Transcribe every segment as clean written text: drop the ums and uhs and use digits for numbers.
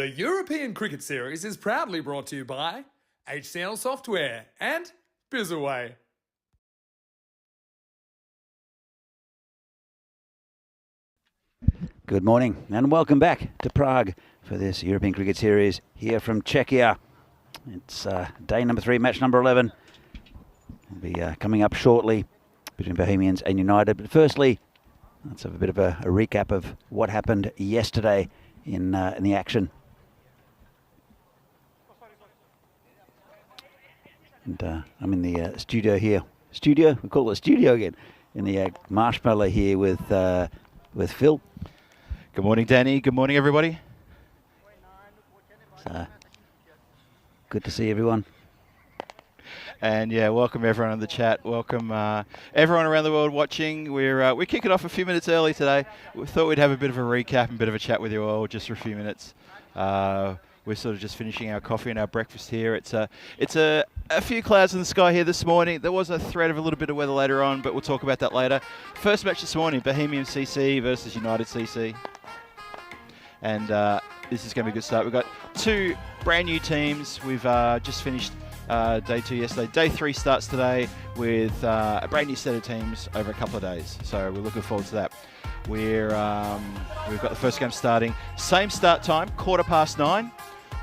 The European Cricket Series is proudly brought to you by HCL Software and Bizaway. Good morning and welcome back to Prague for this European Cricket Series here from Czechia. It's day number 3, match number 11. Will be coming up shortly between Bohemians and United. But firstly, let's have a bit of a recap of what happened yesterday in the action. And I'm in the studio here. Studio? We call it studio again. In the Marshmallow here with Phil. Good morning, Danny. Good morning, everybody. Good to see everyone. And yeah, welcome everyone in the chat. Welcome everyone around the world watching. We're kicking off a few minutes early today. We thought we'd have a bit of a recap and a bit of a chat with you all just for a few minutes. We're sort of just finishing our coffee and our breakfast here. It's a few clouds in the sky here this morning. There was a threat of a little bit of weather later on, but we'll talk about that later. First match this morning, Bohemians CC versus United CC. And this is going to be a good start. We've got 2 brand new teams. We've just finished day 2 yesterday. Day 3 starts today with a brand new set of teams over a couple of days. So we're looking forward to that. We've got the first game starting. Same start time, 9:15.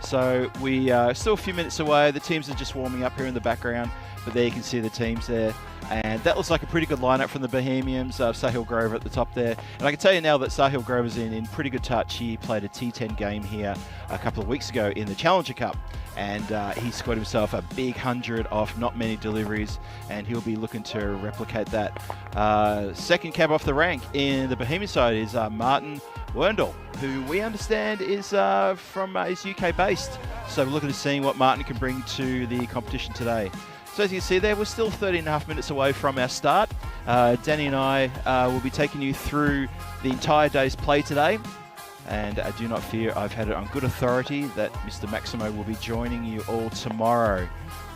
So we are still a few minutes away. The teams are just warming up here in the background. But there you can see the teams there. And that looks like a pretty good lineup from the Bohemians. Sahil Grover at the top there. And I can tell you now that Sahil Grover's in pretty good touch. He played a T10 game here a couple of weeks ago in the Challenger Cup. And he scored himself a big 100 off not many deliveries. And he'll be looking to replicate that. Second cab off the rank in the Bohemian side is Martin Werndl, who we understand is is UK based. So we're looking to see what Martin can bring to the competition today. So as you can see there, we're still 13.5 minutes away from our start. Danny and I will be taking you through the entire day's play today. And do not fear, I've had it on good authority that Mr. Maximo will be joining you all tomorrow.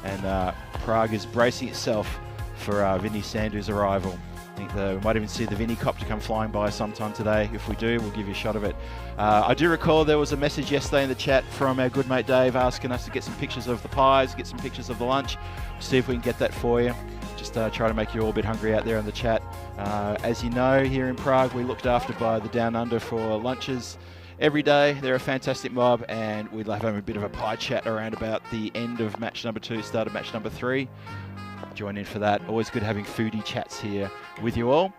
And Prague is bracing itself for Vinny Sandhu's arrival. I think we might even see the Vinny copter come flying by sometime today. If we do, we'll give you a shot of it. I do recall there was a message yesterday in the chat from our good mate Dave asking us to get some pictures of the pies, get some pictures of the lunch. See if we can get that for you. Just try to make you all a bit hungry out there in the chat. As you know, here in Prague, we're looked after by the Down Under for lunches every day. They're a fantastic mob, and we'll have a bit of a pie chat around about the end of match number 2, start of match number 3. Join in for that. Always good having foodie chats here with you all.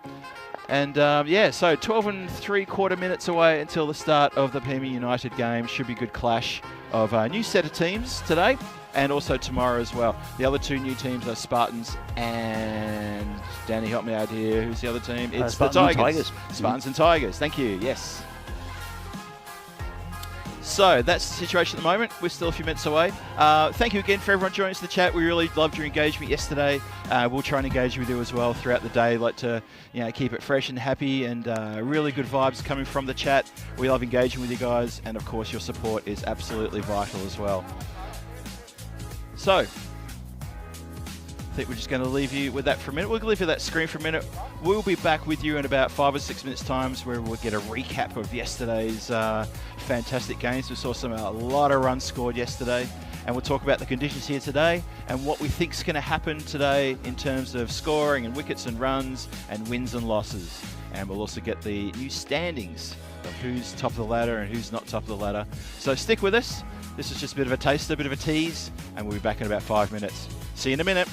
And yeah, so 12 3/4 minutes away until the start of the Bohemian United game. Should be a good clash of a new set of teams today and also tomorrow as well. The other 2 new teams are Spartans and Danny, help me out here. Who's the other team? It's the Tigers. Spartans and Tigers. Thank you. Yes. So that's the situation at the moment. We're still a few minutes away. Thank you again for everyone joining us in the chat. We really loved your engagement yesterday. We'll try and engage with you as well throughout the day. Like to keep it fresh and happy, and really good vibes coming from the chat. We love engaging with you guys, and of course your support is absolutely vital as well. So I think we're just going to leave you with that for a minute. We'll leave you that screen for a minute. We'll be back with you in about 5 or 6 minutes times where we'll get a recap of yesterday's fantastic games. We saw a lot of runs scored yesterday, and we'll talk about the conditions here today and what we think is going to happen today in terms of scoring and wickets and runs and wins and losses. And we'll also get the new standings of who's top of the ladder and who's not top of the ladder. So stick with us. This is just a bit of a taster, a bit of a tease, and we'll be back in about 5 minutes. See you in a minute.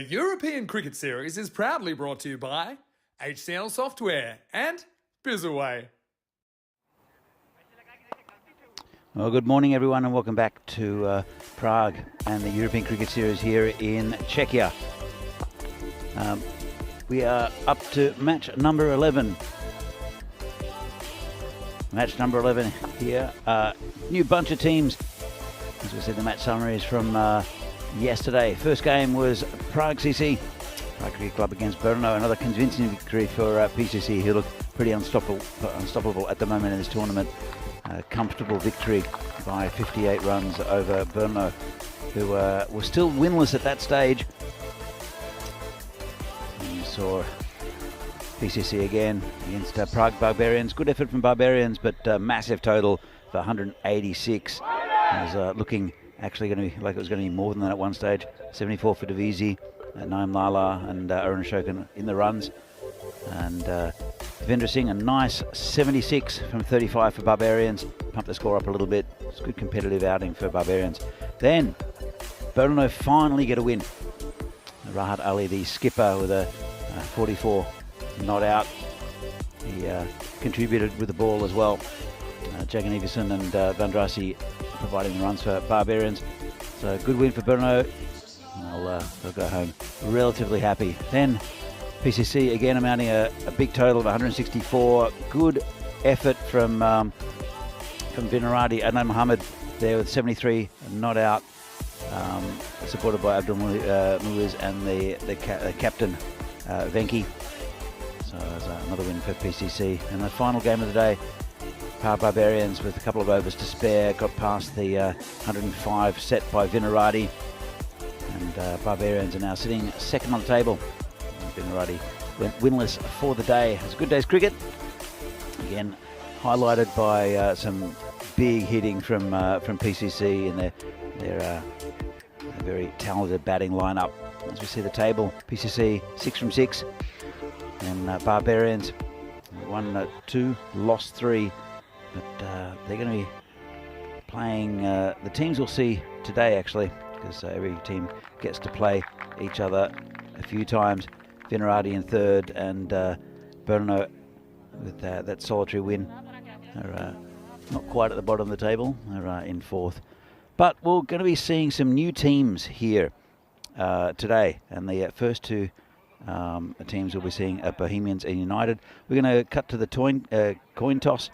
European Cricket Series is proudly brought to you by HCN Software and Bizaway. Well, good morning, everyone, and welcome back to Prague and the European Cricket Series here in Czechia. We are up to match number 11. Match number 11 here. New bunch of teams. As we said, the match summaries from yesterday. First game was Prague CC, Prague Cricket Club against Brno. Another convincing victory for PCC, who look pretty unstoppable at the moment in this tournament. Comfortable victory by 58 runs over Brno, who were still winless at that stage. And you saw PCC again against Prague Barbarians. Good effort from Barbarians, but massive total for 186. It was looking actually going to be like it was going to be more than that at one stage. 74 for Divisi, Naim Lala and Arun Ashokan in the runs. And Devendra Singh, a nice 76 from 35 for Barbarians. Pumped the score up a little bit. It's a good competitive outing for Barbarians. Then, Brno finally get a win. Rahat Ali, the skipper, with a 44 not out. He contributed with the ball as well. Jagan Everson and Vandrasi providing the runs for Barbarians. So, good win for Brno. They'll go home relatively happy. Then, PCC again amounting a big total of 164. Good effort from Vinarati. Adnan Mohammed there with 73 not out, supported by Abdul Muiz and the captain Venki. So that's another win for PCC. And the final game of the day, Barbarians with a couple of overs to spare got past the 105 set by Vinarati, and Barbarians are now sitting second on the table. Vinarati went winless for the day. It was a good day's cricket. Again, highlighted by some big hitting from PCC and their very talented batting lineup. As we see the table, PCC 6 from 6, and Barbarians won 2, lost 3. But they're going to be playing. The teams we'll see today actually, because every team gets to play each other a few times. Vinarati in third, and Brno with that solitary win. They're not quite at the bottom of the table. They're in fourth. But we're going to be seeing some new teams here today. And the first two teams we'll be seeing are Bohemians and United. We're going to cut to the coin toss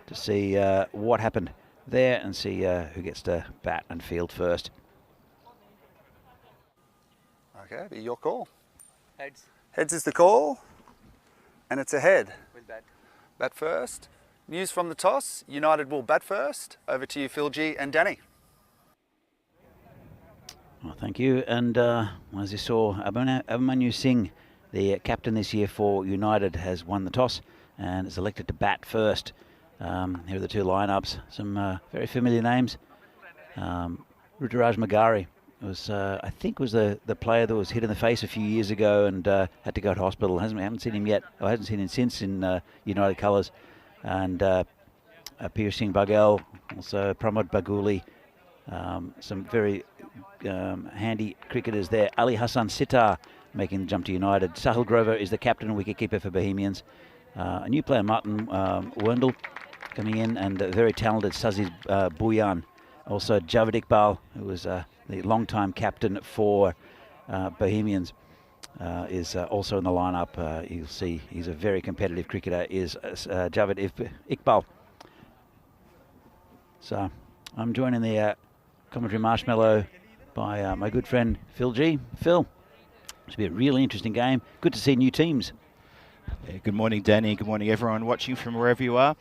to see what happened there and see who gets to bat and field first. Okay, be your call. Heads. Heads is the call, and it's a head. With bat. Bat first. News from the toss, United will bat first. Over to you, Phil G and Danny. Well, thank you. And as you saw, Abhimanyu Singh, the captain this year for United, has won the toss and is elected to bat first. Here are the two lineups. Some very familiar names. Ruturaj Magari was, I think, was the player that was hit in the face a few years ago and had to go to hospital. Haven't seen him yet. I haven't seen him since in United colours. And Pir Singh Baghel, also Pramod Baguli, some very handy cricketers there. Ali Hassan Sitar making the jump to United. Sahil Grover is the captain and wicketkeeper for Bohemians. A new player, Martin Werndl, coming in, and very talented Saziz Bhuyan. Also Javed Iqbal, who was the long-time captain for Bohemians, is also in the lineup. You'll see he's a very competitive cricketer, is Javed Iqbal. So I'm joining the commentary marshmallow by my good friend Phil G. Phil, it's be a really interesting game. Good to see new teams. Yeah, good morning, Danny. Good morning, everyone watching from wherever you are.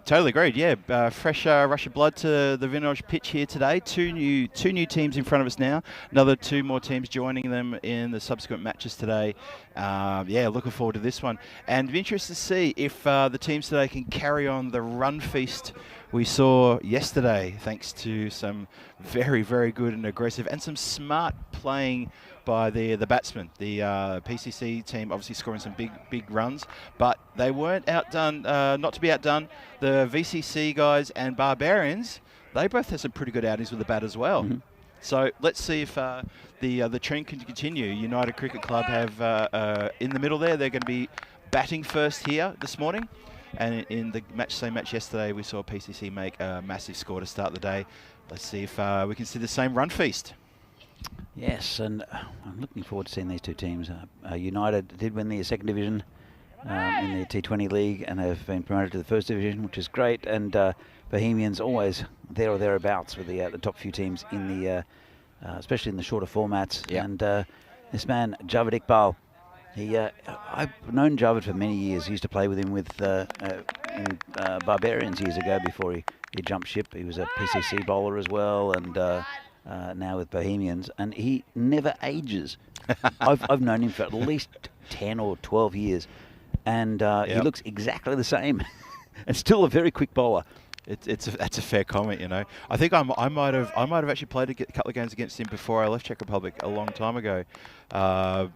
Totally agreed. Yeah, fresh rush of blood to the Vinoj pitch here today. Two new teams in front of us now. Another 2 more teams joining them in the subsequent matches today. Yeah, looking forward to this one. And be interested to see if the teams today can carry on the run feast we saw yesterday, thanks to some very, very good and aggressive and some smart playing by the batsmen. The PCC team obviously scoring some big runs, but they weren't outdone, not to be outdone. The VCC guys and Barbarians, they both had some pretty good outings with the bat as well. Mm-hmm. So let's see if the trend can continue. United Cricket Club have in the middle there. They're going to be batting first here this morning. And in the same match yesterday, we saw PCC make a massive score to start the day. Let's see if we can see the same run feast. Yes, and I'm looking forward to seeing these two teams. United did win the second division in the T20 league, and they've been promoted to the first division, which is great. And Bohemians always there or thereabouts with the top few teams in the, especially in the shorter formats. Yep. And this man, Javed Iqbal, I've known Javed for many years. I used to play with him in Barbarians years ago before he jumped ship. He was a PCC bowler as well, and now with Bohemians, and he never ages. I've known him for at least 10 or 12 years, and he looks exactly the same, and still a very quick bowler. That's a fair comment, you know. I think I might have actually played a couple of games against him before I left Czech Republic a long time ago. And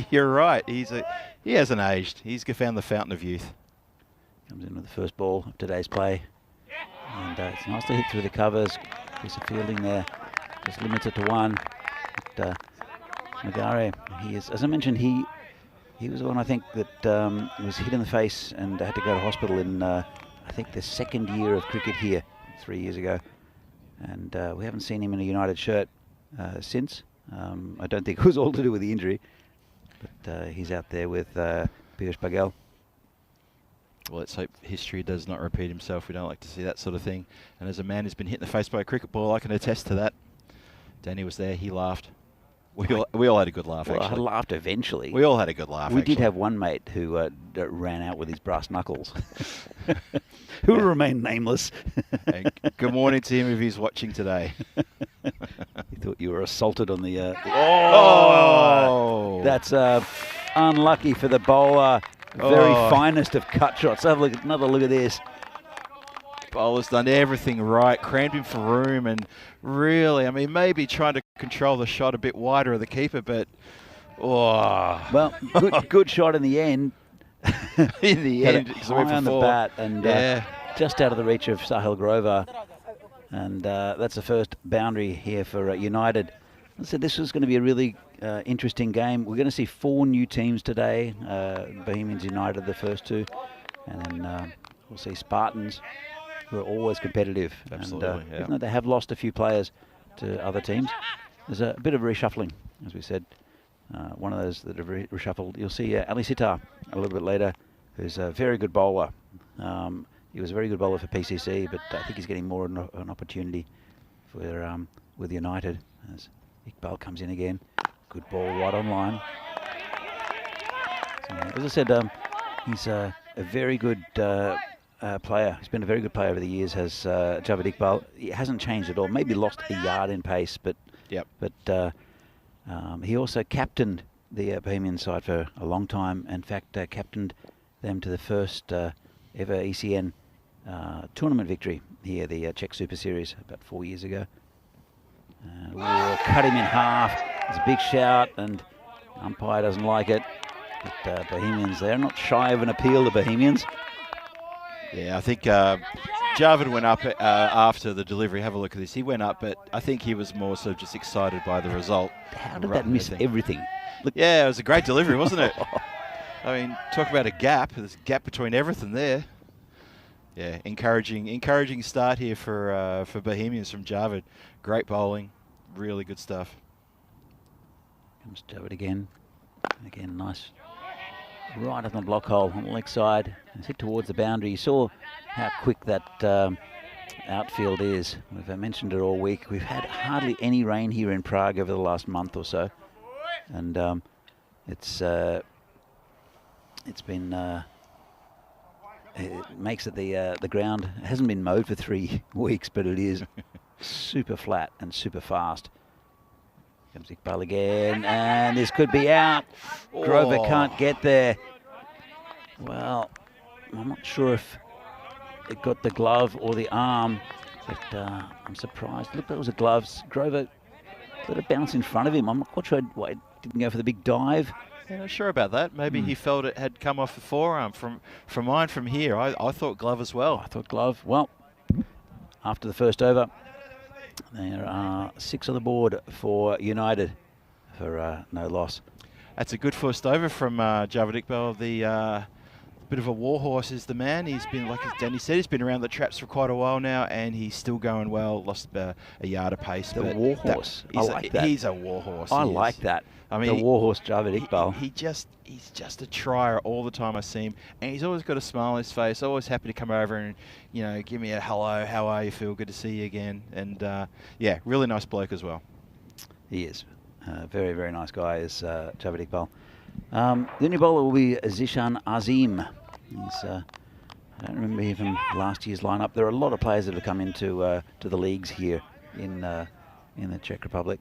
you're right, he hasn't aged. He's found the fountain of youth. Comes in with the first ball of today's play, and it's nice to hit through the covers. Piece of fielding there, just limits it to one. But Magare, he is, as I mentioned, he was the one I think that was hit in the face and had to go to hospital in I think the second year of cricket here 3 years ago, and we haven't seen him in a United shirt since. I don't think it was all to do with the injury, but he's out there with Piyush Paghel. Well, let's hope history does not repeat himself. We don't like to see that sort of thing. And as a man who's been hit in the face by a cricket ball, I can attest to that. Danny was there. He laughed. We all had a good laugh, Well, actually. I laughed eventually. We all had a good laugh, We did have one mate who ran out with his brass knuckles, who will remain nameless. And good morning to him if he's watching today. He thought you were assaulted on the... Oh! That's unlucky for the bowler. Very finest of cut shots. Have a look, another look at this. Bowler's done everything right, crammed him for room, and really, I mean, maybe trying to control the shot a bit wider of the keeper, but well, good shot in the end. In the Had end, it because it went high for on the four. bat and Yeah. just out of the reach of Sahil Grover, and that's the first boundary here for United. I said this was going to be a really interesting game. We're going to see 4 new teams today. Bohemians United, the first 2, and then we'll see Spartans, who are always competitive. Absolutely, and, yeah. even though they have lost a few players to other teams, there's a bit of reshuffling, as we said. One of those that have reshuffled. You'll see Ali Sitar a little bit later, who's a very good bowler. He was a very good bowler for PCC, but I think he's getting more an opportunity for with United. As Iqbal comes in again, good ball right on line. So, as I said, he's a very good player. He's been a very good player over the years. Has Javed Iqbal? He hasn't changed at all. Maybe lost a yard in pace, but he also captained the Bohemian side for a long time. In fact, captained them to the first ever ECN tournament victory here, the Czech Super Series, about 4 years ago. Cut him in half. It's a big shout, and umpire doesn't like it. But Bohemians, they're not shy of an appeal, the Bohemians. Yeah, I think Javed went up after the delivery. Have a look at this. He went up, but I think he was more so just excited by the result. How did that miss everything? Look. Yeah, it was a great delivery, wasn't it? I mean, talk about a gap. There's a gap between everything there. Yeah, encouraging start here for Bohemians from Javed. Great bowling, really good stuff. Comes Javed again. Again, nice. Right on the block hole on the leg side. It's hit towards the boundary. You saw how quick that outfield is. We've mentioned it all week. We've had hardly any rain here in Prague over the last month or so, and it's been it makes it the ground hasn't been mowed for 3 weeks, but it is super flat and super fast. Comes Iqbal again, and this could be out. Grover can't get there. Well, I'm not sure if it got the glove or the arm, but I'm surprised. Look, that was a glove. Grover let it bounce in front of him. I'm not quite sure why it didn't go for the big dive. Yeah, not sure about that. Maybe he felt it had come off the forearm. From mine from here, I thought glove as well. I thought glove. Well, after the first over, there are 6 on the board for United. for no loss. That's a good first over from Javed Iqbal. The bit of a warhorse is the man. He's been, like Danny said, he's been around the traps for quite a while now, and he's still going well. Lost a yard of pace. The warhorse. I like that. He's a warhorse. I like that. I mean, the warhorse Javed Iqbal. He's just a trier all the time I see him, and he's always got a smile on his face. Always happy to come over and give me a hello. How are you, Phil? Good to see you again. And yeah, really nice bloke as well. He is. Very, very nice guy is Javed Iqbal. The new bowler will be Zishan Azim. He's, I don't remember him from last year's lineup. There are a lot of players that have come into to the leagues here in the Czech Republic.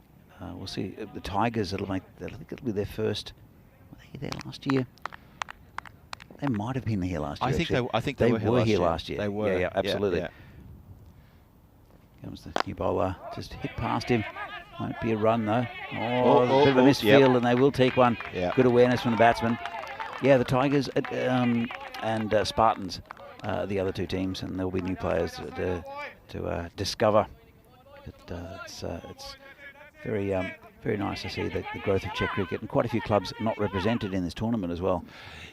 We'll see the Tigers. I think it'll be their first. Were they there last year? They might have been here last year. I think they were here last year. They were. Yeah, absolutely. Yeah. Comes the new bowler. Just hit past him. Won't be a run though. A bit of a misfield, and they will take one. Yep. Good awareness from the batsman. Yeah, the Tigers and Spartans, the other two teams, and there will be new players to discover. It's very very nice to see the growth of Czech cricket, and quite a few clubs not represented in this tournament as well.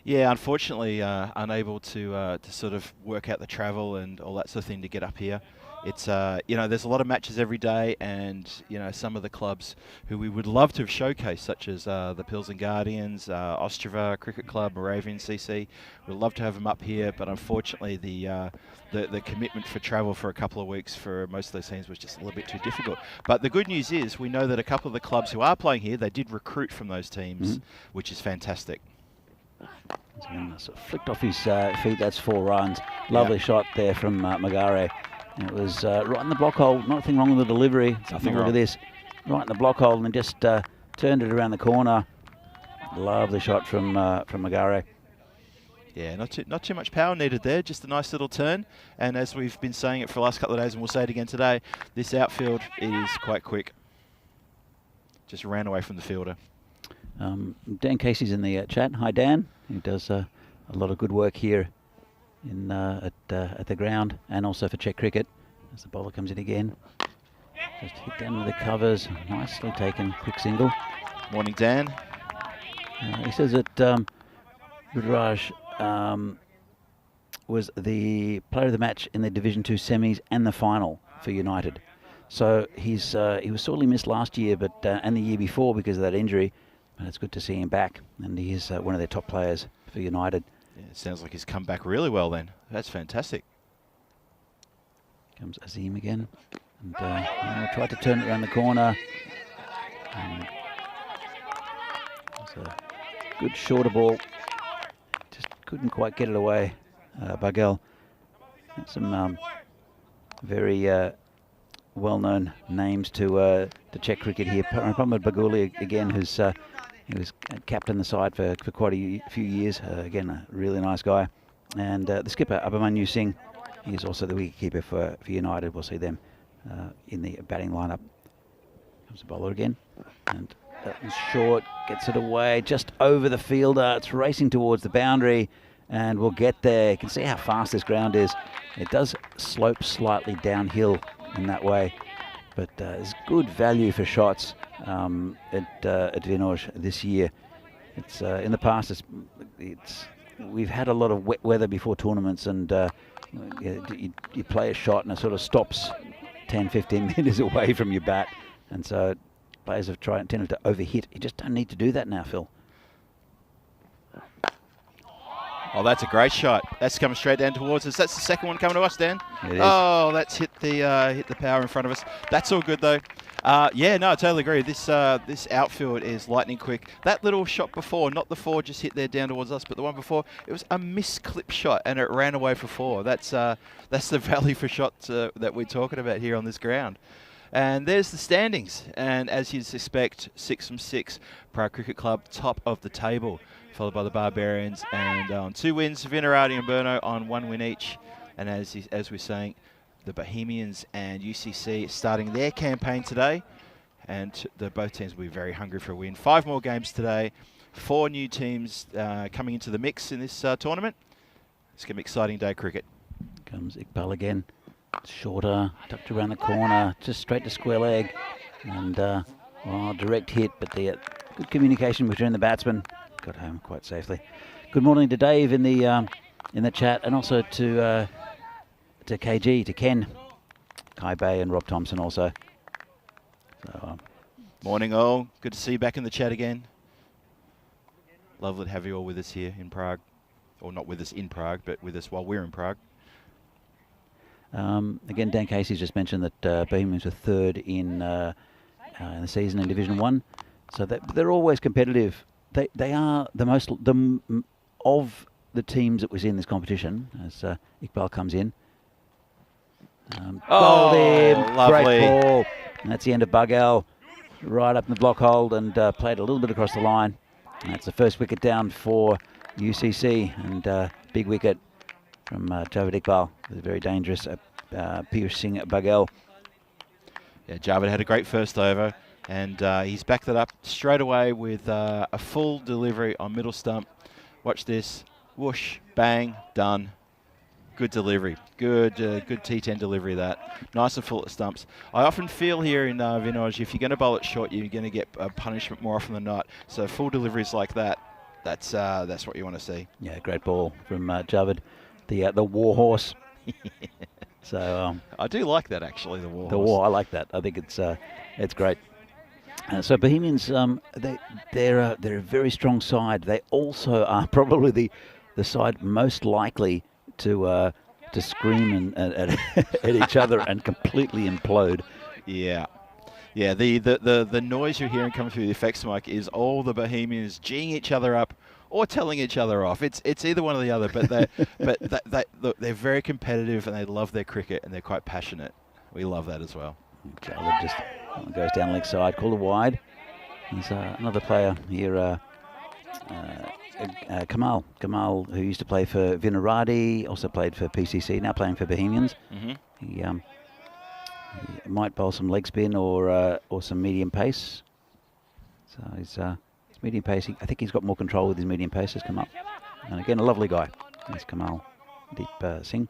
Yeah, unfortunately, unable to sort of work out the travel and all that sort of thing to get up here. It's there's a lot of matches every day, and some of the clubs who we would love to have showcased, such as the Pilsen Guardians, Ostrava Cricket Club, Moravian CC, we'd love to have them up here, but unfortunately the commitment for travel for a couple of weeks for most of those teams was just a little bit too difficult. But the good news is we know that a couple of the clubs who are playing here, they did recruit from those teams, which is fantastic. Sort of flicked off his feet. That's 4 runs. Lovely shot there from Magare. It was right in the block hole. Nothing wrong with the delivery. Nothing wrong. Look at this. Right in the block hole, and just turned it around the corner. Lovely shot from Magare. Yeah, not too much power needed there. Just a nice little turn. And as we've been saying it for the last couple of days, and we'll say it again today, this outfield is quite quick. Just ran away from the fielder. Dan Casey's in the chat. Hi, Dan. He does a lot of good work here at the ground, and also for Czech cricket. As the bowler comes in again, just hit down with the covers. Nicely taken, quick single. Morning, Dan. He says that Rudraj was the player of the match in the Division 2 semis and the final for United. So he was sorely missed last year, but and the year before because of that injury. But it's good to see him back, and he is one of their top players for United. Yeah, it sounds like he's come back really well then. That's fantastic. Comes Azim again. And tried to turn it around the corner. It's a good shorter ball. Just couldn't quite get it away. Bagel. Some very well-known names to Czech cricket here. Pramod Baguli again, who's he was captain the side for quite a few years. Again, a really nice guy. And the skipper, Abhimanyu Singh, he's also the wicketkeeper for United. We'll see them in the batting lineup. Comes the bowler again. And that was short, gets it away, just over the fielder. It's racing towards the boundary, and we'll get there. You can see how fast this ground is. It does slope slightly downhill in that way. But it's good value for shots at Vinoj this year. It's in the past. We've had a lot of wet weather before tournaments, and you play a shot and it sort of stops 10, 15 meters away from your bat, and so players have tended to overhit. You just don't need to do that now, Phil. Oh, that's a great shot. That's coming straight down towards us. That's the second one coming to us, Dan. It is. Oh, that's hit the power in front of us. That's all good though. Yeah, no, I totally agree. This outfield is lightning quick. That little shot before, not the 4 just hit there down towards us, but the one before, it was a misclip shot and it ran away for 4. That's the value for shots that we're talking about here on this ground. And there's the standings. And as you'd suspect, 6 from 6, Prague Cricket Club, top of the table, followed by the Barbarians, and on 2 wins, Vinarati and Brno on 1 win each. And as we're saying, the Bohemians and UCC starting their campaign today, and both teams will be very hungry for a win. 5 more games today, 4 new teams coming into the mix in this tournament. It's going to be an exciting day of cricket. Comes Iqbal again. Shorter, tucked around the corner, just straight to square leg. And Well, direct hit, but the good communication between the batsmen. Got home quite safely. Good morning to Dave in the chat, and also to KG, to Ken, Kai Bay, and Rob Thompson also. So, Morning all. Good to see you back in the chat again. Lovely to have you all with us here in Prague. Or not with us in Prague, but with us while we're in Prague. Again, Dan Casey's just mentioned that Bohemians were third in the season in Division 1. So they're always competitive. They are of the teams that was in this competition, as Iqbal comes in. Bowled in, lovely. great ball. And that's the end of Bugell. Right up in the block hold and played a little bit across the line. And that's the first wicket down for UCC, and big wicket from Javed Iqbal. It was very dangerous, piercing Bugell. Yeah, Javed had a great first over, and he's backed it up straight away with a full delivery on middle stump. Watch this. Whoosh, bang, done. Good delivery. Good T10 delivery that. Nice and full at stumps. I often feel here in Vinoj, if you're going to bowl it short, you're going to get punishment more often than not. So full deliveries like that, that's what you want to see. Yeah, great ball from Javed, the war horse. So I do like that actually, the war horse. The war, I like that. I think it's great. So Bohemians, they're a very strong side. They also are probably the side most likely to scream at each other and completely implode. Yeah. Yeah, the noise you're hearing coming through the effects mic is all the Bohemians geeing each other up or telling each other off. It's either one or the other, but they're very competitive and they love their cricket and they're quite passionate. We love that as well. Javed just goes down leg side, called a wide. There's another player here, Kamal, who used to play for Vinaradi, also played for PCC, now playing for Bohemians. Mm-hmm. He might bowl some leg spin or some medium pace. So his medium pace, I think he's got more control with his medium pace, has come up. And again, a lovely guy. There's Kamal Deep Singh.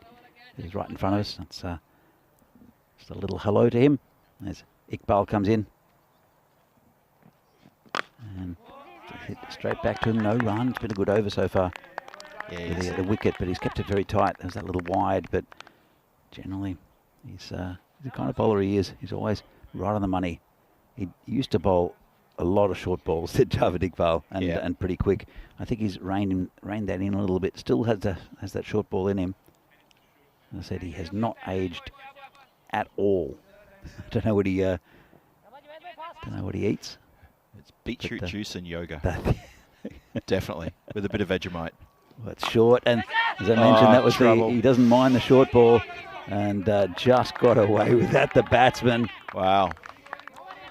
He's right in front of us. That's just a little hello to him. As Iqbal comes in. And hit straight back to him, no run. It's been a good over so far. Yeah, the wicket, but he's kept it very tight. There's that little wide, but generally he's the kind of bowler he is. He's always right on the money. He used to bowl a lot of short balls, did Javed Iqbal, and pretty quick. I think he's reined that in a little bit. Still has that short ball in him. As I said, he has not aged at all. I don't know what he eats. It's beetroot juice and yoga. That Definitely, with a bit of Vegemite. Well, it's short, and as I mentioned, that was he doesn't mind the short ball, and just got away with that, the batsman. Wow.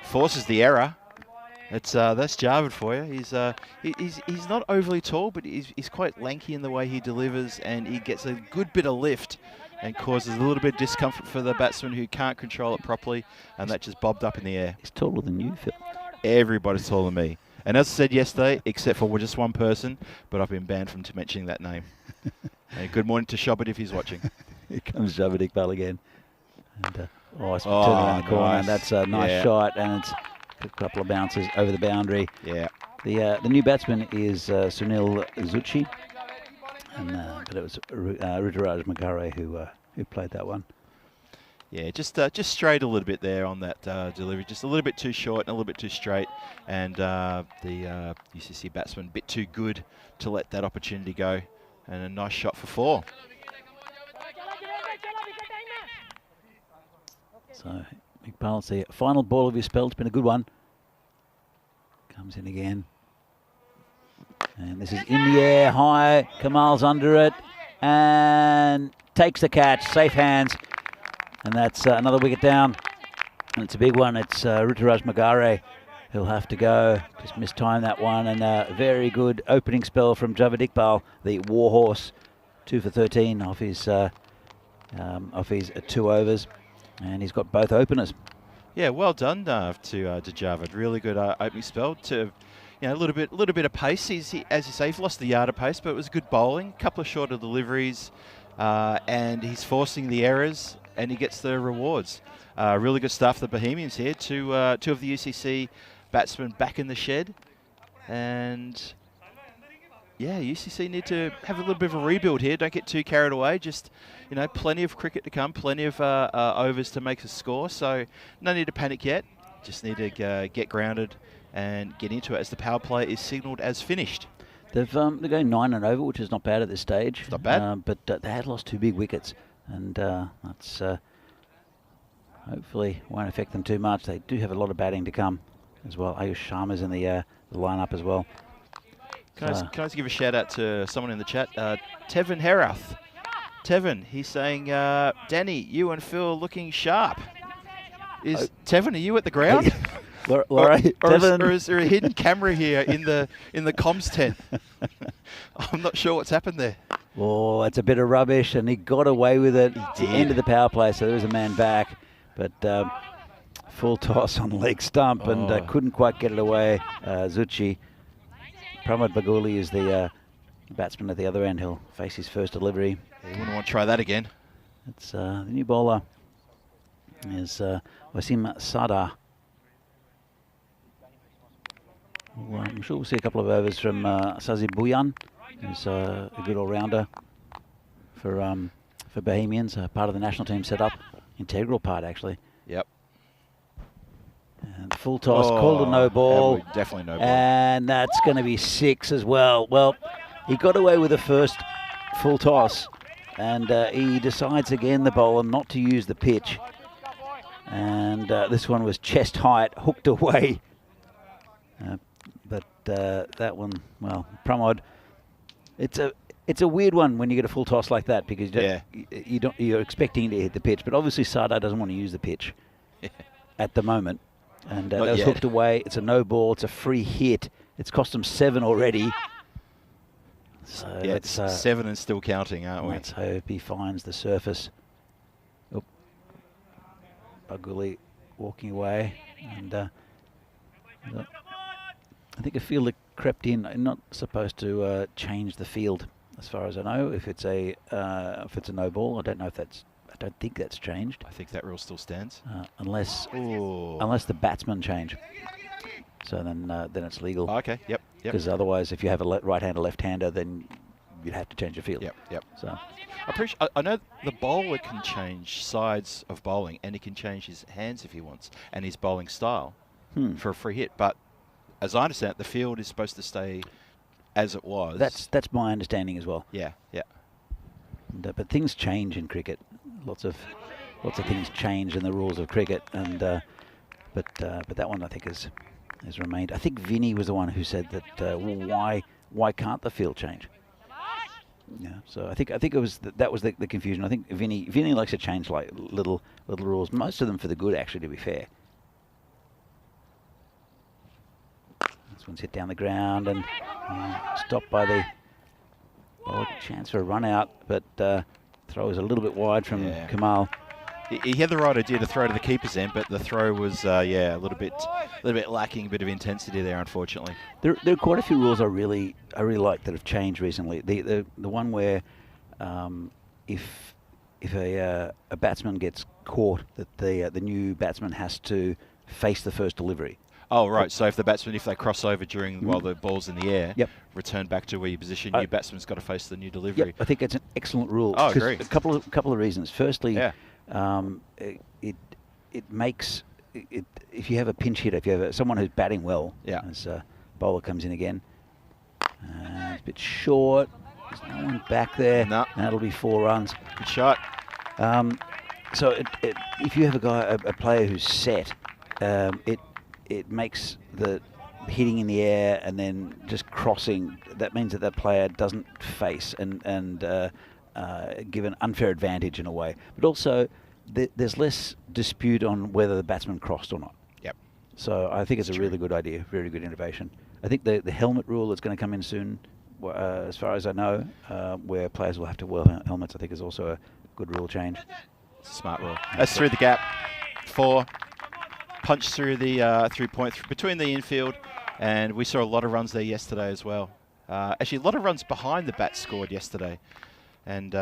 Forces the error. That's Javed for you. He's not overly tall, but he's quite lanky in the way he delivers, and he gets a good bit of lift and causes a little bit of discomfort for the batsman who can't control it properly, and that just bobbed up in the air. He's taller than you, Phil. Everybody's taller than me. And as I said yesterday, except for just one person, but I've been banned from mentioning that name. And good morning to Shobit if he's watching. Here comes Javed Iqbal again. And, it's turning around the corner, and that's a nice shot, and it's a couple of bounces over the boundary. Yeah. The new batsman is Sunil Zucchi, and but it was Ruturaj Magare who played that one. Yeah, just straight a little bit there on that delivery. Just a little bit too short and a little bit too straight. And the UCC batsman a bit too good to let that opportunity go. And a nice shot for 4. So, Iqbal's the final ball of his spell. It's been a good one. Comes in again. And this is in the air, high. Kamal's under it. And takes the catch. Safe hands. And that's another wicket down. And it's a big one. It's Ruturaj Magare who'll have to go. Just mistimed that one. And a very good opening spell from Javed Iqbal, the war horse. 2 for 13 off his 2 overs. And he's got both openers. Yeah, well done to Javed. Really good opening spell. To a little bit of pace. He, as you say, he's lost the yard of pace, but it was good bowling. A couple of shorter deliveries, and he's forcing the errors, and he gets the rewards. Really good stuff. The Bohemians here. Two of the UCC batsmen back in the shed. And yeah, UCC need to have a little bit of a rebuild here. Don't get too carried away. Just, you know, plenty of cricket to come, plenty of overs to make a score. So no need to panic yet. Just need to get grounded and get into it as the power play is signalled as finished. They're going 9 and over, which is not bad at this stage. Not bad. But they had lost 2 big wickets, and that's hopefully won't affect them too much. They do have a lot of batting to come as well. Ayush Sharma's in the lineup as well. Can I just give a shout out to someone in the chat, Tevin Herath. Tevin, he's saying, Danny, you and Phil looking sharp. Tevin, are you at the ground? Or is there a hidden camera here in the comms tent? I'm not sure what's happened there. Oh, it's a bit of rubbish, and he got away with it. It's the end of the power play, so there was a man back, but full toss on leg stump and couldn't quite get it away. Zuchi. Pramod Baguli is the batsman at the other end. He'll face his first delivery. Yeah, you wouldn't want to try that again. It's the new bowler is Wasim Sadar. Well, I'm sure we'll see a couple of overs from Sazib Bhuyan, who's a good all-rounder for Bohemians, part of the national team setup, integral part actually. Yep. And full toss, called a no ball. Definitely no ball. And that's going to be 6 as well. Well, he got away with the first full toss, and he decides again, the bowler, not to use the pitch. And this one was chest height, hooked away. But that one, well, Pramod, it's a weird one when you get a full toss like that, because you're expecting to hit the pitch, but obviously Sardar doesn't want to use the pitch at the moment. And that was hooked away. It's a no ball. It's a free hit. It's cost him 7 already. So yeah, it's 7 and still counting, aren't we? Let's hope he finds the surface. Oh. Baguli walking away, and I think a fielder crept in. Not supposed to change the field, as far as I know. If it's a no ball, I don't know if that's. I don't think that's changed. I think that rule still stands. Unless the batsmen change. So then it's legal. Okay, yep. Because otherwise, if you have a right-hander, left-hander, then you'd have to change the field. Yep. So I know the bowler can change sides of bowling, and he can change his hands if he wants, and his bowling style for a free hit. But as I understand it, the field is supposed to stay as it was. That's my understanding as well. Yeah. But things change in cricket. Lots of things change in the rules of cricket, and but that one I think has remained. I think Vinny was the one who said that why can't the field change? Yeah, so I think it was that was the confusion. I think Vinny likes to change like little rules, most of them for the good, actually, to be fair. This one's hit down the ground and stopped by the chance for a run out, but throw is a little bit wide from Kamal. He had the right idea to throw to the keeper's end, but the throw was a little bit lacking a bit of intensity there, unfortunately. There are quite a few rules I really like that have changed recently. The one where if a batsman gets caught, that the new batsman has to face the first delivery. Oh, right. So if they cross over while the ball's in the air, return back to where you position, new batsman's got to face the new delivery. Yep, I think it's an excellent rule. Oh, agree. A couple of reasons. Firstly, it makes it, if you have a pinch hitter, if you have someone who's batting well, as bowler comes in again, it's a bit short. There's no one back there. No. That'll be 4 runs. Good shot. So if you have a player who's set, it makes the hitting in the air and then just crossing. That means that player doesn't face and give an unfair advantage in a way. But also, there's less dispute on whether the batsman crossed or not. Yep. So I think it's a really good idea, very good innovation. I think the helmet rule that's going to come in soon, as far as I know, where players will have to wear helmets, I think is also a good rule change. It's a smart rule. That's through the gap. 4. Punch through the 3 point between the infield, and we saw a lot of runs there yesterday as well. Actually, a lot of runs behind the bat scored yesterday. And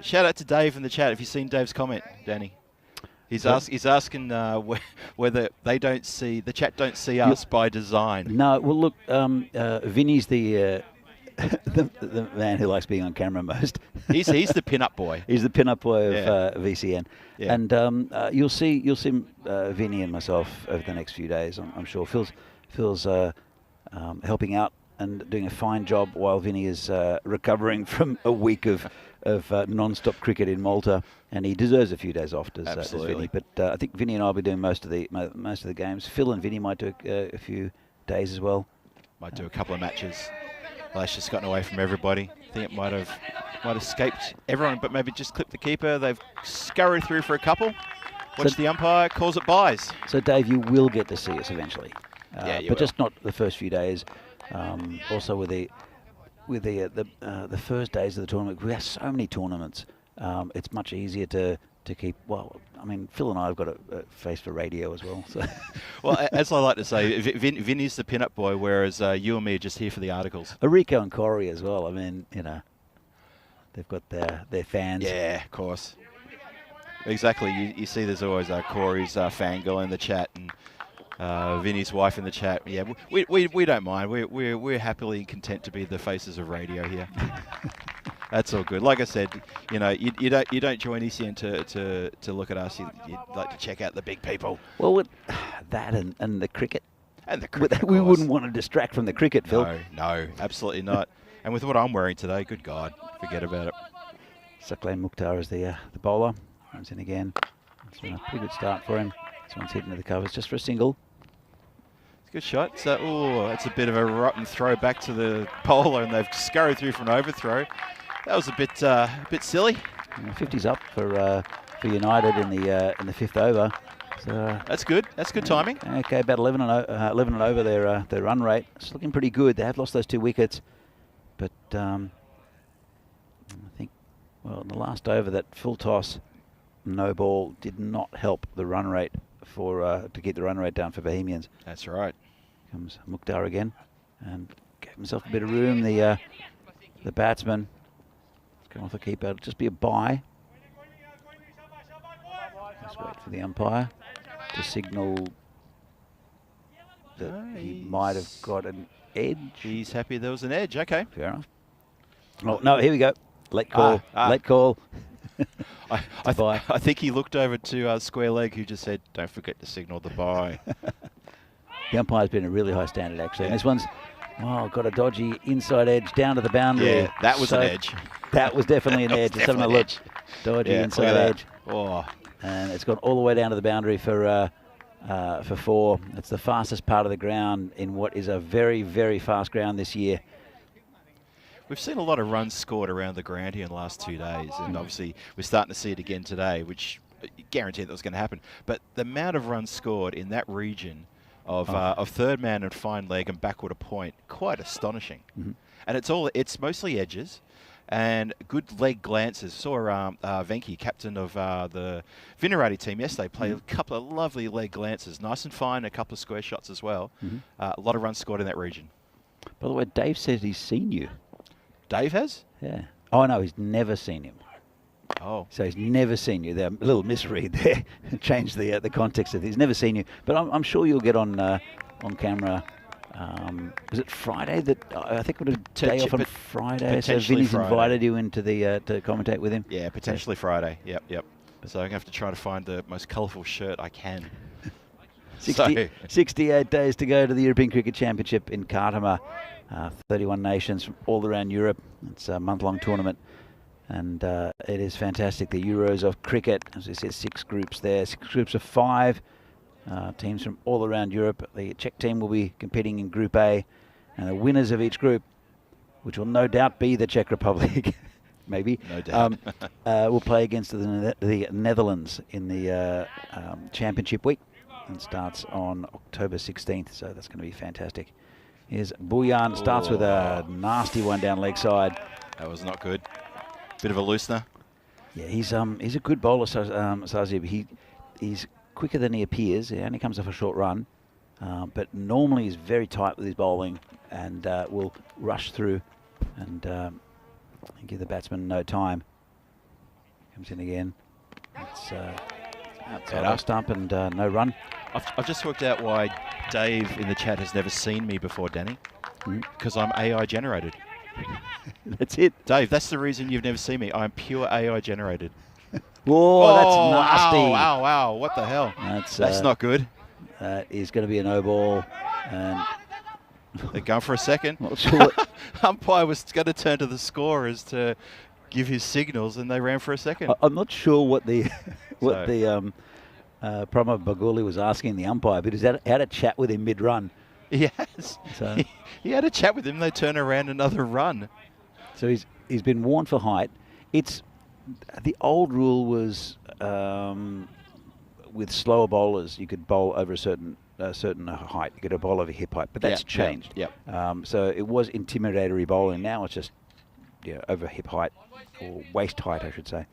shout out to Dave in the chat. Have you seen Dave's comment, Danny? He's asking whether they don't see the chat don't see us by design. No, well look, Vinny's the the man who likes being on camera most. He's the pin-up boy. He's the pin-up boy of ECN. Yeah. And you'll see Vinny and myself over the next few days. I'm sure Phil's helping out and doing a fine job while Vinny is recovering from a week of non-stop cricket in Malta, and he deserves a few days off. Does Vinny? But I think Vinny and I will be doing most of the games. Phil and Vinny might do a few days as well. Might do a couple of matches. Lash just gotten away from everybody. I think it might have escaped everyone, but maybe just clipped the keeper. They've scurried through for a couple. Watch the umpire, calls it buys. So Dave, you will get to see us eventually, but just not the first few days. Also with the first days of the tournament, we have so many tournaments. It's much easier to keep. Well, I mean, Phil and I have got a face for radio as well. So. Well, as I like to say, Vinny's the pin-up boy, whereas you and me are just here for the articles. Rico and Corey as well. I mean, they've got their fans. Yeah, of course. Exactly. You see, there's always Corey's fangirl in the chat and Vinny's wife in the chat. Yeah, we don't mind. We're happily content to be the faces of radio here. That's all good. Like I said, you don't join ECN to look at us. You'd like to check out the big people. Well, with that and the cricket. And the cricket, we wouldn't want to distract from the cricket, Phil. No, absolutely not. And with what I'm wearing today, good God, forget about it. Saqlain Mukhtar is the bowler. Comes in again. It's been a pretty good start for him. This one's hitting to the covers just for a single. It's a good shot. So, it's a bit of a rotten throw back to the bowler, and they've scurried through for an overthrow. That was a bit silly. 50's up for United in the fifth over. So that's good. That's good timing. Okay, about 11 and over their run rate. It's looking pretty good. They have lost those 2 wickets, but I think in the last over that full toss, no ball did not help the run rate to keep the run rate down for Bohemians. That's right. Comes Mukhtar again and gave himself a bit of room. The batsman. Come off the keeper. It'll just be a bye. Just wait for the umpire to signal that he might have got an edge. He's happy there was an edge. Okay. Fair enough. Oh, no, here we go. Late call. Late call. I think he looked over to Square Leg, who just said, don't forget to signal the bye. The umpire's been a really high standard, actually. And this one's got a dodgy inside edge down to the boundary. Yeah, that was an edge. That was definitely an edge. Let's have a look. Dodgy inside edge. Oh. And it's gone all the way down to the boundary for 4. It's the fastest part of the ground in what is a very, very fast ground this year. We've seen a lot of runs scored around the ground here in the last 2 days, and obviously we're starting to see it again today, which guaranteed that was going to happen. But the amount of runs scored in that region of third man and fine leg and backward a point, quite astonishing. And it's mostly edges and good leg glances. Saw Venki, captain of the Vinarati team yesterday, play a couple of lovely leg glances, nice and fine, a couple of square shots as well. A lot of runs scored in that region. By the way, Dave says he's seen you. Dave has? Yeah. Oh, no, he's never seen him. Oh. So he's never seen you. There's a little misread there. Change the context of it. He's never seen you. But I'm sure you'll get on camera. Was it Friday? I think it was a day off on Friday. So Vinny's invited you into to commentate with him? Yeah, potentially Friday. Yep. So I'm going to have to try to find the most colourful shirt I can. 68 days to go to the European Cricket Championship in Khartoum. 31 nations from all around Europe. It's a month-long tournament, and it is fantastic. The Euros of cricket, as we said, 6 groups there, 6 groups of 5 teams from all around Europe. The Czech team will be competing in Group A, and the winners of each group, which will no doubt be the Czech Republic, maybe, no doubt, will play against the Netherlands in the Championship week, and starts on October 16th. So that's going to be fantastic. Here's Buyan, starts with a nasty one down leg side. That was not good. Bit of a loosener. Yeah, he's a good bowler, Sazib. He's quicker than he appears. He only comes off a short run, but normally he's very tight with his bowling and will rush through and give the batsman no time. Comes in again. It's Outside off stump and no run. I've just worked out why Dave in the chat has never seen me before, Danny. Because I'm AI generated. That's it. Dave, that's the reason you've never seen me. I'm pure AI generated. Whoa, that's nasty. Ow, what the hell? That's not good. That is going to be a no ball. And they're going for a second. Not sure. Umpire was going to turn to the scorers to give his signals, and they ran for a second. I'm not sure what the Pramod Baguli was asking the umpire, but he's had a chat with him mid-run. He has. So he had a chat with him. They turn around another run. So he's been warned for height. It's the old rule was with slower bowlers, you could bowl over a certain height. You could bowl over hip height, but that's changed. Yep. So it was intimidatory bowling. Now it's just over hip height or waist height, I should say.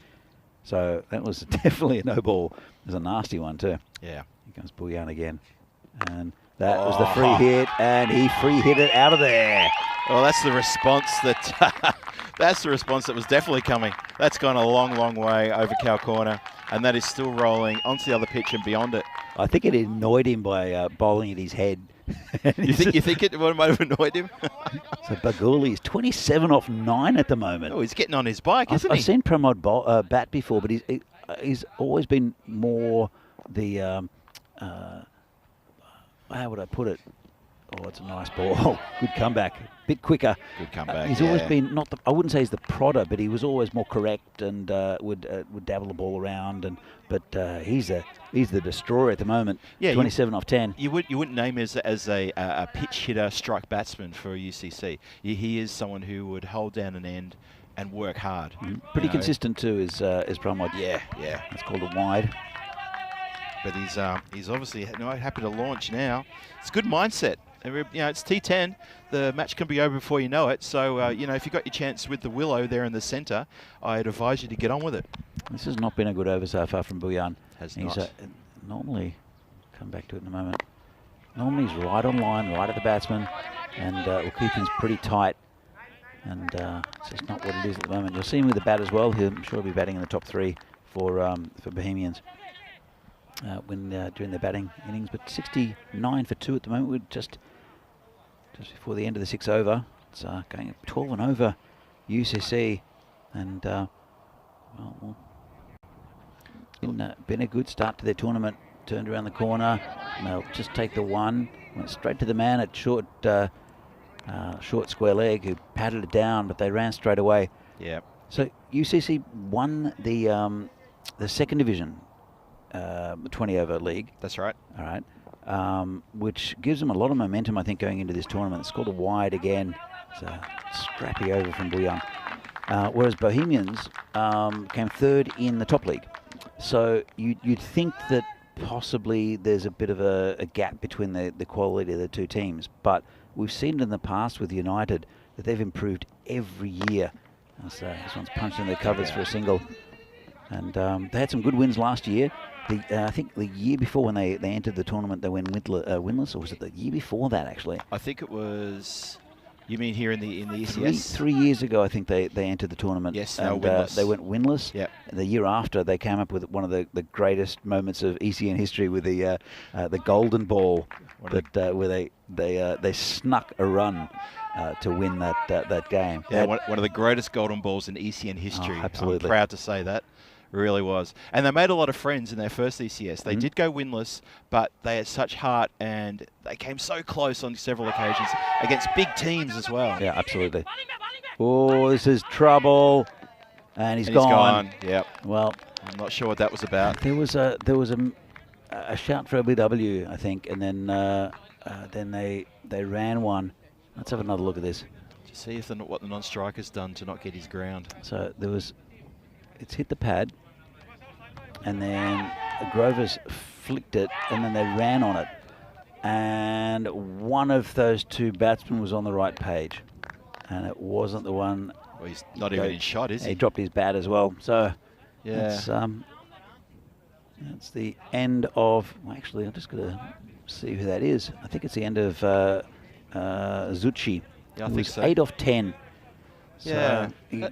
So that was definitely a no ball. It was a nasty one too. Yeah. Here comes Bouillon again, and that was the free hit, and he free hit it out of there. Well, that's the response that was definitely coming. That's gone a long, long way over cow corner, and that is still rolling onto the other pitch and beyond it. I think it annoyed him by bowling at his head. You think it might have annoyed him? So Baguli is 27 off 9 at the moment. Oh, he's getting on his bike, isn't he? I've seen Pramod bat before, but he's always been more the how would I put it? Oh, it's a nice ball. Good comeback. Bit quicker. Good comeback. He's always been I wouldn't say he's the prodder, but he was always more correct and would dabble the ball around. But he's the destroyer at the moment. Yeah, 27 off 10. You wouldn't name him as a pitch hitter, strike batsman for UCC. He is someone who would hold down an end and work hard. Pretty consistent too, is Pramod. Yeah. It's called a wide. But he's obviously happy to launch now. It's a good mindset. It's T10. The match can be over before you know it. So, if you got your chance with the willow there in the centre, I'd advise you to get on with it. This has not been a good over so far from Bouillon. He's not. Normally, come back to it in a moment. Normally he's right on line, right at the batsman, and will keep things pretty tight. And it's just not what it is at the moment. You'll see him with the bat as well. I'm sure he'll be batting in the top 3 for Bohemians. During their batting innings, but 69 for 2 at the moment. We're just before the end of the 6 over. It's going 12 and over UCC, and been a good start to their tournament. Turned around the corner, and they'll just take the one. Went straight to the man at short square leg, who patted it down, but they ran straight away. Yeah. So UCC won the second division. 20-over league. That's right. All right. Which gives them a lot of momentum, I think, going into this tournament. It's called a wide again. It's a scrappy over from Bouillon. Whereas Bohemians came 3rd in the top league. So you'd think that possibly there's a bit of a gap between the quality of the two teams. But we've seen it in the past with United that they've improved every year. So this one's punched in the covers for a single. And they had some good wins last year. I think the year before when they entered the tournament, they went winless, or was it the year before that, actually? I think it was... You mean here in the ECS? 3 years ago, I think they entered the tournament. Yes, and winless. They went winless. Yep. The year after, they came up with one of the greatest moments of ECN history with the golden ball, where they snuck a run to win that game. Yeah, one of the greatest golden balls in ECN history. Oh, absolutely. I'm proud to say that. Really was. And they made a lot of friends in their first ECS. They did go winless, but they had such heart, and they came so close on several occasions against big teams as well. Yeah, absolutely. Oh, this is trouble. And he's gone. Yep. Well, I'm not sure what that was about. There was a shout for LBW, I think, and then they ran one. Let's have another look at this. To see if what the non-striker's done to not get his ground. So it's hit the pad, and then Grover's flicked it, and then they ran on it. And one of those two batsmen was on the right page, and it wasn't the one. Well, he's not even in shot, is he? He dropped his bat as well. So yeah, that's the end of. Well, actually, I'm just going to see who that is. I think it's the end of Zucchi. Yeah, I think so. 8 off 10. Yeah. So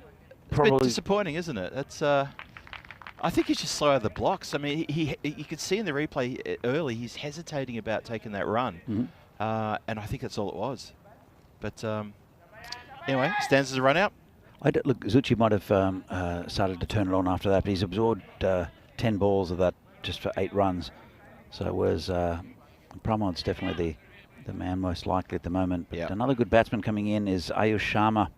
It's a bit disappointing, isn't it? That's I think he's just slow out of the blocks. I mean, you could see in the replay early he's hesitating about taking that run, and I think that's all it was. But anyway, stands as a run out. Look, Zucchi might have started to turn it on after that, but he's absorbed 10 balls of that just for 8 runs. So whereas Pramod's definitely the man most likely at the moment. But another good batsman coming in is Ayush Sharma,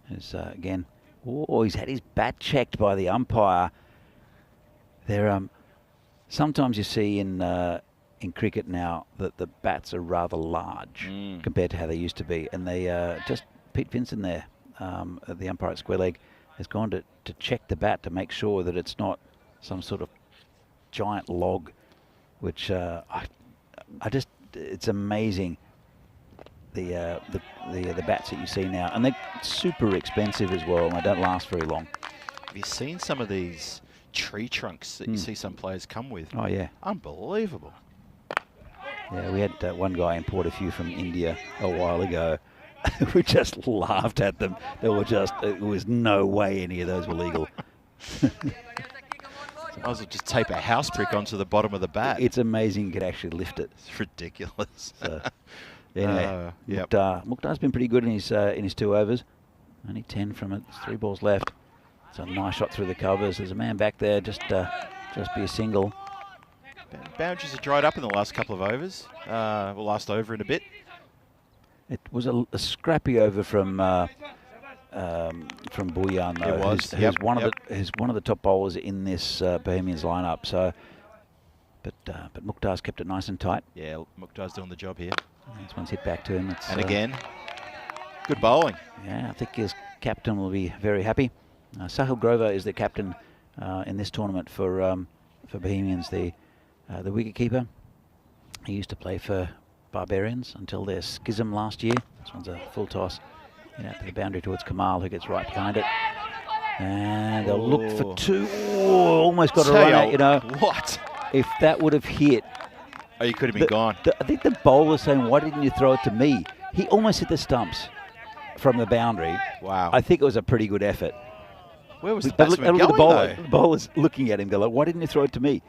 who's again. Oh, he's had his bat checked by the umpire. There, sometimes you see in cricket now that the bats are rather large compared to how they used to be, and they just Pete Vincent there, the umpire at square leg, has gone to check the bat to make sure that it's not some sort of giant log, which it's amazing. The bats that you see now, and they're super expensive as well, and they don't last very long. Have you seen some of these tree trunks that you see some players come with? Oh yeah, unbelievable. Yeah, we had one guy import a few from India a while ago. We just laughed at them. There was no way any of those were legal. I was just tape a house brick onto the bottom of the bat. It's amazing you could actually lift it. It's ridiculous. So, anyway, Mukhtar's been pretty good in his 2 overs. Only 10 from it. There's 3 balls left. It's a nice shot through the covers. There's a man back there. Just be a single. Boundaries have dried up in the last couple of overs. Last over in a bit. It was a scrappy over from Bhuyan, though. It was. Who's one of the top bowlers in this Bohemians lineup. So, but Mukhtar's kept it nice and tight. Yeah, Mukhtar's doing the job here. This one's hit back to him. And again, good bowling. Yeah, I think his captain will be very happy. Sahil Grover is the captain in this tournament for Bohemians, the wicketkeeper. He used to play for Barbarians until their schism last year. This one's a full toss. Out to the boundary towards Kamal, who gets right behind it. And they'll look for 2. Oh, almost got a run out, you know. What? If that would have hit. Oh, you could have been gone. I think the bowler was saying, why didn't you throw it to me? He almost hit the stumps from the boundary. Wow. I think it was a pretty good effort. Where was the batsman going, the bowler's looking at him. They're like, why didn't you throw it to me?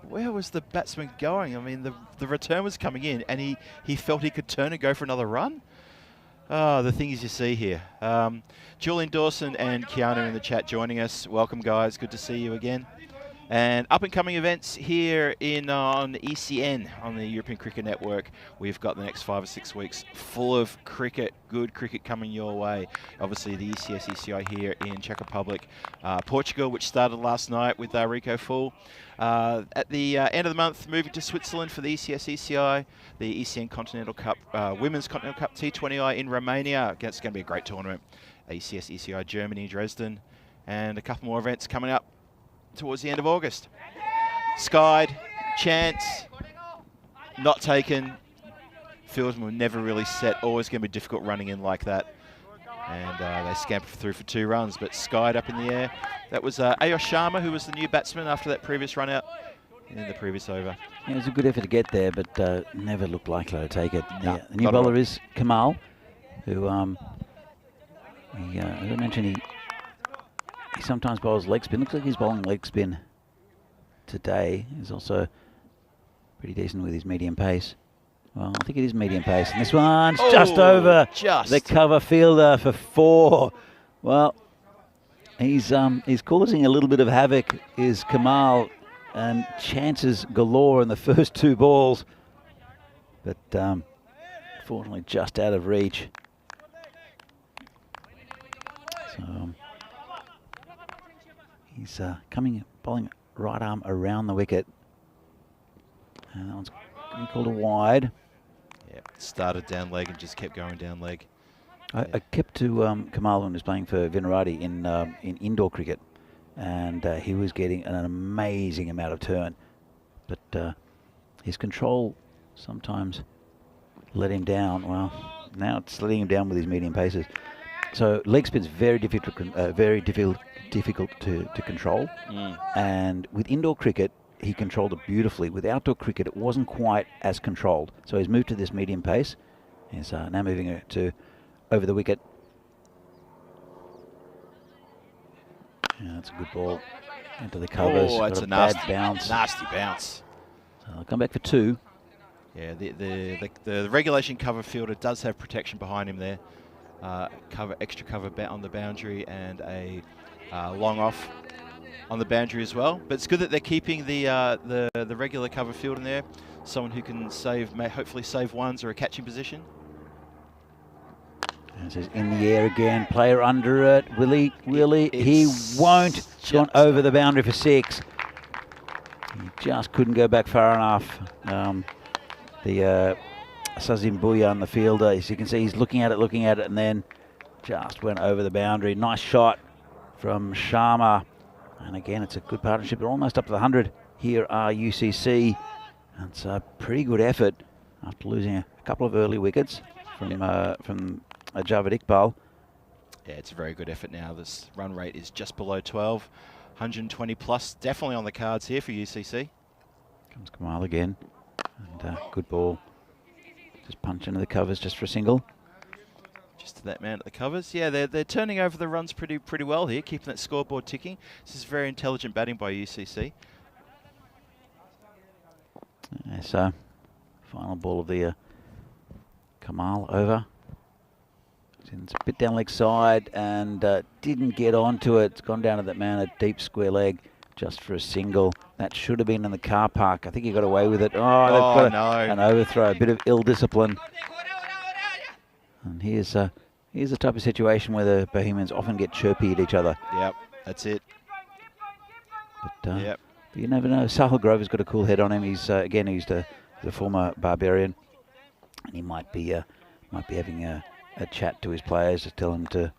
Where was the batsman going? I mean, the return was coming in, and he felt he could turn and go for another run. Oh, the things you see here. Julian Dawson and Keanu in the chat joining us. Welcome, guys. Good to see you again. And up-and-coming events here on ECN, on the European Cricket Network. We've got the next 5 or 6 weeks full of cricket, good cricket coming your way. Obviously, the ECS ECI here in Czech Republic. Portugal, which started last night with Rico Full. At the end of the month, moving to Switzerland for the ECS ECI, the ECN Continental Cup, Women's Continental Cup T20I in Romania. It's going to be a great tournament. ECS ECI Germany, Dresden, and a couple more events coming up towards the end of August. Skied, chance, not taken. Fieldsman were never really set. Always going to be difficult running in like that. And they scampered through for 2 runs, but skied up in the air. That was Ayush Sharma, who was the new batsman after that previous run out in the previous over. Yeah, it was a good effort to get there, but never looked likely to take it. No, the new bowler is Kamal, who, as I mentioned, he sometimes bowls leg spin. Looks like he's bowling leg spin today. He's also pretty decent with his medium pace. Well, I think it is medium pace. And this one's just over the cover fielder for 4. Well, he's causing a little bit of havoc, is Kamal, and chances galore in the first 2 balls. But fortunately just out of reach. So he's bowling right arm around the wicket. And that one's going to be called a wide. Yeah, started down leg and just kept going down leg. I kept to Kamal when he was playing for Vinarati in indoor cricket, and he was getting an amazing amount of turn. But his control sometimes let him down. Well, now it's letting him down with his medium paces. So leg spin's very difficult to control. And with indoor cricket, he controlled it beautifully. With outdoor cricket, it wasn't quite as controlled. So he's moved to this medium pace. He's now moving it to over the wicket. Yeah, that's a good ball into the covers. Oh, that's Got a bad nasty bounce. Nasty bounce. So they'll come back for 2. Yeah, the regulation cover fielder does have protection behind him there. Extra cover on the boundary and a long off on the boundary as well. But it's good that they're keeping the regular cover field in there. Someone who can hopefully save ones or a catching position. And it says in the air again. Player under it. Will he? He won't. It's gone over the boundary for 6. He just couldn't go back far enough. The Sazim Bouyan, the fielder, as you can see, he's looking at it, and then just went over the boundary. Nice shot from Sharma. And again, it's a good partnership. They're almost up to the 100. Here are UCC. And it's a pretty good effort after losing a couple of early wickets from Javed Iqbal. Yeah, it's a very good effort now. This run rate is just below 12. 120 plus, definitely on the cards here for UCC. Comes Kamal again. And good ball. Just punch into the covers just for a single. Just to that man at the covers. Yeah, they're turning over the runs pretty well here, keeping that scoreboard ticking. This is very intelligent batting by UCC. So, final ball of the Kamal over. It's a bit down leg side and didn't get onto it. It's gone down to that man, a deep square leg, just for a single. That should have been in the car park. I think he got away with it. Oh, they've got an overthrow, a bit of ill discipline. And here's the type of situation where the Bohemians often get chirpy at each other. Yep, that's it. But yep. You never know. Sahil Grover's got a cool head on him. He's he's the former Barbarian, and he might be having a chat to his players to tell them to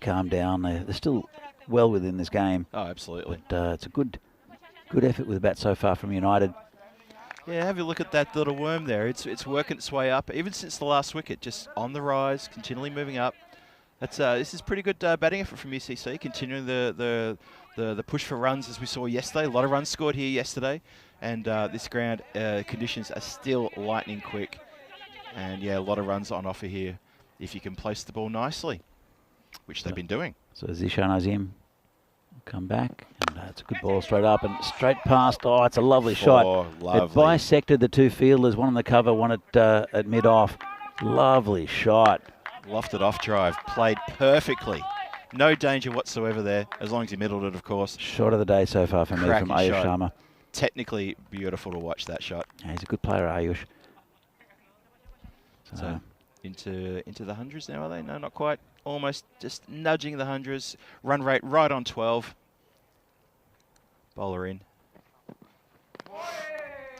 calm down. They're still well within this game. Oh, absolutely. But it's a good effort with the bat so far from United. Yeah, have a look at that little worm there. It's working its way up, even since the last wicket, just on the rise, continually moving up. This is pretty good batting effort from UCC, continuing the push for runs as we saw yesterday. A lot of runs scored here yesterday, and this ground conditions are still lightning quick. And yeah, a lot of runs on offer here if you can place the ball nicely, which they've been doing. So Zishan Azim will come back, and it's a good ball straight up and straight past. Oh, it's a lovely shot. Lovely. It bisected the 2 fielders, one on the cover, one at mid-off. Lovely shot. Lofted off drive, played perfectly. No danger whatsoever there, as long as he middled it, of course. Shot of the day so far for me from Ayush Sharma. Technically beautiful to watch that shot. Yeah, he's a good player, Ayush. So into the hundreds now, are they? No, not quite. Almost just nudging the hundreds. Run rate right on 12. Bowler in.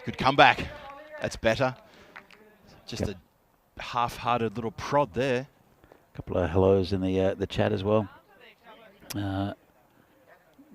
Good comeback. That's better. Just a half-hearted little prod there. A couple of hellos in the chat as well.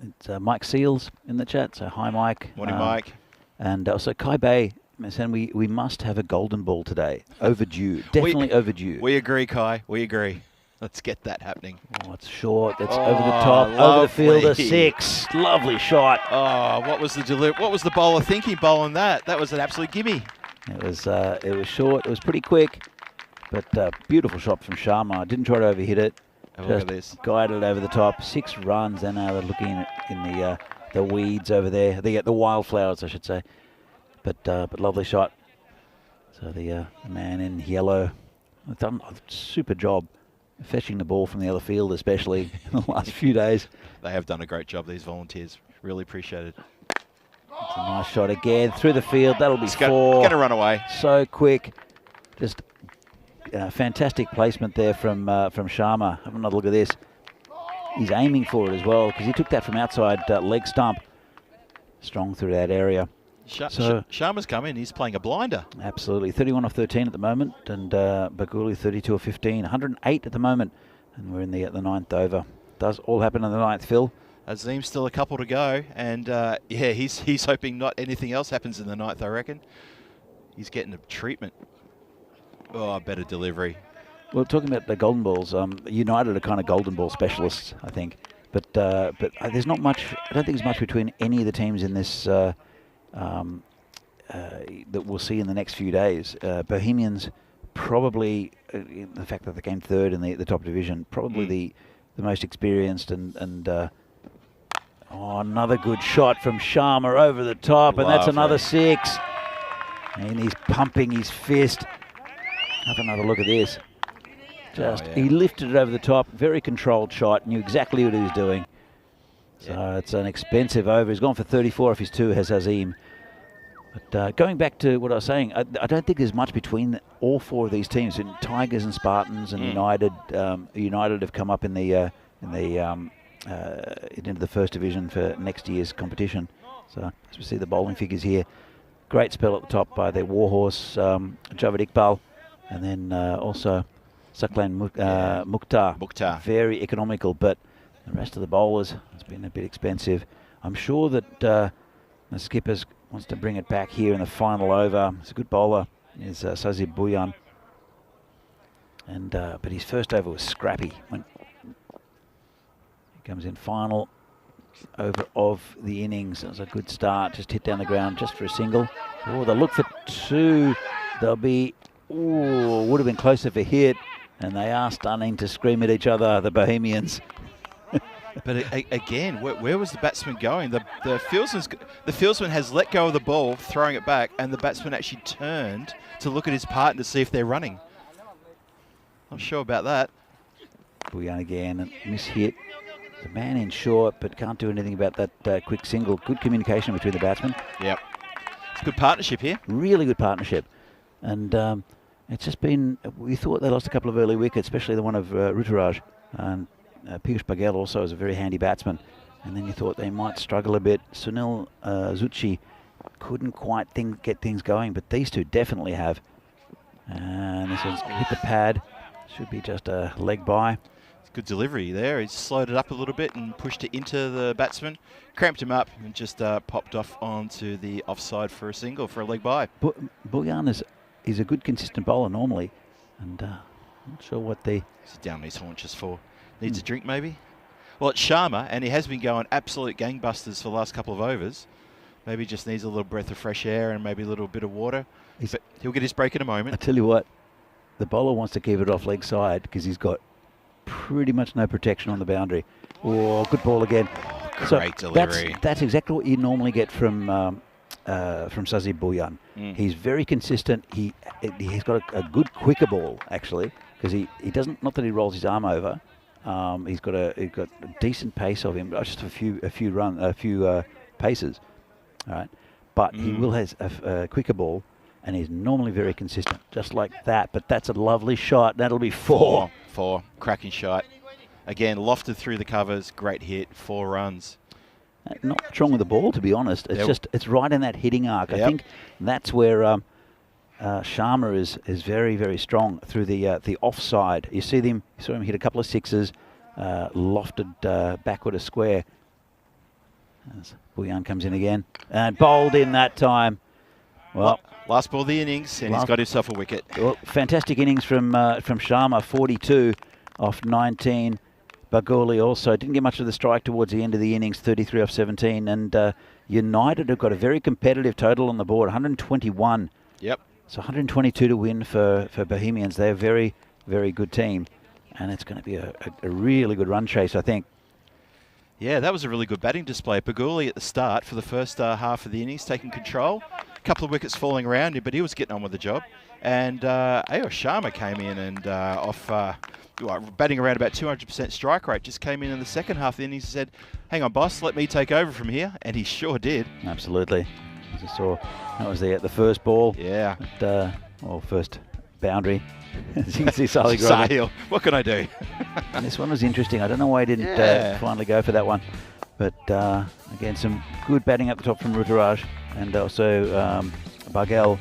It's Mike Seals in the chat, so hi Mike. Morning Mike. And also Kai Bay saying we must have a golden ball today. Overdue, definitely overdue. We agree, Kai, we agree. Let's get that happening. Oh, it's short, that's over the top, over the fielder, 6. Lovely shot. Oh, what was the bowler thinking bowling that? That was an absolute gimme. It was short, it was pretty quick. But beautiful shot from Sharma. Didn't try to overhit it. Look at this. Guided over the top. 6 runs, and now they're looking in the weeds over there. The wildflowers, I should say. But lovely shot. So the man in yellow has done a super job fetching the ball from the other field, especially in the last few days. They have done a great job, these volunteers. Really appreciate it. It's a nice shot again through the field. That'll be 4. Going to run away. So quick. Just fantastic placement there from Sharma. Have another look at this. He's aiming for it as well because he took that from outside leg stump. Strong through that area. Sharma's come in. He's playing a blinder. Absolutely. 31 off 13 at the moment, and Baguli 32 off 15. 108 at the moment, and we're in the 9th over. Does all happen in the 9th, Phil? Azim's still a couple to go, and yeah, he's hoping not anything else happens in the 9th, I reckon. He's getting a treatment. Oh, better delivery. Well, talking about the golden balls, United are kind of golden ball specialists, I think. But there's not much. I don't think there's much between any of the teams in this that we'll see in the next few days. Bohemians probably, the fact that they came 3rd in the top division, probably the most experienced and Oh, another good shot from Sharma over the top, and that's another Lovely. 6. And he's pumping his fist. Have another look at this. He lifted it over the top, very controlled shot, knew exactly what he was doing. So it's an expensive over. He's gone for 34 off his 2, has Azim. But going back to what I was saying, I don't think there's much between all 4 of these teams. Tigers and Spartans and United. United have come up into the first division for next year's competition. So as we see the bowling figures here, great spell at the top by their warhorse Javed Iqbal, and then also Saklan Mukhtar. Very economical, but the rest of the bowlers, it's been a bit expensive. I'm sure that the skippers wants to bring it back here in the final over. It's a good bowler, is Sazib Bhuyan. And but his first over was scrappy. He comes in final over of the innings. It was a good start. Just hit down the ground just for a single. Oh, they'll look for 2. They'll be, would have been closer for hit. And they are starting to scream at each other, the Bohemians. But again, where was the batsman going? The fieldsman has let go of the ball, throwing it back, and the batsman actually turned to look at his partner to see if they're running. Not sure about that. Bhuyan again, and miss-hit. The man in short, but can't do anything about that quick single. Good communication between the batsmen. Yep. It's a good partnership here. Really good partnership. And it's just been, we thought they lost a couple of early wickets, especially the one of Ruturaj. And Piyush Paghel also is a very handy batsman. And then you thought they might struggle a bit. Sunil Zucchi couldn't quite get things going, but these two definitely have. And this one's hit the pad. Should be just a leg by. Good delivery there. He slowed it up a little bit and pushed it into the batsman, cramped him up, and just popped off onto the offside for a single, for a leg by. Bhuyan is a good consistent bowler normally, and not sure what the... He's down these haunches for. Needs a drink maybe? Well, it's Sharma, and he has been going absolute gangbusters for the last couple of overs. Maybe just needs a little breath of fresh air and maybe a little bit of water. But he'll get his break in a moment. I tell you what, the bowler wants to keep it off leg side because he's got pretty much no protection on the boundary. Oh, good ball again. Great delivery. That's exactly what you normally get from Sazib Bhuyan. He's very consistent. He's got a good quicker ball actually, because he doesn't, not that he rolls his arm over. He's got a decent pace of him, just a few paces. All right, but he will has a quicker ball. And he's normally very consistent, just like that. But that's a lovely shot. That'll be 4. 4. Cracking shot. Again, lofted through the covers. Great hit. 4 runs. Not strong with the ball, to be honest. It's it's right in that hitting arc. I think that's where Sharma is very, very strong through the offside. You saw him hit a couple of 6s, lofted backward a square. As Bhuyan comes in again and bowled in that time. Well, last ball of the innings, and he's got himself a wicket. Well, fantastic innings from Sharma, 42 off 19. Bagoli also didn't get much of the strike towards the end of the innings, 33 off 17. And United have got a very competitive total on the board, 121. Yep. So 122 to win for Bohemians. They're a very, very good team. And it's going to be a really good run chase, I think. Yeah, that was a really good batting display. Baguli at the start for the first half of the innings, taking control. A couple of wickets falling around him, but he was getting on with the job. And Ayo Sharma came in and batting around about 200% strike rate, just came in the second half of the innings and said, hang on, boss, let me take over from here. And he sure did. Absolutely. As you saw, that was the first ball. Yeah. First boundary. As you can see, Sahil, what can I do? And this one was interesting. I don't know why he didn't finally go for that one. But again, some good batting up the top from Ruturaj and also Bargel.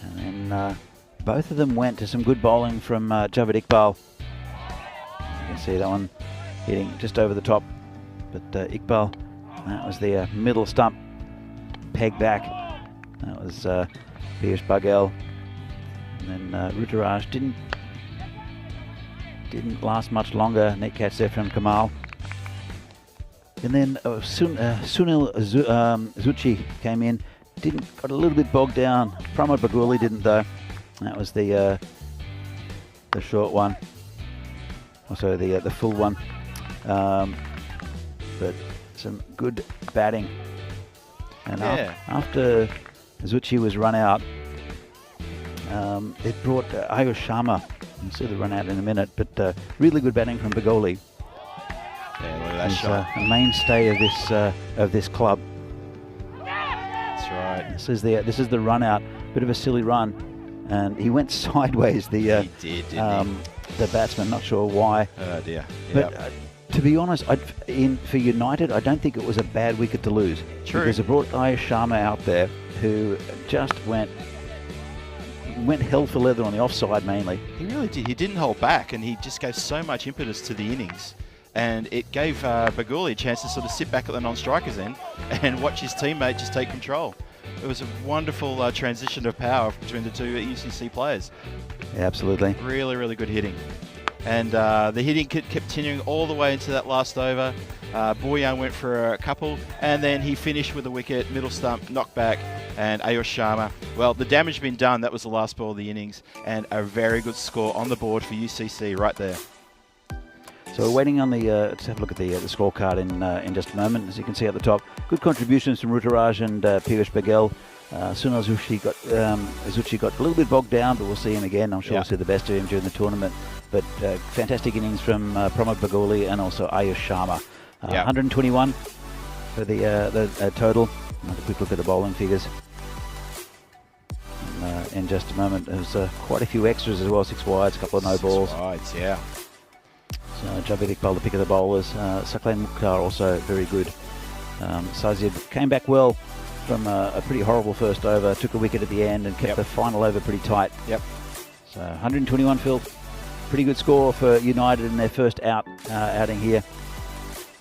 And then both of them went to some good bowling from Javed Iqbal. You can see that one hitting just over the top. But Iqbal, that was the middle stump, peg back. That was Piyush Bargel. And then Ruturaj didn't last much longer. Net catch there from Kamal. And then Sunil Zucchi came in. Got a little bit bogged down. Pramod Baguli didn't though. That was the short one. Also the full one. but some good batting. And Yeah. after Zucchi was run out, it brought Ayush Sharma. We'll see the run out in a minute, but really good batting from Bagoli. Yeah, look at that He's shot. a mainstay of this club. That's right. This is the run out. Bit of a silly run, and he went sideways. He did, didn't The batsman, not sure why. Oh dear. But Yep. to be honest, for United, I don't think it was a bad wicket to lose. True. Because it brought Ayush Sharma out there, who just went hell for leather on the offside mainly. He really did. He didn't hold back, and he just gave so much impetus to the innings. And it gave Baguli a chance to sort of sit back at the non-strikers end and watch his teammate just take control. It was a wonderful transition of power between the two UCC players. Yeah, absolutely. Really, really good hitting. And the hitting kept continuing all the way into that last over. Boyan went for a couple, and then he finished with a wicket, middle stump, knockback, and Ayush Sharma. Well, the damage had been done. That was the last ball of the innings, and a very good score on the board for UCC right there. So we're waiting on the, let's have a look at the scorecard in just a moment. As you can see at the top, good contributions from Ruturaj and Piyush Baghel. Sunil Zucchi got a little bit bogged down, but we'll see him again. I'm sure we'll see the best of him during the tournament. But fantastic innings from Pramod Bagoli and also Ayush Sharma. 121 for the total. Another quick look at the bowling figures. In just a moment, there's quite a few extras as well. 6 wides, a couple of no balls. 6 wides, yeah. So Javed Iqbal, the pick of the bowlers. Saqlain Mukhtar also very good. Sajid came back well from a pretty horrible first over, took a wicket at the end and kept the final over pretty tight. Yep. So 121, Phil. Pretty good score for United in their first outing here.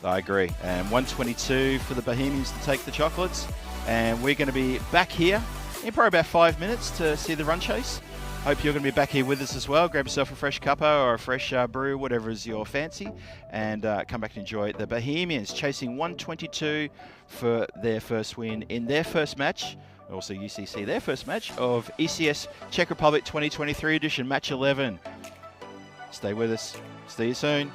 I agree. And 122 for the Bohemians to take the chocolates. And we're going to be back here in probably about 5 minutes to see the run chase. Hope you're going to be back here with us as well. Grab yourself a fresh cuppa or a fresh brew, whatever is your fancy, and come back and enjoy the Bohemians chasing 122 for their first win in their first match. Also UCC, their first match of ECS Czech Republic 2023 edition, match 11. Stay with us. See you soon.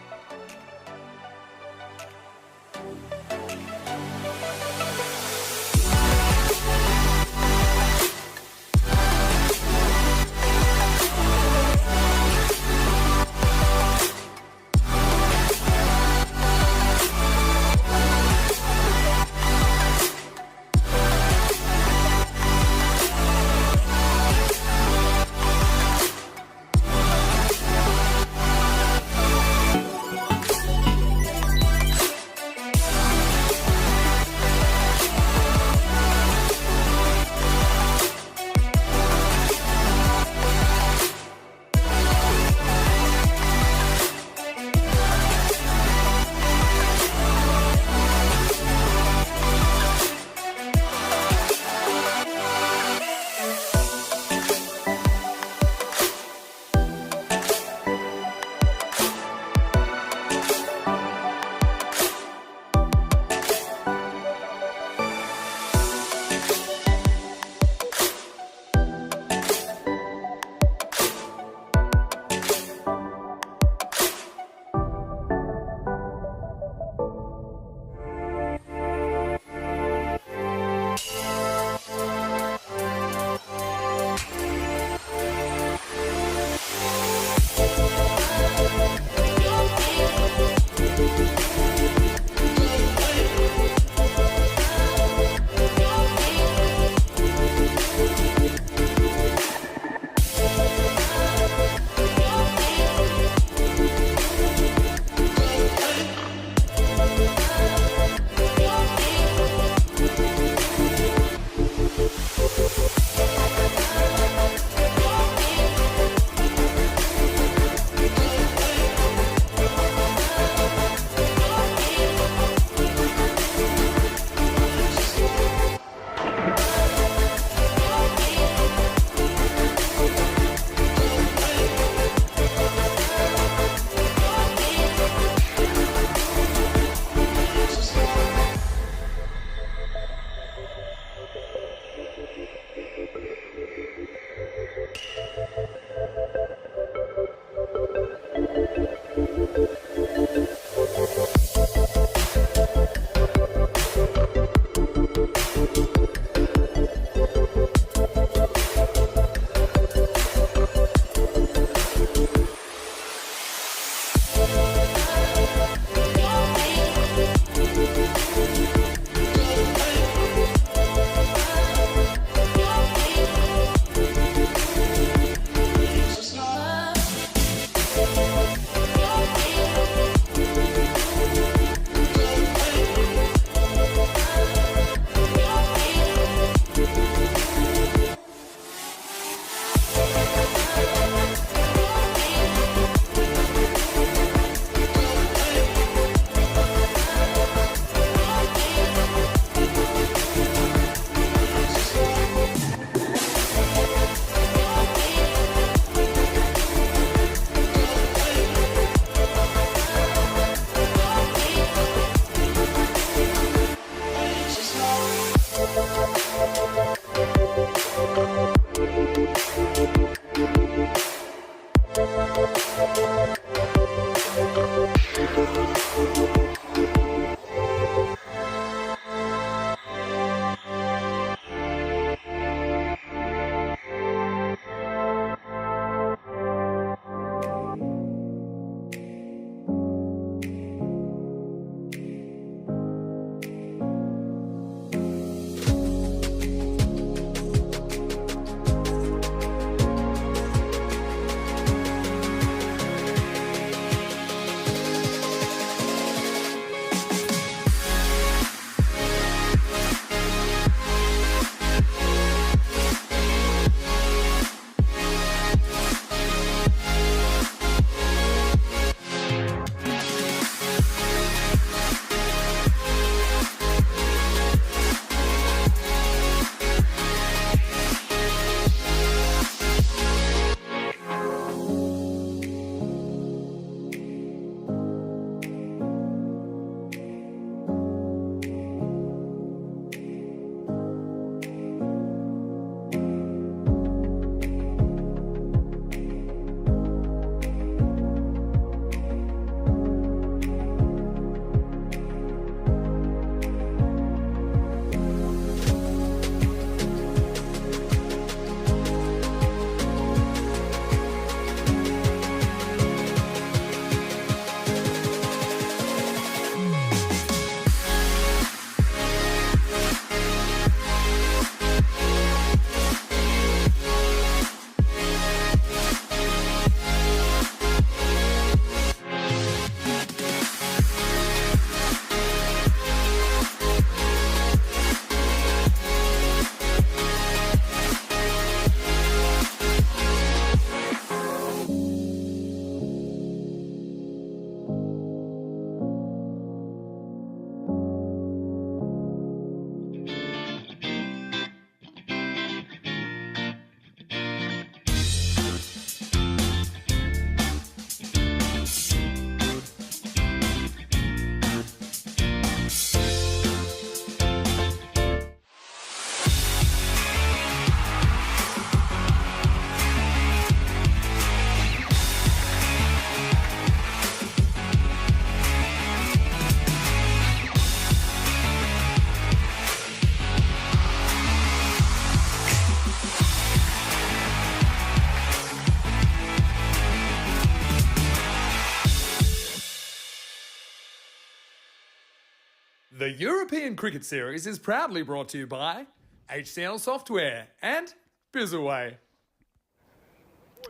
The European Cricket Series is proudly brought to you by HCN Software and Bizaway.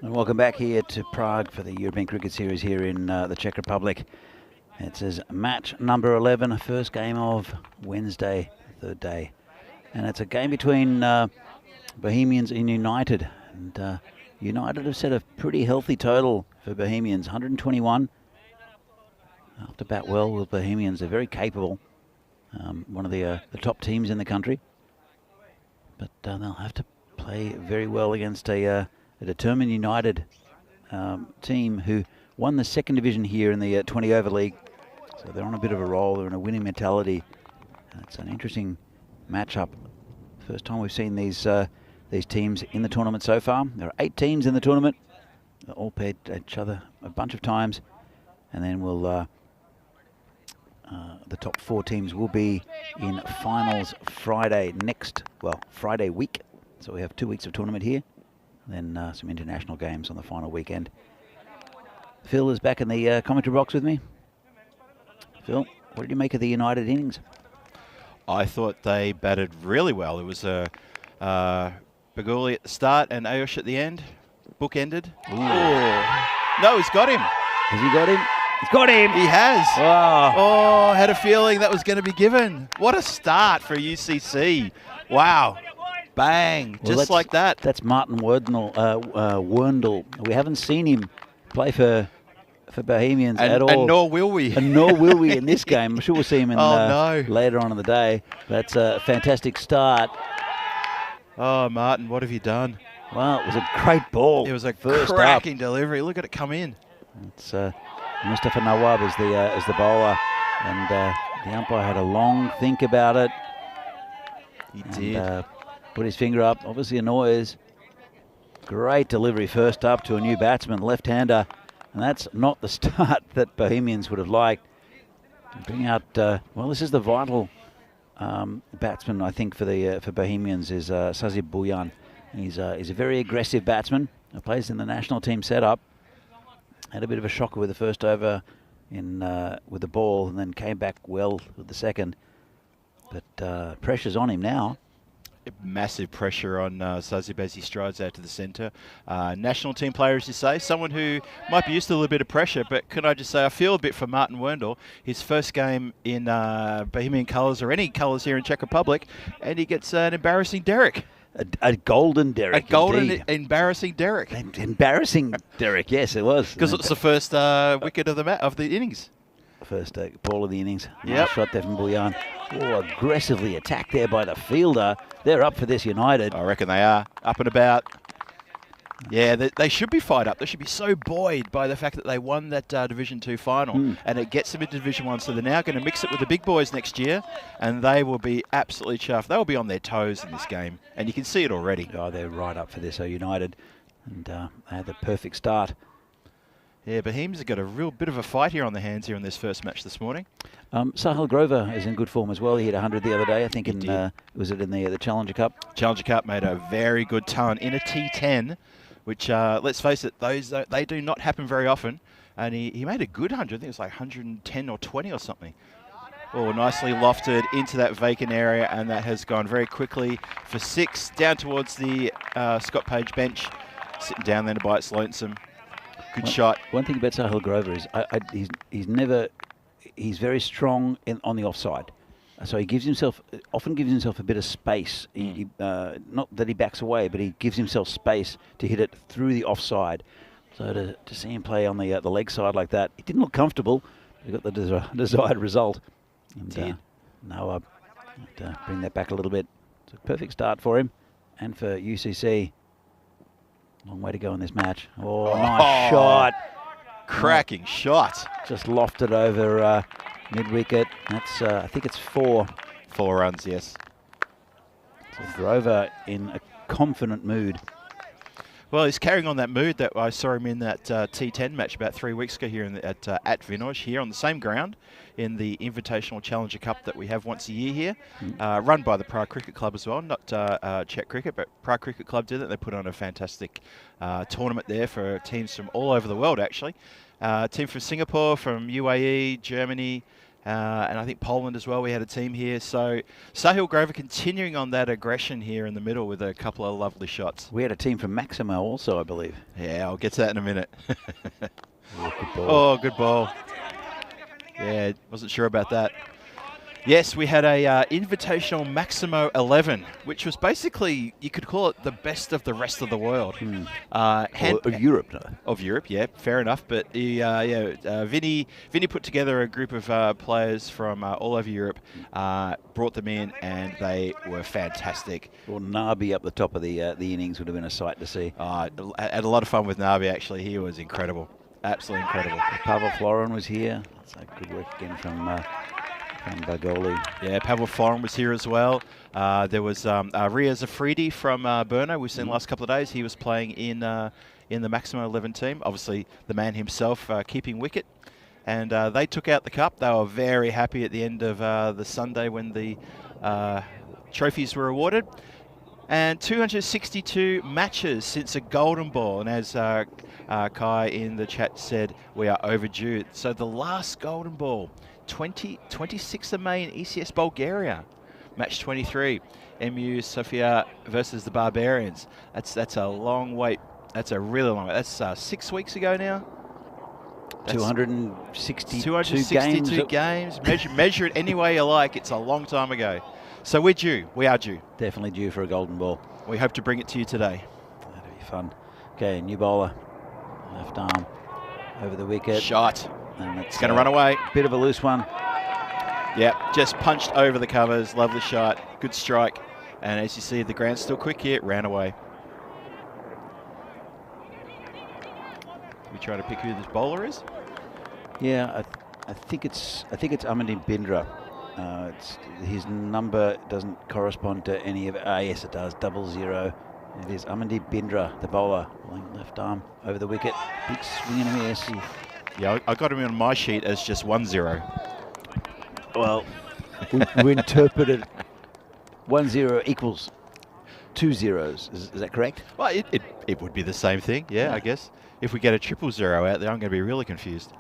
And welcome back here to Prague for the European Cricket Series here in the Czech Republic. It says match number 11, first game of Wednesday, third day. And it's a game between Bohemians and United. And United have set a pretty healthy total for Bohemians, 121. After bat well with Bohemians, they're very capable. One of the top teams in the country. But they'll have to play very well against a determined United team who won the second division here in the 20-over league. So they're on a bit of a roll. They're in a winning mentality. It's an interesting matchup. First time we've seen these teams in the tournament so far. There are 8 teams in the tournament. They'll all played each other a bunch of times. And then we'll... the top 4 teams will be in finals Friday Friday week. So we have 2 weeks of tournament here. Then some international games on the final weekend. Phil is back in the commentary box with me. Phil, what did you make of the United innings? I thought they batted really well. It was a Baguli at the start and Ayush at the end. Book-ended. No, he's got him. Has he got him? He's got him. He has. Wow. Oh, had a feeling that was going to be given. What a start for UCC. Wow. Bang. Well, just like that. That's Martin Werndl. We haven't seen him play for Bohemians at all. And nor will we. And nor will we in this game. I'm sure we'll see him in, no. later on in the day. That's a fantastic start. Oh, Martin, what have you done? Well, it was a great ball. It was a first cracking delivery. Look at it come in. It's Mustafa Nawab as the bowler, and the umpire had a long think about it. He did. Put his finger up. Obviously a noise. Great delivery first up to a new batsman, left-hander, and that's not the start that Bohemians would have liked. Bring out. Well, this is the vital batsman I think for Bohemians is Sazib Buyan. He's a very aggressive batsman. He plays in the national team setup. Had a bit of a shocker with the first over with the ball, and then came back well with the second. But pressure's on him now. Massive pressure on Sazib as he strides out to the centre. National team player, as you say, someone who might be used to a little bit of pressure, but can I just say I feel a bit for Martin Werndl. His first game in Bohemian colours or any colours here in Czech Republic, and he gets an embarrassing derrick. A golden derrick. A golden, indeed. embarrassing derrick. Embarrassing derrick, yes, it was. Because it's the first wicket of the innings. First ball of the innings. Yep. Nice shot there from Buyan. Oh, aggressively attacked there by the fielder. They're up for this, United. I reckon they are. Up and about. Yeah, they should be fired up. They should be so buoyed by the fact that they won that Division 2 final, and it gets them into Division 1. So they're now going to mix it with the big boys next year, and they will be absolutely chuffed. They will be on their toes in this game, and you can see it already. Oh, they're right up for this, United, and they had the perfect start. Yeah, Bohemians have got a real bit of a fight here on their hands here in this first match this morning. Sahil Grover is in good form as well. He hit 100 the other day, I think. Was it in the Challenger Cup? Challenger Cup made a very good ton in a T10. Which, let's face it, they do not happen very often. And he made a good 100. I think it was like 110 or 20 or something. Oh, nicely lofted into that vacant area, and that has gone very quickly for 6 down towards the Scott Page bench, sitting down there by its lonesome. Good shot. One thing about Sahil Grover is he's very strong on the offside. So he often gives himself a bit of space. Not that he backs away, but he gives himself space to hit it through the offside. So to see him play on the leg side like that, it didn't look comfortable. He got the desired result. And now I have to bring that back a little bit. It's a perfect start for him and for UCC. Long way to go in this match. Oh, nice shot. Cracking shot. Just lofted over mid-wicket. That's, I think it's 4. 4 runs, yes. So Grover in a confident mood. Well, he's carrying on that mood that I saw him in that T10 match about 3 weeks ago here at Vinoj, here on the same ground in the Invitational Challenger Cup that we have once a year here, run by the Prague Cricket Club as well, not Czech Cricket, but Prague Cricket Club did it. They put on a fantastic tournament there for teams from all over the world, actually. Team from Singapore, from UAE, Germany, and I think Poland as well. We had a team here. So Sahil Grover continuing on that aggression here in the middle with a couple of lovely shots. We had a team from Maximo also, I believe. Yeah, I'll get to that in a minute. Oh, good ball. Oh, good ball. Yeah, wasn't sure about that. Yes, we had a Invitational Maximo 11, which was basically, you could call it the best of the rest of the world. Of Europe, no? Of Europe, yeah, fair enough. But Vinny put together a group of players from all over Europe, brought them in, and they were fantastic. Well, Nabi up the top of the innings would have been a sight to see. I had a lot of fun with Nabi, actually. He was incredible. Absolutely incredible. Pavel Florin was here. So good work again from Bagoli. Yeah, Pavel Florin was here as well. There was Ria Zafridi from Brno. We've seen the last couple of days. He was playing in the Maximo 11 team. Obviously, the man himself keeping wicket. And they took out the cup. They were very happy at the end of the Sunday when the trophies were awarded. And 262 matches since a golden ball. And as Kai in the chat said, we are overdue. So the last golden ball, 26th of May in ECS Bulgaria. Match 23, MU Sofia versus the Barbarians. That's a long wait. That's a really long wait. That's 6 weeks ago now. 262 games. Measure it any way you like. It's a long time ago. So we're due. We are due. Definitely due for a golden ball. We hope to bring it to you today. That'll be fun. Okay, new bowler. Left arm over the wicket. Shot. And it's going to run away. Bit of a loose one. Yep, just punched over the covers. Lovely shot. Good strike. And as you see, the ground's still quick here. It ran away. We try to pick who this bowler is? Yeah, I think it's Amandeep Bindra. His number doesn't correspond to any of it. Yes, it does. 00. It is Amandeep Bindra, the bowler, left arm over the wicket. Big swing and a miss. Yeah, I got him on my sheet as just 1-0. Well, we interpreted 1-0 equals 2 zeros. Is that correct? Well, it would be the same thing, yeah, I guess. If we get a 000 out there, I'm going to be really confused.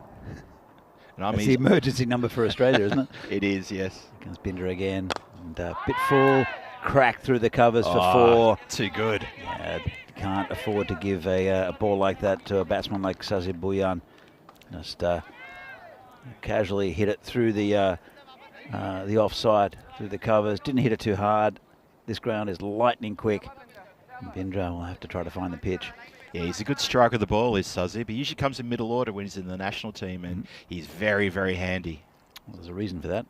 And It's the emergency number for Australia, isn't it? It is, yes. Comes Binder again. And bit full, crack through the covers for 4. Too good. Yeah, can't afford to give a ball like that to a batsman like Sazib Bhuyan. Just casually hit it through the offside, through the covers. Didn't hit it too hard. This ground is lightning quick. Bindra will have to try to find the pitch. Yeah, he's a good striker of the ball, is Sazib. He usually comes in middle order when he's in the national team, and he's very, very handy. Well, there's a reason for that.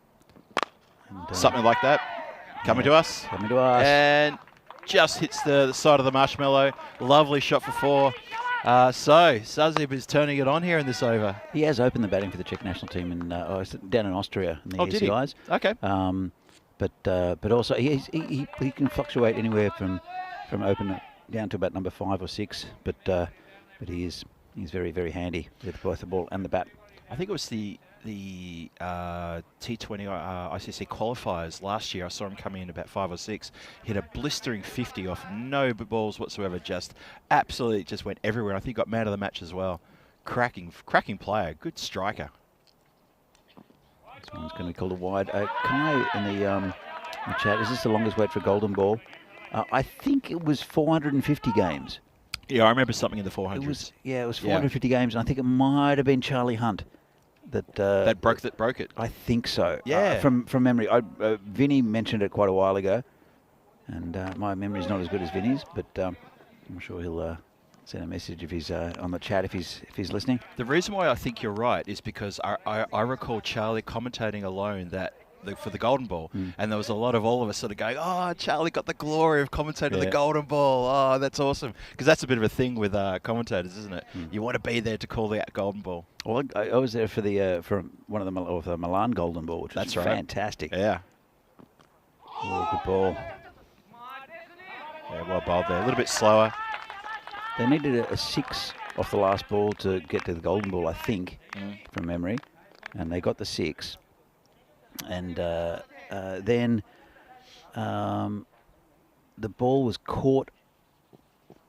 And, something like that. Coming to us. Coming to us. And just hits the side of the marshmallow. Lovely shot for 4. So Sazib is turning it on here in this over. He has opened the batting for the Czech national team down in Austria in the ECIs. Okay. But also he can fluctuate anywhere from open down to about number 5 or 6. But he's very, very handy with both the ball and the bat. I think it was the T20 ICC qualifiers last year. I saw him coming in about 5 or 6. Hit a blistering 50 off no balls whatsoever. Just absolutely just went everywhere. I think he got man of the match as well. Cracking player. Good striker. This one's going to be called a wide. Kai in the chat, is this the longest wait for a golden ball? I think it was 450 games. Yeah, I remember something in the 400s. It was 450 games, and I think it might have been Charlie Hunt that broke it. I think so. Yeah. From memory, Vinny mentioned it quite a while ago, and my memory's not as good as Vinny's, but I'm sure he'll send a message if he's on the chat if he's listening. The reason why I think you're right is because I recall Charlie commentating alone for the golden ball, and there was a lot of all of us sort of going, oh, Charlie got the glory of commentating the golden ball. Oh, that's awesome. Because that's a bit of a thing with commentators, isn't it? You want to be there to call the golden ball. Well, I was there for one of the Milan golden ball, which was fantastic. Yeah. Oh, good ball. Yeah, well bowled there. A little bit slower. They needed a 6 off the last ball to get to the golden ball, I think, from memory, and they got the 6. And then the ball was caught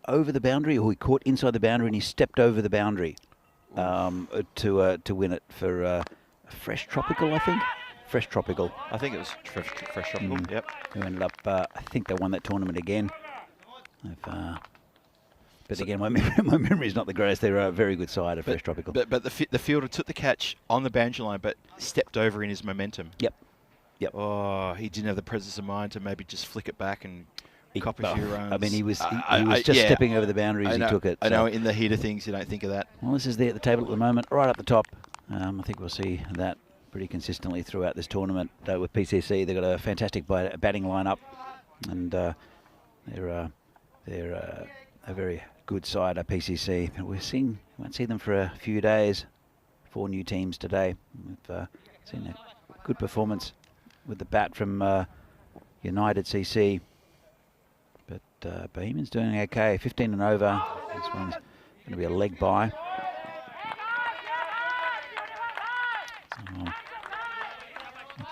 over the boundary, or he caught inside the boundary, and he stepped over the boundary to win it for a fresh tropical, I think. Fresh Tropical. I think it was Fresh Tropical. Yep. Who ended up, I think they won that tournament again. But again, my memory is not the greatest. They're a very good side of Fresh Tropical. But the fielder took the catch on the boundary line, but stepped over in his momentum. Yep. Oh, he didn't have the presence of mind to maybe just flick it back and cop a few runs. I mean, he was just stepping over the boundaries. He took it. I know. In the heat of things, you don't think of that. Well, this is there at the table at the moment, right up the top. I think we'll see that pretty consistently throughout this tournament. With PCC, they've got a fantastic batting lineup, and they're a very good side at PCC. But won't see them for a few days. 4 new teams today. We've seen a good performance with the bat from United CC. But Bohemians doing okay. 15 and over. This one's going to be a leg bye.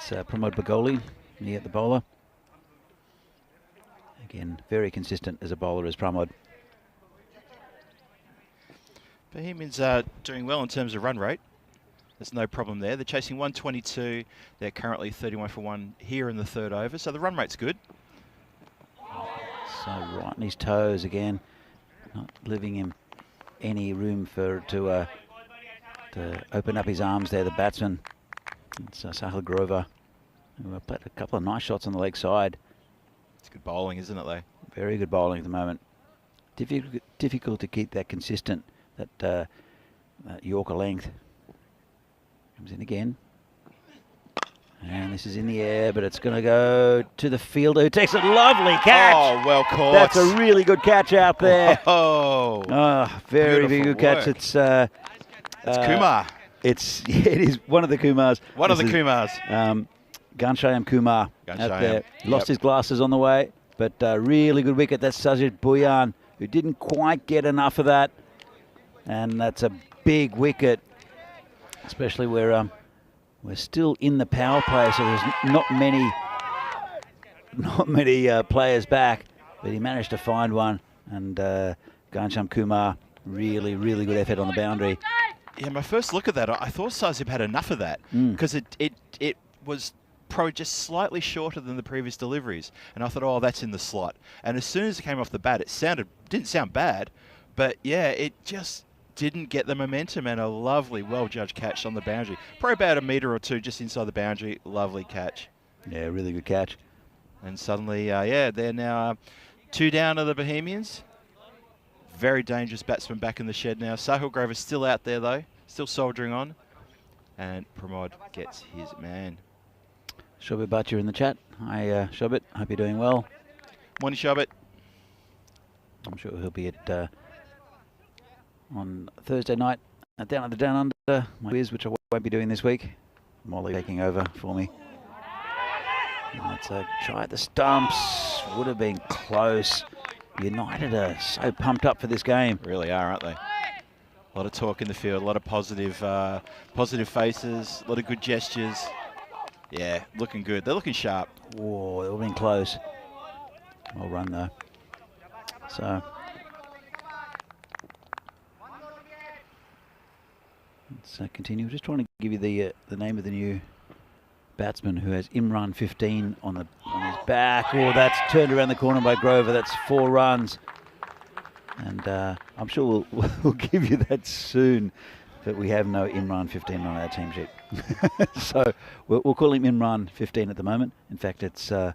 So it's Pramod Bagoli here at the bowler. Again, very consistent as a bowler as Pramod. Bohemians are doing well in terms of run rate. There's no problem there. They're chasing 122. They're currently 31 for 1 here in the 3rd over, so the run rate's good. So right on his toes again, not leaving him any room to open up his arms there, the batsman. It's Sahil Grover, who played a couple of nice shots on the leg side. It's good bowling, isn't it, though? Very good bowling at the moment. Difficult to keep that consistent, that Yorker length. Comes in again. And this is in the air, but it's going to go to the fielder who takes a lovely catch. Oh, well caught. That's a really good catch out there. Oh, very good catch. It's Kumar. It is one of the Kumars. One of the Kumars. Ghanshyam Kumar out there. Lost his glasses on the way, but really good wicket. That's Sajid Bhuyan, who didn't quite get enough of that. And that's a big wicket, especially where we're still in the power play, so there's not many players back, but he managed to find one. And Ghanshyam Kumar, really good effort on the boundary. Yeah, my first look at that, I thought Sazib had enough of that because it was probably just slightly shorter than the previous deliveries, and I thought, oh, that's in the slot. And as soon as it came off the bat, didn't sound bad, but yeah, it just didn't get the momentum, and a lovely, well-judged catch on the boundary. Probably about a metre or two just inside the boundary. Lovely catch. Yeah, really good catch. And suddenly, they're now 2 down of the Bohemians. Very dangerous batsman back in the shed now. Sahil Grover's still out there, though. Still soldiering on. And Pramod gets his man. Shobit Bhatia in the chat. Hi, Shobit. Hope you're doing well. Morning, Shobit. I'm sure he'll be at on Thursday night down at the Down Under, my quiz, which I won't be doing this week. Molly taking over for me. And that's a try at the stumps. Would have been close. United are so pumped up for this game. Really are, aren't they? A lot of talk in the field, a lot of positive faces, a lot of good gestures. Yeah, looking good. They're looking sharp. Whoa, they've been close. Well run though. So let's continue. Just trying to give you the name of the new batsman who has Imran 15 on his back. Oh, that's turned around the corner by Grover. That's 4 runs. And I'm sure we'll give you that soon. But we have no Imran 15 on our team sheet. So we'll call him Imran 15 at the moment. In fact, it's... they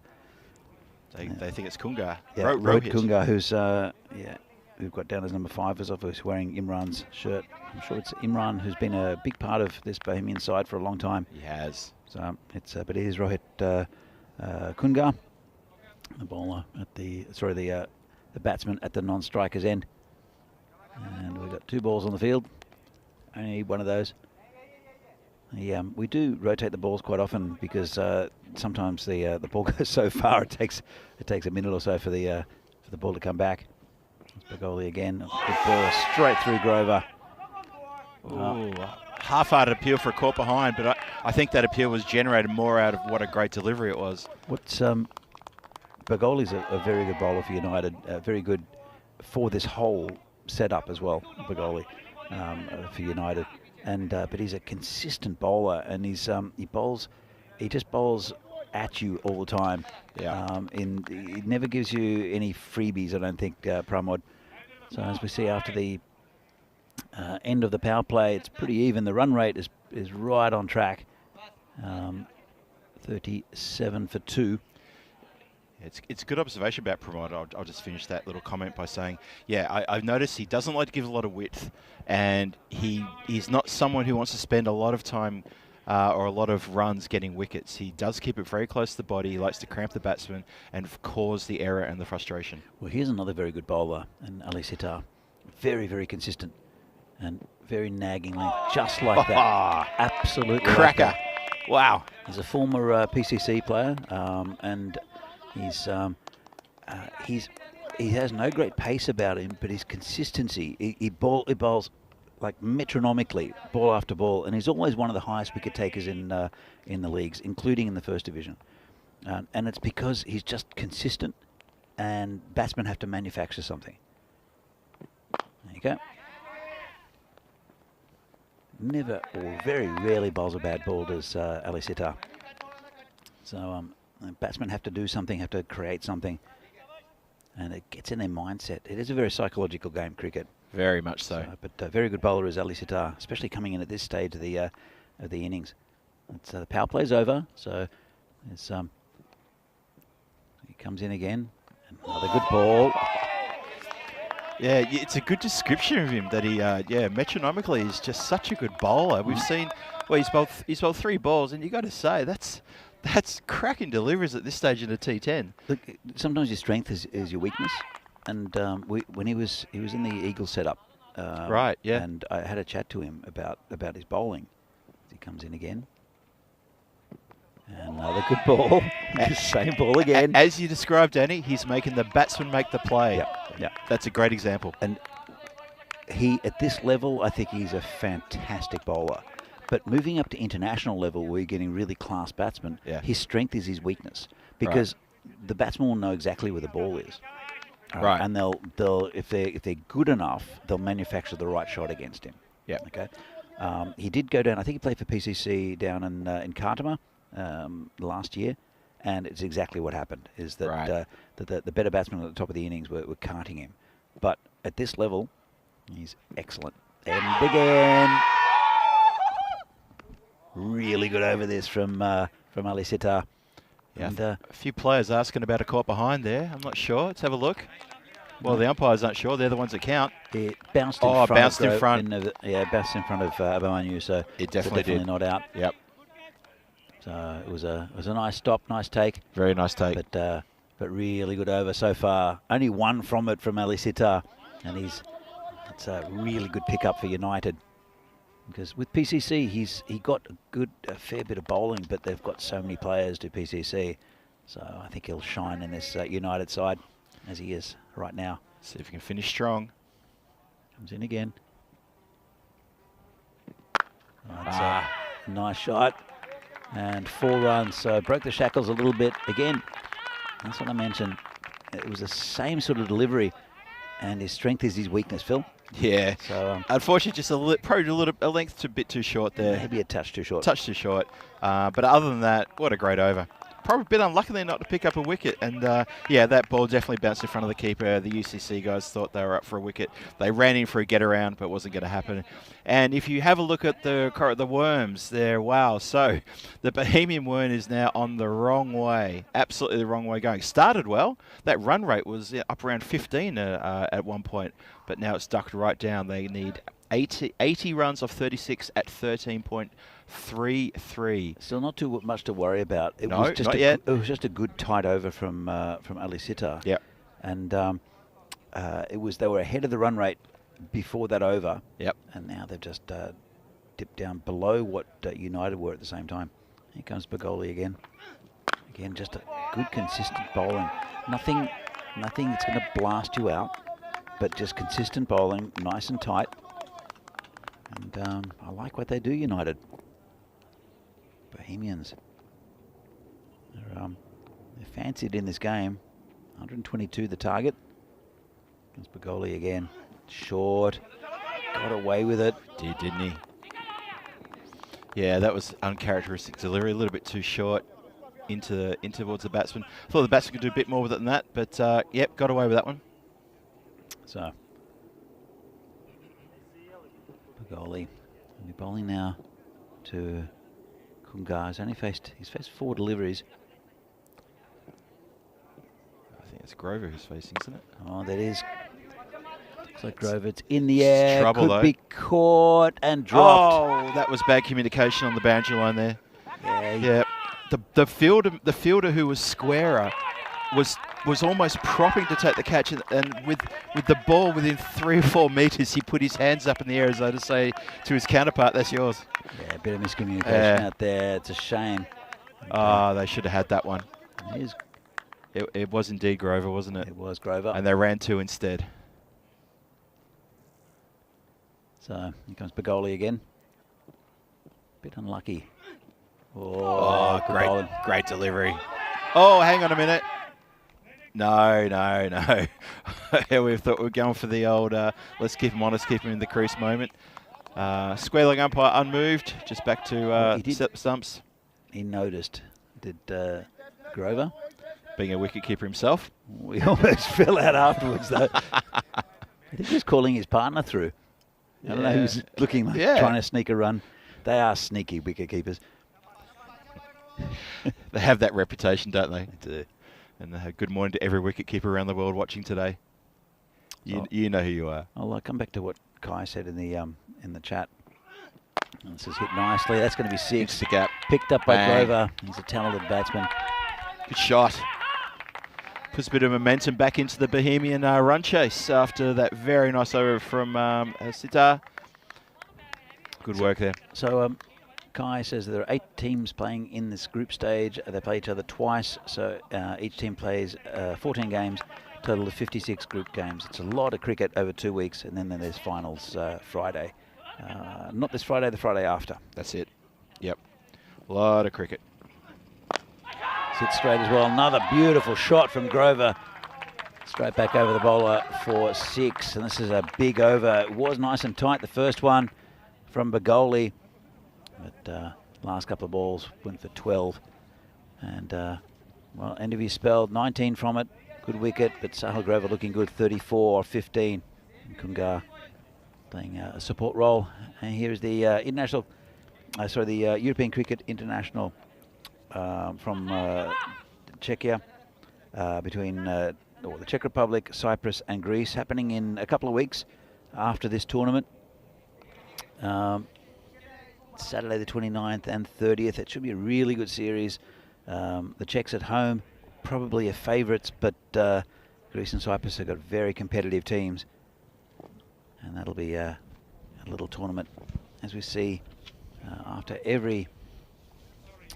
think it's Kungar. Yeah, Rohit Kungar, who's... we've got down as number 5 as of who's wearing Imran's shirt. I'm sure it's Imran who's been a big part of this Bohemian side for a long time. He has. So it's but it is Rohit Kungar, the bowler at the batsman at the non-striker's end. And we've got 2 balls on the field. Only one of those. We do rotate the balls quite often because sometimes the ball goes so far it takes a minute or so for the ball to come back. Bagoli again. Good ball straight through Grover. Ooh, half-hearted appeal for a caught behind, but I think that appeal was generated more out of what a great delivery it was. Bagoli's a very good bowler for United. Very good for this whole setup as well. Bagoli for United, and but he's a consistent bowler, and he bowls he just bowls at you all the time. Yeah. It never gives you any freebies, I don't think, Pramod. So as we see after the end of the power play, it's pretty even. The run rate is right on track. 37 for 2. It's a good observation about Pramod. I'll just finish that little comment by saying, yeah, I've noticed he doesn't like to give a lot of width, and he's not someone who wants to spend a lot of time or a lot of runs getting wickets. He does keep it very close to the body. He likes to cramp the batsman and cause the error and the frustration. Well, here's another very good bowler, and Ali Sitar. Very, very consistent and very nagging length, just like that. Absolutely. Cracker. Like that. Wow. He's a former PCC player, and he has no great pace about him, but his consistency, he bowls like metronomically, ball after ball, and he's always one of the highest wicket takers in the leagues, including in the first division. And it's because he's just consistent, and batsmen have to manufacture something. There you go. Never or very rarely bowls a bad ball, does Ali Sitar. So batsmen have to do something, have to create something, and it gets in their mindset. It is a very psychological game, cricket. Very much so. But very good bowler is Ali Sitar, especially coming in at this stage of the innings. The power play's over, so it's, he comes in again. Another good ball. Yeah, it's a good description of him that he, metronomically is just such a good bowler. We've seen, well, he's bowled 3 balls, and you got to say that's cracking deliveries at this stage in the T10. Look, sometimes your strength is your weakness, and when he was in the Eagles setup, right? Yeah. And I had a chat to him about his bowling. He comes in again. Another good ball. Same ball again. As you described, Danny, he's making the batsman make the play. Yeah. That's a great example. And at this level, I think he's a fantastic bowler. But moving up to international level, where you're getting really class batsmen, his strength is his weakness, because the batsman will know exactly where the ball is. Right. And they'll if they're good enough, they'll manufacture the right shot against him. Yeah. Okay. He did go down. I think he played for PCC down in Khartoum last year, and it's exactly what happened. Is that the better batsmen at the top of the innings were carting him, but at this level, he's excellent. And again, really good over this from Ali Sitar. Yeah, and, a few players asking about a caught behind there. I'm not sure. Let's have a look. Well, the umpires aren't sure. They're the ones that count. It bounced in front. Bounced in front. Bounced in front of Abamanu, so it definitely definitely did. not out. Yep. So it was a nice stop, nice take. Very nice take. But really good over so far. Only one from it from Ali Sitar, and it's a really good pickup for United. Because with PCC, he got a fair bit of bowling, but they've got so many players to PCC. So I think he'll shine in this United side, as he is right now. See if he can finish strong. Comes in again. That's a nice shot. And 4 runs, so broke the shackles a little bit. Again, that's what I mentioned. It was the same sort of delivery, and his strength is his weakness, Phil. Yeah. So unfortunately, just probably a length a bit too short there. Maybe a touch too short. Touch too short. But other than that, what a great over. Probably a bit unlucky not to pick up a wicket. And that ball definitely bounced in front of the keeper. The UCC guys thought they were up for a wicket. They ran in for a get around, but it wasn't going to happen. And if you have a look at the worms there, wow. So the Bohemian worm is now on the wrong way. Absolutely the wrong way going. Started well. That run rate was up around 15 at one point. But now it's ducked right down. They need 80 runs off 36 at 13.33. Still not too much to worry about. It No, was just not yet. It was just a good tight over from Ali Sitar. Yeah. And they were ahead of the run rate before that over. Yep. And now they've just dipped down below what United were at the same time. Here comes Bagoli again. Again, just a good consistent bowling. Nothing that's going to blast you out, but just consistent bowling, nice and tight. And I like what they do, United. Bohemians. They're fancied in this game. 122 the target. That's Bagoli again. Short. Got away with it. Didn't he? Yeah, that was uncharacteristic delivery, a little bit too short into towards the batsman. Thought the batsman could do a bit more with it than that, but yep, got away with that one. So, Bagoli will be bowling now to Kungar. He's faced 4 deliveries. I think it's Grover who's facing, isn't it? Oh, that is. Looks like Grover. It's in the air. Trouble, Could though. be caught and dropped. Oh, that was bad communication on the boundary line there. Yeah. Yeah, the fielder who was squarer was almost propping to take the catch, and with the ball within 3 or 4 meters, he put his hands up in the air as though to say to his counterpart, "That's yours." Yeah, a bit of miscommunication out there. It's a shame. They should have had that one. It was indeed Grover, wasn't it? It was Grover. And they ran 2 instead. So here comes Bagoli again. Bit unlucky. Oh, good bowling. great delivery. Oh, hang on a minute. No. We thought we were going for the old, let's keep him honest, keep him in the crease moment. Square leg umpire unmoved, just back to set the stumps. He noticed, did Grover? Being a wicket keeper himself. We almost fell out afterwards, though. I think he was calling his partner through. I don't know who's looking like trying to sneak a run. They are sneaky wicket keepers. They have that reputation, don't they? They do. And good morning to every wicket keeper around the world watching today. You know who you are. I'll come back to what Kai said in the chat. And this is hit nicely. That's going to be 6. The gap. Picked up by Grover. He's a talented batsman. Good shot. Puts a bit of momentum back into the Bohemian Run Chase after that very nice over from Sitar. Good work there. So Kai says there are 8 teams playing in this group stage. They play each other twice, so each team plays 14 games, total of 56 group games. It's a lot of cricket over 2 weeks, and then there's finals Friday. Not this Friday, the Friday after. That's it. Yep. A lot of cricket. Hit straight as well. Another beautiful shot from Grover. Straight back over the bowler for 6. And this is a big over. It was nice and tight, the first one from Bagoli. But last couple of balls went for 12. And, well, end of his spell, 19 from it. Good wicket, but Sahil Grover looking good, 34 or 15. And Kungar playing a support role. And here is the European Cricket International from Czechia, between the Czech Republic, Cyprus and Greece, happening in a couple of weeks after this tournament. Saturday the 29th and 30th. It should be a really good series. The Czechs at home, probably a favourites, but Greece and Cyprus have got very competitive teams. And that'll be a little tournament, as we see after every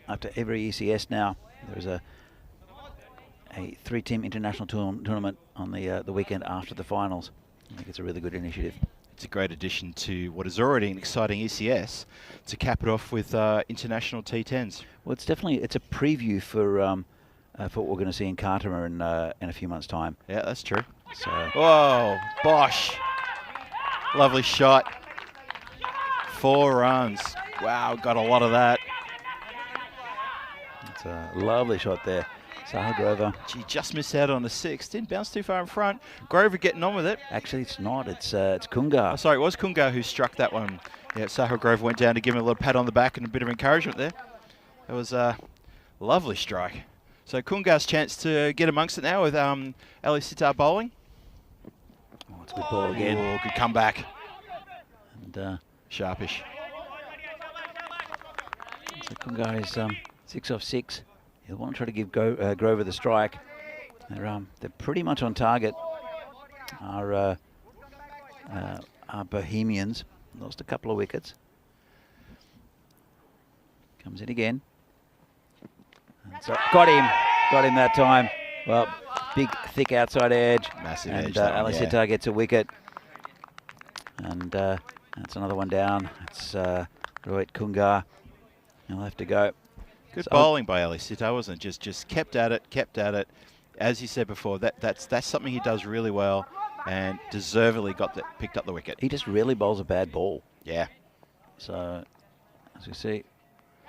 ECS now. There's a 3-team international tournament on the weekend after the finals. I think it's a really good initiative. It's a great addition to what is already an exciting ECS to cap it off with international T10s. Well, it's a preview for what we're going to see in Carter in a few months' time. Yeah, that's true. So, whoa, Bosch. Lovely shot. 4 runs. Wow, got a lot of that. It's a lovely shot there. Sahil Grover. Gee, just missed out on the 6. Didn't bounce too far in front. Grover getting on with it. Actually, it's not. It's Kungar. Oh, sorry, it was Kungar who struck that one. Yeah, Sahil Grover went down to give him a little pat on the back and a bit of encouragement there. It was a lovely strike. So Kungar's chance to get amongst it now with Ali Sitar bowling. Oh, it's a good ball again. Oh, good comeback. And sharpish. So Kungar is 6 off 6. He'll want to try to give Grover the strike. They're pretty much on target. Our Bohemians lost a couple of wickets. Comes in again. And so got him that time. Well, big, thick outside edge. Massive and edge. Ali Sitar gets a wicket. And that's another one down. It's Rohit Kungar. He'll have to go. Good bowling by Ali Sitar, wasn't it? Just kept at it. As you said before, that's something he does really well, and deservedly picked up the wicket. He just really bowls a bad ball. Yeah. So as we see,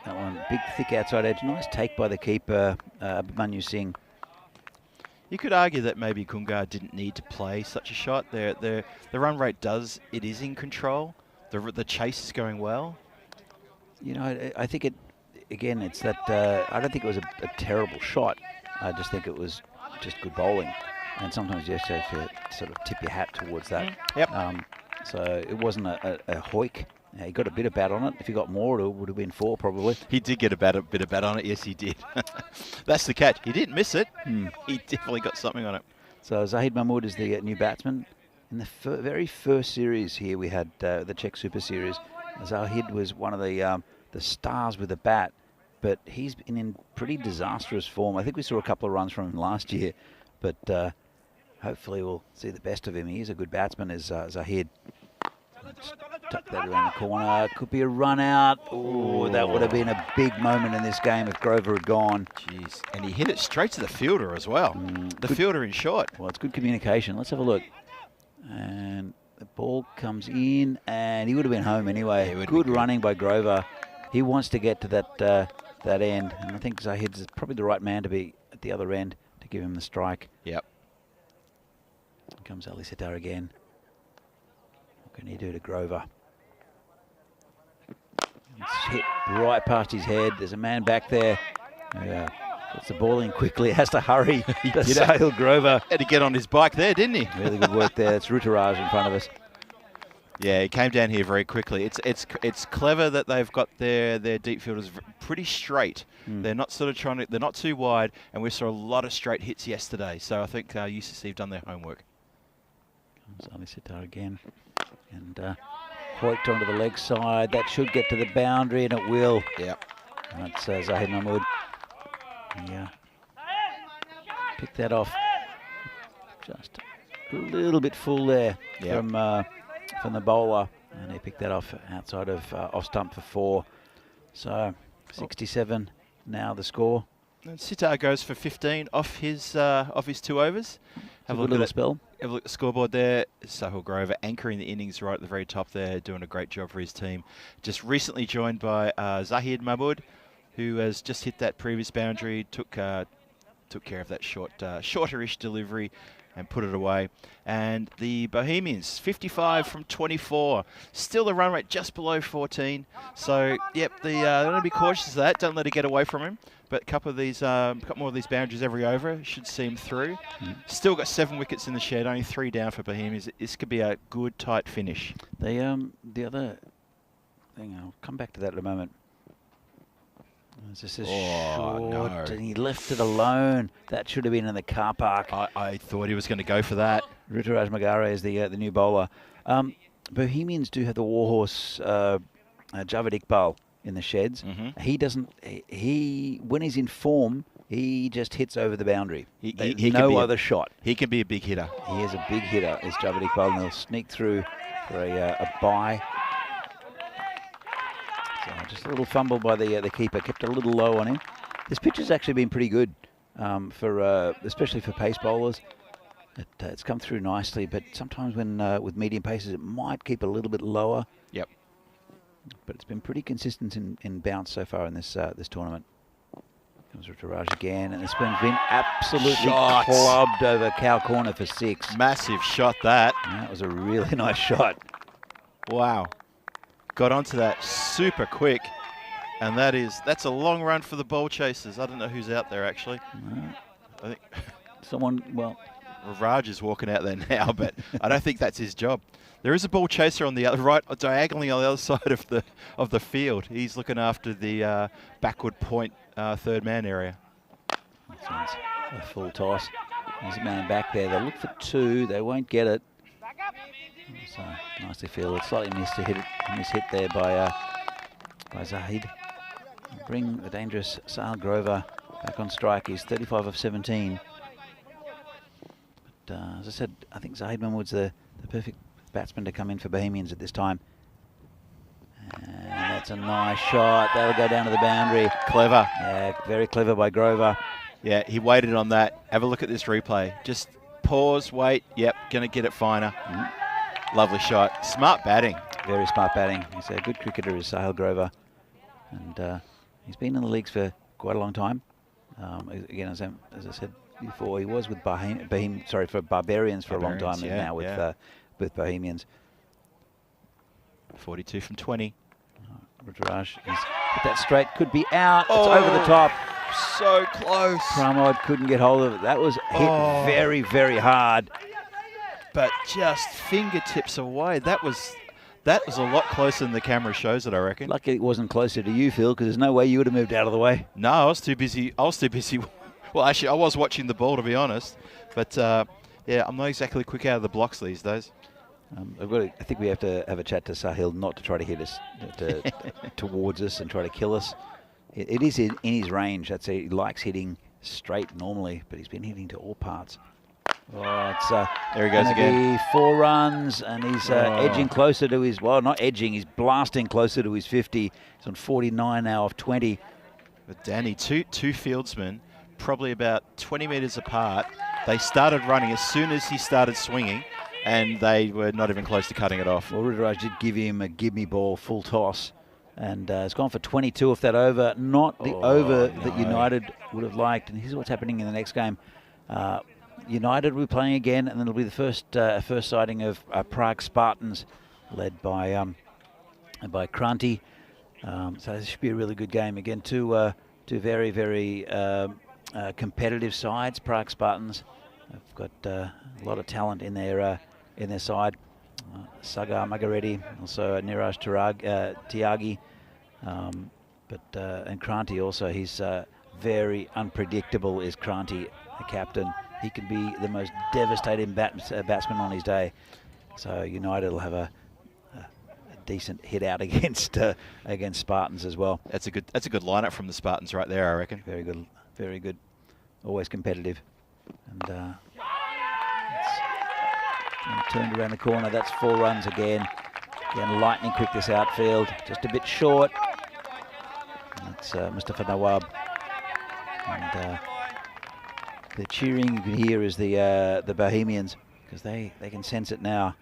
that one, big, thick outside edge. Nice take by the keeper, Manu Singh. You could argue that maybe Kungar didn't need to play such a shot. The run rate is in control. The chase is going well. You know, I think it's that, I don't think it was a terrible shot. I just think it was just good bowling. And sometimes you just have to sort of tip your hat towards that. Yep. So it wasn't a hoik. He got a bit of bat on it. If he got more, it would have been 4 probably. He did get a bit of bat on it. Yes, he did. That's the catch. He didn't miss it. He definitely got something on it. So Zahid Mahmood is the new batsman. In the very first series here, we had the Czech Super Series. Zahid was one of the stars with the bat, but he's been in pretty disastrous form. I think we saw a couple of runs from him last year, but hopefully we'll see the best of him. He is a good batsman, is Zahid. Tuck that around the corner. Could be a run out. Oh, that would have been a big moment in this game if Grover had gone. Jeez. And he hit it straight to the fielder as well. The fielder in short. Well, it's good communication. Let's have a look. And the ball comes in, and he would have been home anyway. Yeah, good running by Grover. He wants to get to that end, and I think Zahid's is probably the right man to be at the other end to give him the strike. Yep. Here comes Ali Sitar again. What can he do to Grover? It's hit right past his head. There's a man back there. Yeah. Gets the ball in quickly. Has to hurry to sail Grover. Had to get on his bike there, didn't he? Really good work there. It's Rutaraj in front of us. Yeah, he came down here very quickly. It's clever that they've got their deep fielders pretty straight. They're not sort of they're not too wide, and we saw a lot of straight hits yesterday. So I think UCC have done their homework. Comes Ali Sitar again, and hoiked onto the leg side. That should get to the boundary, and it will. Yeah. That's Zahid Mahmood. Yeah. Pick that off. Just a little bit full there from the bowler, and he picked that off outside of off stump for 4. So 67 now the score. And Sitar goes for 15 off his 2 overs. Have a look at the spell. Have a look at the scoreboard there. Sahil Grover anchoring the innings right at the very top there, doing a great job for his team. Just recently joined by Zahid Mahmood, who has just hit that previous boundary, took care of that shorter-ish delivery and put it away. And the Bohemians, 55 from 24. Still the run rate just below 14. So, yep, they're going to be cautious of that. Don't let it get away from him. But a couple more of these boundaries every over should see him through. Still got 7 wickets in the shed, only 3 down for Bohemians. This could be a good, tight finish. The other thing, I'll come back to that in a moment. It's just a short, and he left it alone. That should have been in the car park. I thought he was going to go for that. Ruturaj Magare is the new bowler. Bohemians do have the warhorse Javed Iqbal in the sheds. He doesn't. He when he's in form, he just hits over the boundary. He no other shot. He can be a big hitter. He is a big hitter. Is Javed Iqbal, and he'll sneak through for a bye. So just a little fumble by the keeper, kept a little low on him. This pitch has actually been pretty good especially for pace bowlers. It's come through nicely, but sometimes when with medium paces, it might keep a little bit lower. Yep. But it's been pretty consistent in bounce so far in this tournament. Comes Rutaraj again, and this one's been absolutely clubbed over cow corner for 6. Massive shot that. That was a really nice shot. Wow. Got onto that super quick, and that's a long run for the ball chasers. I don't know who's out there actually. I think Raj is walking out there now, but I don't think that's his job. There is a ball chaser on the other diagonally on the other side of the field. He's looking after the backward point third man area. That's a full toss. There's a man back there. They'll look for 2. They won't get it. So nicely fielded. Slightly mishit there by Zahid. Bring the dangerous Sahil Grover back on strike. He's 35 of 17. But as I said, I think Zahid Mahmood's the perfect batsman to come in for Bohemians at this time. And that's a nice shot. That'll go down to the boundary. Clever. Yeah, very clever by Grover. Yeah, he waited on that. Have a look at this replay. Just pause, wait. Yep, going to get it finer. Lovely shot. Smart batting. Very smart batting. He's a good cricketer, is Sahil Grover. And he's been in the leagues for quite a long time. Again, as I said before, he was with for Barbarians for a long time, and now with Bohemians. 42 from 20. Rudraj is hit that straight, could be out. It's over the top. So close. Pramod couldn't get hold of it. That was hit very, very hard. But just fingertips away. That was a lot closer than the camera shows it, I reckon. Lucky it wasn't closer to you, Phil, because there's no way you would have moved out of the way. No, I was too busy. Well, actually, I was watching the ball, to be honest. But, yeah, I'm not exactly quick out of the blocks these days. I think we have to have a chat to Sahil not to try to hit us towards us and try to kill us. It is in his range. He likes hitting straight normally, but he's been hitting to all parts. It's there he goes again. 4 runs, and he's edging closer to his, well, not edging, he's blasting closer to his 50. He's on 49 now of 20. But Danny, two fieldsmen, probably about 20 metres apart. They started running as soon as he started swinging, and they were not even close to cutting it off. Well, Rudraj did give him a give-me ball, full toss, and it's gone for 22 off that over. Not the over that United would have liked. And here's what's happening in the next game. United will be playing again, and then it'll be the first sighting of Prague Spartans, led by Kranti. So this should be a really good game. Again, two very, very competitive sides. Prague Spartans have got a lot of talent in their side. Sagar Magaretti, also Niraj Tyagi, and Kranti also. He's very unpredictable. Is Kranti, the captain? He could be the most devastating batsman on his day. So United will have a decent hit out against Spartans as well. That's a good lineup from the Spartans right there, I reckon. Very good, very good. Always competitive. And turned around the corner. That's 4 runs again. Again, lightning quick this outfield. Just a bit short. That's Mustafa Nawab. And the cheering you can hear is the Bohemians, because they can sense it now.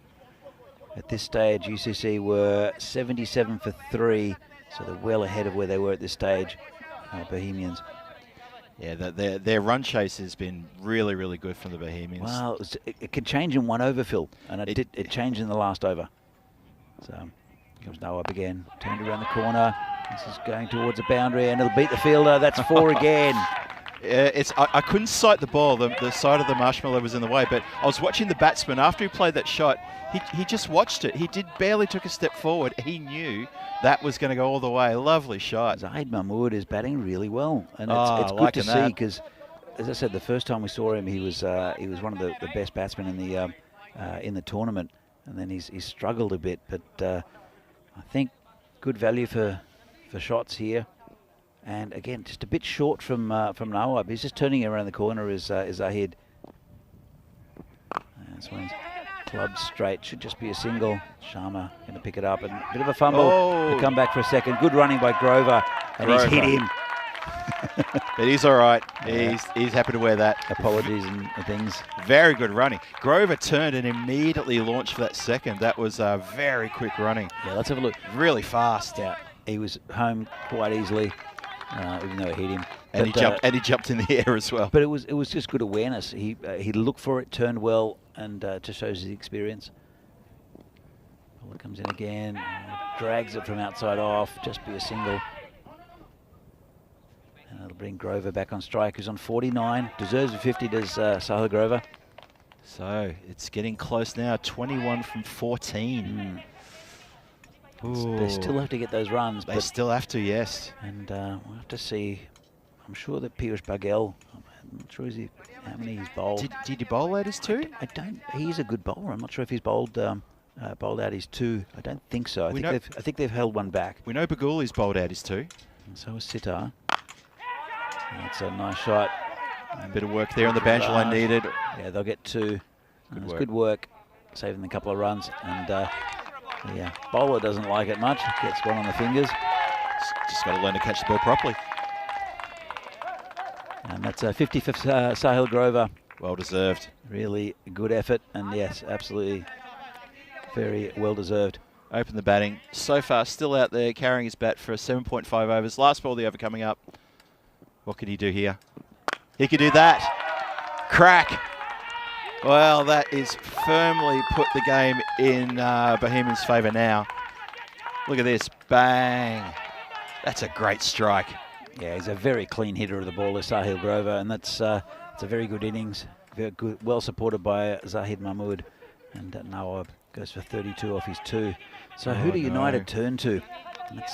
At this stage, UCC were 77 for 3, so they're well ahead of where they were at this stage, Bohemians. Yeah, their run chase has been really, really good from the Bohemians. Well, it can change in one over, Phil, and it changed in the last over. So comes Nawab again, turned around the corner. This is going towards the boundary, and it'll beat the fielder. That's 4 again. I couldn't sight the ball. The side of the marshmallow was in the way, but I was watching the batsman after he played that shot. He just watched it. He barely took a step forward. He knew that was going to go all the way. Lovely shot. Zaid Mahmood is batting really well, and it's good to see, because, as I said, the first time we saw him, he was one of the best batsmen in the tournament, and then he's struggled a bit. But I think good value for shots here. And again, just a bit short from Nawab. He's just turning around the corner is Zahid. Swings club straight. Should just be a single. Sharma going to pick it up, and a bit of a fumble to come back for a second. Good running by Grover, and he's hit him. But he's all right. He's happy to wear that. Apologies and things. Very good running. Grover turned and immediately launched for that second. That was very quick running. Yeah, let's have a look. Really fast. Yeah, he was home quite easily. Even though it hit him, and he jumped in the air as well. But it was just good awareness. He looked for it, turned well, and just shows his experience. Ball comes in again, drags it from outside off. Just be a single, and it'll bring Grover back on strike. Who's on 49, deserves a 50. Does Sahil Grover? So it's getting close now. 21 from 14. They still have to get those runs. They still have to, yes. And we'll have to see. I'm sure that Piyush Baghel, I'm not sure how many he's bowled. Did he bowl out his 2? I don't. He's a good bowler. I'm not sure if he's bowled out his 2. I don't think so. I think they've held one back. We know Bagul's bowled out his 2. And so is Sitar. That's a nice shot. A bit of work there on the boundary line needed. Yeah, they'll get 2. Good work, saving a couple of runs. And yeah, bowler doesn't like it much. Gets one on the fingers. Just got to learn to catch the ball properly. And that's a 50 for Sahil Grover. Well deserved. Really good effort, and yes, absolutely very well deserved. open the batting. So far, still out there, carrying his bat for 7.5 overs. Last ball of the over coming up. What can he do here? He could do that. Crack. Well, that is firmly put the game in Bohemians' favour now. Look at this. Bang. That's a great strike. Yeah, he's a very clean hitter of the ball, is Sahil Grover, and that's it's a very good innings. Very good, well supported by Zahid Mahmood. And Nawab goes for 32 off his 2. So who do United turn to?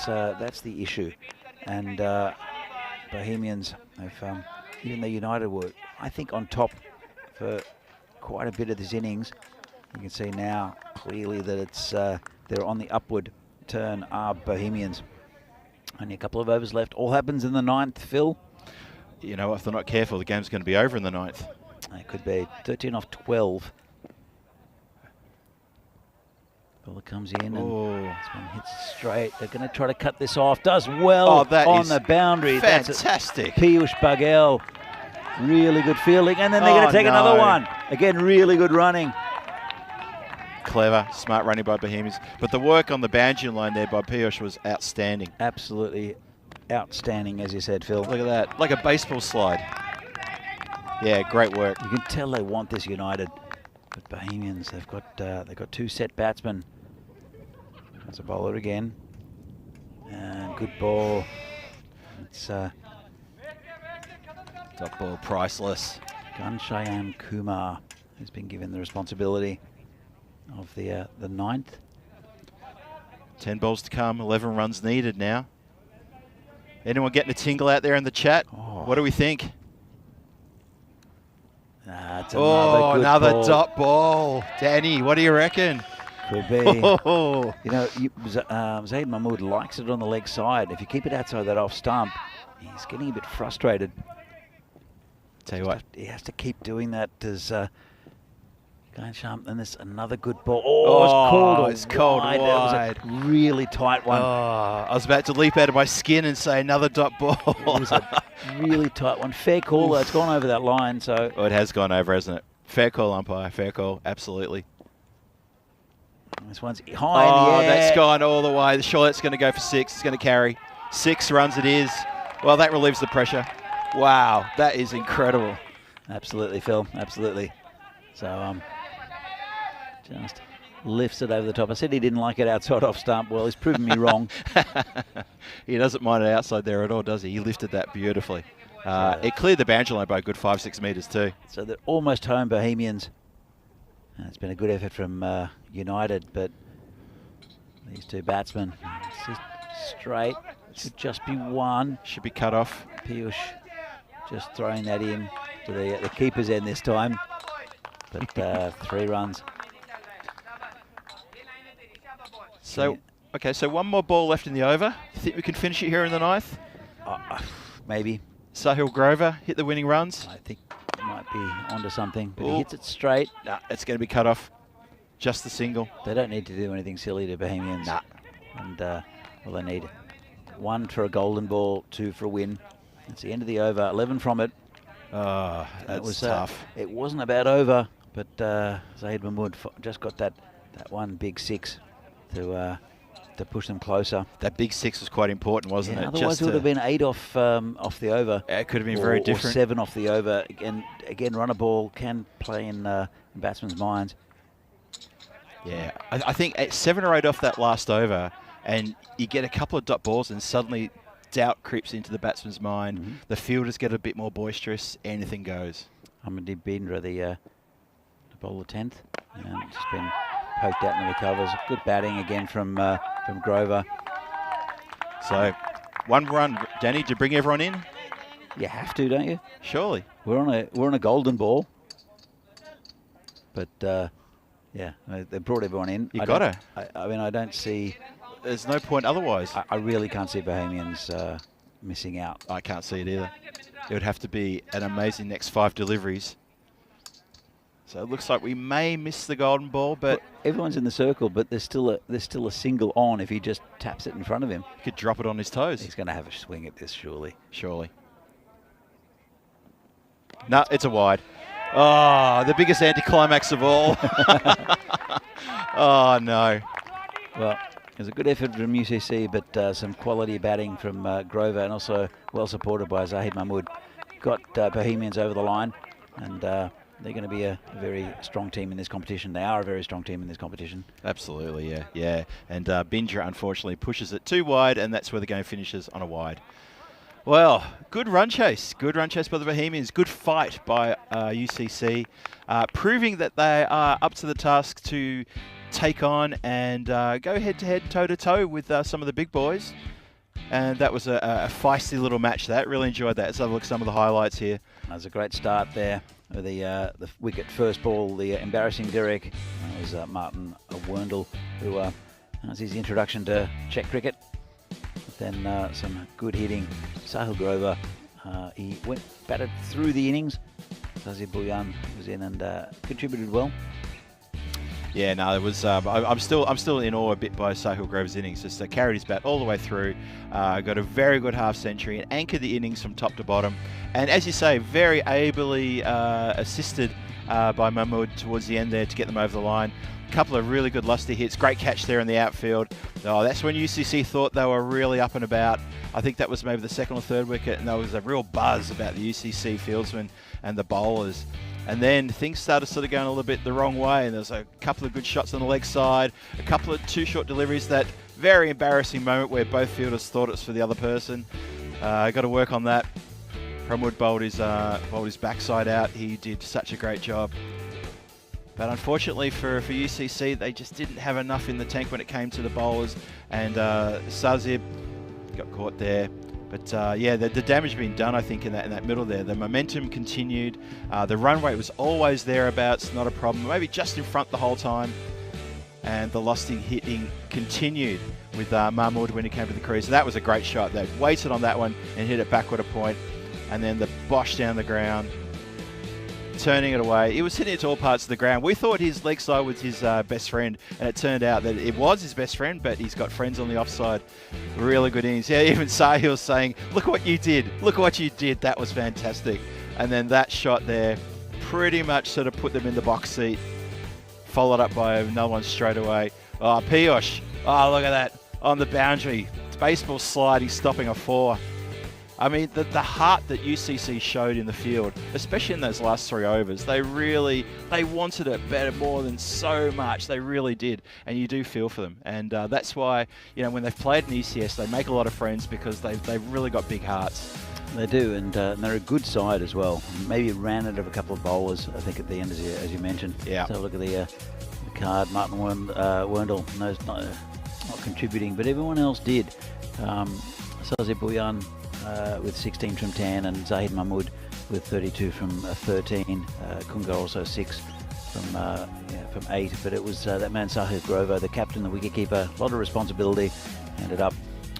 That's the issue. And Bohemians, have, even though United were, I think, on top for quite a bit of this innings, you can see now clearly that it's they're on the upward turn are Bohemians. Only a couple of overs left. All happens in the 9th, Phil. You know, if they're not careful, the game's going to be over in the 9th. It could be 13 off 12. Ball comes in and this one hits straight. They're going to try to cut this off. Does well on the boundary. Fantastic. That's Piyush Baghel. Really good fielding. And then they're going to take another one. Again, really good running. Clever, smart running by Bohemians. But the work on the boundary line there by Piyush was outstanding. Absolutely outstanding, as you said, Phil. Look at that. Like a baseball slide. Yeah, great work. You can tell they want this United. But Bohemians, they've got 2 set batsmen. There's a bowler again. And good ball. It's top ball, priceless. Ghanshyam Kumar, who's been given the responsibility of the 9th. 10 balls to come, 11 runs needed now. Anyone getting a tingle out there in the chat? Oh. What do we think? It's another ball. Dot ball. Danny, what do you reckon? Could be. You know, Zaid Mahmood likes it on the leg side. If you keep it outside that off stump, he's getting a bit frustrated. Tell you what. He has to keep doing that as Ghanshyam, and there's another good ball. It's called wide. That was a really tight one. I was about to leap out of my skin and say another dot ball. It was a really tight one. Fair call, though. It's gone over that line. So it has gone over, hasn't it? Fair call, umpire. Fair call. Absolutely. This one's high in the air. That's gone all the way. Sure, that's going to go for 6. It's going to carry. 6 runs it is. Well, that relieves the pressure. Wow, that is incredible. Absolutely, Phil. Absolutely. So, just lifts it over the top. I said he didn't like it outside off stump. Well, he's proven me wrong. He doesn't mind it outside there at all, does he? He lifted that beautifully. It cleared the boundary line by a good 5-6 metres too. So they're almost home, Bohemians. And it's been a good effort from United, but these 2 batsmen, it's just straight. Should just be 1. Should be cut off. Piyush just throwing that in to the keeper's end this time. But 3 runs. So, okay, so 1 more ball left in the over. You think we can finish it here in the 9th? Maybe. Sahil Grover hit the winning runs. I think he might be onto something, but he hits it straight. Nah, it's going to be cut off. Just the single. They don't need to do anything silly to Bohemians. Nah. And, well, they need 1 for a golden ball, 2 for a win. It's the end of the over, 11 from it. Oh, that's tough. It wasn't about over, but Zaid Mahmood just got that one big 6 to push them closer. That big 6 was quite important, wasn't it? Otherwise, it would have been 8 off the over. It could have been very different. Or 7 off the over. Again, run a ball can play in batsmen's minds. Yeah, I think 7 or 8 off that last over, and you get a couple of dot balls, and suddenly doubt creeps into the batsman's mind. The fielders get a bit more boisterous. Anything goes. Amandeep Bindra, the bowler 10th, just been poked out in the covers. Good batting again from Grover. So, 1 run. Danny, to bring everyone in. You have to, don't you? Surely. We're on a golden ball, but yeah, they brought everyone in. You got to. I mean, I don't see. There's no point otherwise. I really can't see Bohemians missing out. I can't see it either. It would have to be an amazing next 5 deliveries. So it looks like we may miss the golden ball, but everyone's in the circle. But there's still a single on if he just taps it in front of him. He could drop it on his toes. He's going to have a swing at this, surely. Surely. No, it's a wide. Oh, the biggest anticlimax of all. Oh, no. Well, was a good effort from UCC, but some quality batting from Grover, and also well supported by Zahid Mahmood. Got Bohemians over the line, and they're going to be a very strong team in this competition. They are a very strong team in this competition. Absolutely, yeah. And Bindra, unfortunately, pushes it too wide, and that's where the game finishes, on a wide. Well, good run chase. Good run chase by the Bohemians. Good fight by UCC, proving that they are up to the task to take on and go head-to-head, toe-to-toe with some of the big boys. And that was a feisty little match. That really enjoyed that. Let's have a look at some of the highlights here. That was a great start there. The wicket first ball, the embarrassing Derek. That was Martin Werndl, who that's his introduction to Czech cricket. But then some good hitting. Sahil Grover, he batted through the innings. Sazir Bhuyan was in and contributed well. Yeah, no, it was. I'm still in awe a bit by Sahil Grover's innings. Just carried his bat all the way through, got a very good half century, and anchored the innings from top to bottom. And as you say, very ably assisted by Mahmood towards the end there to get them over the line. A couple of really good lusty hits. Great catch there in the outfield. Oh, that's when UCC thought they were really up and about. I think that was maybe the second or third wicket, and there was a real buzz about the UCC fieldsmen and the bowlers. And then things started sort of going a little bit the wrong way, and there was a couple of good shots on the leg side, a couple of too short deliveries, that very embarrassing moment where both fielders thought it was for the other person. Got to work on that. Pramwood bowled his backside out. He did such a great job. But unfortunately for UCC, they just didn't have enough in the tank when it came to the bowlers, and Sazib got caught there. But yeah, the damage being done, I think, in that middle there. The momentum continued. The run rate was always thereabouts, not a problem. Maybe just in front the whole time. And the lusty hitting continued with Mahmood when he came to the crease. So that was a great shot. They waited on that one and hit it backward a point. And then the bosh down the ground, turning it away. He was hitting it to all parts of the ground. We thought his leg side was his best friend, and it turned out that it was his best friend, but he's got friends on the offside. Really good innings. Yeah, even Sahil saying, look what you did. Look what you did. That was fantastic. And then that shot there pretty much sort of put them in the box seat, followed up by another one straight away. Oh, Piyush. Oh, look at that. On the boundary. It's baseball sliding, stopping a 4. I mean, the heart that UCC showed in the field, especially in those last 3 overs, they wanted it better more than so much. They really did. And you do feel for them. And that's why, you know, when they've played in ECS, they make a lot of friends because they've really got big hearts. They do, and they're a good side as well. Maybe ran out of a couple of bowlers, I think, at the end, as you mentioned. Yeah. So look at the card. Martin Werndl, not contributing, but everyone else did. Sazir Bhuyan with 16 from 10, and Zahid Mahmood with 32 from 13. Kunga also 6 from 8. But it was that man Sahil Grover, the captain, the wicketkeeper, a lot of responsibility. Ended up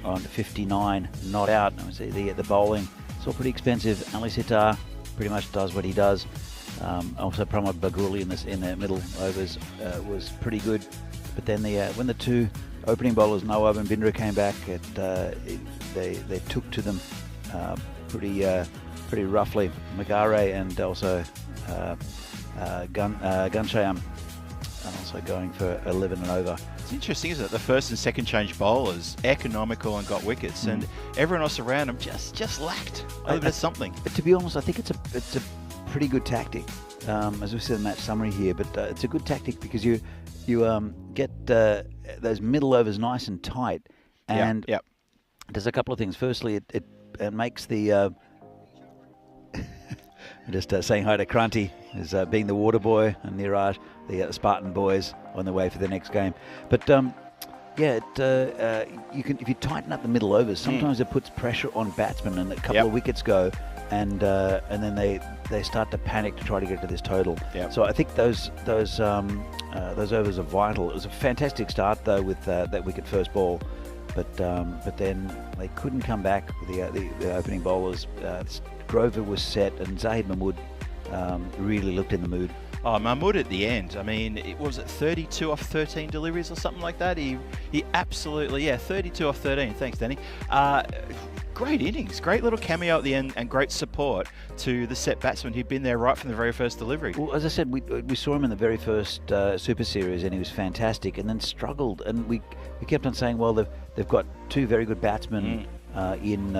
on 59, not out. And the bowling, it's all pretty expensive. Ali Sitar pretty much does what he does. Also Pramod Baguli in the middle overs was pretty good. But then when the two opening bowlers, Nawab and Bindra, came back, they took to them pretty roughly. Magare and also Ganshayam also going for 11 and over. It's interesting, isn't it? The first and second change bowlers, economical and got wickets, and everyone else around them just lacked a little bit of something. But to be honest, I think it's a pretty good tactic. As we said in the match summary here, but it's a good tactic because you get those middle overs nice and tight, and yep. There's a couple of things. Firstly, it makes the just saying hi to Kranti, as being the water boy, and Niraj, the Spartan boys, on the way for the next game. But you can, if you tighten up the middle overs, sometimes it puts pressure on batsmen, and a couple of wickets go, and then they start to panic to try to get to this total. Yep. So I think those overs are vital. It was a fantastic start though with that wicket first ball. But then they couldn't come back with the opening bowlers. Grover was set, and Zahid Mahmood really looked in the mood. Oh, Mahmood at the end. I mean, it was at 32 off 13 deliveries or something like that. He absolutely, 32 off 13. Thanks, Danny. great innings, great little cameo at the end, and great support to the set batsman who'd been there right from the very first delivery. Well, as I said, we saw him in the very first Super Series, and he was fantastic, and then struggled. And we kept on saying, well, they've got two very good batsmen in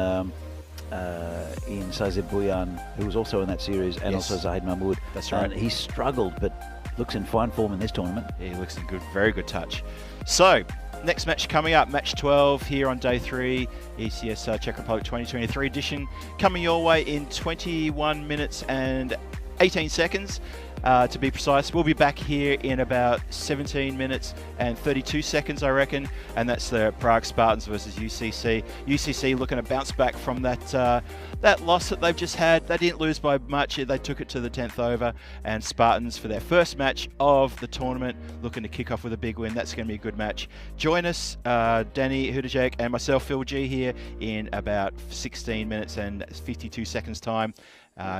Sazib Bhuyan, who was also in that series, and also Zahid Mahmood. That's right. And he struggled, but looks in fine form in this tournament. Yeah, he looks in good, very good touch. So, next match coming up, match 12 here on day 3, ECS Czech Republic 2023 edition, coming your way in 21 minutes and 18 seconds. To be precise, we'll be back here in about 17 minutes and 32 seconds, I reckon, and that's the Prague Spartans versus UCC. UCC looking to bounce back from that loss that they've just had. They didn't lose by much. They took it to the 10th over, and Spartans, for their first match of the tournament, looking to kick off with a big win. That's going to be a good match. Join us, Danny Hudajek and myself, Phil G, here in about 16 minutes and 52 seconds time.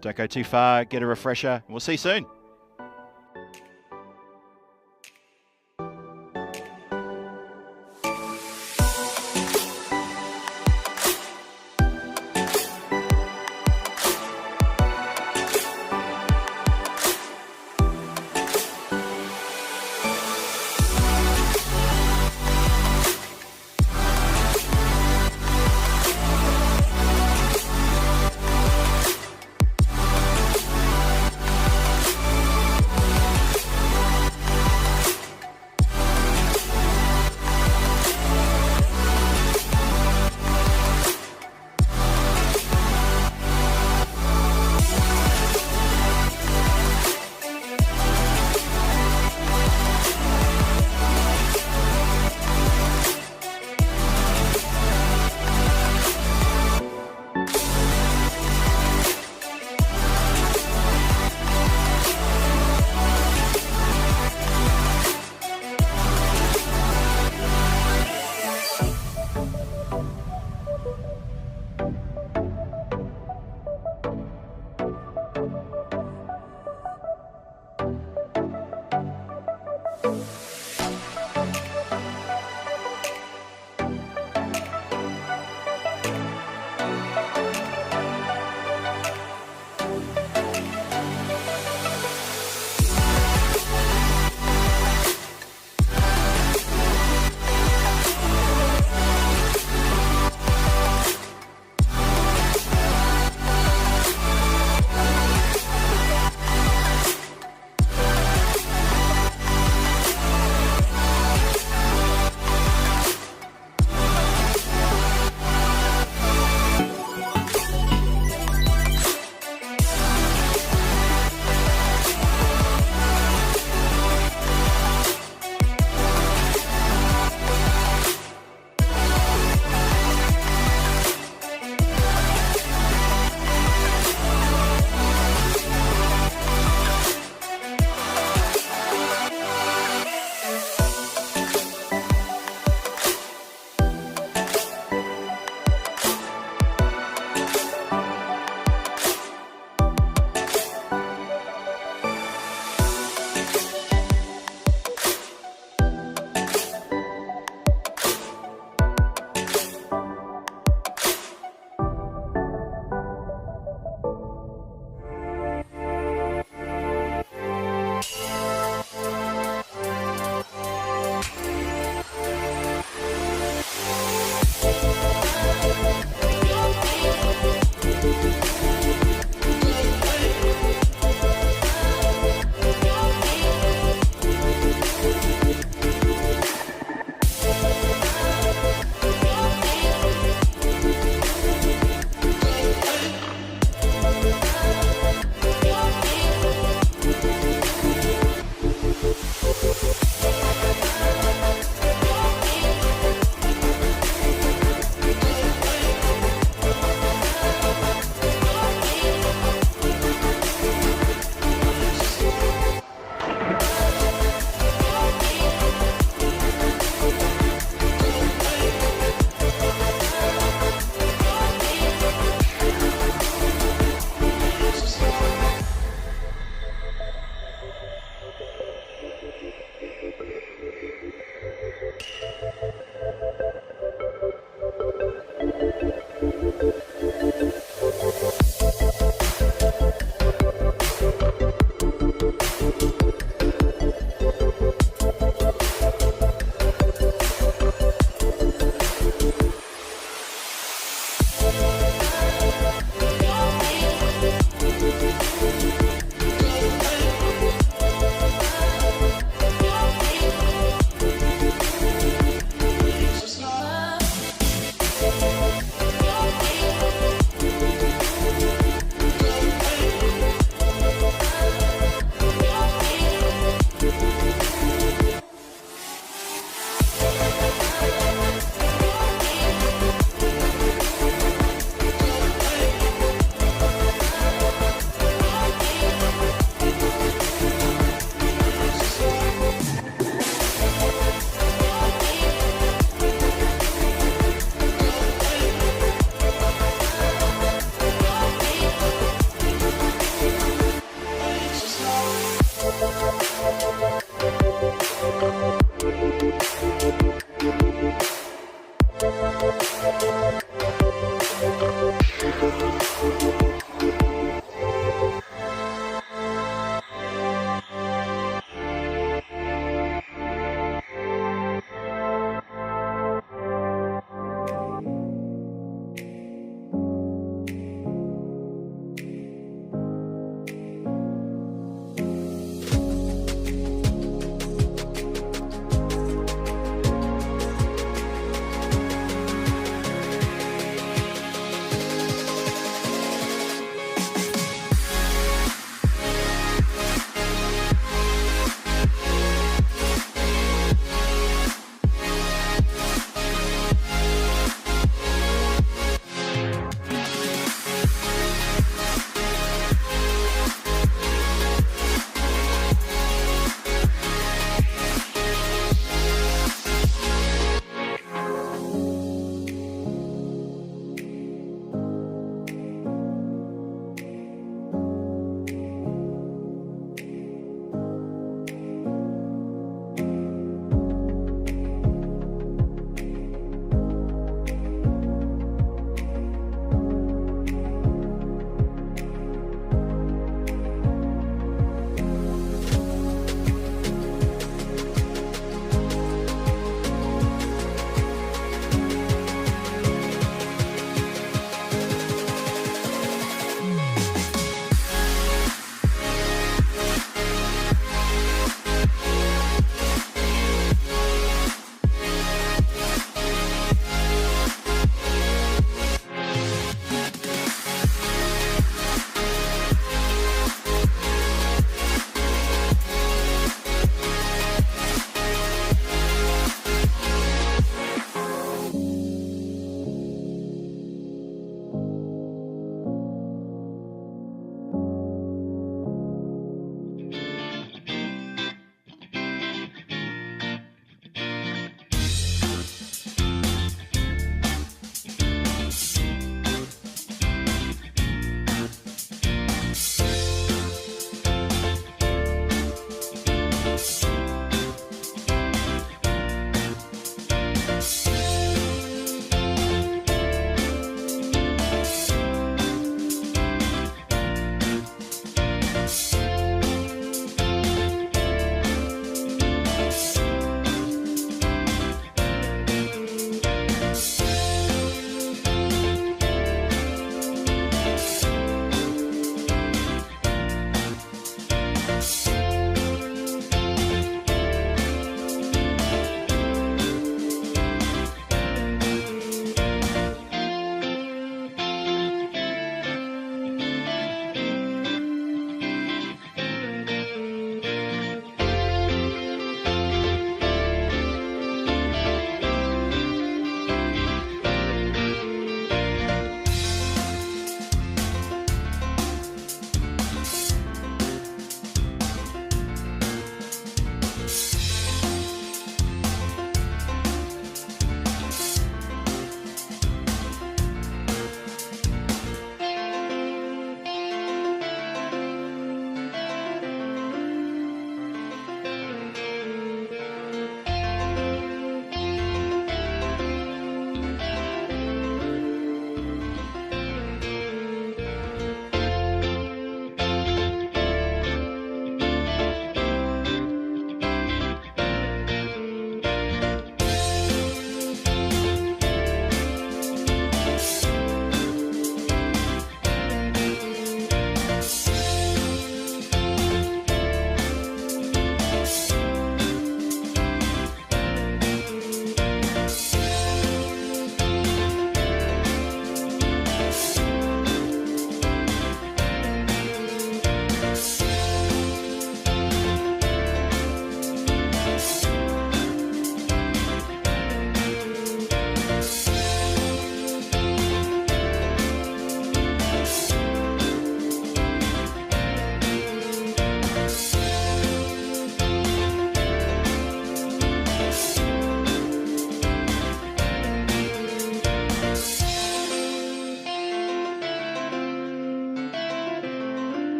Don't go too far, get a refresher, and we'll see you soon.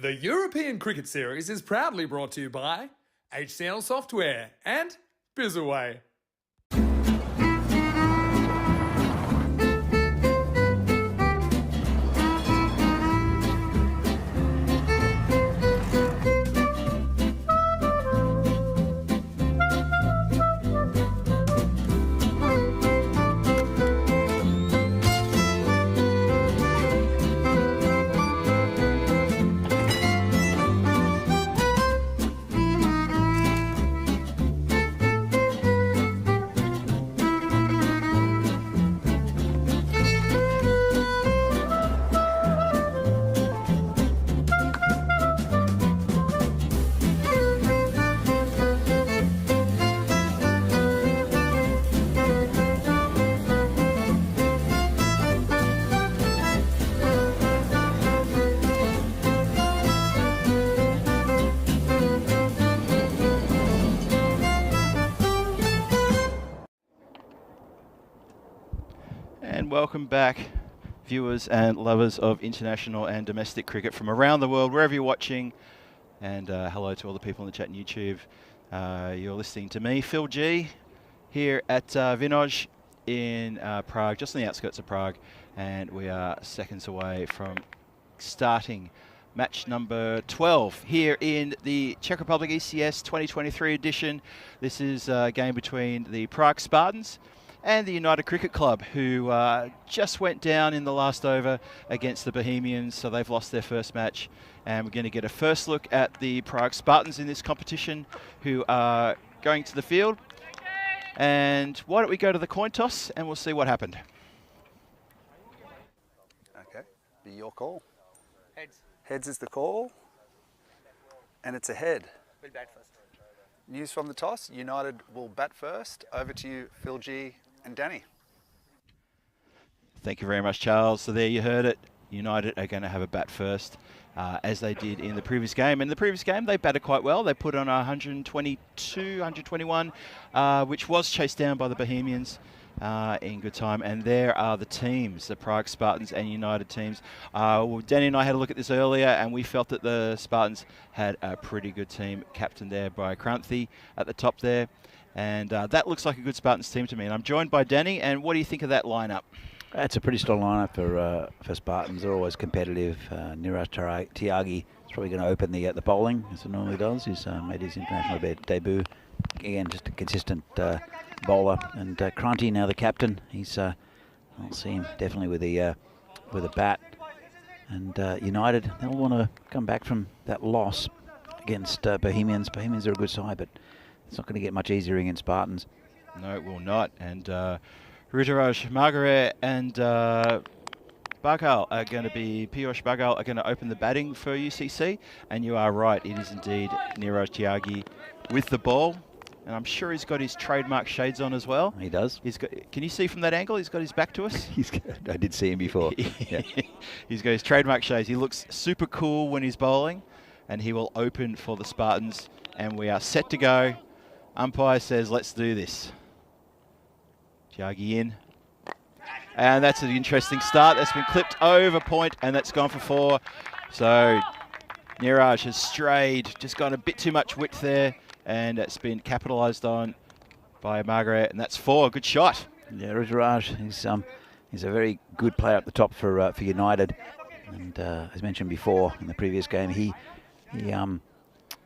The European Cricket Series is proudly brought to you by HCL Software and Bizaway. And welcome back, viewers and lovers of international and domestic cricket from around the world, wherever you're watching. And hello to all the people in the chat on YouTube. You're listening to me, Phil G, here at Vinoj in Prague, just on the outskirts of Prague. And we are seconds away from starting match number 12 here in the Czech Republic ECS 2023 edition. This is a game between the Prague Spartans and the United Cricket Club, who just went down in the last over against the Bohemians, so they've lost their first match. And we're going to get a first look at the Prague Spartans in this competition, who are going to the field. And why don't we go to the coin toss and we'll see what happened. Okay, be your call. Heads. Heads is the call, and it's a head. We'll bat first. News from the toss, United will bat first. Over to you, Phil G and Danny. Thank you very much, Charles. So there you heard it. United are going to have a bat first, as they did in the previous game. In the previous game, they batted quite well. They put on 122, 121, which was chased down by the Bohemians in good time. And there are the teams, the Prague Spartans and United teams. Well, Danny and I had a look at this earlier, and we felt that the Spartans had a pretty good team, captained there by Kranthi at the top there. And that looks like a good Spartans team to me. And I'm joined by Danny, and what do you think of that lineup? That's a pretty strong lineup for Spartans. They're always competitive. Niraj Tyagi is probably going to open the bowling, as it normally does. He's made his international debut. Again, just a consistent bowler. And Kranthi, now the captain. He's I'll see him definitely with a bat. And United, they'll want to come back from that loss against Bohemians. Bohemians are a good side, but it's not going to get much easier against Spartans. No, it will not. And Ruturaj Margaret and Bagal are going to be, Piyush Bagal are going to open the batting for UCC. And you are right, it is indeed Niraj Tyagi with the ball. And I'm sure he's got his trademark shades on as well. He does. He's got, can you see from that angle? He's got his back to us. I did see him before. Yeah. He's got his trademark shades. He looks super cool when he's bowling. And he will open for the Spartans. And we are set to go. Umpire says, let's do this. Tyagi in. And that's an interesting start. That's been clipped over point, and that's gone for 4. So Niraj has strayed, just got a bit too much width there, and it's been capitalised on by Margaret, and that's 4. Good shot. Yeah, Ruturaj, he's a very good player up the top for United. And as mentioned before in the previous game, he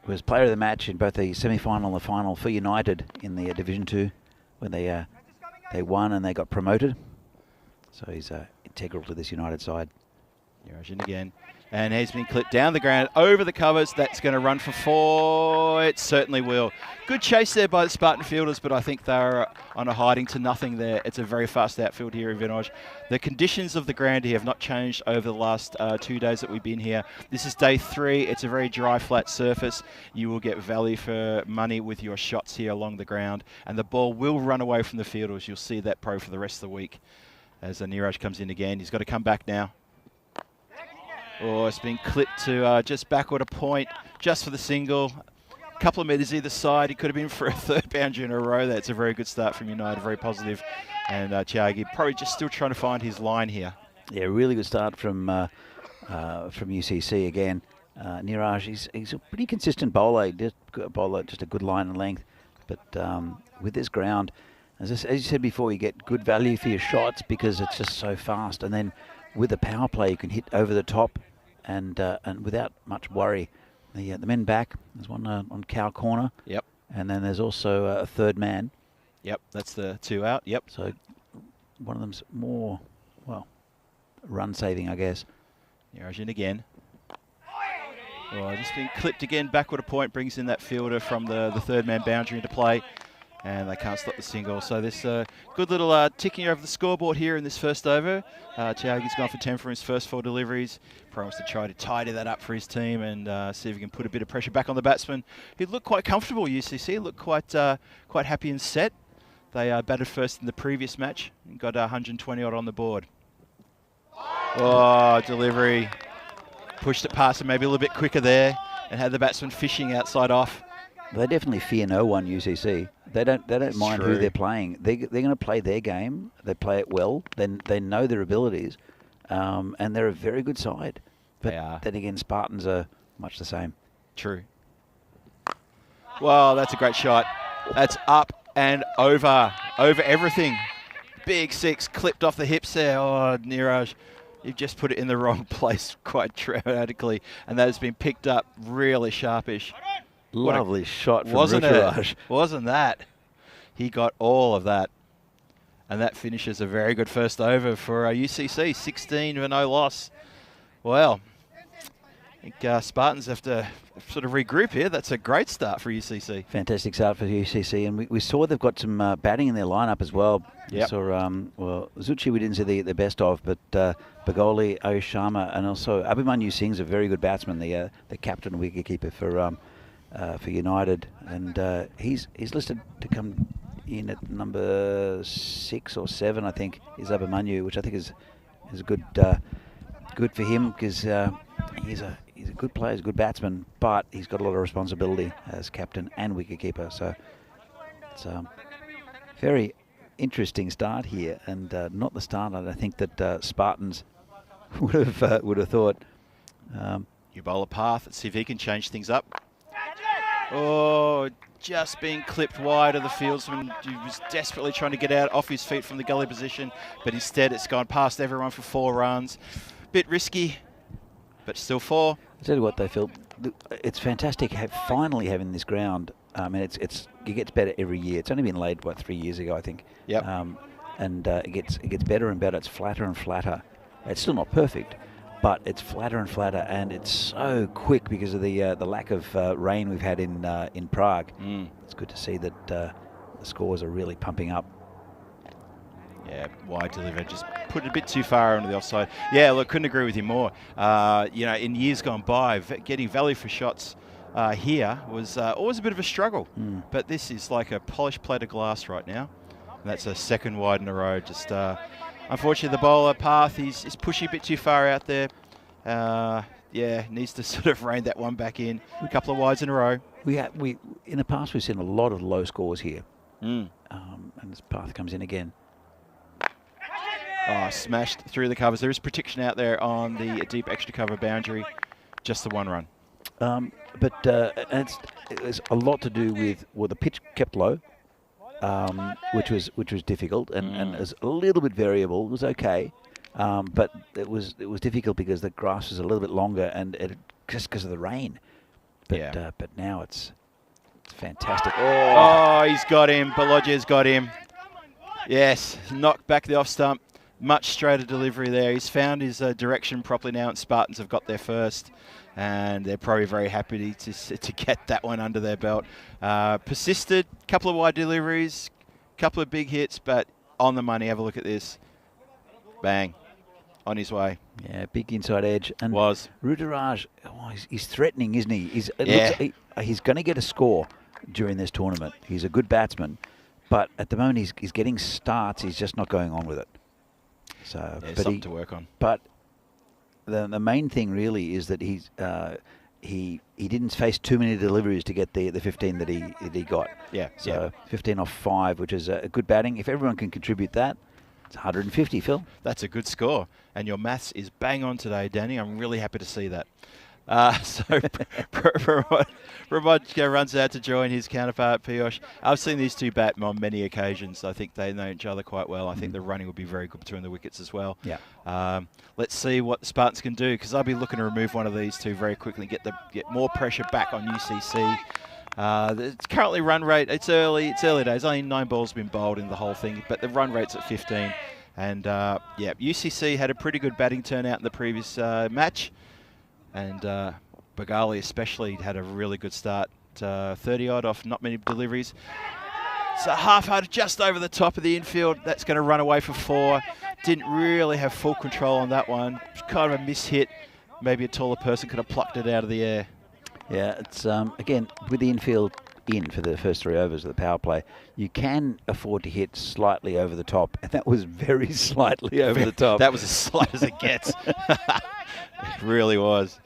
was player of the match in both the semi-final and the final for United in the Division 2 when they won and they got promoted. So he's integral to this United side. Niraj in again. And he's been clipped down the ground, over the covers. That's going to run for 4. It certainly will. Good chase there by the Spartan fielders, but I think they're on a hiding to nothing there. It's a very fast outfield here in Vinoj. The conditions of the ground here have not changed over the last 2 days that we've been here. This is day 3. It's a very dry, flat surface. You will get value for money with your shots here along the ground. And the ball will run away from the fielders. You'll see that pro for the rest of the week. As Niraj comes in again, he's got to come back now. Oh, it's been clipped to just backward a point, just for the single. A couple of metres either side. He could have been for a 3rd boundary in a row. That's a very good start from United, very positive. And Tyagi probably just still trying to find his line here. Yeah, really good start from UCC again. Niraj, he's a pretty consistent bowler. Just a good line and length. But with this ground, as you said before, you get good value for your shots because it's just so fast. And then with the power play, you can hit over the top and without much worry. The men back, there's one on cow corner. Yep. And then there's also a third man. Yep, that's the 2 out. Yep. So one of them's more, well, run saving, I guess. Niraj in again. Oh, just been clipped again. Backward a point brings in that fielder from the third man boundary into play. And they can't stop the single. So this good little ticking over the scoreboard here in this first over. Chiagi's gone for 10 from his first 4 deliveries. Promised to try to tidy that up for his team and see if he can put a bit of pressure back on the batsman. He looked quite comfortable, UCC. Looked quite happy and set. They batted first in the previous match and got 120 odd on the board. Oh, delivery. Pushed it past him maybe a little bit quicker there and had the batsman fishing outside off. They definitely fear no one, UCC. They don't mind who they're playing. They're going to play their game. They play it well. Then they know their abilities, and they're a very good side. But they are. Then again, Spartans are much the same. True. Well, that's a great shot. That's up and over everything. Big 6 clipped off the hips there. Oh, Niraj, you've just put it in the wrong place quite dramatically, and that has been picked up really sharpish. Lovely shot from wasn't Ruturaj. it? Wasn't that? He got all of that. And that finishes a very good first over for UCC. 16 for no loss. Well, I think Spartans have to sort of regroup here. That's a great start for UCC. Fantastic start for UCC. And we saw they've got some batting in their lineup as well. Yep. So, well, Zuchi we didn't see the best of, but Bagoli, Ayush Sharma, and also Abhimanyu Singh's a very good batsman, the captain and wicketkeeper for United, and he's listed to come in at number 6 or 7, I think, is Abhimanyu, which I think is good for him because he's a good player, he's a good batsman, but he's got a lot of responsibility as captain and wicketkeeper. So it's a very interesting start here, and not the start I think that Spartans would have thought. You bowl a path. Let's see if he can change things up. Oh, just being clipped wide of the fieldsman. He was desperately trying to get out off his feet from the gully position, but instead it's gone past everyone for 4 runs. Bit risky, but still 4. I'll tell you what, they feel it's fantastic finally having this ground. I mean, it gets better every year. It's only been laid 3 years ago, I think. Yep. And it gets better and better. It's flatter and flatter. It's still not perfect, but it's flatter and flatter, and it's so quick because of the lack of rain we've had in Prague. It's good to see that the scores are really pumping up. Yeah, wide deliver, just put it a bit too far onto the offside. Yeah, look, couldn't agree with you more. In years gone by, getting value for shots here was always a bit of a struggle. But this is like a polished plate of glass right now. And that's a second wide in a row. Just unfortunately, the bowler path is pushing a bit too far out there. Needs to sort of rein that one back in. A couple of wides in a row. We in the past we've seen a lot of low scores here, and this path comes in again. Oh, smashed through the covers. There is protection out there on the deep extra cover boundary. Just the 1 run. But it's a lot to do with the pitch kept low, which was difficult and it was a little bit variable. It was okay, but it was difficult because the grass was a little bit longer and just because of the rain. But but now it's fantastic. Oh, he's got him. Balogya's got him. Yes, knocked back the off stump. Much straighter delivery there. He's found his direction properly now, and Spartans have got there first. And they're probably very happy to get that one under their belt. Persisted, couple of wide deliveries, couple of big hits, but on the money. Have a look at this. Bang. On his way. Yeah, big inside edge. And Ruturaj, he's threatening, isn't he? He's going to get a score during this tournament. He's a good batsman. But at the moment, he's getting starts. He's just not going on with it. So, but something to work on. But the main thing really is that he didn't face too many deliveries to get the 15 that he got. Yeah. So 15 off 5, which is a good batting. If everyone can contribute that, it's 150, Phil. That's a good score. And your maths is bang on today, Danny. I'm really happy to see that. So Pramod runs out to join his counterpart, Piyush. I've seen these two bat on many occasions. I think they know each other quite well. I think the running will be very good between the wickets as well. Yeah. Let's see what the Spartans can do, because I'll be looking to remove one of these two very quickly, get more pressure back on UCC. It's currently run rate. It's early days. Only 9 balls been bowled in the whole thing, but the run rate's at 15. And yeah, UCC had a pretty good batting turnout in the previous match. And Bagali especially had a really good start, 30-odd off not many deliveries. So half-hearted just over the top of the infield. That's going to run away for 4. Didn't really have full control on that one. Kind of a mishit. Maybe a taller person could have plucked it out of the air. Yeah, it's again, with the infield in for the first 3 overs of the power play, you can afford to hit slightly over the top. And that was very slightly over the top. That was as slight as it gets. It really was.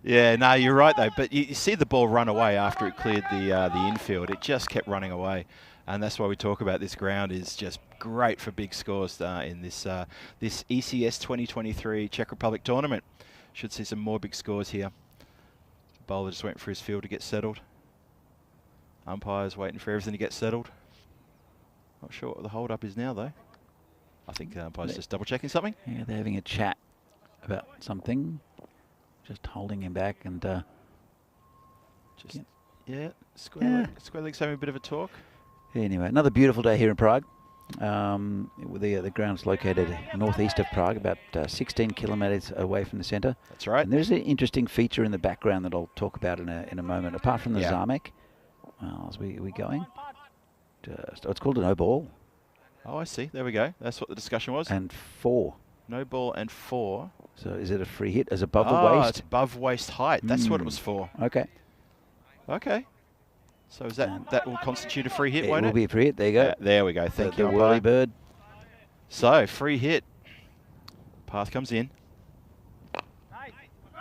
Yeah, no, you're right though. But you see the ball run away after it cleared the infield. It just kept running away, and that's why we talk about this ground is just great for big scores in this this ECS 2023 Czech Republic tournament. Should see some more big scores here. Bowler just went for his field to get settled. Umpire's waiting for everything to get settled. Not sure what the hold up is now though. I think the umpire's just double checking something. Yeah, they're having a chat about something. Just holding him back and Square League's having a bit of a talk. Anyway, another beautiful day here in Prague. The ground's located northeast of Prague, about 16 kilometres away from the centre. That's right. And there's an interesting feature in the background that I'll talk about in a moment. Apart from the Zamek, well, are we going? It's called a no ball. Oh, I see. There we go. That's what the discussion was. And 4. No ball and 4. So is it a free hit as above the waist? It's above waist height. That's what it was for. Okay. Okay. So is that will constitute a free hit, won't it? It will be a free hit. There you go. There we go. Thank you, the whirly bird. So, free hit. Path comes in.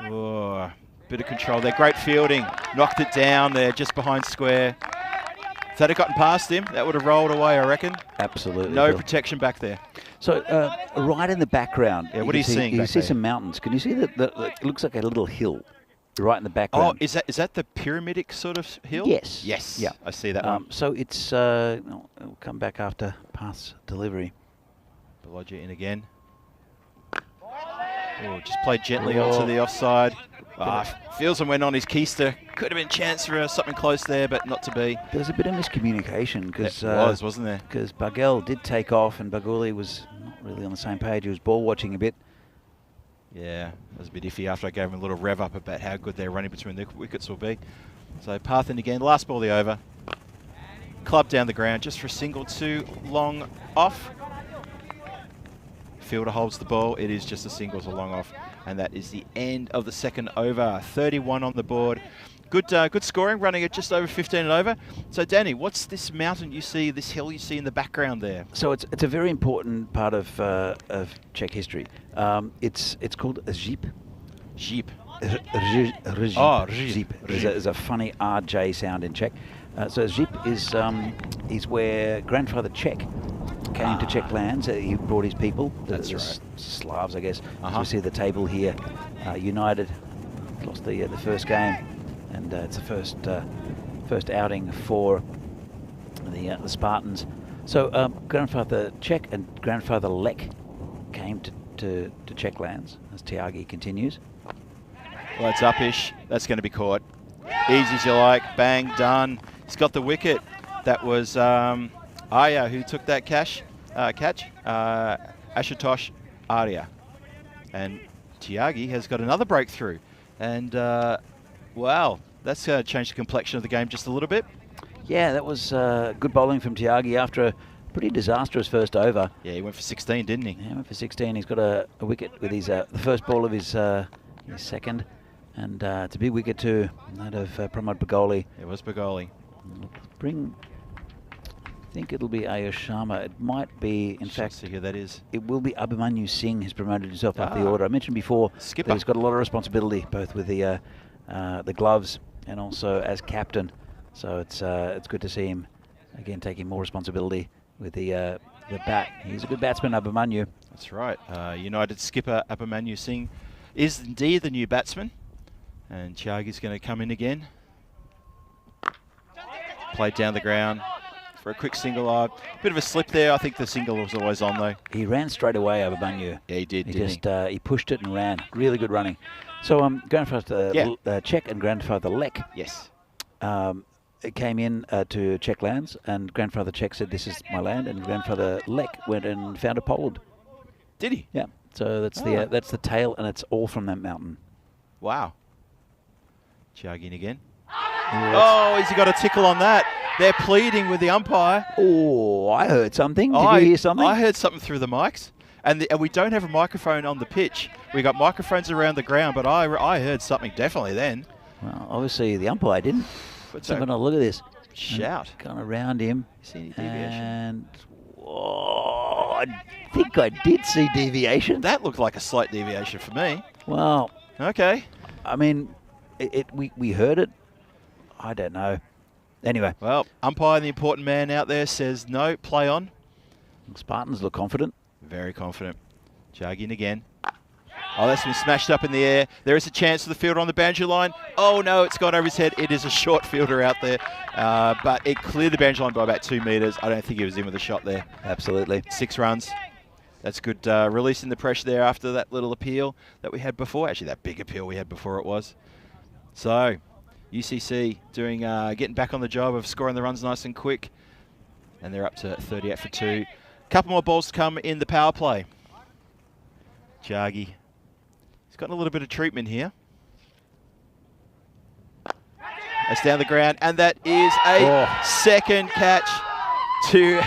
Oh, bit of control there. Great fielding. Knocked it down there just behind square. If that had gotten past him, that would have rolled away, I reckon. Absolutely. No protection back there. So, right in the background. Yeah, what are you seeing You back see there? some mountains. Can you see that? It looks like a little hill right in the background. Oh, is that the pyramidic sort of hill? Yes. Yes. Yeah. I see that one. So it's, it'll come back after pass delivery. Bologna in again. Oh, just played gently onto the offside. Feels and went on his keister. Could have been a chance for something close there, but not to be. There was a bit of miscommunication because wasn't there? Because Bagel did take off and Baguli was not really on the same page. He was ball watching a bit. Yeah, it was a bit iffy after I gave him a little rev up about how good their running between the wickets will be. So Path in again, last ball of the over. Club down the ground just for a single, too long off. Fielder holds the ball. It is just a single to long off. And that is the end of the second over. 31 on the board. Good scoring, running at just over 15 and over. So, Danny, what's this mountain you see, this hill you see in the background there? So it's a very important part of Czech history. It's called a Žíp. Žíp. Žíp. There's a funny RJ sound in Czech. So Žíp is where grandfather Czech came to Czech lands. He brought his people, the Slavs, I guess. As we see the table here, United lost the first game, and it's the first outing for the Spartans. So grandfather Czech and grandfather Lek came to Czech lands, as Tyagi continues. Well, it's upish. That's going to be caught. Easy as you like. Bang, done. He's got the wicket. That was Arya who took that catch. Ashutosh Arya. And Tyagi has got another breakthrough. And, wow, that's going to change the complexion of the game just a little bit. Yeah, that was good bowling from Tyagi after a pretty disastrous first over. Yeah, he went for 16, didn't he? Yeah, he went for 16. He's got a wicket with his the first ball of his second. And it's a big wicket too, that of Pramod Bagoli. It was Bagoli. I think it'll be Ayush Sharma. It might be, in fact, see who that is. It will be Abhimanyu Singh who's promoted himself up the order. I mentioned before Skipper. that he's got a lot of responsibility, both with the gloves and also as captain. So it's good to see him again taking more responsibility with the bat. He's a good batsman, Abhimanyu. That's right. United skipper Abhimanyu Singh is indeed the new batsman. And Chiagi's going to come in again. Played down the ground for a quick single. Bit of a slip there. I think the single was always on though. He ran straight away over Bunyu. Yeah, he did, He pushed it and ran. Really good running. So grandfather Czech and grandfather Lek. Yes. Came in to Czech lands, and grandfather Czech said, "This is my land," and grandfather Lek went and found a Poland. Did he? Yeah. So that's the tail, and it's all from that mountain. Wow. Chiagi again. Oh, has he got a tickle on that? They're pleading with the umpire. Oh, I heard something. Did you hear something? I heard something through the mics. And we don't have a microphone on the pitch. We got microphones around the ground, but I heard something definitely then. Well, obviously the umpire didn't. But So I'm going to look at this. shout. Gone around him. See any deviation? And I think I did see deviation. That looked like a slight deviation for me. Well, Okay. I mean, we heard it. I don't know. Anyway, Well, umpire, the important man out there, says no, play on. Spartans look confident. Very confident. Jogging again. Oh, that's been smashed up in the air. There is a chance for the fielder on the boundary line. Oh, no, it's gone over his head. It is a short fielder out there. But it cleared the boundary line by about 2 metres. I don't think he was in with a shot there. Absolutely. 6 runs. That's good releasing the pressure there after that little appeal that we had before. Actually, that big appeal we had before it was. So, UCC doing getting back on the job of scoring the runs nice and quick. And they're up to 38 for 2. Couple more balls to come in the power play. Jagi. He's gotten a little bit of treatment here. That's down the ground, and that is a second catch to...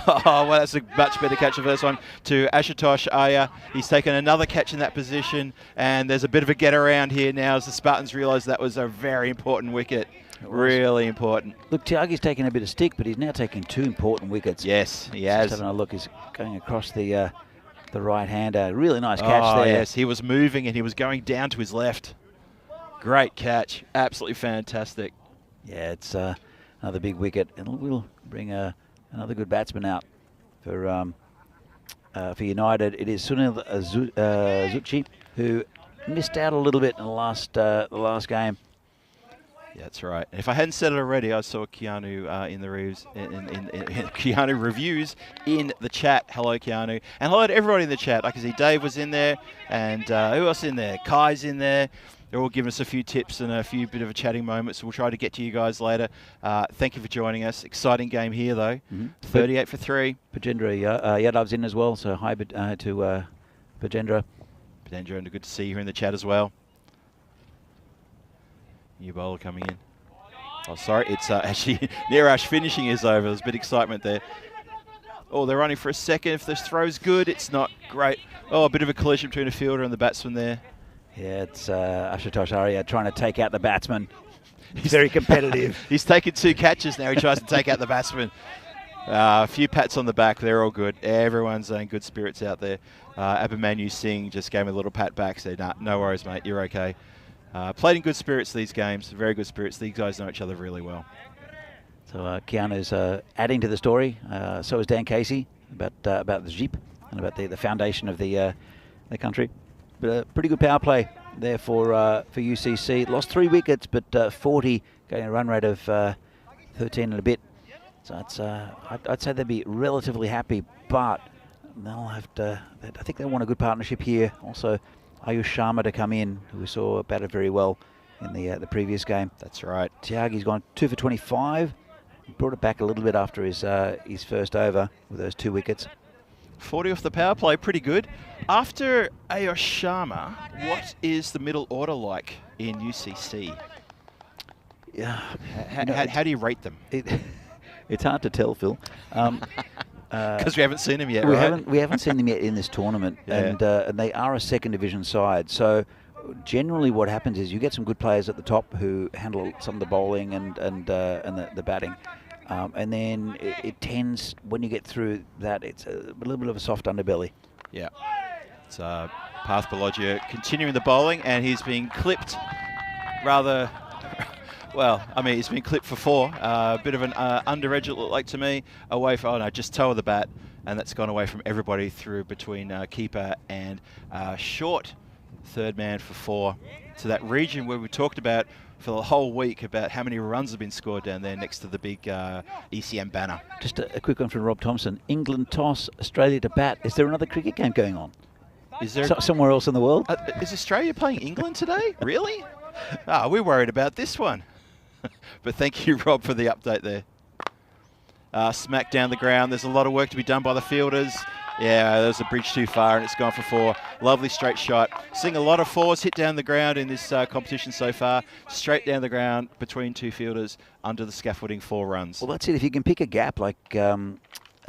Oh, well, that's a much better catch than the first one, to Ashutosh Iyer. He's taken another catch in that position, and there's a bit of a get around here now as the Spartans realise that was a very important wicket. Really important. Look, Tiagi's taking a bit of stick, but he's now taking 2 important wickets. Yes, he Just has. having a look, he's going across the right-hander. Really nice catch there. Yes, he was moving and he was going down to his left. Great catch. Absolutely fantastic. Yeah, it's another big wicket, and we'll bring another good batsman out for United. It is Sunil Zucchi, who missed out a little bit in the last game. Yeah, that's right. And if I hadn't said it already, I saw Keanu in the reviews, in Keanu reviews in the chat. Hello, Keanu, and hello to everybody in the chat. I can see Dave was in there, and who else in there? Kai's in there. They're all giving us a few tips and a few bit of a chatting moments. So we'll try to get to you guys later. Thank you for joining us. Exciting game here, though. 38 for 3. Pajendra Yadav's in as well, so hi to Pajendra. Pajendra, and good to see you here in the chat as well. New bowler coming in. Oh, sorry, it's actually Niraj finishing is over. There's a bit of excitement there. Oh, they're running for a second. If this throw's good, it's not great. Oh, a bit of a collision between a fielder and the batsman there. Yeah, it's Ashutosh Iyer trying to take out the batsman. He's very competitive. He's taken 2 catches now. He tries to take out the batsman. A few pats on the back. They're all good. Everyone's in good spirits out there. Abhimanyu Singh just gave me a little pat back. Said, nah, no worries, mate. You're okay. Played in good spirits these games. Very good spirits. These guys know each other really well. So Keanu's adding to the story. So is Dan Casey about the Jeep and about the foundation of the country. But a pretty good power play there for UCC. Lost 3 wickets, but 40, getting a run rate of 13 and a bit. So it's, I'd say they'd be relatively happy, but they'll have to. I think they want a good partnership here. Also, Ayush Sharma to come in, who we saw batted very well in the previous game. That's right. Tiagi's gone 2 for 25. Brought it back a little bit after his first over with those 2 wickets. 40 off the power play, pretty good. After Ayush Sharma, what is the middle order like in UCC? Yeah. How do you rate them? It's hard to tell, Phil. Because we haven't seen them yet, we right? We haven't seen them yet in this tournament, and they are a second division side. So generally, what happens is you get some good players at the top who handle some of the bowling and the batting, and then it tends, when you get through that, it's a little bit of a soft underbelly. Yeah. It's Parth Balogia continuing the bowling, and he's being clipped rather. Well, I mean, he's been clipped for 4. A bit of an under edge, it looked like to me. Away from, oh no, just toe of the bat. And that's gone away from everybody through between keeper and short third man for 4 to that region where we talked about for the whole week about how many runs have been scored down there next to the big ECN banner. Just a quick one from Rob Thompson. England toss, Australia to bat. Is there another cricket game going on? Is there somewhere else in the world? Is Australia playing England today? Really? We're worried about this one. But thank you, Rob, for the update there. Smack down the ground. There's a lot of work to be done by the fielders. Yeah, there's a bridge too far, and it's gone for 4. Lovely straight shot. Seeing a lot of 4s hit down the ground in this competition so far. Straight down the ground between 2 fielders under the scaffolding, 4 runs. Well, that's it. If you can pick a gap like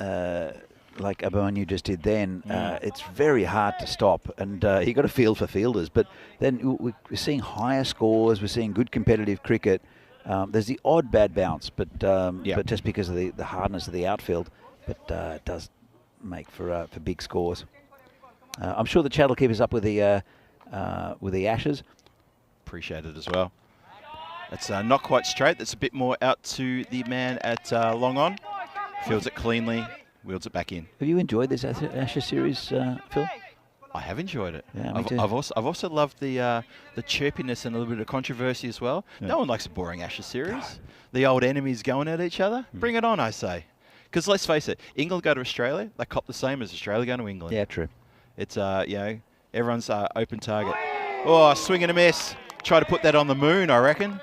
Abonu just did then, it's very hard to stop, and you got to feel for fielders. But then we're seeing higher scores. We're seeing good competitive cricket. There's the odd bad bounce, but just because of the hardness of the outfield, but it does make for big scores. I'm sure the chat will keep us up with the Ashes. Appreciate it as well. It's not quite straight. That's a bit more out to the man at long on. Fields it cleanly, wheels it back in. Have you enjoyed this Ashes series, Phil? I have enjoyed it. Yeah, me too. I've also loved the chirpiness and a little bit of controversy as well. Yeah. No one likes a boring Ashes series. The old enemies going at each other. Bring it on, I say. Because let's face it, England go to Australia, they cop the same as Australia going to England. Yeah, true. It's everyone's open target. Oh, swing and a miss. Try to put that on the moon, I reckon.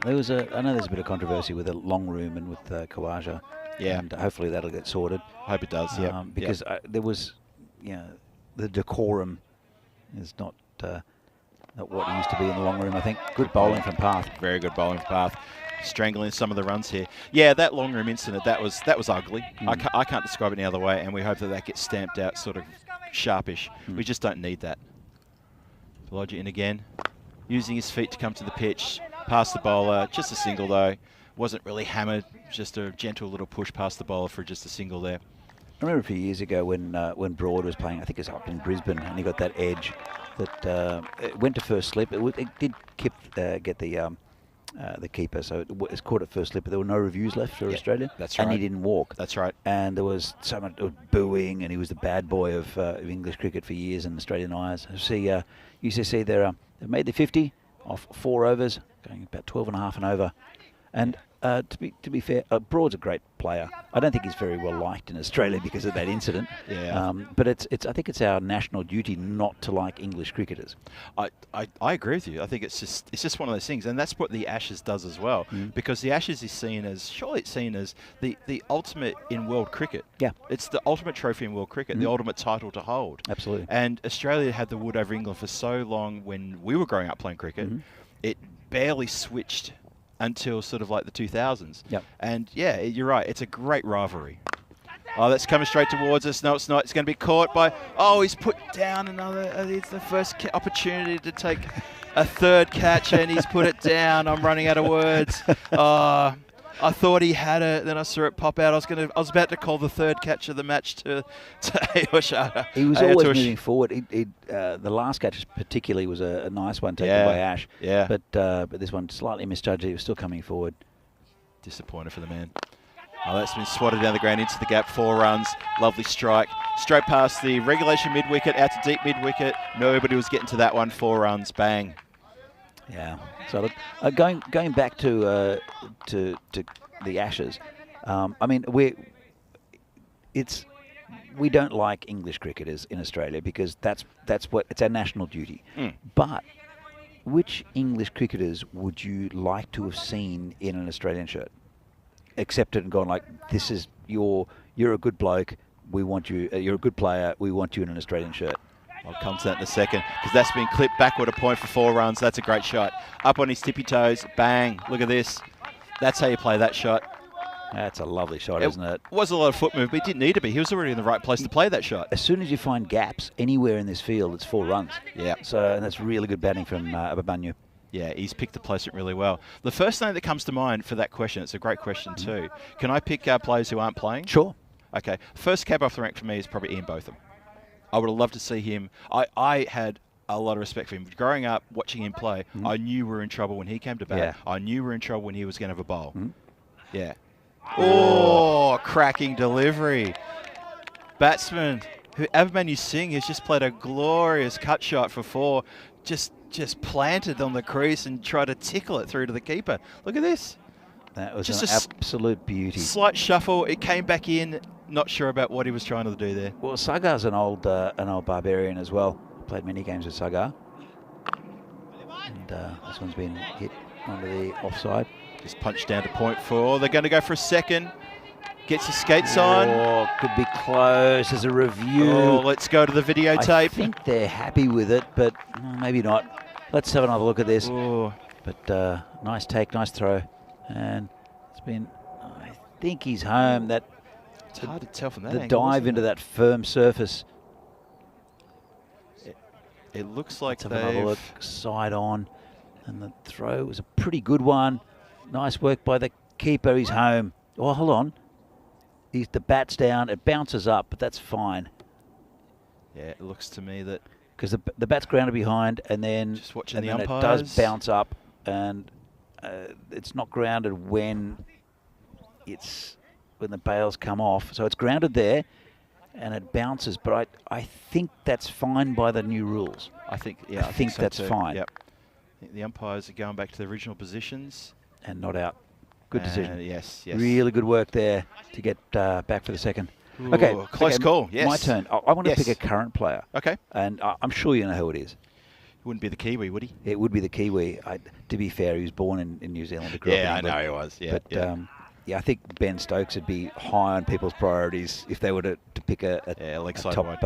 I know there's a bit of controversy with the long room and with Khawaja. Yeah. And hopefully that'll get sorted. Hope it does. Yeah. Because there was, the decorum is not what it used to be in the long room. I think good bowling from Path. Very good bowling from Path. Strangling some of the runs here. Yeah, that long room incident, that was ugly. I can't describe it any other way, and we hope that gets stamped out sort of sharpish. We just don't need that. Pelagi in again, using his feet to come to the pitch, past the bowler, just a single though. Wasn't really hammered, just a gentle little push past the bowler for just a single there. I remember a few years ago when Broad was playing, I think it was up in Brisbane, and he got that edge that it went to first slip. It did get the keeper, so it was caught at first slip, but there were no reviews left for Australia. That's right. And he didn't walk. That's right. And there was so much booing, and he was the bad boy of English cricket for years in Australian eyes. UCC, they've made the 50 off 4 overs, going about 12 and a half and over. And to be fair, Broad's a great player. I don't think he's very well liked in Australia because of that incident. Yeah. But I think it's our national duty not to like English cricketers. I agree with you. I think it's just one of those things, and that's what the Ashes does as well. Because the Ashes is seen as the ultimate in world cricket. Yeah. It's the ultimate trophy in world cricket, the ultimate title to hold. Absolutely. And Australia had the wood over England for so long when we were growing up playing cricket. It barely switched until sort of like the 2000s. Yep. And yeah, you're right. It's a great rivalry. Oh, that's coming straight towards us. No, it's not. It's going to be caught by... Oh, he's put down another... It's the first opportunity to take a third catch, and he's put it down. I'm running out of words. I thought he had it, then I saw it pop out. I was about to call the third catch of the match to Ayosh. He was always moving forward. The last catch particularly was a nice one taken by Ash. Yeah. But this one slightly misjudged. He was still coming forward. Disappointed for the man. Oh, that's been swatted down the ground into the gap. 4 runs. Lovely strike. Straight past the regulation mid-wicket, out to deep mid-wicket. Nobody was getting to that one. 4 runs. Bang. Yeah. So look, going back to the Ashes, I mean we don't like English cricketers in Australia because that's what it's our national duty. But which English cricketers would you like to have seen in an Australian shirt? Accepted and gone like, this is you're a good bloke. We want you. You're a good player. We want you in an Australian shirt. I'll come to that in a second because that's been clipped backward a point for 4 runs. That's a great shot. Up on his tippy toes. Bang. Look at this. That's how you play that shot. That's a lovely shot, isn't it? Was a lot of foot move, but he didn't need to be. He was already in the right place to play that shot. As soon as you find gaps anywhere in this field, it's 4 runs. Yeah. So and that's really good batting from Ababanu. Yeah, he's picked the placement really well. The first name that comes to mind for that question, it's a great question too. Can I pick players who aren't playing? Sure. Okay. First cab off the rank for me is probably Ian Botham. I would have loved to see him. I had a lot of respect for him. Growing up, watching him play, I knew we were in trouble when he came to bat. Yeah. I knew we were in trouble when he was going to have a bowl. Yeah. Oh, cracking delivery. Batsman Avmanu Singh has just played a glorious cut shot for 4. Just planted on the crease and tried to tickle it through to the keeper. Look at this. That was Just an absolute beauty. Slight shuffle. It came back in. Not sure about what he was trying to do there. Well, Sagar's an old barbarian as well. Played many games with Sagar. And this one's been hit onto the offside. Just punched down to point 4. They're going to go for a second. Gets his skates on. Oh, could be close. There's a review. Oh, let's go to the videotape. I think they're happy with it, but maybe not. Let's have another look at this. Oh. But nice take, nice throw. And it's been, I think he's home. It's hard to tell from that the angle, dive into that firm surface. It looks like Let's have another look. they've... Side on. And the throw was a pretty good one. Nice work by the keeper. He's home. Oh, hold on. The bat's down. It bounces up, but that's fine. Yeah, it looks to me that... Because the bat's grounded behind, and then, Just watching the then it umpires. does bounce up, and it's not grounded when the bails come off. So it's grounded there, and it bounces. But I think that's fine by the new rules. I think so that's too. fine. Yep. I think the umpires are going back to the original positions. And not out. Good decision. Yes. Really good work there to get back for the second. Ooh, Okay, close call. Yes. My turn. I want to Yes. pick a current player. Okay. And I'm sure you know who it is. He wouldn't be the Kiwi, would he? It would be the Kiwi. To be fair, he was born in New Zealand. He grew up in Yeah, I England. know he was. Yeah. But I think Ben Stokes would be high on people's priorities if they were to pick a top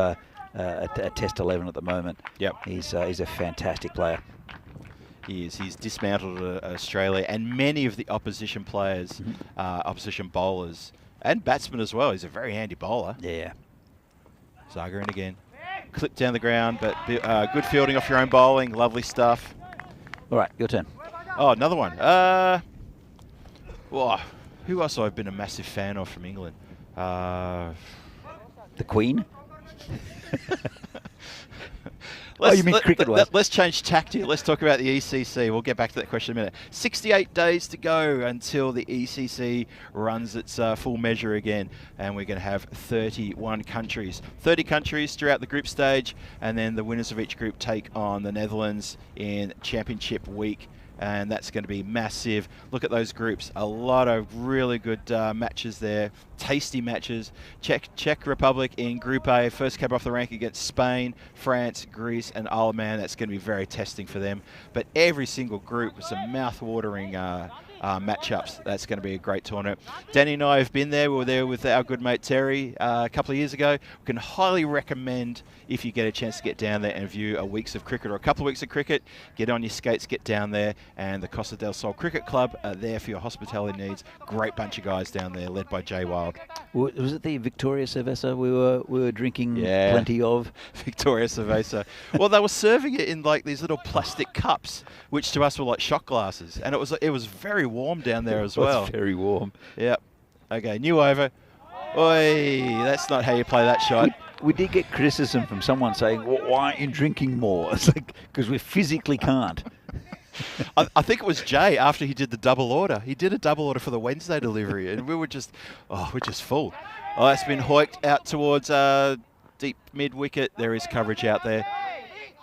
a Test 11 at the moment. Yep. He's a fantastic player. He is. He's dismantled Australia and many of the opposition players, opposition bowlers and batsmen as well. He's a very handy bowler. Yeah. Zaga in again. Clipped down the ground, but good fielding off your own bowling. Lovely stuff. All right, your turn. Oh, another one. Who else I've been a massive fan of from England? The Queen? Let's, you mean cricket-wise? Let's change tact here. Let's talk about the ECC. We'll get back to that question in a minute. 68 days to go until the ECC runs its full measure again, and we're going to have 31 countries. 30 countries throughout the group stage, and then the winners of each group take on the Netherlands in Championship Week. And that's going to be massive. Look at those groups. A lot of really good matches there. Tasty matches. Czech Republic in Group A. First came off the rank against Spain, France, Greece, and Isle of Man. That's going to be very testing for them. But every single group with some mouth-watering matchups. That's going to be a great tournament. Danny and I have been there. We were there with our good mate Terry a couple of years ago. We can highly recommend, if you get a chance to get down there and view a weeks of cricket or a couple of weeks of cricket, get on your skates, get down there. And the Costa del Sol Cricket Club are there for your hospitality needs. Great bunch of guys down there, led by Jay Wild. Was it the Victoria Cerveza we were drinking plenty of? Victoria Cerveza. Well, they were serving it in like these little plastic cups, which to us were like shot glasses, and it was very warm down there as well. It was very warm. Yep. Okay, new over. Oi, that's not how you play that shot. We did get criticism from someone saying, well, why aren't you drinking more? It's like, because we physically can't. I think it was Jay after he did the double order. He did a double order for the Wednesday delivery, and we're just full. Oh, that's been hoiked out towards deep mid-wicket. There is coverage out there.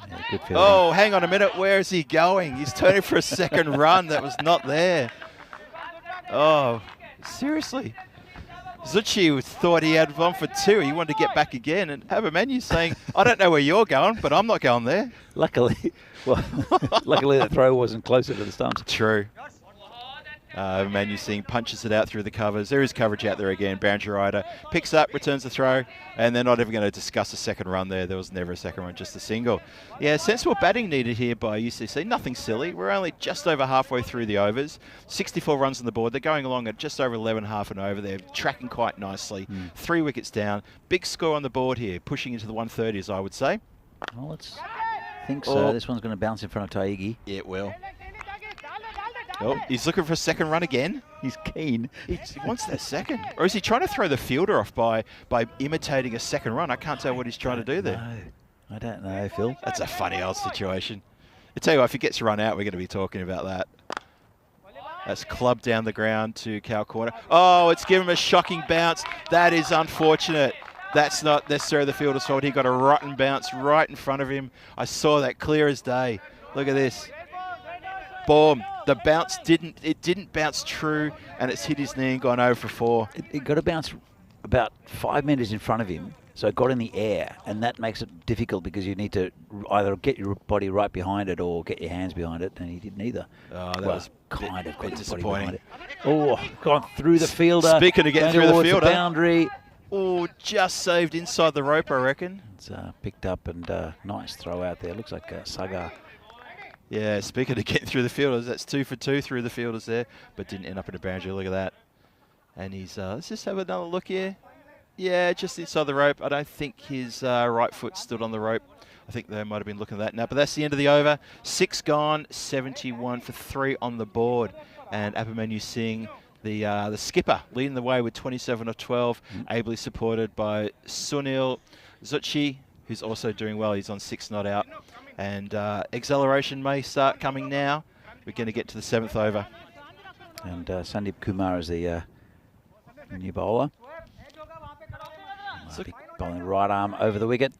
Yeah, good fielding. Oh, hang on a minute. Where is he going? He's turning for a second run. That was not there. Oh, seriously. Zucchi thought he had one for 2. He wanted to get back again, and Abamanu saying, I don't know where you're going, but I'm not going there. Luckily that throw wasn't closer to the stumps. True. Manu Singh punches it out through the covers. There is coverage out there again. Boundary rider picks up, returns the throw, and they're not even going to discuss a second run there. There was never a second run, just a single. Yeah, sensible batting needed here by UCC. Nothing silly. We're only just over halfway through the overs. 64 runs on the board. They're going along at just over 11.5 and over. They're tracking quite nicely. 3 wickets down. Big score on the board here, pushing into the 130s, I would say. Well, let's think so. This one's going to bounce in front of Taigi. It will. Oh, he's looking for a second run again. He's keen. He wants that second. Or is he trying to throw the fielder off by imitating a second run? I can't tell what he's trying to do there. No, I don't know, Phil. That's a funny old situation. I tell you what, if he gets run out, we're going to be talking about that. That's clubbed down the ground to Cal Corner. Oh, it's given him a shocking bounce. That is unfortunate. That's not necessarily the fielder's fault. He got a rotten bounce right in front of him. I saw that clear as day. Look at this. Boom. The bounce didn't bounce true, and it's hit his knee and gone over for 4. It got a bounce about 5 meters in front of him, so it got in the air, and that makes it difficult because you need to either get your body right behind it or get your hands behind it, and he did neither. Oh, that was kind of bit disappointing. Oh, gone through the fielder. Speaking of getting through the fielder. Boundary. Oh, just saved inside the rope, I reckon. It's picked up and nice throw out there. Looks like Sagar. Yeah, speaking of getting through the fielders, that's 2 for 2 through the fielders there, but didn't end up in a boundary. Look at that. And he's, let's just have another look here. Yeah, just inside the rope. I don't think his right foot stood on the rope. I think they might have been looking at that now, but that's the end of the over. 6 gone, 71 for 3 on the board. And Abhimanyu Singh, the skipper, leading the way with 27 of 12, ably supported by Sunil Zucchi, who's also doing well. He's on 6 not out. And acceleration may start coming now. We're going to get to the 7th over. And Sandeep Kumar is the new bowler. Bowling right arm over the wicket.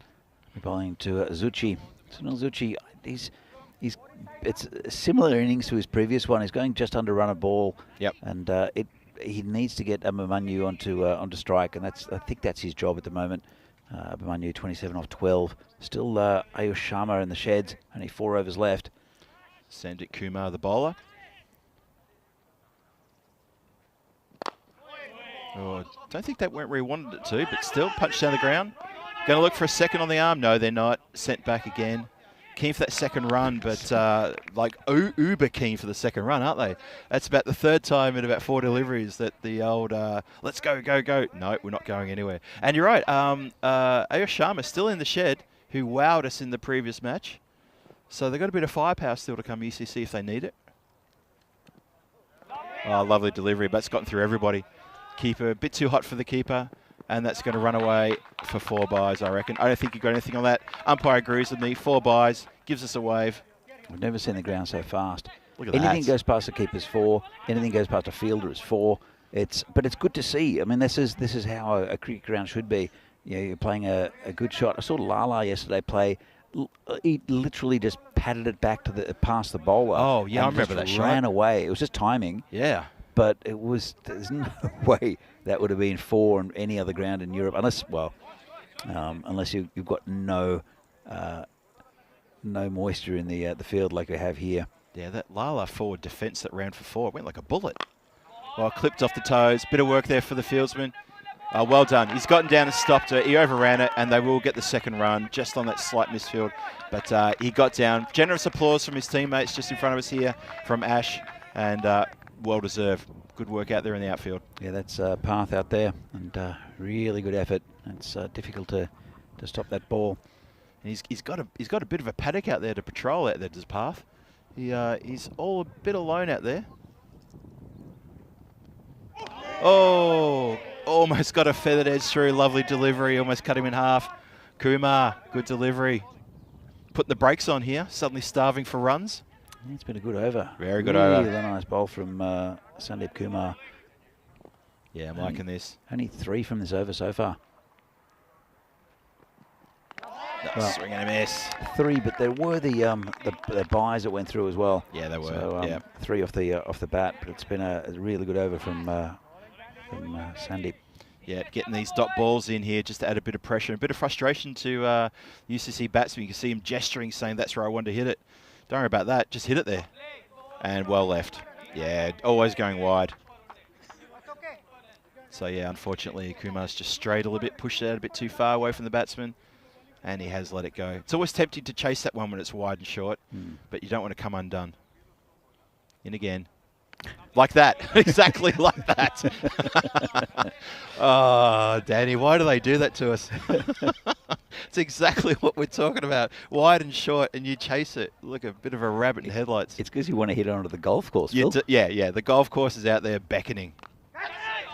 Bowling to Zucchi. Sunil Zucchi, it's a similar innings to his previous one. He's going just under run a ball. Yep. And he needs to get Abhimanyu onto strike, and I think that's his job at the moment. Abhimanyu 27 off 12. Still Ayush Sharma in the sheds. Only 4 overs left. Sandeep Kumar, the bowler. Oh, don't think that went where he wanted it to, but still punched down the ground. Going to look for a second on the arm. No, they're not. Sent back again. Keen for that second run, but like uber keen for the second run, aren't they? That's about the 3rd time in about 4 deliveries that the old let's go, go, go. No, we're not going anywhere. And you're right. Ayush Sharma still in the shed, who wowed us in the previous match. So they've got a bit of firepower still to come ECC if they need it. Oh, lovely delivery, but it's gotten through everybody. Keeper, a bit too hot for the keeper, and that's going to run away for 4 byes, I reckon. I don't think you got anything on that. Umpire agrees with me. 4 byes, gives us a wave. I've never seen the ground so fast. Look at anything that. Goes past the keeper's 4. Anything goes past a fielder is 4. But it's good to see. I mean, this is how a cricket ground should be. You know, you're playing a good shot. I saw Lala yesterday play. He literally just patted it back to past the bowler. Oh yeah, I remember that shot. Ran away. It was just timing. Yeah. But there's no way that would have been 4 on any other ground in Europe, unless you've got no moisture in the field like we have here. Yeah, that Lala forward defence that ran for 4 went like a bullet. Well, clipped off the toes. Bit of work there for the fieldsman. Well done. He's gotten down and stopped it. He overran it, and they will get the second run just on that slight misfield. But he got down. Generous applause from his teammates just in front of us here from Ash, and well deserved. Good work out there in the outfield. Yeah, that's Path out there, and really good effort. It's difficult to stop that ball. And he's got a bit of a paddock out there to patrol out there, does Path. He's all a bit alone out there. Oh, almost got a feathered edge through. Lovely delivery. Almost cut him in half. Kumar, good delivery. Putting the brakes on here. Suddenly starving for runs. It's been a good over. Very good over. Really nice bowl from Sandeep Kumar. Yeah, I'm liking this. Only 3 from this over so far. Swing and a miss. 3, but there were the byes that went through as well. Yeah, there were. So, yeah. 3 off the bat, but it's been a really good over from Sandeep. Yeah, getting these dot balls in here just to add a bit of pressure, a bit of frustration to UCC batsmen. You can see him gesturing, saying that's where I want to hit it. Don't worry about that. Just hit it there. And well left. Yeah, always going wide. So, yeah, unfortunately, Kumar's just strayed a little bit, pushed it out a bit too far away from the batsman, and he has let it go. It's always tempting to chase that one when it's wide and short, but you don't want to come undone. In again. Like that. Exactly like that. Oh, Danny, why do they do that to us? It's exactly what we're talking about. Wide and short, and you chase it. Look, a bit of a rabbit in headlights. It's because you want to hit it onto the golf course, Phil. Yeah. The golf course is out there beckoning.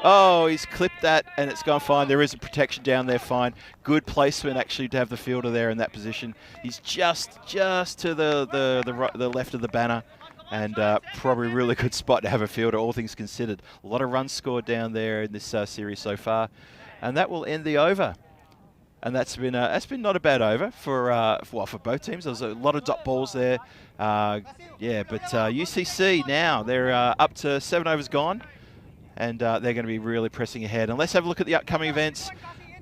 Oh, he's clipped that, and it's gone fine. There is a protection down there, fine. Good placement, actually, to have the fielder there in that position. He's just to the left of the banner. And probably a really good spot to have a fielder, all things considered. A lot of runs scored down there in this series so far. And that will end the over. And that's been not a bad over for both teams. There was a lot of dot balls there. But UCC now, they're up to 7 overs gone, and they're going to be really pressing ahead. And let's have a look at the upcoming events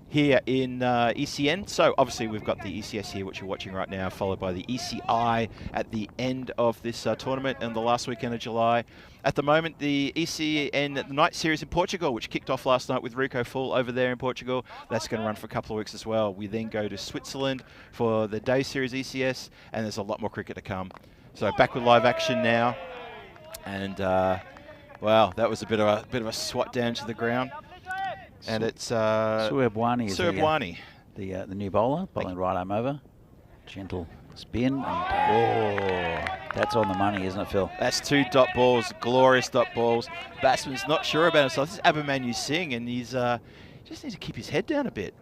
here in ECN. So obviously we've got the ECS here, which you're watching right now, followed by the ECI at the end of this tournament and the last weekend of July. At the moment, the ECN the night series in Portugal, which kicked off last night with Rico Full over there in Portugal, that's going to run for a couple of weeks as well. We then go to Switzerland for the day series ECS, and there's a lot more cricket to come. So back with live action now, and wow, that was a bit of a swat down to the ground. And it's Sueb Wani is the the new bowler, bowling right arm over. Gentle spin. And, that's on the money, isn't it, Phil? That's 2 dot balls, glorious dot balls. Batsman's not sure about himself. This is Abhimanyu Singh, and he's just needs to keep his head down a bit.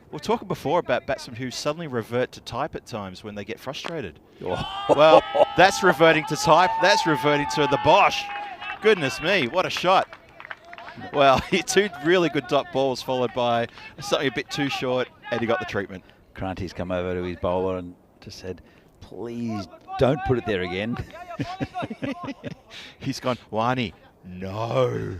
We were talking before about batsmen who suddenly revert to type at times when they get frustrated. Well, that's reverting to type. That's reverting to the Bosch. Goodness me, what a shot. Well, 2 really good dot balls followed by something a bit too short, and he got the treatment. Kranti's come over to his bowler and just said, please don't put it there again. He's gone, Wani, no.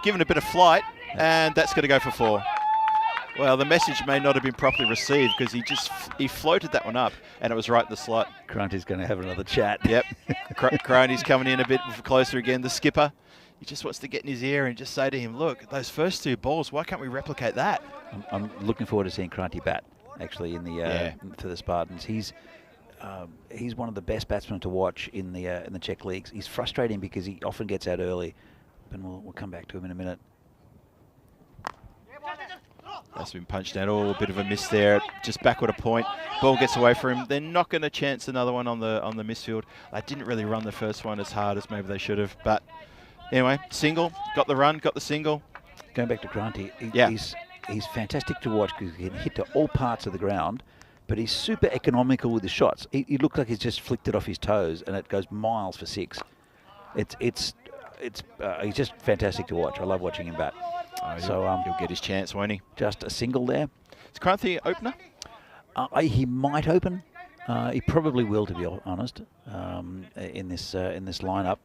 Given a bit of flight, and that's going to go for 4. Well, the message may not have been properly received because he floated that one up, and it was right in the slot. Kranti's going to have another chat. Yep. Kranti's coming in a bit closer again. The skipper, he just wants to get in his ear and just say to him, look, those first 2 balls, why can't we replicate that? I'm looking forward to seeing Kranti bat, actually, in the for the Spartans. He's one of the best batsmen to watch in the Czech leagues. He's frustrating because he often gets out early, and we'll come back to him in a minute. That's been punched out. A bit of a miss there. Just backward a point. Ball gets away from him. They're not going to chance another one on the misfield. They didn't really run the first one as hard as maybe they should have. But anyway, single. Got the run. Got the single. Going back to Kranti, he's fantastic to watch because he can hit to all parts of the ground, but he's super economical with the shots. He looks like he's just flicked it off his toes, and it goes miles for 6. He's just fantastic to watch. I love watching him bat. He'll get his chance, won't he? Just a single there. Is Kranti opener? He might open. He probably will, to be honest, in this lineup.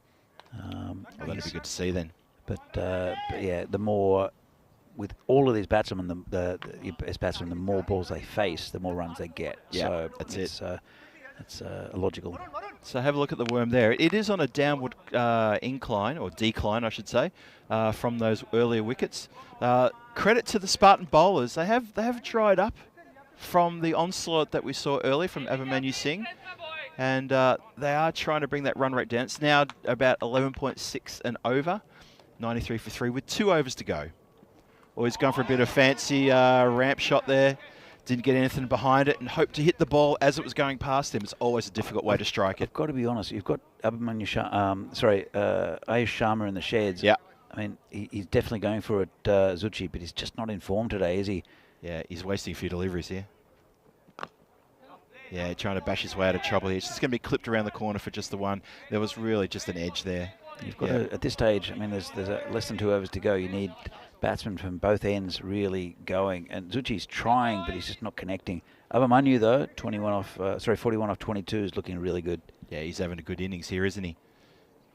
Well, that'd be good to see then. But yeah, the more with all of these batsmen, the more balls they face, the more runs they get. Yeah, so that's it's logical. So have a look at the worm there. It is on a downward incline, or decline, I should say, from those earlier wickets. Credit to the Spartan bowlers. They have dried up from the onslaught that we saw earlier from Abhimanyu Singh, and they are trying to bring that run rate down. It's now about 11.6 and over, 93 for 3 with 2 overs to go. Always gone for a bit of fancy ramp shot there. Didn't get anything behind it and hoped to hit the ball as it was going past him. It's always a difficult way to strike it. I've got to be honest. You've got Ayush Sharma in the sheds. Yeah. I mean, he's definitely going for it, Zucchi, but he's just not in form today, is he? Yeah, he's wasting a few deliveries here. Yeah, trying to bash his way out of trouble here. It's just going to be clipped around the corner for just the one. There was really just an edge there. You've got to, at this stage, I mean, there's less than 2 overs to go. You need batsmen from both ends really going. And Zucchi's trying, but he's just not connecting. Abhimanyu, though, 41 off 22 is looking really good. Yeah, he's having a good innings here, isn't he?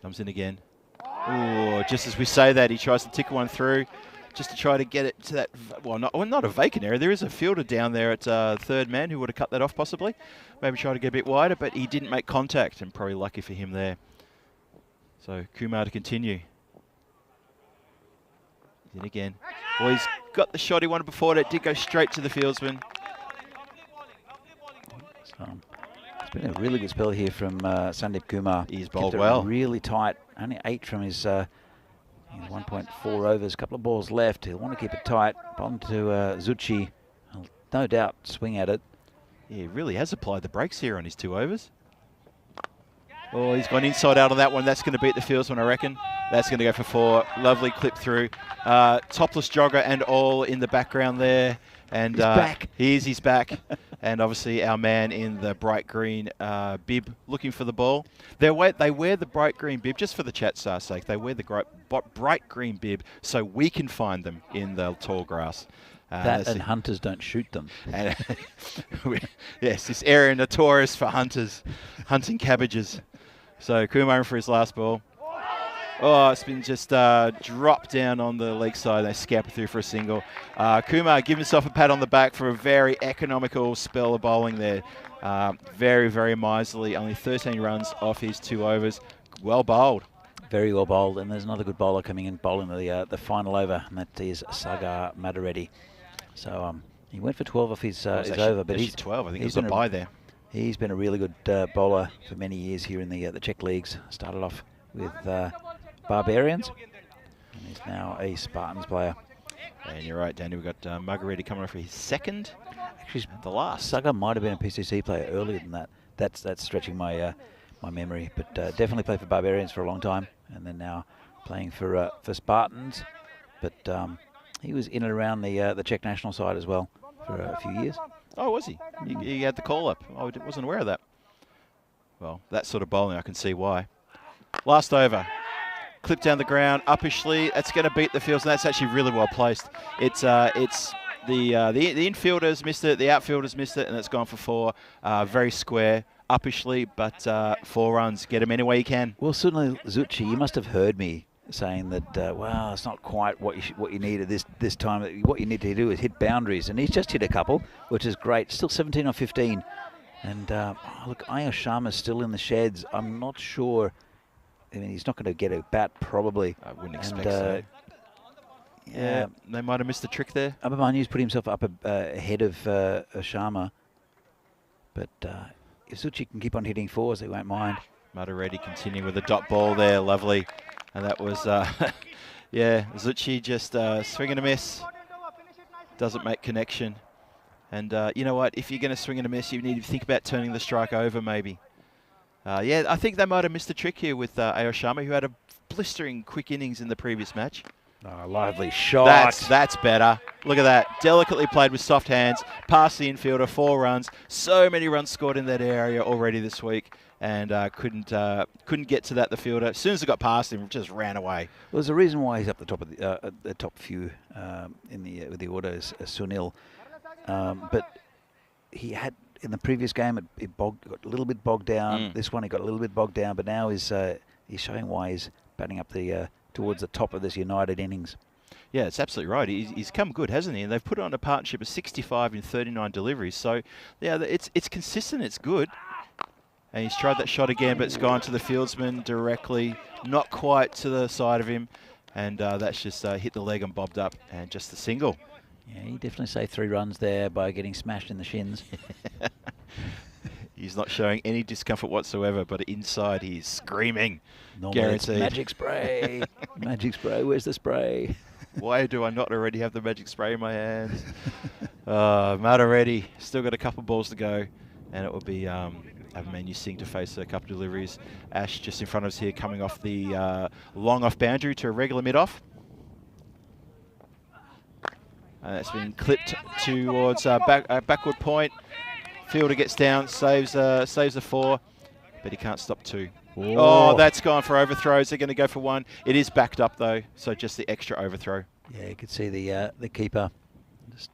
Comes in again. Oh, just as we say that, he tries to tickle one through just to try to get it to that, not a vacant area. There is a fielder down there at third man who would have cut that off possibly. Maybe try to get a bit wider, but he didn't make contact, and probably lucky for him there. So Kumar to continue. He's in again. Well, he's got the shot he wanted before that. Did go straight to the fieldsman. So, it's been a really good spell here from Sandeep Kumar. He's bowled Kept it well. Really tight. Only 8 from his 1.4 overs. A couple of balls left. He'll want to keep it tight. Bomb to Zucchi. I'll no doubt swing at it. Yeah, he really has applied the brakes here on his 2 overs. Oh, he's gone inside out on that one. That's going to beat the fieldsman, I reckon. That's going to go for 4. Lovely clip through. Topless jogger and all in the background there. And He's back. He's back. And obviously our man in the bright green bib looking for the ball. They wear the bright green bib, just for the chat star's sake, they wear the bright green bib so we can find them in the tall grass. That and hunters don't shoot them. And yes, this area notorious for hunters hunting cabbages. So Kumar for his last ball. Oh, it's been just dropped down on the leg side. They scamper through for a single. Kumar give himself a pat on the back for a very economical spell of bowling there. Very, very miserly. Only 13 runs off his 2 overs. Well bowled. Very well bowled. And there's another good bowler coming in bowling the final over, and that is Sagar Madareddy. So he went for 12 off his over, but he's 12. I think he's a bye there. He's been a really good bowler for many years here in the Czech leagues. Started off with Barbarians, and he's now a Spartans player. And you're right, Danny. We've got Margaretti coming off for his second. Actually, the last. Sagar might have been a PCC player earlier than that. That's stretching my my memory, but definitely played for Barbarians for a long time, and then now playing for Spartans. But he was in and around the Czech national side as well for a few years. Oh, was he? He had the call-up. I wasn't aware of that. Well, that sort of bowling, I can see why. Last over. Clip down the ground, uppishly. That's going to beat the fields, and that's actually really well placed. It's the infielders missed it, the outfielders missed it, and it's gone for 4. Very square, uppishly, but 4 runs. Get him any way you can. Well, certainly, Zucchi, you must have heard me saying that, well, it's not quite what you need at this time. What you need to do is hit boundaries, and he's just hit a couple, which is great. Still 17 or 15. And look, Ayush Sharma's still in the sheds. I'm not sure. I mean, he's not going to get a bat, probably. I wouldn't expect so. Yeah, they might have missed the trick there. Abhimanyu's put himself up ahead of Sharma. But if Zucchi can keep on hitting 4s, they won't mind. Madareddy continuing with a dot ball there. Lovely. And that was, yeah, Zucchi just swing and a miss. Doesn't make connection. And you know what? If you're going to swing and a miss, you need to think about turning the strike over, maybe. Yeah, I think they might have missed a trick here with Ayush Sharma, who had a blistering quick innings in the previous match. Oh, lively shot. That's better. Look at that. Delicately played with soft hands. Past the infielder, 4 runs. So many runs scored in that area already this week, and couldn't get to the fielder. As soon as it got past him, just ran away. Well, there's a reason why he's up the top of the top few with the orders, Sunil. But he had. In the previous game, it got a little bit bogged down. This one, he got a little bit bogged down, but now he's showing why he's batting up towards the top of this United innings. Yeah, it's absolutely right. He's come good, hasn't he? And they've put on a partnership of 65 in 39 deliveries. So, yeah, it's consistent. It's good. And he's tried that shot again, but it's gone to the fieldsman directly, not quite to the side of him. And that's just hit the leg and bobbed up, and just the single. Yeah, he definitely saved 3 runs there by getting smashed in the shins. He's not showing any discomfort whatsoever, but inside he's screaming. Normally Guaranteed. It's magic spray. Magic spray, where's the spray? Why do I not already have the magic spray in my hands? Matt already. Still got a couple balls to go, and it will be Abhimanyu's Singh to face a couple deliveries. Ash just in front of us here, coming off the long off boundary to a regular mid-off. It's been clipped towards backward point. Fielder gets down, saves the 4, but he can't stop 2. Whoa. Oh, that's gone for overthrows. They're going to go for 1. It is backed up though, so just the extra overthrow. Yeah, you could see the keeper. Just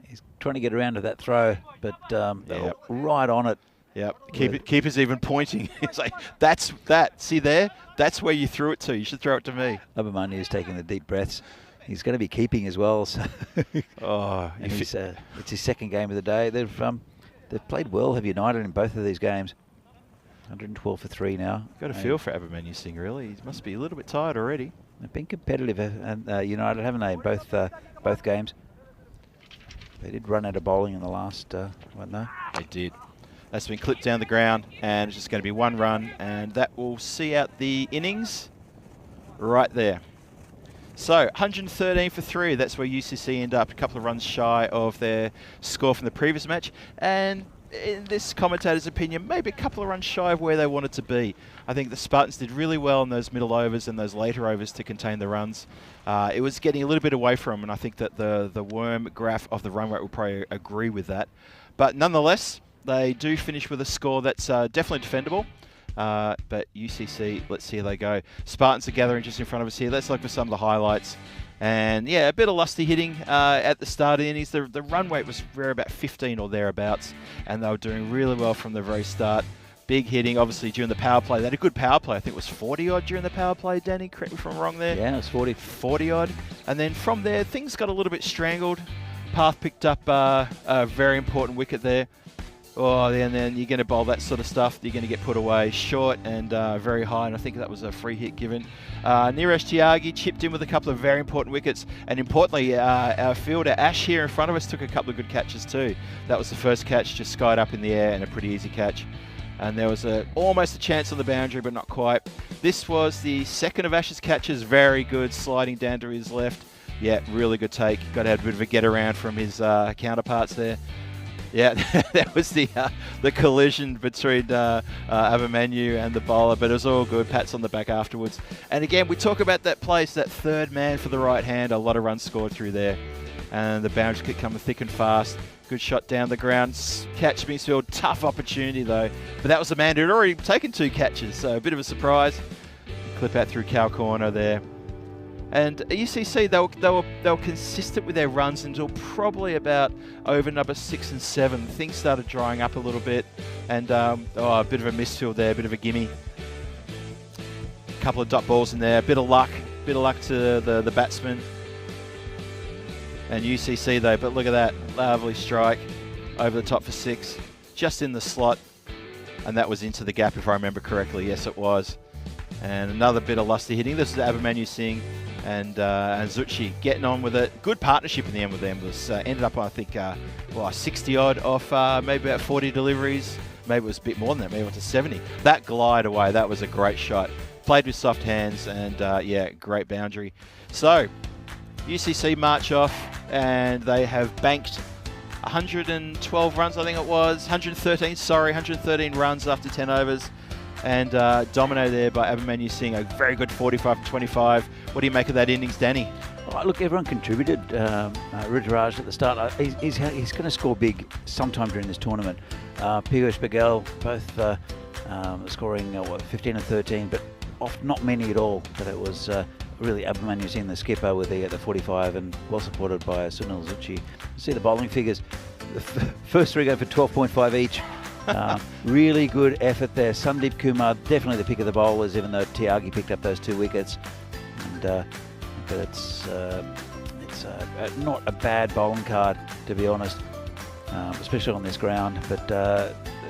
he's trying to get around to that throw, but Yep. right on it. Yep. Keeper's even pointing. It's like, that's that. See there? That's where you threw it to. You should throw it to me. Abhimanyu's taking the deep breaths. He's going to be keeping as well. So and it's his second game of the day. They've played well, have United, in both of these games. 112 for 3 now. Got a feel for Abhimanyu's Singh, really. He must be a little bit tired already. They've been competitive, United, haven't they, in both games? They did run out of bowling in the last, weren't they? They did. That's been clipped down the ground, and it's just going to be 1 run, and that will see out the innings right there. So 113 for 3. That's where UCC end up, a couple of runs shy of their score from the previous match. And in this commentator's opinion, maybe a couple of runs shy of where they wanted to be. I think the Spartans did really well in those middle overs and those later overs to contain the runs. It was getting a little bit away from them, and I think that the worm graph of the run rate will probably agree with that. But nonetheless, they do finish with a score that's definitely defendable. But UCC, let's see how they go. Spartans are gathering just in front of us here. Let's look for some of the highlights. And yeah, a bit of lusty hitting at the start of the innings. The run rate was around about 15 or thereabouts, and they were doing really well from the very start. Big hitting, obviously, during the power play. They had a good power play. I think it was 40-odd during the power play, Danny. Correct me if I'm wrong there. Yeah, it was 40. 40-odd. And then from there, things got a little bit strangled. Path picked up a very important wicket there. Oh, and then you're going to bowl that sort of stuff. You're going to get put away short and very high, and I think that was a free hit given. Neeraj Tyagi chipped in with a couple of very important wickets, and importantly, our fielder Ash here in front of us took a couple of good catches too. That was the first catch, just skied up in the air, and a pretty easy catch. And there was almost a chance on the boundary, but not quite. This was the second of Ash's catches, very good, sliding down to his left. Yeah, really good take. Got to have a bit of a get around from his counterparts there. Yeah, that was the collision between Abhimanyu and the bowler, but it was all good. Pats on the back afterwards. And again, we talk about that place, that third man for the right hand. A lot of runs scored through there. And the boundaries kept coming thick and fast. Good shot down the ground. Catch Mingsfield, tough opportunity though. But that was the man who had already taken 2 catches, so a bit of a surprise. Clip out through cow corner there. And UCC, they were consistent with their runs until probably about over number 6 and 7. Things started drying up a little bit, and a bit of a misfield there, a bit of a gimme. A couple of dot balls in there, a bit of luck to the batsman. And UCC though, but look at that, lovely strike over the top for 6, just in the slot, and that was into the gap if I remember correctly. Yes, it was. And another bit of lusty hitting. This is Abhimanyu Singh and Zuchi getting on with it. Good partnership in the end with them. Was ended up, I think, 60 odd off maybe about 40 deliveries. Maybe it was a bit more than that. Maybe it went to 70. That glide away, that was a great shot. Played with soft hands, and yeah, great boundary. So UCC march off, and they have banked 112 runs, I think it was. 113 runs after 10 overs. And dominated there by Abhimanyu Singh, a very good 45-25. What do you make of that innings, Danny? Oh, look, everyone contributed. Ruturaj at the start, he's going to score big sometime during this tournament. Piyush Patel, both scoring 15 and 13, but not many at all. But it was really Abhimanyu Singh, the skipper, with the 45, and well supported by Sunil Zuchi. See the bowling figures. The first 3 go for 12.5 each. Really good effort there. Sandeep Kumar, definitely the pick of the bowlers, even though Tyagi picked up those 2 wickets. And but it's not a bad bowling card, to be honest, especially on this ground. But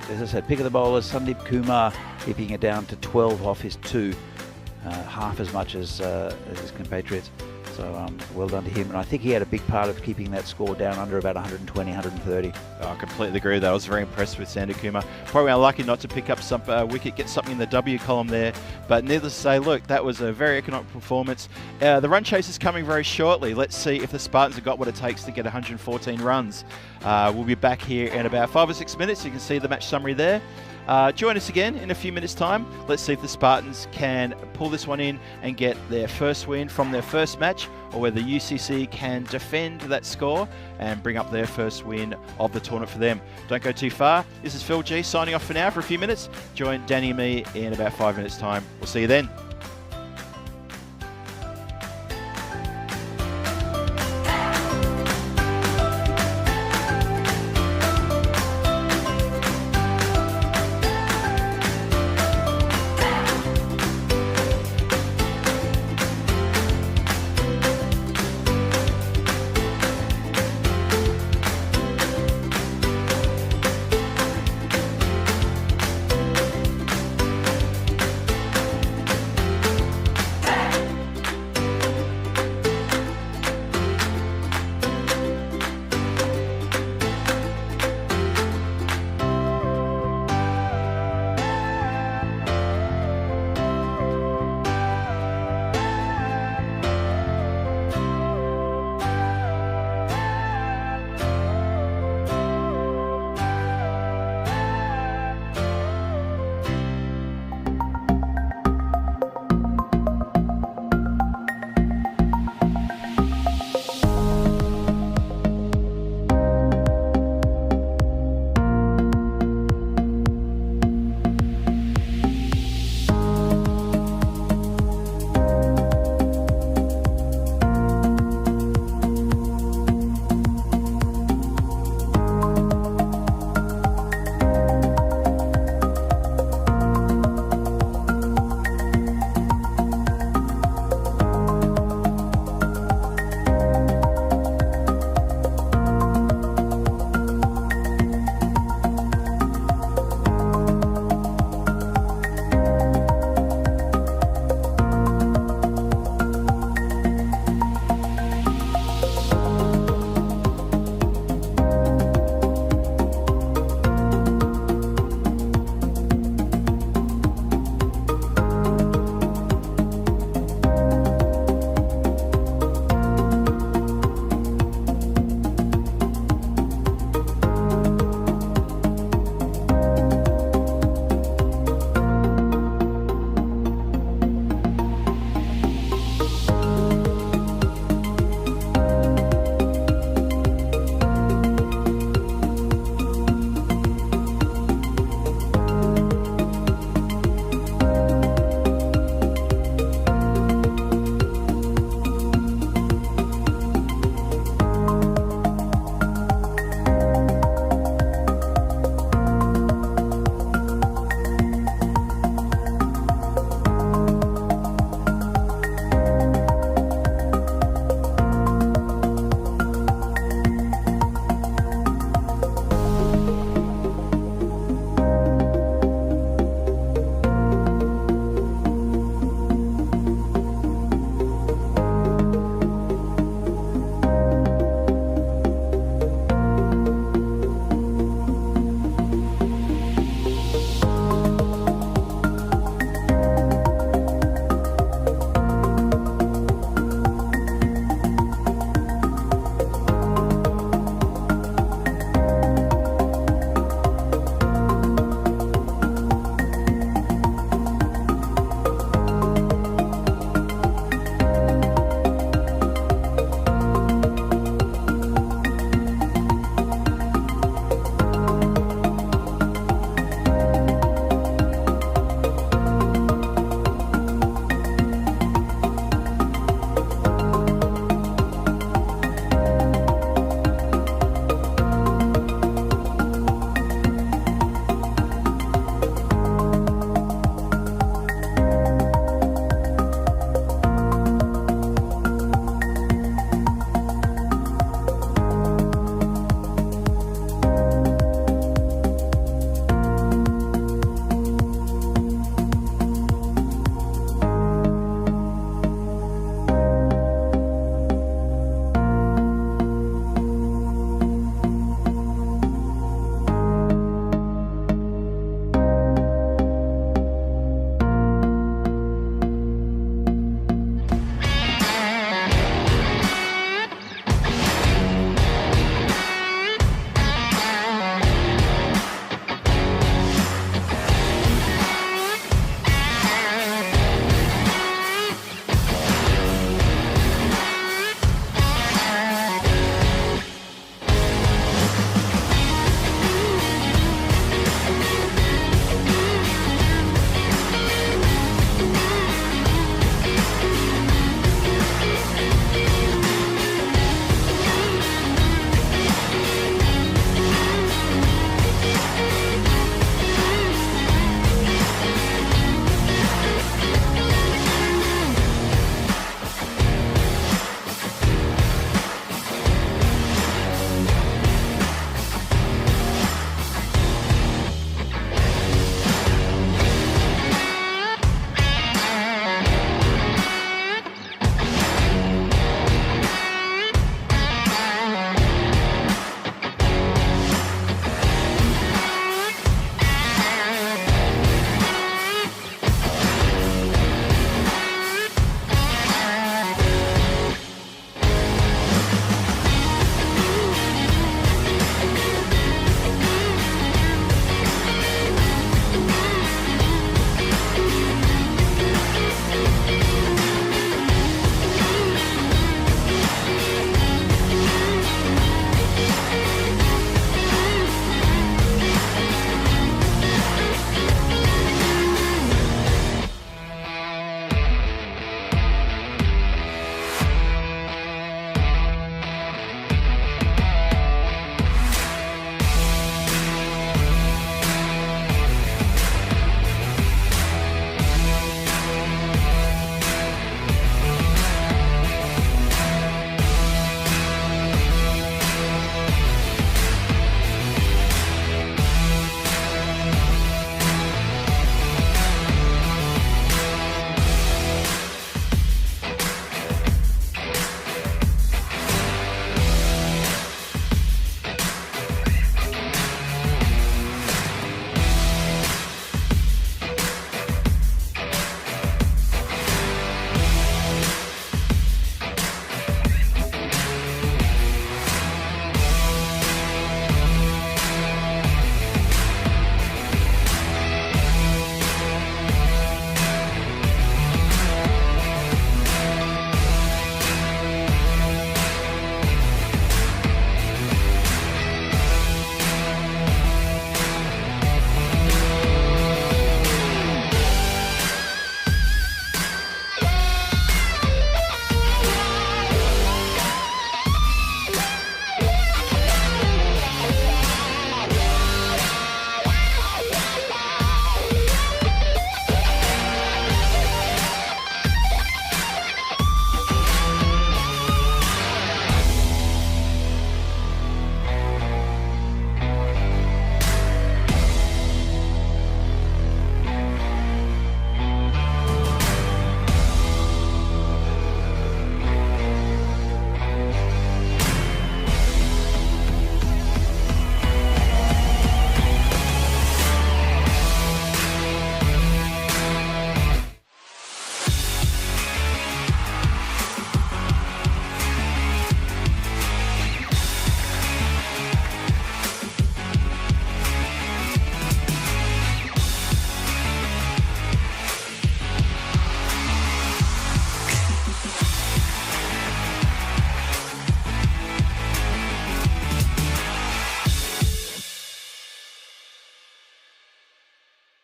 as I said, pick of the bowlers, Sandeep Kumar keeping it down to 12 off his 2, half as much as his compatriots. So well done to him, and I think he had a big part of keeping that score down under about 120, 130. I completely agree with that. I was very impressed with Sandeep Kumar. Probably unlucky not to pick up some wicket, get something in the W column there. But needless to say, look, that was a very economic performance. The run chase is coming very shortly. Let's see if the Spartans have got what it takes to get 114 runs. We'll be back here in about 5 or 6 minutes. You can see the match summary there. Join us again in a few minutes' time. Let's see if the Spartans can pull this one in and get their first win from their first match, or whether UCC can defend that score and bring up their first win of the tournament for them. Don't go too far. This is Phil G signing off for now for a few minutes. Join Danny and me in about 5 minutes' time. We'll see you then.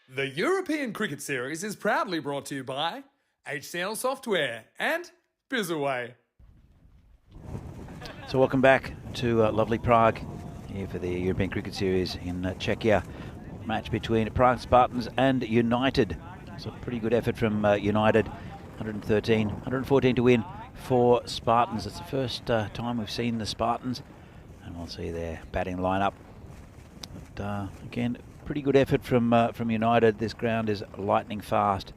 The European Cricket Series is proudly brought to you by HCN Software and Bizaway. So welcome back to lovely Prague here for the European Cricket Series in Czechia. Match between Prague Spartans and United. It's a pretty good effort from United. 114 to win for Spartans. It's the first time we've seen the Spartans, and we'll see their batting lineup. But again, pretty good effort from United. This ground is lightning fast.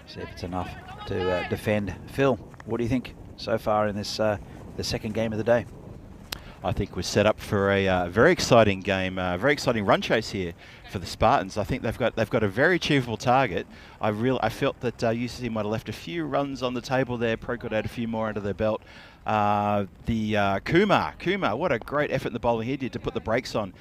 See if it's enough to defend. Phil, what do you think so far in this the second game of the day? I think we're set up for a very exciting game, very exciting run chase here for the Spartans. I think they've got a very achievable target. I felt that UCC might have left a few runs on the table there. Pro could add a few more under their belt. Kumar, what a great effort in the bowling he did to put the brakes on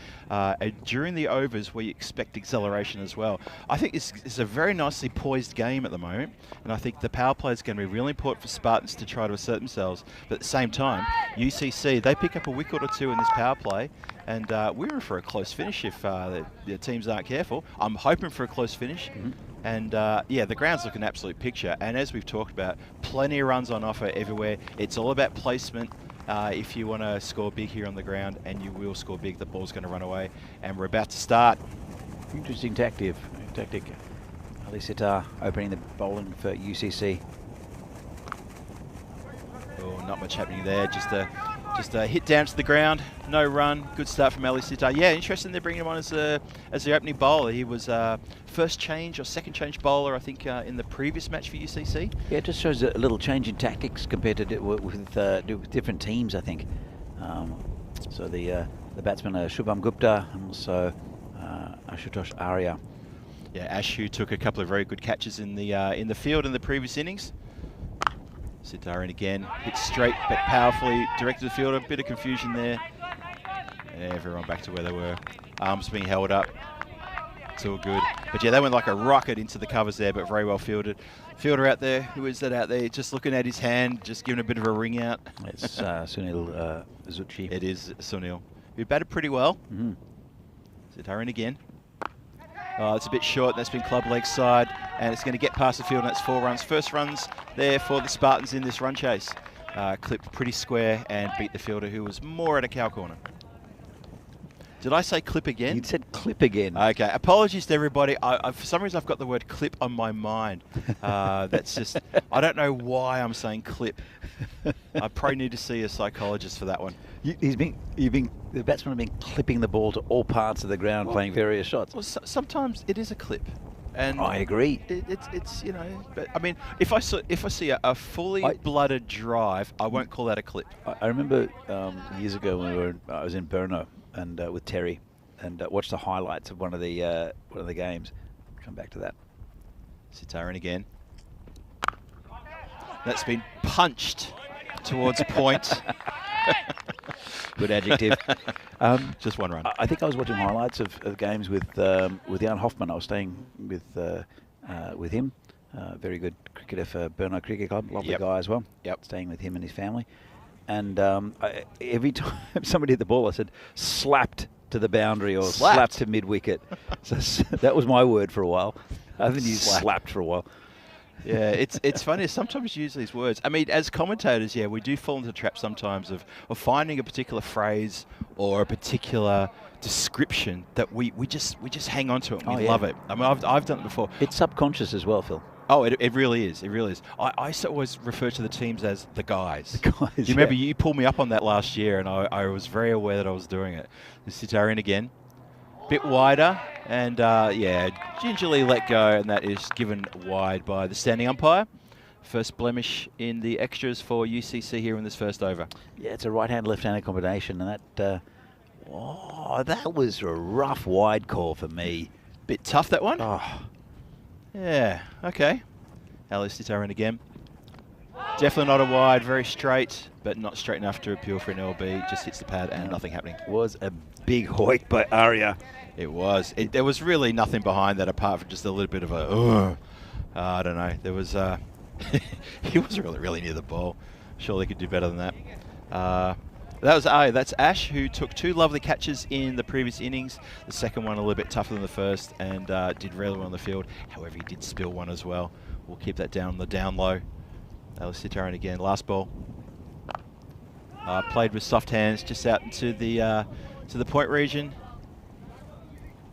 during the overs where you expect acceleration as well. I think this is a very nicely poised game at the moment, and I think the power play is going to be really important for Spartans to try to assert themselves. But at the same time, UCC, they pick up a wicket or two in this power play, and we're in for a close finish if the teams aren't careful. I'm hoping for a close finish. Mm-hmm. And yeah, the ground's looking an absolute picture. And as we've talked about, plenty of runs on offer everywhere. It's all about placement. If you want to score big here on the ground, and you will score big, the ball's going to run away. And we're about to start. Interesting tactic. Ali Sitar opening the bowling for UCC. Oh, not much happening there. Just a hit down to the ground. No run. Good start from Ali Sitar. Yeah, interesting they're bringing him on as the opening bowler. He was first change or second change bowler, I think, in the previous match for UCC. Yeah, it just shows a little change in tactics compared to with different teams, I think. So the batsmen are Shubham Gupta and also Ashutosh Arya. Yeah, Ashu took a couple of very good catches in the field in the previous innings. Sitar in again, hit straight but powerfully directed to the field. A bit of confusion there. And everyone back to where they were. Arms being held up. It's all good. But yeah, they went like a rocket into the covers there, but very well fielded. Fielder out there, who is that out there? Just looking at his hand, just giving a bit of a ring out. It's Sunil Zucchi. It is Sunil, who batted pretty well. Mm-hmm. Sitar in again. Oh, it's a bit short. That's been club leg side, and it's going to get past the field, and that's 4 runs. First runs there for the Spartans in this run chase. Clipped pretty square and beat the fielder, who was more at a cow corner. Did I say clip again? You said clip again. Okay, apologies to everybody. For some reason, I've got the word clip on my mind. That's just, I don't know why I'm saying clip. I probably need to see a psychologist for that one. The batsmen have been clipping the ball to all parts of the ground, playing various shots. Well, sometimes it is a clip. And I agree. It's you know, but I mean, if I see a fully blooded drive, I won't call that a clip. I remember years ago when I was in Brno and with Terry, and watched the highlights of one of the games. Come back to that. Sitar in again. That's been punched towards point. Good adjective. Just one run. I think I was watching highlights of games with Jan Hoffman. I was staying with him. Very good cricketer for Brno Cricket Club. Lovely guy as well. Yep. Staying with him and his family. And every time somebody hit the ball, I said, slapped to the boundary or slapped to mid-wicket. So that was my word for a while. I haven't used slapped for a while. Yeah, it's funny. Sometimes you use these words. I mean, as commentators, yeah, we do fall into the trap sometimes of finding a particular phrase or a particular description that we just hang on to it and we love it. I mean, I've done it before. It's subconscious as well, Phil. Oh, it really is. It really is. I always refer to the teams as the guys. The guys. Do you remember you pulled me up on that last year, and I was very aware that I was doing it. The Sitar in again. Bit wider, and yeah, gingerly let go, and that is given wide by the standing umpire. First blemish in the extras for UCC here in this first over. Yeah, it's a right-hand, left-handed combination, and that that was a rough wide call for me. Bit tough, that one? Oh. Yeah, okay. Ali Sitar in again. Definitely not a wide, very straight, but not straight enough to appeal for an LB. Just hits the pad and nothing happening. It was a big hoik by Arya. It was. There was really nothing behind that apart from just a little bit of a, I don't know. There was, he was really near the ball. Surely he could do better than that. That's Ash, who took 2 lovely catches in the previous innings. The second one a little bit tougher than the first, and did really well on the field. However, he did spill one as well. We'll keep that down on the down low. Sitaran again, last ball. Played with soft hands just out into the point region.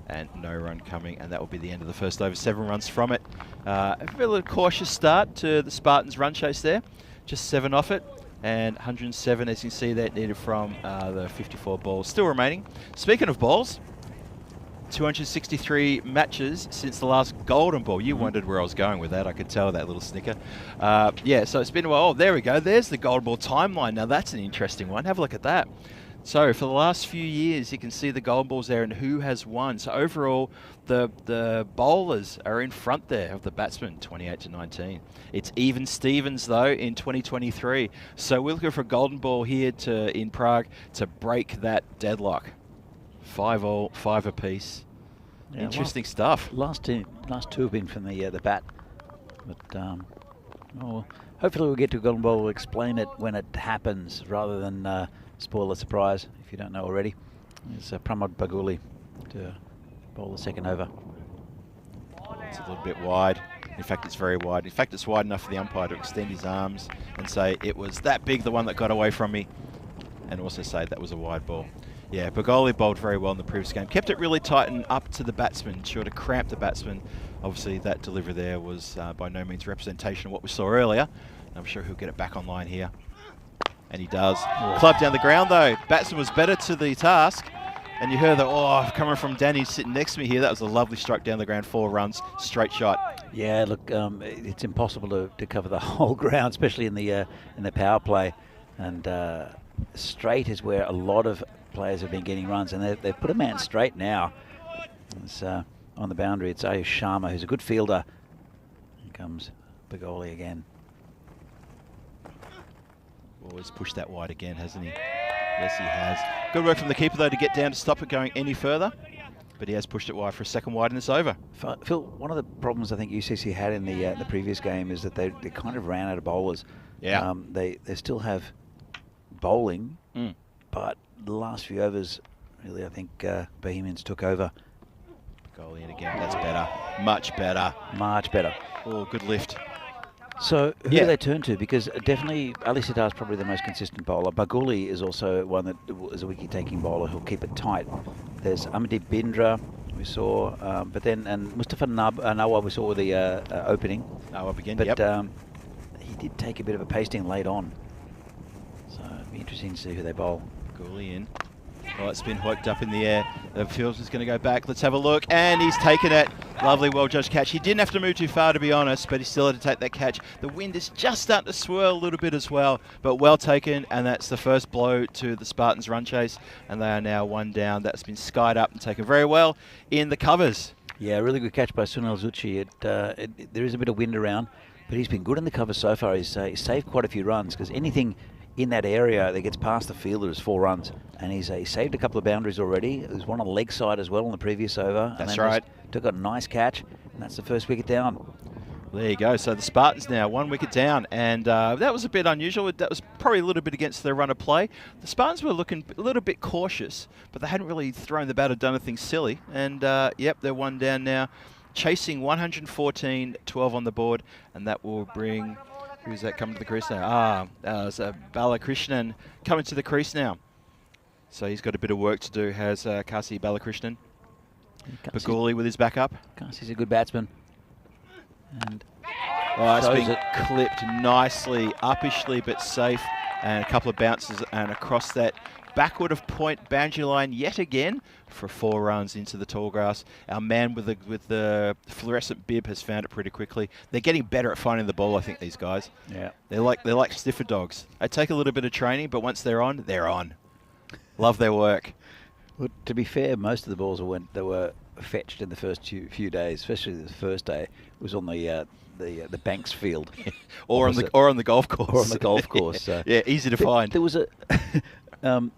And no run coming, and that will be the end of the first over. 7 runs from it. A really cautious start to the Spartans Run Chase there. Just 7 off it, and 107, as you can see, that needed from the 54 balls still remaining. Speaking of balls, 263 matches since the last golden ball. You wondered where I was going with that. I could tell that little snicker. Yeah, so it's been a while. Oh, there we go. There's the golden ball timeline. Now that's an interesting one. Have a look at that. So for the last few years, you can see the golden balls there and who has won. So overall, the bowlers are in front there of the batsmen, 28 to 19. It's even Stevens though in 2023. So we're looking for a golden ball here in Prague to break that deadlock. 5 all, 5 apiece. Yeah, interesting stuff. Last two have been from the bat, but well, hopefully we'll get to a golden ball. We'll explain it when it happens rather than spoil the surprise if you don't know already. It's Pramod Baguli to bowl the second over. It's a little bit wide. In fact, it's very wide. In fact, it's wide enough for the umpire to extend his arms and say it was that big, the one that got away from me, and also say that was a wide ball. Yeah, Bagoli bowled very well in the previous game. Kept it really tight and up to the batsman, sure to cramp the batsman. Obviously, that delivery there was by no means representation of what we saw earlier. I'm sure he'll get it back online here. And he does. Club down the ground, though. Batsman was better to the task. And you heard that, coming from Danny sitting next to me here, that was a lovely stroke down the ground, 4 runs, straight shot. Yeah, look, it's impossible to cover the whole ground, especially in the power play. And straight is where a lot of players have been getting runs, and they've put a man straight now. It's on the boundary. It's Ayush Sharma, who's a good fielder. Here comes Bagoli again. Always pushed that wide again, hasn't he? Yes, he has. Good work from the keeper, though, to get down to stop it going any further. But he has pushed it wide for a second wide in this over. Phil, one of the problems I think UCC had in the previous game is that they kind of ran out of bowlers. Yeah. They still have bowling, but the last few overs, really, I think Bohemians took over. Goal in again. That's better. Much better. Much better. Oh, good lift. So who do they turn to? Because definitely Ali Sitar is probably the most consistent bowler. Baguli is also one that is a wicket-taking bowler who'll keep it tight. There's Amandeep Bindra, we saw, but then, and Mustafa Nawab we saw with the opening. Nawab again, but he did take a bit of a pasting late on. So it'll be interesting to see who they bowl. Baguli in. Oh, it's been hooked up in the air. The fields is going to go back. Let's have a look. And he's taken it. Lovely, well-judged catch. He didn't have to move too far, to be honest, but he still had to take that catch. The wind is just starting to swirl a little bit as well, but well taken. And that's the first blow to the Spartans Run Chase. And they are now 1 down. That's been skied up and taken very well in the covers. Yeah, really good catch by Sunil Zucchi. There is a bit of wind around, but he's been good in the covers so far. He's saved quite a few runs, because anything in that area that gets past the fielder is 4 runs, and he's saved a couple of boundaries already. There's one on the leg side as well on the previous over. That's right. Took a nice catch, and that's the first wicket down. There you go. So the Spartans now 1 wicket down, and that was a bit unusual. That was probably a little bit against their run of play. The Spartans were looking a little bit cautious, but they hadn't really thrown the bat or done anything silly. And yep, they're 1 down now, chasing 114, 12 on the board, and that will bring. Who's that coming to the crease now? It's Balakrishnan coming to the crease now. So he's got a bit of work to do, has Kasi Balakrishnan. Baguli with his backup. Kasi's a good batsman. And it's been clipped nicely, uppishly, but safe. And a couple of bounces and across that backward of point boundary line yet again for 4 runs into the tall grass. Our man with the fluorescent bib has found it pretty quickly. They're getting better at finding the ball, I think, these guys. Yeah. They're like sniffer dogs. They take a little bit of training, but once they're on, they're on. Love their work. Well, to be fair, most of the balls that were fetched in the first few days, especially the first day, was on the Banks field, or on the golf course. Or on the golf course. Yeah, easy to find. There was a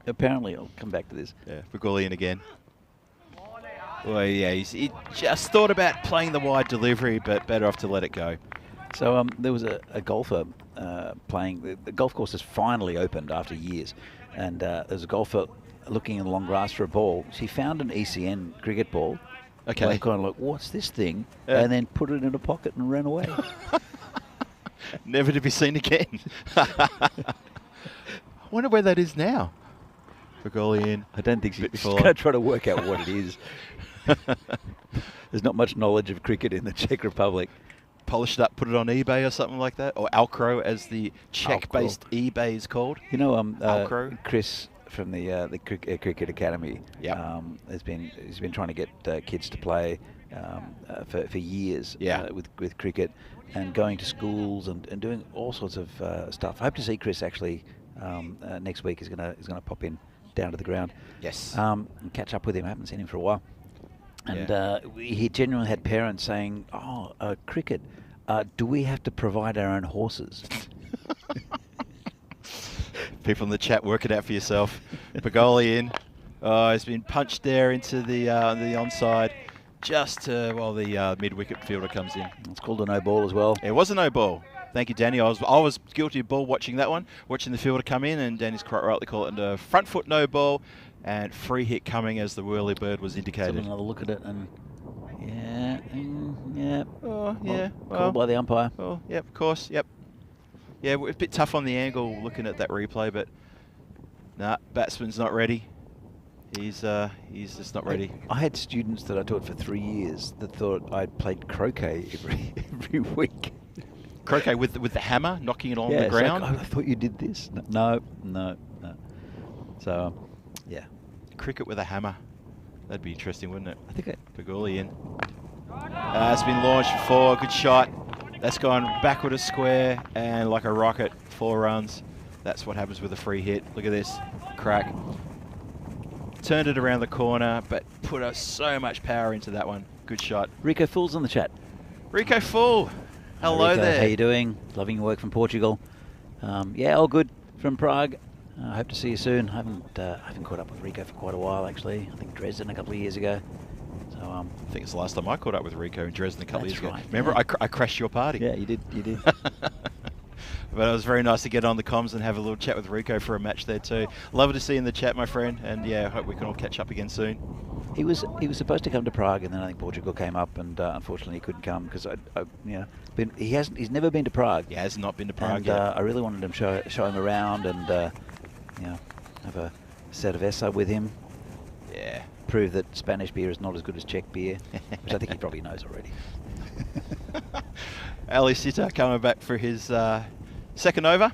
apparently, I'll come back to this. Yeah, Bagolian again. Well, yeah, he just thought about playing the wide delivery, but better off to let it go. So there was a golfer playing. The golf course has finally opened after years, and there was a golfer looking in the long grass for a ball. She found an ECN cricket ball. Okay. Like, kind of like, what's this thing? Yeah. And then put it in a pocket and ran away. Never to be seen again. I wonder where that is now. Bergolian. I don't think she's Bit going fuller. to try to work out what it is. There's not much knowledge of cricket in the Czech Republic. Polish it up, put it on eBay or something like that, or Alcro as the Czech-based eBay is called. You know, Alcro. Chris from the Cricket Academy Yep. he's been trying to get kids to play for years with cricket, and going to schools and doing all sorts of stuff. I hope to see Chris actually next week. Is gonna pop in down to the ground. Yes. And catch up with him. I haven't seen him for a while. And he genuinely had parents saying, "Oh, cricket. Do we have to provide our own horses?" People in the chat, work it out for yourself. Bergolian. He's been punched there into the onside, just while the mid-wicket fielder comes in. It's called a no ball as well. It was a no ball. Thank you, Danny. I was guilty of ball watching that one, watching the fielder come in, and Danny's quite rightly call it a front foot no ball, and free hit coming as the whirly bird was indicated. Let's have another look at it, and yeah. Oh, yeah. Called by the umpire. Oh, yep, of course, yep. Yeah, a bit tough on the angle looking at that replay, but nah, batsman's not ready. He's just not ready. I had students that I taught for 3 years that thought I played croquet every week. Croquet with the hammer, knocking it on the it's ground. like, I thought you did this. No. So, yeah. Cricket with a hammer. That'd be interesting, wouldn't it? I think Bergolian. It's been launched before. Good shot. That's gone backward a square and like a rocket, 4 runs. That's what happens with a free hit. Look at this. Crack. Turned it around the corner, but put so much power into that one. Good shot. Rico Fool's on the chat. Rico Fool. Hello Rico, there. how you doing? Loving your work from Portugal. Yeah, all good from Prague. I hope to see you soon. I haven't caught up with Rico for quite a while, actually. I think Dresden a couple of years ago. So I think it's the last time I caught up with Rico in Dresden a couple of years ago. Right, Remember, yeah. I crashed your party. Yeah, you did. But it was very nice to get on the comms and have a little chat with Rico for a match there too. Love to see you in the chat, my friend. And yeah, I hope we can all catch up again soon. He was supposed to come to Prague, and then I think Portugal came up, and unfortunately he couldn't come because he's never been to Prague. He has not been to Prague And yet. I really wanted to show him around and have a set of Essa with him. Yeah. Prove that Spanish beer is not as good as Czech beer, which I think he probably knows already. Ali Sitter coming back for his second over.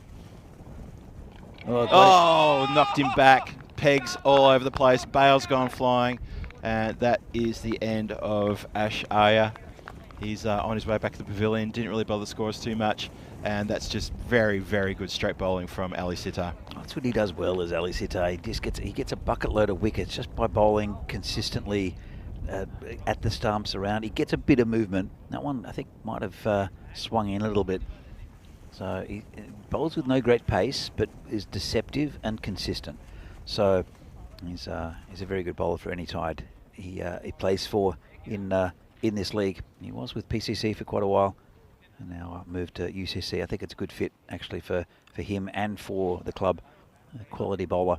Oh, Knocked him back. Pegs all over the place. Bale's gone flying. And that is the end of Ash Arya. He's on his way back to the pavilion. Didn't really bother the scores too much. And that's just very, very good straight bowling from Ali Sitter. that's what he does well, is Ali Sitter. He gets a bucket load of wickets just by bowling consistently at the stumps around. He gets a bit of movement. That one, I think, might have swung in a little bit. So he bowls with no great pace, but is deceptive and consistent. So he's a very good bowler for any tide he plays for in this league. He was with PCC for quite a while, and now moved to UCC. I think it's a good fit actually for him and for the club. A quality bowler.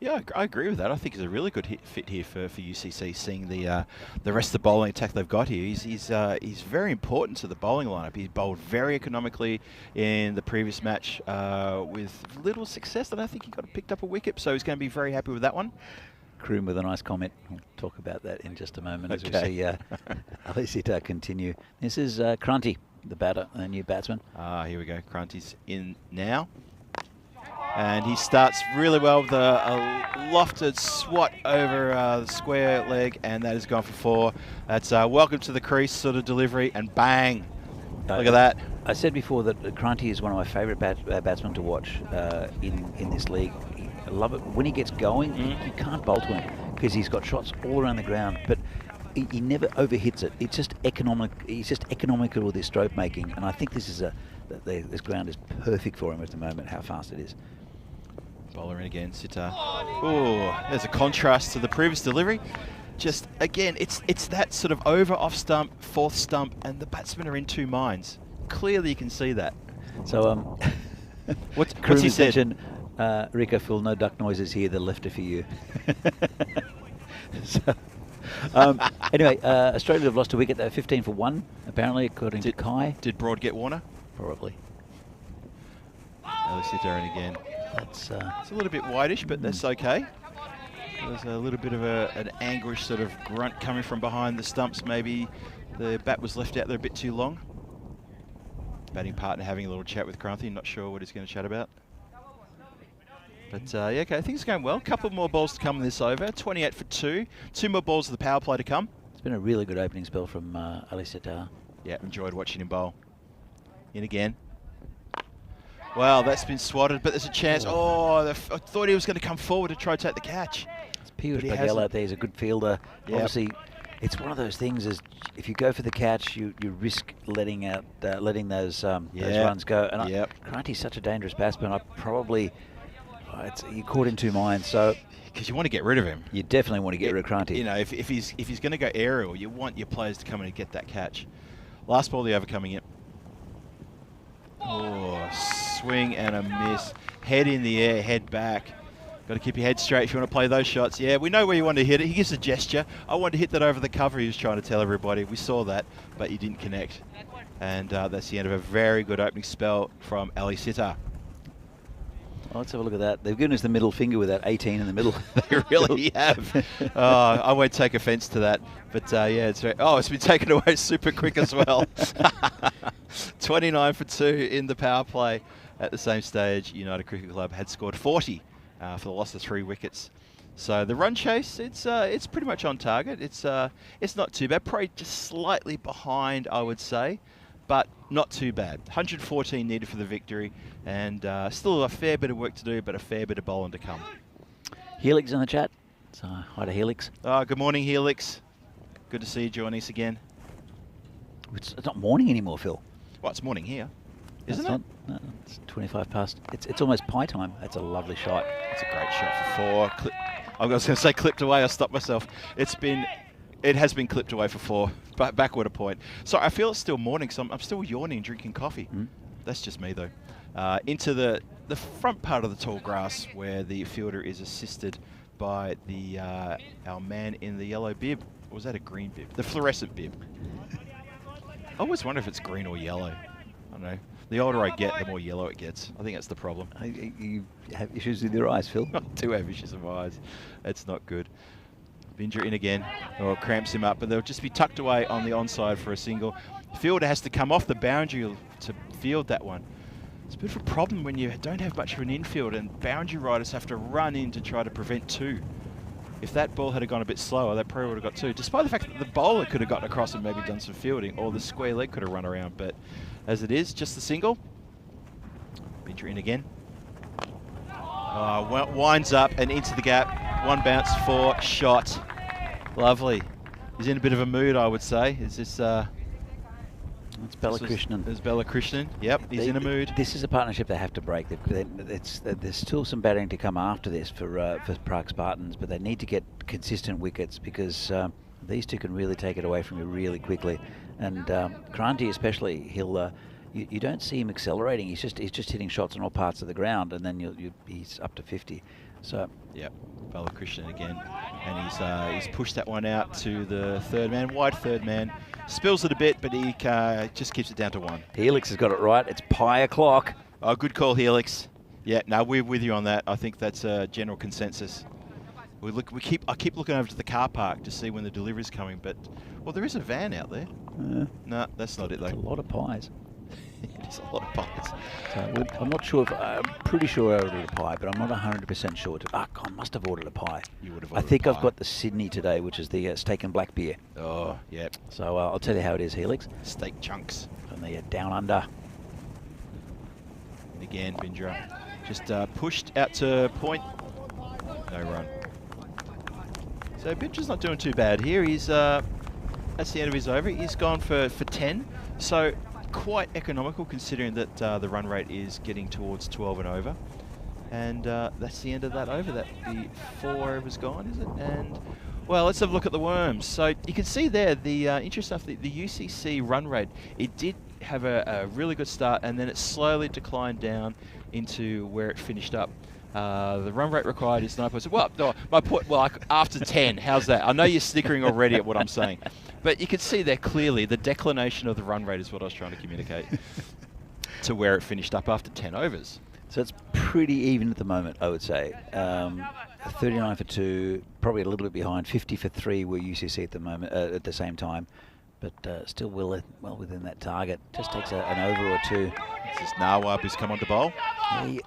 Yeah, I agree with that. I think he's a really good fit here for UCC, seeing the rest of the bowling attack they've got here. He's very important to the bowling lineup. He bowled very economically in the previous match with little success. I don't think he picked up a wicket, so he's going to be very happy with that one. Kroom with a nice comment. We'll talk about that in just a moment as we Okay. see Ali Sitter continue. This is Krunty, the batter, the new batsman. Here we go. Krunty's in now. And he starts really well with a lofted swat over the square leg, and that has gone for 4. That's welcome to the crease sort of delivery, and bang. Look at that. I said before that Krunty is one of my favourite batsmen to watch in this league. I love it. When he gets going, you can't bowl to him because he's got shots all around the ground, but he never overhits it. It's just economic. He's just economical with his stroke making, and I think this this ground is perfect for him at the moment, how fast it is. Bowler in again, Sitter. Oh, there's a contrast to the previous delivery. Just, again, it's that sort of over, off stump, fourth stump, and the batsmen are in two minds. Clearly you can see that. So, What's he said? mentioned, Rico, Phil, no duck noises here. The left are for you. So, anyway, Australia have lost a wicket. They're 15 for 1, apparently, according to Kai. Did Broad get Warner? Probably. Let's sit there and again. That's It's a little bit whitish, but that's okay. There's a little bit of an anguish sort of grunt coming from behind the stumps. Maybe the bat was left out there a bit too long. Batting partner having a little chat with Kranthi. Not sure what he's going to chat about. But yeah, okay, I think it's going well. A couple more balls to come in this over. 28 for 2. 2 more balls of the power play to come. It's been a really good opening spell from Ali Sitar. Yeah, enjoyed watching him bowl. In again. Well, that's been swatted, but there's a chance. Oh, I thought he was going to come forward to try to take the catch. Piyush Patel out there is a good fielder. Yep. Obviously, it's one of those things. Is if you go for the catch, you risk letting those runs go. And Kranti's such a dangerous batsman. I probably you caught in two minds. So because you want to get rid of him, you definitely want to get rid of Kranti. You know, if he's going to go aerial, you want your players to come in and get that catch. Last ball, the over coming in. Oh, swing and a miss. Head in the air, head back. Got to keep your head straight if you want to play those shots. Yeah, we know where you want to hit it. He gives a gesture. I want to hit that over the cover. He was trying to tell everybody. We saw that, but he didn't connect. And that's the end of a very good opening spell from Ali Sitar. Well, let's have a look at that. They've given us the middle finger with that 18 in the middle. They really have. I won't take offence to that. But yeah, it's been taken away super quick as well. 29 for 2 in the power play. At the same stage, United Cricket Club had scored 40 for the loss of 3 wickets. So the run chase, it's pretty much on target. It's not too bad. Probably just slightly behind, I would say, but not too bad. 114 needed for the victory, and still a fair bit of work to do, but a fair bit of bowling to come. Helix in the chat. So hi to Helix. Good morning, Helix. Good to see you joining us again. It's not morning anymore, Phil. Well, it's morning here, isn't it? No, it's 25 past. It's almost pie time. That's a lovely shot. It's a great shot for 4. I was going to say clipped away. I stopped myself. It has been clipped away for 4. But backward a point. So I feel it's still morning, so I'm still yawning, drinking coffee. That's just me though. Into the front part of the tall grass where the fielder is assisted by our man in the yellow bib. Or was that a green bib? The fluorescent bib. I always wonder if it's green or yellow. I don't know. The older I get, the more yellow it gets. I think that's the problem. You have issues with your eyes, Phil? I do have issues with my eyes. It's not good. Binger in again. Or cramps him up, but they'll just be tucked away on the onside for a single. The fielder has to come off the boundary to field that one. It's a bit of a problem when you don't have much of an infield and boundary riders have to run in to try to prevent 2. If that ball had gone a bit slower, they probably would have got 2. Despite the fact that the bowler could have gotten across and maybe done some fielding, or the square leg could have run around. But as it is, just the single. Binger in again. Winds up and into the gap. 1 bounce, 4 shot. Lovely. He's in a bit of a mood, I would say. Is this? It's Bella Krishnan. It's Bella Krishnan. Yep, he's in a mood. This is a partnership they have to break. There's still some batting to come after this for Prague Spartans, but they need to get consistent wickets because these two can really take it away from you really quickly. And Kranti especially, you don't see him accelerating. He's just hitting shots on all parts of the ground, and then he's up to 50. So yep, Bella Krishnan again, and he's pushed that one out to the third man, wide third man. Spills it a bit, but he just keeps it down to 1. Helix has got it right. It's pie o'clock. Oh, good call, Helix. Yeah, no, we're with you on that. I think that's a general consensus. I keep looking over to the car park to see when the delivery's coming, but well, there is a van out there. No, that's not it though. It's a lot of pies. It is a lot of pies. So I'm not sure I'm pretty sure I ordered a pie, but I'm not 100% sure. I must have ordered a pie. You would have. I think I've got the Sydney today, which is the steak and black beer. Oh, yeah. So I'll tell you how it is, Helix. Steak chunks. From the down under. And again, Bindra just pushed out to point. No run. So Bindra's not doing too bad here. He's that's the end of his over. He's gone for 10. So quite economical considering that the run rate is getting towards 12 and over. And that's the end of that over. That the 4 overs gone, is it? And well, let's have a look at the worms. So you can see there the interesting stuff. The UCC run rate, it did have a really good start, and then it slowly declined down into where it finished up. The run rate required is 9%. Well, no, my point, well, after 10, how's that? I know you're snickering already at what I'm saying, but you can see there clearly the declination of the run rate is what I was trying to communicate to where it finished up after 10 overs. So it's pretty even at the moment, I would say. 39 for 2, probably a little bit behind. 50 for 3 were UCC at the moment, at the same time, but still well within that target. Just takes an over or two. This is Nawab who's come on to bowl. Yeah,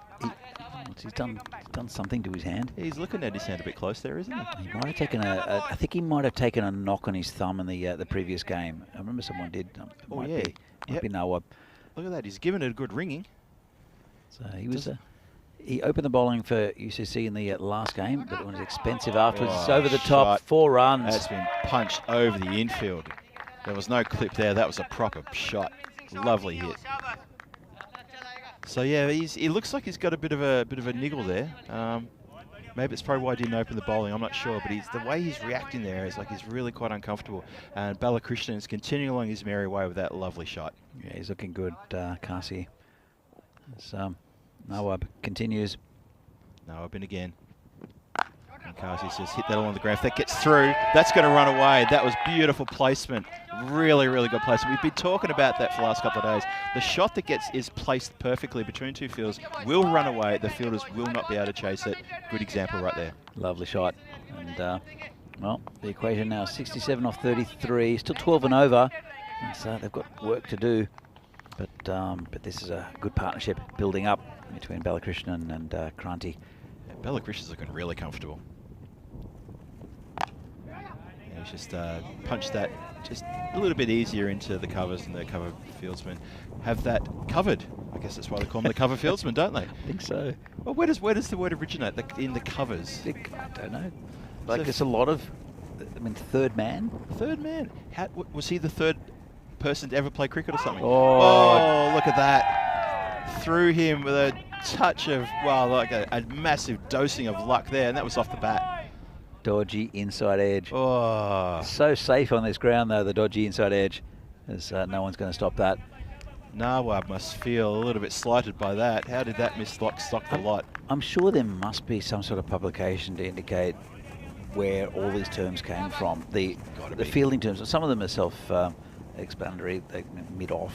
he's done something to his hand. He's looking at his hand a bit close there, isn't he? He might have taken I think he might have taken a knock on his thumb in the previous game. I remember someone did. Might be Nawab. Look at that. He's given it a good ringing. So he was. He opened the bowling for UCC in the last game, but it was expensive afterwards. It's over the top, 4 runs. That's been punched over the infield. There was no clip there. That was a proper shot. Lovely hit. So yeah, he looks like he's got a bit of a niggle there. Maybe it's probably why he didn't open the bowling. I'm not sure, but the way he's reacting there is like he's really quite uncomfortable. And Balakrishnan is continuing along his merry way with that lovely shot. Yeah, he's looking good, Kasi. Nawab continues. Nawab in again. And Kasi's just hit that along the ground. If that gets through, that's going to run away. That was beautiful placement. Really, really good placement. We've been talking about that for the last couple of days. The shot that is placed perfectly between two fields will run away. The fielders will not be able to chase it. Good example right there. Lovely shot. And, well, the equation now 67 off 33. Still 12 and over. And so they've got work to do. But this is a good partnership building up between Balakrishnan and Kranti. Yeah, Balakrishnan's looking really comfortable. Yeah, he's just punched that just a little bit easier into the covers, and the cover fieldsmen have that covered. I guess that's why they call them the cover fieldsmen, don't they? I think so. Well, where does the word originate? In the covers? I don't know. Like there's a lot of, third man? Third man. Was he the third person to ever play cricket or something? Oh, look at that. Threw him with a touch of, like a massive dosing of luck there, and that was off the bat. Dodgy inside edge. Oh. So safe on this ground, though, the dodgy inside edge. As no one's going to stop that. Nawab must feel a little bit slighted by that. How did that miss stock the lot? I'm sure there must be some sort of publication to indicate where all these terms came from. The fielding terms, some of them are self-explanatory, mid-off,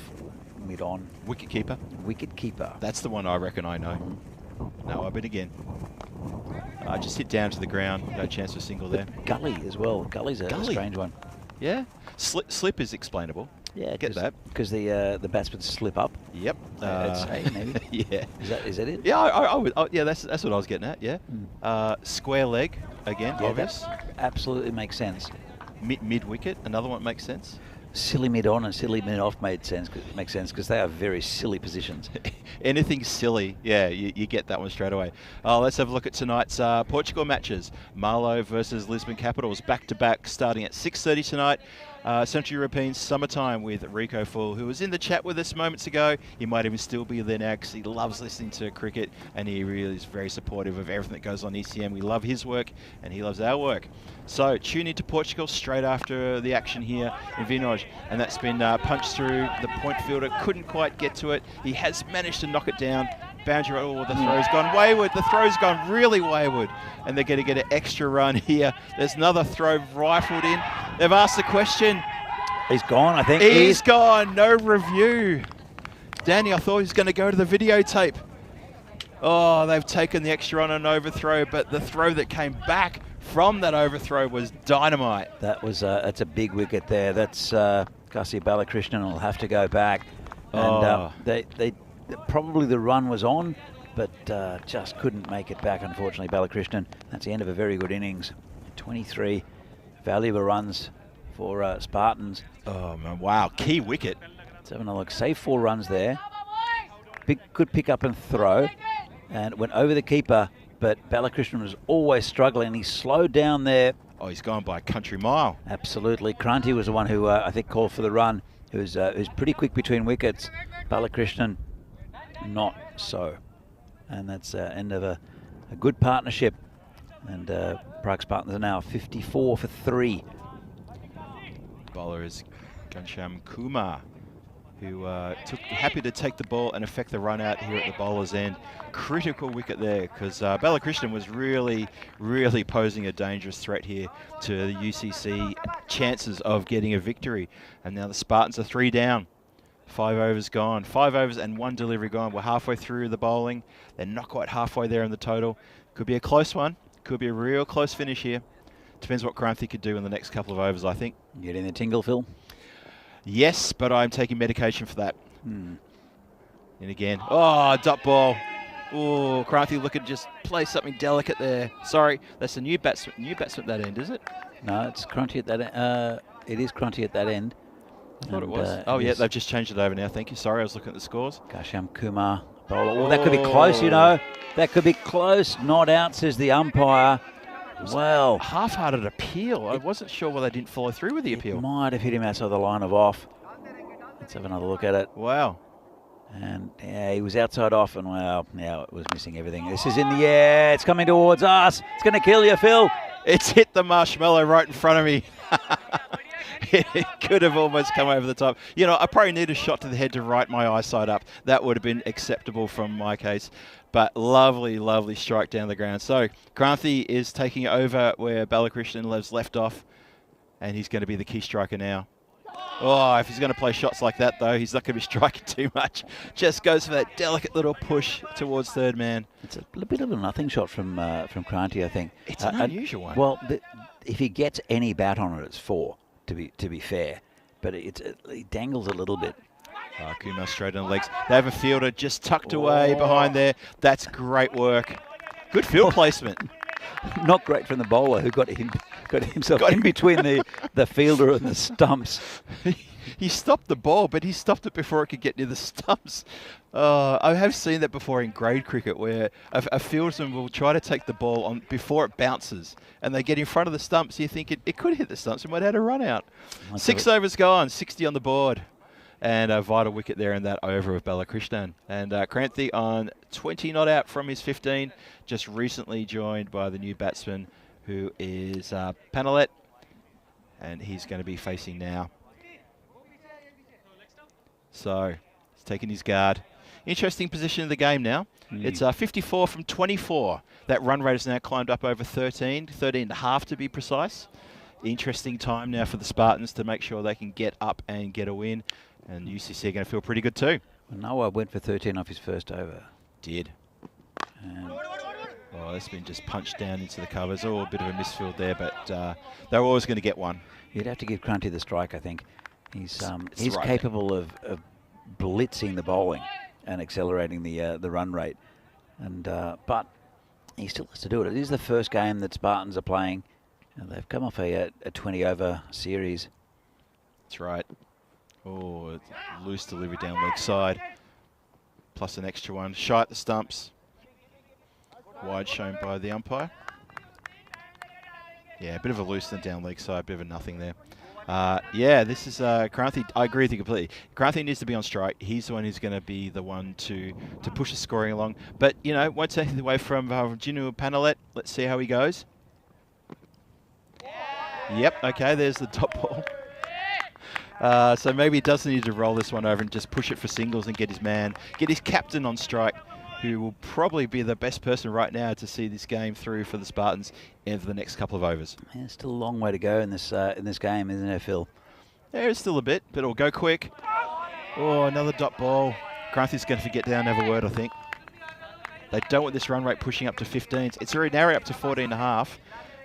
mid-on. Wicket keeper? Wicket keeper. That's the one I reckon I know. Nawab in again. Just hit down to the ground. No chance for single there. Gully as well. Gully's a strange one. Yeah. Slip is explainable. Yeah, get that. Because the batsmen slip up. Yep. I'd say maybe. Yeah. Is that it? Yeah, I would. Yeah, that's what I was getting at. Yeah. Square leg again. Yeah, obvious. That absolutely makes sense. Mid wicket. Another one makes sense. Silly mid-on and silly mid-off makes sense because they are very silly positions. Anything silly, yeah, you get that one straight away. Let's have a look at tonight's Portugal matches. Marlow versus Lisbon Capitals, back-to-back, starting at 6:30 tonight. Central European Summertime with Rico Full, who was in the chat with us moments ago. He might even still be there now because he loves listening to cricket, and he really is very supportive of everything that goes on ECN. We love his work, and he loves our work. So tune into Portugal straight after the action here in Vinoj, and that's been punched through. The point fielder couldn't quite get to it. He has managed to knock it down. Boundary, the throw's gone wayward. The throw's gone really wayward, and they're going to get an extra run here. There's another throw rifled in. They've asked the question. He's gone, I think. He's gone. No review. Danny, I thought he was going to go to the videotape. Oh, they've taken the extra on an overthrow, but the throw that came back from that overthrow was dynamite. That was that's a big wicket there. That's Kasi Balakrishnan will have to go back. And they probably the run was on, but just couldn't make it back, unfortunately, Balakrishnan. That's the end of a very good innings. 23 valuable runs for Spartans. Oh, man, wow. Key wicket. Let's have a look. Save 4 runs there. Good pick up and throw. And went over the keeper, but Balakrishnan was always struggling. He slowed down there. Oh, he's gone by a country mile. Absolutely. Kranti was the one who I think called for the run, who's pretty quick between wickets. Balakrishnan, not so. And that's end of a good partnership. And Prague Spartans are now 54 for 3. Bowler is Ghanshyam Kumar. who happy to take the ball and affect the run out here at the bowler's end. Critical wicket there, because Balakrishnan was really, really posing a dangerous threat here to the UCC chances of getting a victory. And now the Spartans are 3 down. 5 overs gone. 5 overs and 1 delivery gone. We're halfway through the bowling. They're not quite halfway there in the total. Could be a close one. Could be a real close finish here. Depends what Kranthi could do in the next couple of overs, I think. Getting the tingle, Phil? Yes, but I'm taking medication for that. And again, oh, dot ball. Oh, Kranthi looking to just play something delicate there. Sorry, that's a new batsman at that end, is it? No, it's Kranthi at that end. It is Kranthi at that end. I thought it was. Oh, yeah, they've just changed it over now. Thank you. Sorry, I was looking at the scores. Kasham Kumar, bowler. Oh, that could be close, you know. That could be close. Not out, says the umpire. Well, half-hearted appeal. I wasn't sure why they didn't follow through with the appeal. Might have hit him outside the line of off. Let's have another look at it. Wow. And yeah, he was outside off, and well, now it was missing everything. This is in the air. It's coming towards us. It's going to kill you, Phil. It's hit the marshmallow right in front of me. It could have almost come over the top. You know, I probably need a shot to the head to right my eyesight up. That would have been acceptable from my case. But lovely, lovely strike down the ground. So Kranthi is taking over where Balakrishnan lives left off, and he's going to be the key striker now. Oh, if he's going to play shots like that, though, he's not going to be striking too much. Just goes for that delicate little push towards third man. It's a bit of a nothing shot from Kranthi, I think. It's an unusual one. Well, if he gets any bat on it, it's 4, to be fair. But it dangles a little bit. Kumar straight on the legs. They have a fielder just tucked away behind there. That's great work. Good field placement. Not great from the bowler, who got himself in between the fielder and the stumps. He stopped the ball, but he stopped it before it could get near the stumps. I have seen that before in grade cricket, where a fieldsman will try to take the ball on before it bounces, and they get in front of the stumps. You think it could hit the stumps and might have a run out. 6 overs gone, 60 on the board. And a vital wicket there in that over of Balakrishnan. And Kranthi on 20 not out from his 15, just recently joined by the new batsman, who is Panalet, and he's going to be facing now. So he's taking his guard. Interesting position in the game now. It's 54 from 24. That run rate has now climbed up over 13 and a half to be precise. Interesting time now for the Spartans to make sure they can get up and get a win. And UCC are going to feel pretty good too. Well, Noah went for 13 off his first over. Did. That's been just punched down into the covers. Oh, a bit of a misfield there, but they were always going to get one. You'd have to give Kranthi the strike, I think. He's right capable of blitzing the bowling and accelerating the run rate. And but he still has to do it. It is the first game that Spartans are playing. And they've come off a 20-over series. That's right. Oh, loose delivery down leg side. Plus an extra one. Shy at the stumps. Wide shown by the umpire. Yeah, a bit of a loose and down leg side, bit of a nothing there. Yeah, this is Kranthi. I agree with you completely. Kranthi needs to be on strike. He's the one who's going to be the one to push the scoring along. But, you know, won't take it away from Jinu Panalet. Let's see how he goes. Yep, okay, there's the top ball. So maybe he does need to roll this one over and just push it for singles and get his captain on strike, who will probably be the best person right now to see this game through for the Spartans over the next couple of overs. Yeah, still a long way to go in this game, isn't there, Phil? There is still a bit, but it'll go quick. Oh, another dot ball. Kranthi's going to get down and have a word, I think. They don't want this run rate pushing up to 15s. It's already now up to 14.5.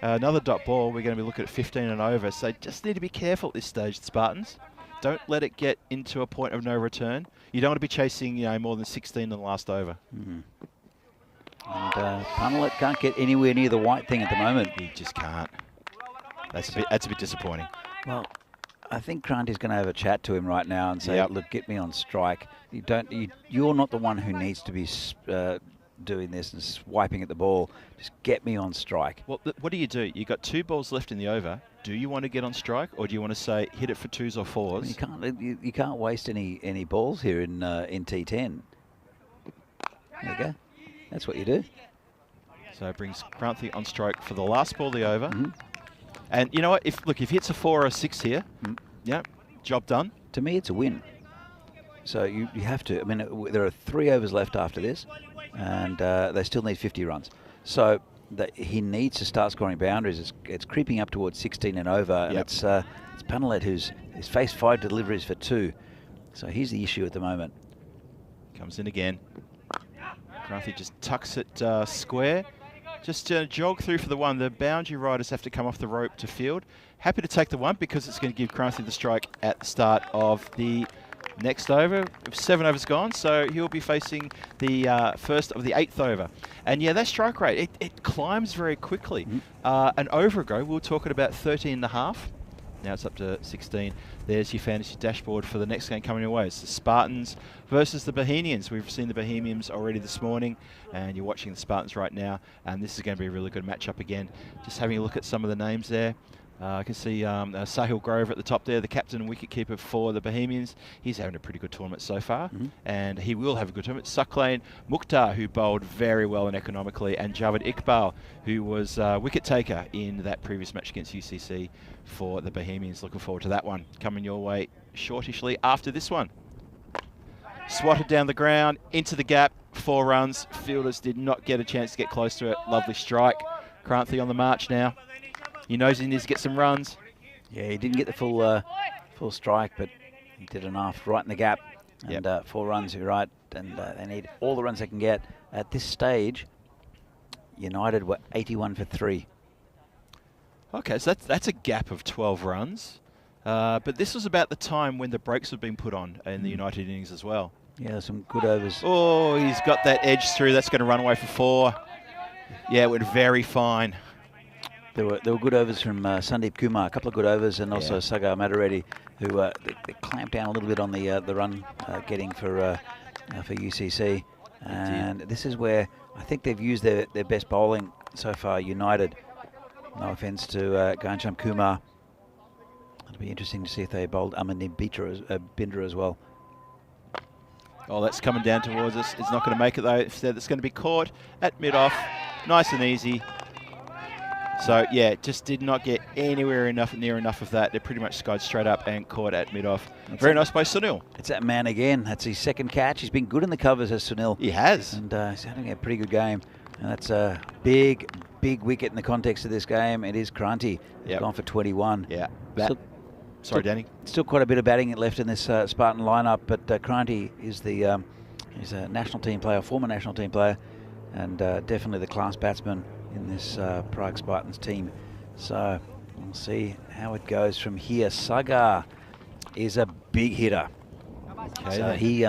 Another dot ball, we're going to be looking at 15 and over. So just need to be careful at this stage, Spartans. Don't let it get into a point of no return. You don't want to be chasing, more than 16 in the last over. And Panalet can't get anywhere near the white thing at the moment. He just can't. That's a bit disappointing. Well, I think Kranti's going to have a chat to him right now and say, look, get me on strike. You're not the one who needs to be doing this and swiping at the ball. Just get me on strike. Well, what do? You got 2 balls left in the over. Do you want to get on strike, or do you want to say hit it for 2s or 4s? You can't waste any balls here in T10. There you go. That's what you do. So it brings Kranthi on strike for the last ball of the over. And you know what? If he hits a 4 or a 6 here, yeah, job done. To me, it's a win. So you have to. I mean, there are 3 overs left after this, and they still need 50 runs. So he needs to start scoring boundaries. It's creeping up towards 16 and over, and it's Panelet who's faced 5 deliveries for 2. So he's the issue at the moment. Comes in again. Cranthi just tucks it square. Just jog through for the 1. The boundary riders have to come off the rope to field. Happy to take the 1 because it's going to give Cranthi the strike at the start of the next over. 7 overs gone, so he'll be facing the first of the 8th over. And yeah, that strike rate, it climbs very quickly. An over ago, we were talking about 13.5. Now it's up to 16. There's your fantasy dashboard for the next game coming your way. It's the Spartans versus the Bohemians. We've seen the Bohemians already this morning, and you're watching the Spartans right now. And this is going to be a really good matchup again. Just having a look at some of the names there. I can see Sahil Grover at the top there, the captain and wicketkeeper for the Bohemians. He's having a pretty good tournament so far, and he will have a good tournament. Suklain Mukhtar, who bowled very well and economically, and Javed Iqbal, who was wicket taker in that previous match against UCC for the Bohemians. Looking forward to that one coming your way shortishly after this one. Swatted down the ground, into the gap, 4 runs. Fielders did not get a chance to get close to it. Lovely strike. Cranthi on the march now. He knows he needs to get some runs. Yeah, he didn't get the full strike, but he did enough right in the gap. And 4 runs, you're right. And they need all the runs they can get. At this stage, United were 81 for 3. Okay, so that's a gap of 12 runs. But this was about the time when the brakes had been put on in the United innings as well. Yeah, some good overs. Oh, he's got that edge through. That's going to run away for 4. Yeah, it went very fine. There were good overs from Sandeep Kumar, a couple of good overs, and also Sagar Madareddy, who they clamped down a little bit on the run getting for UCC. And this is where I think they've used their best bowling so far, United. No offence to Ghanshyam Kumar. It'll be interesting to see if they bowled Amandeep Binder as well. Oh, that's coming down towards us. It's not going to make it, though. Instead, it's going to be caught at mid-off. Nice and easy. So, yeah, just did not get anywhere near enough of that. They pretty much skied straight up and caught at mid-off. Very nice by Sunil. It's that man again. That's his second catch. He's been good in the covers as Sunil. He has. And he's having a pretty good game. And that's a big wicket in the context of this game. It is Cranthi. He's gone for 21. Yeah. Sorry, Danny. Still quite a bit of batting left in this Spartan lineup, but Cranthi is he's a national team player, former national team player, and definitely the class batsman in this Prague Spartans team. So we'll see how it goes from here. Sagar is a big hitter. Okay, so he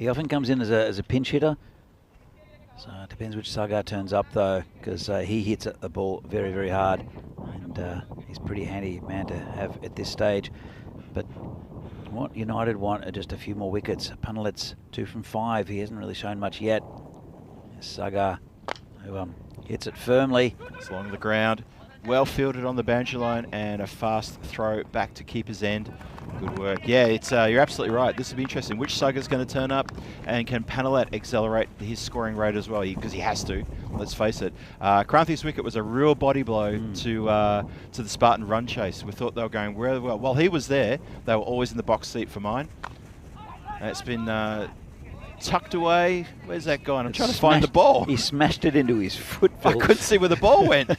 often comes in as a pinch hitter. So it depends which Sagar turns up though, because he hits the ball very, very hard, and he's a pretty handy man to have at this stage. But what United want are just a few more wickets. Panelet's 2 from 5. He hasn't really shown much yet. Sagar, who hits it firmly. It's along the ground. Well fielded on the boundary line, and a fast throw back to keeper's end. Good work. Yeah, it's you're absolutely right. This will be interesting. Which Sagar's going to turn up, and can Panelet accelerate his scoring rate as well? Because he has to. Let's face it. Kranthi's wicket was a real body blow to the Spartan Run Chase. We thought they were going really well. While he was there, they were always in the box seat for mine. It's been tucked away. Where's that gone? I'm trying to find the ball. He smashed it into his foot. I couldn't see where the ball went.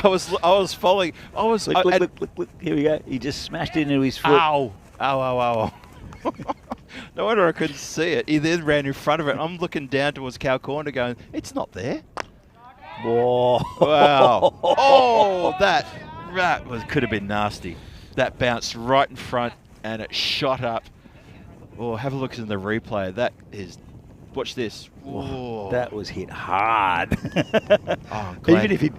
I was following. Look, here we go. He just smashed it into his foot. Ow. No wonder I couldn't see it. He then ran in front of it. I'm looking down towards Cow Corner going, it's not there. Whoa. Wow. Oh, that could have been nasty. That bounced right in front and it shot up. Oh, have a look in the replay. That is... Watch this. Whoa. That was hit hard. Oh, even if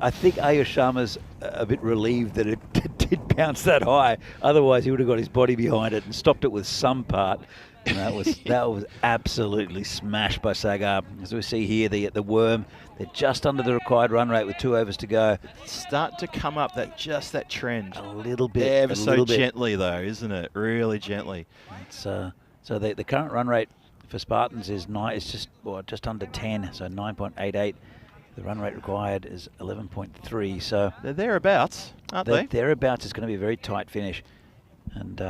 I think Ayush Sharma's a bit relieved that it did bounce that high. Otherwise, he would have got his body behind it and stopped it with some part. And that was absolutely smashed by Sagar. As we see here, the worm, they're just under the required run rate with 2 overs to go. Start to come up that trend. A little bit. Ever so gently though, isn't it? Really gently. It's, so the current run rate for Spartans is just under 10, so 9.88. The run rate required is 11.3. So they're thereabouts, aren't they? Thereabouts is going to be a very tight finish, and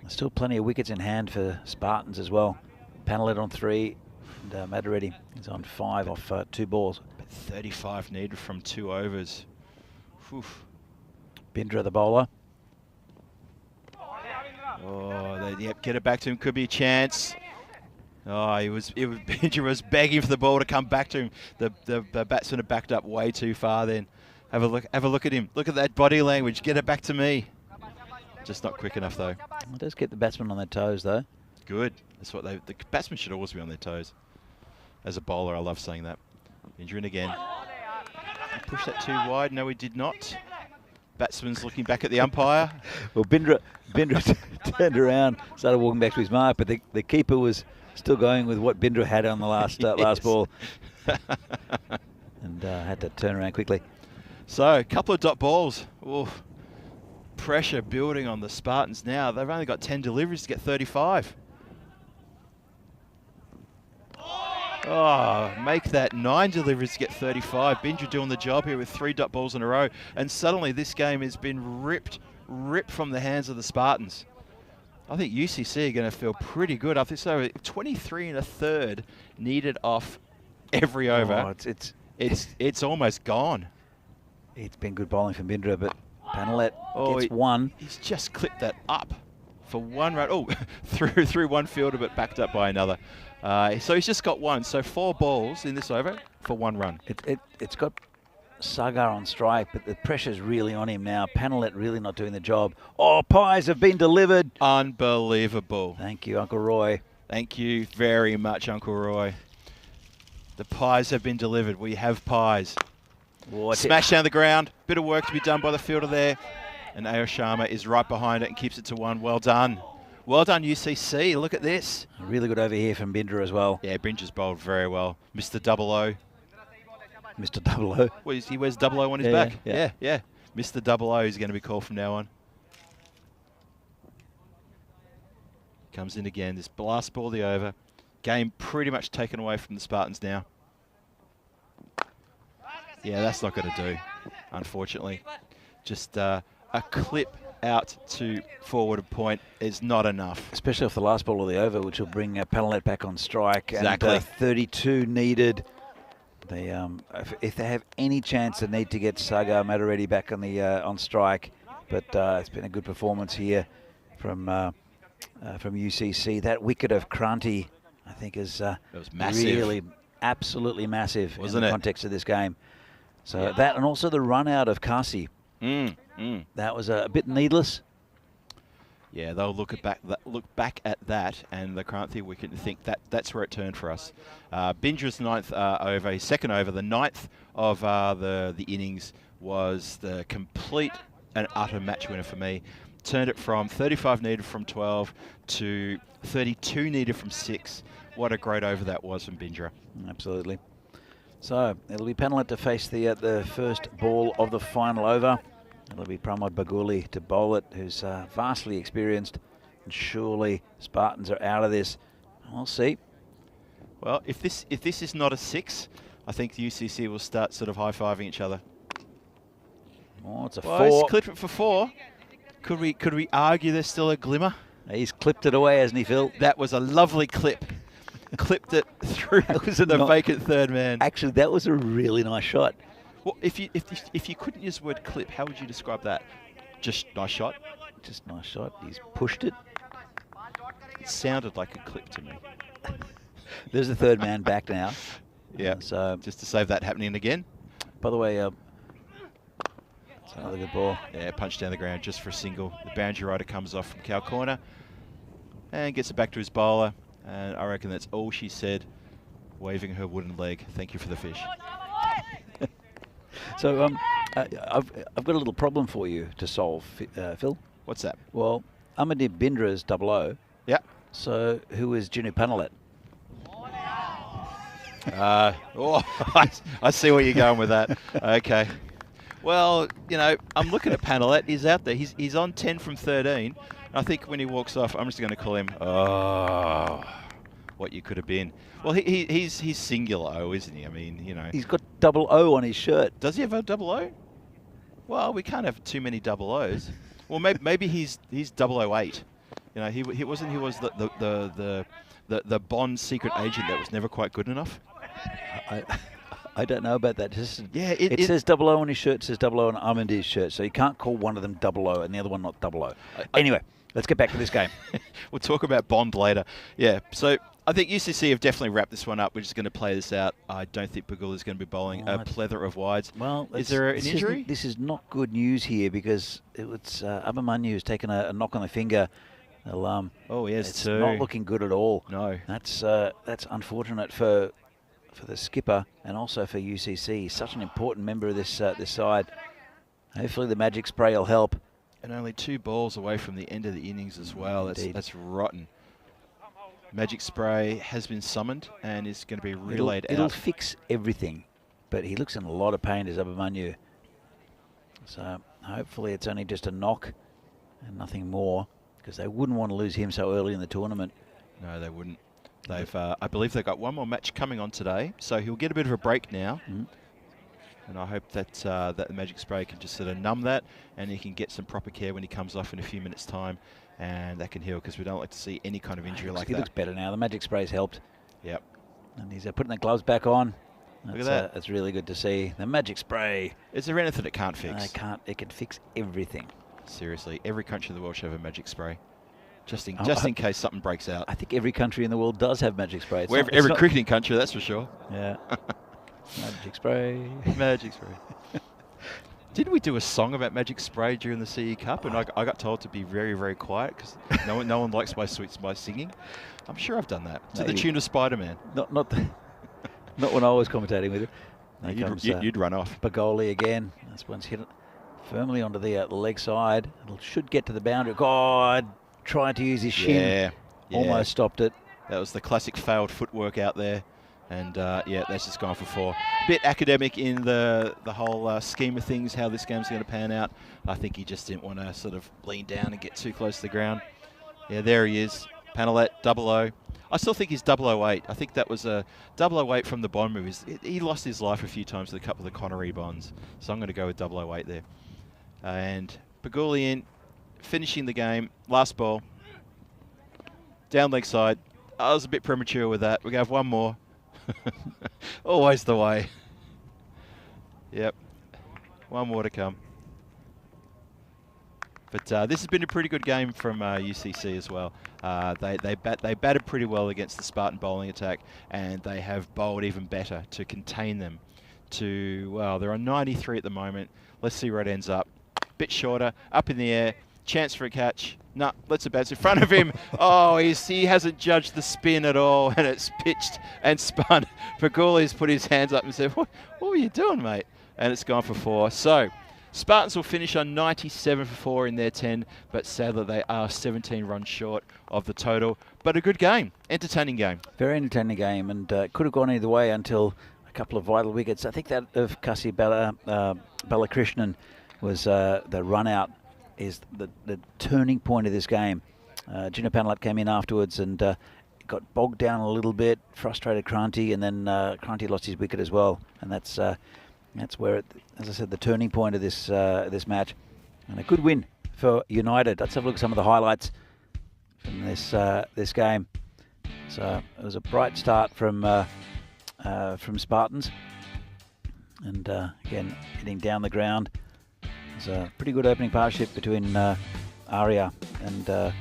There's still plenty of wickets in hand for Spartans as well. Panelet on 3, and Madaretti is on 5 off 2 balls. But 35 needed from 2 overs. Oof. Bindra the bowler. Oh, yep, get it back to him. Could be a chance. Oh, Bindra was begging for the ball to come back to him. The batsman had backed up way too far. Then have a look at him. Look at that body language. Get it back to me. Just not quick enough though. It does get the batsman on their toes though. Good. That's what the batsmen should always be on their toes. As a bowler, I love saying that. Bindra in again. Push that too wide. No, he did not. Batsman's looking back at the umpire. Well, Bindra turned around, started walking back to his mark, but the keeper was still going with what Bindra had on the last last ball, and had to turn around quickly. So, a couple of dot balls. Oof. Pressure building on the Spartans now. They've only got 10 deliveries to get 35. Oh, make that 9 deliveries to get 35. Bindra doing the job here with 3 dot balls in a row. And suddenly this game has been ripped from the hands of the Spartans. I think UCC are going to feel pretty good after this over. 23 and a third needed off every over. Oh, it's almost gone. It's been good bowling from Bindra, but Panelet gets 1. He's just clipped that up for 1 run. Oh, through one fielder, but backed up by another. So he's just got 1. So 4 balls in this over for 1 run. It's got Sagar on strike, but the pressure's really on him now. Panelet really not doing the job. Oh, pies have been delivered. Unbelievable. Thank you, Uncle Roy. Thank you very much, Uncle Roy. The pies have been delivered. We have pies. Smash down the ground. Bit of work to be done by the fielder there. And Ayo Sharma is right behind it and keeps it to 1. Well done. Well done, UCC. Look at this. Really good over here from Bindra as well. Yeah, Bindra's bowled very well. Mr. Double O. Mr. Double O. Well, he wears double O on his back. Yeah. Mr. Double O is going to be called from now on. Comes in again. This last ball of the over. Game pretty much taken away from the Spartans now. Yeah, that's not going to do, unfortunately. Just a clip out to forward point is not enough. Especially off the last ball of the over, which will bring Panelet back on strike. Exactly. And 32 needed. They, if they have any chance, they need to get Sagar Madaretti back on the on strike. But it's been a good performance here from UCC. That wicket of Kranti, I think, is it was massive. Really absolutely massive, wasn't in the it? Context of this game. So that, and also the run out of Kasi. That was a bit needless. Yeah, they'll look back at that, and the Kranti wicket, and think that's where it turned for us. Bindra's 9th over, his 2nd over, the 9th of the innings, was the complete and utter match winner for me. Turned it from 35 needed from 12 to 32 needed from 6. What a great over that was from Bindra. Absolutely. So it'll be Panelet to face the first ball of the final over. It'll be Pramod Baguli to bowl it, who's vastly experienced. And surely Spartans are out of this. We'll see. Well, if this is not a 6, I think the UCC will start sort of high-fiving each other. Oh, it's a Well, 4. he's clipped it for 4. Could we argue there's still a glimmer? He's clipped it away, hasn't he, Phil? That was a lovely clip. Clipped it through the vacant third man. Actually, that was a really nice shot. Well, if you couldn't use the word clip, how would you describe that? Just nice shot? Just nice shot. He's pushed it. It sounded like a clip to me. There's the third man back now. Yeah. So just to save that happening again. By the way, it's another good ball. Yeah, punch down the ground just for a single. The boundary rider comes off from cow corner and gets it back to his bowler. And I reckon that's all she said, waving her wooden leg. Thank you for the fish. So I've got a little problem for you to solve, Phil. What's that? Well, Amadip Bindra's 00. Yeah. So who is Junior Panelet? I see where you're going with that. Okay. Well, you know, I'm looking at Panelet. He's out there. He's on 10 from 13. I think when he walks off, I'm just going to call him, oh, what you could have been. Well, he's singular O, isn't he? I mean, you know. He's got 00 on his shirt. Does he have a 00? Well, we can't have too many 00s. Well, maybe he's 008. You know, he was the Bond secret agent that was never quite good enough. I don't know about that. Yeah, it says 00 on his shirt, it says 00 on Armandi's shirt, so you can't call one of them 00 and the other one not 00. Anyway, let's get back to this game. We'll talk about Bond later. Yeah, so I think UCC have definitely wrapped this one up. We're just going to play this out. I don't think Bagul is going to be bowling a plethora of wides. Well, is there an injury? This is not good news here because it's Abimanyu has taken a knock on the finger. Oh, yes, it's not looking good at all. No. That's unfortunate for the skipper and also for UCC. He's such an important member of this side. Hopefully the magic spray will help. And only 2 balls away from the end of the innings as well. That's rotten. Magic spray has been summoned and is going to be relayed out. It'll fix everything, but he looks in a lot of pain as Abimanyu. So hopefully it's only just a knock and nothing more, because they wouldn't want to lose him so early in the tournament. No, they wouldn't. They've, I believe they've got one more match coming on today, so he'll get a bit of a break now. And I hope that that the magic spray can just sort of numb that, and he can get some proper care when he comes off in a few minutes' time, and that can heal, because we don't like to see any kind of injury like that. He looks better now. The magic spray's helped. Yep. And he's putting the gloves back on. Look at that. That's really good to see. The magic spray. Is there anything it can't fix? It can't. It can fix everything. Seriously, every country in the world should have a magic spray. Just in case something breaks out. I think every country in the world does have magic spray. Every cricketing country, that's for sure. Yeah. Magic spray. Magic spray. Didn't we do a song about magic spray during the CE Cup? And I got told to be very, very quiet because no one likes my singing. I'm sure I've done that. To the tune of Spider-Man. Not when I was commentating with it. You'd run off. Bagoli again. This one's hit it firmly onto the leg side. It should get to the boundary. God, trying to use his shin. Yeah. Almost stopped it. That was the classic failed footwork out there. And yeah, that's just gone for 4. A bit academic in the whole scheme of things, how this game's going to pan out. I think he just didn't want to sort of lean down and get too close to the ground. Yeah, there he is. Panellet, 00. I still think he's 008. I think that was a 008 from the Bond movies. He lost his life a few times with a couple of the Connery Bonds. So I'm going to go with 008 there. And Baguli finishing the game. Last ball. Down leg side. I was a bit premature with that. We're going to have one more. Always the way. Yep. One more to come. But this has been a pretty good game from UCC as well. They batted pretty well against the Spartan bowling attack, and they have bowled even better to contain them. Well, they're on 93 at the moment. Let's see where it ends up. Bit shorter, up in the air, chance for a catch. No, let's bounce in front of him. Oh, he hasn't judged the spin at all, and it's pitched and spun. Paguli's put his hands up and said, what were you doing, mate? And it's gone for 4. So Spartans will finish on 97 for 4 in their 10, but sadly they are 17 runs short of the total. But a good game, entertaining game. Very entertaining game, and could have gone either way until a couple of vital wickets. I think that of Kasi Balakrishnan was the run out. Is the turning point of this game. Gino Panelat came in afterwards and got bogged down a little bit, frustrated Kranti, and then Kranti lost his wicket as well. And that's where, as I said, the turning point of this this match. And a good win for United. Let's have a look at some of the highlights from this game. So it was a bright start from Spartans, and again hitting down the ground. It was a pretty good opening partnership between Arya and well,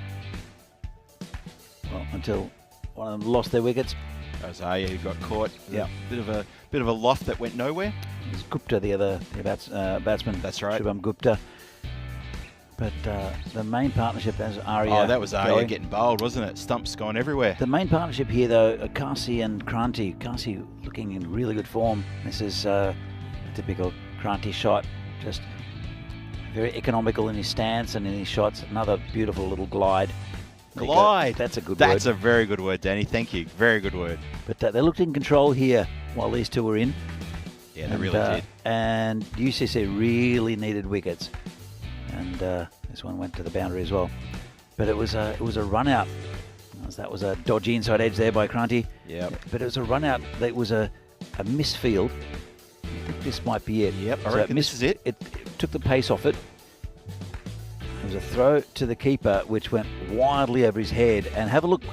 until one of them lost their wickets. That was Arya who got caught. Yeah, bit of a loft that went nowhere. It was Gupta, the other batsman. That's right, Shubham Gupta. But the main partnership as Arya. Oh, that was Arya getting bowled, wasn't it? Stumps gone everywhere. The main partnership here, though, Kasi and Kranti. Kasi looking in really good form. This is a typical Kranti shot, just very economical in his stance and in his shots. Another beautiful little glide. Glide. That's a good word. That's a very good word, Danny. Thank you. Very good word. But they looked in control here while these two were in. Yeah, they really did. And UCC really needed wickets. And this one went to the boundary as well. But it was a run out. That was a dodgy inside edge there by Kranti. Yeah. But it was a run out. That was a misfield. I think this might be it. Yep, I reckon this is it. It took the pace off it. It was a throw to the keeper which went wildly over his head. And have a look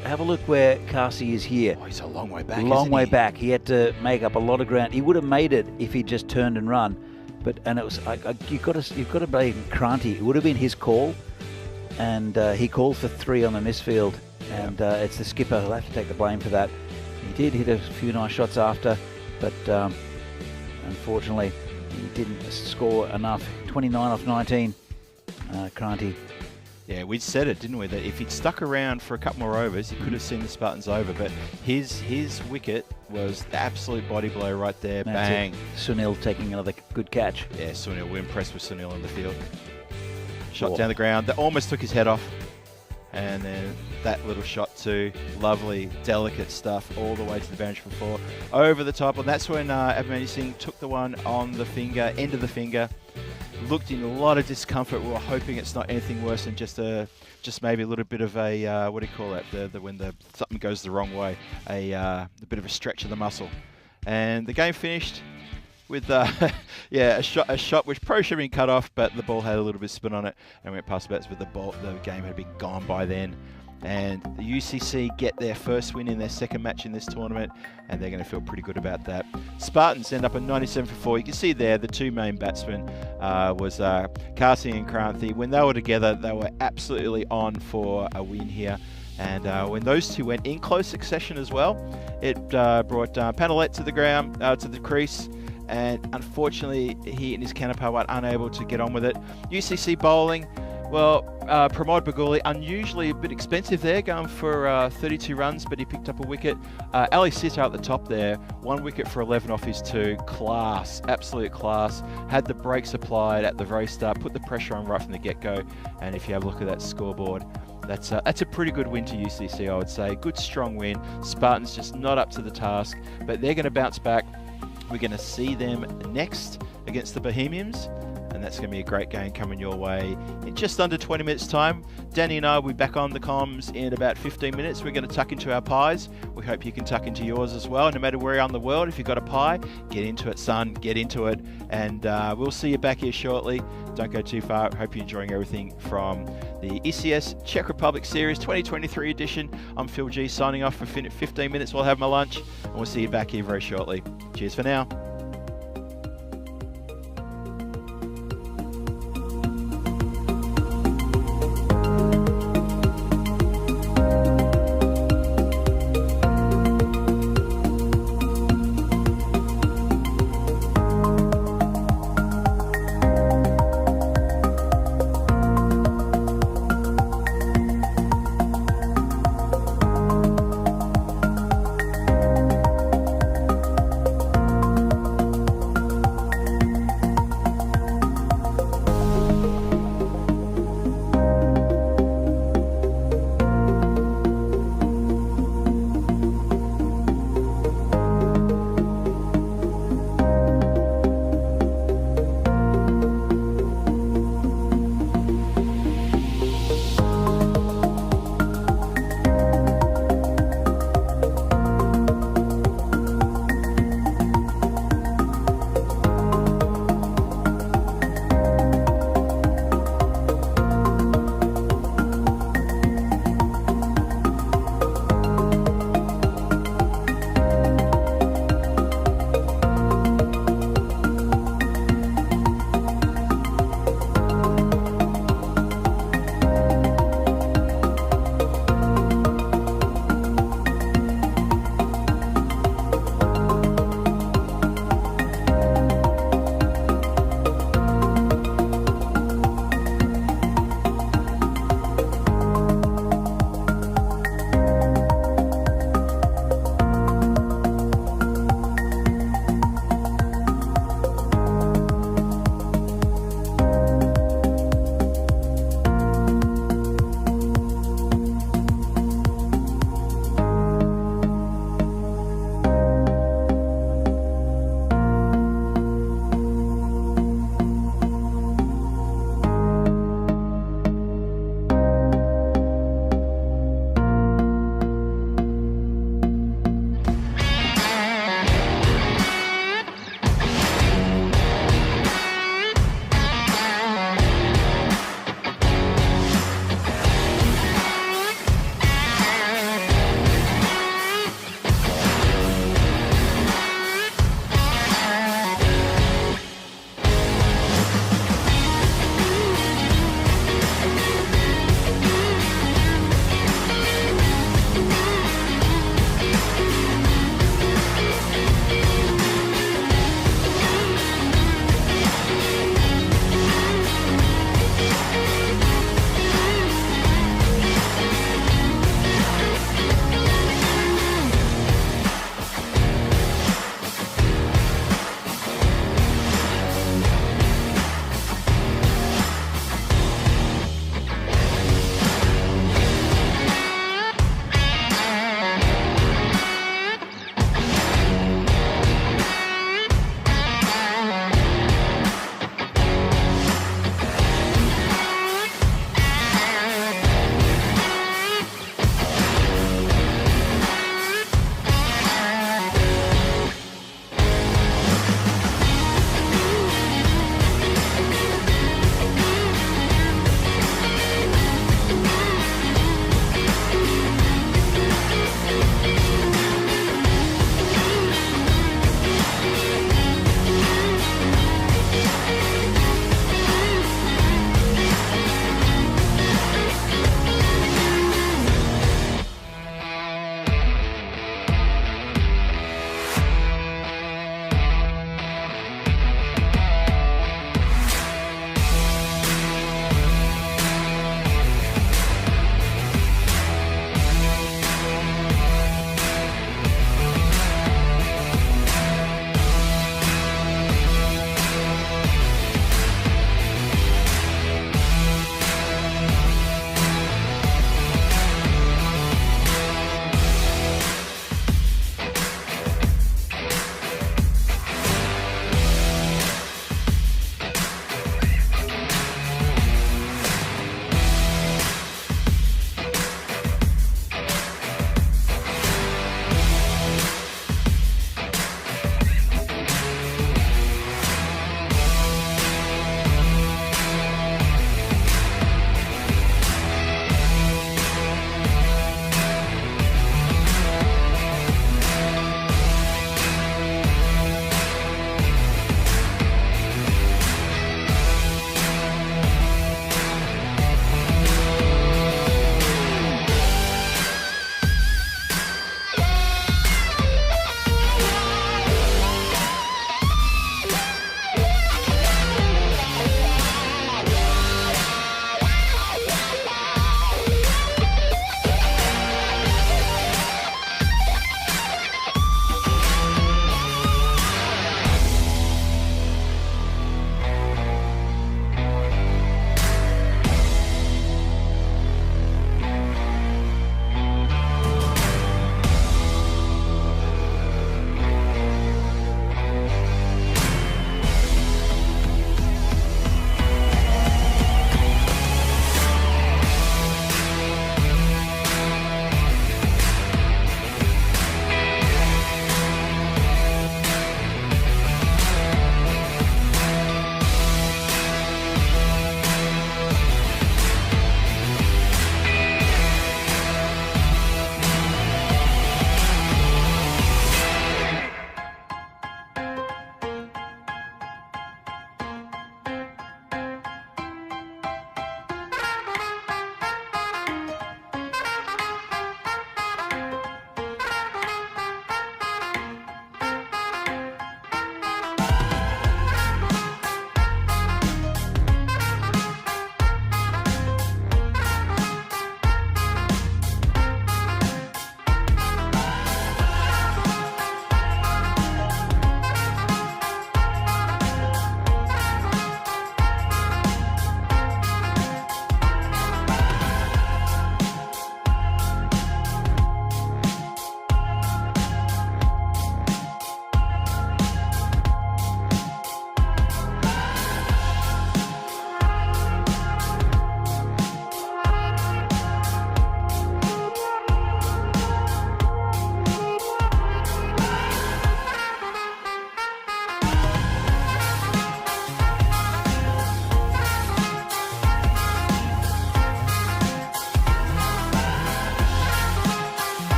where Carsey is here. Oh, he's a long way back. Long way back. He had to make up a lot of ground. He would have made it if he just turned and run. But it was you've got to blame Cranty. It would have been his call, and he called for 3 on the misfield. And it's the skipper who'll have to take the blame for that. He did hit a few nice shots after, but unfortunately he didn't score enough. 29 off 19, Cranty. Yeah, we said it, didn't we? That if he'd stuck around for a couple more overs, he could have seen the Spartans over. But his wicket was the absolute body blow right there. That's Bang. it. Sunil taking another good catch. Yeah, Sunil. We're impressed with Sunil in the field. Shot down the ground. That almost took his head off. And then that little shot too. Lovely, delicate stuff all the way to the boundary for 4. Over the top. And that's when Abhimanyu Singh took the one on the finger, end of the finger. Looked in a lot of discomfort. We were hoping it's not anything worse than just maybe a little bit of a what do you call it? When something goes the wrong way, a bit of a stretch of the muscle. And the game finished with a shot which probably should have been cut off, but the ball had a little bit of spin on it and went past the bats. But the game had been gone by then. And the UCC get their first win in their second match in this tournament, and they're going to feel pretty good about that. Spartans end up at 97 for 4. You can see there the 2 main batsmen was Carsey and Kranthi. When they were together, they were absolutely on for a win here. And when those 2 went in close succession as well, it brought Panellet to the ground, to the crease. And unfortunately, he and his counterpart were unable to get on with it. UCC bowling. Well, Pramod Baguli, unusually a bit expensive there, going for 32 runs, but he picked up a wicket. Ali Sitar at the top there, 1 wicket for 11 off his 2. Class, absolute class. Had the brakes applied at the very start, put the pressure on right from the get-go. And if you have a look at that scoreboard, that's a pretty good win to UCC, I would say. Good, strong win. Spartans just not up to the task, but they're going to bounce back. We're going to see them next against the Bohemians. And that's going to be a great game coming your way in just under 20 minutes time. Danny and I will be back on the comms in about 15 minutes. We're going to tuck into our pies. We hope you can tuck into yours as well. No matter where you are in the world, if you've got a pie, get into it, son. Get into it. And we'll see you back here shortly. Don't go too far. Hope you're enjoying everything from the ECS Czech Republic Series 2023 edition. I'm Phil G signing off for 15 minutes. We'll have my lunch. And we'll see you back here very shortly. Cheers for now.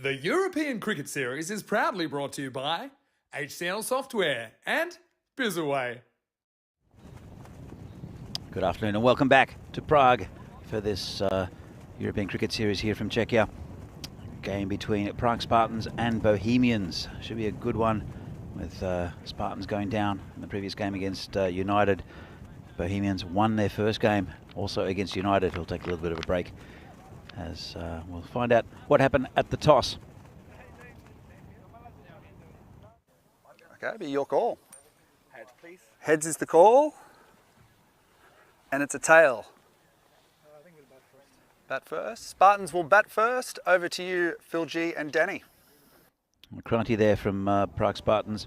The European Cricket Series is proudly brought to you by HCL Software and Bizaway. Good afternoon and welcome back to Prague for this European Cricket Series here from Czechia. Game between Prague Spartans and Bohemians. Should be a good one with Spartans going down in the previous game against United. Bohemians won their first game also against United. It'll take a little bit of a break as we'll find out what happened at the toss. Okay, be your call. Heads, please. Heads is the call. And it's a tail. I think we'll bat first. Bat first. Spartans will bat first. Over to you, Phil G and Danny. Cronty there from Prague Spartans.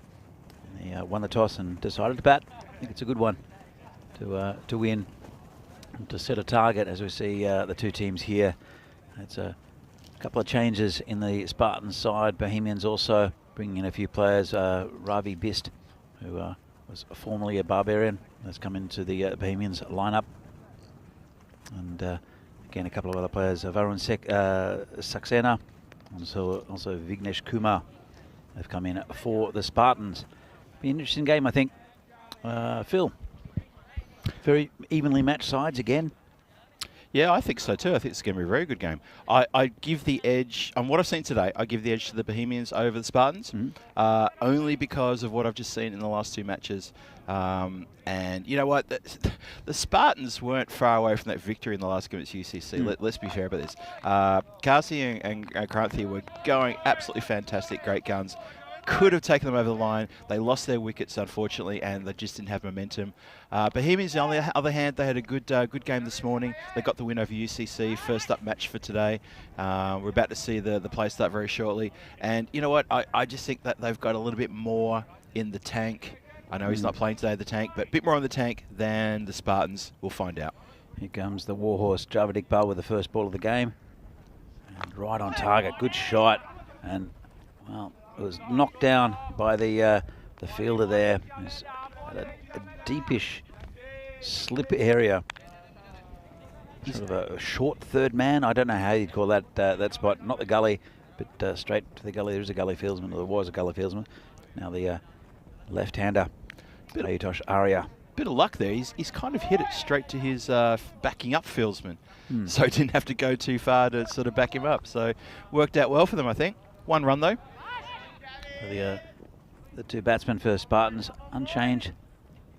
They won the toss and decided to bat. I think it's a good one to win, and to set a target as we see the two teams here. It's a couple of changes in the Spartans side. Bohemians also bringing in a few players. Ravi Bist, who was formerly a Barbarian, has come into the Bohemians lineup. And again, a couple of other players. Varun Saxena, also Vignesh Kumar have come in for the Spartans. Be an interesting game, I think. Phil, very evenly matched sides again. Yeah, I think so too. I think it's going to be a very good game. I give the edge, on what I've seen today, I give the edge to the Bohemians over the Spartans, only because of what I've just seen in the last two matches. And you know what? The Spartans weren't far away from that victory in the last game at UCC. Let's be fair about this. Kasi and Kranthi were going absolutely fantastic, great guns. Could have taken them over the line. They lost their wickets, unfortunately, and they just didn't have momentum. Bohemians, on the other hand, they had a good game this morning. They got the win over UCC, first up match for today. We're about to see the play start very shortly. And you know what? I just think that they've got a little bit more in the tank. I know he's not playing today, the tank, but a bit more in the tank than the Spartans. We'll find out. Here comes the warhorse, Javad Iqbal, with the first ball of the game. And right on target, good shot. And, well, it was knocked down by the fielder there. It's at a deepish slip area. Sort of a short third man. I don't know how you'd call that spot. Not the gully, but straight to the gully. There is a gully fieldsman, or there was a gully fieldsman. Now the left-hander, Ayutosh Arya. Bit of luck there. He's kind of hit it straight to his backing up fieldsman. So he didn't have to go too far to sort of back him up. So worked out well for them, I think. One run, though. The two batsmen for Spartans unchanged.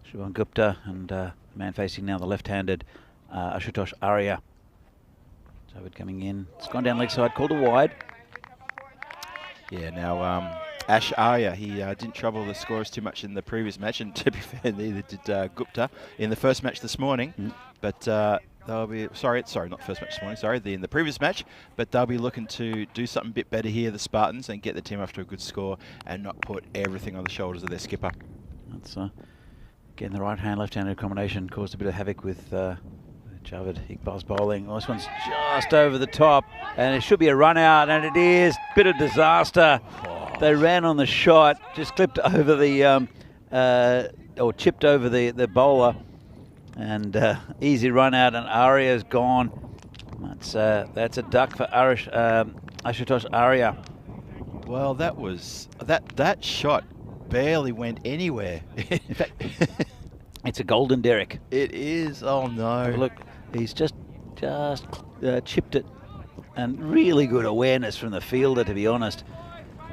Shubham Gupta and man facing now the left-handed Ashutosh Arya. Javad coming in. It's gone down leg side, called a wide. Yeah, now Ash Arya, he didn't trouble the scorers too much in the previous match, and to be fair, neither did Gupta in the first match this morning. But they'll be not first match this morning. In the previous match, but they'll be looking to do something a bit better here, the Spartans, and get the team off to a good score and not put everything on the shoulders of their skipper. That's again the right-hand, left-handed combination caused a bit of havoc with Javad Iqbal's bowling. Well, this one's just over the top, and it should be a run out, and it is. Bit of disaster. They ran on the shot, just clipped over the or chipped over the bowler. And easy run out, and Arya's gone. That's a duck for Ashutosh Arya. Well, that shot barely went anywhere. In fact, it's a golden derrick. It is. Oh no! Look, he's just chipped it, and really good awareness from the fielder, to be honest.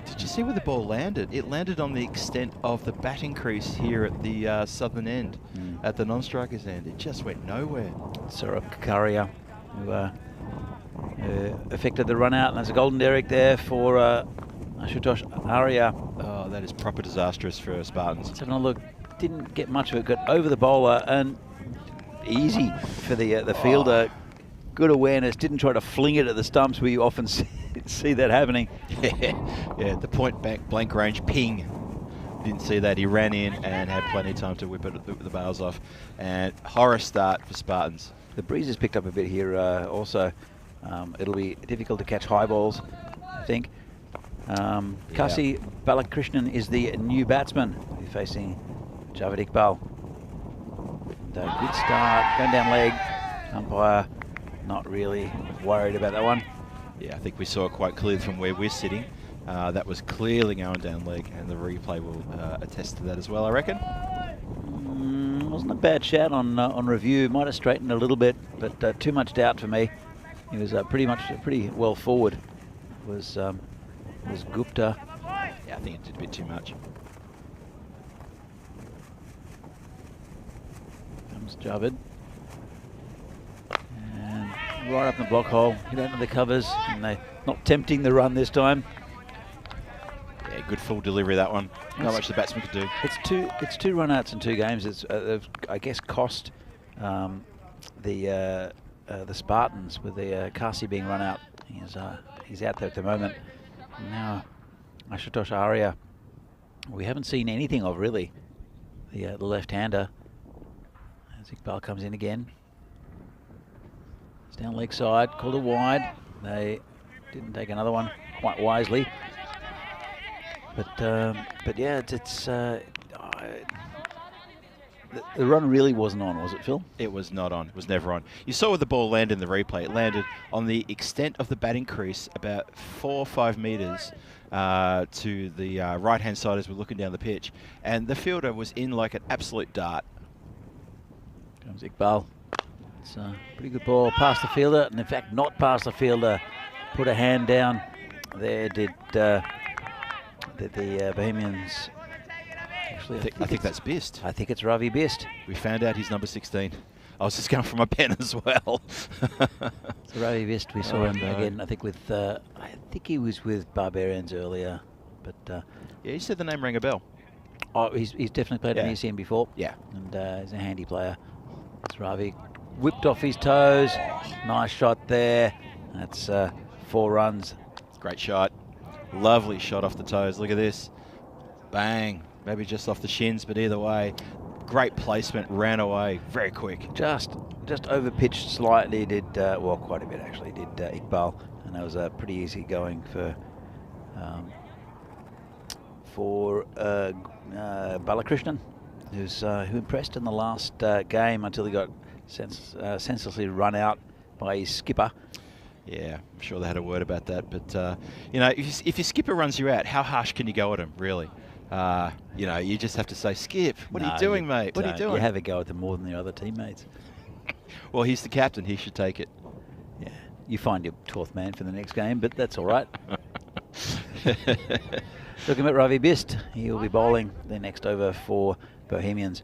Did you see where the ball landed? It landed on the extent of the batting crease here at the southern end, at the non-strikers end. It just went nowhere. Saurabh Kakaria, who affected the run out, and there's a golden derrick there for Ashutosh Arya. Oh, that is proper disastrous for Spartans. Let's have a look. Didn't get much of it. Got over the bowler and easy for the fielder. Good awareness. Didn't try to fling it at the stumps where you often see that happening. Yeah, the point blank range ping. Didn't see that. He ran in and had plenty of time to whip the bails off. And horror start for Spartans. The breeze has picked up a bit here also. It'll be difficult to catch high balls, I think. Kasi Balakrishnan is the new batsman. He's facing Javad Iqbal. Good start, going down leg. Umpire not really worried about that one. Yeah, I think we saw it quite clearly from where we're sitting. That was clearly going down leg, and the replay will attest to that as well, I reckon. Wasn't a bad shout on review. Might have straightened a little bit, but too much doubt for me. He was pretty well forward. Was Gupta. Yeah, I think it did a bit too much. Comes Javed. And right up in the block hole, hit out of the covers, and they're not tempting the run this time. Yeah, good full delivery, that one. Not much the batsman could do. It's two run-outs in 2 games. It's I guess cost the Spartans with the Kasi being run out. He's out there at the moment. Now Ashutosh Arya, we haven't seen anything of really. The left-hander. As Iqbal comes in again. It's down leg side, called it wide. They didn't take another one quite wisely. But yeah, the run really wasn't on, was it, Phil? It was not on. It was never on. You saw where the ball landed in the replay. It landed on the extent of the batting crease, about 4 or 5 metres to the right-hand side as we're looking down the pitch. And the fielder was in like an absolute dart. Comes Iqbal. It's a pretty good ball past the fielder, and in fact not past the fielder. Put a hand down there, did the Bohemians. Actually, I think that's Bist. I think it's Ravi Bist. We found out he's number 16. I was just going for my pen as well. So Ravi Bist, we saw him again. I think I think he was with Barbarians earlier, but yeah, you said the name rang a bell. Oh, he's definitely played in ECN before. Yeah, and he's a handy player. It's Ravi, whipped off his toes. Nice shot there. That's 4 runs. Great shot. Lovely shot off the toes. Look at this. Bang. Maybe just off the shins, but either way, great placement. Ran away very quick. Just over pitched slightly. Did well, quite a bit actually. Did Iqbal, and that was pretty easy going for Balakrishnan, who impressed in the last game until he got senselessly run out by his skipper. Yeah, I'm sure they had a word about that. But, you know, if your skipper runs you out, how harsh can you go at him, really? You know, you just have to say, Skip, what are you doing, mate? What are you doing? You have a go at them more than the other teammaats. Well, he's the captain. He should take it. Yeah, you find your 12th man for the next game, but that's all right. Looking at Ravi Bist, he will be bowling the next over for Bohemians.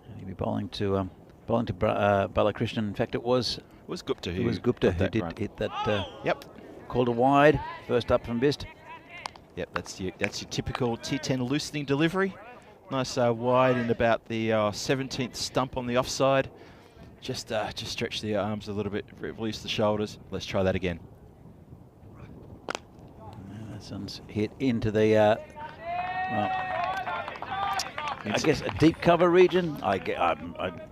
And he'll be bowling to Balakrishnan. In fact, it was Gupta who did run. hit that. Yep. Called a wide, first up from Bist. Yep, that's your typical T10 loosening delivery. Nice wide in about the 17th stump on the offside. Just stretch the arms a little bit, release the shoulders. Let's try that again. That one's hit into the, well, I guess a deep cover region.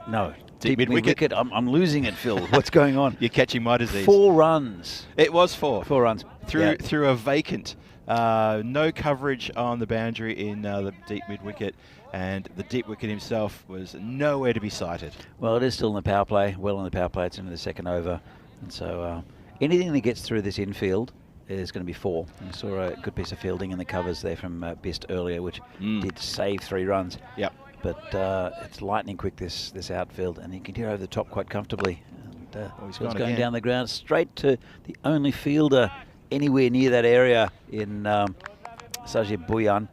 No, deep mid-wicket. I'm losing it, Phil. What's going on? You're catching my disease. 4 runs. It was 4. 4 runs. Through a vacant. No coverage on the boundary in the deep mid-wicket, and the deep wicket himself was nowhere to be sighted. Well, it is still in the power play. Well in the power play. It's into the second over. And so anything that gets through this infield is going to be 4. I saw a good piece of fielding in the covers there from Bist earlier, which did save 3 runs. Yep. But it's lightning quick, this outfield, and he can get over the top quite comfortably. And he's going again. down the ground straight to the only fielder anywhere near that area in Sajid Bhuyan.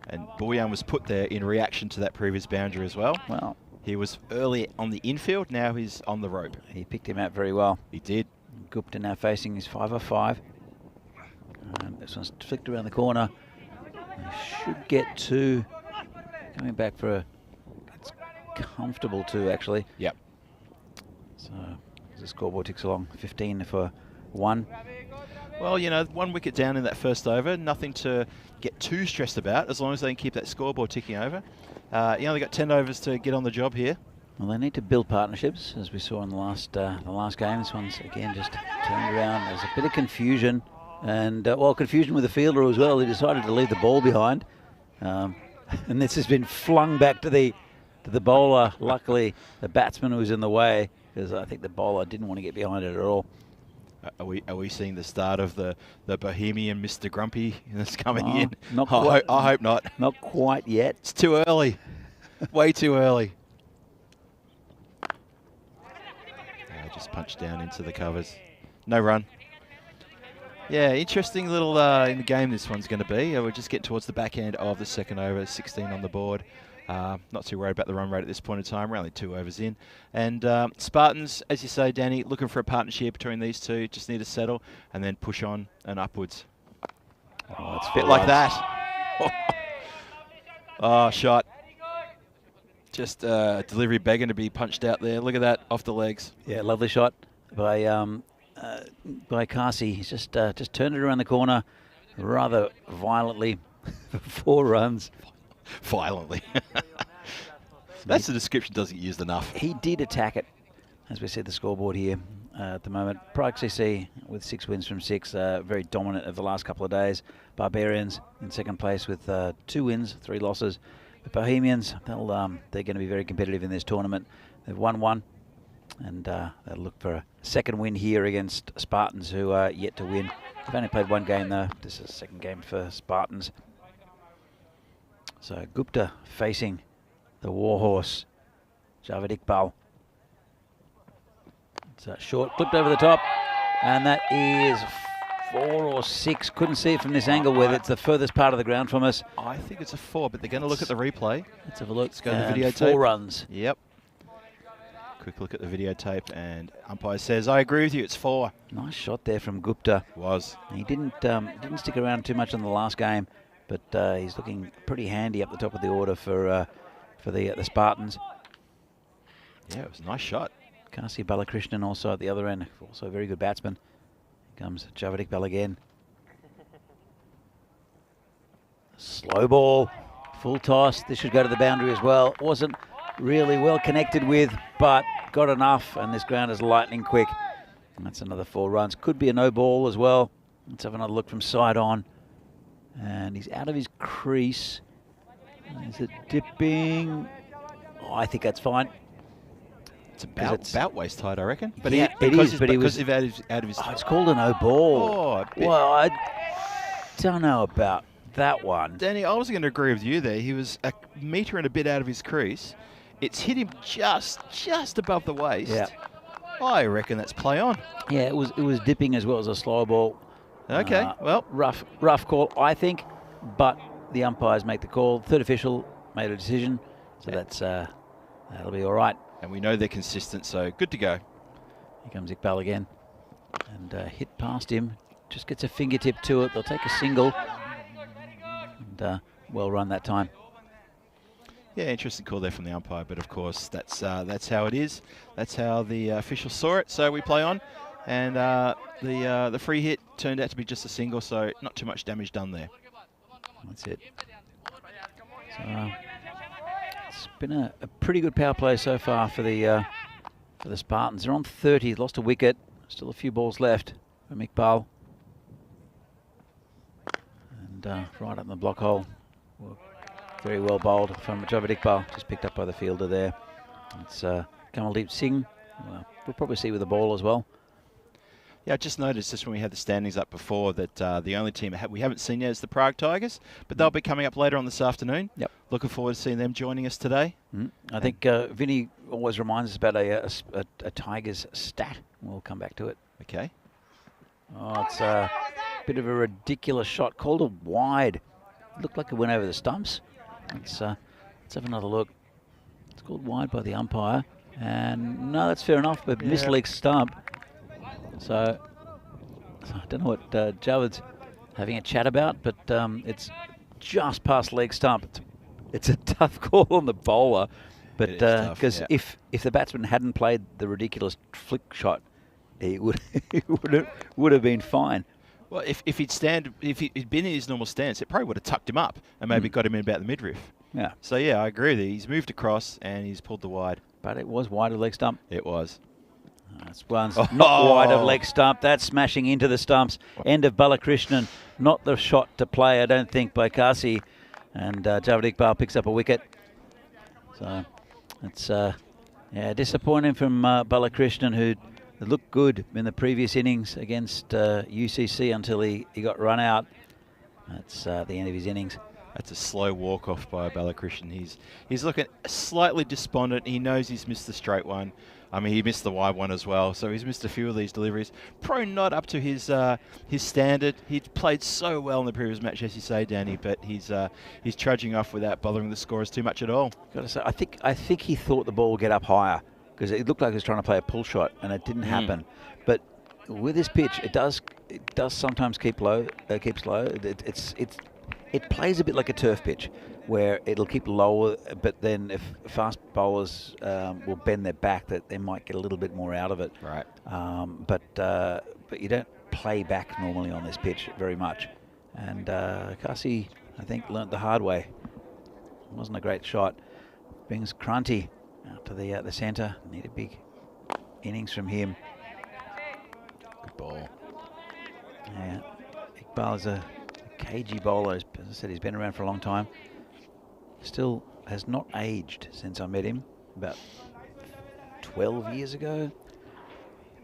And Bhuyan was put there in reaction to that previous boundary as well. Well, he was early on the infield, now he's on the rope. He picked him out very well. He did. Gupta now facing his 5-5. This one's flicked around the corner. He should get 2. Coming back for it's comfortable 2 actually. Yep. So the scoreboard ticks along. 15 for 1. Well, you know, 1 wicket down in that first over, nothing to get too stressed about as long as they can keep that scoreboard ticking over. You only got 10 overs to get on the job here. Well, they need to build partnerships, as we saw in the last game. This one's again just turned around. There's a bit of confusion, and confusion with the fielder as well. He decided to leave the ball behind, and this has been flung back to the bowler. Luckily, the batsman was in the way, because I think the bowler didn't want to get behind it at all. Are we seeing the start of the Bohemian Mr. Grumpy that's coming in? Not quite, I hope not. Not quite yet. It's too early. Way too early. Just punched down into the covers. No run. Yeah, interesting little in the game this one's going to be. We're just getting towards the back end of the second over, 16 on the board. Not too worried about the run rate at this point in time. We're only 2 overs in. And Spartans, as you say, Danny, looking for a partnership between these two. Just need to settle and then push on and upwards. Oh, it's a bit like that. Oh, shot. Just delivery begging to be punched out there. Look at that, off the legs. Yeah, lovely shot by Kasi. He's just turned it around the corner rather violently for 4 runs. Violently. That's the description doesn't get used enough. He did attack it, as we see the scoreboard here at the moment. Prague CC with 6 wins from 6, very dominant of the last couple of days. Barbarians in second place with 2 wins, 3 losses. The Bohemians, they're going to be very competitive in this tournament. They've won 1, and they'll look for a second win here against Spartans, who are yet to win. They've only played 1 game though. This is the second game for Spartans. So Gupta facing the warhorse, Javed Iqbal. It's a short, clipped over the top, and that is 4 or 6. Couldn't see it from this angle where it's the furthest part of the ground from us. I think it's a 4, but they're going to look at the replay. Let's have a look. Let's go to the videotape. 4 runs. Yep. Quick look at the videotape, and umpire says, I agree with you, it's 4. Nice shot there from Gupta. Was. He didn't stick around too much in the last game, but he's looking pretty handy up the top of the order for the Spartans. Yeah, it was a nice shot. Kasi Balakrishnan also at the other end, also a very good batsman. Here comes Javed Iqbal again. Slow ball, full toss. This should go to the boundary as well. Wasn't really well connected with, but got enough, and this ground is lightning quick. And that's another 4 runs. Could be a no ball as well. Let's have another look from side on. And he's out of his crease. Is it dipping? Oh, I think that's fine. It's about waist height, I reckon. But yeah, it is. But he was out of his. Oh, it's called a no ball. Oh, well, I don't know about that one. Danny, I was going to agree with you there. He was a metre and a bit out of his crease. It's hit him just above the waist. Yeah. I reckon that's play on. Yeah, it was dipping as well as a slow ball. Okay, well, rough call, I think, but the umpires make the call. Third official made a decision, so that'll be all right. And we know they're consistent, so good to go. Here comes Iqbal again, and hit past him. Just gets a fingertip to it. They'll take a single, and well run that time. Yeah, interesting call there from the umpire, but of course that's how it is. That's how the officials saw it. So we play on, and the free hit turned out to be just a single, so not too much damage done there. That's it. So it's been a pretty good power play so far for the Spartans. They're on 30, lost a wicket, still a few balls left for Iqbal. And right up in the block hole. Very well bowled from Javed Iqbal, just picked up by the fielder there. It's Kamaldeep Singh. We'll probably see with the ball as well. Yeah, I just noticed just when we had the standings up before that the only team we haven't seen yet is the Prague Tigers, but they'll be coming up later on this afternoon. Yep. Looking forward to seeing them joining us today. I think Vinny always reminds us about a Tigers stat. We'll come back to it. Okay. Oh, it's a bit of a ridiculous shot. Called it wide. Looked like it went over the stumps. Let's have another look. It's called wide by the umpire. And no, that's fair enough, but missed leg stump. So I don't know what Javed's having a chat about, but it's just past leg stump. It's a tough call on the bowler, but because if the batsman hadn't played the ridiculous flick shot, he would have been fine. Well, if he'd been in his normal stance, it probably would have tucked him up and maybe got him in about the midriff. Yeah. So yeah, I agree with you. He's moved across and he's pulled the wide. But it was wide of leg stump. It was. That's one's not wide of leg stump. That's smashing into the stumps. End of Balakrishnan. Not the shot to play, I don't think, by Kasi. And Javed Iqbal picks up a wicket. So it's disappointing from Balakrishnan, who It looked good in the previous innings against UCC until he got run out. That's the end of his innings. That's a slow walk-off by Balakrishnan. He's looking slightly despondent. He knows he's missed the straight one. I mean, he missed the wide one as well, so he's missed a few of these deliveries. Probably not up to his standard. He played so well in the previous match, as you say, Danny, but he's trudging off without bothering the scorers too much at all. Got to say, I think he thought the ball would get up higher because it looked like he was trying to play a pull shot, and it didn't happen. But with this pitch, it does sometimes keep low, keep slow. It plays a bit like a turf pitch, where it'll keep lower, but then if fast bowlers will bend their back, that they might get a little bit more out of it. Right. But you don't play back normally on this pitch very much. And Kasi, I think, learnt the hard way. It wasn't a great shot. Brings Krunty out to the centre. Need a big innings from him. Good ball. Yeah, Iqbal is a cagey bowler. As I said, he's been around for a long time. Still has not aged since I met him about 12 years ago.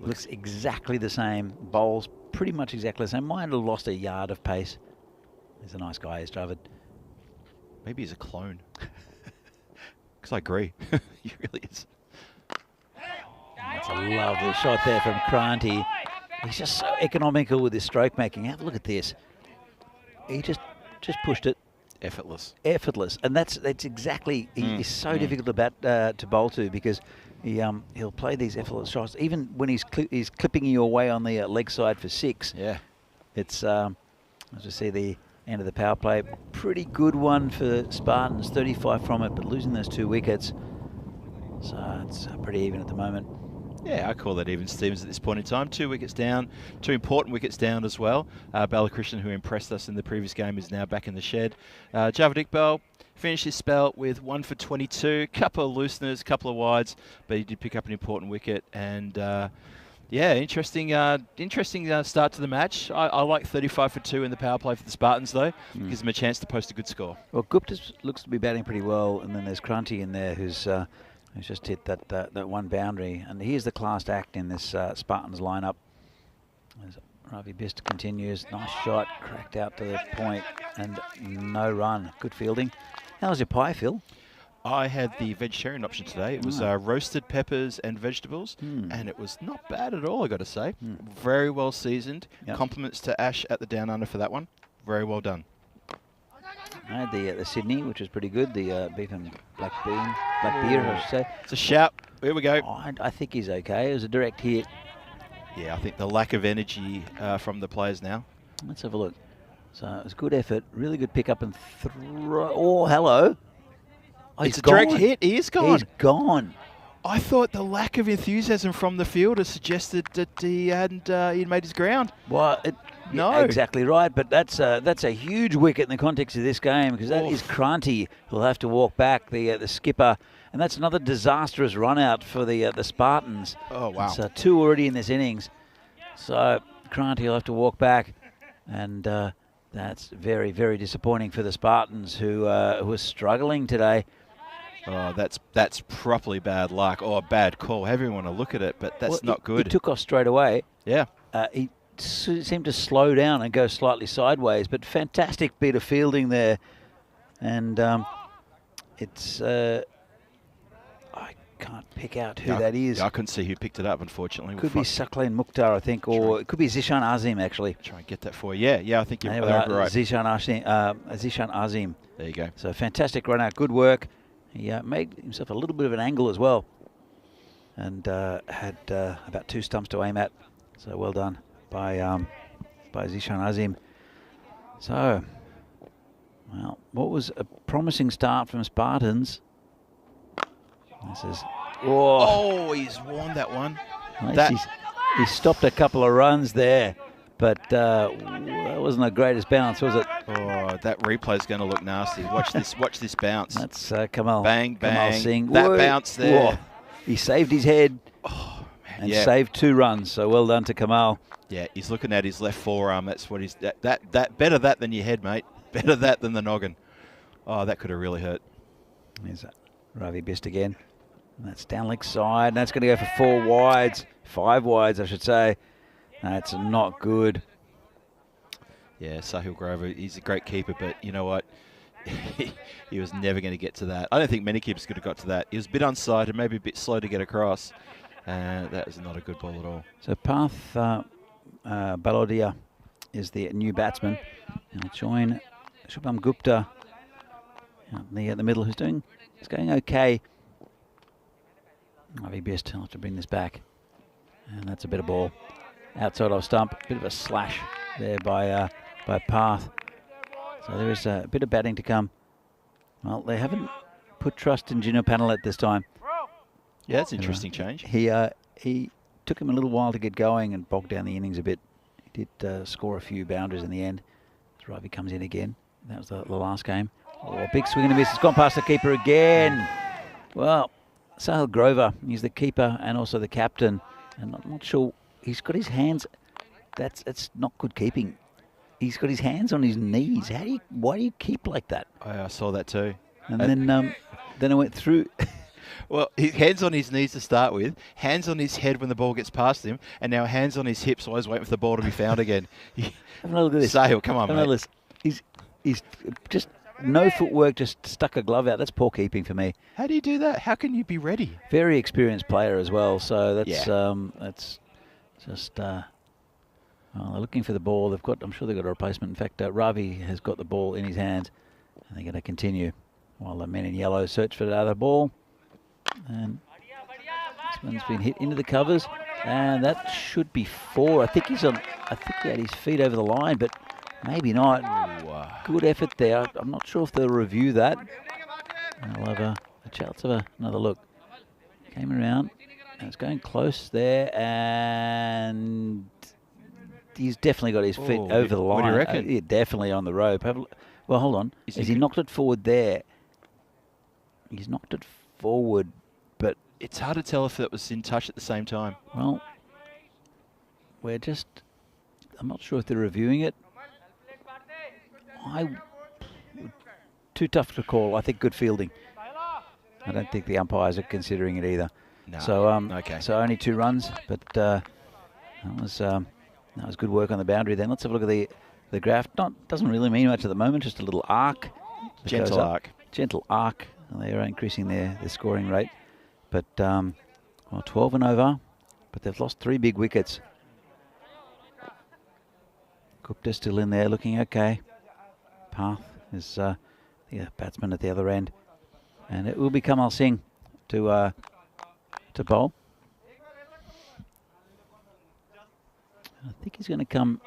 Looks exactly the same. Bowls pretty much exactly the same. Might have lost a yard of pace. He's a nice guy, he's Dravid. Maybe he's a clone. Because I agree. He really is. That's a lovely shot there from Krunty. He's just so economical with his stroke making. Have a look at this. He just pushed it. Effortless. And that's exactly, he's so difficult to bowl to, because he'll play these effortless shots. Even when he's clipping you away on the leg side for 6. Yeah. It's, as you see, the end of the power play. Pretty good one for Spartans, 35 from it, but losing those 2 wickets. So it's pretty even at the moment. Yeah, I call that even Stevens at this point in time. 2 wickets down, 2 important wickets down as well. Balakrishnan, who impressed us in the previous game, is now back in the shed. Javid Iqbal finished his spell with 1 for 22, couple of looseners, couple of wides, but he did pick up an important wicket. And yeah, interesting start to the match. I like 35 for 2 in the power play for the Spartans, though. Gives them a chance to post a good score. Well, Gupta looks to be batting pretty well, and then there's Krunty in there who's just hit that one boundary. And here's the class act in this Spartans lineup. As Ravi Bist continues. Nice shot, cracked out to the point, and no run. Good fielding. How was your pie, Phil? I had the vegetarian option today. It was roasted peppers and vegetables, and it was not bad at all, I got to say. Very well seasoned. Yep. Compliments to Ash at the Down Under for that one. Very well done. I had the Sydney, which was pretty good. The beef and black beer, I should say. It's a shout. Here we go. Oh, I think he's okay. It was a direct hit. Yeah, I think the lack of energy from the players now. Let's have a look. So it was good effort, really good pick up and throw. Oh, hello. Oh, it's a direct hit. He is gone. He's gone. I thought the lack of enthusiasm from the fielder suggested that he hadn't he'd made his ground. Well, no, exactly right. But that's a huge wicket in the context of this game, because that is Krunty who'll have to walk back, the skipper, and that's another disastrous run out for the Spartans. Oh wow! So 2 already in this innings. So Krunty will have to walk back, and that's very, very disappointing for the Spartans who are struggling today. Oh, that's properly bad luck, or a bad call. However you want to look at it, but that's not good. He took off straight away. Yeah. He seemed to slow down and go slightly sideways, but fantastic bit of fielding there. And it's I can't pick out who that is. Yeah, I couldn't see who picked it up, unfortunately. Could be Sakleen Mukhtar, I think, or it could be Zishan Azim, actually. Try and get that for you. Yeah, I think you're right. Zishan Azim. There you go. So fantastic run out, good work. He made himself a little bit of an angle as well, and had about 2 stumps to aim at. So well done by Zishan Azim. So, well, what was a promising start from Spartans? This is he's won that one. He stopped a couple of runs there, but that wasn't the greatest bounce, was it? Oh, that replay is going to look nasty. Watch this. Watch this bounce. That's Kamal. Bang, bang. Kamal Singh. That bounce there. Whoa. He saved his head and saved 2 runs. So well done to Kamal. Yeah, he's looking at his left forearm. That's what he's that better that than your head, mate. Better that than the noggin. Oh, that could have really hurt. There's Ravi Bist again. And that's down leg side. And that's going to go for 4 wides. 5 wides, I should say. That's not good. Yeah, Sahil Grover, he's a great keeper, but you know what? He was never going to get to that. I don't think many keepers could have got to that. He was a bit unsighted, maybe a bit slow to get across. That was not a good ball at all. So Parth Balodia is the new batsman. He'll join Shubham Gupta out in the middle, who's going okay. Might be best to have to bring this back. And that's a bit of ball. Outside off stump, bit of a slash there by Parth. So there is a bit of batting to come. Well, they haven't put trust in Gino Panel at this time. Yeah, that's an interesting change. He took him a little while to get going and bogged down the innings a bit. He did score a few boundaries in the end. Ravi comes in again. That was the last game. Oh, big swing and a miss. It's gone past the keeper again. Well, Sahil Grover, he's the keeper and also the captain. And I'm not sure, he's got his hands, that's not good keeping. He's got his hands on his knees. Why do you keep like that? I saw that too. And then I went through. Well, his hands on his knees to start with, hands on his head when the ball gets past him, and now hands on his hips, always waiting for the ball to be found again. Have a look at this. Sahil, come on, mate. He's just no footwork, just stuck a glove out. That's poor keeping for me. How do you do that? How can you be ready? Very experienced player as well, so that's just. Well, they're looking for the ball. I'm sure they've got a replacement. In fact, Ravi has got the ball in his hands, and they're going to continue while the men in yellow search for the other ball. And this one's been hit into the covers, and that should be 4. I think he had his feet over the line, but maybe not. Good effort there. I'm not sure if they'll review that. I'll have a chance of another look. Came around, and it's going close there, and he's definitely got his feet over the line. What do you reckon? Yeah, definitely on the rope. Well, hold on. As he knocked it forward there, he's knocked it forward, but it's hard to tell if that was in touch at the same time. Well, I'm not sure if they're reviewing it. Too tough to call. I think good fielding. I don't think the umpires are considering it either. No. So okay. So only 2 runs, but that was good work on the boundary. Then let's have a look at the graph. Doesn't really mean much at the moment. Just a little arc. Gentle arc. Gentle arc. They are increasing their scoring rate. But 12 and over. But they've lost 3 big wickets. Gupta still in there, looking okay. Parth is the batsman at the other end, and it will be Kamal Singh to bowl. I think he's going to come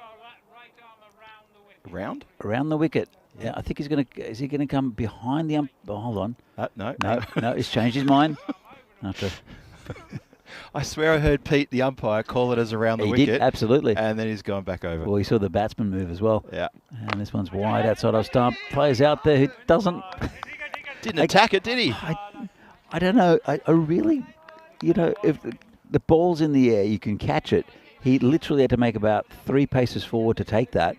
around the wicket. Yeah, I think he's going to. Is he going to come behind the hold on. No, he's changed his mind. I swear I heard Pete, the umpire, call it as around the wicket. Did, absolutely. And then he's gone back over. Well, he saw the batsman move as well. Yeah. And this one's wide outside of stump. Players out there who didn't attack it, did he? I don't know. I really, if the ball's in the air, you can catch it. He literally had to make about 3 paces forward to take that.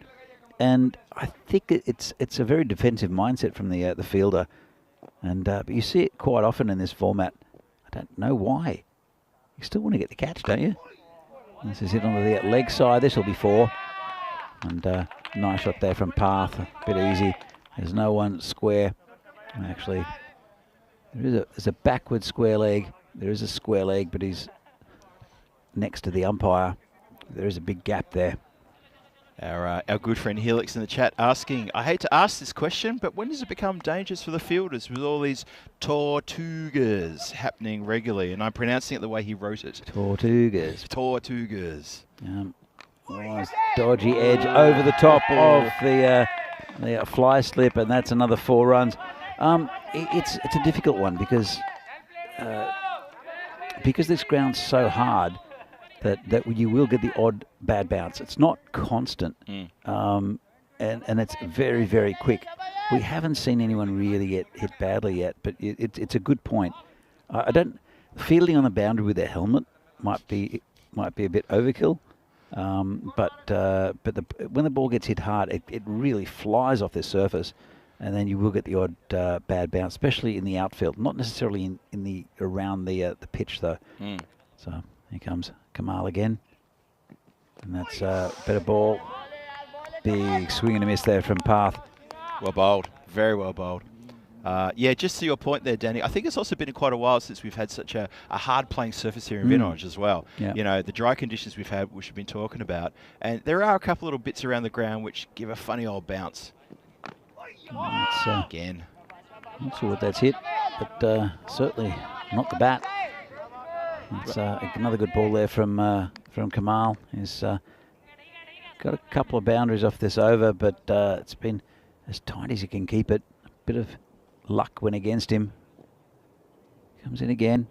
And I think it's a very defensive mindset from the fielder. And but you see it quite often in this format. I don't know why. You still want to get the catch, don't you? This is it on the leg side. This will be 4. And nice shot there from Parth. A bit easy. There's no one square. Actually, there's a backward square leg. There is a square leg, but he's next to the umpire. There is a big gap there. Our good friend Helix in the chat asking, I hate to ask this question, but when does it become dangerous for the fielders with all these tortugas happening regularly? And I'm pronouncing it the way he wrote it. Tortugas. Tortugas. Dodgy edge over the top of the fly slip, and that's another 4 runs. It's a difficult one because this ground's so hard that you will get the odd bad bounce. It's not constant, and it's very, very quick. We haven't seen anyone really get hit badly yet, but it's a good point. Fielding on the boundary with their helmet might be a bit overkill, but when the ball gets hit hard, it really flies off the surface, and then you will get the odd bad bounce, especially in the outfield. Not necessarily in the around the pitch though. So here comes Kamal again. And that's a better ball. Big swing and a miss there from Path. Well bowled. Very well bowled. Yeah, just to your point there, Danny, I think it's also been quite a while since we've had such a hard playing surface here in Vinage as well. Yeah. You know, the dry conditions we've had, which we've been talking about. And there are a couple little bits around the ground which give a funny old bounce. Again. Not sure what that's hit, but certainly not the bat. It's another good ball there from Kamal. He's got a couple of boundaries off this over, but it's been as tight as he can keep it. A bit of luck went against him. Comes in again.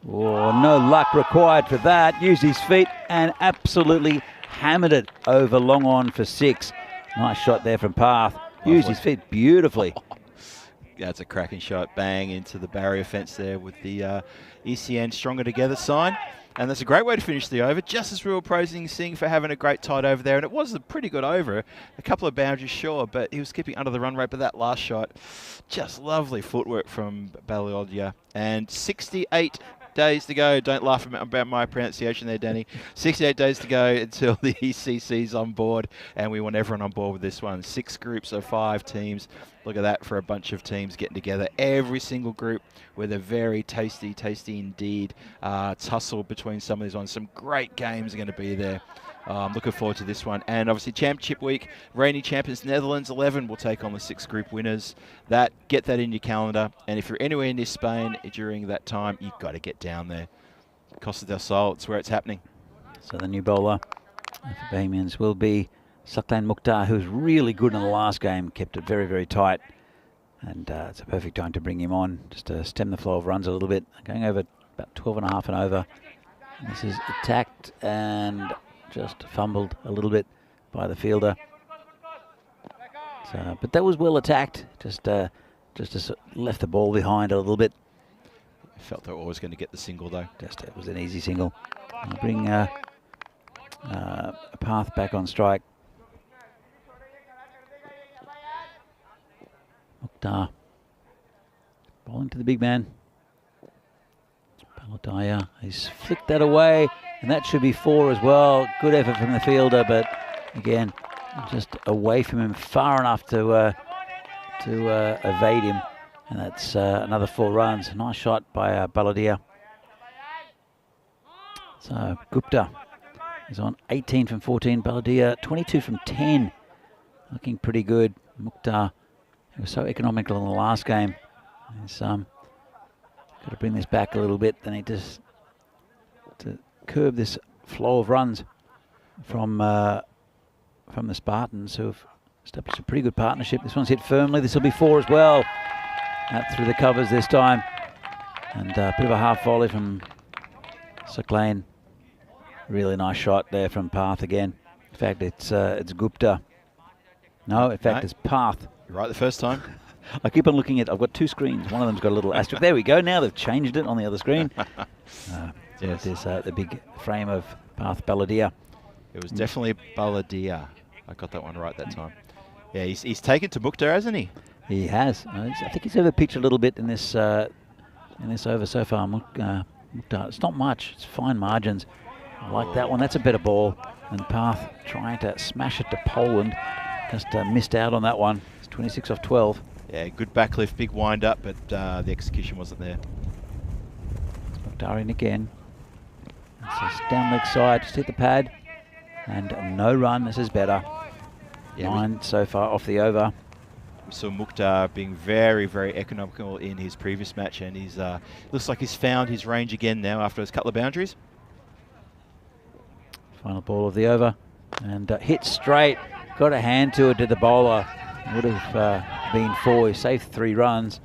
Oh, no luck required for that. Used his feet and absolutely hammered it over long on for 6. Nice shot there from Path. Used his feet beautifully. That's a cracking shot. Bang into the barrier fence there with the ECN Stronger Together sign. And that's a great way to finish the over, just as we were praising Singh for having a great tight over there. And it was a pretty good over. A couple of boundaries, sure, but he was keeping under the run rate. But that last shot, just lovely footwork from Balodia. And 68 days to go. Don't laugh about my pronunciation there, Danny. 68 days to go until the ECC's on board, and we want everyone on board with this one. 6 groups of 5 teams. Look at that for a bunch of teams getting together. Every single group with a very tasty indeed tussle between some of these ones. Some great games are going to be there. I'm looking forward to this one. And obviously Championship Week, reigning champions Netherlands 11 will take on the 6 group winners. Get that in your calendar. And if you're anywhere near Spain during that time, you've got to get down there. Costa del Sol, it's where it's happening. So the new bowler for Bohemians will be Saklan Mukhtar, who's really good in the last game, kept it very, very tight. And it's a perfect time to bring him on, just to stem the flow of runs a little bit. Going over about 12.5 and over. And this is attacked and just fumbled a little bit by the fielder. So, but that was well attacked. Just left the ball behind a little bit. I felt they were always going to get the single though. It was an easy single. I'll bring a Path back on strike. Mukhtar bowling to the big man. Balodaya, he's flicked that away, and that should be 4 as well. Good effort from the fielder, but again, just away from him far enough to evade him, and that's another 4 runs. Nice shot by Balodia. So Gupta is on 18 from 14. Balodia 22 from 10, looking pretty good. Mukhtar, he was so economical in the last game. He's got to bring this back a little bit. They need to curb this flow of runs from the Spartans, who have established a pretty good partnership. This one's hit firmly. This will be 4 as well. Out through the covers this time. And a bit of a half volley from Saklan. Really nice shot there from Path again. In fact, it's Gupta. No, in fact, it's Path. You're right the first time. I keep on looking at, I've got 2 screens. One of them's got a little asterisk. There we go. Now they've changed it on the other screen. Yes. There's the big frame of Path Balodia. It was definitely Balodia. I got that one right that time. Yeah, he's taken to Mukhtar, hasn't he? He has. I think he's over pitched a little bit in this over so far. Mukhtar. It's not much. It's fine margins. I like that one. That's a better ball. And Path trying to smash it to Poland. Just missed out on that one. It's 26 off 12. Yeah, good backlift, big wind up, but the execution wasn't there. Mukhtar in again. It's down leg side, just hit the pad. And no run, this is better. Yeah, 9 so far off the over. We saw Mukhtar being very, very economical in his previous match, and he's looks like he's found his range again now after his couple of boundaries. Final ball of the over. And hit straight. Got a hand to it to the bowler. Would have been 4. He saved 3 runs.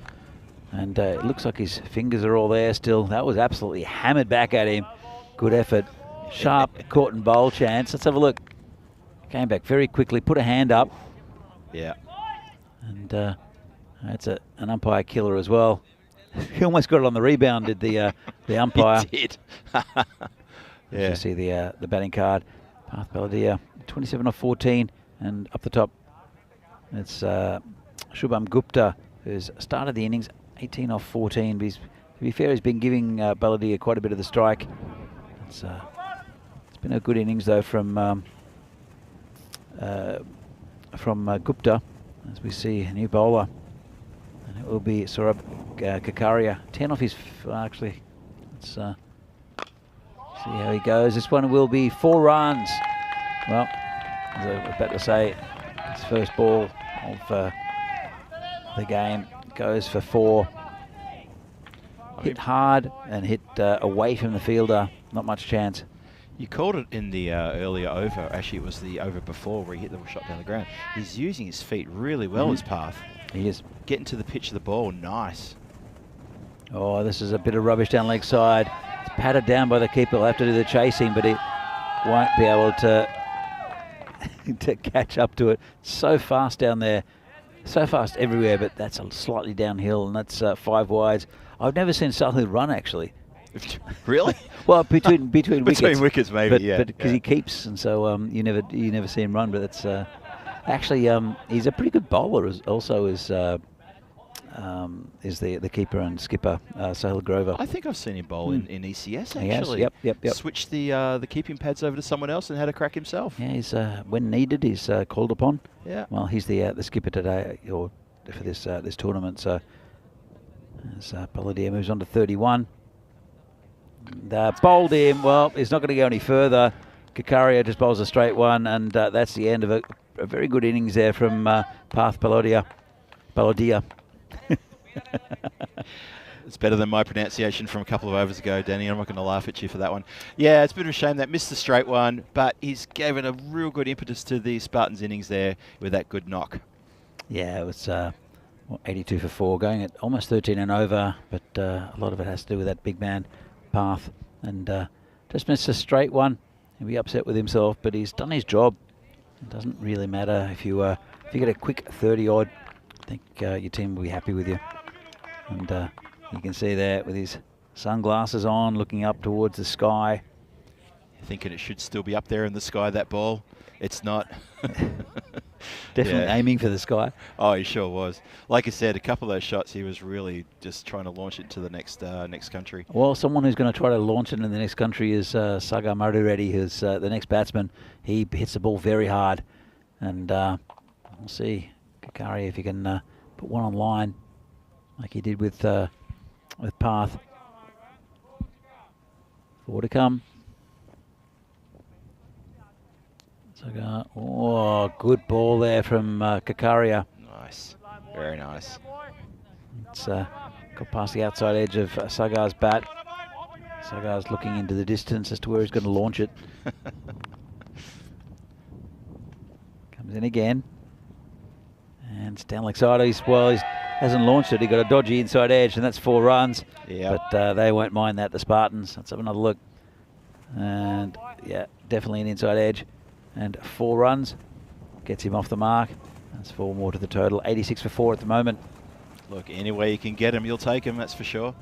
And it looks like his fingers are all there still. That was absolutely hammered back at him. Good effort. Sharp caught and bowl chance. Let's have a look. Came back very quickly. Put a hand up. Yeah. And that's an umpire killer as well. He almost got it on the rebound, did the umpire. He did. Yeah. You see the batting card. Path Balodia, 27 off 14. And up the top, it's Shubham Gupta, who's started the innings 18 off 14. But to be fair, he's been giving Balodia quite a bit of the strike. It's been a good innings though from Gupta, as we see a new bowler, and it will be Saurabh Kakaria. 10 off his actually. Let's see how he goes. This one will be 4 runs. Well, as I was about to say, his first ball of the game goes for 4. Hit hard and hit away from the fielder. Not much chance. You called it in the earlier over. Actually, it was the over before where he hit the shot down the ground. He's using his feet really well, his path. He is. Getting to the pitch of the ball, nice. Oh, this is a bit of rubbish down leg side. It's patted down by the keeper. He'll have to do the chasing, but he won't be able to to catch up to it. So fast down there. So fast everywhere, but that's a slightly downhill, and that's 5 wides. I've never seen Sahil run, actually. Really? Well, between wickets. Between wickets, maybe, but, yeah. But because he keeps, and so you never see him run. But that's actually he's a pretty good bowler. Also is the keeper and skipper Sahil Grover. I think I've seen him bowl in ECS actually. He has, yep. Switched the keeping pads over to someone else and had a crack himself. Yeah, he's when needed, he's called upon. Yeah. Well, he's the skipper today, or for this tournament. So as Paladia moves on to 31. Bowled him. Well, he's not going to go any further. Kakaria just bowls a straight one, and that's the end of a very good innings there from Parth Paladia. It's better than my pronunciation from a couple of overs ago, Danny. I'm not going to laugh at you for that one. Yeah, it's a bit of a shame that missed the straight one, but he's given a real good impetus to the Spartans innings there with that good knock. Yeah, it was 82 for 4, going at almost 13 and over, but a lot of it has to do with that big man, Parth, and just missed a straight one. He'll be upset with himself, but he's done his job. It doesn't really matter if you get a quick 30-odd. I think your team will be happy with you. And you can see there with his sunglasses on, looking up towards the sky. Thinking it should still be up there in the sky, that ball. It's not. Definitely aiming for the sky. Oh, he sure was. Like I said, a couple of those shots, he was really just trying to launch it to the next country. Well, someone who's going to try to launch it in the next country is Sagar Madureddy, who's the next batsman. He hits the ball very hard. And we'll see, Kakari, if he can put one on line like he did with Parth. 4 to come. Sagar, oh, good ball there from Kakaria. Nice, very nice. It's got past the outside edge of Sagar's bat. Sagar's looking into the distance as to where he's going to launch it. Comes in again. And it's down like side. He hasn't launched it. He got a dodgy inside edge, and that's 4 runs. Yep. But they won't mind that, the Spartans. Let's have another look. And yeah, definitely an inside edge. And 4 runs. Gets him off the mark. That's 4 more to the total. 86 for 4 at the moment. Look, any way you can get him, you'll take him, that's for sure.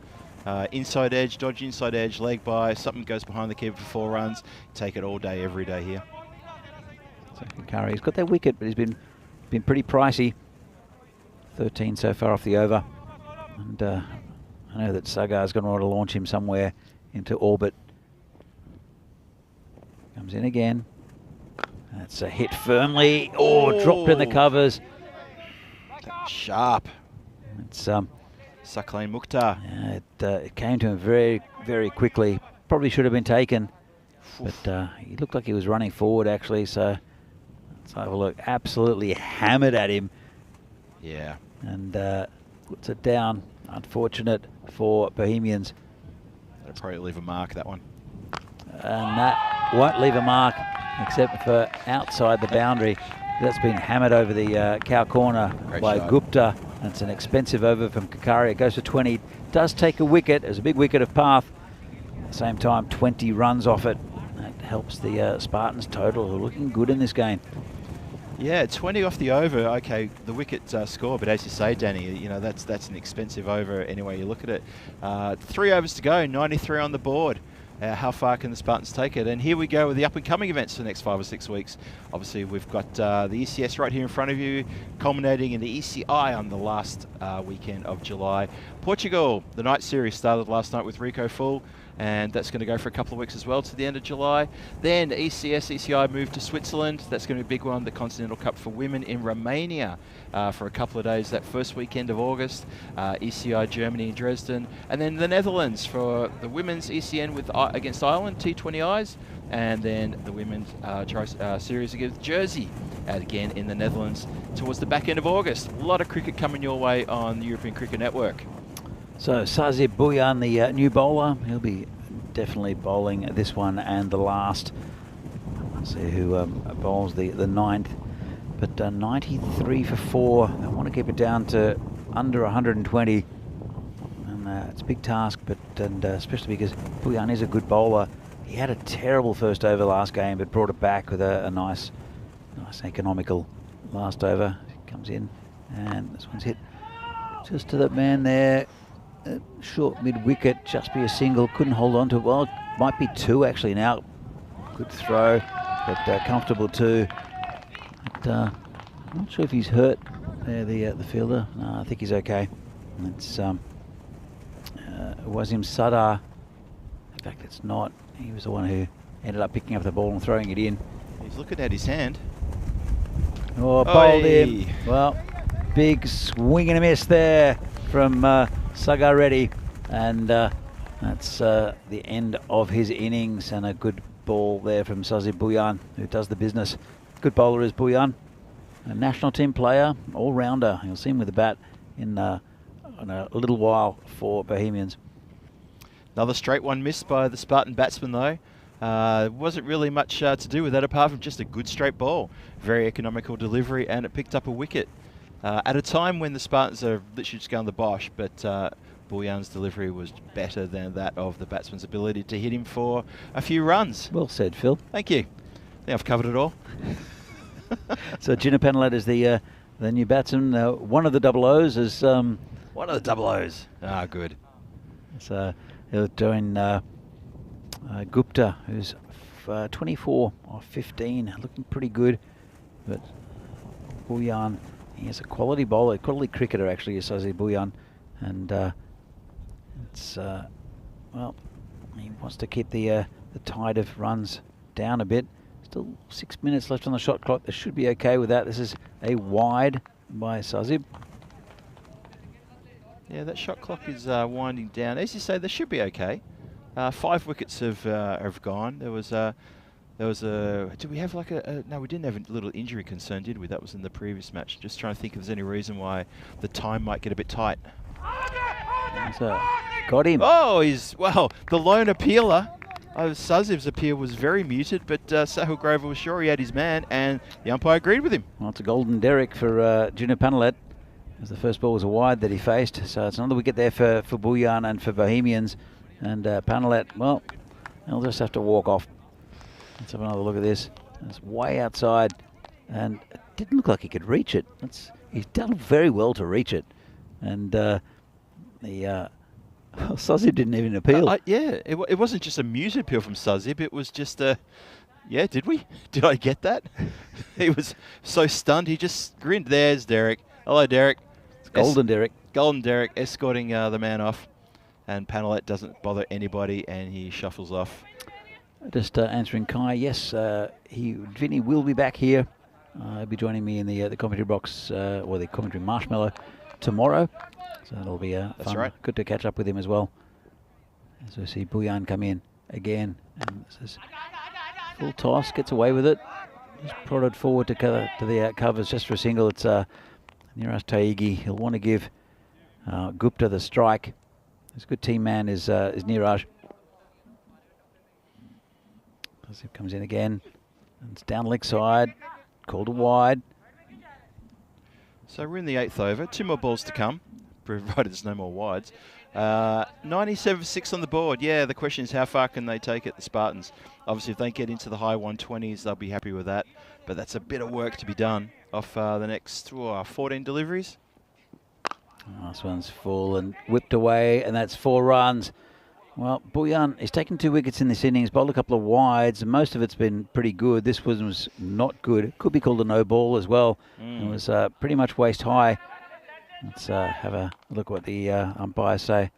Inside edge, dodgy inside edge, leg by, something goes behind the keeper for 4 runs. Take it all day, every day here. So Kakari, he's got that wicket, but he's been pretty pricey. 13 so far off the over. And I know that Sagar's going to want to launch him somewhere into orbit. Comes in again. That's a hit firmly. Oh, dropped in the covers. Sharp. It's Sakleen Mukhtar. Yeah, it came to him very, very quickly. Probably should have been taken, but he looked like he was running forward actually. So let's have a look. Absolutely hammered at him. Yeah. And puts it down. Unfortunate for Bohemians. That'll probably leave a mark, that one. And that won't leave a mark except for outside the boundary. That's been hammered over the cow corner by Gupta. That's an expensive over from Kakari. It goes for 20. Does take a wicket. There's a big wicket of Parth. At the same time, 20 runs off it. That helps the Spartans total, who are looking good in this game. Yeah, 20 off the over. Okay, the wicket score, but as you say, Danny, you know that's an expensive over any way you look at it. 3 overs to go, 93 on the board. How far can the Spartans take it? And here we go with the up-and-coming events for the next 5 or 6 weeks. Obviously, we've got the ECS right here in front of you, culminating in the ECI on the last weekend of July. Portugal, the night series started last night with Rico Full, and that's going to go for a couple of weeks as well to the end of July. Then ECI moved to Switzerland. That's going to be a big one, the Continental Cup for women in Romania for a couple of days that first weekend of August. ECI Germany in Dresden, and then the Netherlands for the women's ECN against Ireland, T20Is, and then the women's series against Jersey, again in the Netherlands, towards the back end of August. A lot of cricket coming your way on the European Cricket Network. So Sazib Bhuyan, the new bowler, he'll be definitely bowling this one and the last. Let's see who bowls the ninth. But 93 for 4. I want to keep it down to under 120. And it's a big task, but especially because Bhuyan is a good bowler. He had a terrible first over last game, but brought it back with a nice economical last over. He comes in, and this one's hit just to that man there. Short mid-wicket, just be a single, couldn't hold on to it. Well, it might be 2 actually now. Good throw, but comfortable too. But, I'm not sure if he's hurt there, the fielder. No, I think he's okay. It's Wasim Sadar. In fact, it's not. He was the one who ended up picking up the ball and throwing it in. He's looking at his hand. Oh, bowled him. Well, big swing and a miss there from Sagar Reddy, and that's the end of his innings, and a good ball there from Sazib Bhuyan, who does the business. Good bowler is Bhuyan, a national team player, all-rounder. You'll see him with the bat in a little while for Bohemians. Another straight one missed by the Spartan batsman though. Wasn't really much to do with that apart from just a good straight ball. Very economical delivery, and it picked up a wicket. At a time when the Spartans are literally just going the bosh, but Bhuyan's delivery was better than that of the batsman's ability to hit him for a few runs. Well said, Phil. Thank you. I think I've covered it all. So Gina Penalet is the new batsman. One of the double O's is... One of the double O's. Ah, good. So he'll join Gupta, who's 24 or 15, looking pretty good. But Bhuyan, he is a quality bowler, quality cricketer actually, is Sazib Bhuyan. And it's, well, he wants to keep the tide of runs down a bit. Still 6 minutes left on the shot clock. They should be okay with that. This is a wide by Sazib. Yeah, that shot clock is winding down. As you say, they should be okay. 5 wickets have gone. There was a. Did we have like no, we didn't have a little injury concern, did we? That was in the previous match. Just trying to think if there's any reason why the time might get a bit tight. So, got him. Oh, the lone appealer. Sazib's appeal was very muted, but Sahil Grover was sure he had his man, and the umpire agreed with him. Well, it's a golden derrick for Gina Penalet, as the first ball was a wide that he faced. So it's another wicket there for Bhuyan and for Bohemians. And Penalet, well, he'll just have to walk off. Let's have another look at this. It's way outside, and it didn't look like he could reach it. He's done very well to reach it. And Sazib didn't even appeal. Yeah, it wasn't just a muted appeal from Sazib. It was just a, yeah, did we? Did I get that? He was so stunned, he just grinned. There's Derek. Hello, Derek. It's golden Derek. Golden Derek escorting the man off. And Penalet doesn't bother anybody, and he shuffles off. Just answering Kai, yes, Vinny will be back here. He'll be joining me in the commentary box, or the commentary marshmallow, tomorrow. So it'll be fun. That's right. Good to catch up with him as well. As we see Bhuyan come in again, and this is full toss, gets away with it. Just prodded forward to the covers just for a single. It's Niraj Taigi. He'll want to give Gupta the strike. His good team man is Niraj. It comes in again, and it's down leg side, called a wide. So we're in the 8th over, 2 more balls to come, provided there's no more wides. 97 for 6 on the board. Yeah, the question is how far can they take it, the Spartans? Obviously, if they get into the high 120s, they'll be happy with that. But that's a bit of work to be done off the next 14 deliveries. Last one's full and whipped away, and that's 4 runs. Well, Bhuyan is taking 2 wickets in this innings, bowled a couple of wides, and most of it's been pretty good. This one was not good. It could be called a no ball as well. It was pretty much waist high. Let's have a look what the umpires say.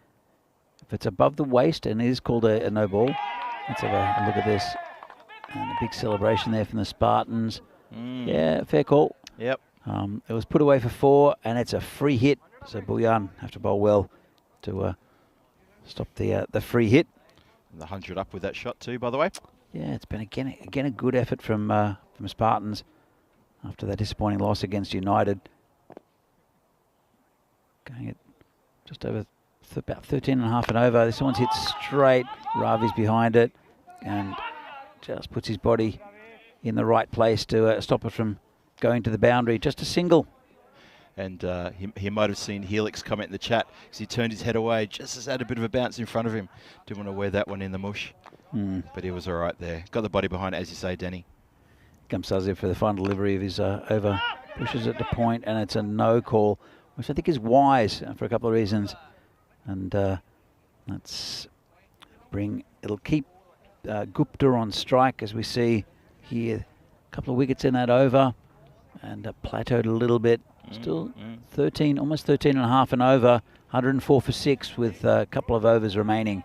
if it's above the waist, and it is called a no ball. Let's have a look at this. And a big celebration there from the Spartans. Yeah, fair call. Yep. It was put away for 4, and it's a free hit. So Bohemians have to bowl well to stop the free hit. And the 100 up with that shot too, by the way. Yeah, it's been again a good effort from Spartans after that disappointing loss against United. Going at just over about 13.5 and over. This one's hit straight. Ravi's behind it and just puts his body in the right place to stop it from going to the boundary. Just a single. And he might have seen Helix comment in the chat because he turned his head away just as had a bit of a bounce in front of him. Didn't want to wear that one in the mush. But he was all right there. Got the body behind it, as you say, Denny. Comes Sazir for the final delivery of his over. Pushes it to point, and it's a no call, which I think is wise for a couple of reasons. And it'll keep Gupta on strike, as we see here. A couple of wickets in that over, and plateaued a little bit. Still 13, almost 13.5 and over. 104 for 6 with a couple of overs remaining.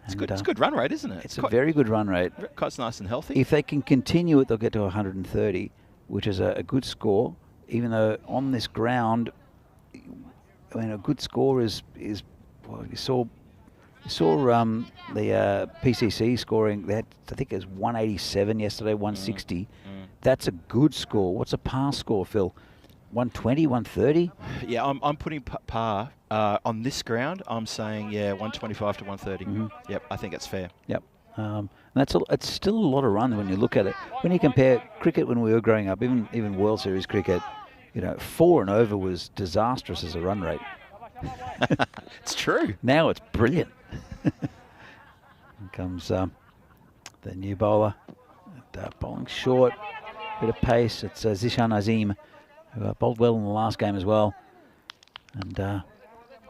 It's good. It's a good run rate, isn't it? It's a very good run rate. Quite nice and healthy. If they can continue it, they'll get to 130, which is a good score. Even though on this ground, I mean, a good score is well, you saw the PCC scoring. They had, I think it was 187 yesterday, 160. That's a good score. What's a par score, Phil? 120, 130? Yeah, I'm putting par on this ground. I'm saying 125 to 130. Yep, I think that's fair. Yep. It's still a lot of runs when you look at it. When you compare cricket when we were growing up, even World Series cricket, 4 and over was disastrous as a run rate. It's true. Now it's brilliant. Here comes the new bowler, bowling short, bit of pace. It's Zishan Azim, who bowled well in the last game as well, and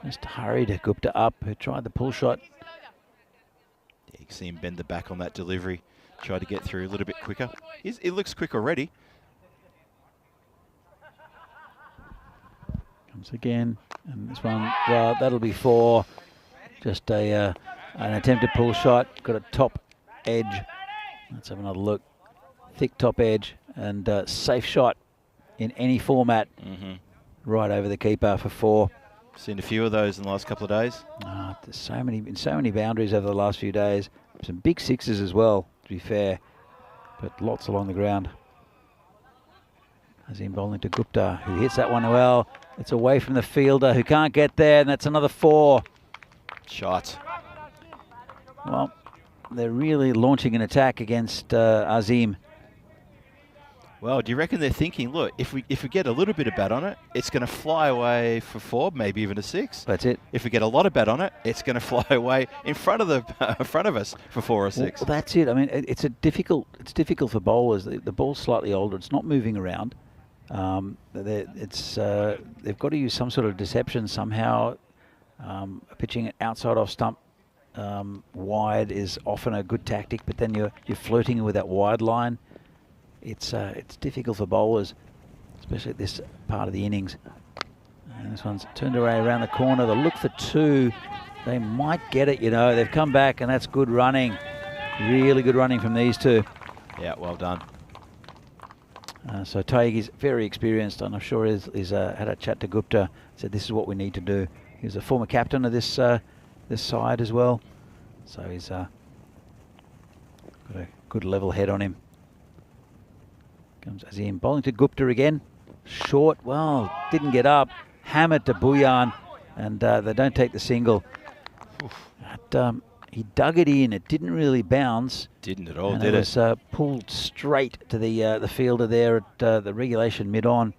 just hurried Gupta up, who tried the pull shot. Yeah, you can see him bend the back on that delivery, try to get through a little bit quicker. It looks quick already. Comes again, and this one, well, that'll be 4. Just an attempted pull shot, got a top edge. Let's have another look. Thick top edge and safe shot in any format. Right over the keeper for 4. Seen a few of those in the last couple of days. There's so many boundaries over the last few days. Some big sixes as well, to be fair, but lots along the ground. Azim bowling to Gupta, who hits that one well. It's away from the fielder, who can't get there, and that's another 4. Shot. Well, they're really launching an attack against Azim. Well, do you reckon they're thinking, look, if we get a little bit of bat on it, it's going to fly away for 4, maybe even a 6. That's it. If we get a lot of bat on it, it's going to fly away in front of us for 4 or 6. Well, that's it. I mean, it's difficult for bowlers. The ball's slightly older. It's not moving around. They've got to use some sort of deception somehow. Pitching it outside off stump wide is often a good tactic, but then you're flirting with that wide line. It's difficult for bowlers, especially at this part of the innings. And this one's turned around the corner. They'll look for 2. They might get it, They've come back, and that's good running. Really good running from these 2. Yeah, well done. So Taig is very experienced, and I'm sure he's had a chat to Gupta. Said this is what we need to do. He was a former captain of this side as well, so he's got a good level head on him. Comes Azim bowling to Gupta again. Short, well, didn't get up. Hammered to Bohemians, and they don't take the single. But, he dug it in. It didn't really bounce. Didn't at all, and did it? Was pulled straight to the fielder there at the regulation mid-on,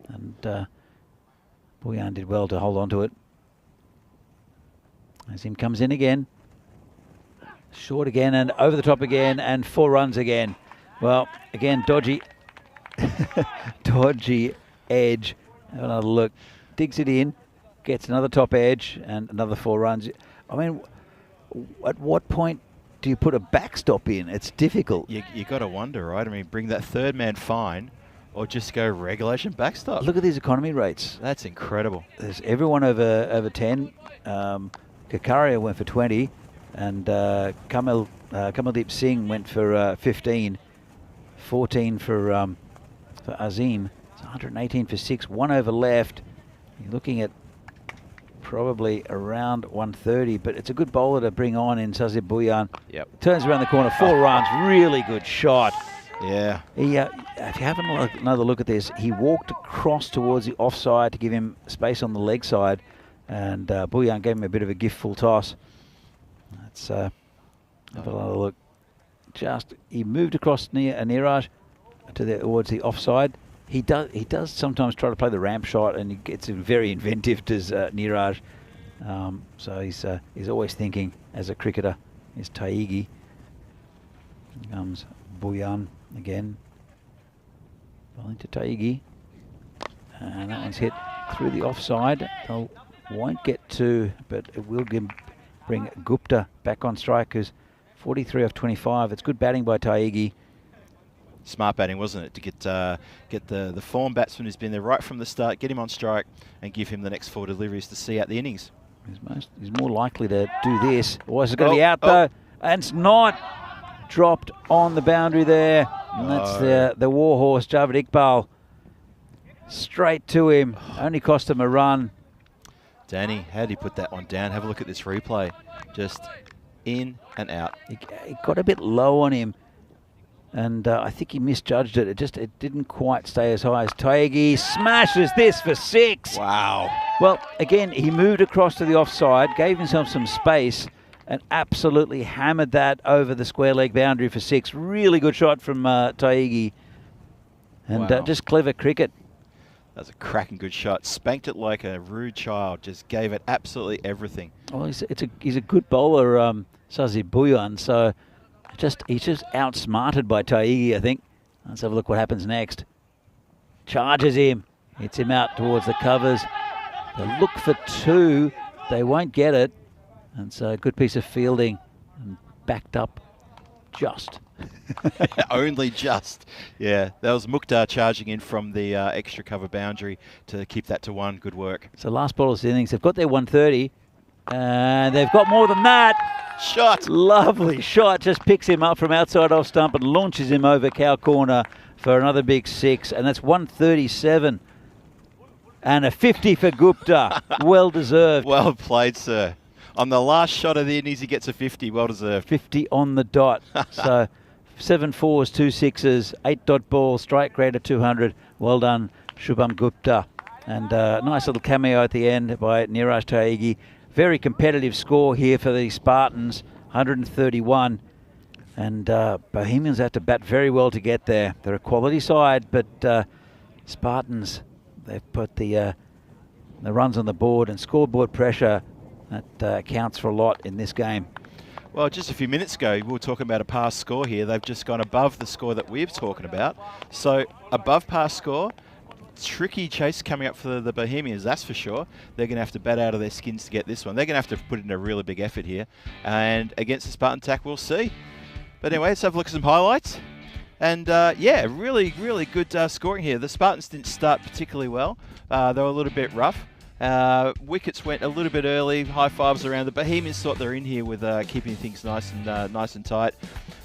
and Bohemians did well to hold on to it. Azim comes in again. Short again and over the top again, and 4 runs again. Well, again, dodgy edge. Have another look. Digs it in, gets another top edge, and another 4 runs. I mean, at what point do you put a backstop in? It's difficult. You got to wonder, right? I mean, bring that third man fine, or just go regulation backstop. Look at these economy rates. That's incredible. There's everyone over 10. Kakaria went for 20, and Kamaldeep Singh went for 15, 14 for Azim. It's 118 for 6, 1 over left. You're looking at probably around 130, but it's a good bowler to bring on in Sazib Bhuyan. Yep. Turns around the corner, 4 runs, really good shot. Yeah. He, if you have another look at this, he walked across towards the offside to give him space on the leg side, and Bhuyan gave him a bit of a giftful toss. Let's have another look. He moved across near Niraj towards the offside. He does sometimes try to play the ramp shot, and he gets very inventive, does Niraj. So he's always thinking as a cricketer. Is Taigi. Here comes Bhuyan again. Bowling to Taigi. And that one's hit through the offside. They won't get to, but it will bring Gupta back on strike, who's 43 off 25. It's good batting by Taigi. Smart batting, wasn't it, to get the form batsman who's been there right from the start, get him on strike, and give him the next 4 deliveries to see out the innings. He's more likely to do this. Oh, it's going to be out though, and it's not. Dropped on the boundary there, and that's the warhorse Javed Iqbal. Straight to him, only cost him a run. Danny, how did he put that one down? Have a look at this replay. Just in and out. He got a bit low on him, and I think he misjudged it. It didn't quite stay as high as Taigi. Smashes this for 6. Wow. Well, again, he moved across to the offside, gave himself some space, and absolutely hammered that over the square leg boundary for 6. Really good shot from Taigi. And Wow. just clever cricket. That was a cracking good shot. Spanked it like a rude child. Just gave it absolutely everything. Well, he's a good bowler, Sazib Bhuyan. So he's just outsmarted by Taigi, I think. Let's have a look what happens next. Charges him. Hits him out towards the covers. They look for 2. They won't get it. And so a good piece of fielding, and backed up just. Only just. Yeah, that was Mukhtar charging in from the extra cover boundary to keep that to 1. Good work. So last bowler's innings, they've got their 130, and they've got more than that. Shot. Lovely shot, just picks him up from outside off stump and launches him over cow corner for another big 6, and that's 137. And a 50 for Gupta. Well deserved. Well played, sir. On the last shot of the innings, he gets a 50. Well deserved. 50 on the dot. So 7 4s, 2 6s, 8 dot ball, strike rate of 200. Well done, Shubham Gupta. And nice little cameo at the end by Niraj Taigi. Very competitive score here for the Spartans, 131. And Bohemians have to bat very well to get there. They're a quality side, but Spartans, they've put the runs on the board, and scoreboard pressure that counts for a lot in this game. Well, just a few minutes ago, we were talking about a past score here. They've just gone above the score that we're talking about. So above past score, tricky chase coming up for the Bohemians, that's for sure. They're going to have to bat out of their skins to get this one. They're going to have to put in a really big effort here. And against the Spartan attack, we'll see. But anyway, let's have a look at some highlights. And yeah, really, really good scoring here. The Spartans didn't start particularly well. They were a little bit rough. Wickets went a little bit early. High fives around. The Bohemians thought they're in here with keeping things nice and tight.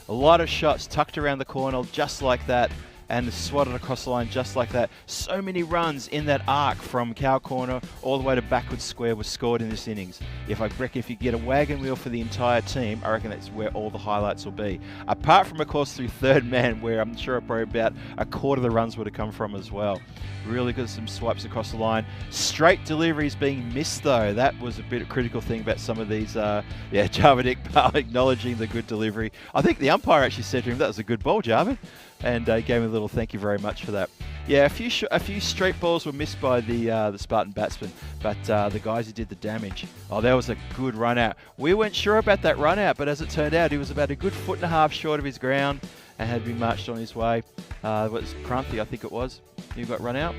A lot of shots tucked around the corner, just like that, and swatted across the line just like that. So many runs in that arc from cow corner all the way to backward square was scored in this innings. If you get a wagon wheel for the entire team, I reckon that's where all the highlights will be. Apart from, of course, through third man, where I'm sure probably about a quarter of the runs would have come from as well. Really good, some swipes across the line. Straight deliveries being missed though. That was a bit of a critical thing about some of these. Javed Iqbal acknowledging the good delivery. I think the umpire actually said to him, that was a good ball, Javed. And gave him a little thank you very much for that. Yeah, a few straight balls were missed by the Spartan batsmen, but the guys who did the damage. Oh, that was a good run out. We weren't sure about that run out, but as it turned out, he was about a good 1.5 foot short of his ground and had been marched on his way. It was Kranthi, I think it was, who got run out.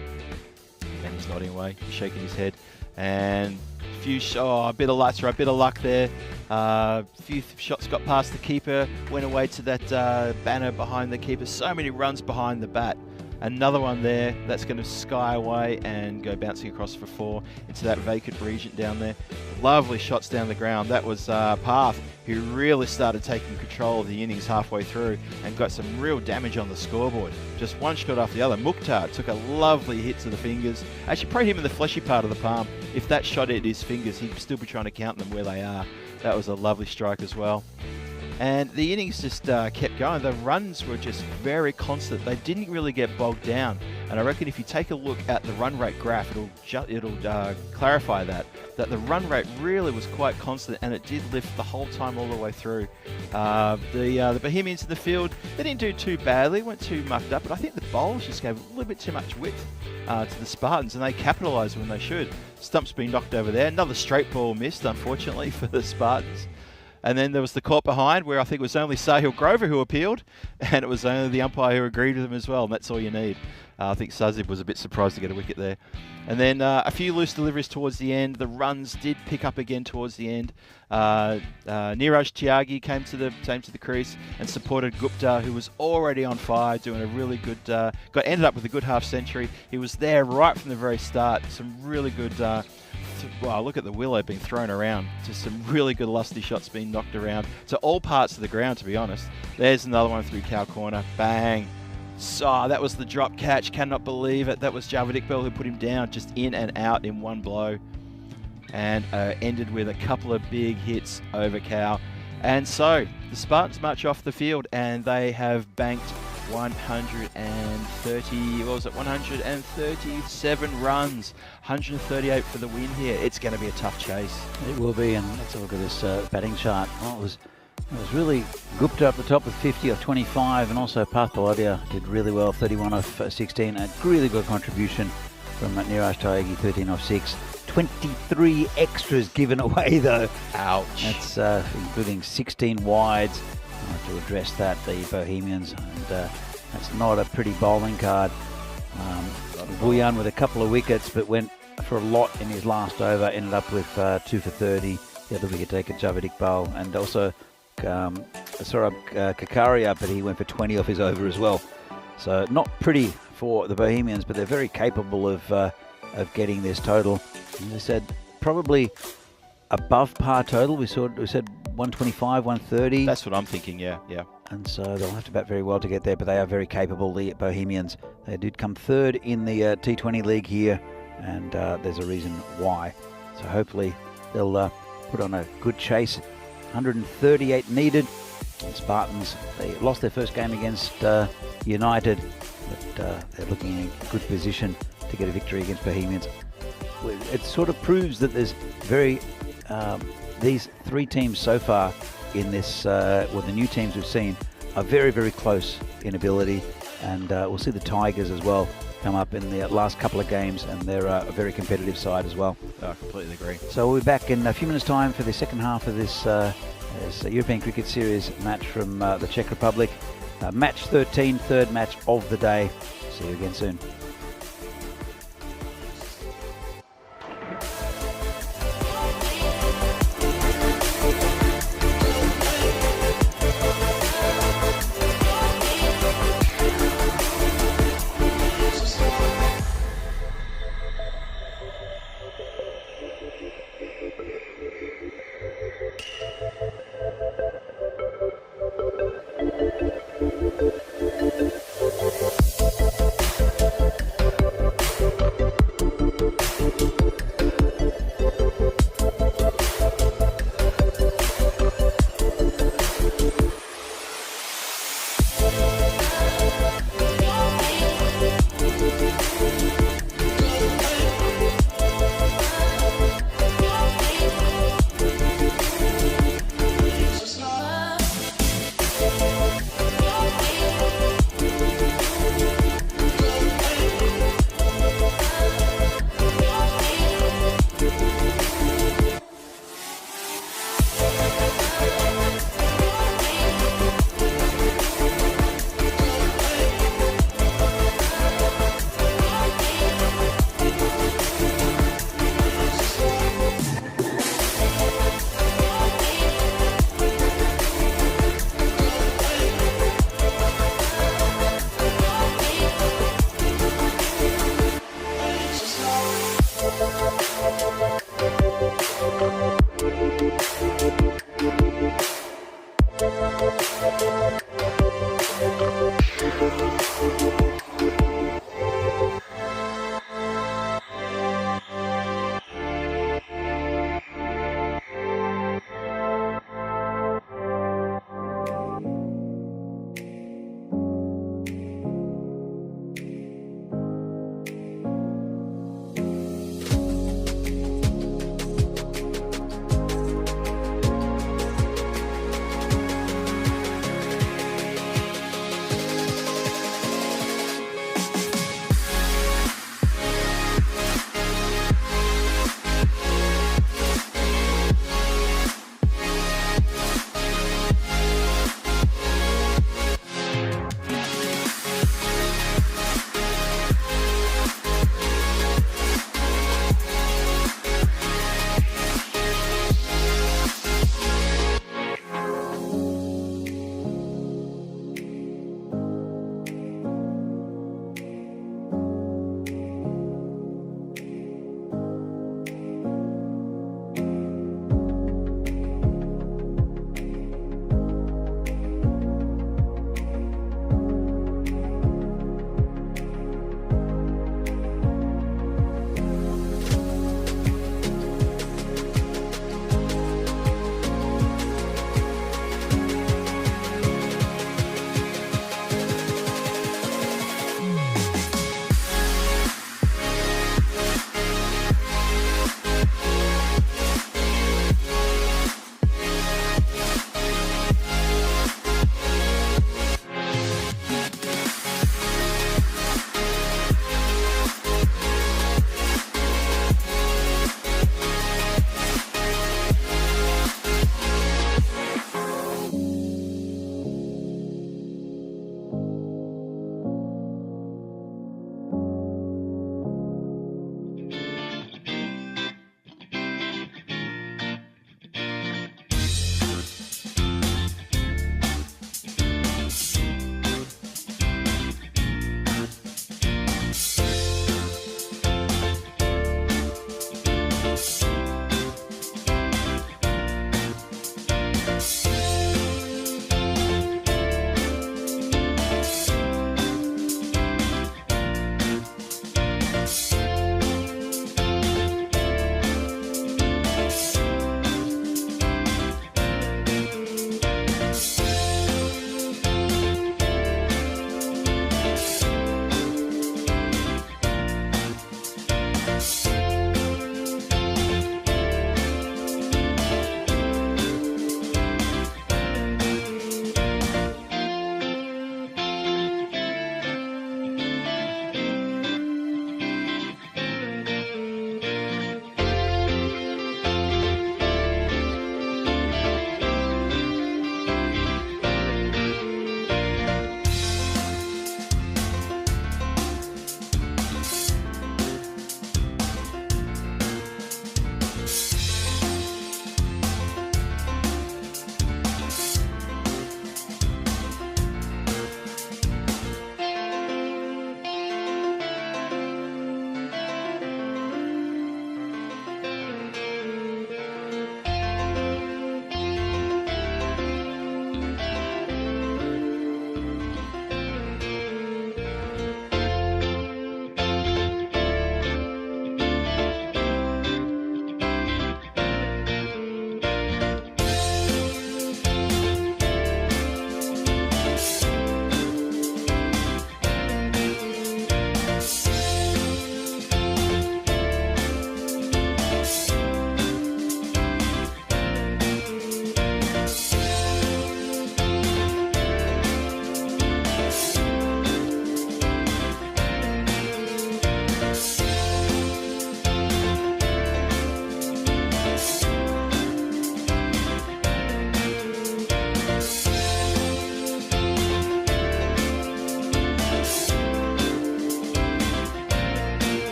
And he's nodding away, shaking his head. And a bit of luck there. Few shots got past the keeper, went away to that banner behind the keeper. So many runs behind the bat. Another one there that's going to sky away and go bouncing across for 4 into that vacant region down there. Lovely shots down the ground. That was Path, who really started taking control of the innings halfway through and got some real damage on the scoreboard. Just one shot after the other. Mukhtar took a lovely hit to the fingers. Actually, probably him in the fleshy part of the palm. If that shot hit his fingers, he'd still be trying to count them where they are. That was a lovely strike as well. And the innings just kept going. The runs were just very constant. They didn't really get bogged down. And I reckon if you take a look at the run rate graph, it'll clarify that the run rate really was quite constant, and it did lift the whole time all the way through. The Bohemians in the field, they didn't do too badly, weren't too mucked up, but I think the bowlers just gave a little bit too much width to the Spartans, and they capitalised when they should. Stump's been knocked over there. Another straight ball missed, unfortunately, for the Spartans. And then there was the caught behind, where I think it was only Sahil Grover who appealed, and it was only the umpire who agreed with him as well, and that's all you need. I think Sazib was a bit surprised to get a wicket there. And then a few loose deliveries towards the end. The runs did pick up again towards the end. Niraj Tyagi came to the crease and supported Gupta, who was already on fire, doing a really good, ended up with a good half century. He was there right from the very start. Some really good, wow, look at the willow being thrown around. Just some really good lusty shots being knocked around to all parts of the ground, to be honest. There's another one through cow corner. Bang. So that was the drop catch. Cannot believe it. That was Javed Iqbal who put him down, just in and out in one blow. And ended with a couple of big hits over cow. And so the Spartans march off the field, and they have banked 137 runs, 138 for the win here. It's going to be a tough chase. It will be, and let's have a look at this batting chart. Well, it was really Gupta up the top with 50 of 25, and also Path Paladia did really well, 31 of 16. A really good contribution from Niraj Tyagi, 13 of 6. 23 extras given away though. Ouch. That's including 16 wides. To address that, the Bohemians, and that's not a pretty bowling card. Bhuyan with a couple of wickets, but went for a lot in his last over, ended up with 2 for 30. The other wicket taker, Javed Iqbal, and also Saurabh Kakaria, but he went for 20 off his over as well. So not pretty for the Bohemians, but they're very capable of getting this total. As I said, probably above par total. We said 125, 130. That's what I'm thinking, yeah. And so they'll have to bat very well to get there, but they are very capable, the Bohemians. They did come third in the T20 league here, and there's a reason why. So hopefully they'll put on a good chase. 138 needed. The Spartans, they lost their first game against United, but they're looking in a good position to get a victory against Bohemians. It sort of proves that there's these three teams so far in this, the new teams we've seen, are very, very close in ability, and we'll see the Tigers as well come up in the last couple of games, and they're a very competitive side as well. I completely agree. So we'll be back in a few minutes' time for the second half of this European Cricket Series match from the Czech Republic. Match 13, third match of the day. See you again soon.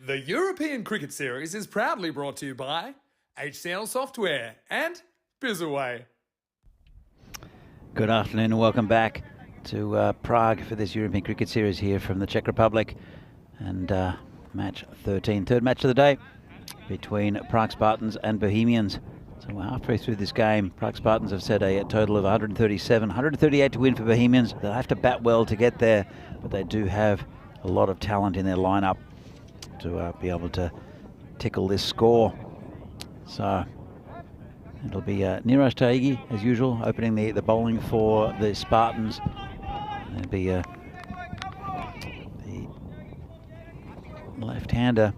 The European Cricket Series is proudly brought to you by HCN Software and Bizaway. Good afternoon and welcome back to Prague for this European Cricket Series here from the Czech Republic. And match 13, third match of the day between Prague Spartans and Bohemians. So we're halfway through this game. Prague Spartans have set a total of 137, 138 to win for Bohemians. They'll have to bat well to get there, but they do have a lot of talent in their lineup to be able to tickle this score. So it'll be Neeraj Taigi, as usual, opening the bowling for the Spartans. It'll be the left-hander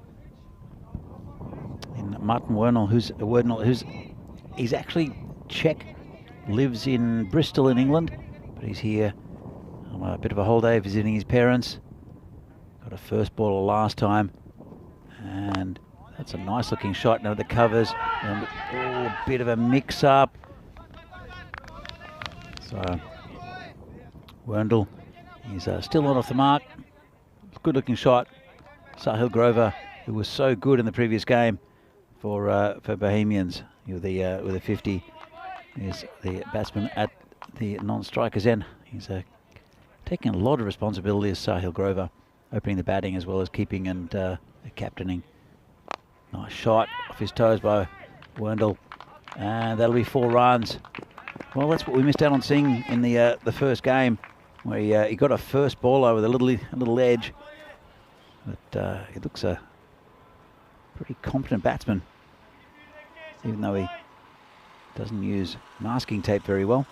in Martin Wernal, he's actually Czech, lives in Bristol in England, but he's here on a bit of a holiday visiting his parents. Got a first baller last time, and that's a nice looking shot. Now the covers, and a bit of a mix up. So Wernal, he's still not off the mark. Good looking shot. Sahil Grover, who was so good in the previous game for Bohemians, with a 50, is the batsman at the non-striker's end. He's taking a lot of responsibility as Sahil Grover, opening the batting as well as keeping and captaining. Nice shot off his toes by Wernal, and that'll be 4 runs. Well, that's what we missed out on seeing in the first game, where he got a first ball over the little edge. But he looks a pretty competent batsman, even though he doesn't use masking tape very well.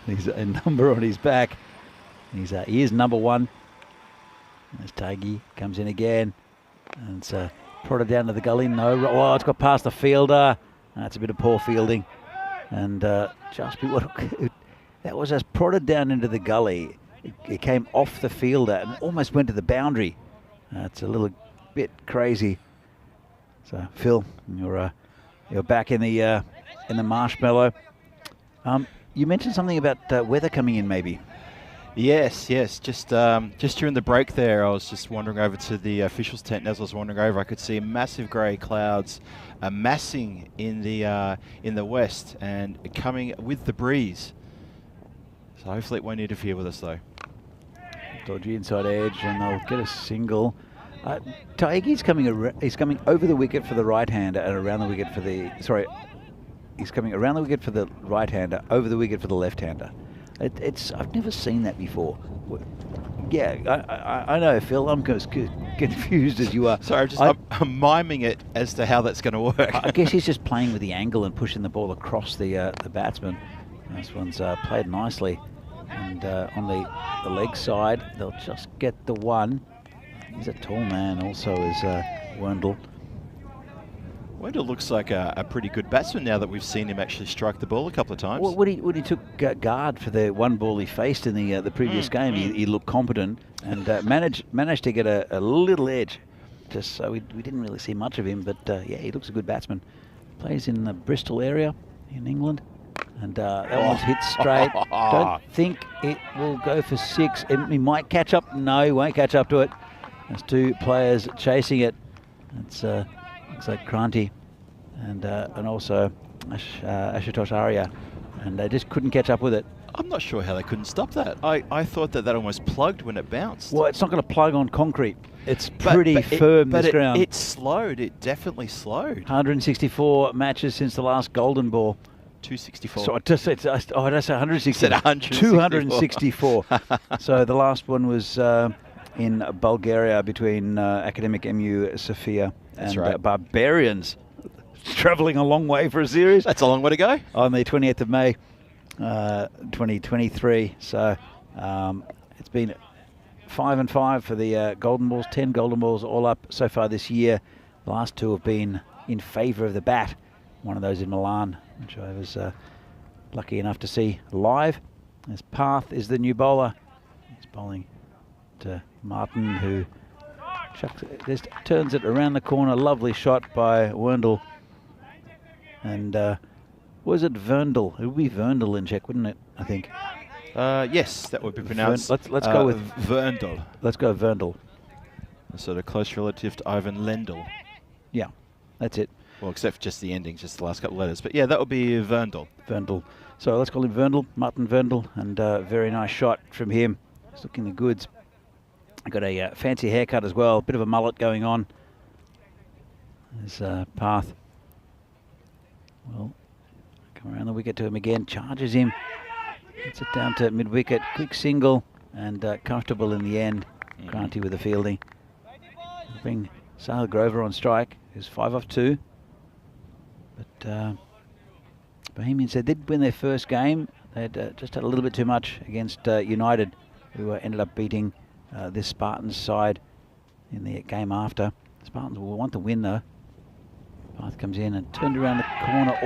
There's a number on his back. He is number 1. As Taigi comes in again, and it's prodded down to the gully. No, oh, it's got past the fielder. That's a bit of poor fielding, and just that was as prodded down into the gully. It came off the fielder and almost went to the boundary. It's a little bit crazy. So Phil, you're back in the marshmallow. You mentioned something about weather coming in, maybe. Yes. Just during the break there, I was just wandering over to the officials' tent. And as I was wandering over, I could see massive grey clouds amassing in the west and coming with the breeze. So hopefully it won't interfere with us, though. Dodgy inside edge, and they'll get a single. Taigi's coming. He's coming over the wicket for the right-hander and around the wicket for the. Sorry, he's coming around the wicket for the right-hander, over the wicket for the left-hander. I've never seen that before. Yeah, I know, Phil. I'm as confused as you are. Sorry, I'm miming it as to how that's going to work. I guess he's just playing with the angle and pushing the ball across the batsman. This one's played nicely, and on the leg side, they'll just get the one. He's a tall man, also, is Wernal. Wendell looks like a pretty good batsman now that we've seen him actually strike the ball a couple of times. Well, when he took guard for the one ball he faced in the previous game, he looked competent and managed to get a little edge. Just so we didn't really see much of him, but yeah, he looks a good batsman. Plays in the Bristol area in England. And that one's hit straight. Don't think it will go for 6. He might catch up. No, he won't catch up to it. There's 2 players chasing it. It's looks like Kranti and also Ashutosh Arya, and they just couldn't catch up with it. I'm not sure how they couldn't stop that. I thought that almost plugged when it bounced. Well, it's not going to plug on concrete. It's pretty firm, this ground. It slowed. It definitely slowed. 164 matches since the last golden ball. 264. So did I say 160? Said 264. So the last one was in Bulgaria between Academic MU Sofia and Barbarians. Travelling a long way for a series. That's a long way to go. On the 20th of May, 2023. So it's been 5 and 5 for the golden balls. 10 golden balls all up so far this year. The last 2 have been in favour of the bat. One of those in Milan, which I was lucky enough to see live. As Path is the new bowler. He's bowling to Martin, who just turns it around the corner. Lovely shot by Wernal. And was it Verndl? It would be Verndl in Czech, wouldn't it? I think. Yes, that would be pronounced. Let's go with Verndl. Let's go Verndl. A sort of close relative to Ivan Lendl. Yeah, that's it. Well, except for just the ending, just the last couple of letters. But yeah, that would be Verndl. Verndl. So let's call him Verndl, Martin Verndl, and very nice shot from him. He's looking the goods. Got a fancy haircut as well, bit of a mullet going on. There's Path. Well, come around the wicket to him again, charges him. Gets it down to mid-wicket, quick single, and comfortable in the end. Granty with the fielding. Bring Sahil Grover on strike, who's 5 off 2. But Bohemians, they did win their first game. They had just had a little bit too much against United, who ended up beating this Spartans side in the game after. Spartans will want to win though. Path comes in and turned around the corner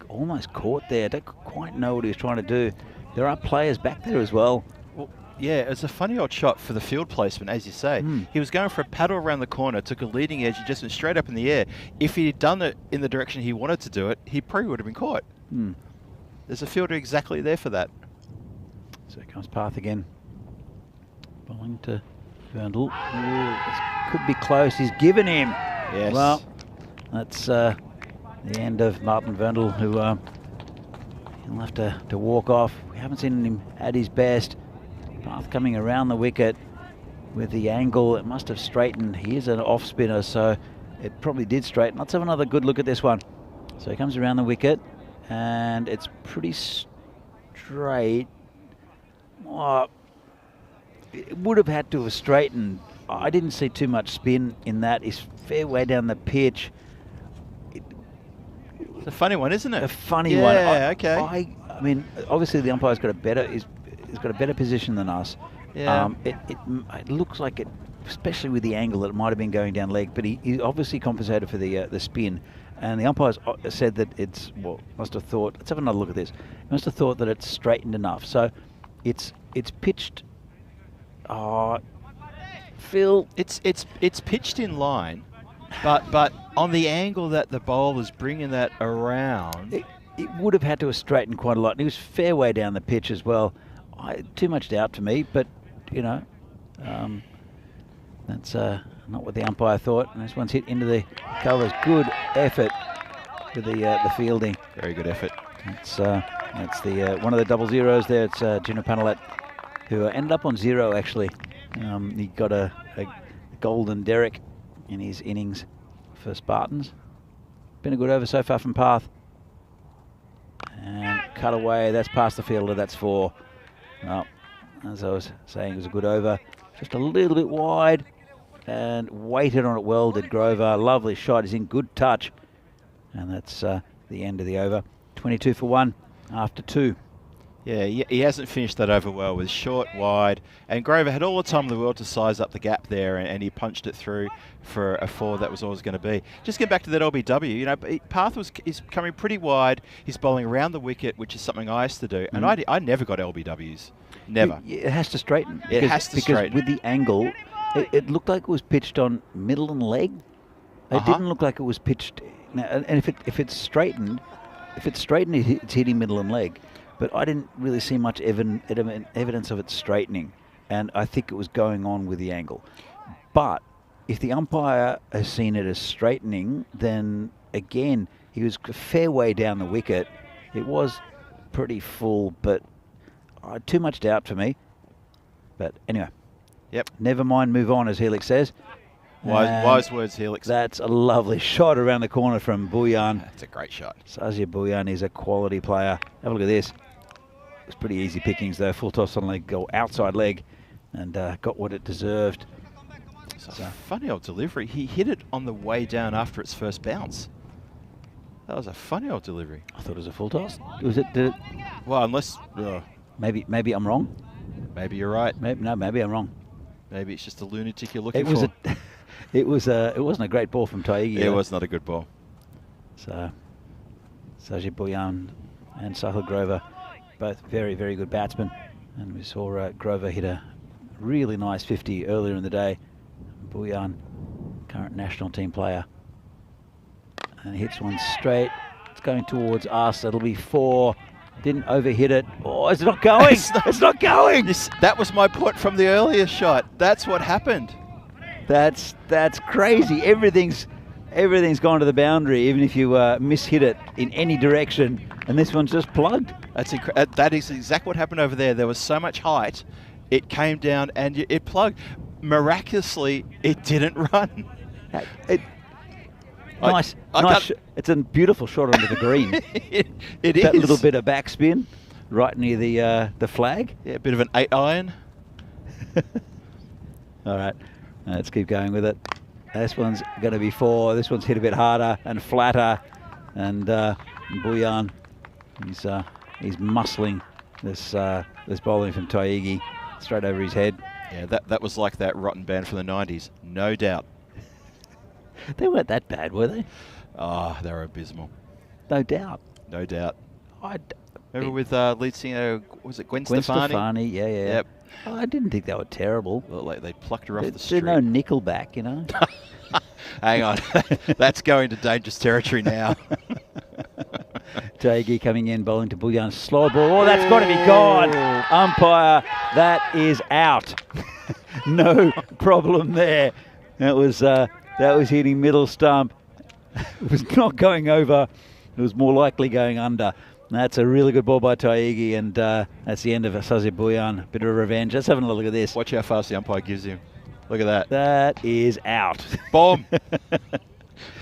almost caught there. Don't quite know what he was trying to do. There are players back there as well. Well, yeah, it's a funny old shot for the field placement, as you say. He was going for a paddle around the corner, took a leading edge, and just went straight up in the air. If he had done it in the direction he wanted to do it, he probably would have been caught. There's a fielder exactly there for that. So here comes Path again. Bowling to Verndl. This could be close. He's given him. Yes. Well, that's the end of Martin Verndl, who he'll have to walk off. We haven't seen him at his best. Path coming around the wicket with the angle. It must have straightened. He is an off spinner, so it probably did straighten. Let's have another good look at this one. So he comes around the wicket, and it's pretty straight. Oh, it would have had to have straightened. I didn't see too much spin in that. It's fair way down the pitch. It's a funny one, isn't it? A funny one. Yeah, okay. I mean, obviously the umpire's got a better he's got a better position than us. Yeah. It looks like it, especially with the angle, that it might have been going down leg, but he obviously compensated for the spin. And the umpires said that it's, well, must have thought, let's have another look at this. Must have thought that it's straightened enough. So it's pitched. Phil, it's pitched in line, but on the angle that the bowler's bringing that around, it would have had to have straightened quite a lot. And he was fair way down the pitch as well. Too much doubt for me, but you know, that's not what the umpire thought. And this one's hit into the covers. Good effort for the fielding. Very good effort. That's the one of the double zeros there. It's Gino Panalet, who ended up on 0 actually. He got a golden derrick in his innings for Spartans. Been a good over so far from Path. And cut away, that's past the fielder, that's 4. Well, as I was saying, it was a good over. Just a little bit wide and waited on it well, did Grover. Lovely shot, he's in good touch. And that's the end of the over. 22 for 1 after 2. Yeah, he hasn't finished that over well with short, wide, and Grover had all the time in the world to size up the gap there, and he punched it through for a 4 that was always going to be. Just get back to that LBW. You know, Path is coming pretty wide. He's bowling around the wicket, which is something I used to do, and I never got LBWs. Never. It has to straighten. It has to straighten. Because with the angle, it looked like it was pitched on middle and leg. It didn't look like it was pitched. And if it's straightened, it's hitting middle and leg. But I didn't really see much evidence of it straightening, and I think it was going on with the angle. But if the umpire has seen it as straightening, then again, he was a fair way down the wicket. It was pretty full, but too much doubt for me. But anyway, yep. Never mind, move on, as Helix says. Wise words, Helix. That's a lovely shot around the corner from Bhuyan. That's a great shot. Sazia Bhuyan is a quality player. Have a look at this. It's pretty easy pickings though. Full toss on leg, go outside leg, and got what it deserved. It's a funny old delivery. He hit it on the way down after its first bounce. That was a funny old delivery. I thought it was a full toss. Was it? Did it? Well, unless maybe I'm wrong. Maybe you're right. Maybe I'm wrong. Maybe it's just a lunatic you're looking for. It wasn't a great ball from Taigi. It was not a good ball. So Sajid Bhuyan and Sahil Grover, both very, very good batsmen. And we saw Grover hit a really nice 50 earlier in the day. Bhuyan, current national team player. And he hits one straight. It's going towards us. It'll be 4. Didn't overhit it. Oh, it's not going. It's not going. That was my point from the earlier shot. That's what happened. That's crazy. Everything's gone to the boundary, even if you mishit it in any direction. And this one's just plugged. That is exactly what happened over there. There was so much height, it came down and it plugged. Miraculously, it didn't run. Nice. It's a beautiful shot onto the green. It that is. little bit of backspin right near the flag. Yeah, a bit of an 8-iron. All right, let's keep going with it. This one's going to be 4. This one's hit a bit harder and flatter. And Boyan, he's muscling this bowling from Taigi straight over his head. Yeah, that was like that rotten band from the 90s, no doubt. They weren't that bad, were they? Oh, they were abysmal. No doubt. No doubt. I Remember with lead singer, was it Gwen Stefani? Stefani, yeah. Yep. Oh, I didn't think they were terrible. Well, they plucked her off the street. There's no Nickelback, you know. Hang on. That's going to dangerous territory now. Taigi coming in, bowling to Boyan. Slow ball. Oh, that's got to be gone. Umpire, that is out. No problem there. That was hitting middle stump. It was not going over. It was more likely going under. That's a really good ball by Taigi, and that's the end of Sazir Boyan. Bit of revenge. Let's have a look at this. Watch how fast the umpire gives you. Look at that. That is out. Bomb.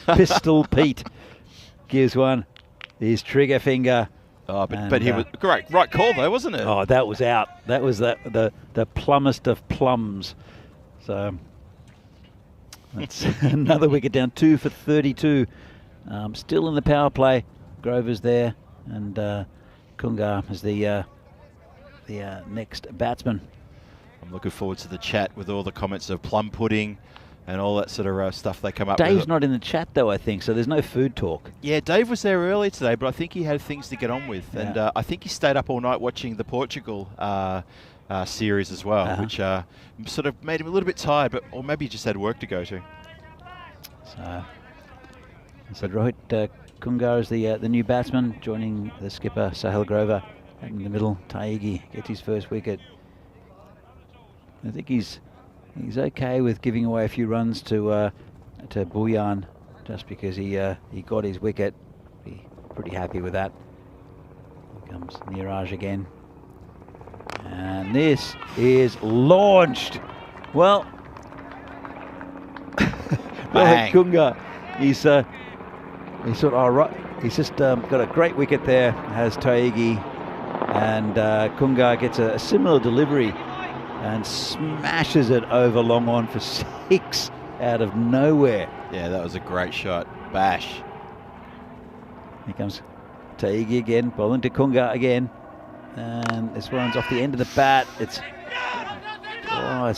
Pistol Pete gives one. His trigger finger. Oh, but he was great. Right call though, wasn't it? Oh, that was out. That was the plumbest of plums. So that's another wicket down. 2 for 32. Still in the power play. Grover's there, and Kungar is the next batsman. I'm looking forward to the chat with all the comments of plum pudding and all that sort of stuff they come up with. Dave's not in the chat though, I think, so there's no food talk. Yeah, Dave was there earlier today, but I think he had things to get on with. Yeah. And I think he stayed up all night watching the Portugal series as well, which sort of made him a little bit tired, or maybe he just had work to go to. So Rohit Kungar is the new batsman, joining the skipper Sahil Grover in the middle. Taigi gets his first wicket. I think he's okay with giving away a few runs to Boyan, just because he got his wicket. Be pretty happy with that. Here comes Niraj again, and this is launched. Well, Rohit Kungar, he's just got a great wicket there. Has Taigi, and Kungar gets a similar delivery and smashes it over long on for 6 out of nowhere. Yeah, that was a great shot. Bash. Here comes Taigi again, bowling to Kungar again. And this one's off the end of the bat. It's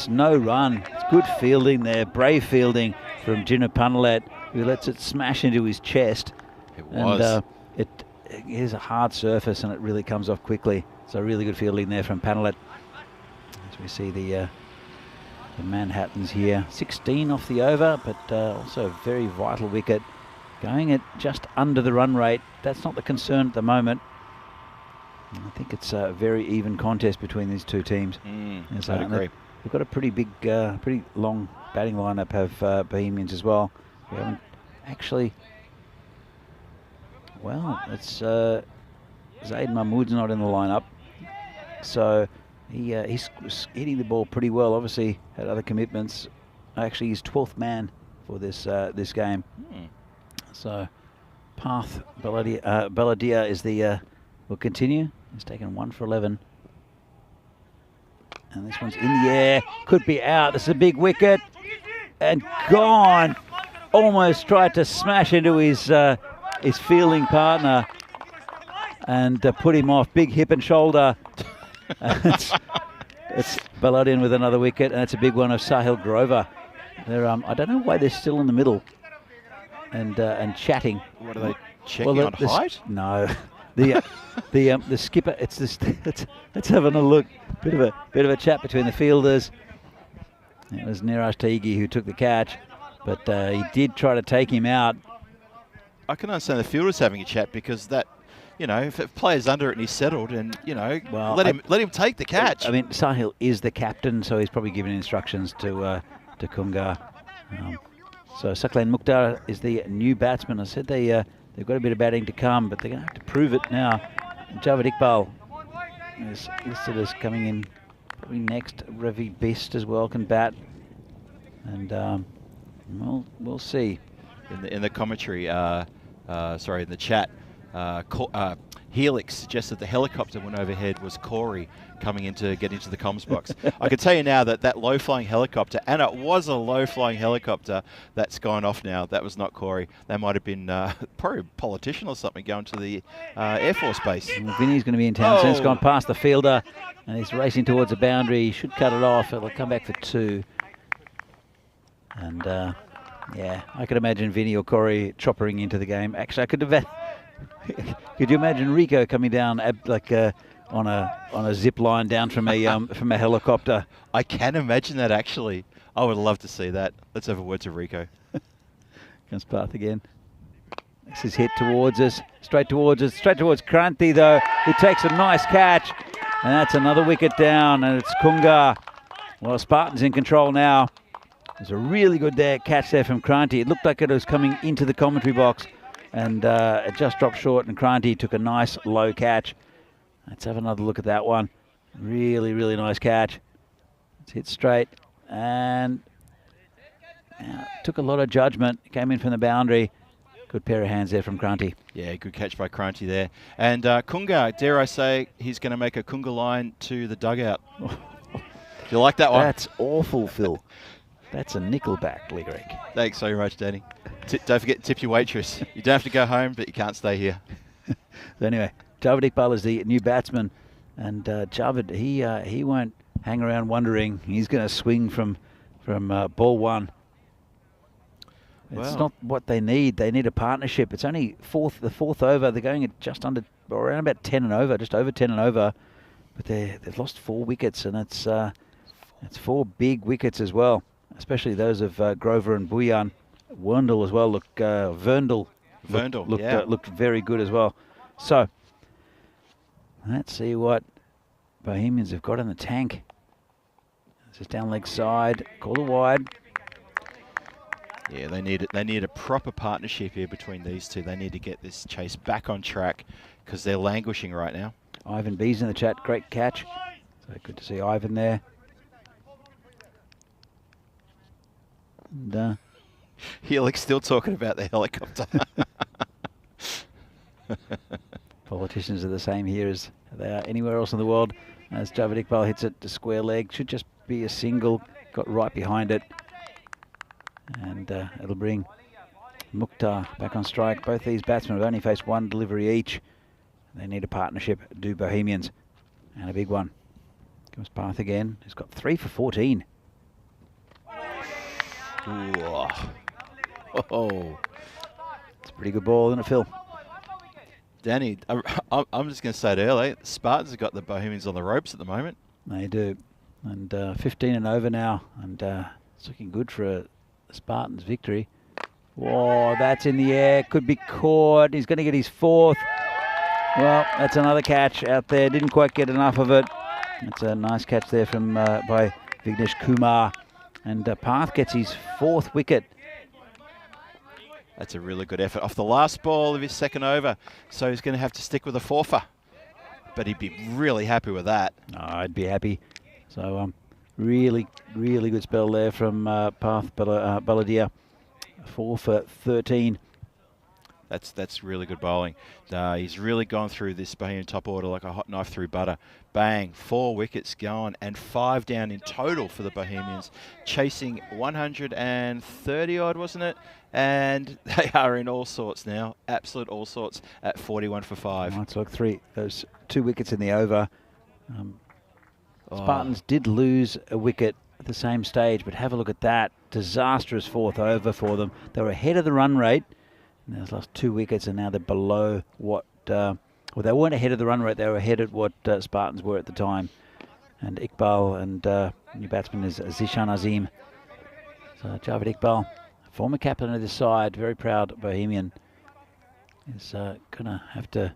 no run. It's good fielding there. Brave fielding from Gina Panalet, who lets it smash into his chest. It was. And it is a hard surface, and it really comes off quickly. So really good fielding there from Panalet. As we see the Manhattans here. 16 off the over, but also a very vital wicket. Going at just under the run rate. That's not the concern at the moment. I think it's a very even contest between these two teams. I'd agree. We've got a pretty big, pretty long batting lineup of Bohemians as well. We haven't actually... Well, it's Zaid Mahmood's not in the lineup. So he's hitting the ball pretty well. Obviously had other commitments. Actually, he's 12th man for this this game. So Path Baladia is the will continue. He's taken 1 for 11. And this one's in the air. Could be out. This is a big wicket. And gone. Almost tried to smash into his fielding partner and put him off. Big hip and shoulder. It's Baladian with another wicket, and it's a big one of Sahil Grover. They're I don't know why they're still in the middle and chatting. What are they checking on height? No, the skipper. It's just let's having a look. Bit of a chat between the fielders. It was Niraj Taigi who took the catch, but he did try to take him out. I can understand the fielders having a chat because that you know, if a player's under it and he's settled, and you know, Well, let him take the catch. I mean, Sahil is the captain, so he's probably giving instructions to Kungar. So Saklan Mukhtar is the new batsman. I said they've got a bit of batting to come, but they're going to have to prove it now. Javed Iqbal is listed as coming in probably next. Ravi Best as well can bat, and we'll see. In the commentary, sorry, in the chat, Helix suggested the helicopter when overhead was Corey coming in to get into the comms box. I can tell you now that low-flying helicopter, and it was a low-flying helicopter, that's gone off now. That was not Corey. That might have been probably a politician or something going to the Air Force Base. Well, Vinny's going to be in town soon. He's gone past the fielder, and he's racing towards the boundary. He should cut it off. It'll come back for 2. And, yeah, I could imagine Vinny or Corey choppering into the game. Actually, I could have... Could you imagine Rico coming down on a zip line down from a helicopter? I can imagine that, actually. I would love to see that. Let's have a word to Rico. Comes Path again. This is hit towards us, straight towards Kranti though, who takes a nice catch, and that's another wicket down, and it's Kungar. Well, Spartans in control now. There's a really good catch there from Kranti. It looked like it was coming into the commentary box, and it just dropped short, and Kranti took a nice low catch. Let's have another look at that one. Really, really nice catch. It's hit straight, and took a lot of judgment. Came in from the boundary. Good pair of hands there from Kranti. Yeah, good catch by Kranti there. And Kungar, dare I say, he's going to make a Kungar line to the dugout. Do you like that one? That's awful, Phil. That's a nickelback lyric. Thanks so much, Danny. Don't forget to tip your waitress. You don't have to go home, but you can't stay here. So anyway, Javed Iqbal is the new batsman, and Javed, he won't hang around wondering. He's going to swing from ball 1. It's not what they need. They need a partnership. It's only the fourth over. They're going at just under, or around about 10 and over, just over 10 and over. But they've lost 4 wickets, and it's 4 big wickets as well, especially those of Grover and Buyan. Werndl as well. Verndl looked very good as well. So let's see what Bohemians have got in the tank. This is down leg side. Call it wide. Yeah, they need a proper partnership here between these two. They need to get this chase back on track because they're languishing right now. Ivan B's in the chat. Great catch. So good to see Ivan there. And, Helix still talking about the helicopter. Politicians are the same here as they are anywhere else in the world. As Javed Iqbal hits it to square leg. Should just be a single. Got right behind it. And it'll bring Mukhtar back on strike. Both these batsmen have only faced 1 delivery each. They need a partnership, do Bohemians. And a big one. Comes Path again. He's got 3 for 14. Ooh. Oh. It's a pretty good ball, isn't it, Phil? Danny, I'm just going to say it early. The Spartans have got the Bohemians on the ropes at the moment. They do. And 15 and over now. And it's looking good for a Spartans victory. Whoa, that's in the air. Could be caught. He's going to get his 4th. Well, that's another catch out there. Didn't quite get enough of it. It's a nice catch there from by Vignesh Kumar. And Path gets his 4th wicket. That's a really good effort off the last ball of his second over. So he's going to have to stick with a 4-fer. But he'd be really happy with that. Oh, I'd be happy. So really, really good spell there from Path Baladia. 4 for 13. That's really good bowling. He's really gone through this Bohemian top order like a hot knife through butter. Bang, 4 wickets gone and 5 down in total for the Bohemians. Chasing 130 odd, wasn't it? And they are in all sorts now. Absolute all sorts at 41 for 5. Let's look, those 2 wickets in the over. Spartans did lose a wicket at the same stage, but have a look at that. Disastrous 4th over for them. They were ahead of the run rate. And they've lost 2 wickets, and now they're below what... well, they weren't ahead of the run rate. They were ahead at what Spartans were at the time. And Iqbal and new batsman is Zishan Azim. So Javed Iqbal, former captain of this side, very proud Bohemian, is going to have to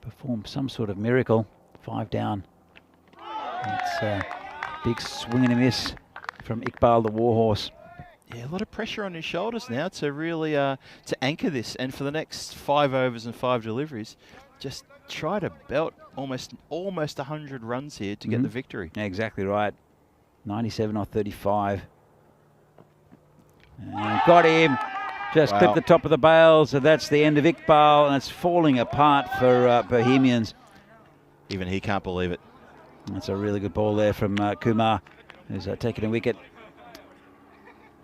perform some sort of miracle. 5 down. It's a big swing and a miss from Iqbal the Warhorse. Yeah, a lot of pressure on his shoulders now to really to anchor this, and for the next 5 overs and 5 deliveries, just try to belt almost 100 runs here to get the victory. Yeah, exactly right. 97 off 35. And got him. Just clipped the top of the bail, so that's the end of Iqbal, and it's falling apart for Bohemians. Even he can't believe it. That's a really good ball there from Kumar, who's taking a wicket.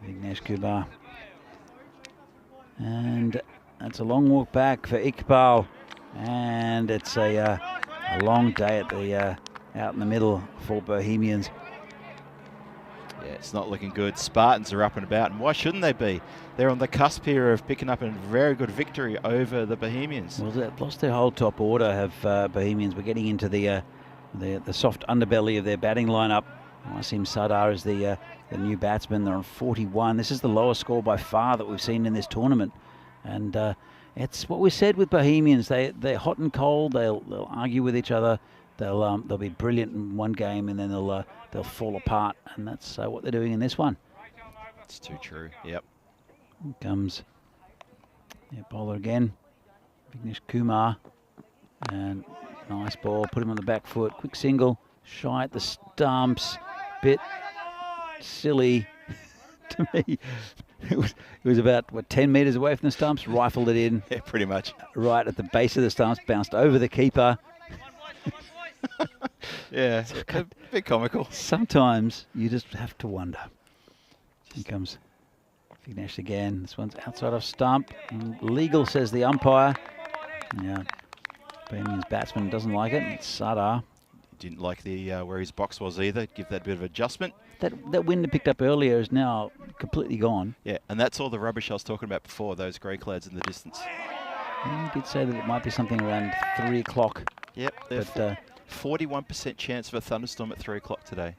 Vignesh Kumar. And that's a long walk back for Iqbal. And it's a long day at the out in the middle for Bohemians. Yeah, it's not looking good. Spartans are up and about, and why shouldn't they be? They're on the cusp here of picking up a very good victory over the Bohemians. Well, they've lost their whole top order, have Bohemians. We're getting into the soft underbelly of their batting lineup. Wasim Sadar is the new batsman. They're on 41. This is the lowest score by far that we've seen in this tournament. And it's what we said with Bohemians. They're hot and cold. They'll argue with each other. They'll be brilliant in one game, and then they'll fall apart. And that's what they're doing in this one. It's too true. Yep. Here comes the bowler again, Vignesh Kumar, and nice ball. Put him on the back foot. Quick single. Shy at the stumps. Bit silly to me. It was about 10 metres away from the stumps. Rifled it in. Yeah, pretty much. Right at the base of the stumps. Bounced over the keeper. Yeah, a bit comical. Sometimes you just have to wonder. Here comes Vignesh again. This one's outside of stump. Legal, says the umpire. Yeah, Bohemians batsman doesn't like it. It's Sadar. Didn't like the where his box was either. Give that bit of adjustment. That wind that picked up earlier is now completely gone. Yeah, and that's all the rubbish I was talking about before, those grey clouds in the distance. You did say that it might be something around 3 o'clock. Yep, but 41% chance of a thunderstorm at 3 o'clock today.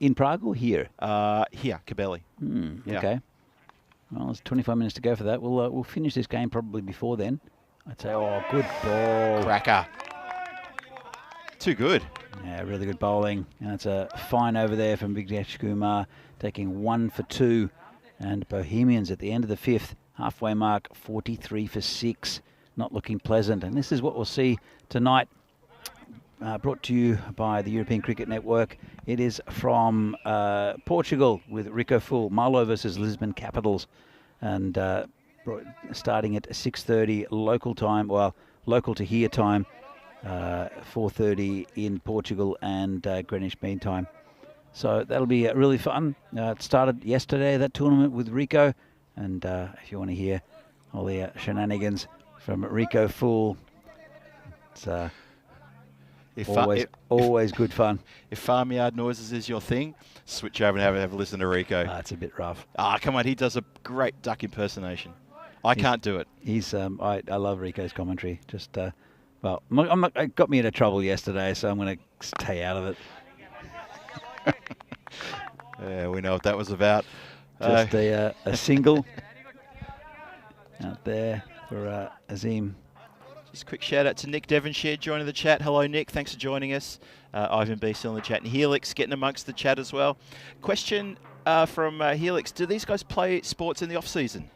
In Prague or here? Here, Kabeli. Yeah. Okay. Well, there's 25 minutes to go for that. We'll finish this game probably before then. I'd say, oh, good ball. Cracker. Too good. Yeah, really good bowling. And it's a fine over there from Vignesh Kumar, taking 1 for 2. And Bohemians at the end of the 5th, halfway mark, 43 for 6. Not looking pleasant. And this is what we'll see tonight. Brought to you by the European Cricket Network. It is from Portugal with Rico Full, Marlow versus Lisbon Capitals. And starting at 6:30 local time, well, local to here time. 4:30 in Portugal and Greenwich Mean Time. So that'll be really fun. It started yesterday, that tournament with Rico. And if you want to hear all the shenanigans from Rico Fool, it's always good fun. If farmyard noises is your thing, switch over and have a listen to Rico. It's a bit rough. Come on, he does a great duck impersonation. I can't do it. He's I love Rico's commentary. Just well, it got me into trouble yesterday, so I'm going to stay out of it. Yeah, we know what that was about. Just a single out there for Azim. Just a quick shout out to Nick Devonshire joining the chat. Hello, Nick. Thanks for joining us. Ivan B still in the chat. And Helix getting amongst the chat as well. Question from Helix. Do these guys play sports in the off-season?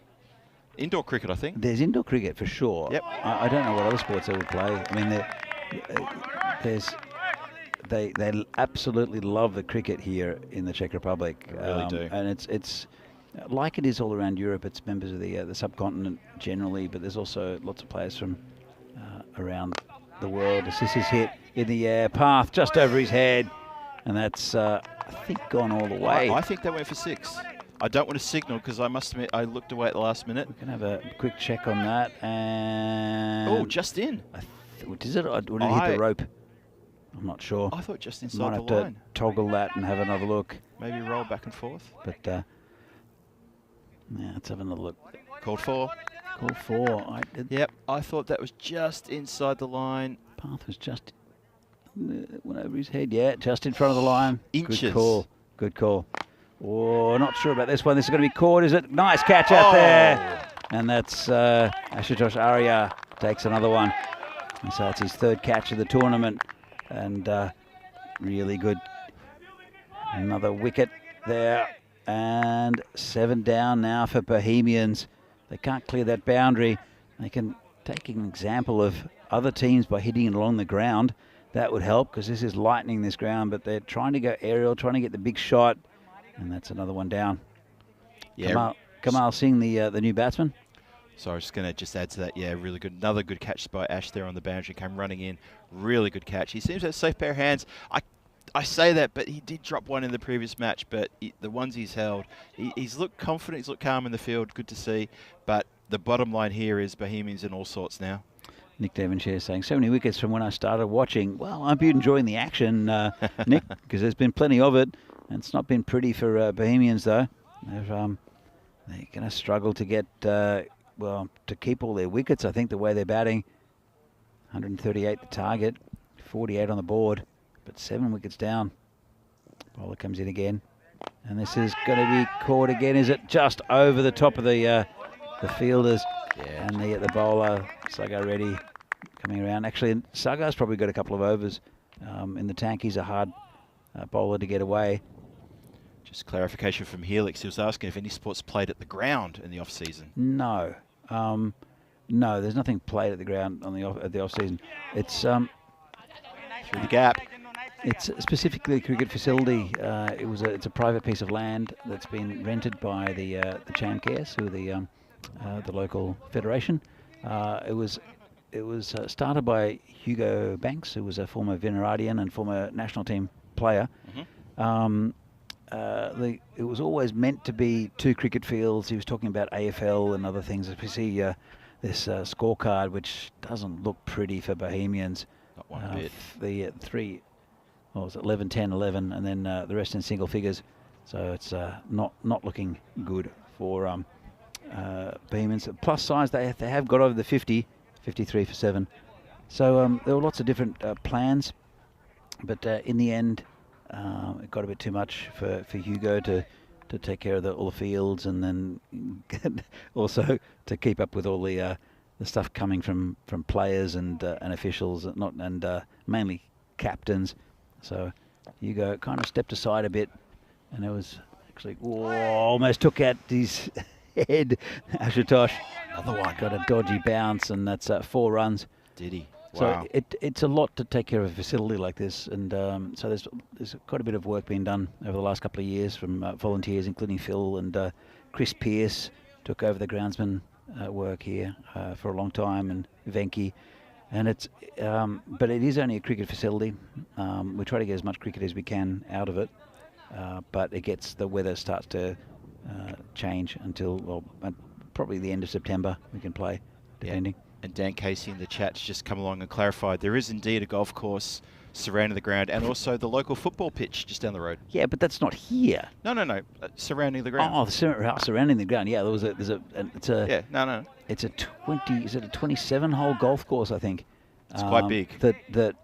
Indoor cricket, I think. There's indoor cricket for sure. Yep. I don't know what other sports they would play. I mean, they absolutely love the cricket here in the Czech Republic. They really do. And it's like it is all around Europe. It's members of the subcontinent generally, but there's also lots of players from around the world. This is his hit in the air, path just over his head, and that's I think gone all the way. I think they went for 6. I don't want to signal because I must admit I looked away at the last minute. We can have a quick check on that. And just in. Is it? Or did it hit the rope? I'm not sure. I thought just Might inside have the line. to toggle that and have another look. Maybe roll back and forth. But yeah, let's have another look. Called 4. Call 4. Yep, I thought that was just inside the line. Path was just went over his head. Yeah, just in front of the line. Inches. Good call. Good call. Oh, not sure about this one. This is going to be caught, is it? Nice catch out there. And that's Ashutosh Arya takes another one. And so it's his third catch of the tournament, and really good. Another wicket there, and 7 down now for Bohemians. They can't clear that boundary. They can take an example of other teams by hitting it along the ground. That would help, because this is lightening this ground, but they're trying to go aerial, trying to get the big shot, and that's another one down. Yeah. Kamal Singh, the new batsman. So I was just going to add to that. Yeah, really good. Another good catch by Ash there on the boundary. Came running in. Really good catch. He seems to have a safe pair of hands. I say that, but he did drop one in the previous match. But the ones he's held, he's looked confident. He's looked calm in the field. Good to see. But the bottom line here is Bohemians in all sorts now. Nick Devonshire saying, so many wickets from when I started watching. Well, I hope you're enjoying the action, Nick, because there's been plenty of it. And it's not been pretty for Bohemians, though. They're going to struggle to get... to keep all their wickets, I think, the way they're batting. 138 the target, 48 on the board, but 7 wickets down. Bowler comes in again, and this is going to be caught again. Is it just over the top of the fielders? Yeah. And the bowler, Sagar Reddy, coming around. Actually, Sagar's probably got a couple of overs in the tank. He's a hard bowler to get away. Just clarification from Helix. He was asking if any sports played at the ground in the off-season. No. No, there's nothing played at the ground at the off-season. It's through the gap. It's specifically a cricket facility. It's a private piece of land that's been rented by the Chamcares, who are the local federation. It was started by Hugo Banks, who was a former Veneradian and former national team player. Mm-hmm. It was always meant to be 2 cricket fields. He was talking about AFL and other things. If you see this scorecard, which doesn't look pretty for Bohemians. Not one bit. The 3, what was it, 11, 10, 11, and then the rest in single figures. So it's not looking good for Bohemians. Plus size, they have got over the 50, 53 for 7. So there were lots of different plans, but in the end, it got a bit too much for Hugo to take care of all the fields, and then also to keep up with all the stuff coming from players and officials, and mainly captains. So Hugo kind of stepped aside a bit, and it was actually almost took out his head. Ashutosh, another one, got a dodgy bounce, and that's 4 runs. Did he? So it's a lot to take care of a facility like this, and so there's quite a bit of work being done over the last couple of years from volunteers, including Phil and Chris Pearce took over the groundsman work here for a long time, and Venki, and but it is only a cricket facility. We try to get as much cricket as we can out of it, but the weather starts to change until probably the end of September we can play, depending. Yeah. And Dan Casey in the chat's just come along and clarified there is indeed a golf course surrounding the ground, and also the local football pitch just down the road. Yeah, but that's not here. No. Surrounding the ground. Oh, surrounding the ground. Yeah, it's a 27-hole golf course, I think. It's quite big. That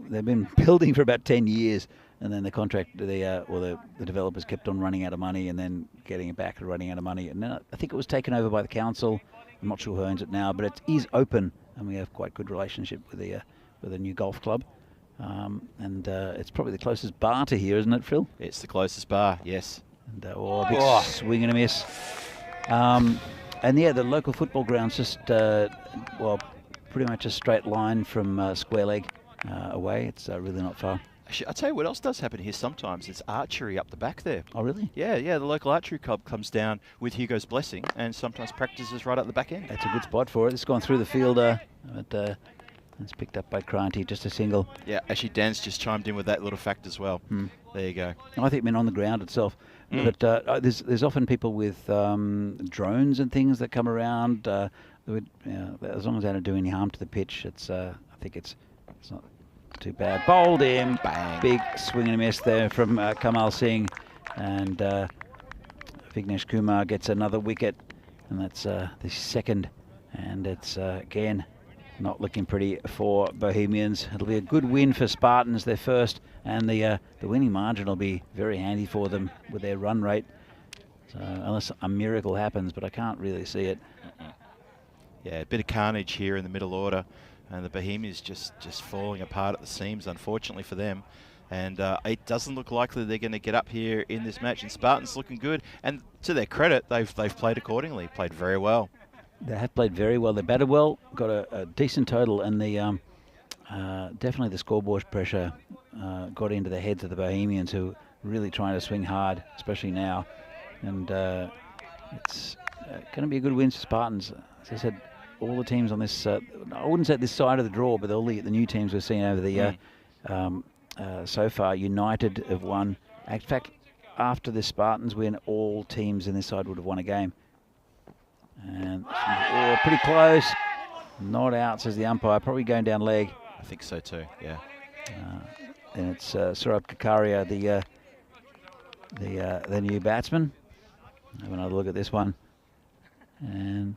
they've been building for about 10 years, and then the developers kept on running out of money, and then getting it back and running out of money, and then I think it was taken over by the council. I'm not sure who owns it now, but it is open, and we have quite good relationship with the new golf club. And it's probably the closest bar to here, isn't it, Phil? It's the closest bar, yes. And a big swing and a miss. And the local football ground's just pretty much a straight line from Square Leg away. It's really not far. Actually, I'll tell you what else does happen here sometimes. It's archery up the back there. Oh, really? Yeah. The local archery club comes down with Hugo's blessing and sometimes practices right up the back end. That's a good spot for it. It's gone through the fielder, but it's picked up by Cranty, just a single. Yeah, actually, Dan's just chimed in with that little fact as well. There you go. I think on the ground itself. But there's often people with drones and things that come around. As long as they don't do any harm to the pitch, I think it's not too bad. Bowled him. Bang. Big swing and a miss there from Kamal Singh. And Vignesh Kumar gets another wicket. And that's the second. And it's, again, not looking pretty for Bohemians. It'll be a good win for Spartans, their first. And the winning margin will be very handy for them with their run rate. So unless a miracle happens, but I can't really see it. Yeah, a bit of carnage here in the middle order. And the Bohemians just falling apart at the seams, unfortunately for them. And it doesn't look likely they're going to get up here in this match. And Spartans looking good. And to their credit, they've played accordingly, played very well. They have played very well. They batted well, got a decent total, and the definitely the scoreboard pressure got into the heads of the Bohemians, who are really trying to swing hard, especially now. And it's going to be a good win for Spartans. As I said, all the teams on this, I wouldn't say this side of the draw, but all the new teams we've seen over the year so far. United have won. In fact, after the Spartans win, all teams in this side would have won a game. And pretty close. Not out, says the umpire. Probably going down leg. I think so too, yeah. And it's Surab Kakaria, the new batsman. Have another look at this one. And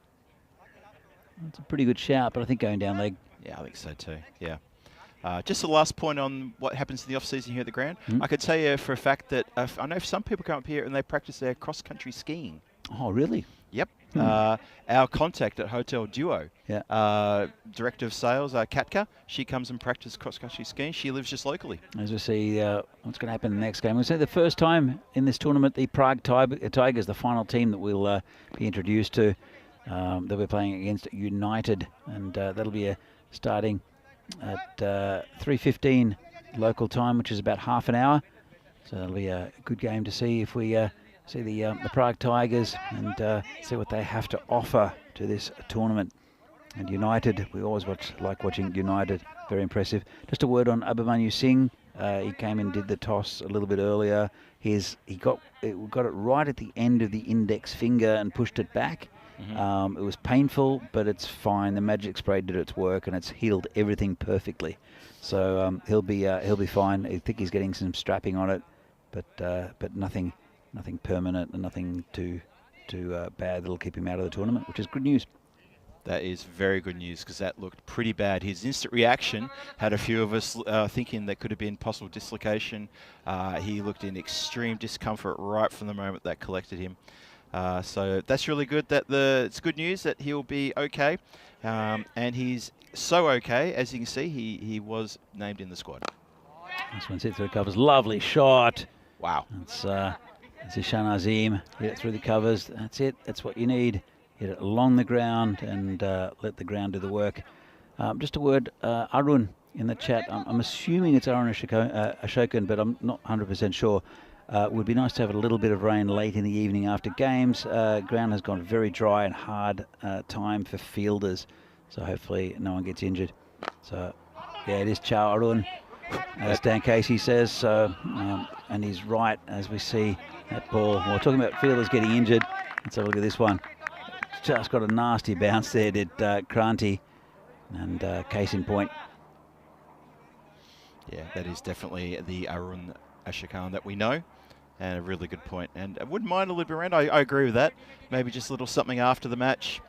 it's a pretty good shout, but I think going down leg. Yeah, I think so too, yeah. Just the last point on what happens in the off-season here at the ground. I could tell you for a fact that I know some people come up here and they practice their cross-country skiing. Oh, really? Yep. Our contact at Hotel Duo, Director of Sales, Katka, she comes and practices cross-country skiing. She lives just locally. As we see what's going to happen in the next game. We'll see the first time in this tournament, the Prague Tigers, the final team that we'll be introduced to. They'll be playing against United, and that'll be starting at 3:15 local time, which is about half an hour. So that'll be a good game to see if we see the Prague Tigers and see what they have to offer to this tournament. And United, we always like watching United. Very impressive. Just a word on Abhimanyu Singh. He came and did the toss a little bit earlier. He got it right at the end of the index finger and pushed it back. It was painful, but it's fine. The magic spray did its work, and it's healed everything perfectly. So he'll be fine. I think he's getting some strapping on it, but nothing permanent and nothing too bad that'll keep him out of the tournament, which is good news. That is very good news, because that looked pretty bad. His instant reaction had a few of us thinking that could have been possible dislocation. He looked in extreme discomfort right from the moment that collected him. So that's really good. It's good news that he'll be okay, and he's so okay, as you can see, he was named in the squad. This one's hit through the covers. Lovely shot. Wow. It's Ishan Azim. Hit it through the covers. That's it. That's what you need. Hit it along the ground and let the ground do the work. Just a word, Arun in the chat. I'm assuming it's Arun Ashokan, but I'm not 100% sure. Would be nice to have a little bit of rain late in the evening after games. Ground has gone very dry and hard time for fielders, so hopefully no one gets injured. So, yeah, it is Chow Arun, as Dan Casey says. So, and he's right, as we see that ball. We're talking about fielders getting injured. Let's have a look at this one. Just got a nasty bounce there, did Kranti, and case in point. Yeah, that is definitely the Arun Ashokan that we know. And a really good point. And I wouldn't mind a little bit around. I agree with that. Maybe just a little something after the match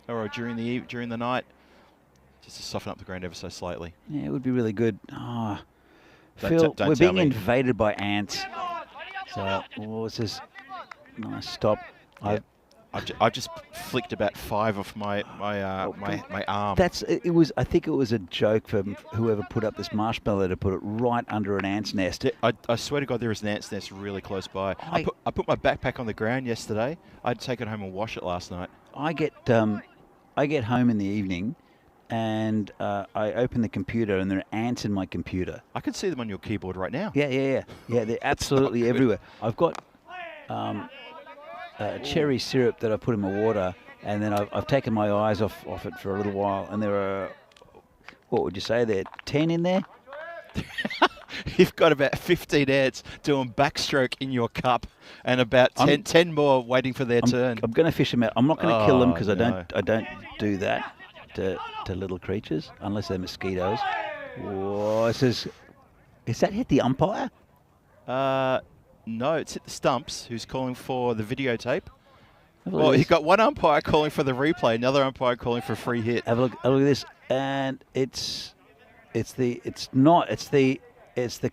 or during the night, just to soften up the ground ever so slightly. Yeah, it would be really good. Phil, we're being invaded by ants. So, what's this? Nice stop. Yeah. I've just flicked about 5 off my arm. I think it was a joke from whoever put up this marshmallow to put it right under an ant's nest. Yeah, I swear to God, there is an ant's nest really close by. I put my backpack on the ground yesterday. I'd take it home and wash it last night. I get home in the evening, and I open the computer, and there are ants in my computer. I can see them on your keyboard right now. Yeah. They're absolutely everywhere. I've got cherry syrup that I put in my water, and then I've taken my eyes off it for a little while, and there are, what would you say, there 10 in there? You've got about 15 ants doing backstroke in your cup, and about 10 more waiting for their turn. I'm going to fish them out. I'm not going to kill them, because I don't do that to little creatures unless they're mosquitoes. Whoa, is that hit the umpire? No, it's hit the stumps, who's calling for the videotape. Well, you've got one umpire calling for the replay, another umpire calling for a free hit. Have a look at this, and it's the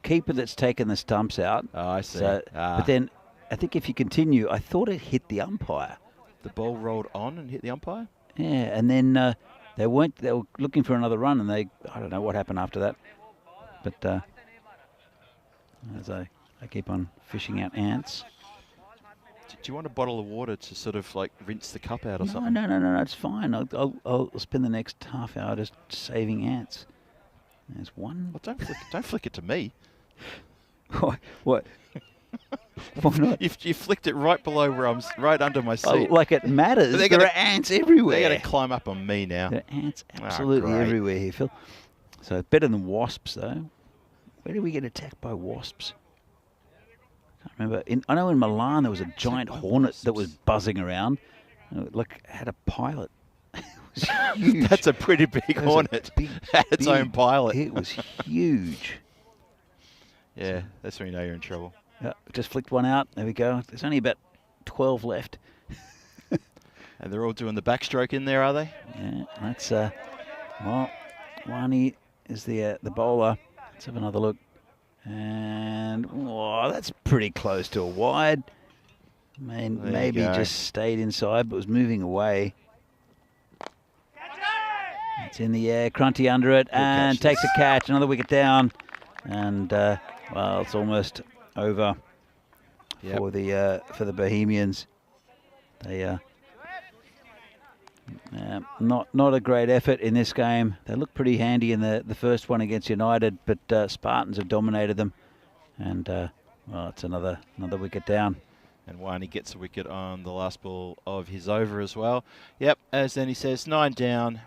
keeper that's taken the stumps out. Oh, I see. So, but then I think if you continue, I thought it hit the umpire. The ball rolled on and hit the umpire? Yeah, and then They weren't. They were looking for another run, and I don't know what happened after that. But as I keep on fishing out ants. Do you want a bottle of water to sort of like rinse the cup out or No, something? no, it's fine. I'll spend the next half hour just saving ants. There's one. Well, don't flick it to me. What? Why not? You flicked it right below where I'm, right under my Oh, seat. like it matters. There are ants everywhere. They're going to climb up on me now. There are ants absolutely great. everywhere here, Phil. So better than wasps, though. Where did we get attacked by wasps? I can't remember. I know in Milan there was a giant hornet that was buzzing around. Like had a pilot. It was huge. That's a pretty big hornet. Had its own pilot. It was huge. Yeah, that's when you know you're in trouble. Just flicked one out. There we go. There's only about 12 left. And they're all doing the backstroke in there, are they? Yeah, that's well, Wani is the bowler. Let's have another look. And that's pretty close to a wide. Maybe just stayed inside, but was moving away. It's in the air. Crunty under it and takes a catch. Another wicket down. And well, it's almost over for the Bohemians. They not a great effort in this game. They looked pretty handy in the first one against United, but Spartans have dominated them. And well, it's another wicket down. And Wani gets a wicket on the last ball of his over as well. Yep, as then he says, 9 down,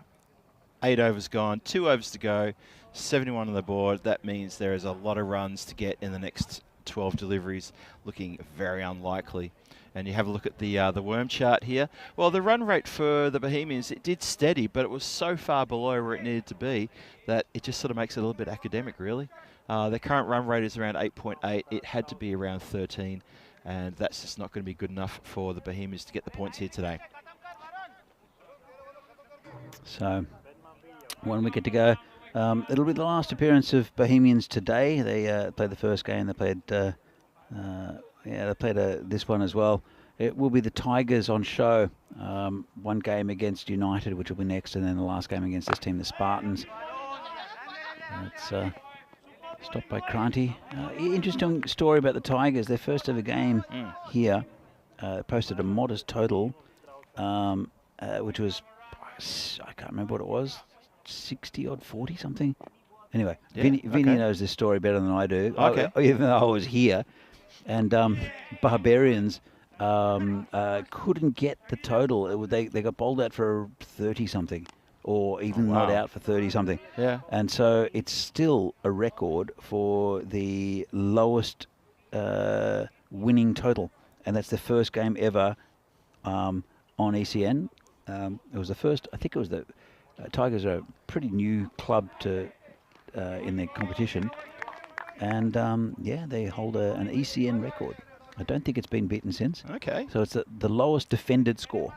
8 overs gone, 2 overs to go, 71 on the board. That means there is a lot of runs to get in the next 12 deliveries, looking very unlikely. And you have a look at the worm chart here. Well, the run rate for the Bohemians, it did steady, but it was so far below where it needed to be that it just sort of makes it a little bit academic, really. Their current run rate is around 8.8. It had to be around 13, and that's just not going to be good enough for the Bohemians to get the points here today. So, 1 wicket to go. It'll be the last appearance of Bohemians today. They played the first game. They played, this one as well. It will be the Tigers on show. 1 game against United, which will be next, and then the last game against this team, the Spartans. It's stopped by Kranti. Interesting story about the Tigers. Their first ever game here posted a modest total, which was, I can't remember what it was, 60 odd 40 something. Anyway, Yeah, Vinny knows this story better than I do. Okay. Even though I was here, and Barbarians couldn't get the total. They got bowled out for 30 something, or even not out for 30 something. Yeah. And so it's still a record for the lowest winning total, and that's the first game ever on ECN. It was the first. I think it was the Tigers are a pretty new club to in their competition, and they hold an ECN record. I don't think it's been beaten since. Okay. So it's the lowest defended score.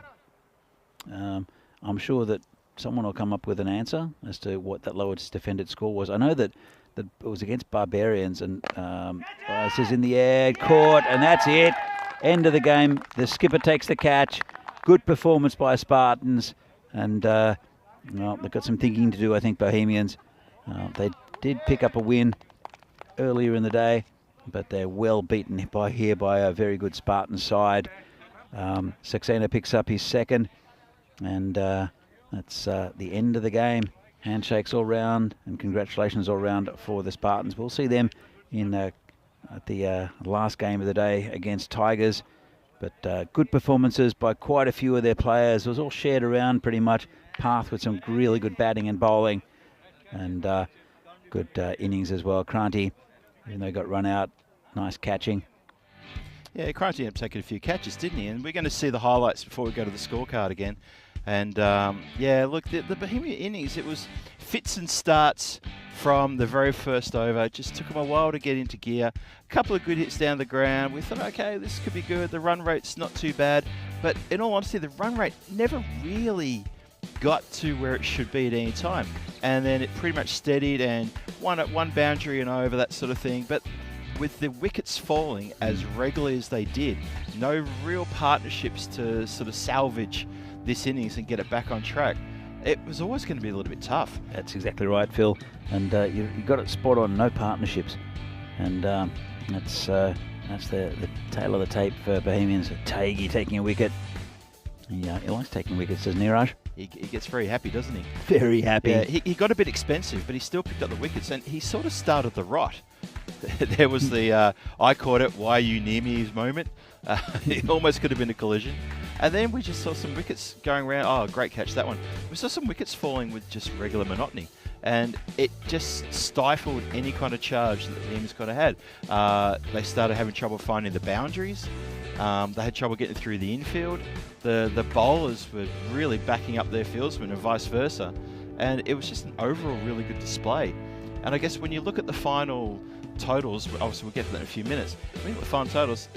I'm sure that someone will come up with an answer as to what that lowest defended score was. I know that it was against Barbarians, and it says in the air, caught, and that's it. End of the game. The skipper takes the catch. Good performance by Spartans, and they've got some thinking to do, I think, Bohemians. They did pick up a win earlier in the day, but they're well beaten by a very good Spartan side. Saxena picks up his second, and that's the end of the game. Handshakes all round, and congratulations all round for the Spartans. We'll see them in at the last game of the day against Tigers. But good performances by quite a few of their players. It was all shared around pretty much. Path with some really good batting and bowling, and good innings as well. Kranti, even though he got run out, nice catching. Yeah, Kranti ended up taking a few catches, didn't he? And we're going to see the highlights before we go to the scorecard again. And look, the Bohemian innings, it was fits and starts from the very first over. It just took them a while to get into gear. A couple of good hits down the ground. We thought, okay, this could be good. The run rate's not too bad. But in all honesty, the run rate never really got to where it should be at any time. And then it pretty much steadied and one boundary and over, that sort of thing. But with the wickets falling as regularly as they did, no real partnerships to sort of salvage this innings and get it back on track. it was always going to be a little bit tough. That's exactly right, Phil. And you got it spot on. No partnerships, and that's the tail of the tape for Bohemians. Taigi taking a wicket. He likes taking wickets, doesn't he, Raj? He gets very happy, doesn't he? Very happy. Yeah, he got a bit expensive, but he still picked up the wickets, and he sort of started the rot. There was the I caught it, why are you near me moment. It almost could have been a collision. And then we just saw some wickets going around. Oh, great catch, that one. We saw some wickets falling with just regular monotony. And it just stifled any kind of charge that the Bohemians could have had. They started having trouble finding the boundaries. They had trouble getting through the infield. The bowlers were really backing up their fieldsmen and vice versa. And it was just an overall really good display. And I guess when you look at the final totals, obviously we'll get to that in a few minutes. When you look at the final totals,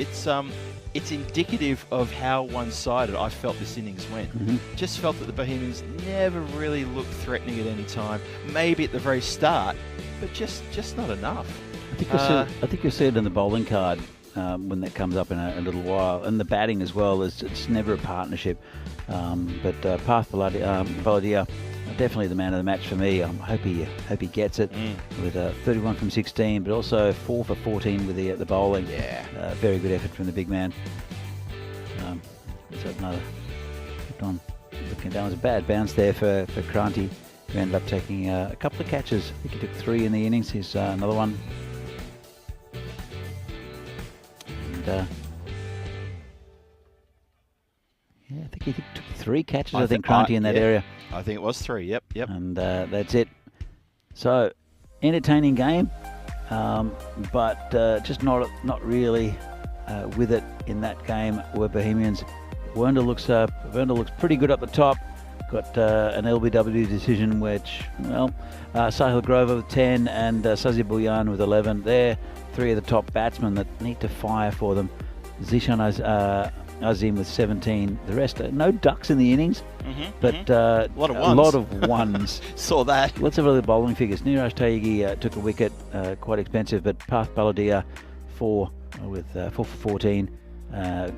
it's indicative of how one-sided I felt this innings went. Just felt that the Bohemians never really looked threatening at any time. Maybe at the very start, but just not enough. I think you'll see it in the bowling card when that comes up in a little while, and the batting as well. It's never a partnership. But Path Baladia, definitely the man of the match for me. I hope he gets it with 31 from 16, but also 4 for 14 with the bowling. Yeah, very good effort from the big man. So another kept on looking down. It was a bad bounce there for Kranti, who ended up taking a couple of catches. I think he took 3 in the innings. Here's another one. And yeah, I think he took 3 catches. I think Kranti in that area. I think it was 3. Yep. And that's it. So entertaining game, but just not really with it in that game. Where Bohemians, Werner looks pretty good up the top. Got an LBW decision, which Sahil Grover with 10 and Sazi Bhuyan with 11. They're 3 of the top batsmen that need to fire for them. Zishan Azim with 17. The rest, no ducks in the innings, but a lot of ones. Saw that. Let's have a look at the bowling figures. Niraj Taigi took a wicket, quite expensive, but Path Baladia 4 with 4 for 14.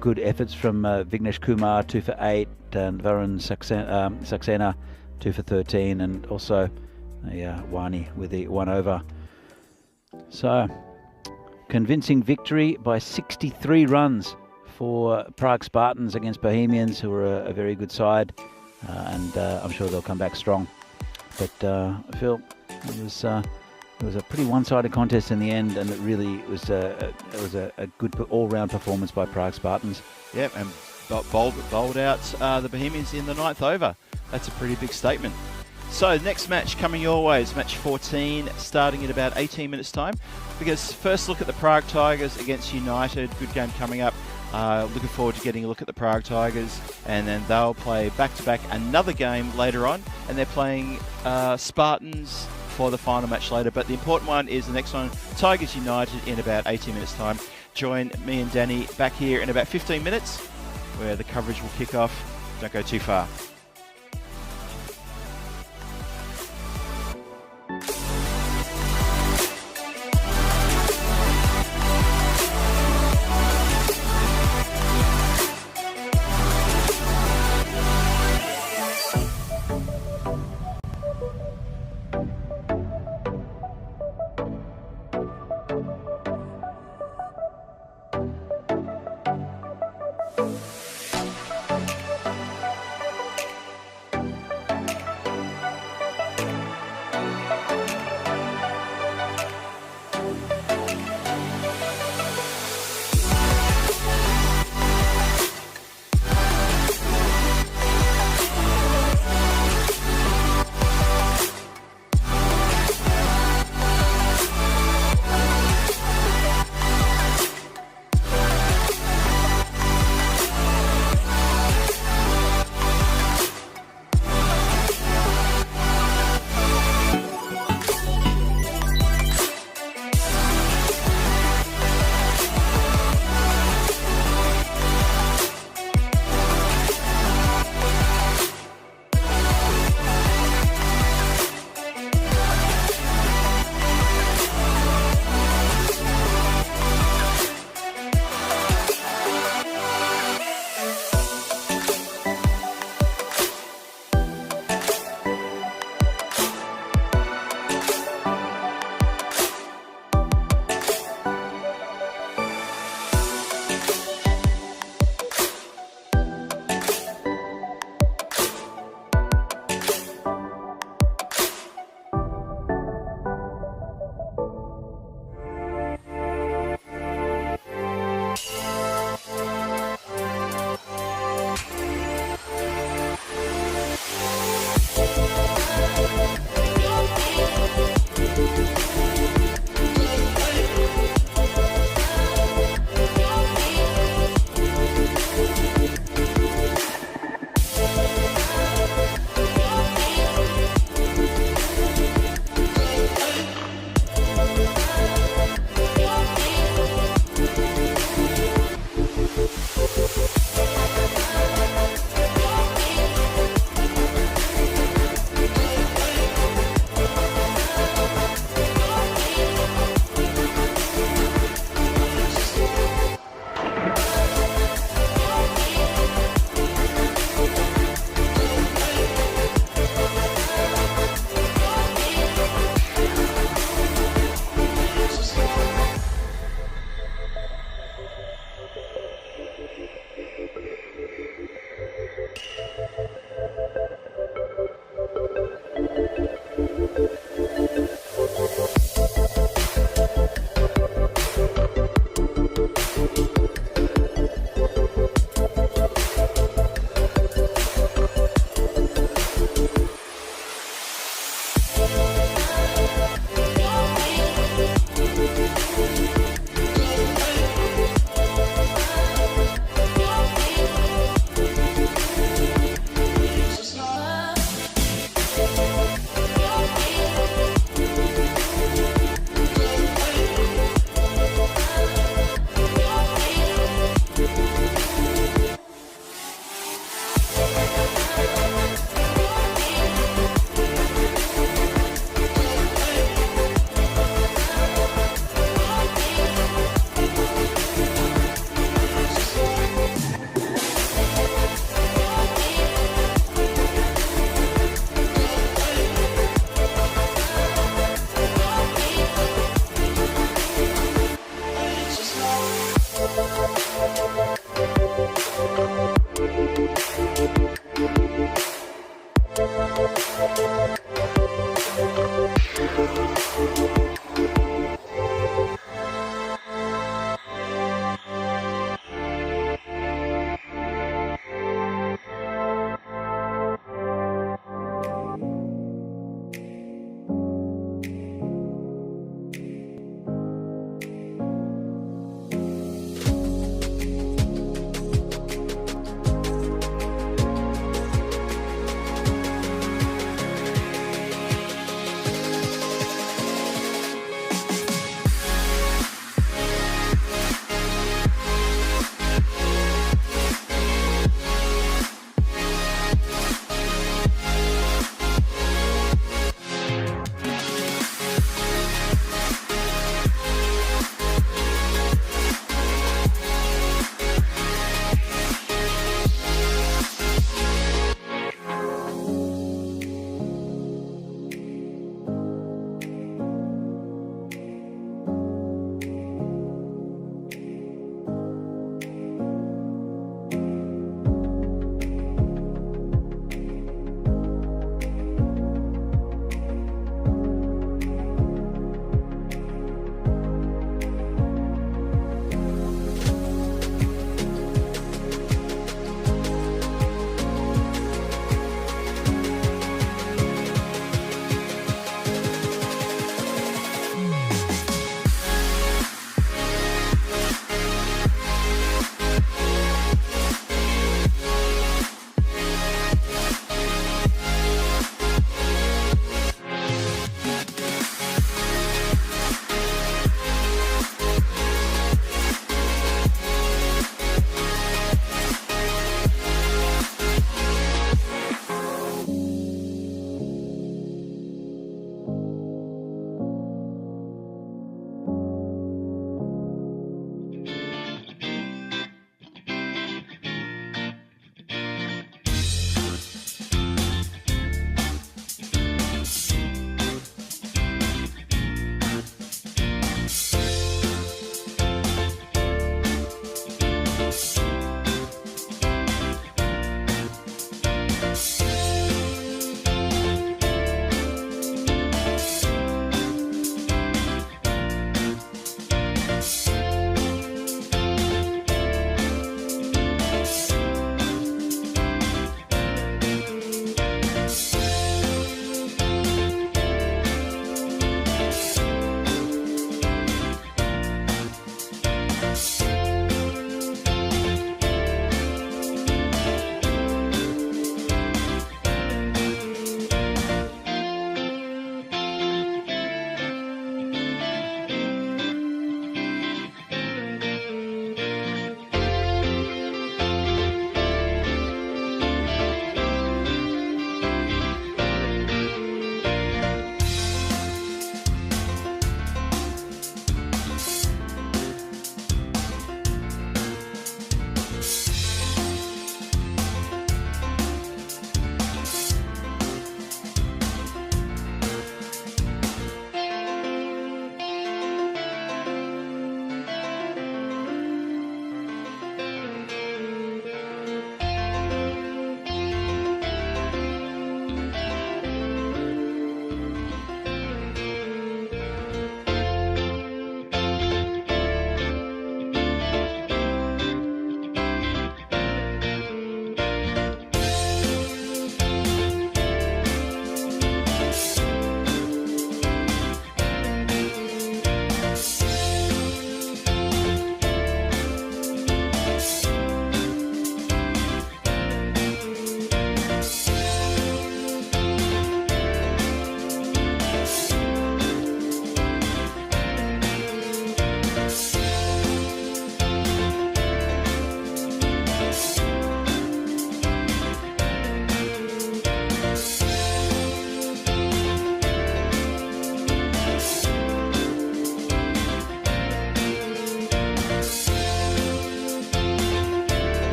Good efforts from Vignesh Kumar, 2 for 8, and Varun Saxena, 2 for 13, and also Wani with the 1 over. So, convincing victory by 63 runs for Prague Spartans against Bohemians, who are a very good side, and I'm sure they'll come back strong. But Phil, it was a pretty one-sided contest in the end, and it really was a good all-round performance by Prague Spartans. Yep, and bowled out the Bohemians in the 9th over. That's a pretty big statement. So next match coming your way is match 14, starting in about 18 minutes time. Because first look at the Prague Tigers against United. Good game coming up. Looking forward to getting a look at the Prague Tigers, and then they'll play back-to-back another game later on, and they're playing Spartans for the final match later. But the important one is the next one, Tigers United, in about 18 minutes time. Join me and Danny back here in about 15 minutes, where the coverage will kick off. Don't go too far.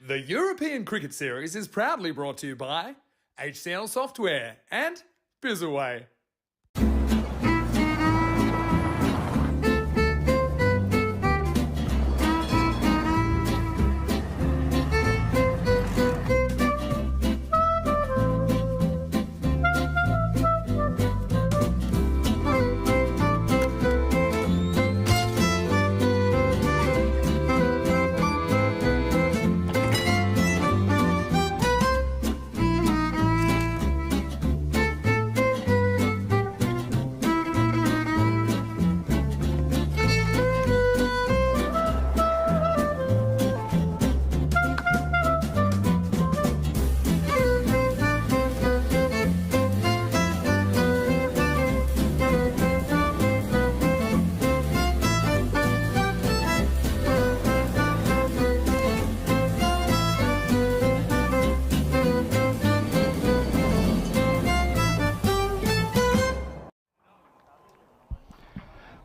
The European Cricket Series is proudly brought to you by HCL Software and Bizaway.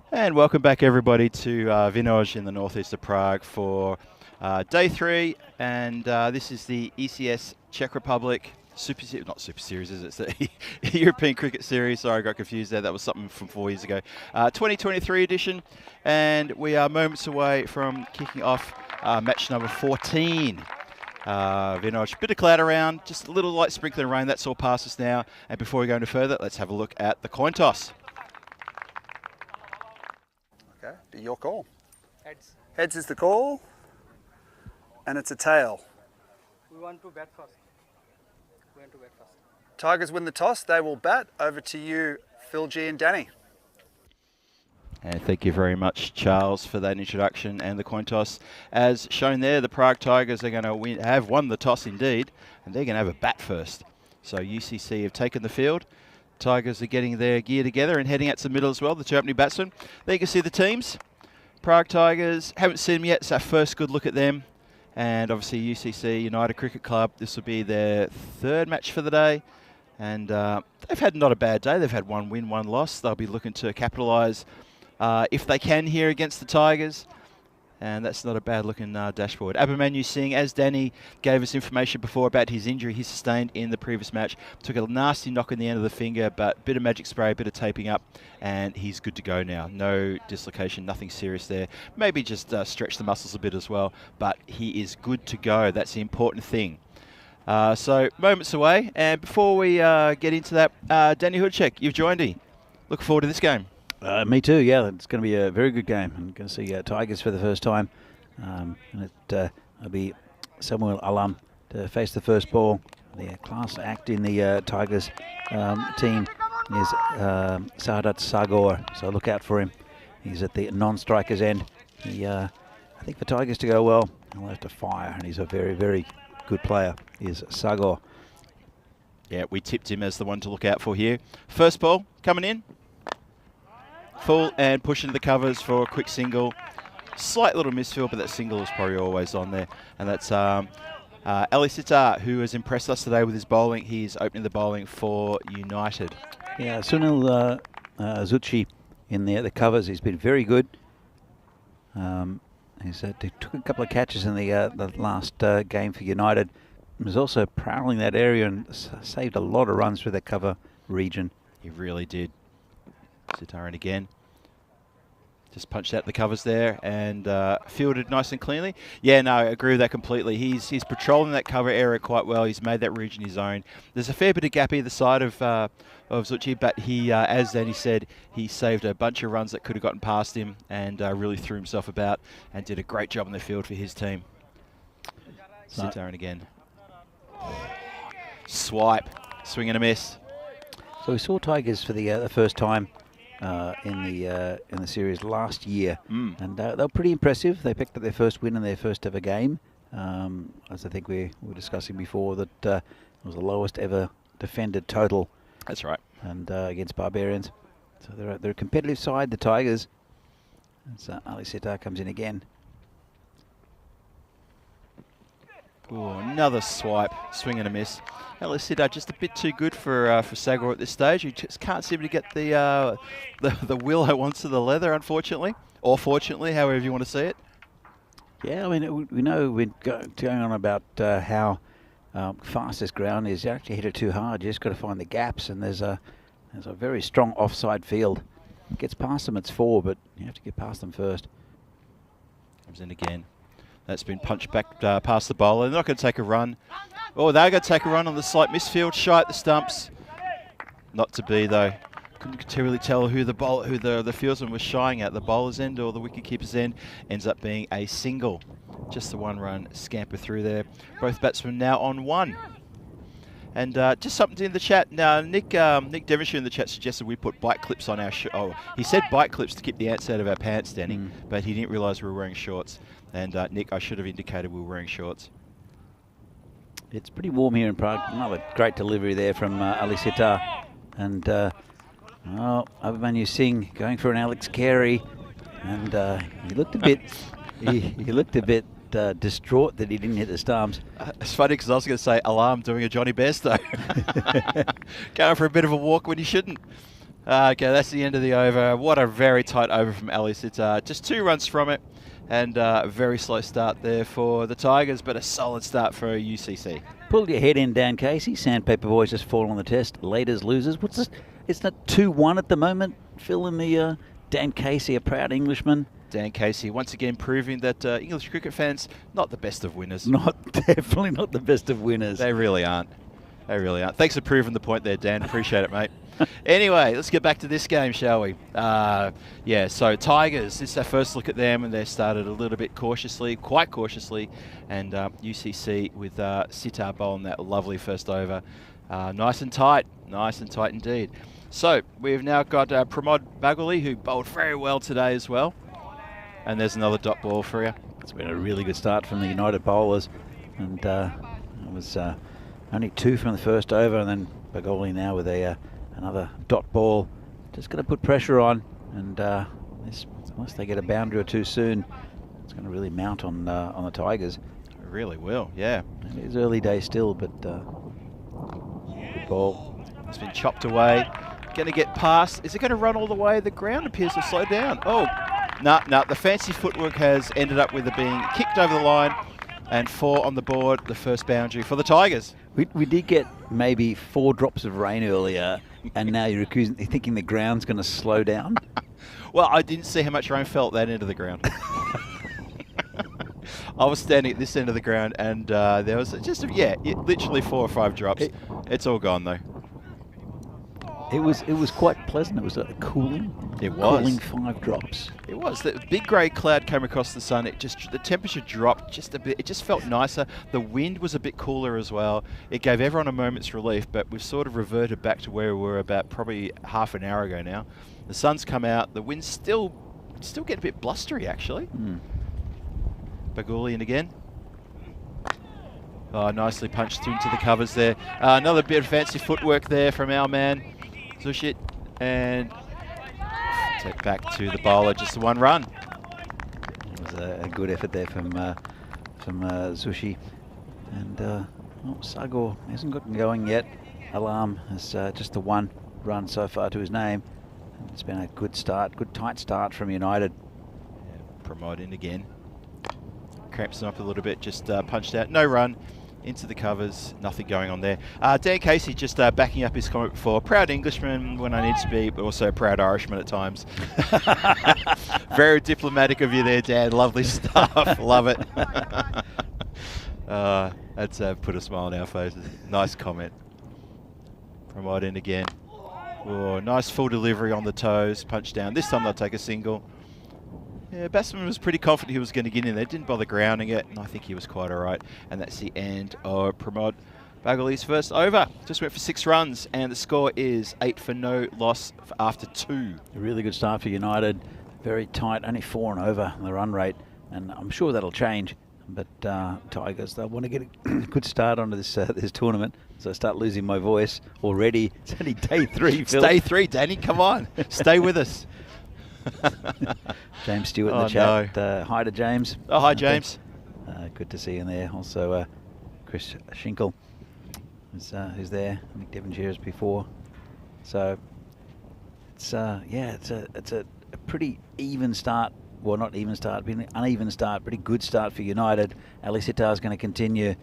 And welcome back everybody to Vinoj in the northeast of Prague for day 3, and this is the ECS Czech Republic not Super Series, is it? It's the European Cricket Series. Sorry, I got confused there. That was something from 4 years ago. 2023 edition, and we are moments away from kicking off match number 14. Vinoj, bit of cloud around, just a little light sprinkling rain. That's all past us now. And before we go any further, let's have a look at the coin toss. Okay, be your call. Heads. Heads is the call, and it's a tail. We want to bat first. Tigers win the toss. They will bat. Over to you, Phil G and Danny. And thank you very much, Charles, for that introduction and the coin toss. As shown there, the Prague Tigers are going to have won the toss indeed, and they're going to have a bat first. So UCC have taken the field. Tigers are getting their gear together and heading out to the middle as well, the two opening batsmen. There you can see the teams. Prague Tigers, haven't seen them yet. It's our first good look at them. And obviously UCC, United Cricket Club, this will be their third match for the day. And they've had not a bad day. They've had one win, one loss. They'll be looking to capitalise if they can here against the Tigers. And that's not a bad looking dashboard. Abhimanyu Singh, as Danny gave us information before about his injury he sustained in the previous match, took a nasty knock in the end of the finger, but bit of magic spray, bit of taping up, and he's good to go now. No dislocation, nothing serious there. Maybe just stretch the muscles a bit as well, but he is good to go. That's the important thing. So moments away, and before we get into that, Danny Hoodcheck, you've joined me. Looking forward to this game. Me too, yeah. It's going to be a very good game. I'm going to see Tigers for the first time. And it'll be Samuel Alam to face the first ball. The class act in the Tigers team is Sadat Sagor, so look out for him. He's at the non-strikers end. I think for Tigers to go well, he'll have to fire, and he's a very, very good player, is Sagor. Yeah, we tipped him as the one to look out for here. First ball coming in. Full and push into the covers for a quick single. Slight little misfield, but that single is probably always on there. And that's Ali Sitar, who has impressed us today with his bowling. He's opening the bowling for United. Yeah, Sunil Zucchi in the covers. He's been very good. He took a couple of catches in the last game for United. He was also prowling that area and saved a lot of runs through the cover region. He really did. Sitaran again. Just punched out the covers there and fielded nice and cleanly. Yeah, no, I agree with that completely. He's patrolling that cover area quite well. He's made that region his own. There's a fair bit of gap either side of Zucchi, but he, as Danny said, he saved a bunch of runs that could have gotten past him and really threw himself about and did a great job in the field for his team. Sitaran again. Swipe, swing and a miss. So we saw Tigers for the first time in the series last year, and they were pretty impressive. They picked up their first win in their first ever game. As I think we were discussing before, that it was the lowest ever defended total. That's right. And against Barbarians, so they're a competitive side, the Tigers. So Ali Sitar comes in again. Ooh, another swipe, swing and a miss. Ali Sitar just a bit too good for Sagor at this stage. He just can't seem to get the willow onto the leather, unfortunately, or fortunately, however you want to see it. Yeah, I mean, we know we're going on about how fast this ground is. You actually hit it too hard. You just got to find the gaps, and there's a very strong offside field. Gets past them, it's 4, but you have to get past them first. Comes in again. That's been punched back past the bowler. They're not going to take a run. Oh, they're going to take a run on the slight misfield. Shy at the stumps. Not to be, though. Couldn't really tell who the fieldsman was shying at, the bowler's end or the wicketkeeper's end. Ends up being a single. Just the 1-run scamper through there. Both batsmen now on 1. And just something in the chat. Now, Nick Devonshire in the chat suggested we put bike clips on our he said bike clips to keep the ants out of our pants, Danny, but he didn't realise we were wearing shorts. And Nick, I should have indicated we were wearing shorts. It's pretty warm here in Prague. Another great delivery there from Ali Sitar. And Abhimanyu Singh going for an Alex Carey. And he looked a bit... he looked a bit distraught that he didn't hit the stumps. It's funny because I was going to say Alarm doing a Johnny Bairstow. Going for a bit of a walk when he shouldn't. Okay, that's the end of the over. What a very tight over from Ali Sitar. Just 2 runs from it. And a very slow start there for the Tigers, but a solid start for UCC. Pull your head in, Dan Casey. Sandpaper Boys just fall on the test. Leaders, losers. What's this? It's not 2-1 at the moment. Fill in the Dan Casey, a proud Englishman. Dan Casey once again proving that English cricket fans, not the best of winners. Definitely not the best of winners. They really aren't. They really aren't. Thanks for proving the point there, Dan. Appreciate it, mate. Anyway, let's get back to this game, shall we? Yeah, so Tigers, this is our first look at them, and they started a little bit cautiously, quite cautiously, and UCC with Sitar bowling that lovely first over. Nice and tight indeed. So we've now got Pramod Baguli, who bowled very well today as well. And there's another dot ball for you. It's been a really good start from the United bowlers, and it was only 2 from the first over, and then Baguli now with another dot ball. Just going to put pressure on, and unless they get a boundary or 2 soon, it's going to really mount on the Tigers. It really will, yeah. It is early days still, but good ball. It's been chopped away. Going to get past. Is it going to run all the way? The ground appears to slow down. Oh. No, the fancy footwork has ended up with it being kicked over the line, and 4 on the board, the first boundary for the Tigers. We did get maybe 4 drops of rain earlier, and now you're thinking the ground's going to slow down? Well, I didn't see how much rain fell at that end of the ground. I was standing at this end of the ground, and there was just, literally 4 or 5 drops. It's all gone, though. It was quite pleasant. It was cooling. It was. Cooling 5 drops. It was. The big grey cloud came across the sun. The temperature dropped just a bit. It just felt nicer. The wind was a bit cooler as well. It gave everyone a moment's relief, but we've sort of reverted back to where we were about probably half an hour ago now. The sun's come out. The wind's still getting a bit blustery, actually. Baguli in again. Oh, nicely punched into the covers there. Another bit of fancy footwork there from our man, Zushit, and take back to the bowler, just the 1 run. It was a good effort there from Zushi, and Sagor hasn't gotten going yet. Alarm has just the 1 run so far to his name. And it's been a good start, good tight start from United. Yeah, Pramod in again. Cramps them up a little bit, just punched out, no run. Into the covers, nothing going on there. Dan Casey just backing up his comment before. Proud Englishman when I need to be, but also a proud Irishman at times. Very diplomatic of you there, Dan. Lovely stuff. Love it. That's put a smile on our faces. Nice comment. Pramod in again. Oh, nice full delivery on the toes. Punch down. This time they'll take a single. Yeah, batsman was pretty confident he was going to get in there. Didn't bother grounding it, and I think he was quite all right. And that's the end of Pramod Baguli's first over. Just went for 6 runs, and the score is 8 for no loss after 2. A really good start for United. Very tight, only 4 and over the run rate, and I'm sure that'll change. But Tigers, they'll want to get a good start onto this tournament. So I start losing my voice already. It's only day 3, Phil. It's day 3, Danny. Come on, stay with us. James Stewart in the chat. No. Hi to James. Oh, hi, James. Good to see you in there. Also, Chris Schinkel who's there. Nick Devonshire as before. So it's a pretty even start well, not even start, but an uneven start. Pretty good start for United. Ali Sitar's going to continue.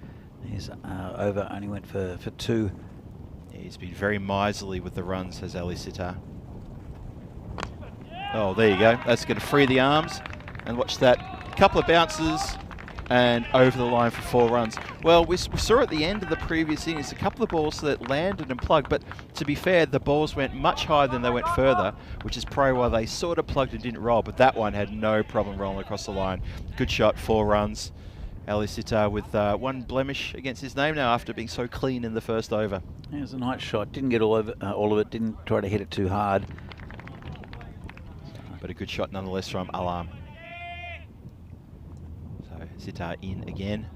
His over only went for 2. Yeah, he's been very miserly with the runs, has Ali Sitar. Oh, there you go. That's going to free the arms. And watch that. Couple of bounces and over the line for 4 runs. Well, we saw at the end of the previous innings a couple of balls that landed and plugged, but to be fair, the balls went much higher than they went further, which is probably why they sort of plugged and didn't roll, but that one had no problem rolling across the line. Good shot, 4 runs. Ali Sitar with 1 blemish against his name now after being so clean in the first over. Yeah, it was a nice shot. Didn't get all of it. Didn't try to hit it too hard. But a good shot nonetheless from Alam. So Sitar in again.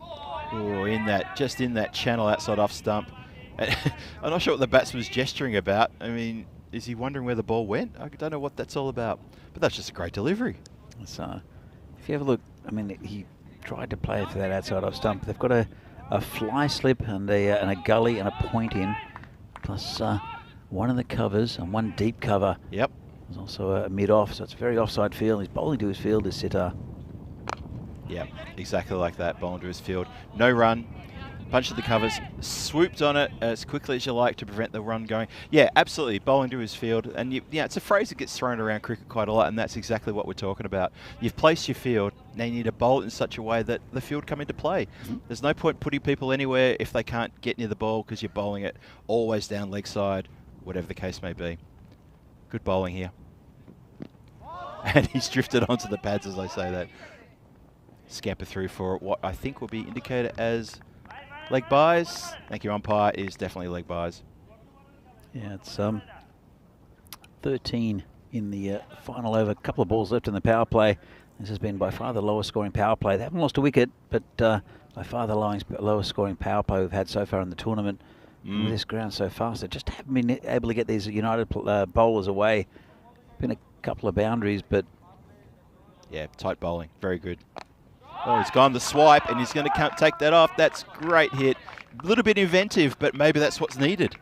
Oh, just in that channel outside off stump. I'm not sure what the batsman was gesturing about. I mean, is he wondering where the ball went? I don't know what that's all about. But that's just a great delivery. So, if you have a look, I mean, he tried to play for that outside off stump. They've got a fly slip and a gully and a point in, plus 1 in the covers and 1 deep cover. Yep. There's also a mid-off, so it's a very offside field. He's bowling to his field, is Sitar. Yeah, exactly like that, bowling to his field. No run, bunch of the covers, swooped on it as quickly as you like to prevent the run going. Yeah, absolutely, bowling to his field. And yeah, it's a phrase that gets thrown around cricket quite a lot, and that's exactly what we're talking about. You've placed your field, now you need to bowl it in such a way that the field come into play. There's no point putting people anywhere if they can't get near the ball because you're bowling it always down leg side, whatever the case may be. Good bowling here. And he's drifted onto the pads as I say that. Scamper through for what I think will be indicated as leg buys. Thank you, umpire. Is definitely leg buys. Yeah, it's 13 in the final over. A couple of balls left in the power play. This has been by far the lowest scoring power play. They haven't lost a wicket, but by far the lowest scoring power play we've had so far in the tournament. With this ground so fast, they just haven't been able to get these United bowlers away. Been a couple of boundaries, but yeah, tight bowling, very good. Oh, he's gone the swipe, and he's going to take that off. That's great hit. A little bit inventive, but maybe that's what's needed.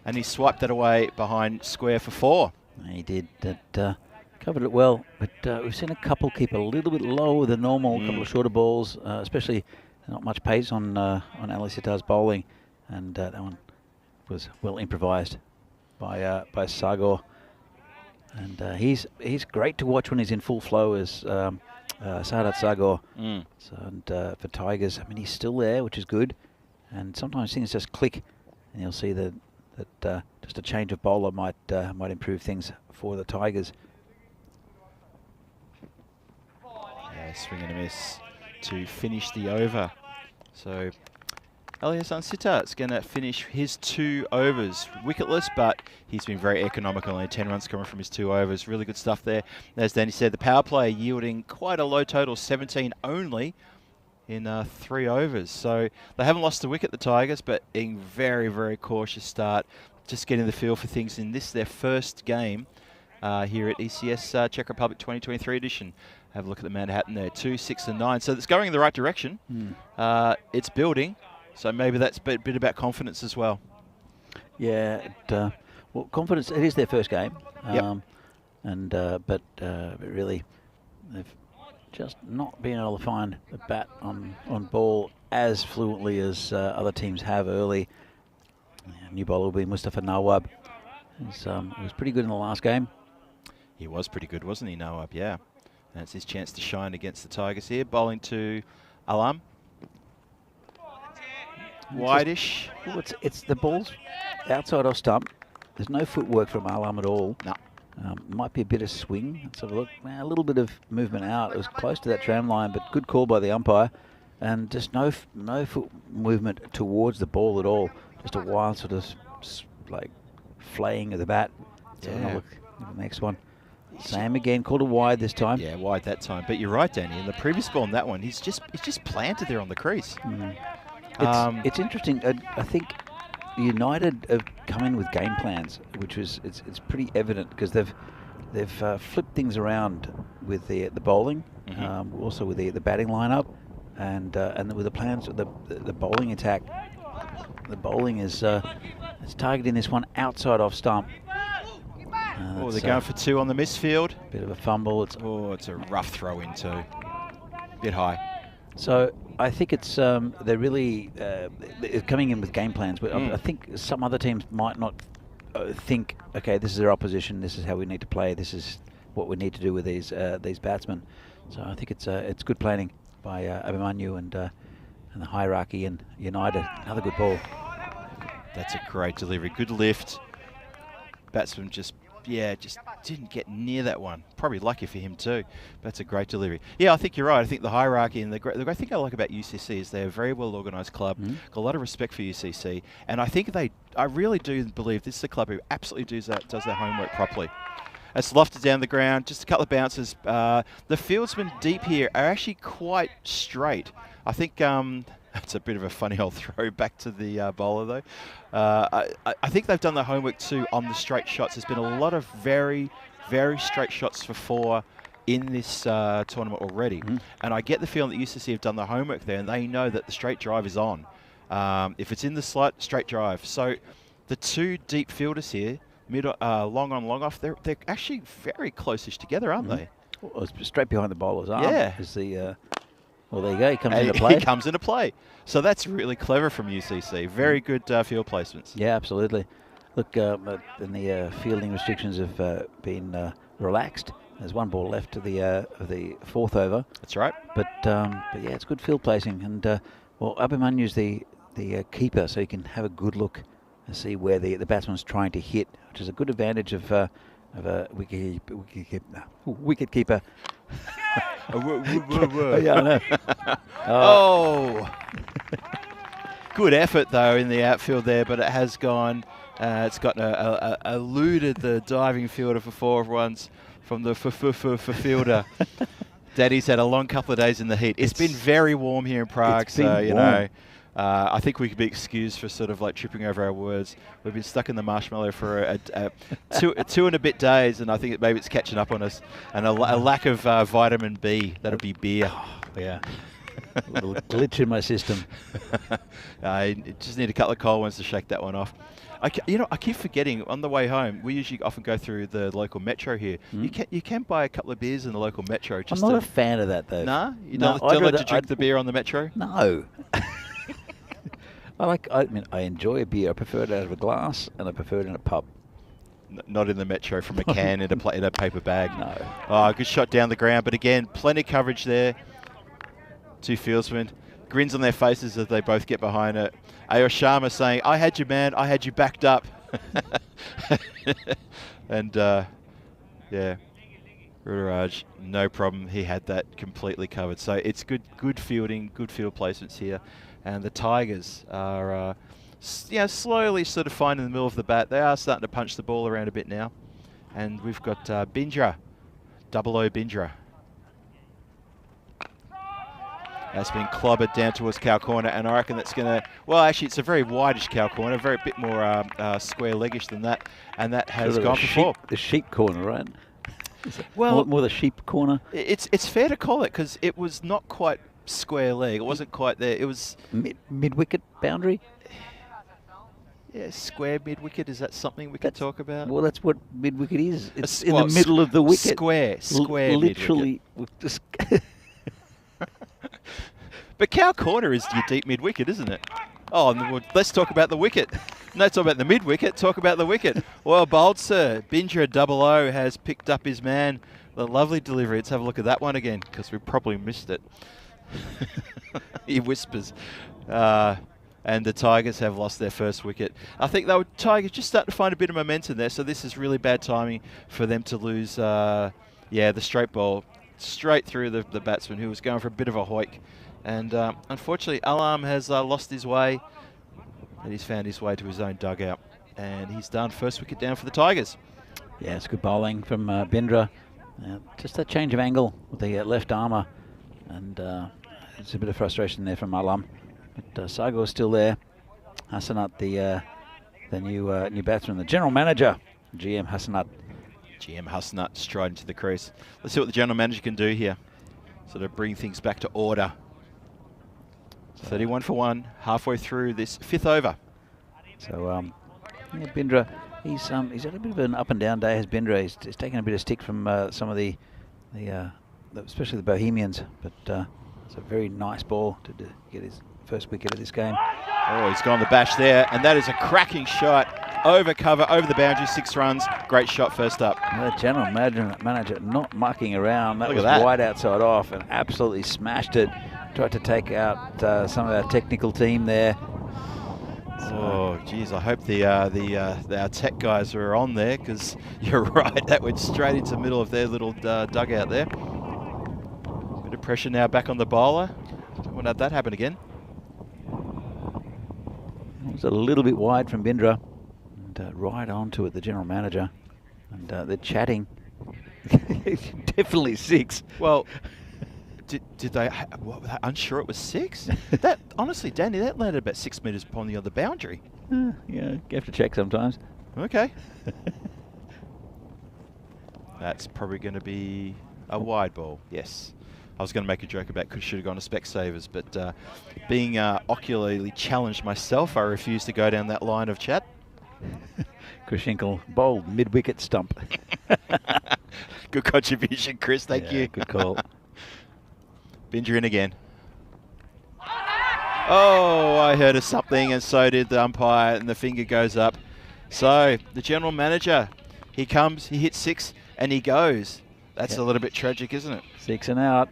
And he swiped that away behind square for 4. He did. That covered it well, but we've seen a couple keep a little bit lower than normal. A couple of shorter balls, especially not much pace on Ali Sitar's bowling, and that one was well improvised by Sagar. And he's great to watch when he's in full flow as Sadat Sagar. So, and for Tigers, I mean, he's still there, which is good. And sometimes things just click, and you'll see that just a change of bowler might improve things for the Tigers. Yeah, swing and a miss to finish the over. So Ali Sitar is going to finish his 2 overs wicketless, but he's been very economical. Only 10 runs coming from his 2 overs. Really good stuff there. As Danny said, the power play yielding quite a low total, 17 only in 3 overs. So they haven't lost a wicket, the Tigers, but in very, very cautious start. Just getting the feel for things in this, their first game here at ECS Czech Republic 2023 edition. Have a look at the Manhattan there, 2, 6 and 9. So it's going in the right direction. It's building. So maybe that's a bit about confidence as well. Yeah, well, confidence. It is their first game, but really, they've just not been able to find a bat on ball as fluently as other teams have early. New bowler will be Mustafa Nawab. He was pretty good in the last game. He was pretty good, wasn't he, Nawab? Yeah. And it's his chance to shine against the Tigers here. Bowling to Alam. Wide-ish. Well, it's the ball's outside off stump. There's no footwork from Alam at all. No. Might be a bit of swing. Let's have a look. A little bit of movement out. It was close to that tram line, but good call by the umpire. And just no foot movement towards the ball at all. Just a wild sort of like flaying of the bat. So Yeah. look at the next one. Same again, called a wide this time. Yeah, wide that time. But you're right, Danny. In the previous ball on that one, he's just planted there on the crease. It's interesting. I think United have come in with game plans, which is it's pretty evident because they've flipped things around with the bowling, also with the batting lineup, and with the plans of the bowling attack. The bowling is targeting this one outside off stump. Oh, they're going for 2 on the misfield. Bit of a fumble. It's a rough throw in too. Bit high. So I think it's they're really coming in with game plans. But I think some other teams might not think, okay, this is our opposition. This is how we need to play. This is what we need to do with these batsmen. So I think it's good planning by Abhimanyu and the hierarchy and United. Another good ball. That's a great delivery. Good lift. Batsman just didn't get near that one. Probably lucky for him too. That's a great delivery. Yeah, I think you're right. I think the hierarchy and the great thing I like about UCC is they're a very well organised club. Got a lot of respect for UCC, and I think I really do believe this is a club who absolutely does their homework properly. It's lofted down the ground, just a couple of bounces. The fieldsmen deep here are actually quite straight. I think that's a bit of a funny old throw back to the bowler though. I think they've done their homework too on the straight shots. There's been a lot of very, very straight shots for 4 in this tournament already. And I get the feeling that UCC have done their homework there and they know that the straight drive is on. If it's in the slot, straight drive. So the 2 deep fielders here, long on, long off, they're actually very close-ish together, aren't they? Well, it's straight behind the bowler's arm. Yeah. Is well, there you go. He comes into play. He comes into play. So that's really clever from UCC. Very good field placements. Yeah, absolutely. Look, and the fielding restrictions have been relaxed. There's 1 ball left to the 4th over. That's right. But yeah, it's good field placing. And well, Abhimanyu's the keeper, so you can have a good look and see where the batsman's trying to hit, which is a good advantage of a wicket keeper. Yeah, I know. Oh. Good effort though in the outfield there, but it has gone. It's got eluded the diving fielder for 4 runs from the fielder. Daddy's had a long couple of days in the heat. It's been very warm here in Prague, so you know. I think we could be excused for sort of like tripping over our words. We've been stuck in the marshmallow for two and a bit days, and I think maybe it's catching up on us. And a lack of vitamin B. That'll be beer. Yeah. A little glitch in my system. I just need a couple of cold ones to shake that one off. I keep forgetting on the way home. We usually often go through the local metro here. You can buy a couple of beers in the local metro. I'm not a fan of that though. Nah, you don't let you drink the beer on the metro. No. I enjoy a beer. I prefer it out of a glass, and I prefer it in a pub. Not in the metro from a can in a paper bag. No. Oh, good shot down the ground, but again, plenty of coverage there. 2 fieldsmen, grins on their faces as they both get behind it. Ayo Sharma saying, "I had you, man. I had you backed up." And yeah, Rudraj, no problem. He had that completely covered. So it's good fielding, good field placements here. And the Tigers are slowly sort of finding the middle of the bat. They are starting to punch the ball around a bit now. And we've got Bindra, 00 Bindra. That's been clobbered down towards cow corner, and I reckon that's going to... Well, actually, it's a very wideish cow corner, a bit more square-leggish than that, and that has gone for 4. The sheep corner, right? Well, more the sheep corner. It's fair to call it because it was not quite square leg. It wasn't quite there. It was mid-wicket boundary. Yeah, square mid-wicket. Is that something we could talk about? Well, that's what mid-wicket is. It's in the middle of the wicket. Square literally. But cow corner is your deep mid-wicket, isn't it? Oh, well, let's talk about the wicket. No, talk about the mid-wicket. Talk about the wicket. Well bowled, sir. Bindra 00 has picked up his man. The lovely delivery. Let's have a look at that one again because we probably missed it. He whispers. And the Tigers have lost their first wicket. I think the Tigers just starting to find a bit of momentum there, so this is really bad timing for them to lose the straight ball straight through the batsman who was going for a bit of a hoik. And unfortunately, Alam has lost his way, and he's found his way to his own dugout. And he's done. First wicket down for the Tigers. Yeah, it's good bowling from Bindra. Just a change of angle with the left armour. And it's a bit of frustration there from Alam. But Sago's still there. Hassanat, the new batsman, the general manager, GM Hassanat. GM Hassanat striding to the crease. Let's see what the general manager can do here. Sort of bring things back to order. 31 for 1, halfway through this 5th over. So, Bindra He's had a bit of an up and down day, has Bindra. He's taken a bit of stick from some of the especially the Bohemians, but it's a very nice ball to get his first wicket of this game. Oh, he's gone the bash there, and that is a cracking shot. Over cover, over the boundary, 6 runs. Great shot first up. The general manager not mucking around. That Look was at that. wide outside off and absolutely smashed it. Tried to take out some of our technical team there. Oh, geez, I hope our tech guys are on there, because you're right, that went straight into the middle of their little dugout there. Bit of pressure now back on the bowler. Don't want to have that happen again. It was a little bit wide from Bindra. And right onto it, the general manager. And they're chatting. Definitely 6. Well, did they? What, were they unsure it was 6? That honestly, Danny, that landed about 6 metres upon the other boundary. Yeah, you have to check sometimes. Okay. That's probably going to be a wide ball. Yes. I was going to make a joke about should have gone to Specsavers, but being ocularly challenged myself, I refuse to go down that line of chat. Chris Hinkle bowled mid-wicket stump. Good contribution, Chris. Thank you. Good call. Binger in again. Oh, I heard of something, and so did the umpire, and the finger goes up. So the general manager, he comes, he hits 6, and he goes. That's a little bit tragic, isn't it? 6 and out.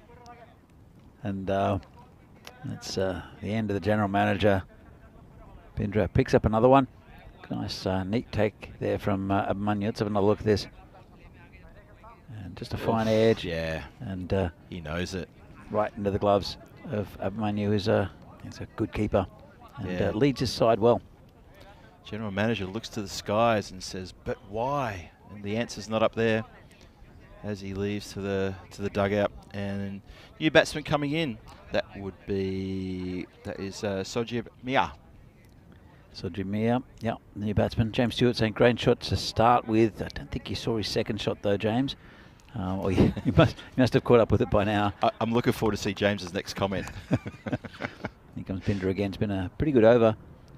And that's the end of the general manager. Bindra picks up another one. Nice neat take there from Abhimanyu. Let's have another look at this. And just a fine edge. Yeah. And he knows it. Right into the gloves of Abhimanyu, who's a good keeper. And leads his side well. General manager looks to the skies and says, "But why?" And the answer's not up there as he leaves to the dugout. And new batsman coming in. That is Sojib Mia. Sojib Mia, new batsman. James Stewart saying great shot to start with. I don't think you saw his second shot though, James. Or you must have caught up with it by now. I'm looking forward to see James's next comment. Here comes Bindra again. It's been a pretty good over.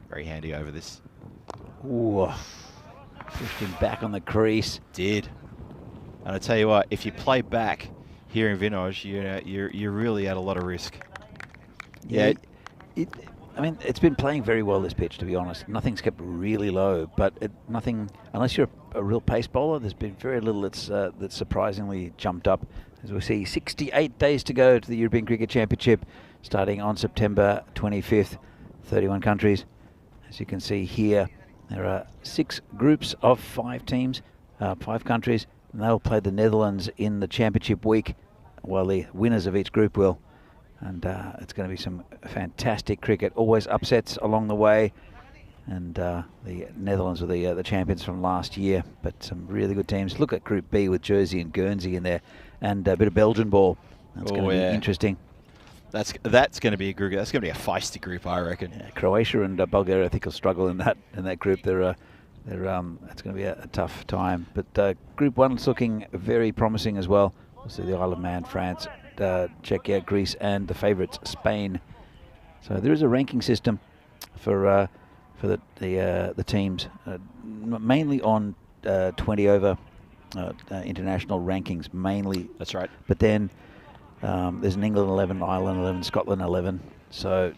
Very handy over this. Ooh, pushed him back on the crease. Did. And I tell you what, if you play back here in Vinoj, you're really at a lot of risk. Yeah. I mean, it's been playing very well, this pitch, to be honest. Nothing's kept really low, but nothing, unless you're a real pace bowler, there's been very little that's surprisingly jumped up. As we see, 68 days to go to the European Cricket Championship, starting on September 25th, 31 countries. As you can see here, there are 6 groups of 5 teams, 5 countries, and they'll play the Netherlands in the championship week, while the winners of each group will. And it's going to be some fantastic cricket. Always upsets along the way. And the Netherlands were the champions from last year. But some really good teams. Look at Group B with Jersey and Guernsey in there. And a bit of Belgian ball. That's going to be interesting. That's going to be a group. That's going to be a feisty group, I reckon. Yeah, Croatia and Bulgaria, I think, will struggle in that group. It's going to be a tough time. But Group 1's looking very promising as well. We'll see the Isle of Man, France, Czechia, Greece, and the favourites, Spain. So there is a ranking system for the teams, mainly on 20 over international rankings, mainly. That's right. But then there's an England 11, Ireland 11, Scotland 11. So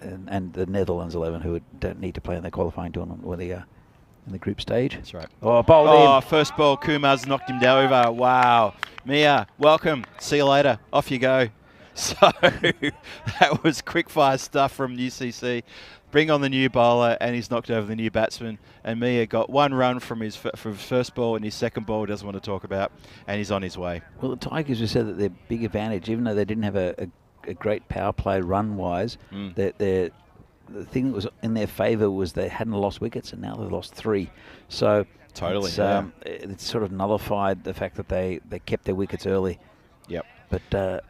and the Netherlands 11, who don't need to play in their qualifying tournament or in the group stage. That's right. Oh, bowled in. First ball, Kumar's knocked him down over. Wow. Mia, welcome. See you later. Off you go. So that was quick fire stuff from UCC. Bring on the new bowler, and he's knocked over the new batsman. And Mia got 1 run from his first ball, and his second ball doesn't want to talk about, and he's on his way. Well, the Tigers have said that their big advantage, even though they didn't have a great power play run-wise, the thing that was in their favour was they hadn't lost wickets, and now they've lost 3. So totally, it's sort of nullified the fact that they kept their wickets early. Yep. But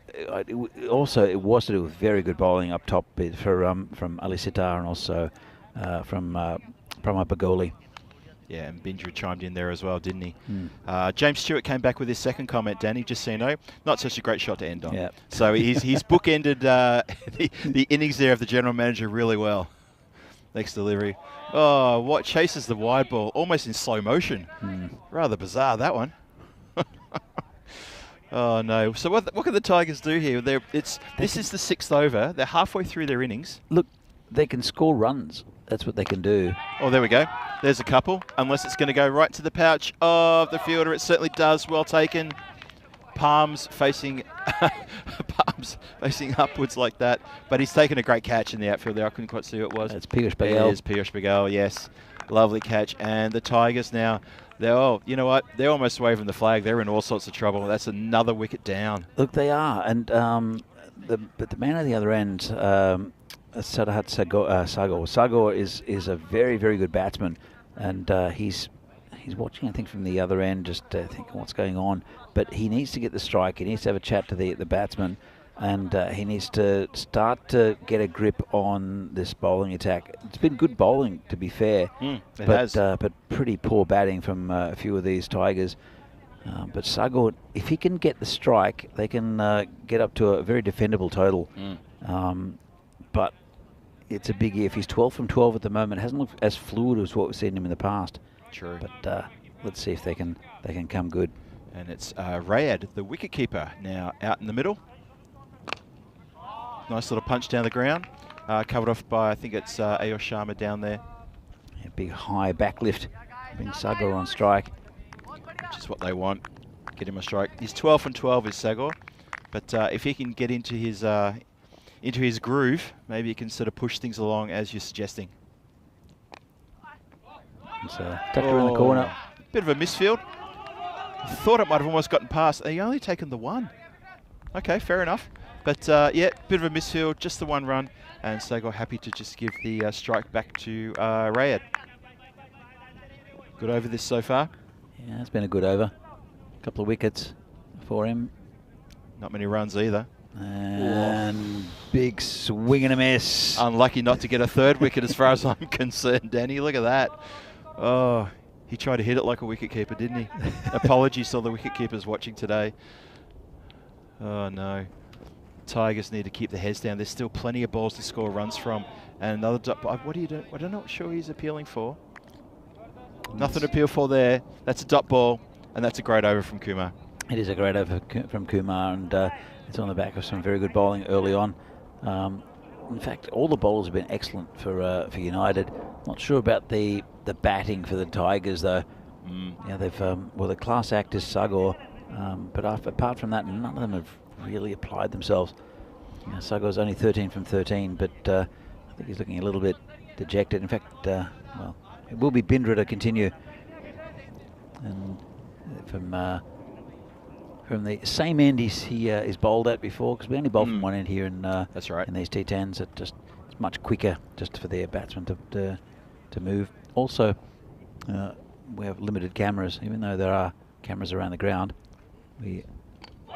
also it was to do with very good bowling up top from Ali Sitar and also from Pramod Bagoli. Yeah, and Bindra chimed in there as well, didn't he? James Stewart came back with his second comment, Danny, just so you know. Not such a great shot to end on. Yeah. So he's bookended the innings there of the general manager really well. Next delivery. Oh, what chases the wide ball almost in slow motion. Rather bizarre, that one. Oh, no. So what can the Tigers do here? This is the 6th over. They're halfway through their innings. Look, they can score runs. That's what they can do. Oh, there we go. There's a couple. Unless it's going to go right to the pouch of the fielder. It certainly does. Well taken. Palms facing upwards like that. But he's taken a great catch in the outfield there. I couldn't quite see who it was. That's Piyush Patel. It is Piyush Patel, yes. Lovely catch. And the Tigers now, you know what? They're almost waving the flag. They're in all sorts of trouble. That's another wicket down. Look, they are. And but the man at the other end, Sarahat Sagor. Sagor is a very, very good batsman. And he's watching, I think, from the other end, just thinking what's going on. But he needs to get the strike. He needs to have a chat to the batsman. And he needs to start to get a grip on this bowling attack. It's been good bowling, to be fair. But pretty poor batting from a few of these Tigers. But Sagor, if he can get the strike, they can get up to a very defendable total. But it's a big if. He's 12 from 12 at the moment. Hasn't looked as fluid as what we've seen him in the past. True. But let's see if they can come good. And it's Rayad, the wicketkeeper, now out in the middle. Nice little punch down the ground. Covered off by, I think it's Ayush Sharma down there. Yeah, big high backlift. Bring Sagor on strike. Which is what they want. Get him a strike. He's 12 from 12 is Sagor. But if he can get into his groove, maybe he can sort of push things along as you're suggesting. It's tucked around the corner. Bit of a misfield. Thought it might have almost gotten past. He only taken the one. Okay, fair enough. But yeah, bit of a misfield, just the one run. And Sagor happy to just give the strike back to Rayad. Good over this so far. Yeah, it's been a good over. A couple of wickets for him. Not many runs either. And big swing and a miss. Unlucky not to get a third wicket as far as I'm concerned, Danny. Look at that. Oh, he tried to hit it like a wicketkeeper, didn't he? Apologies to all the wicketkeepers watching today. Oh, no. Tigers need to keep their heads down. There's still plenty of balls to score runs from. And another dot. What do you do? I don't know what sure he's appealing for. Nothing to appeal for there. That's a dot ball, and that's a great over from Kumar. It is a great over from Kumar, and it's on the back of some very good bowling early on. In fact, all the bowlers have been excellent for United. Not sure about the batting for the Tigers, though. Yeah, they've the class act is Sagor, but apart from that, none of them have really applied themselves. Sagor's only 13 from 13, but I think he's looking a little bit dejected. In fact, well, it will be Bindra to continue. And from the same end he's bowled at before, because we only bowl from one end here in that's right. In these T10s. It's much quicker just for their batsmen to move. Also, we have limited cameras, even though there are cameras around the ground.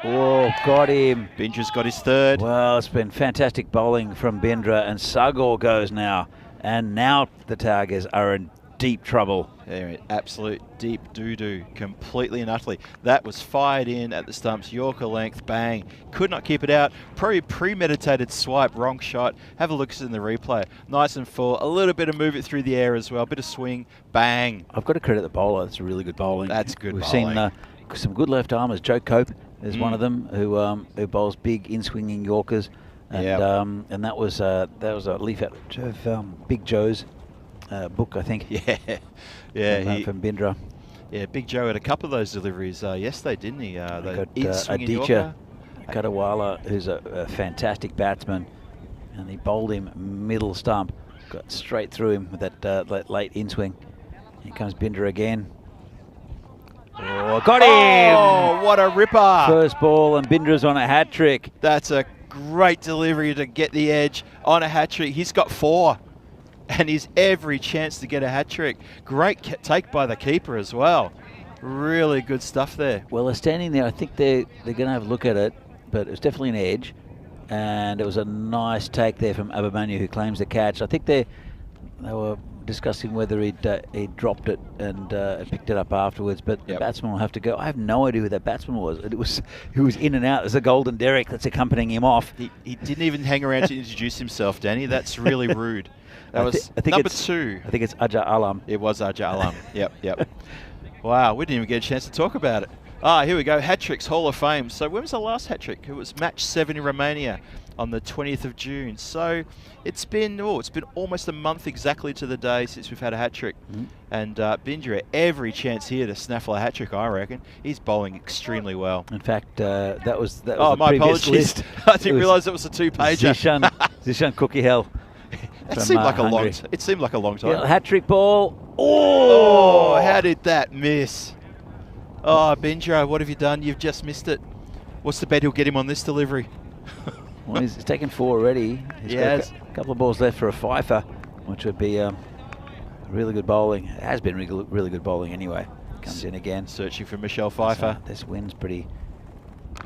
Got him. Bindra's got his third. Well, it's been fantastic bowling from Bindra, and Sagor goes now. And now the Tigers are in deep trouble. They're in absolute deep doo-doo, completely and utterly. That was fired in at the stumps, Yorker length, bang. Could not keep it out. Probably premeditated swipe, wrong shot. Have a look in the replay. Nice and full. A little bit of move it through the air as well. Bit of swing, bang. I've got to credit the bowler. That's really good bowling. That's good We've bowling. seen some good left armers. Joe Cope is one of them who bowls big in-swinging Yorkers. And and that was a leaf out of Big Joe's book, I think. Yeah, from Bindra. Yeah, Big Joe had a couple of those deliveries yesterday, didn't he? Got Aditya Kadawala, who's a fantastic batsman, and he bowled him middle stump, got straight through him with that late in-swing. Here comes Bindra again. Oh, got him! Oh, what a ripper! First ball, and Bindra's on a hat trick. That's a great delivery to get the edge on a hat trick. He's got 4. And he's every chance to get a hat trick. Great take by the keeper as well. Really good stuff there. Well, they're standing there. I think they're going to have a look at it, but it was definitely an edge. And it was a nice take there from Abhimanyu, who claims the catch. I think they were discussing whether he'd dropped it and picked it up afterwards, but the Yep. batsman will have to go. I have no idea who that batsman was. It was in and out. There's a golden Derek that's accompanying him off. He didn't even hang around to introduce himself, Danny. That's really rude. That was I think number it's 2. I think it's Ajah Alam. It was Ajah Alam. Yep. Wow, we didn't even get a chance to talk about it. Here we go. Hat-tricks, Hall of Fame. So when was the last hat-trick? It was match 7 in Romania on the 20th of June. So it's been almost a month exactly to the day since we've had a hat-trick. And Bindra, every chance here to snaffle a hat-trick, I reckon. He's bowling extremely well. In fact, that was Oh, the my previous apologies. list. I didn't realise it was a 2-pager. Zishan Cookie Hell. It seemed like Hungary. a long time. Yeah, hat-trick ball. Oh, how did that miss? Oh, Bindra, what have you done? You've just missed it. What's the bet he'll get him on this delivery? Well, he's taken 4 already. He's got a couple of balls left for a fifer, which would be really good bowling. It has been really good bowling anyway. Comes in again. Searching for Michelle Pfeiffer. This wind's pretty...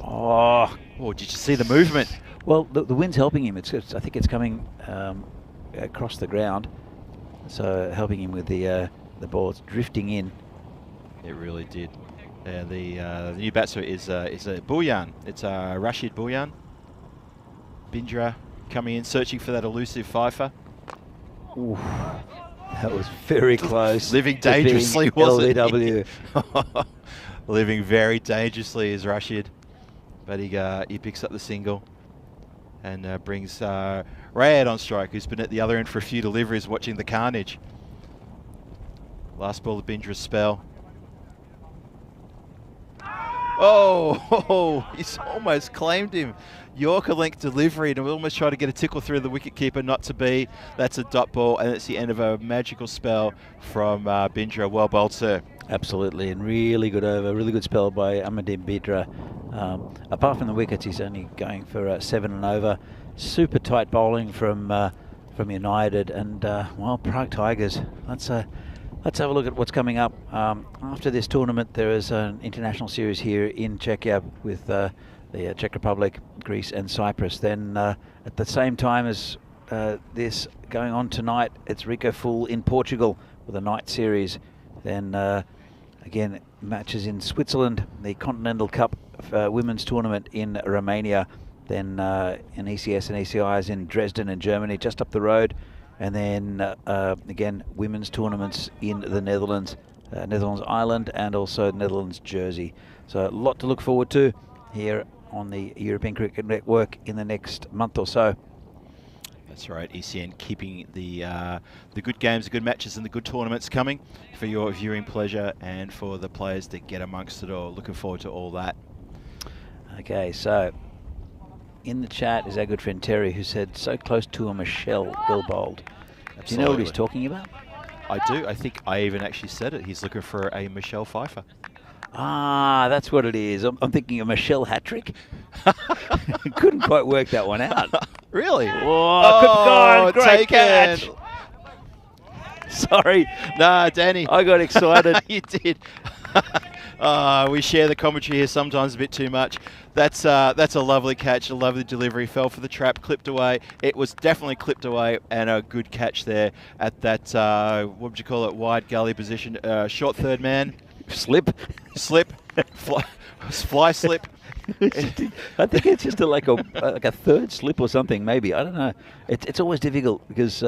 Oh, did you see the movement? well, the wind's helping him. I think it's coming across the ground, so helping him with the ball. It's drifting in. It really did. The new batsman is a Bhuyan. It's Rashid Bhuyan. Bindra coming in, searching for that elusive Pfeiffer. Ooh, that was very close. Living to being dangerously, wasn't LBW. he? Living very dangerously is Rashid. But he picks up the single and brings Rayad on strike, who's been at the other end for a few deliveries watching the carnage. Last ball of Bindra's spell. Oh, he's almost claimed him. Yorker length delivery, and we almost tried to get a tickle through the wicketkeeper, not to be. That's a dot ball, and it's the end of a magical spell from Bindra. Well bowled, sir. Absolutely, and really good over, really good spell by Amadim Bindra. Apart from the wickets, he's only going for 7 and over. Super tight bowling from United, and well, Prague Tigers. Let's have a look at what's coming up. After this tournament, there is an international series here in Czechia with the Czech Republic, Greece and Cyprus. Then at the same time as this going on tonight, it's Rico Full in Portugal with a night series. Then again, matches in Switzerland, the Continental Cup Women's Tournament in Romania. Then in ECS and ECIs in Dresden in Germany, just up the road. And then again, women's tournaments in the Netherlands, Netherlands Ireland, and also Netherlands Jersey. So a lot to look forward to here on the European Cricket Network in the next month or so. That's right, ECN keeping the good games, the good matches and the good tournaments coming for your viewing pleasure and for the players that get amongst it all. Looking forward to all that. Okay, so in the chat is our good friend Terry, who said, so close to a Michelle well bowled. Do you know what he's talking about? I do. I think I even actually said it. He's looking for a Michelle Pfeiffer. Ah, that's what it is. I'm thinking a Michelle hat-trick. Couldn't quite work that one out. Really? Oh, great catch. It. Sorry. Nah, Danny. I got excited. You did. We share the commentary here sometimes a bit too much. That's a lovely catch, a lovely delivery. Fell for the trap, clipped away. It was definitely clipped away, and a good catch there at that, what would you call it, wide gully position. Short third man. Slip. Fly slip. I think it's just like a third slip or something, maybe. I don't know. It's always difficult because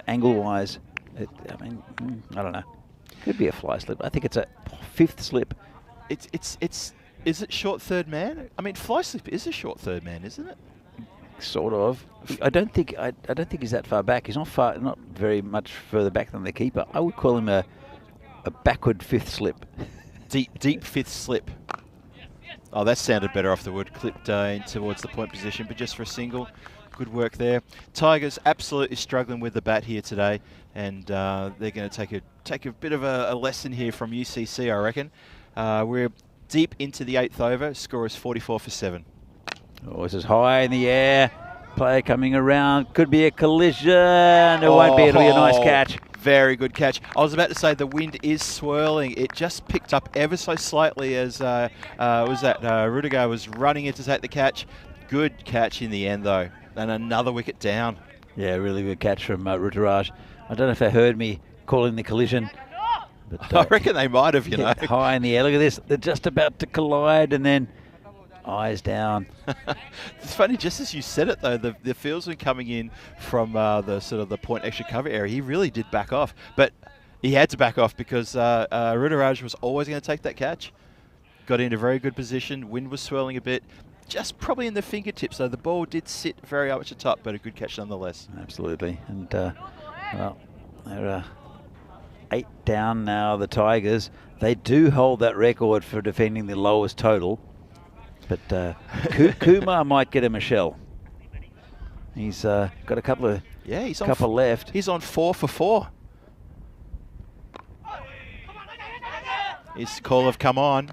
angle-wise, I don't know. Could be a fly slip. I think it's a 5th slip. Is it short third man? I mean, fly slip is a short third man, isn't it? Sort of. I don't think he's that far back. He's not very much further back than the keeper. I would call him a backward 5th slip. Deep 5th slip. Oh, that sounded better off the wood. Clipped in towards the point position, but just for a single. Good work there. Tigers absolutely struggling with the bat here today, and they're going to take a bit of a lesson here from UCC, I reckon. We're deep into the 8th over. Score is 44 for 7. Oh, this is high in the air. Player coming around. Could be a collision. It won't be. It'll be a nice catch. Very good catch. I was about to say the wind is swirling. It just picked up ever so slightly as Rudiger was running in to take the catch. Good catch in the end, though. And another wicket down. Yeah, really good catch from Ruturaj. I don't know if they heard me calling the collision. But, I reckon they might have, you know. High in the air. Look at this. They're just about to collide, and then eyes down. It's funny, just as you said it though, the fieldsman coming in from the sort of the point extra cover area, he really did back off. But he had to back off because Rudaraj was always going to take that catch. Got into very good position. Wind was swirling a bit. Just probably in the fingertips, though. The ball did sit very up at the top, but a good catch nonetheless. Absolutely. And, well, they're 8 down now, the Tigers. They do hold that record for defending the lowest total. But Kumar might get a Michelle. He's got a couple of left. He's on 4 for 4. His call of come on.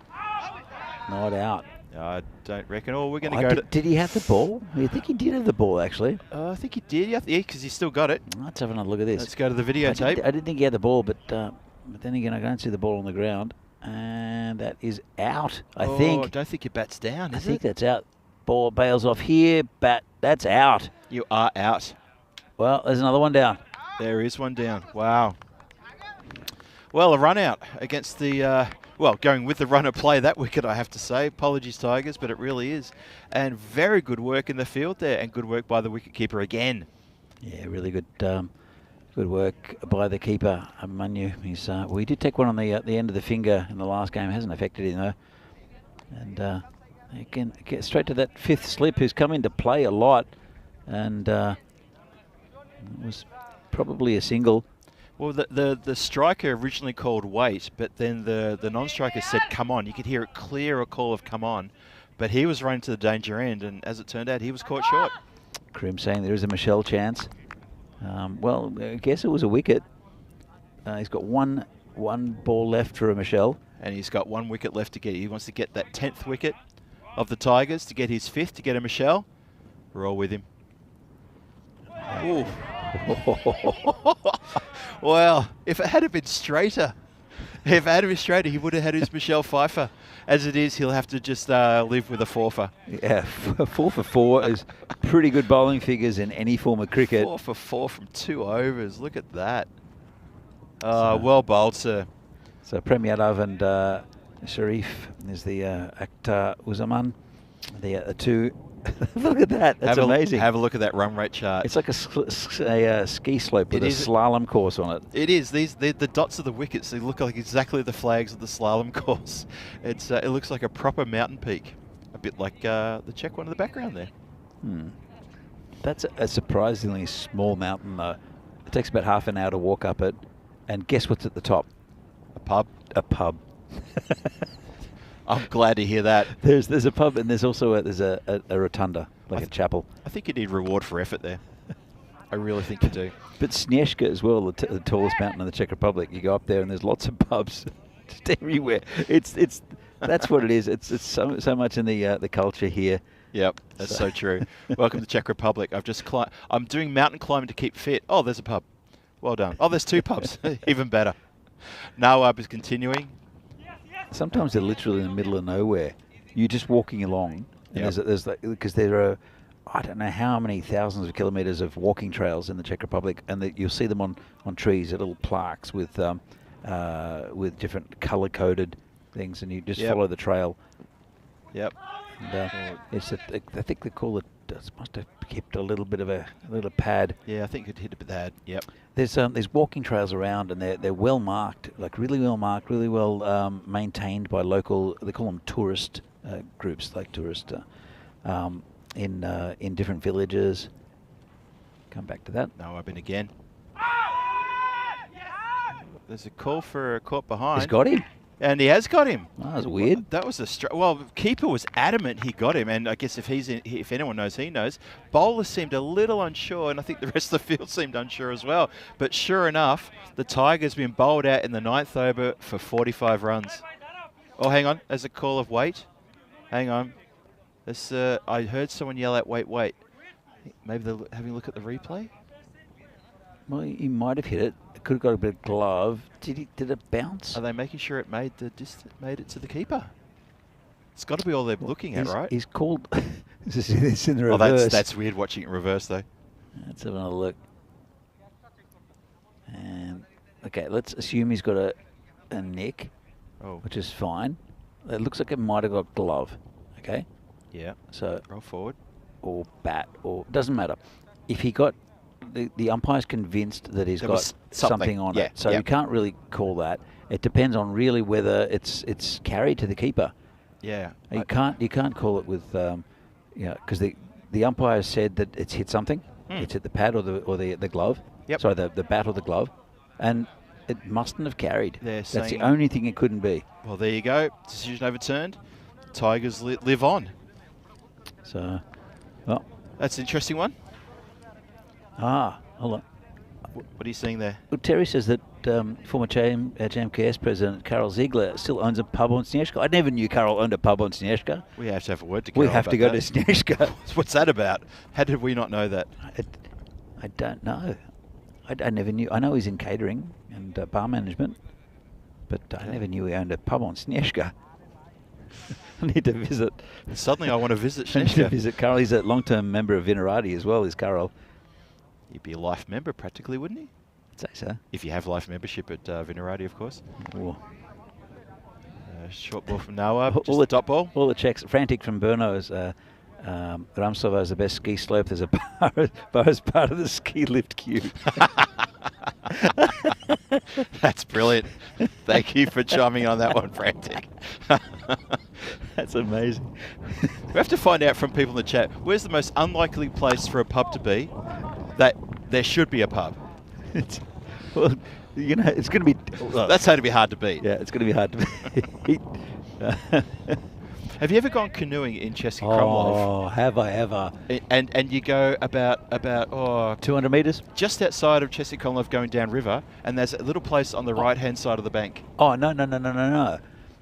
Not out. I don't reckon. Oh, we're going to go to... Did he have the ball? I think he did have the ball, actually. I think he did. Yeah, because he still got it. Let's have another look at this. Let's go to the videotape. I didn't think he had the ball, but then again, I can't see the ball on the ground. And that is out, I think. I don't think your bat's down, I think that's out. Ball bails off here. Bat, that's out. You are out. Well, there's another one down. There is one down. Wow. Well, a run out against the... going with the runner play that wicket, I have to say. Apologies, Tigers, but it really is. And very good work in the field there, and good work by the wicketkeeper again. Yeah, really good good work by the keeper, Manu. He's, we did take one on the end of the finger in the last game. It hasn't affected him, though. And again, get straight to that 5th slip, who's come into play a lot. And it was probably a single. Well, the striker originally called wait, but then the non-striker said come on. You could hear it clear a call of come on. But he was running to the danger end, and as it turned out, he was caught short. Krim saying there is a Michelle chance. Well, I guess it was a wicket. He's got one ball left for a Michelle. And he's got 1 wicket left to get. He wants to get that 10th wicket of the Tigers, to get his 5th, to get a Michelle. We're all with him. Ooh. Well, if it had been straighter, he would have had his Michelle Pfeiffer. As it is, he'll have to just live with a 4-for. Yeah, 4 for 4 is pretty good bowling figures in any form of cricket. 4 for 4 from 2 overs. Look at that. Well bowled, sir. So Prem Yadav and Sharif is the Akhtar Uzaman, the 2. Look at that. That's amazing. Have a look at that run rate chart. It's like a ski slope with a slalom course on it. It is. The dots of the wickets, they look like exactly the flags of the slalom course. It looks like a proper mountain peak. A bit like the Czech one in the background there. That's a surprisingly small mountain, though. It takes about half an hour to walk up it. And guess what's at the top? A pub. A pub. I'm glad to hear that. There's a pub, and there's also a rotunda, like a chapel. I think you need reward for effort there. I really think you do. But Snieshka as well, the tallest mountain in the Czech Republic. You go up there, and there's lots of pubs just everywhere. That's what it is. It's so much in the culture here. Yep, that's so true. Welcome to Czech Republic. I'm doing mountain climbing to keep fit. Oh, there's a pub. Well done. Oh, there's 2 pubs. Even better. Nawab is continuing. Sometimes they're literally in the middle of nowhere. You're just walking along, and because there are, I don't know how many thousands of kilometres of walking trails in the Czech Republic, and you'll see them on trees, little plaques with different colour-coded things, and you just follow the trail. Yep. And, I think they call it. It must have kept a little bit of a little pad. Yeah, I think it hit a bit bad. Yep. There's walking trails around, and they're well marked, like really well marked, really well maintained by local. They call them tourist groups, like tourist in different villages. Come back to that. No, I've been again. There's a call for a caught behind. He's got him. And he has got him. Oh, that was weird. That was keeper was adamant he got him, and I guess if anyone knows, he knows. Bowler seemed a little unsure, and I think the rest of the field seemed unsure as well. But sure enough, the Tigers been bowled out in the 9th over for 45 runs. Oh, hang on. There's a call of wait. Hang on. I heard someone yell out, wait. Maybe they're having a look at the replay? Well, he might have hit it. It could have got a bit of glove. Did it bounce? Are they making sure it made it to the keeper? It's got to be all they're looking at, right? He's called. It's in the reverse. Oh, that's weird watching it reverse, though. Let's have another look. And Okay, let's assume he's got a neck, which is fine. It looks like it might have got glove. Okay. Yeah. So Roll forward. or bat or doesn't matter. If he got the umpire's convinced that he's There got was something, on yeah, it, so yeah. you can't really call that. It depends on really whether it's carried to the keeper. Yeah. You can't call it with because the umpire said that it's hit something. It's hit the pad or the glove. Yep. Sorry, the bat or the glove, and it mustn't have carried. They're That's the saying- only thing it couldn't be. Well, there you go. Decision overturned. Tigers live on. So, well, That's an interesting one. hold on. What are you seeing there? Well, Terry says that former JMKS president Karol Ziegler still owns a pub on Snieshka. I never knew Karol owned a pub on Snieshka. We have to have a word to We Carol have to about go that. to Snieshka. What's that about? How did we not know that? I don't know. I never knew. I know he's in catering and bar management, but I never knew he owned a pub on Snieshka. I need to visit. Suddenly I want to visit I need to Snieshka. visit Karol. He's a long-term member of Vinerati as well, is Karol. He'd be a life member practically, wouldn't he? I'd say so. If you have life membership at Vinerati, of course. Ooh. Short ball from Noah, All just the a dot ball. All the checks. Frantic from Brno is Ramsova is the best ski slope. There's a bar as part of the ski lift queue. That's brilliant. Thank you for chiming on that one, Frantic. That's amazing. We have to find out from people in the chat, where's the most unlikely place for a pub to be that there should be a pub? Well, it's going to be... That's how to be hard to beat. Yeah, it's going to be hard to beat. Have you ever gone canoeing in Chesky Krumlov? Oh, have I ever? And you go about 200 metres? just outside of Chesky Krumlov going down river, and there's a little place on the right-hand side of the bank. Oh, no.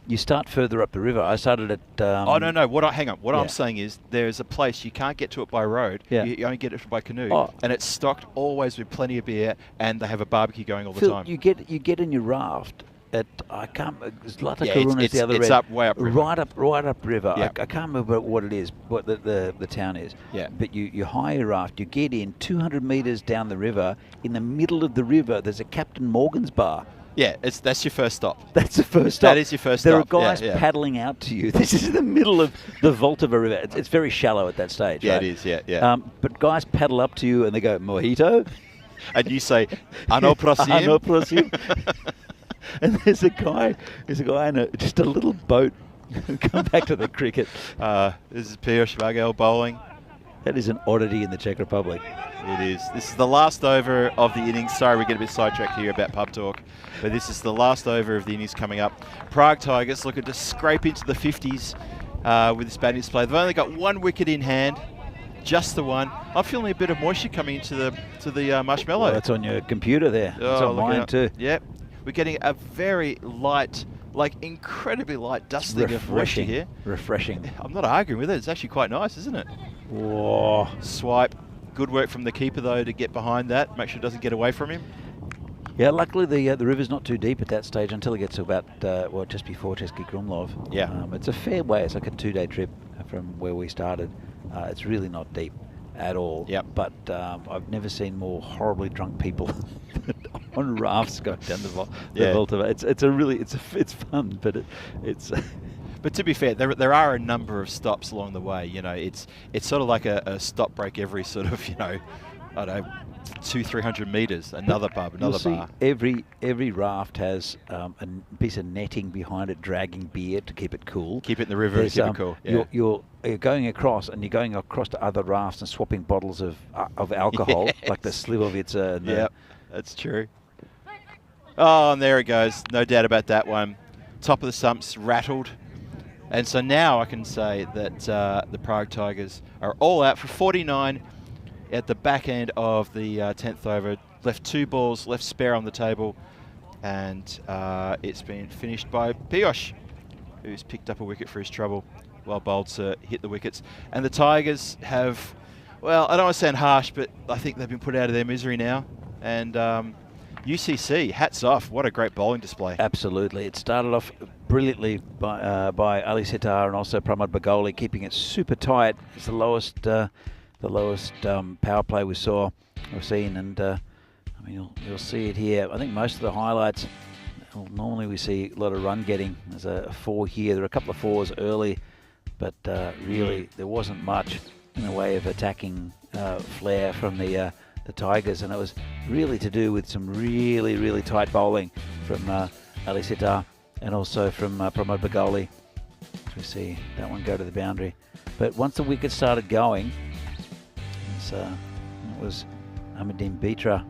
You start further up the river. I started at... Oh, no. Hang on. What yeah. I'm saying is there's a place you can't get to it by road. Yeah. You only get it by canoe. Oh. And it's stocked always with plenty of beer, and they have a barbecue going all the Phil, time. you get in your raft at Zlata Yeah, Karuna is the other it's end. up way up river. Right up river. Yeah. I can't remember what it is, what the town is. Yeah. But you hire your raft, you get in 200 metres down the river. In the middle of the river, there's a Captain Morgan's bar. Yeah, that's your first stop. That's the first stop. That is your first There stop. are guys Yeah. paddling out to you. This is in the middle of the Voltova River. It's very shallow at that stage. Yeah, right? it is, yeah. But guys paddle up to you and they go, mojito? And you say, Ano prosim? Ano prosim? And there's a guy in just a little boat. Come back to the cricket. This is Pierre Schwagel bowling. That is an oddity in the Czech Republic. It is. This is the last over of the innings. Sorry, we get a bit sidetracked here about pub talk, but this is the last over of the innings coming up. Prague Tigers looking to scrape into the 50s with this batting display. They've only got one wicket in hand, just the one. I'm feeling a bit of moisture coming into the marshmallow. Well, that's on your computer there. It's on look mine out. too. Yep. We're getting a very light, incredibly light dusting of moisture here. Refreshing. I'm not arguing with it. It's actually quite nice, isn't it? Whoa. Swipe. Good work from the keeper, though, to get behind that. Make sure it doesn't get away from him. Yeah, luckily the river's not too deep at that stage until it gets to about, just before Chesky Krumlov. Yeah. It's a fair way. It's like a 2-day trip from where we started. It's really not deep at all. Yep. But I've never seen more horribly drunk people on rafts going down the Voltova. It's fun, but it's... But to be fair, there are a number of stops along the way. You know, it's sort of like a stop break every sort of, I don't know, 200-300 metres. Another pub, another bar. Every raft has a piece of netting behind it, dragging beer to keep it cool. Keep it in the river and keep it cool. Yeah. You're going across, and you're going across to other rafts and swapping bottles of alcohol, Yes. like the Slivovitza. Yep, that's true. Oh, and there it goes. No doubt about that one. Top of the stumps, rattled. And so now I can say that the Prague Tigers are all out for 49 at the back end of the 10th over. Left 2 balls, left spare on the table, and it's been finished by Piosh, who's picked up a wicket for his trouble. Well bowled, sir, hit the wickets. And the Tigers have, well, I don't want to sound harsh, but I think they've been put out of their misery now. And UCC, hats off. What a great bowling display. Absolutely. It started off brilliantly by Ali Sitar and also Pramod Bagoli, keeping it super tight. It's the lowest power play we've seen, and I mean, you'll see it here. I think most of the highlights, well, normally we see a lot of run getting. There's a 4 here. There are a couple of 4s early, but really there wasn't much in the way of attacking flair from the Tigers, and it was really to do with some really, really tight bowling from Ali Sitar and also from Pramod Bagoli. We see that one go to the boundary. But once the wicket started going, it was Ahmadine Bindra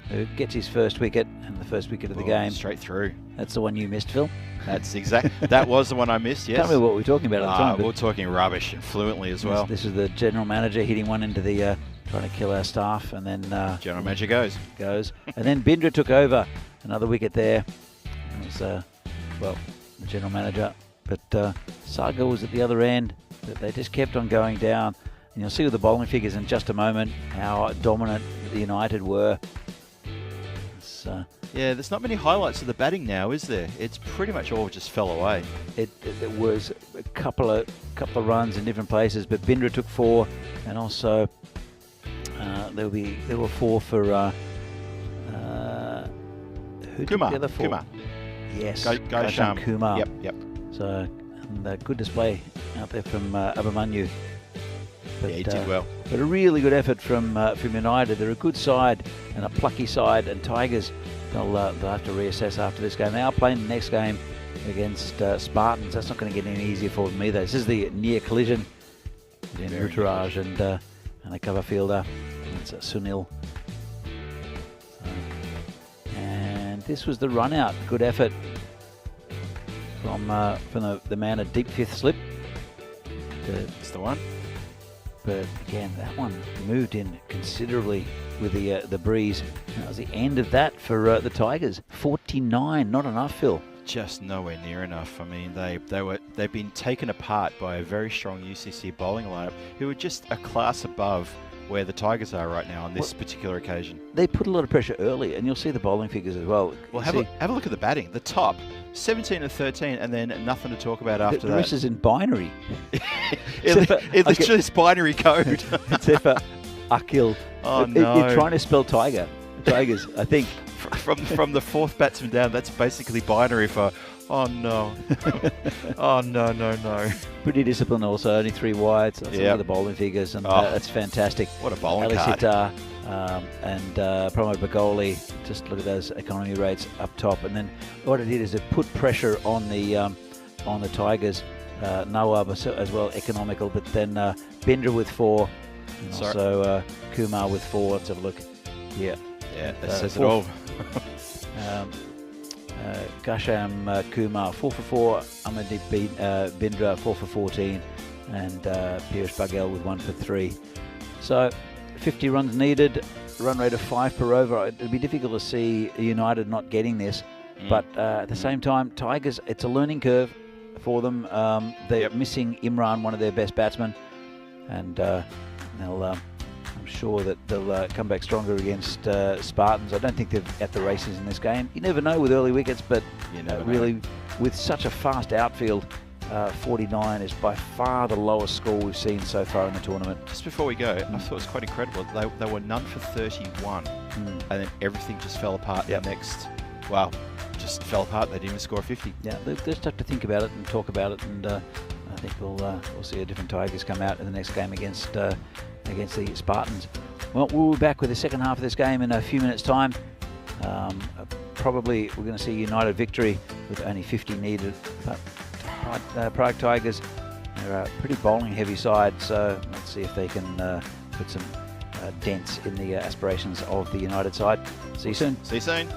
who gets his first wicket, and the first wicket of the game. Straight through. That's the one you missed, Phil? That's that was the one I missed, yes. Tell me what we were talking about at the time. We were talking rubbish and fluently as well. This is the general manager hitting one into the, trying to kill our staff, and then... general manager goes. And then Bindra took over, another wicket there. It was, well, the general manager. But Saga was at the other end. They just kept on going down. And you'll see with the bowling figures in just a moment how dominant the United were. Yeah, there's not many highlights of the batting now, is there? It's pretty much all just fell away. It was a couple of runs in different places, but Bindra took 4, and also there were 4 for who took the other 4? Kumar. Yes, Gautam Kumar. Yep. So and good display out there from Abhimanyu. But, yeah, he did well. But a really good effort from United. They're a good side and a plucky side, and Tigers, they'll have to reassess after this game. They are playing the next game against Spartans. That's not going to get any easier for them either. This is the near collision in Ruturaj and a cover fielder. It's Sunil. And this was the run out. Good effort from the man at deep 5th slip. It's the one. But again, that one moved in considerably with the breeze. And that was the end of that for the Tigers. 49, not enough, Phil. Just nowhere near enough. I mean, they've been taken apart by a very strong UCC bowling lineup, who are just a class above where the Tigers are right now on this particular occasion. They put a lot of pressure early, and you'll see the bowling figures as well. Well, have a look at the batting. The top, 17 and 13, and then nothing to talk about after that. The rest is in binary. It literally is binary code. Except for Akil. Oh, no. You're trying to spell Tigers, I think. From the 4th batsman down, that's basically binary for, oh no. Oh no. Pretty disciplined also, only 3 wides. Look at the bowling figures, and that's fantastic. What a bowling Ali card. Sitar, and Pramod Bagoli, just look at those economy rates up top. And then what it did is it put pressure on the Tigers. Nawab as well, economical, but then Bindra with 4, and also Kumar with 4. Let's have a look. Yeah, that says it all. Gautam Kumar 4 for 4, Amandeep Bindra 4 for 14, and Piyush Baghel with 1 for 3. So 50 runs needed, run rate of 5 per over. It'd be difficult to see United not getting this, but at the same time, Tigers, it's a learning curve for them. They're missing Imran, one of their best batsmen, and I'm sure that they'll come back stronger against Spartans. I don't think they're at the races in this game. You never know with early wickets, but really with such a fast outfield, 49 is by far the lowest score we've seen so far in the tournament. Just before we go, I thought it was quite incredible. They were none for 31, and then everything just fell apart in the next. Wow, just fell apart. They didn't even score 50. Yeah, they just have to think about it and talk about it, and I think we'll see a different Tigers come out in the next game against the Spartans. Well, we'll be back with the second half of this game in a few minutes' time. Probably we're going to see United victory with only 50 needed. But Prague Tigers are a pretty bowling heavy side, so let's see if they can put some dents in the aspirations of the United side. See you soon. See you soon.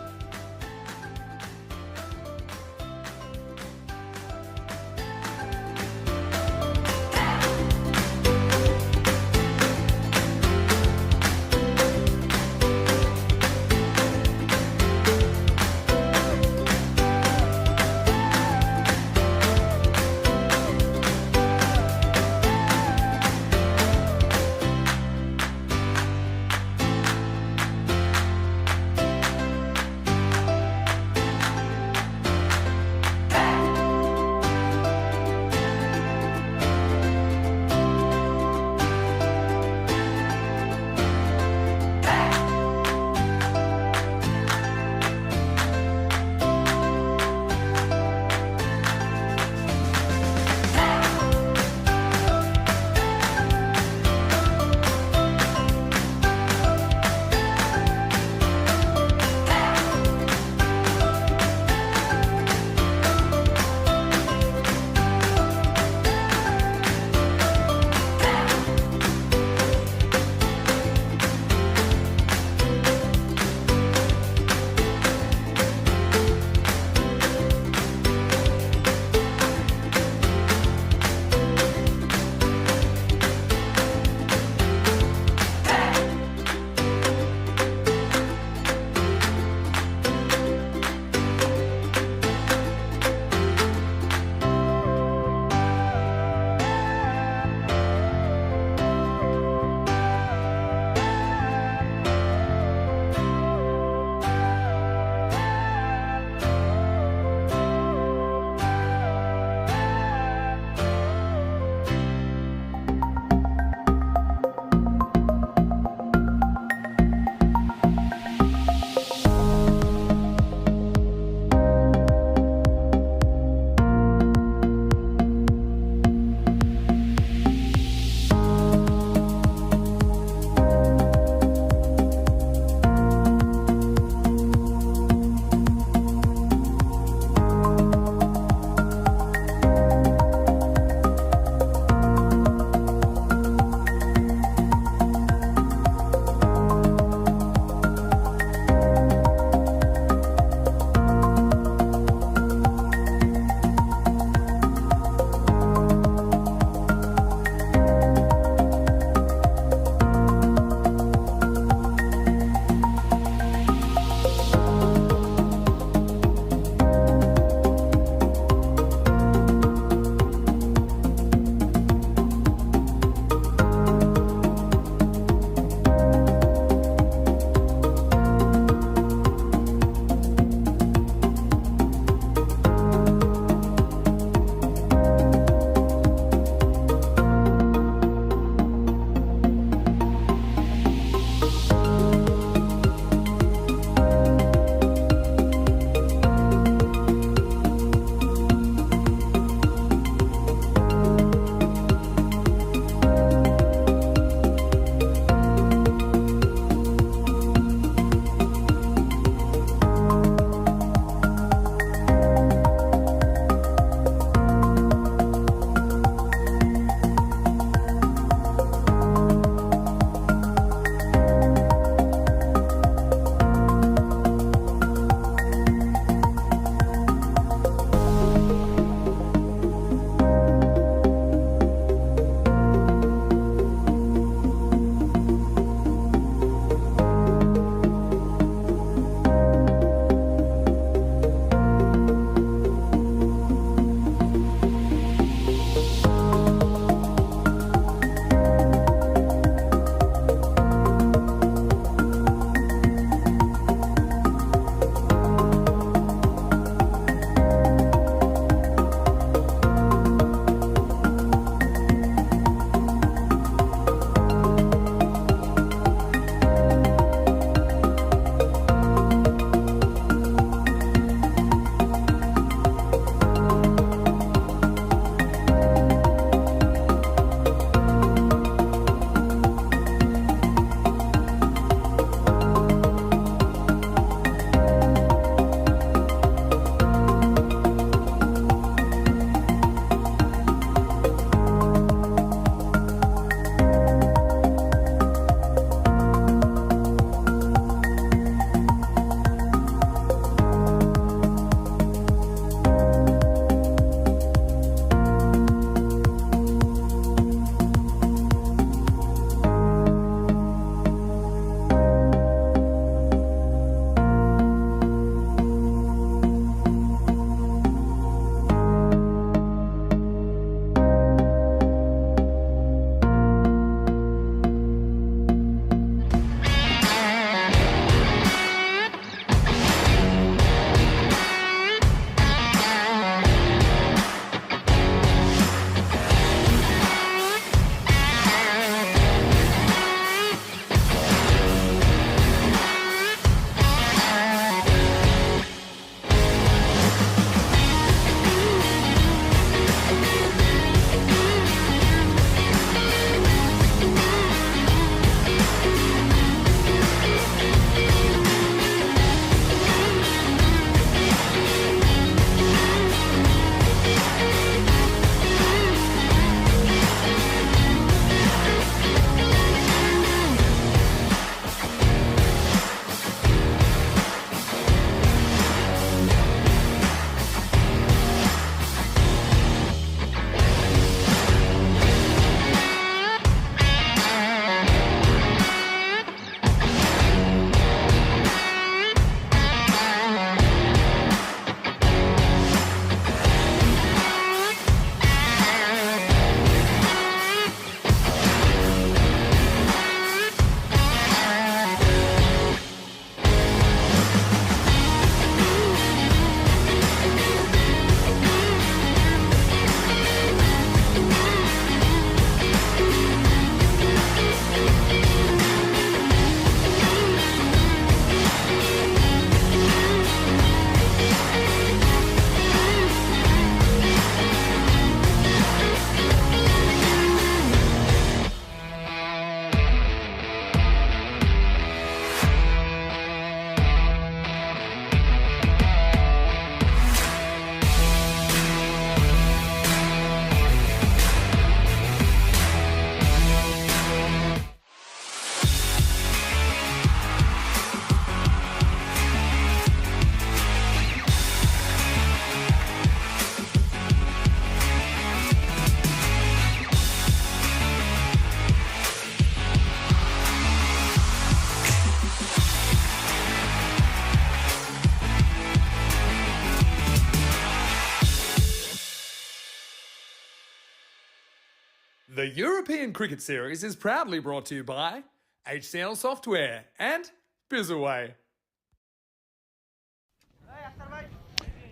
The European Cricket Series is proudly brought to you by HCL Software and Bizaway.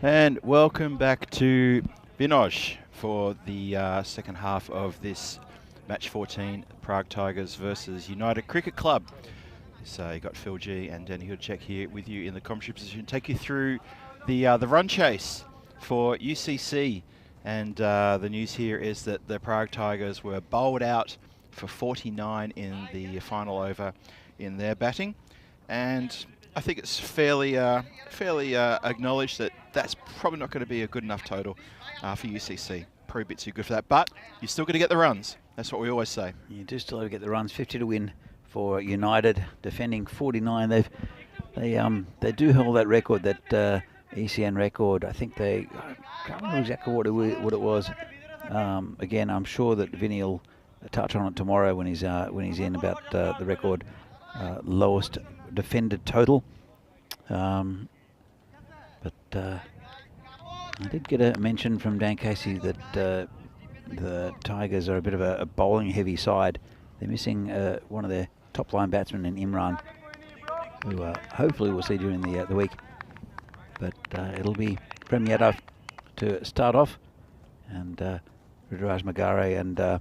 And welcome back to Vinoj for the second half of this match 14, Prague Tigers versus United Cricket Club. So you got Phil G and Danny Hoodcheck here with you in the commentary position, take you through the run chase for UCC. And the news here is that the Prague Tigers were bowled out for 49 in the final over in their batting. And I think it's fairly acknowledged that that's probably not going to be a good enough total for UCC. Probably a bit too good for that, but you're still going to get the runs. That's what we always say. You do still have to get the runs. 50 to win for United, defending 49. They do hold that record, that ECN record. I think I can't remember exactly what it was. Again, I'm sure that Vinny will touch on it tomorrow when he's in about the record lowest defended total. But I did get a mention from Dan Casey that the Tigers are a bit of a bowling heavy side. They're missing one of their top line batsmen in Imran, who hopefully we'll see during the week. But it'll be Prem Yadav to start off, and Rudraj Magare and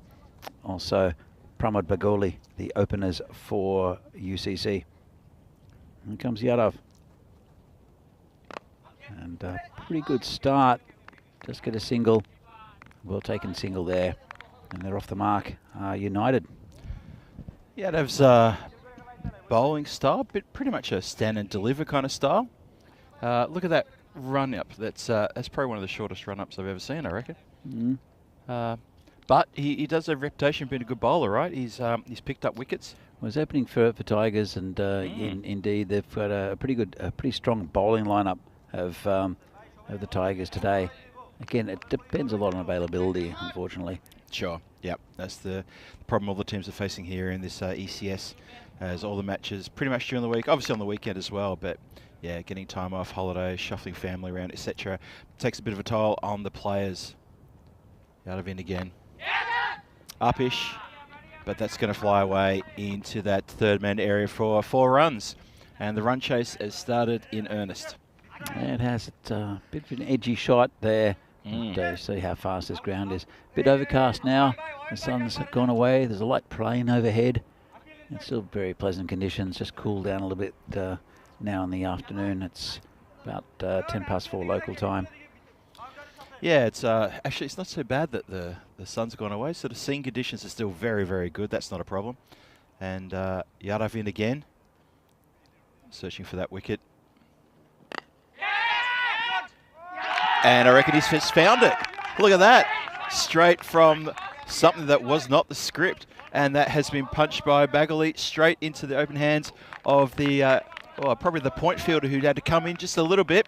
also Pramod Bagoli, the openers for UCC. Here comes Yadav. And pretty good start. Just get a single. Well taken single there. And they're off the mark. United. Yadav's bowling style, but pretty much a stand and deliver kind of style. Look at that run up. That's probably one of the shortest run ups I've ever seen, I reckon. Mm. But he does have a reputation of being a good bowler, right? He's picked up wickets. Well, it's opening for Tigers, and indeed they've got a pretty strong bowling lineup of the Tigers today. Again, it depends a lot on availability, unfortunately. Sure. Yep. That's the problem all the teams are facing here in this ECS, as all the matches pretty much during the week, obviously on the weekend as well, but yeah, getting time off, holidays, shuffling family around, etc. takes a bit of a toll on the players. Out of in again. Upish, but that's going to fly away into that third man area for 4 runs. And the run chase has started in earnest. It has a bit of an edgy shot there. See how fast this ground is. Bit overcast now. The sun's gone away. There's a light plane overhead. It's still very pleasant conditions. Just cooled down a little bit now in the afternoon. It's about 4:10 local time. Yeah, it's actually it's not so bad that the sun's gone away. So the scene conditions are still very, very good. That's not a problem. And Yadav in again, searching for that wicket. And I reckon he's just found it. Look at that. Straight from something that was not the script. And that has been punched by Bagoli straight into the open hands of the, probably the point fielder who had to come in just a little bit.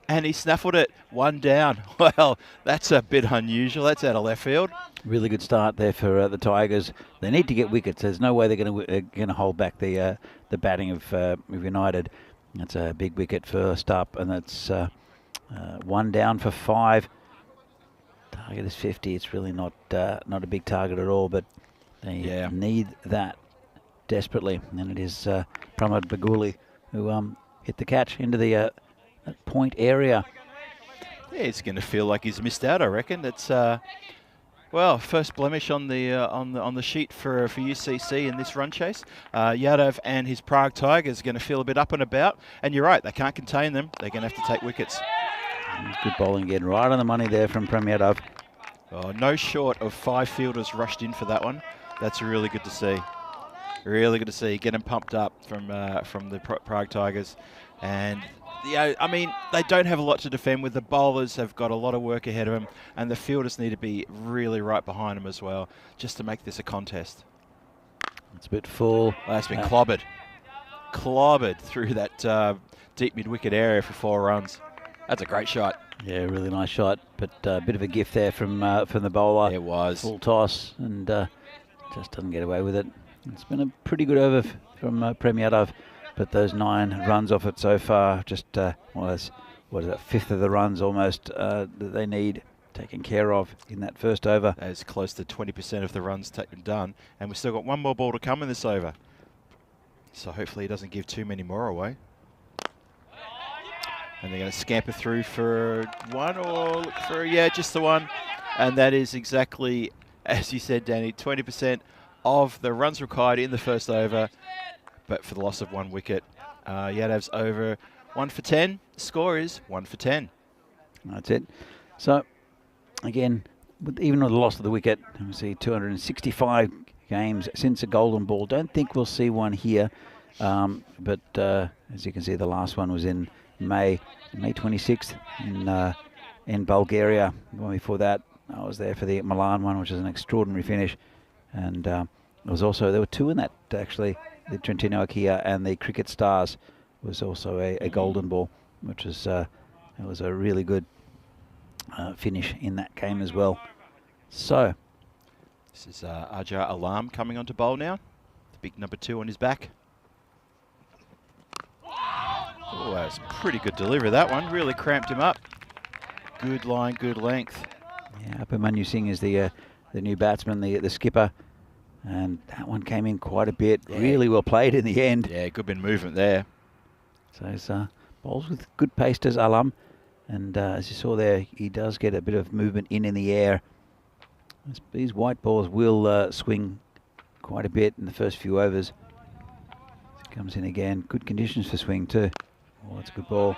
And he snaffled it. 1 down. Well, that's a bit unusual. That's out of left field. Really good start there for the Tigers. They need to get wickets. There's no way they're going to hold back the batting of United. That's a big wicket first up, and that's 1 down for 5. Target is 50. It's really not a big target at all, but they need that desperately. And it is Pramod Baguli who hit the catch into the point area. Yeah, it's going to feel like he's missed out, I reckon. It's first blemish on the sheet for UCC in this run chase. Yadav and his Prague Tigers are going to feel a bit up and about. And you're right, they can't contain them. They're going to have to take wickets. Good bowling again, right on the money there from Prem Yadav. Oh, no short of 5 fielders rushed in for that one. That's really good to see. Really good to see. Get them pumped up from the Prague Tigers. And yeah, I mean, they don't have a lot to defend with. The bowlers have got a lot of work ahead of them, and the fielders need to be really right behind them as well, just to make this a contest. It's a bit full. Well, that's been clobbered through that deep mid-wicket area for 4 runs. That's a great shot. Yeah, really nice shot, but a bit of a gift there from the bowler. It was. Full toss, and just doesn't get away with it. It's been a pretty good over from Prem Yadav, but those 9 runs off it so far just was a fifth of the runs almost that they need taken care of in that first over. As close to 20% of the runs done, and we've still got one more ball to come in this over. So hopefully he doesn't give too many more away. And they're going to scamper through for one or look for, yeah, just the one. And that is exactly, as you said, Danny, 20% of the runs required in the first over, but for the loss of 1 wicket. Yadav's over 1 for 10. The score is 1 for 10. That's it. So, again, even with the loss of the wicket, we see 265 games since a golden ball. Don't think we'll see one here, but as you can see, the last one was in May 26th in Bulgaria. The one before that, I was there for the Milan one, which is an extraordinary finish. And there were 2 in that, actually. The Trentino Ikea and the Cricket Stars was also a golden ball, which was it was a really good finish in that game as well. So this is Ajar Alam coming onto bowl now. The big number 2 on his back. Oh, that was a pretty good delivery, that one. Really cramped him up. Good line, good length. Yeah, Abhimanyu Singh is the new batsman, the skipper. And that one came in quite a bit. Yeah. Really well played in the end. Yeah, good bit of movement there. So it's bowls with good pace does Alam. And as you saw there, he does get a bit of movement in the air. These white balls will swing quite a bit in the first few overs. Comes in again. Good conditions for swing too. Oh, that's a good ball.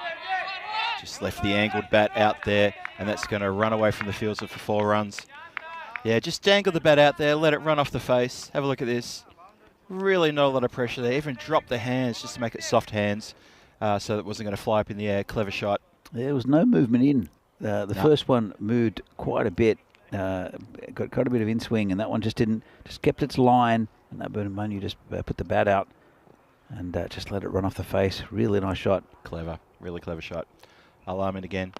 Just left the angled bat out there, and that's going to run away from the fields for 4 runs. Yeah, just dangle the bat out there, let it run off the face. Have a look at this. Really not a lot of pressure there. Even dropped the hands just to make it soft hands so that it wasn't going to fly up in the air. Clever shot. There was no movement in. The first one moved quite a bit. Got quite a bit of in-swing, and that one just kept its line. And that Abhimanyu just put the bat out and just let it run off the face. Really nice shot. Clever. Really clever shot. Alarm in again.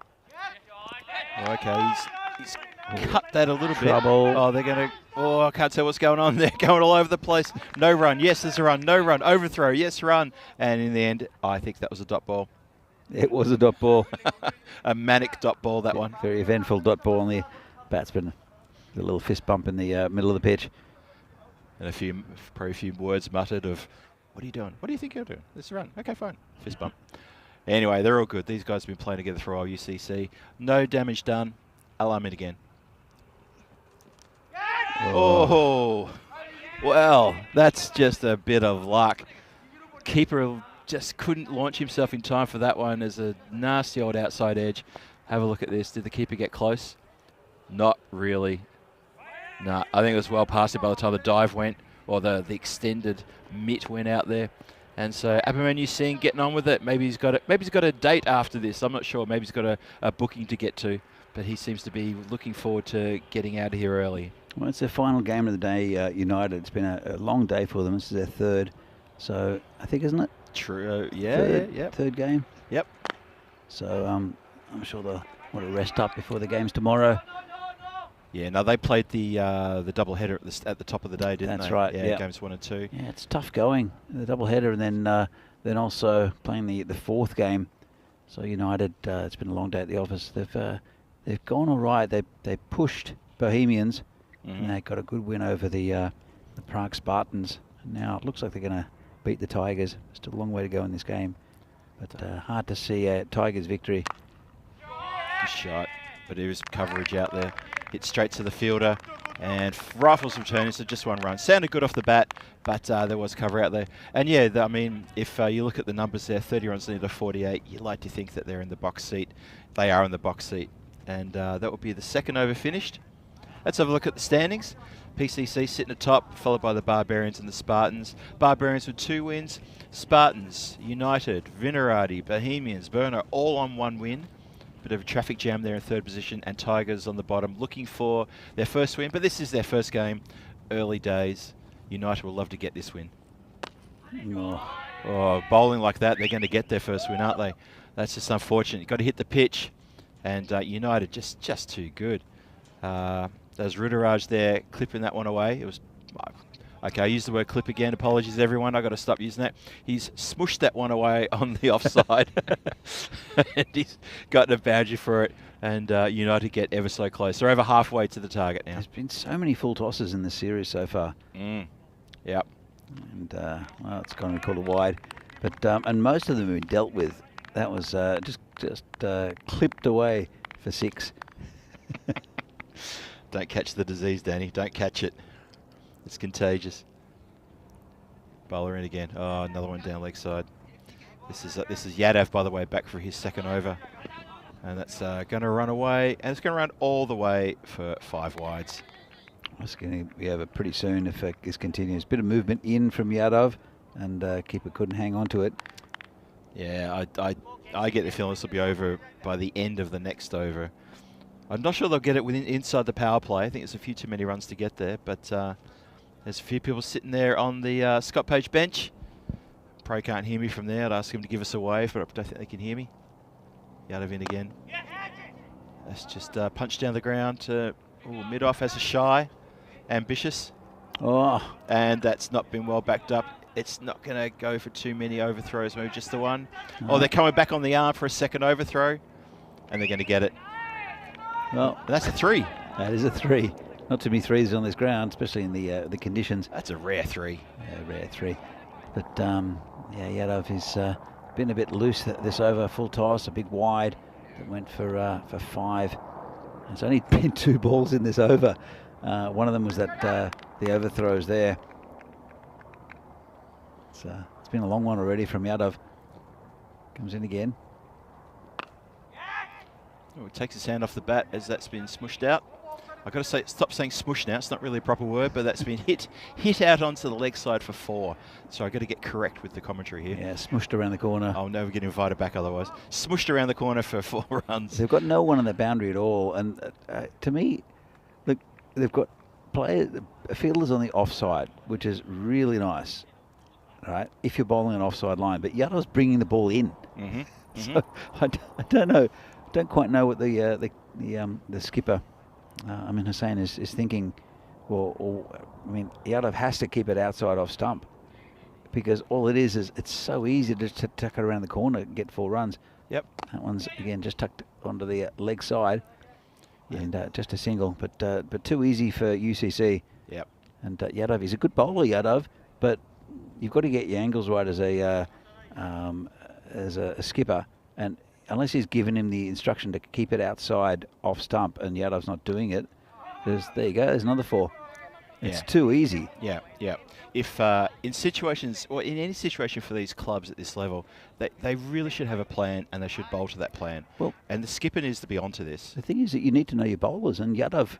Okay, he's cut that a little bit. Oh, they're going to... Oh, I can't tell what's going on. They're going all over the place. No run. Yes, there's a run. No run. Overthrow. Yes, run. And in the end, I think that was a dot ball. It was a dot ball. A manic dot ball, that one. Very eventful dot ball on the batsman. The little fist bump in the middle of the pitch. And probably a few words muttered of, what are you doing? What do you think you're doing? This run. Okay, fine. Fist bump. Anyway, they're all good. These guys have been playing together for a while, UCC. No damage done. Alarm it again. Oh, well, that's just a bit of luck. Keeper just couldn't launch himself in time for that one as a nasty old outside edge. Have a look at this. Did the keeper get close? Not really. No, I think it was well past it by the time the dive went, or the extended mitt went out there. And so Abhimanyu Singh getting on with it. Maybe he's got a date after this. I'm not sure. Maybe he's got a booking to get to. But he seems to be looking forward to getting out of here early. Well, it's their final game of the day, United. It's been a long day for them. This is their third. So, I think, isn't it? True. Yeah. Third game. Yep. So, I'm sure they'll want to rest up before the games tomorrow. Yeah, no, they played the double header at the top of the day, didn't they? That's right. Yeah, games 1 and 2. Yeah, it's tough going. The double header, and then also playing the fourth game. So United, it's been a long day at the office. They've gone all right. They pushed Bohemians, and they got a good win over the Prague Spartans. And now it looks like they're going to beat the Tigers. Still a long way to go in this game, but hard to see a Tigers victory. Good shot, but there is coverage out there. Hit straight to the fielder, and rifles returning, so just 1 run. Sounded good off the bat, but there was cover out there. And yeah, I mean, if you look at the numbers there, 30 runs needed to 48, you'd like to think that they're in the box seat. They are in the box seat, and that will be the second over finished. Let's have a look at the standings. PCC sitting at top, followed by the Barbarians and the Spartans. Barbarians with 2 wins. Spartans, United, Vinarati, Bohemians, Burner, all on 1 win. Bit of a traffic jam there in 3rd position, and Tigers on the bottom looking for their first win. But this is their first game, early days. United will love to get this win. Oh, bowling like that, they're going to get their first win, aren't they? That's just unfortunate. You've got to hit the pitch, and United just too good. There's Rudaraj there clipping that one away. It was, Okay, I used the word clip again. Apologies, everyone. I got to stop using that. He's smushed that one away on the offside. And he's gotten a boundary for it. And United get ever so close. They're over halfway to the target now. There's been so many full tosses in this series so far. Yep. And, well, it's going to be called a wide. But and most of them have been dealt with. That was just clipped away for 6. Don't catch the disease, Danny. Don't catch it. It's contagious. Bowler in again. Oh, another one down leg side. This is Yadav, by the way, back for his second over. And that's going to run away. And it's going to run all the way for 5 wides. It's going to be over pretty soon if this continues. Bit of movement in from Yadav, and keeper couldn't hang on to it. Yeah, I get the feeling this will be over by the end of the next over. I'm not sure they'll get it inside the power play. I think it's a few too many runs to get there, but there's a few people sitting there on the Scott Page bench. Probably can't hear me from there. I'd ask him to give us a wave, but I don't think they can hear me. Yadav in again. That's just punched down the ground to mid-off as a shy. Ambitious. Oh. And that's not been well backed up. It's not going to go for too many overthrows, maybe just the one. Oh, they're coming back on the arm for a second overthrow, and they're going to get it. Well, that's a 3. That is a 3. Not too many 3s on this ground, especially in the conditions. That's a rare 3. Yeah, rare 3. But yeah, Yadav has been a bit loose this over. Full toss, a big wide that went for 5. There's only been 2 balls in this over. One of them was that the overthrows there. It's been a long one already from Yadav. Comes in again. Oh, it takes his hand off the bat as that's been smushed out. I've got to say, stop saying smush now. It's not really a proper word, but that's been hit out onto the leg side for 4. So I've got to get correct with the commentary here. Yeah, smushed around the corner. I'll never get invited back otherwise. Smushed around the corner for 4 runs. They've got no one on the boundary at all. And to me, look, they've got fielders on the offside, which is really nice, right? If you're bowling an offside line. But Yadav's bringing the ball in. So I don't know. Don't quite know what the skipper, Amin Hussain, is thinking. I mean, Yadav has to keep it outside off stump, because all it is it's so easy to tuck it around the corner and get 4 runs. Yep. That one's again just tucked onto the leg side, and just a single, but too easy for UCC. Yep. And Yadav is a good bowler, Yadav, but you've got to get your angles right as a skipper, and unless he's given him the instruction to keep it outside off stump and Yadav's not doing it, there you go, there's another 4. It's too easy. Yeah. If in situations, or in any situation for these clubs at this level, they really should have a plan, and they should bowl to that plan. Well, and the skipper needs to be onto this. The thing is that you need to know your bowlers, and Yadav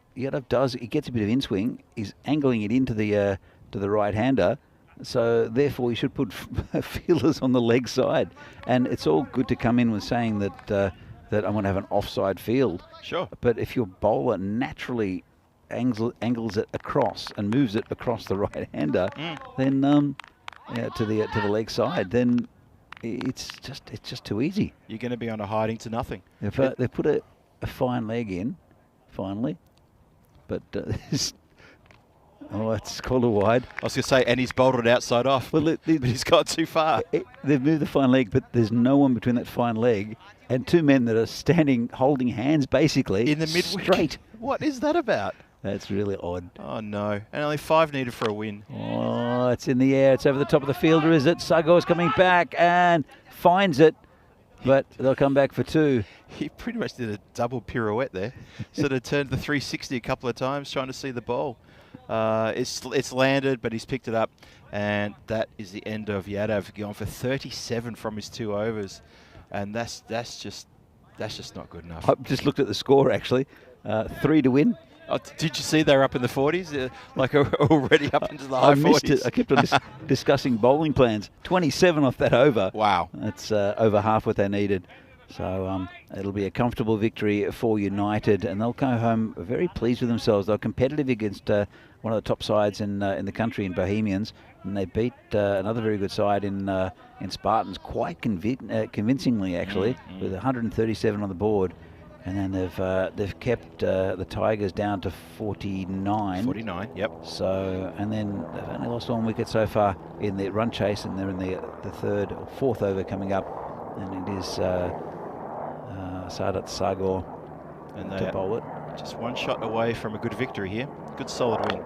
does. He gets a bit of in-swing. He's angling it into the to the right-hander. So therefore, you should put fielders on the leg side, and it's all good to come in with saying that that I'm going to have an offside field. Sure. But if your bowler naturally angles it across and moves it across the right-hander, then to the leg side, then it's just too easy. You're going to be on a hiding to nothing. They put a fine leg in, finally, but. Oh, it's called a wide. I was going to say, and he's bowled it outside off, but he's got too far. They've moved the fine leg, but there's no one between that fine leg and 2 men that are standing, holding hands, basically. In the mid-wicket. Straight. What is that about? That's really odd. Oh, no. And only 5 needed for a win. Oh, it's in the air. It's over the top of the fielder, is it? Sago's coming back and finds it, but they'll come back for 2. He pretty much did a double pirouette there. Sort of turned the 360 a couple of times trying to see the ball. It's landed, but he's picked it up, and that is the end of Yadav, going for 37 from his 2 overs, and that's just not good enough. I've just looked at the score actually, 3 to win. Oh, did you see they're up in the 40s? Like already up into the high 40s. I missed it. I kept on discussing bowling plans. 27 off that over. Wow. That's over half what they needed. So it'll be a comfortable victory for United, and they'll go home very pleased with themselves. They're competitive against one of the top sides in the country in Bohemians, and they beat another very good side in Spartans quite convincingly, actually, with 137 on the board. And then they've kept the Tigers down to 49. 49, yep. So, and then they've only lost 1 wicket so far in the run chase, and they're in the third or fourth over coming up, and it is Sadat Sagor And to they bowl it. just 1 shot away from a good victory here. Good solid win.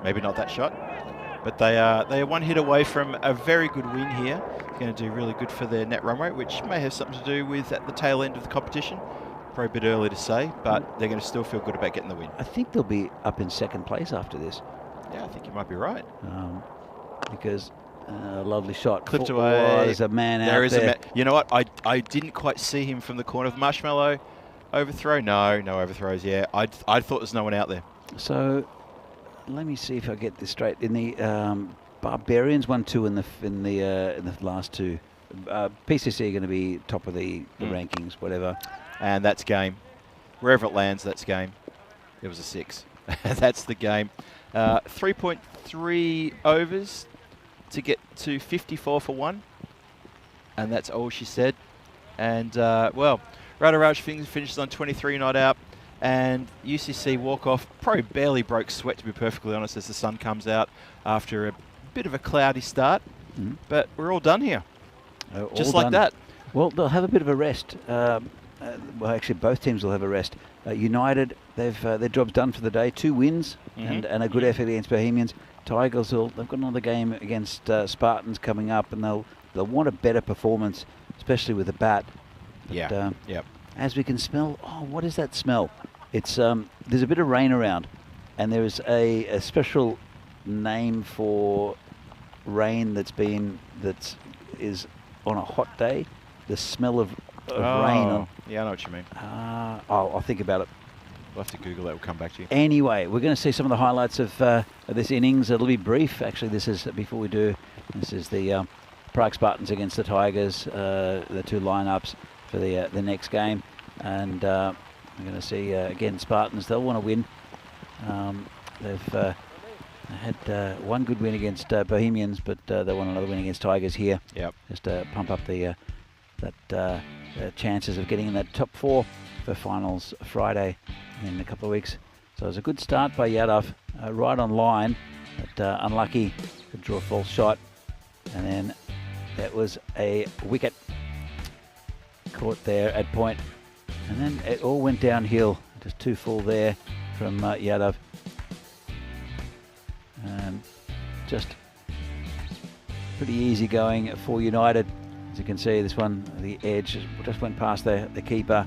Maybe not that shot, but they are 1 hit away from a very good win here. Going to do really good for their net run rate, which may have something to do with at the tail end of the competition. Probably a bit early to say, but they're going to still feel good about getting the win. I think they'll be up in second place after this, Yeah, I think you might be right. because a lovely shot. Clipped Oh, away. there's a man There out is there. a man. You know what? I didn't quite see him from the corner of the marshmallow. Overthrow? No overthrows. Yeah, I thought there's no one out there. So let me see if I get this straight. In the Barbarians 1-2 in the last 2. PCC are going to be top of the rankings, whatever. And that's game. Wherever it lands, that's game. It was a 6. That's the game. 3.3 overs to get to 54 for 1. And that's all she said. And, well, Radharaj finishes on 23 not out. And UCC walk-off probably barely broke sweat, to be perfectly honest, as the sun comes out after a bit of a cloudy start. But we're all done here. Just All like done. that. Well, they'll have a bit of a rest. Well, actually, both teams will have a rest. United, they've their job's done for the day. 2 wins and a good effort against Bohemians. Tigers, they've got another game against Spartans coming up, and they'll want a better performance, especially with the bat. But, Yeah. Yep. as we can smell, what is that smell? It's there's a bit of rain around, and there is a special name for rain that is on a hot day. The smell of rain. Yeah, I know what you mean. I'll think about it. We'll have to Google that. We'll come back to you. Anyway, we're going to see some of the highlights of this innings. It'll be brief. Actually, this is before we do. This is the Prague Spartans against the Tigers. The 2 lineups for the next game, and we're going to see again Spartans. They'll want to win. They've had 1 good win against Bohemians, but they want another win against Tigers here. Yep. Just to pump up the chances of getting in that top 4 for finals Friday in a couple of weeks. So it was a good start by Yadav, right on line, but unlucky to draw a false shot, and then that was a wicket caught there at point, and then it all went downhill. Just 2 full there from Yadav, and just pretty easy going for United. As you can see, this one, the edge just went past the keeper,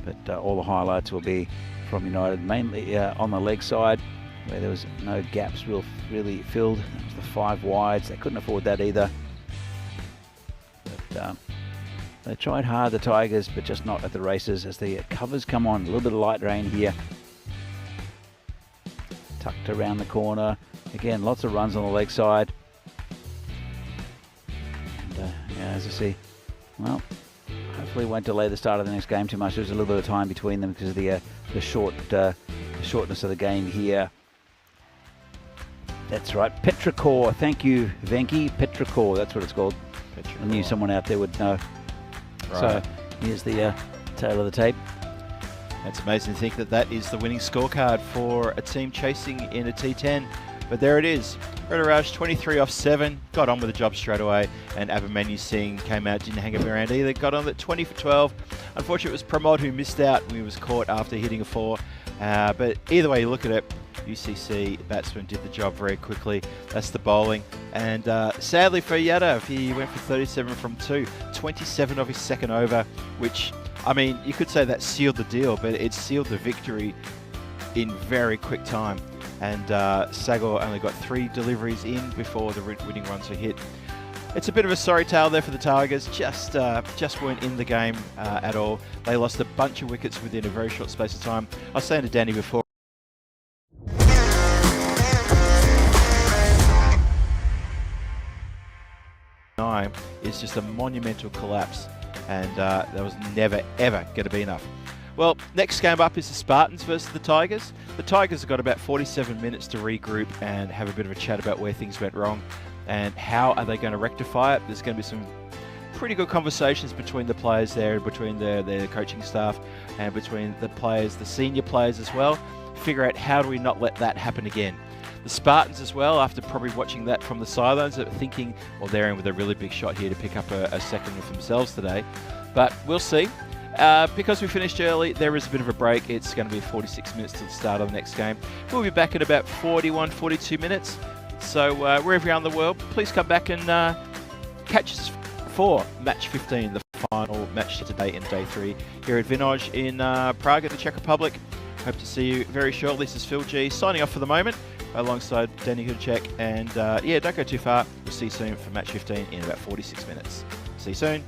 but all the highlights will be from United, mainly on the leg side, where there was no gaps really filled. It was the 5 wides. They couldn't afford that either. But they tried hard, the Tigers, but just not at the races as the covers come on. A little bit of light rain here. Tucked around the corner. Again, lots of runs on the leg side. And, as you see, well, hopefully it won't delay the start of the next game too much. There's a little bit of time between them because of the shortness of the game here. That's right, Petrichor. Thank you, Venki. Petrichor, that's what it's called. I knew someone out there would know. Right. So here's the tail of the tape. It's amazing to think that that is the winning scorecard for a team chasing in a T10. But there it is. Radharaj 23 off 7, got on with the job straight away, and Abhimanyu Singh came out, didn't hang around either, got on at 20 for 12. Unfortunately, it was Pramod who missed out when he was caught after hitting a 4. But either way you look at it, UCC batsman did the job very quickly. That's the bowling. And sadly for Yadav, he went for 37 from 2, 27 of his second over, which, I mean, you could say that sealed the deal, but it sealed the victory in very quick time. And Sagor only got 3 deliveries in before the winning runs were hit. It's a bit of a sorry tale there for the Tigers. Just weren't in the game at all. They lost a bunch of wickets within a very short space of time. I was saying to Danny before, is just a monumental collapse, and that was never ever going to be enough. Well, next game up is the Spartans versus the Tigers. The Tigers have got about 47 minutes to regroup and have a bit of a chat about where things went wrong and how are they going to rectify it. There's going to be some pretty good conversations between the players there, between their coaching staff, and between the players, the senior players as well. Figure out how do we not let that happen again. The Spartans as well, after probably watching that from the sidelines, are thinking, well, they're in with a really big shot here to pick up a second with themselves today. But we'll see. Because we finished early, there is a bit of a break. It's going to be 46 minutes to the start of the next game. We'll be back in about 41, 42 minutes. So wherever you're in the world, please come back and catch us for match 15, the final match today in day 3 here at Vinoj in Prague in the Czech Republic. Hope to see you very shortly. This is Phil G signing off for the moment alongside Danny Hudchek. And yeah, don't go too far. We'll see you soon for match 15 in about 46 minutes. See you soon.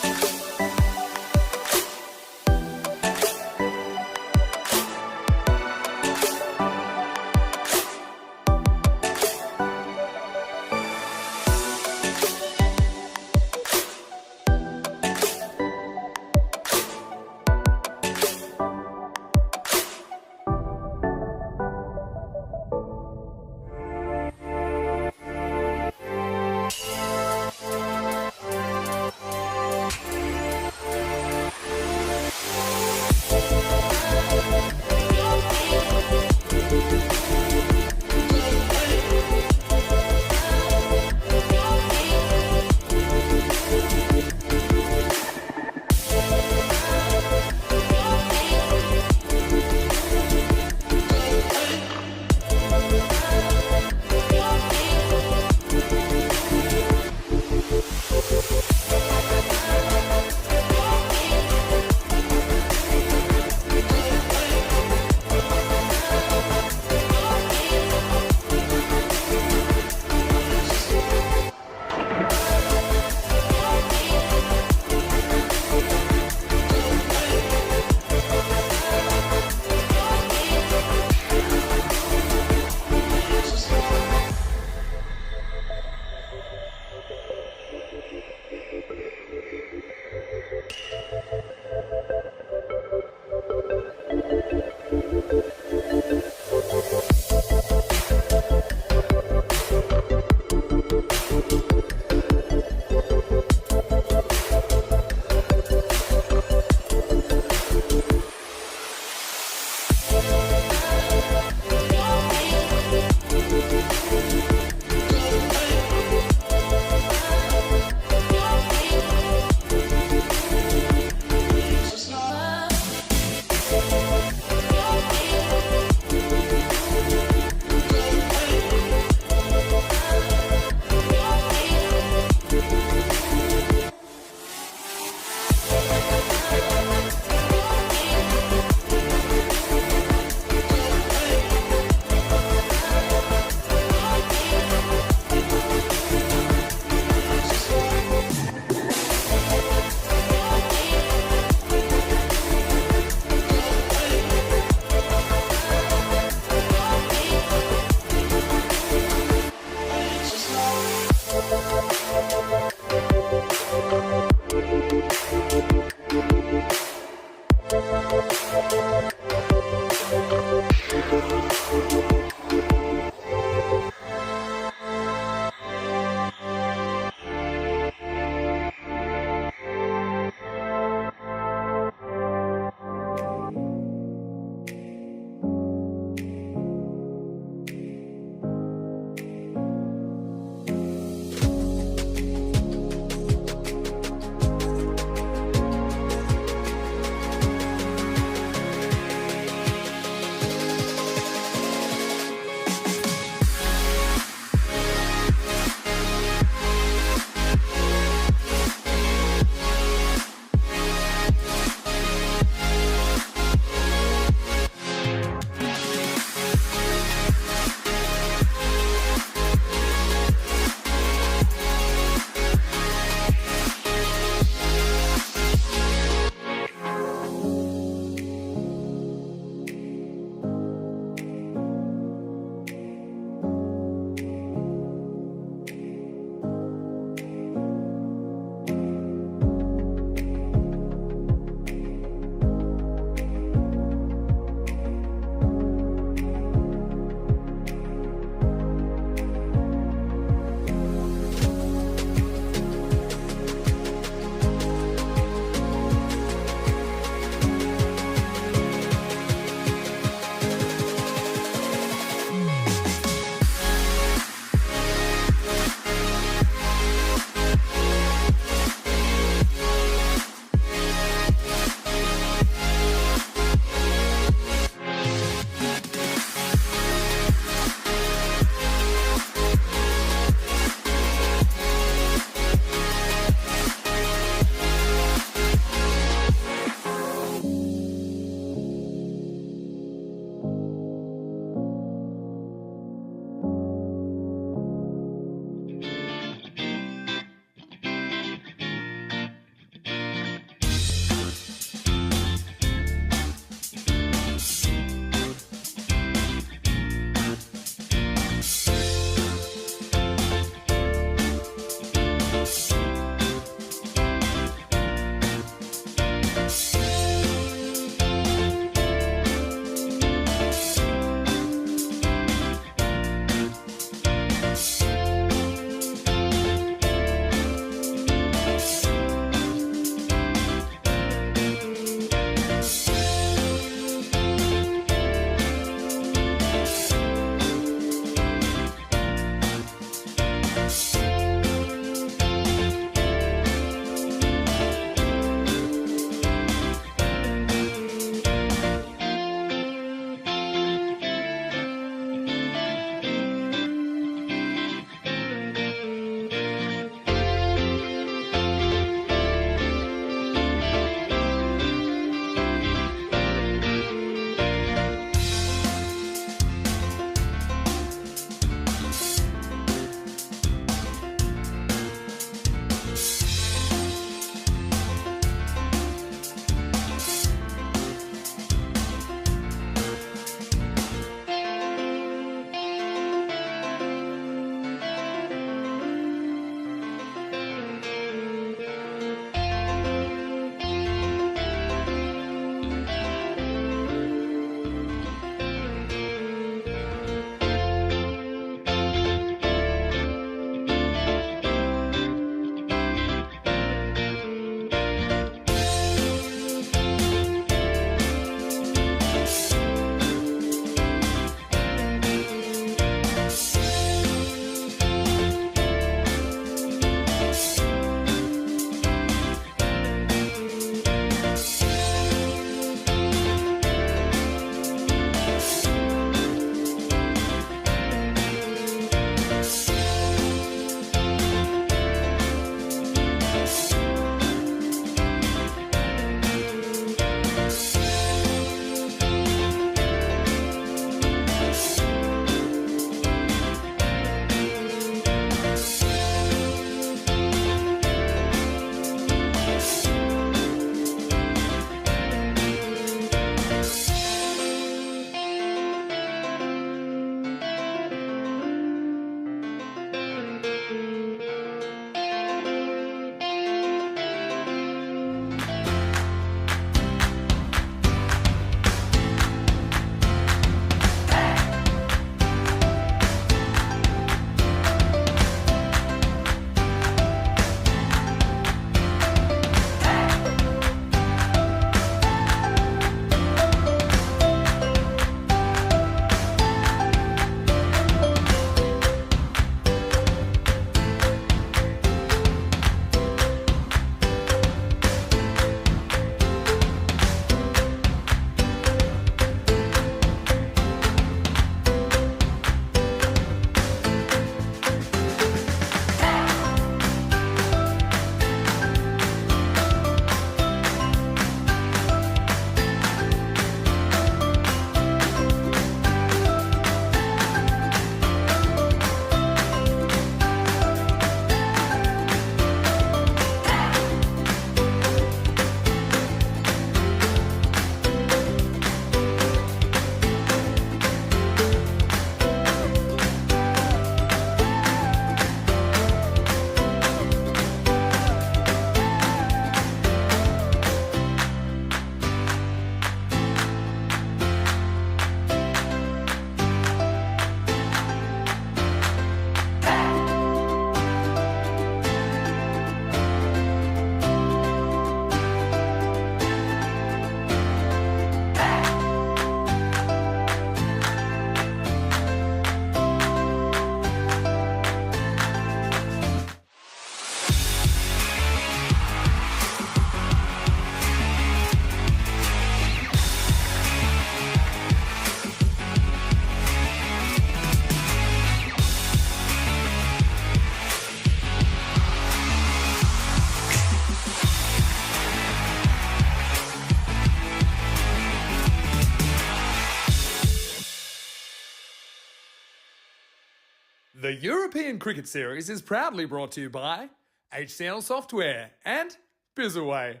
The European Cricket Series is proudly brought to you by HCL Software and Bizaway.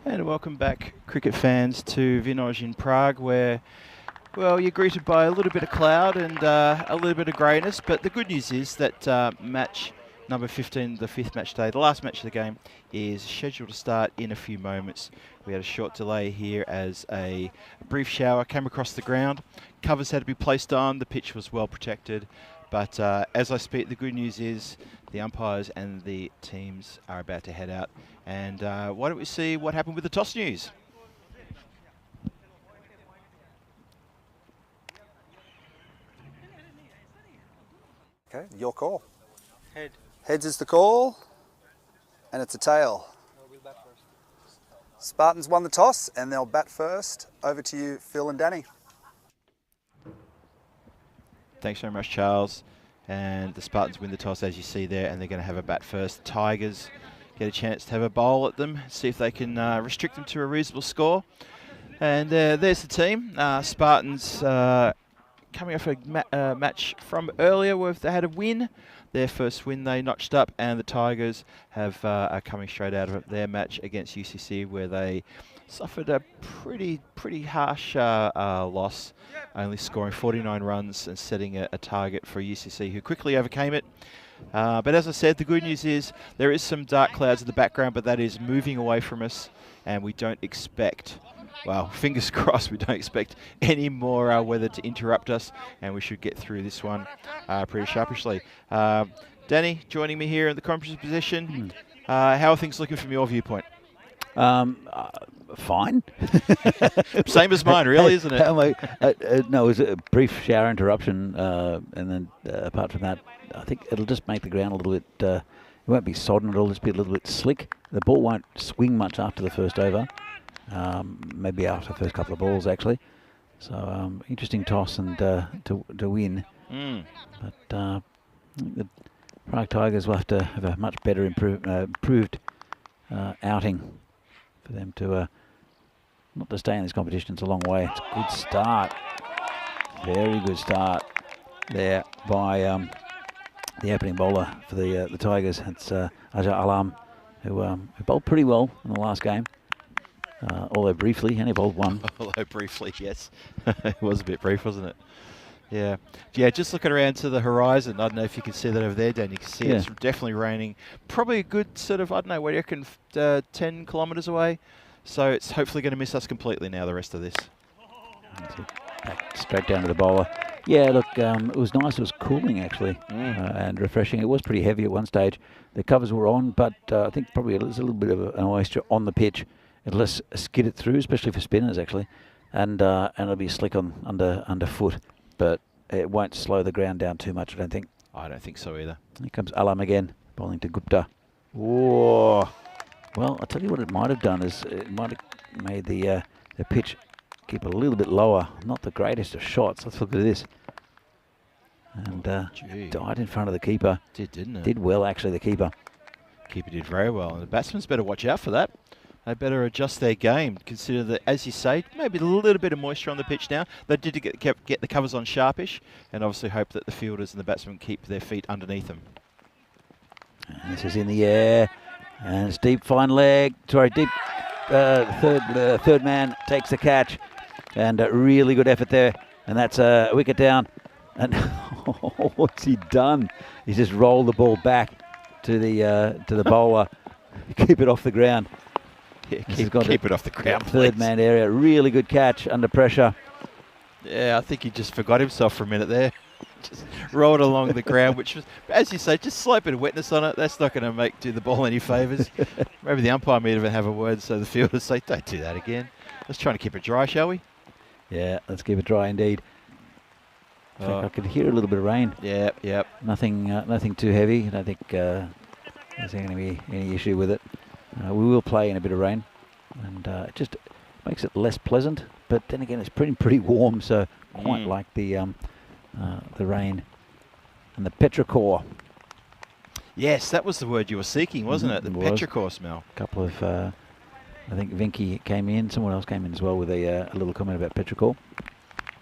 And welcome back, cricket fans, to Vinoj in Prague, where, well, you're greeted by a little bit of cloud and a little bit of greyness. But the good news is that match number 15, the 5th match day, the last match of the game, is scheduled to start in a few moments. We had a short delay here as a brief shower came across the ground. Covers had to be placed on. The pitch was well protected. But as I speak, the good news is the umpires and the teams are about to head out. And why don't we see what happened with the toss news? Okay, your call. Head. Heads is the call, and it's a tail. We'll bat first. Spartans won the toss, and they'll bat first. Over to you, Phil and Danny. Thanks very much, Charles. And the Spartans win the toss, as you see there, and they're going to have a bat first. Tigers get a chance to have a bowl at them, see if they can restrict them to a reasonable score. And there's the team. Spartans coming off a match from earlier where they had a win. Their first win they notched up, and the Tigers have are coming straight out of their match against UCC, where they suffered a pretty harsh loss, only scoring 49 runs and setting a target for UCC, who quickly overcame it. But as I said, the good news is there is some dark clouds in the background, but that is moving away from us, and we don't expect, well, fingers crossed, we don't expect any more weather to interrupt us, and we should get through this one pretty sharpishly. Danny, joining me here in the commentary position. How are things looking from your viewpoint? Fine. Same as mine, really, isn't it? No, it was a brief shower interruption, and then apart from that, I think it'll just make the ground a little bit, it won't be sodden, it'll just be a little bit slick. The ball won't swing much after the first over, maybe after the first couple of balls, actually. So, interesting toss and to win. But the Prague Tigers will have to have a much better improved outing for them to not to stay in this competition. It's a long way. It's a good start. Very good start there by the opening bowler for the Tigers. It's Aja Alam, who bowled pretty well in the last game. Although briefly, only bowled one. Although briefly, yes. It was a bit brief, wasn't it? Yeah. Yeah, just looking around to the horizon, I don't know if you can see that over there, Dan. You can see it's definitely raining. Probably a good sort of, I don't know, what do you reckon, 10 kilometres away. So it's hopefully going to miss us completely now, the rest of this. Back straight down to the bowler. Yeah, look, it was nice. It was cooling, actually, and refreshing. It was pretty heavy at one stage. The covers were on, but I think probably there's a little bit of an moisture on the pitch. It'll skid it through, especially for spinners, actually, and it'll be slick on underfoot, but it won't slow the ground down too much, I don't think. I don't think so either. Here comes Alam again, bowling to Gupta. Whoa! Well, I'll tell you what it might have done is it might have made the pitch keep a little bit lower. Not the greatest of shots. Let's look at this. And died in front of the keeper. Didn't it? Did well, actually, the keeper. Keeper did very well, and the batsmen's better watch out for that. They better adjust their game. Consider that, as you say, maybe a little bit of moisture on the pitch now. They did get the covers on sharpish, and obviously hope that the fielders and the batsmen keep their feet underneath them. And this is in the air, and it's deep, fine leg. Sorry, deep. Third man takes the catch, and a really good effort there. And that's a wicket down. And what's he done? He's just rolled the ball back to the bowler, keep it off the ground. Yeah, keep it off the ground, third man area. Really good catch under pressure. Yeah, I think he just forgot himself for a minute there. Just rolled along the ground, which was, as you say, just slight bit of wetness on it. That's not going to do the ball any favours. Maybe the umpire may even have a word, so the fielders say, don't do that again. Let's try to keep it dry, shall we? Yeah, let's keep it dry indeed. I could hear a little bit of rain. Yep. Nothing too heavy. I don't think there's going to be any issue with it. We will play in a bit of rain, and it just makes it less pleasant. But then again, it's pretty warm, so quite like the rain and the petrichor. Yes, that was the word you were seeking, wasn't it? The petrichor smell. A couple of I think Vinky came in. Someone else came in as well with a little comment about petrichor.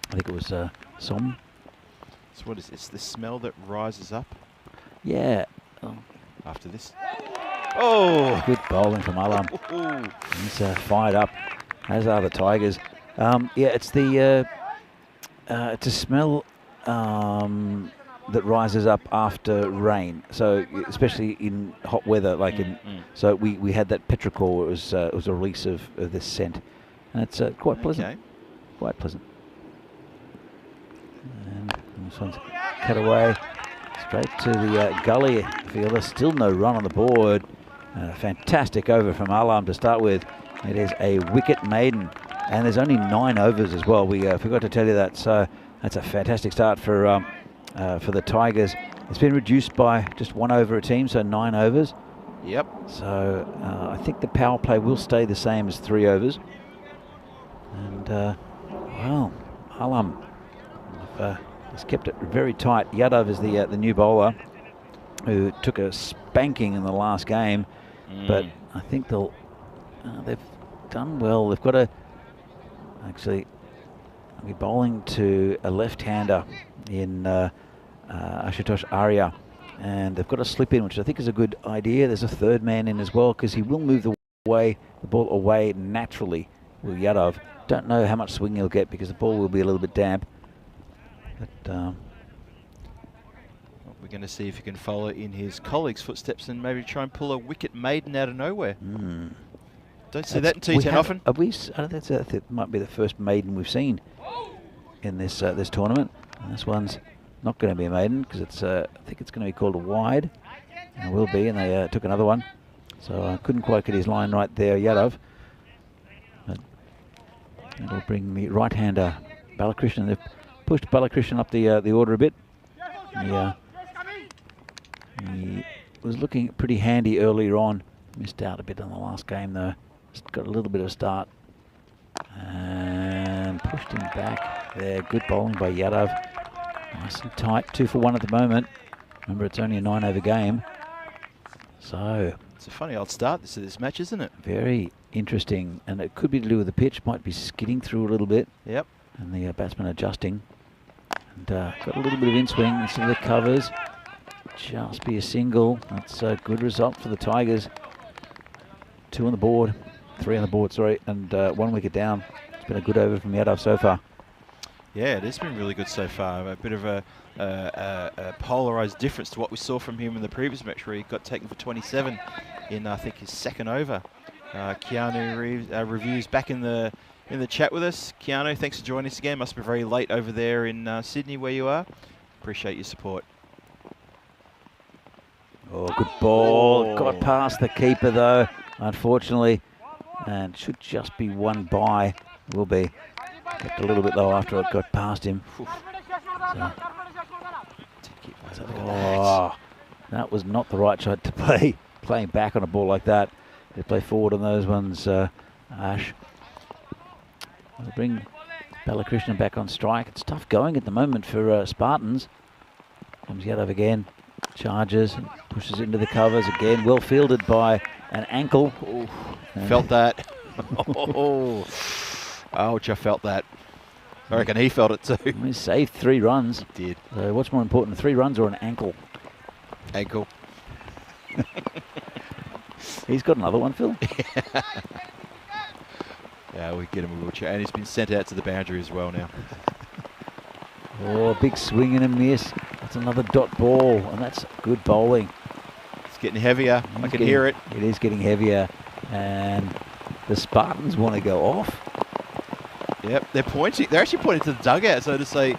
I think it was Som. So what is this? The smell that rises up Yeah. Oh, after this. Oh! good bowling from Alam. He's fired up, as are the Tigers. Yeah, it's the it's a smell that rises up after rain. So especially in hot weather, like so we had that petrichor. It was a release of this scent, and it's quite pleasant. Okay. Quite pleasant. And this one's cut away straight to the gully fielder. Still no run on the board. Fantastic over from Alam to start with. It is a wicket maiden, and there's only 9 overs as well. We forgot to tell you that. So that's a fantastic start for the Tigers. It's been reduced by just 1 over a team, so 9 overs. Yep. So I think the power play will stay the same as 3 overs. And well, Alam has kept it very tight. Yadav is the new bowler who took a spanking in the last game, but I think they've done well. They've got to actually be bowling to a left-hander in Ashutosh Arya, and they've got to slip in, which I think is a good idea. There's a third man in as well, because he will move the ball away naturally with Yadav. Don't know how much swing he'll get because the ball will be a little bit damp. But we're going to see if he can follow in his colleague's footsteps and maybe try and pull a wicket maiden out of nowhere. Don't see that in T10 often. I think it might be the first maiden we've seen in this this tournament. And this one's not going to be a maiden because it's I think it's going to be called a wide. And it will be, and they took another one. So I couldn't quite get his line right there, Yadav. But it'll bring the right-hander Balakrishnan. They've pushed Balakrishnan up the order a bit. He was looking pretty handy earlier on. Missed out a bit on the last game though. Just got a little bit of a start. And pushed him back there. Good bowling by Yadav. Nice and tight. 2 for 1 at the moment. Remember, it's only a 9 over game. So it's a funny old start to this match, isn't it? Very interesting. And it could be to do with the pitch. Might be skidding through a little bit. Yep. And the batsman adjusting. And got a little bit of in-swing instead of the covers. Just be a single. That's a good result for the Tigers. 2 on the board. 3 on the board, sorry. And 1 wicket down. It's been a good over from Yadav so far. Yeah, it has been really good so far. A bit of a polarised difference to what we saw from him in the previous match where he got taken for 27 in, I think, his 2nd over. Keanu Reviews back in the chat with us. Keanu, thanks for joining us again. Must be very late over there in Sydney where you are. Appreciate your support. Oh, good ball. Got past the keeper though, unfortunately. And should just be 1 by. Will be. Kept a little bit low after it got past him. So, that was not the right shot to play. Playing back on a ball like that. They play forward on those ones, Ash. We'll bring Balakrishnan back on strike. It's tough going at the moment for Spartans. Comes Yadav again. Charges, pushes into the covers again. Well fielded by an ankle. Felt that. Ouch, I felt that. I reckon he felt it too. He saved 3 runs. He did. So what's more important, 3 runs or an ankle? Ankle. He's got another one, Phil. Yeah, we get him a wheelchair. And he's been sent out to the boundary as well now. Oh, big swing and a miss. That's another dot ball, and that's good bowling. It's getting heavier. I can hear it. It is getting heavier, and the Spartans want to go off. Yep, they're pointing. They're actually pointing to the dugout, so to say,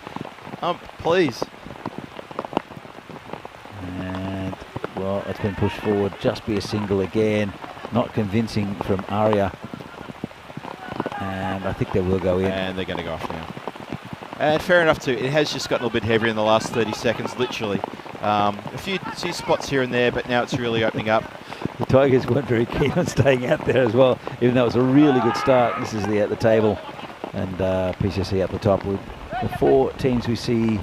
please. And well, it's been pushed forward. Just be a single again. Not convincing from Arya, and I think they will go in. And they're going to go off now. And fair enough too. It has just gotten a little bit heavier in the last 30 seconds, literally. A few spots here and there, but now it's really opening up. The Tigers weren't very keen on staying out there as well, even though it was a really good start. This is the table, and PCC at the top. With the 4 teams we're seeing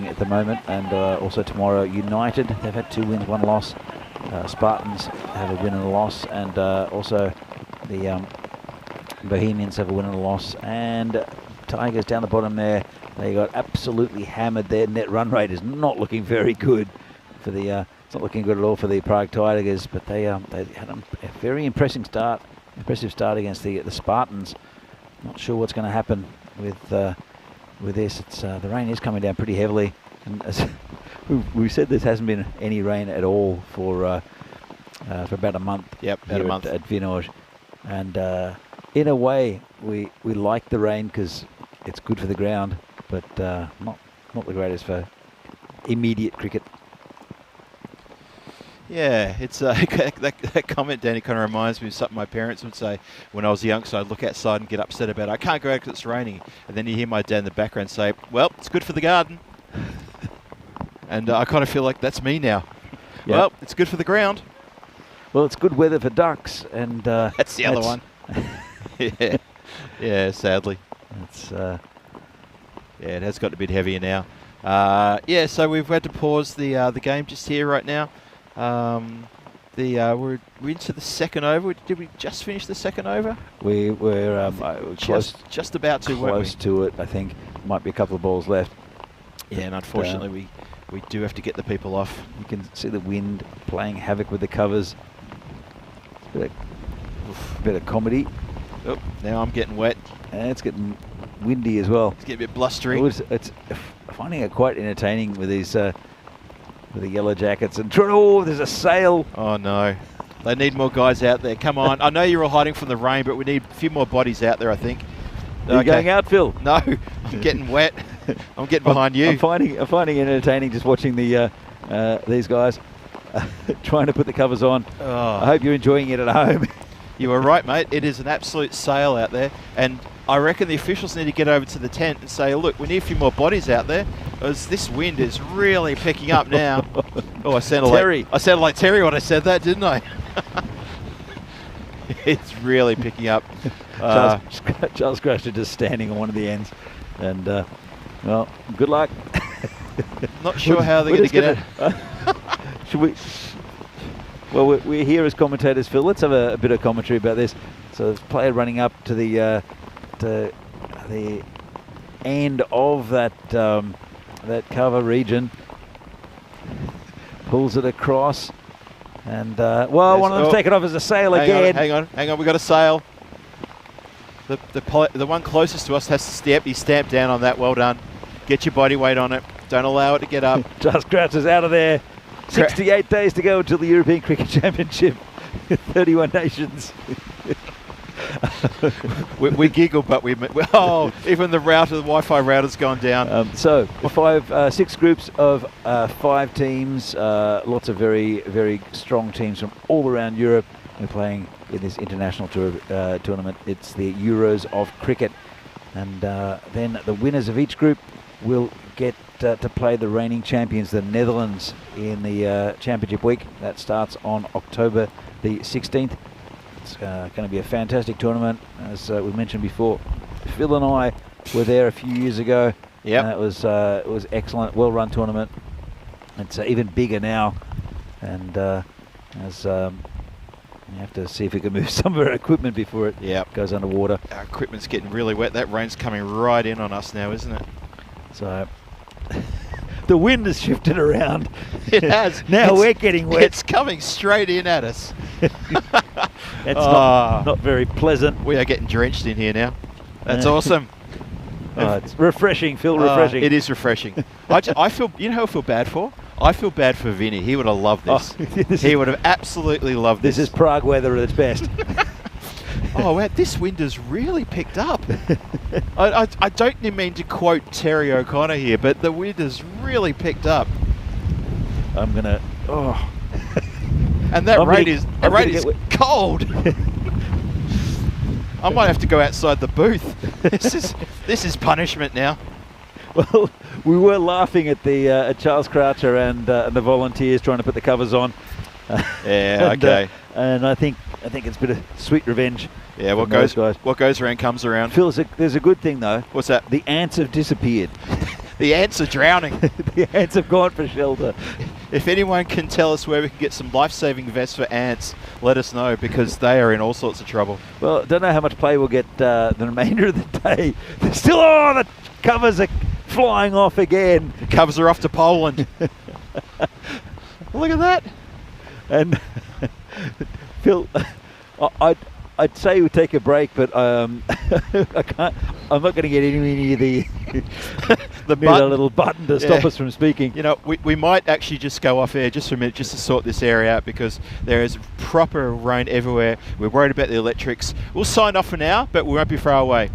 at the moment, and also tomorrow, United. They've had 2 wins, 1 loss. Spartans have a win and a loss, and also the Bohemians have a win and a loss, and Tigers down the bottom there. They got absolutely hammered. Their net run rate is not looking very good for the. It's not looking good at all for the Prague Tigers, but they had a very impressive start against the Spartans. Not sure what's going to happen with this. It's the rain is coming down pretty heavily, and as we said, there hasn't been any rain at all for about a month. Yep, about a month at Vinoj, and in a way we like the rain because it's good for the ground, but not the greatest for immediate cricket. Yeah, it's that comment, Danny, kind of reminds me of something my parents would say when I was young. So I'd look outside and get upset about it. I can't go out because it's raining. And then you hear my dad in the background say, well, it's good for the garden. And I kind of feel like that's me now. Yep. Well, it's good for the ground. Well, it's good weather for ducks. And that's the other one. Yeah, sadly. It's yeah, it has got a bit heavier now. Yeah, so we've had to pause the game just here right now. We're into the second over. Did we just finish the second over? We were just about to. Close to it, I think. Might be a couple of balls left. Yeah, and unfortunately we do have to get the people off. You can see the wind playing havoc with the covers. Bit of comedy. Oh, now I'm getting wet. And it's getting windy as well. It's getting a bit blustery. It's finding it quite entertaining with these with the yellow jackets. And oh, there's a sail. Oh no, they need more guys out there. Come on, I know you're all hiding from the rain, but we need a few more bodies out there, I think. Are you going out, Phil? No, I'm getting wet. I'm getting behind you. I'm finding it entertaining just watching the these guys trying to put the covers on. Oh. I hope you're enjoying it at home. You were right, mate. It is an absolute sail out there, and I reckon the officials need to get over to the tent and say, look, we need a few more bodies out there, because this wind is really picking up now. Oh, I sounded like Terry when I said that, didn't I? It's really picking up. Charles Grasher just standing on one of the ends, and well, good luck. Not sure how they're going to get it. Should we? Well, we're here as commentators, Phil. Let's have a bit of commentary about this. So the player running up to the end of that cover region, pulls it across, and well, one of them's taken off as a sail again. Hang on, we got a sail. The one closest to us has to be stamped down on that. Well done. Get your body weight on it. Don't allow it to get up. Just Croucher's out of there. 68 days to go until the European Cricket Championship. 31 nations. we giggle, but even the Wi-Fi router's gone down. So 6 groups of 5 teams, lots of very, very strong teams from all around Europe. We're playing in this international tournament. It's the Euros of cricket, and then the winners of each group will get to play the reigning champions, the Netherlands, in the championship week. That starts on October the 16th. It's going to be a fantastic tournament, as we mentioned before. Phil and I were there a few years ago. Yeah, it was excellent, well-run tournament. It's even bigger now, and as you have to see if we can move some of our equipment before it goes underwater. Our equipment's getting really wet. That rain's coming right in on us now, isn't it? So the wind has shifted around. It has. Now we're getting wet. It's coming straight in at us. It's not very pleasant. We are getting drenched in here now. That's awesome. It's refreshing, Phil. Refreshing. It is refreshing. I feel. You know who I feel bad for? I feel bad for Vinny. He would have loved this. He would have absolutely loved this. This is Prague weather at its best. Oh, wow, this wind has really picked up. I don't mean to quote Terry O'Connor here, but the wind has really picked up. I'm gonna. Oh. And that rain is cold. I might have to go outside the booth. This is punishment now. Well, we were laughing at the at Charles Croucher and the volunteers trying to put the covers on. Okay. And I think it's a bit of sweet revenge. Yeah, what goes around comes around. Phil, there's a good thing though. What's that? The ants have disappeared. The ants are drowning. The ants have gone for shelter. If anyone can tell us where we can get some life-saving vests for ants, let us know, because they are in all sorts of trouble. Well, I don't know how much play we'll get the remainder of the day. Still, the covers are flying off again. The covers are off to Poland. Look at that. And Phil, I'd say we take a break, but I can't. I'm not going to get anywhere near the the little button to stop us from speaking. You know, we might actually just go off air just for a minute, just to sort this area out, because there is proper rain everywhere. We're worried about the electrics. We'll sign off for now, but we won't be far away.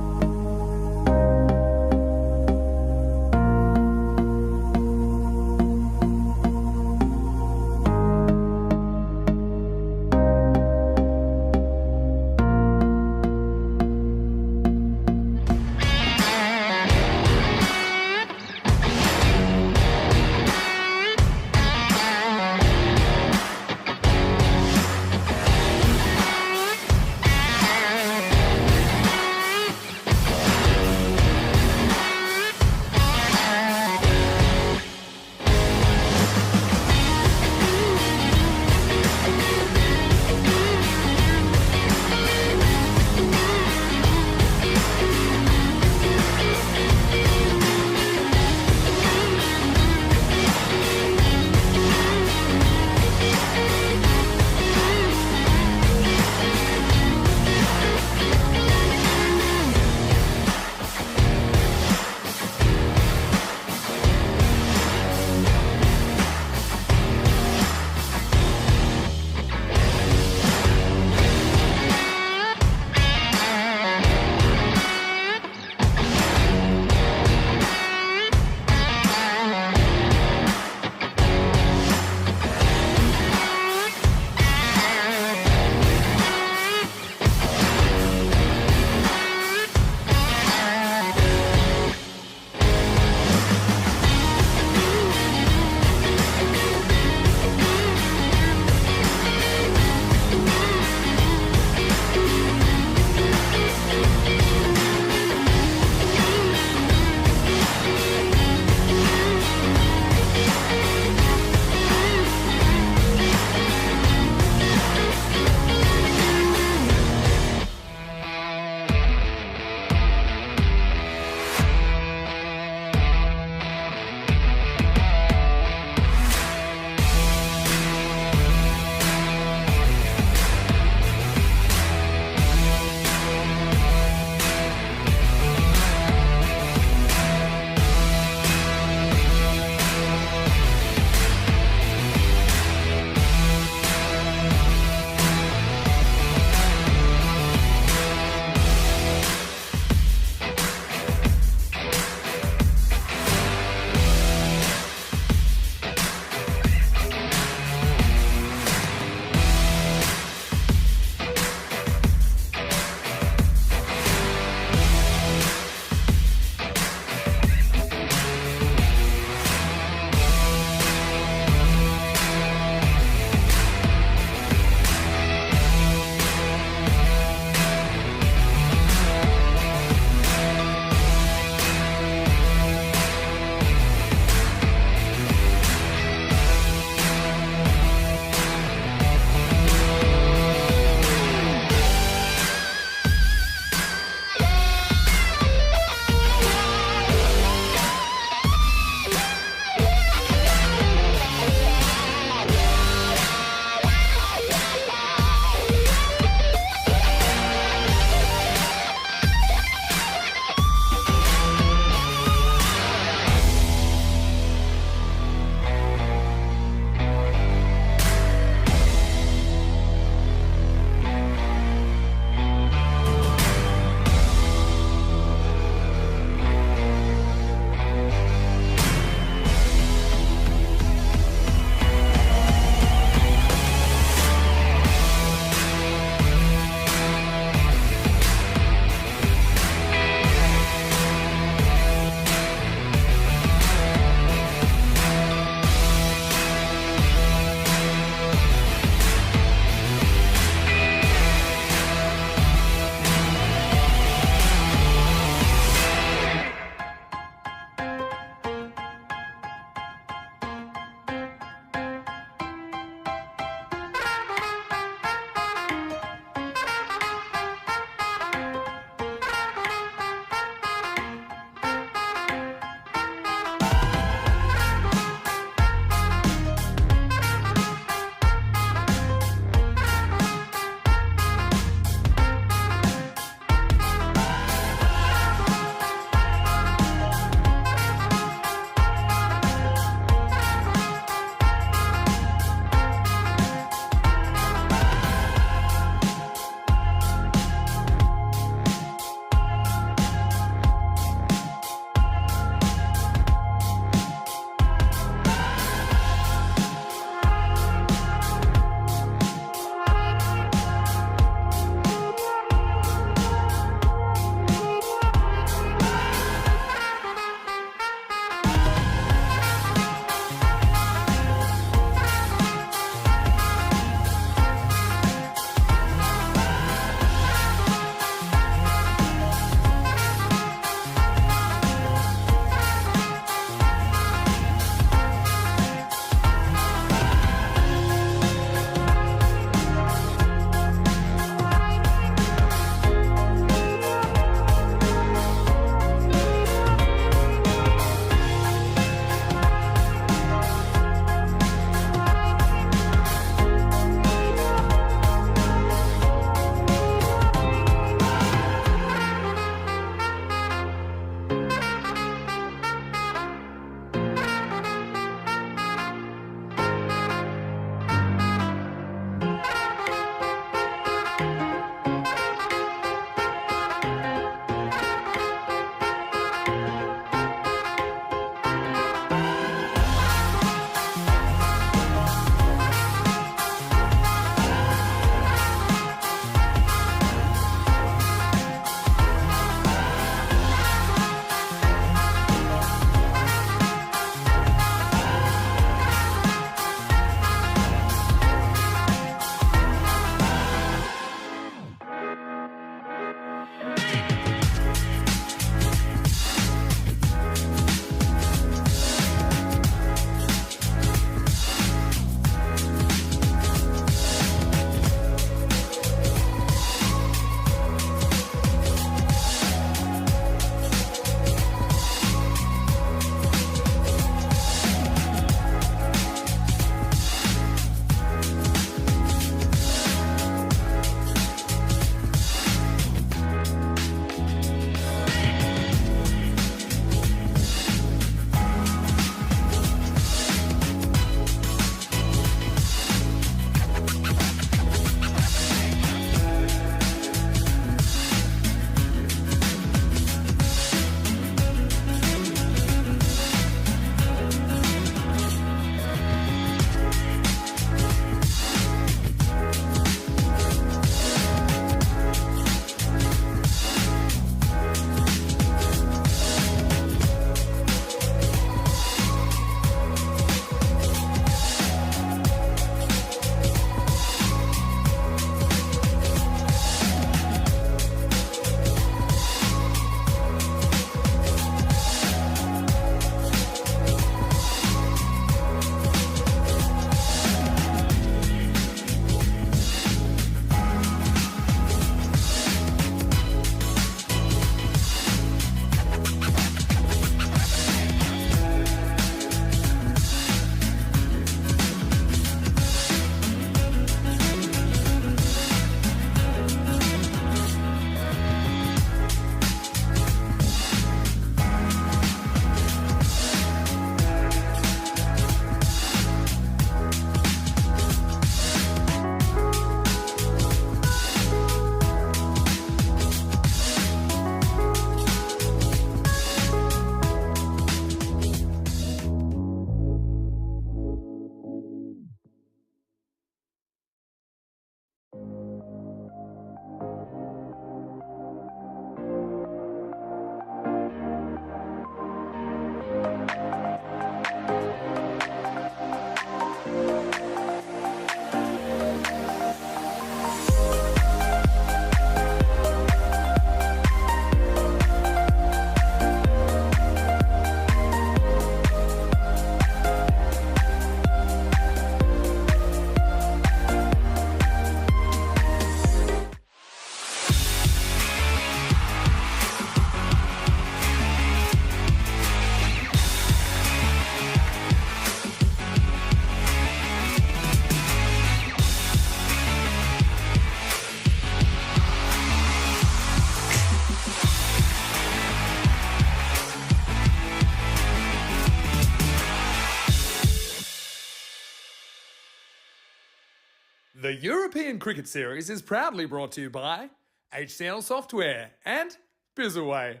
The European Cricket Series is proudly brought to you by HCL Software and Bizaway.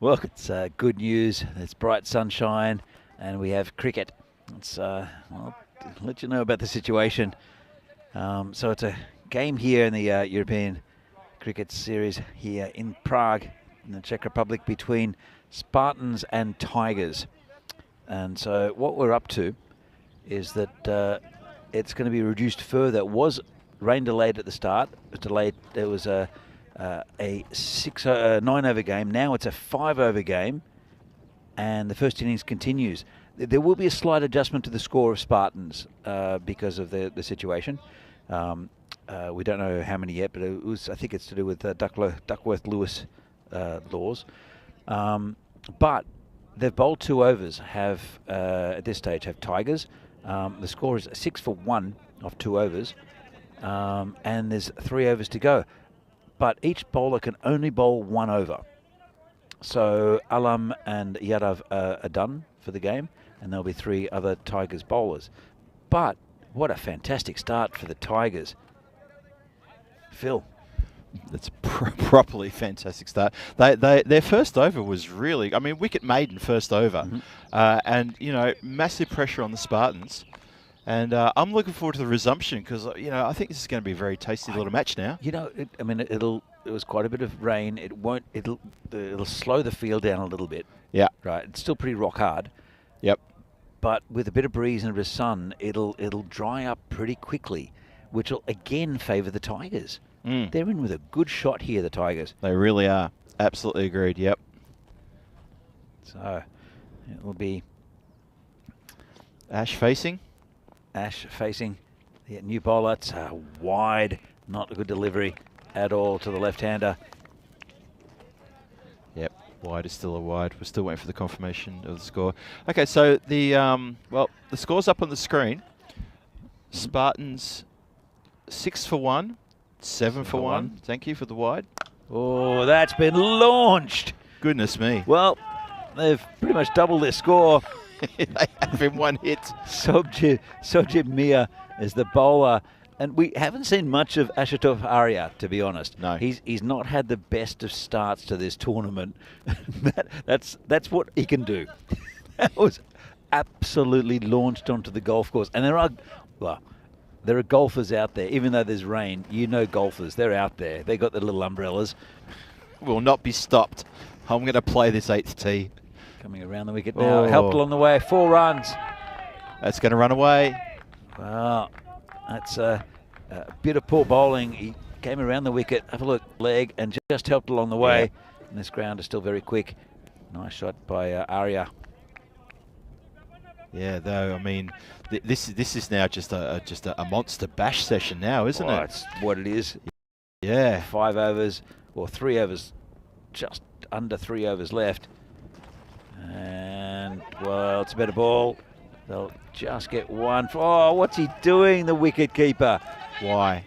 Well, it's good news. It's bright sunshine, and we have cricket. It's well, I'll let you know about the situation. So it's a game here in the European Cricket Series here in Prague, in the Czech Republic, between Spartans and Tigers. And so what we're up to is that it's going to be reduced further. It was rain delayed at the start. It was delayed. There was a 9-over game. Now it's a 5-over game, and the first innings continues. There will be a slight adjustment to the score of Spartans because of the situation. We don't know how many yet, but I think it's to do with Duckworth-Lewis laws. But they've bowled 2 overs. At this stage have Tigers. The score is 6 for 1 off 2 overs, and there's 3 overs to go. But each bowler can only bowl 1 over. So Alam and Yadav are done for the game, and there'll be 3 other Tigers bowlers. But what a fantastic start for the Tigers. Phil. That's properly fantastic start. Their first over was really, I mean, wicket maiden first over. And, you know, massive pressure on the Spartans. And I'm looking forward to the resumption because, you know, I think this is going to be a very tasty little match now. You know, it was quite a bit of rain. It'll slow the field down a little bit. Yeah. Right. It's still pretty rock hard. Yep. But with a bit of breeze and a bit of sun, it'll dry up pretty quickly, which will again favour the Tigers. They're in with a good shot here, the Tigers. They really are. Absolutely agreed. Yep. So it will be Ash facing. The new bowler. It's wide, not a good delivery at all to the left-hander. Yep, wide is still a wide. We're still waiting for the confirmation of the score. Okay, so the score's up on the screen. Spartans 6 for 1, 7 for 1. Thank you for the wide. Oh, that's been launched. Goodness me. Well, they've pretty much doubled their score. They have in one hit. Sojib Mia is the bowler, and we haven't seen much of Ashutosh Arya, to be honest. No, he's not had the best of starts to this tournament. that's what he can do. That was absolutely launched onto the golf course, and there are golfers out there. Even though there's rain, you know golfers. They're out there. They got their little umbrellas. Will not be stopped. I'm going to play this 8th tee. Coming around the wicket now. Helped along the way. 4 runs. That's going to run away. Well, that's a bit of poor bowling. He came around the wicket, have a look, leg, and just helped along the way. Yeah. And this ground is still very quick. Nice shot by Arya. Yeah, though, I mean, this is now just a monster bash session now, isn't it? That's what it is. Yeah. 5 overs, or 3 overs, just under 3 overs left. And, well, it's a better ball. They'll just get one. Oh, what's he doing, the wicket keeper? Why?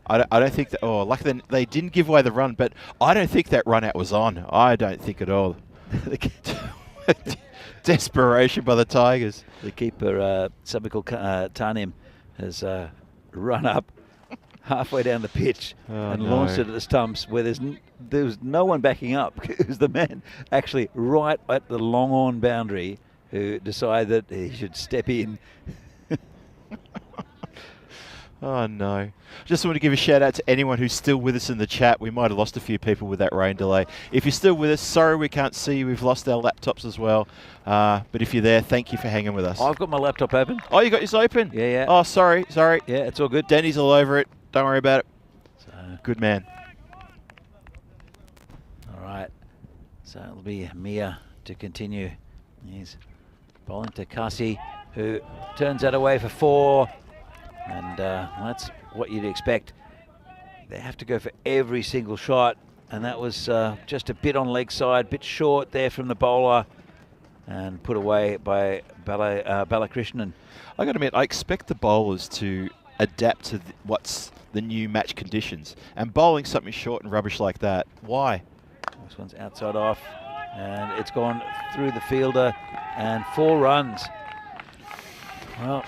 I don't think that. Oh, luckily they didn't give away the run, but I don't think that run out was on. I don't think at all. Desperation by the Tigers. The keeper, Sabikul Tanim, has run up halfway down the pitch and launched it at the stumps where there was no one backing up. It was the man actually right at the long-on boundary who decided that he should step in. Oh, no. Just want to give a shout out to anyone who's still with us in the chat. We might have lost a few people with that rain delay. If you're still with us, sorry we can't see you. We've lost our laptops as well. But if you're there, thank you for hanging with us. I've got my laptop open. Oh, you got yours open? Yeah. Oh, sorry. Yeah, it's all good. Danny's all over it. Don't worry about it. So, good man. All right. So it'll be Mia to continue. He's bowling to Kasi, who turns that away for 4. And that's what you'd expect. They have to go for every single shot. And that was just a bit on leg side, bit short there from the bowler. And put away by Balakrishnan. I got to admit, I expect the bowlers to adapt to what's the new match conditions. And bowling something short and rubbish like that, why? This one's outside off. And it's gone through the fielder. And 4 runs. Well,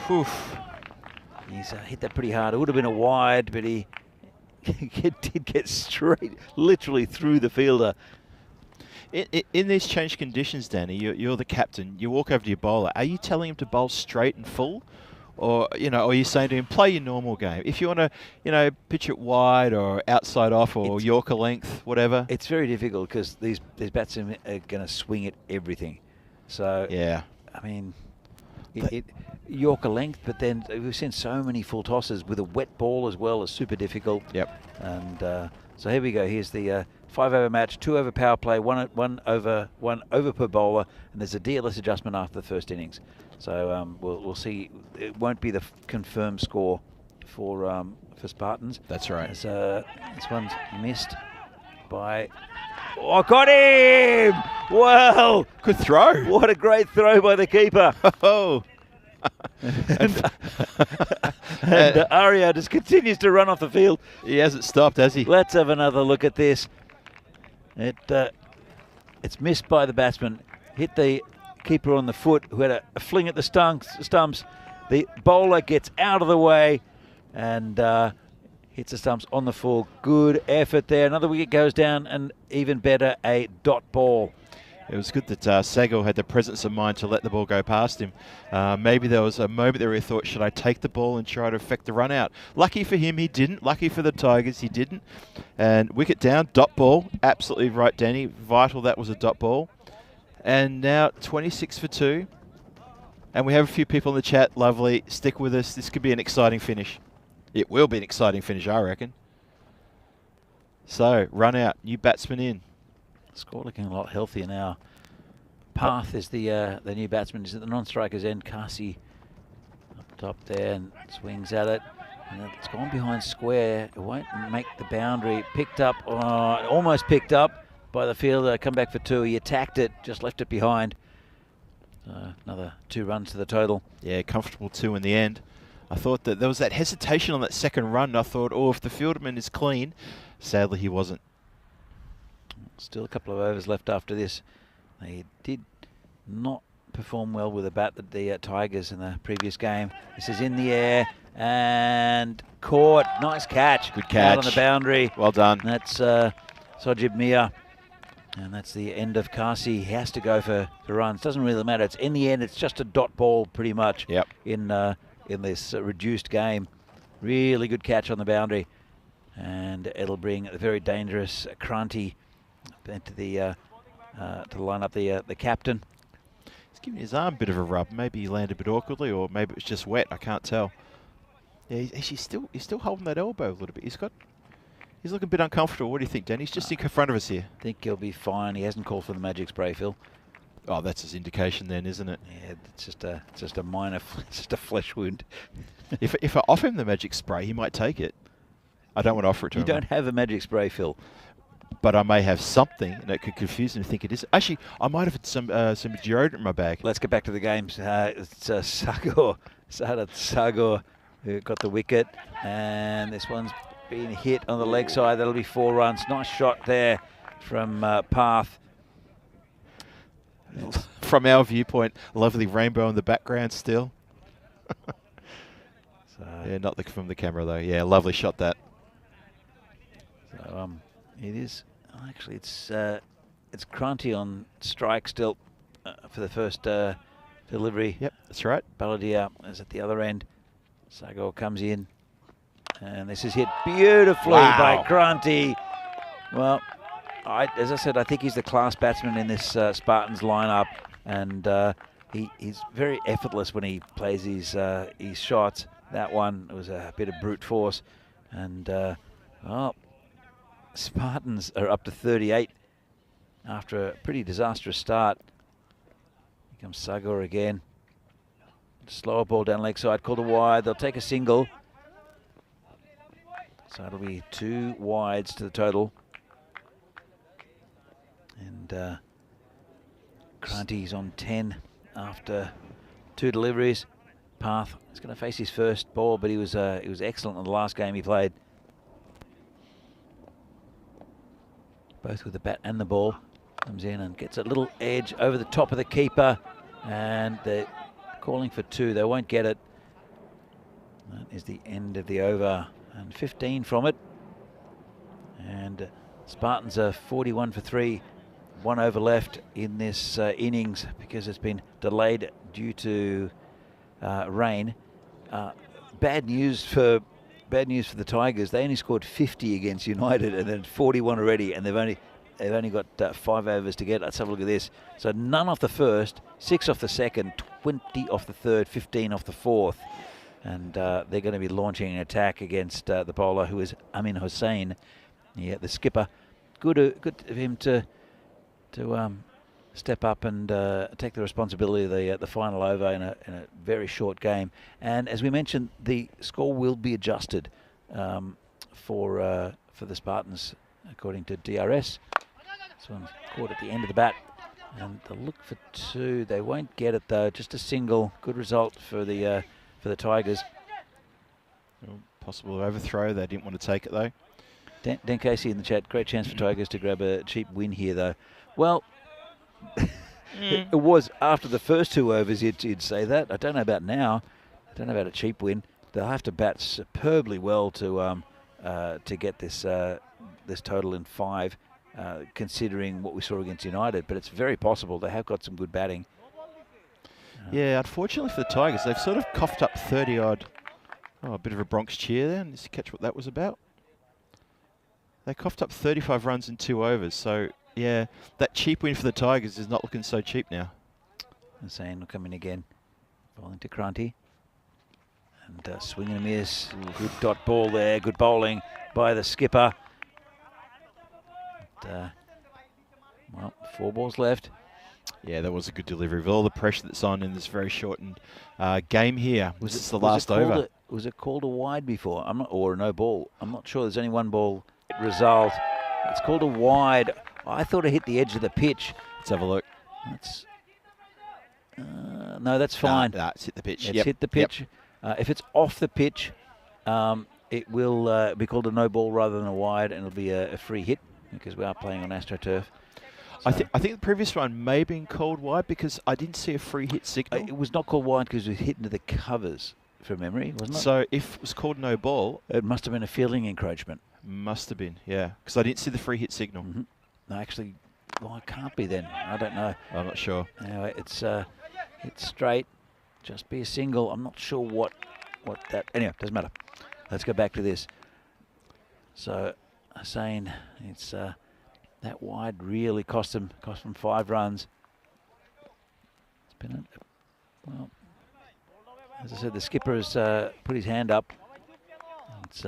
He's hit that pretty hard. It would have been a wide, but he did get straight, literally through the fielder. In these changed conditions, Danny, you're the captain. You walk over to your bowler. Are you telling him to bowl straight and full? Or, or are you saying to him, play your normal game? If you want to, pitch it wide or outside off or Yorker length, whatever. It's very difficult because these batsmen are going to swing at everything. So, yeah. I mean, Yorker length, but then we've seen so many full tosses with a wet ball as well is super difficult. Yep. And so here we go. Here's the 5-over match, 2-over power play, one over per bowler, and there's a DLS adjustment after the first innings. So we'll see. It won't be the confirmed score for Spartans. That's right. As, this one's missed by. Oh, got him! Well, good throw. What a great throw by the keeper. Oh. and Aria just continues to run off the field. He hasn't stopped, has he? Let's have another look at this. It's missed by the batsman. Hit the keeper on the foot, who had a fling at the stumps. The bowler gets out of the way and hits the stumps on the full. Good effort there. Another wicket goes down, and even better, a dot ball. It was good that Sago had the presence of mind to let the ball go past him. Maybe there was a moment there where he thought, should I take the ball and try to affect the run out? Lucky for him, he didn't. Lucky for the Tigers, he didn't. And wicket down, dot ball. Absolutely right, Danny. Vital that was a dot ball. And now 26 for 2. And we have a few people in the chat. Lovely. Stick with us. This could be an exciting finish. It will be an exciting finish, I reckon. So, run out. New batsman in. Score looking a lot healthier now. Path is the new batsman. Is at the non-striker's end. Kasi up top there and swings at it. And it's gone behind square. It won't make the boundary. Picked up, almost picked up by the fielder. Come back for 2. He attacked it, just left it behind. Another 2 runs to the total. Yeah, comfortable 2 in the end. I thought that there was that hesitation on that second run. I thought, if the fielderman is clean. Sadly, he wasn't. Still a couple of overs left after this. They did not perform well with the bat at the Tigers in the previous game. This is in the air and caught. Nice catch. Good catch. Out on the boundary. Well done. That's Sojib Mia. And that's the end of Kasi. He has to go for runs. Doesn't really matter. It's in the end. It's just a dot ball pretty much. Yep. In this reduced game. Really good catch on the boundary. And it'll bring a very dangerous Kranti into the to line up the captain. He's giving his arm a bit of a rub. Maybe he landed a bit awkwardly, or maybe it was just wet. I can't tell. Yeah, he's still holding that elbow a little bit. He's looking a bit uncomfortable. What do you think, Dan? He's just in front of us here. I think he'll be fine. He hasn't called for the magic spray, Phil. Oh, that's his indication then, isn't it? Yeah, it's just a minor, just a flesh wound. If I offer him the magic spray, he might take it. I don't want to offer it to him. You don't have a magic spray, Phil. But I may have something that could confuse him and think it is. Actually, I might have some deodorant in my bag. Let's get back to the games. It's Sagar who got the wicket, and this one's been hit on the leg side. That'll be 4 runs. Nice shot there from Path. From our viewpoint, lovely rainbow in the background still. Yeah, not from the camera though. Yeah, lovely shot that. So it is actually it's Kranti on strike still for the first delivery. Yep, that's right. Balladia is at the other end. Sagar comes in, and this is hit beautifully by Kranti. Well, as I said, I think he's the class batsman in this Spartans lineup, and he's very effortless when he plays his shots. That one was a bit of brute force, and Spartans are up to 38 after a pretty disastrous start. Here comes Sagar again. Slower ball down leg side, called a wide. They'll take a single. So it'll be 2 wides to the total. And Kranti's on 10 after 2 deliveries. Path is going to face his first ball, but he was excellent in the last game he played. Both with the bat and the ball. Comes in and gets a little edge over the top of the keeper, and they're calling for 2. They won't get it. That is the end of the over, and 15 from it. And Spartans are 41 for 3. 1 over left in this innings because it's been delayed due to rain. Bad news for the Tigers. They only scored 50 against United, and then 41 already, and they've only got 5 overs to get. Let's have a look at this. So none off the first, 6 off the second, 20 off the third, 15 off the fourth, and they're going to be launching an attack against the bowler, who is Amin Hussain, the skipper. Good of him to step up and take the responsibility of the final over in a very short game. And as we mentioned, the score will be adjusted for the Spartans, according to DRS. This one's caught at the end of the bat, and they'll look for 2. They won't get it though. Just a single. Good result for the Tigers. Possible overthrow. They didn't want to take it though. Dan Casey in the chat. Great chance for Tigers to grab a cheap win here though. Well, it was after the first 2 overs you'd say that. I don't know about now. I don't know about a cheap win. They'll have to bat superbly well to get this total in 5, considering what we saw against United. But it's very possible. They have got some good batting. Yeah, unfortunately for the Tigers, they've sort of coughed up 30-odd. Oh, a bit of a Bronx cheer there. Just catch what that was about. They coughed up 35 runs in 2 overs. So, yeah, that cheap win for the Tigers is not looking so cheap now. Hussain will come in again. Bowling to Kranti. And swing and a miss. Good dot ball there. Good bowling by the skipper. And, well, 4 balls left. Yeah, that was a good delivery. With all the pressure that's on in this very shortened game here. Was this the last over? Was it called a wide before? Or a no ball? I'm not sure. There's only 1 ball result. It's called a wide. I thought it hit the edge of the pitch. Let's have a look. That's no, that's fine. Nah, it's hit the pitch. It's hit the pitch. Yep. If it's off the pitch, it will be called a no ball rather than a wide, and it'll be a free hit because we are playing on AstroTurf. So I think the previous one may have been called wide because I didn't see a free hit signal. It was not called wide because it was hit into the covers, from memory, wasn't it? So if it was called no ball, it must have been a fielding encroachment. Must have been, yeah, because I didn't see the free hit signal. Mm-hmm. No, actually, well, it can't be then. I don't know. I'm not sure. Anyway, it's straight. Just be a single. I'm not sure what that. Anyway, doesn't matter. Let's go back to this. So, Hussain, it's that wide really cost them 5 runs. It's been well, as I said, the skipper has put his hand up. It's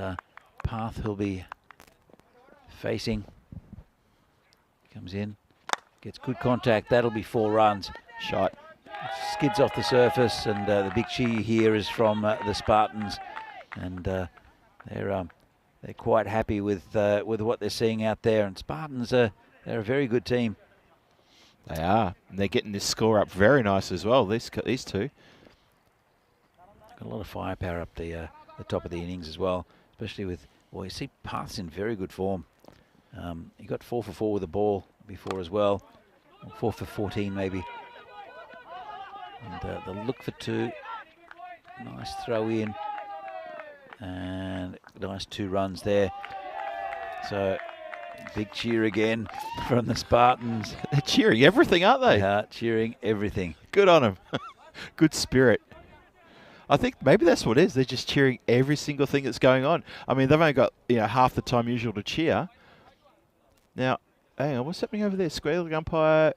path he'll be facing. Comes in, gets good contact. That'll be 4 runs. Shot. Skids off the surface, and the big cheer here is from the Spartans, and they're quite happy with what they're seeing out there. And Spartans they're a very good team. They are, and they're getting this score up very nice as well. These 2. Got a lot of firepower up the top of the innings as well, especially with, well, you see Path's in very good form. He got 4 for 4 with the ball before as well, or 4 for 14 maybe. And they'll look for 2. Nice throw in, and nice 2 runs there. So big cheer again from the Spartans. They're cheering everything, aren't they? They are cheering everything. Good on them. Good spirit. I think maybe that's what it is. They're just cheering every single thing that's going on. I mean, they've only got half the time usual to cheer. Now, hang on, what's happening over there? Square leg umpire.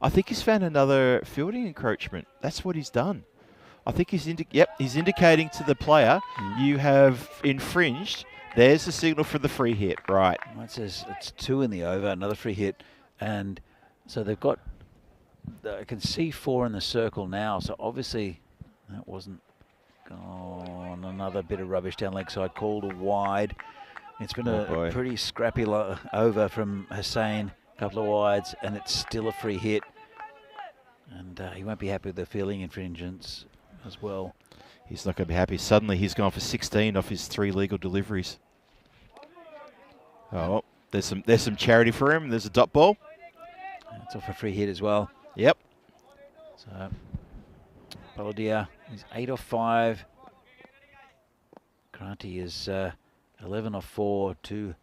I think he's found another fielding encroachment. That's what he's done. I think he's indicating to the player, you have infringed. There's the signal for the free hit, right? Well, it says it's 2 in the over, another free hit, and so they've got. I can see 4 in the circle now. So obviously, that wasn't gone. Another bit of rubbish down leg side, called a wide. It's been a pretty scrappy over from Hussain. A couple of wides, and it's still a free hit. And he won't be happy with the fielding infringements as well. He's not going to be happy. Suddenly he's gone for 16 off his 3 legal deliveries. Oh, there's some charity for him. There's a dot ball. It's off a free hit as well. Yep. So Paladia is 8 off 5. Kranti is 11 off 4, two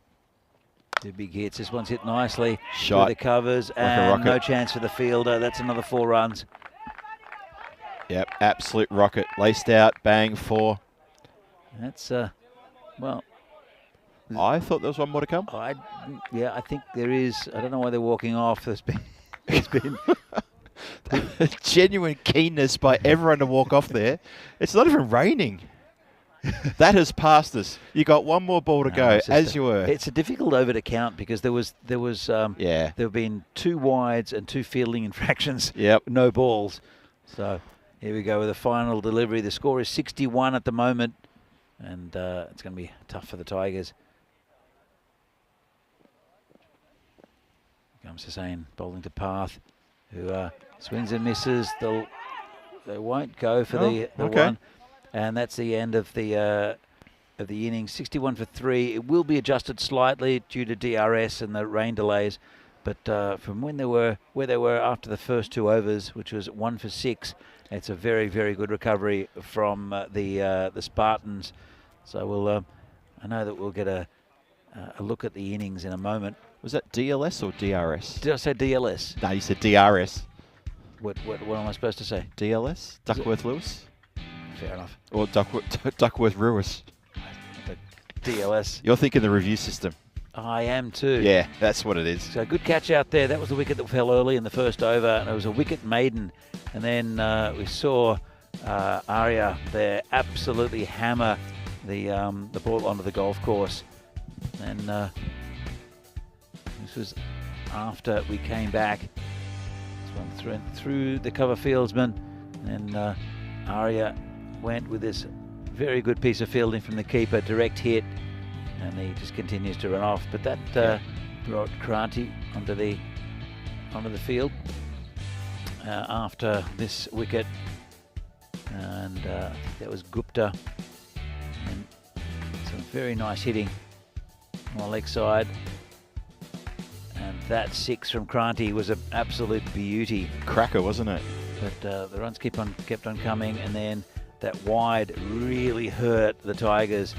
big hits. This one's hit nicely Shot. through the covers, Like a and rocket. no chance for the fielder. That's another 4 runs. Yep, absolute rocket. Laced out, bang, 4. That's, well, I thought there was one more to come. I think there is. I don't know why they're walking off. There's been Genuine keenness by everyone to walk off there. It's not even raining. That has passed us. You got one more ball to go, as you were. It's a difficult over to count because there have been 2 wides and 2 fielding infractions. Yep. No balls. So here we go with the final delivery. The score is 61 at the moment, and it's going to be tough for the Tigers. Comes Hussain bowling to Path, who swings and misses. They won't go for the one, and that's the end of the innings. 61 for 3. It will be adjusted slightly due to DRS and the rain delays, but from where they were after the first 2 overs, which was 1 for 6, it's a very, very good recovery from the Spartans. So I know that we'll get a look at the innings in a moment. Was that DLS or DRS? Did I say DLS? No, you said DRS. What am I supposed to say? DLS? Duckworth Lewis? Fair enough. Or Duckworth Lewis? DLS. You're thinking the review system. I am too. Yeah, that's what it is. So good catch out there. That was the wicket that fell early in the first over, and it was a wicket maiden. And then we saw Arya there absolutely hammer the ball onto the golf course. And this was after we came back. This one through the cover fieldsman, and Arya went with this very good piece of fielding from the keeper, direct hit, and he just continues to run off. But that brought Kranti onto the field after this wicket, and I think that was Gupta, and some very nice hitting on the leg side. And that 6 from Kranti was an absolute beauty. Cracker, wasn't it? But the runs kept on coming, and then that wide really hurt the Tigers.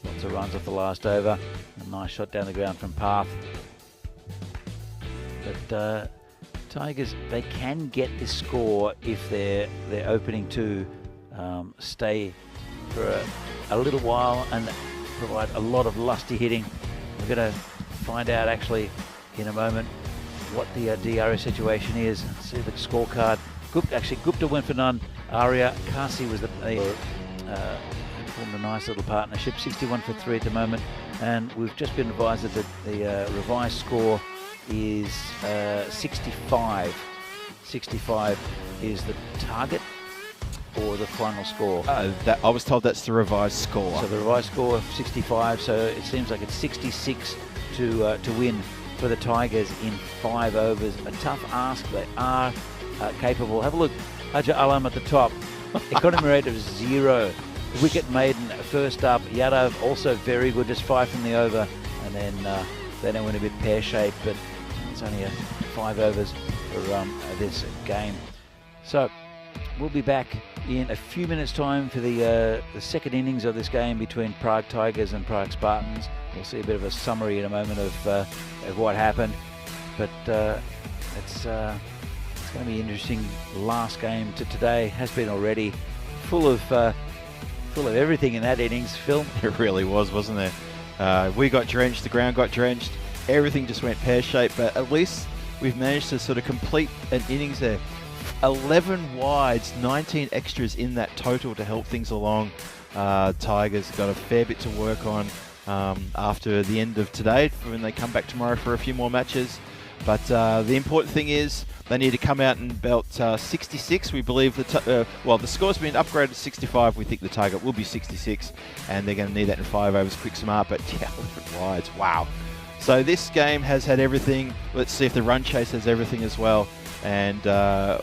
Lots of runs off the last over. A nice shot down the ground from Path. But Tigers, they can get this score if their opening 2 stay for a little while and provide a lot of lusty hitting. We're going to find out actually in a moment what the DRS situation is. See the scorecard. Gupta went for none. Arya Kasi was formed a nice little partnership. 61 for 3 at the moment, and we've just been advised that the revised score is 65. 65 is the target or the final score. I was told that's the revised score. So the revised score of 65. So it seems like it's 66 to win for the Tigers in 5 overs. A tough ask. They are capable. Have a look. Ajah Alam at the top. Economy rate of 0. Wicket maiden first up. Yadav also very good, just 5 from the over. And then they went a bit pear-shaped, but it's only 5 overs for this game. So we'll be back in a few minutes' time for the second innings of this game between Prague Tigers and Prague Spartans. We'll see a bit of a summary in a moment of what happened, but it's going to be interesting. Last game to today has been already full of everything in that innings, Phil. It really was, wasn't it? We got drenched, the ground got drenched, everything just went pear-shaped, but at least we've managed to sort of complete an innings there. 11 wides, 19 extras in that total to help things along. Tigers got a fair bit to work on after the end of today when they come back tomorrow for a few more matches. But the important thing is they need to come out and belt 66. We believe the score's been upgraded to 65. We think the target will be 66, and they're going to need that in 5 overs, quick smart. But yeah, 11 wides, wow. So this game has had everything. Let's see if the run chase has everything as well. And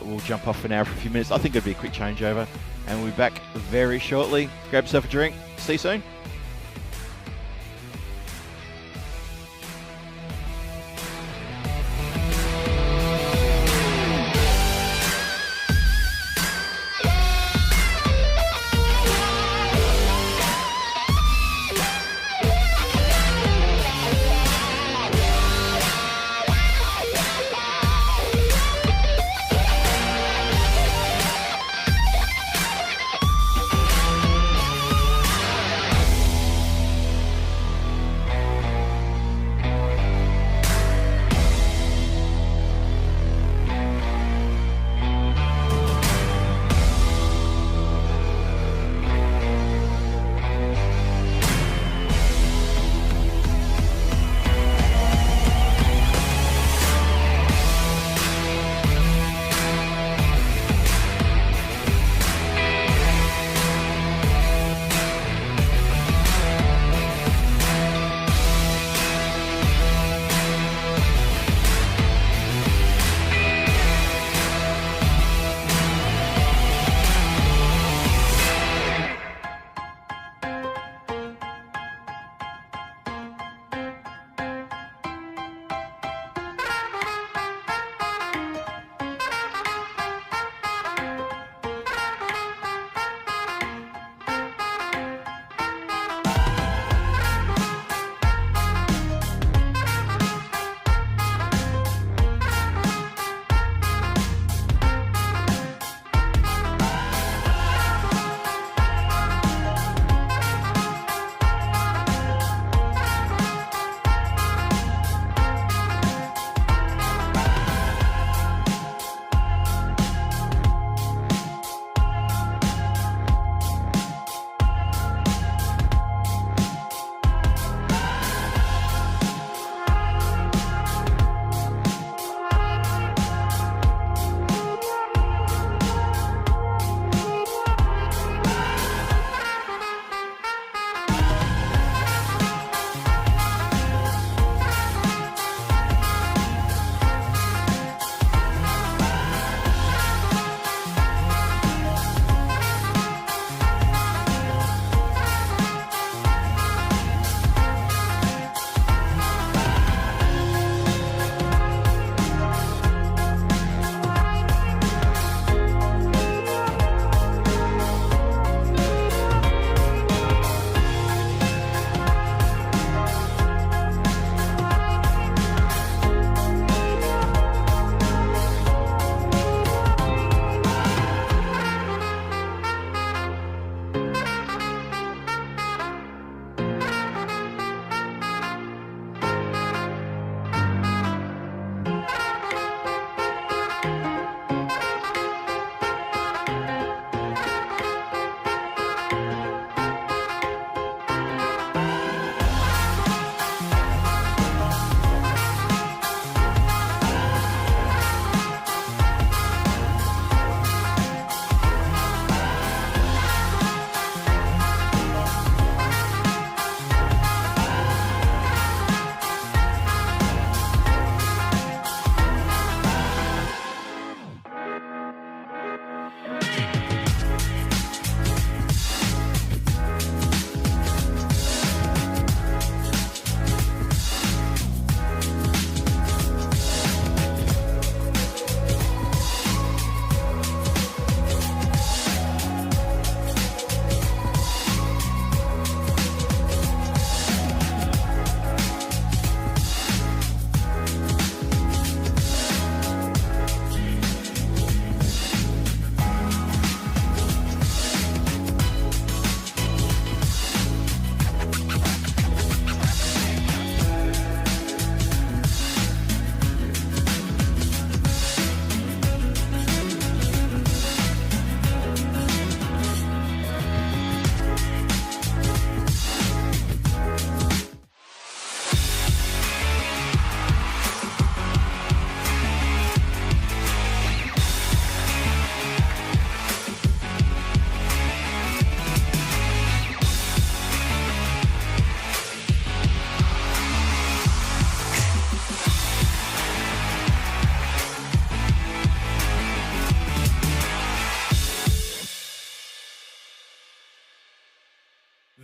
we'll jump off for now for a few minutes. I think it'll be a quick changeover, and we'll be back very shortly. Grab yourself a drink. See you soon.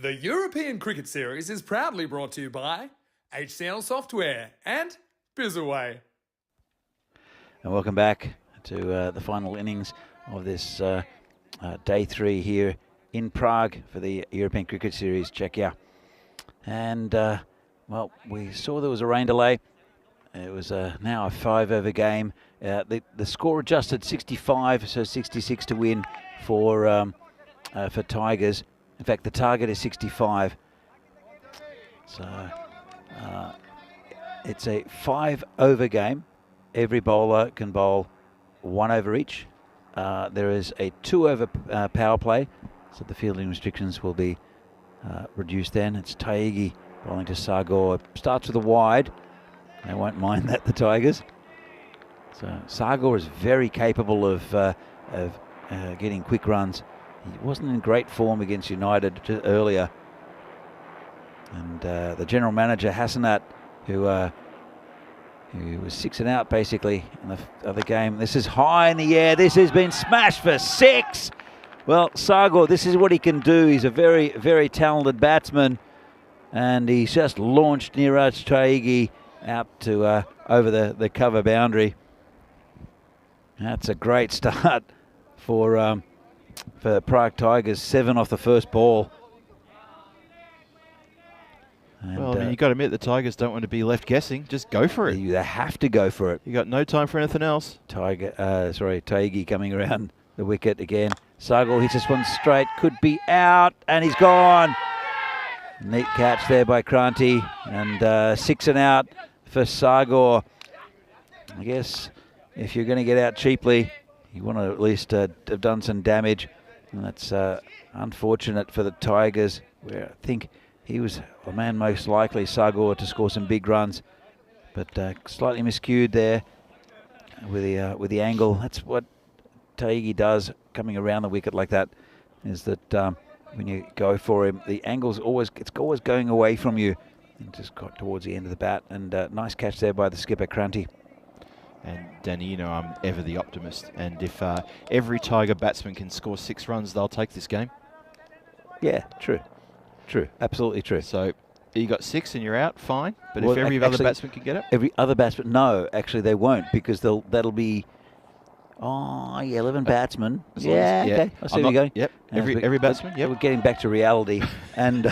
The European Cricket Series is proudly brought to you by HCL Software and Bizaway. And welcome back to the final innings of this day 3 here in Prague for the European Cricket Series, Czechia. And, well, we saw there was a rain delay. It was now a 5-over game. The score adjusted 65, so 66 to win for Tigers. In fact, the target is 65. So it's a 5-over game. Every bowler can bowl 1 over each. There is a 2-over power play, so the fielding restrictions will be reduced then. It's Taigi bowling to Sagor. Starts with a wide. They won't mind that, the Tigers. So Sagor is very capable of getting quick runs. He wasn't in great form against United earlier. And the general manager, Hassanat, who was 6 and out basically in the other game. This is high in the air. This has been smashed for 6. Well, Sagor, this is what he can do. He's a very, very talented batsman. And he's just launched Niraj Taigi out to over the cover boundary. That's a great start for Prague Tigers. 7 off the first ball. And, well, I mean, you've got to admit the Tigers don't want to be left guessing. Just go for it. They have to go for it. You got no time for anything else. Taigi coming around the wicket again. Sagor hits this one straight. Could be out, and he's gone. Neat catch there by Kranti, and 6 and out for Sagor. I guess if you're going to get out cheaply, you want to at least have done some damage. And that's unfortunate for the Tigers, where I think he was a man most likely, Sagor, to score some big runs. But slightly miscued there with the angle. That's what Taigi does, coming around the wicket like that, is that when you go for him, the angle's always going away from you. And just got towards the end of the bat. And nice catch there by the skipper, Kranti. And Danny, you know I'm ever the optimist. And if every Tiger batsman can score 6 runs, they'll take this game. Yeah, true. True, absolutely true. So you got 6 and you're out, fine. But Well, if every other batsman can get it? Every other batsman, no, actually they won't, because that'll be 11 batsmen. Yeah, okay. I see where you're going. Yep, every batsman, yep. We're getting back to reality. And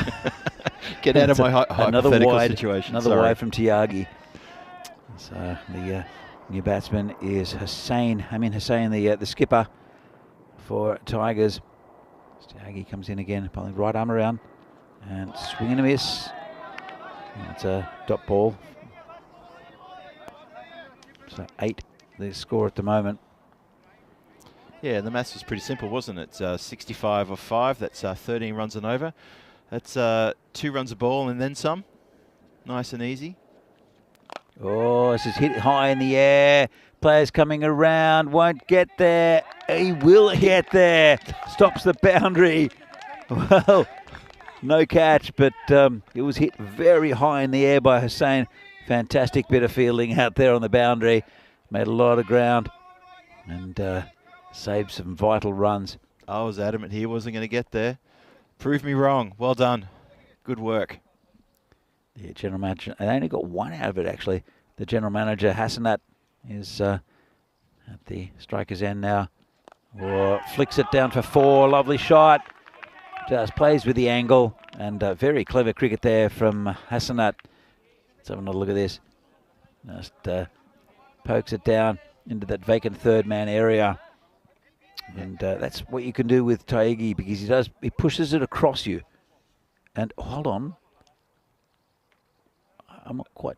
get out of my hypothetical situation. Another wide from Tyagi. So the new batsman is Hussain. Hussain, the skipper for Tigers. Tyagi comes in again, pulling right arm around. And swing and a miss. It's a dot ball. So 8, the score at the moment. Yeah, the maths was pretty simple, wasn't it? 65 off 5, that's 13 runs and over. That's 2 runs a ball and then some. Nice and easy. Oh, this is hit high in the air. Players coming around, won't get there. He will get there. Stops the boundary. Well, no catch, but it was hit very high in the air by Hussain. Fantastic bit of fielding out there on the boundary. Made a lot of ground and saved some vital runs. I was adamant he wasn't going to get there. Prove me wrong. Well done. Good work. The general manager, they only got 1 out of it actually. The general manager, Hassanat, is at the striker's end now. Flicks it down for 4. Lovely shot. Just plays with the angle, and very clever cricket there from Hassanat. Let's have another look at this. Just pokes it down into that vacant third man area. And that's what you can do with Taigi, because he pushes it across you. And hold on. I'm not quite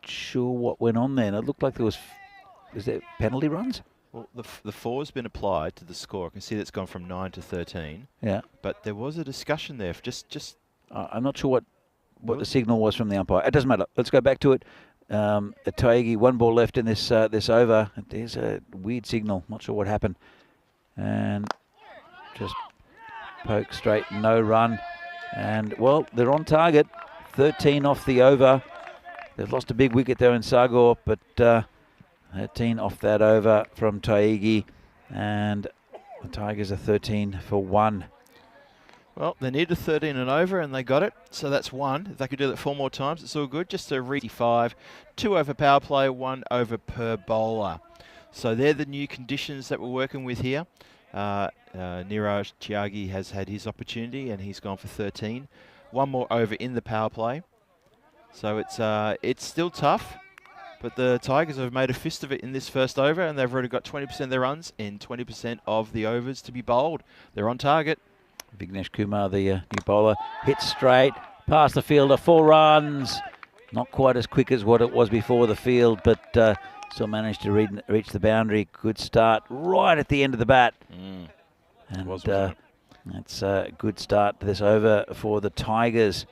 sure what went on there. And it looked like was there penalty runs? Well, the 4's been applied to the score. I can see that's gone from 9 to 13. Yeah. But there was a discussion there. I'm not sure what the signal was from the umpire. It doesn't matter. Let's go back to it. Taigi, 1 ball left in this over. There's a weird signal. Not sure what happened. And just poke straight, no run. And, well, they're on target. 13 off the over. They've lost a big wicket there in Sagor, but 13 off that over from Taigi. And the Tigers are 13 for 1. Well, they needed 13 and over, and they got it. So that's 1. If they could do that 4 more times, it's all good. Just a read 5. 2 over power play, 1 over per bowler. So they're the new conditions that we're working with here. Niraj Tyagi has had his opportunity, and he's gone for 13. 1 more over in the power play. So it's still tough, but the Tigers have made a fist of it in this first over, and they've already got 20% of their runs in 20% of the overs to be bowled. They're on target. Vignesh Kumar, the new bowler, hits straight, past the fielder, 4 runs. Not quite as quick as what it was before the field, but still managed to reach the boundary. Good start right at the end of the bat. And that's a good start to this over for the Tigers.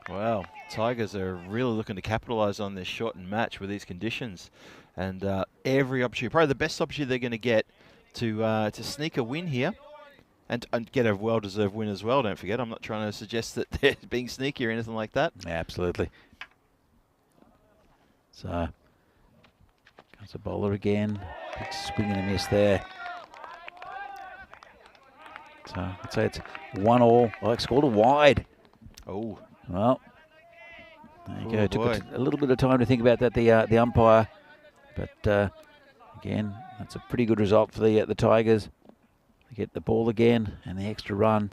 Wow, Tigers are really looking to capitalise on this shortened match with these conditions. And every opportunity, probably the best opportunity they're going to get to sneak a win here. And get a well-deserved win as well, don't forget. I'm not trying to suggest that they're being sneaky or anything like that. Yeah, absolutely. So, comes a bowler again. Big swing and a miss there. So, I'd say it's 1-1. Alex scored a wide. Oh. Well, there you go. Took a little bit of time to think about that, the umpire. But, again, that's a pretty good result for the Tigers. They get the ball again, and the extra run.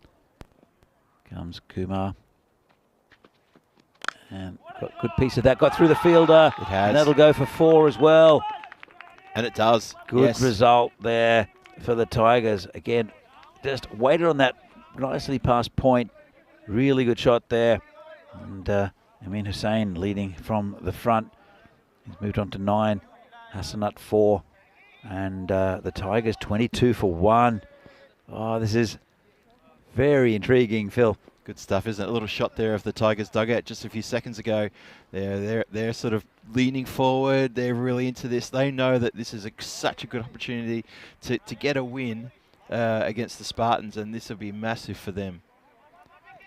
Comes Kumar. And got a good piece of that. Got through the fielder. It has. And that'll go for 4 as well. And it does. Good result there for the Tigers. Again, just waited on that nicely past point. Really good shot there. And Amin Hussain leading from the front. He's moved on to 9. Hassanat 4. And the Tigers 22 for 1. Oh, this is very intriguing, Phil. Good stuff, isn't it? A little shot there of the Tigers dugout just a few seconds ago. They're sort of leaning forward. They're really into this. They know that this is such a good opportunity to get a win against the Spartans, and this will be massive for them.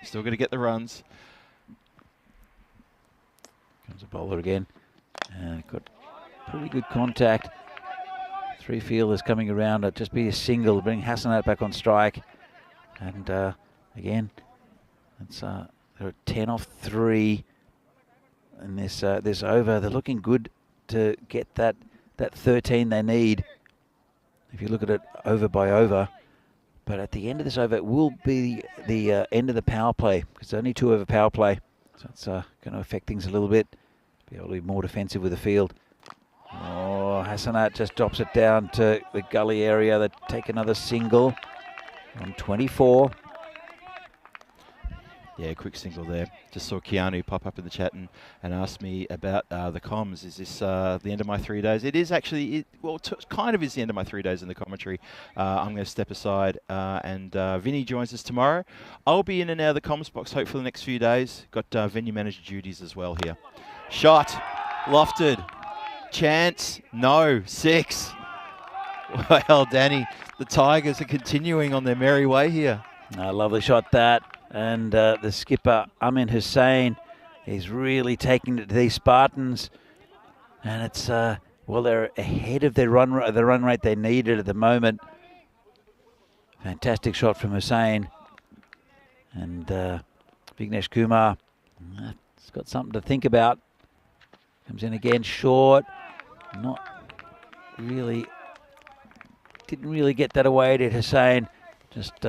Still going to get the runs. Comes a bowler again. And got pretty good contact. 3 fielders coming around. It'll just be a single, bring Hassanat back on strike. And again, it's they're at 10 off 3 in this over. They're looking good to get that 13 they need. If you look at it over by over, but at the end of this over, it will be the end of the power play because it's only 2 over power play, so it's going to affect things a little bit. Be able to be more defensive with the field. Oh, Hassanat just drops it down to the gully area. They take another single on 24. Yeah, quick single there. Just saw Keanu pop up in the chat and ask me about the comms. Is this the end of my 3 days? It is actually, kind of is the end of my 3 days in the commentary. I'm going to step aside and Vinny joins us tomorrow. I'll be in and out of the comms box hopefully the next few days. Got venue manager duties as well here. Shot, lofted, chance, no, 6. Well, Danny, the Tigers are continuing on their merry way here. Lovely shot that. And the skipper, Amin Hussain, is really taking it to these Spartans. And it's, well, they're ahead of their run rate they needed at the moment. Fantastic shot from Hussain. And Vignesh Kumar, it's got something to think about. Comes in again, short. Not really, didn't really get that away, did Hussain. Just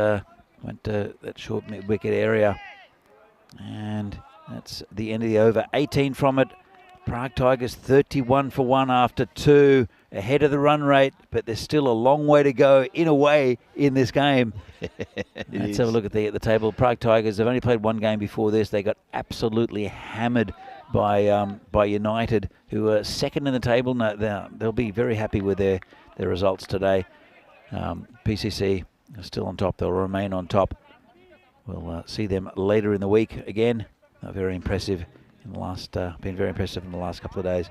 went to that short mid-wicket area. And that's the end of the over. 18 from it. Prague Tigers 31 for 1 after 2. Ahead of the run rate, but there's still a long way to go in a way in this game. Let's have a look at the table. Prague Tigers have only played 1 game before this. They got absolutely hammered by United, who are second in the table. Now they'll be very happy with their results today. PCC are still on top. They'll remain on top. We'll see them later in the week again. They're very impressive in the last. Been very impressive in the last couple of days.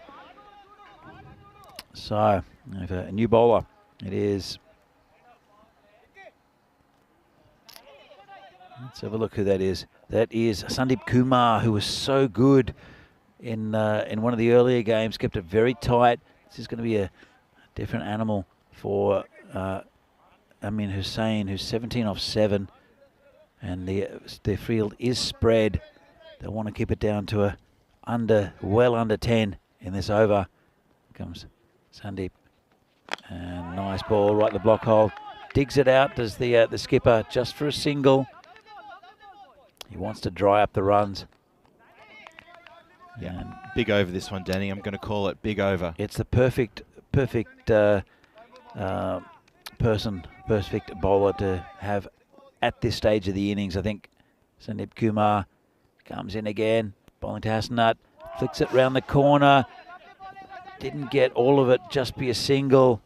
So we have a new bowler. It is. Let's have a look who that is. That is Sandeep Kumar, who was so good in one of the earlier games. Kept it very tight. This is going to be a different animal for Amin Hussain, who's 17 off 7. and their field is spread. They want to keep it down to a well under 10 in this over. Comes Sandeep, and nice ball right in the block hole. Digs it out, does the skipper, just for a single. He wants to dry up the runs. Yeah, and big over this one, Danny. I'm going to call it big over. it's the perfect bowler to have at this stage of the innings. I think Sandeep Kumar comes in again, bowling to Hassanat, flicks it round the corner. Didn't get all of it, just be a single.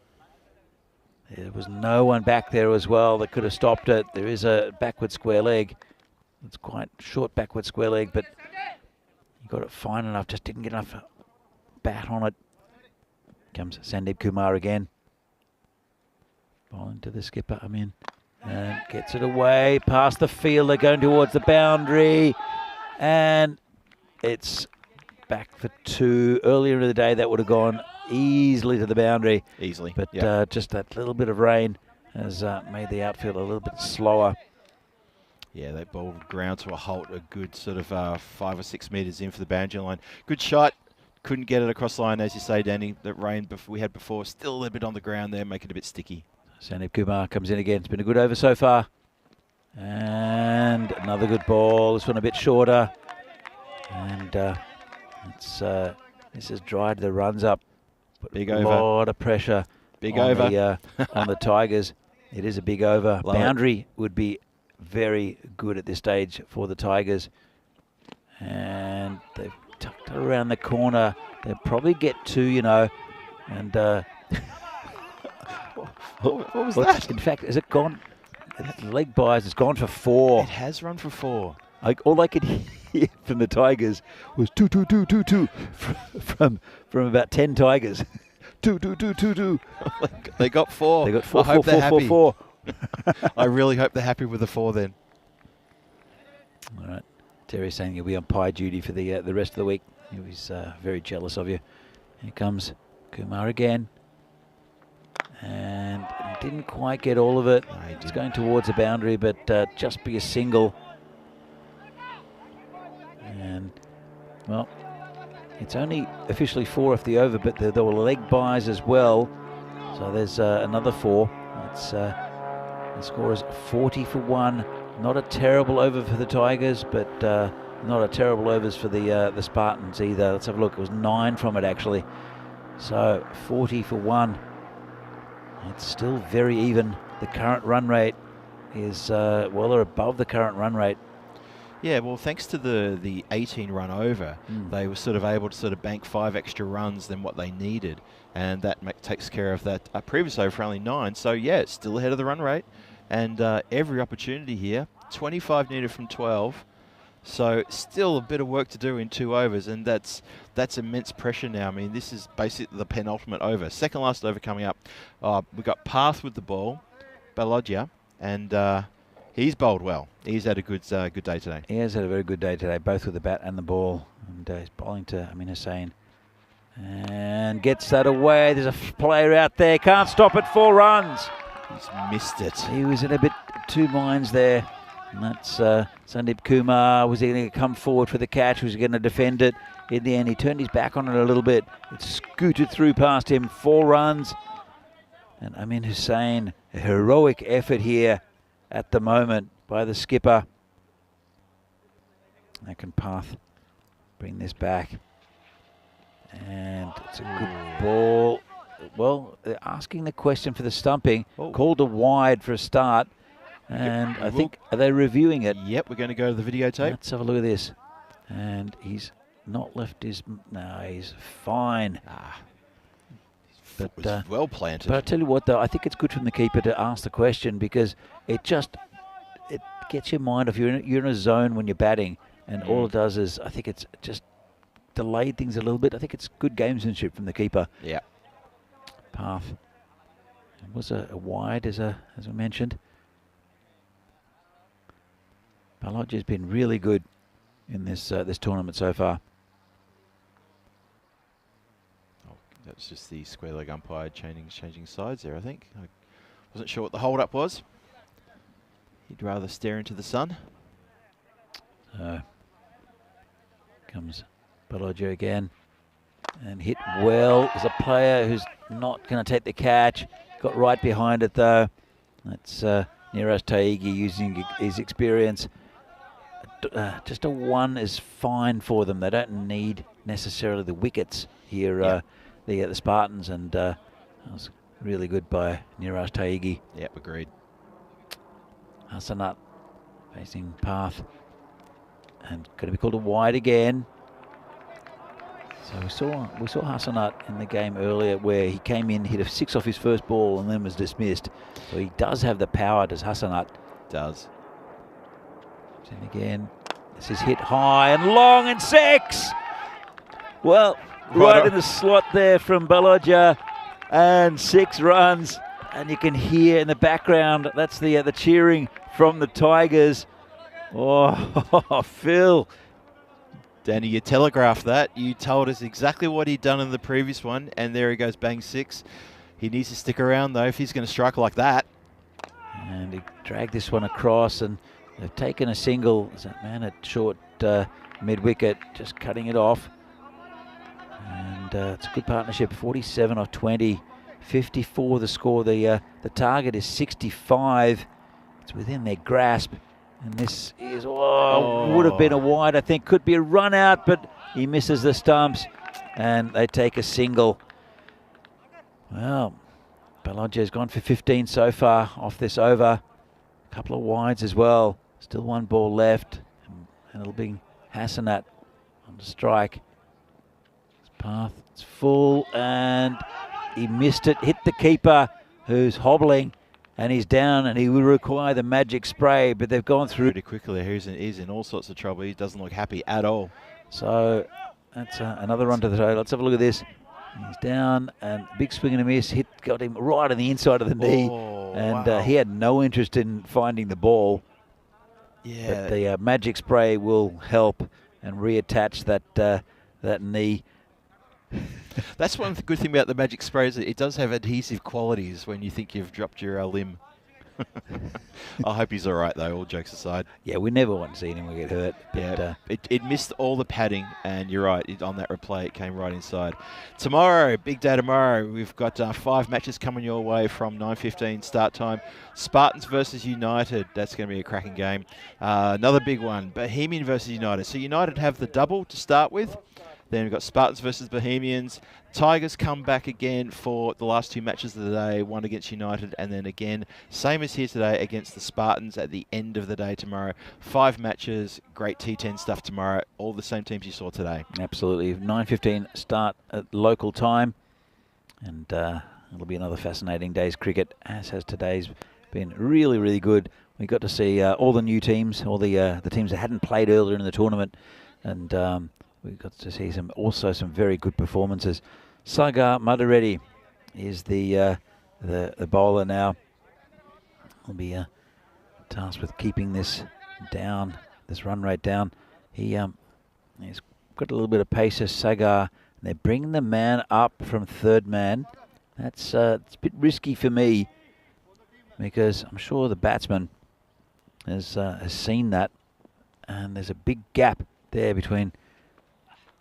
There was no one back there as well that could have stopped it. There is a backward square leg. It's quite short backward square leg, but he got it fine enough, just didn't get enough bat on it. Comes Sandeep Kumar again. Bowling to the skipper, and gets it away past the fielder, going towards the boundary. And it's back for 2. Earlier in the day, that would have gone easily to the boundary. Easily. But just that little bit of rain has made the outfield a little bit slower. Yeah, they bowled ground to a halt, a good sort of 5 or 6 metres in for the boundary line. Good shot. Couldn't get it across the line, as you say, Danny. That rain we had before, still a little bit on the ground there, making it a bit sticky. Sandeep Kumar comes in again. It's been a good over so far. And another good ball. This one a bit shorter. And this has dried the runs up. Put big a over. lot of pressure. Big on over. On the Tigers. It is a big over. Love Boundary would be very good at this stage for the Tigers. And they've tucked it around the corner. They'll probably get 2, And What was that? in fact, has it gone? Leg buys, it's gone for 4. It has run for 4. All I could hear from the Tigers was 2, 2, 2, 2, 2 from about 10 Tigers. 2, 2, 2, 2, 2. They got 4. They got 4, I hope 4, they're 4, happy. 4, 4. I really hope they're happy with the 4 then. All right. Terry's saying you'll be on pie duty for the rest of the week. He was very jealous of you. Here comes Kumar again. And didn't quite get all of it. No, he It's didn't. going towards the boundary, but just be a single. And, well, it's only officially 4 off the over, but there were leg buys as well. So there's another 4. It's the score is 40 for 1. Not a terrible over for the Tigers, but not a terrible overs for the Spartans either. Let's have a look. It was 9 from it, actually. So 40 for 1. It's still very even. The current run rate is well, they're above the current run rate. Yeah, well, thanks to the 18 run over, they were sort of able to sort of bank 5 extra runs than what they needed, and that takes care of that previous over for only 9. So yeah, it's still ahead of the run rate, and every opportunity here. 25 needed from 12, so still a bit of work to do in 2 overs, and that's immense pressure now. I mean, this is basically the penultimate over. Second last over coming up. We've got Path with the ball, Balodja, and he's bowled well. He's had a good day today. He has had a very good day today, both with the bat and the ball. And he's bowling to Amin Hussain. And gets that away. There's a player out there. Can't stop it. 4 runs. He's missed it. He was in a bit 2 minds there. And that's Sandeep Kumar. Was he going to come forward for the catch? Was he going to defend it? In the end, he turned his back on it a little bit. It scooted through past him. 4 runs. And Amin Hussain, a heroic effort here at the moment by the skipper. They can Path bring this back. And it's a good ball. Well, they're asking the question for the stumping. Called a wide for a start. And I think, are they reviewing it? Yep, we're going to go to the videotape. Let's have a look at this. And he's not left his... No, he's fine. It was well planted. But I tell you what, though, I think it's good from the keeper to ask the question, because it gets your mind off. You're in a zone when you're batting, and all it does is, I think it's just delayed things a little bit. I think it's good gamesmanship from the keeper. Yeah. Path. It was a wide, as we mentioned. Balodja's been really good in this tournament so far. That's just the square leg umpire changing sides there, I think. I wasn't sure what the hold-up was. He'd rather stare into the sun. So comes Baloja again and hit well. There's a player who's not going to take the catch. Got right behind it though. That's Neeraj Taigi using his experience. Just a 1 is fine for them. They don't need necessarily the wickets here, the Spartans, and that was really good by Neeraj Taigi. Yep, agreed. Hassanat facing path and going to be called a wide again. So we saw Hassanat in the game earlier where he came in, hit a 6 off his first ball and then was dismissed. So he does have the power, does Hassanat. Does. And again, this is hit high and long and 6. Well, right in the slot there from Baloja, and 6 runs. And you can hear in the background, that's the cheering from the Tigers. Oh, Phil. Danny, you telegraphed that. You told us exactly what he'd done in the previous one, and there he goes, bang 6. He needs to stick around, though, if he's going to strike like that. And he dragged this one across, and they've taken a single. There's that man at short mid-wicket, just cutting it off. And it's a good partnership, 47 off 20. 54 the score. The target is 65. It's within their grasp. And this is, would have been a wide, I think. Could be a run out, but he misses the stumps. And they take a single. Well, Baloja's gone for 15 so far off this over. A couple of wides as well. Still 1 ball left. And it'll be Hassanat on the strike. His path, it's full, and he missed it. Hit the keeper, who's hobbling. And he's down, and he will require the magic spray, but they've gone through Pretty quickly. He's in all sorts of trouble. He doesn't look happy at all. So that's another run to the toe. Let's have a look at this. He's down, and big swing and a miss. Got him right on the inside of the knee. And wow. he had no interest in finding the ball. Yeah. But the magic spray will help and reattach that knee. That's one good thing about the magic spray, is that it does have adhesive qualities when you think you've dropped your limb. I hope he's all right, though, all jokes aside. Yeah, we never want to see anyone get hurt. But, Yeah, it missed all the padding, and you're right, on that replay it came right inside. Tomorrow, big day tomorrow, we've got 5 matches coming your way from 9:15 start time. Spartans versus United, that's going to be a cracking game. Another big one, Bohemian versus United. So United have the double to start with. Then we've got Spartans versus Bohemians. Tigers come back again for the last 2 matches of the day, one against United, and then again, same as here today, against the Spartans at the end of the day tomorrow. 5 matches, great T10 stuff tomorrow, all the same teams you saw today. absolutely. 9:15 start at local time. And it'll be another fascinating day's cricket, as has today's been really, really good. We got to see all the new teams, all the teams that hadn't played earlier in the tournament. And we got to see some very good performances. Sagar Madareddy is the bowler now. He'll be tasked with keeping this down, this run rate down. He's got a little bit of pace as Sagar. They're bringing the man up from third man. That's it's a bit risky for me, because I'm sure the batsman has seen that, and there's a big gap there between.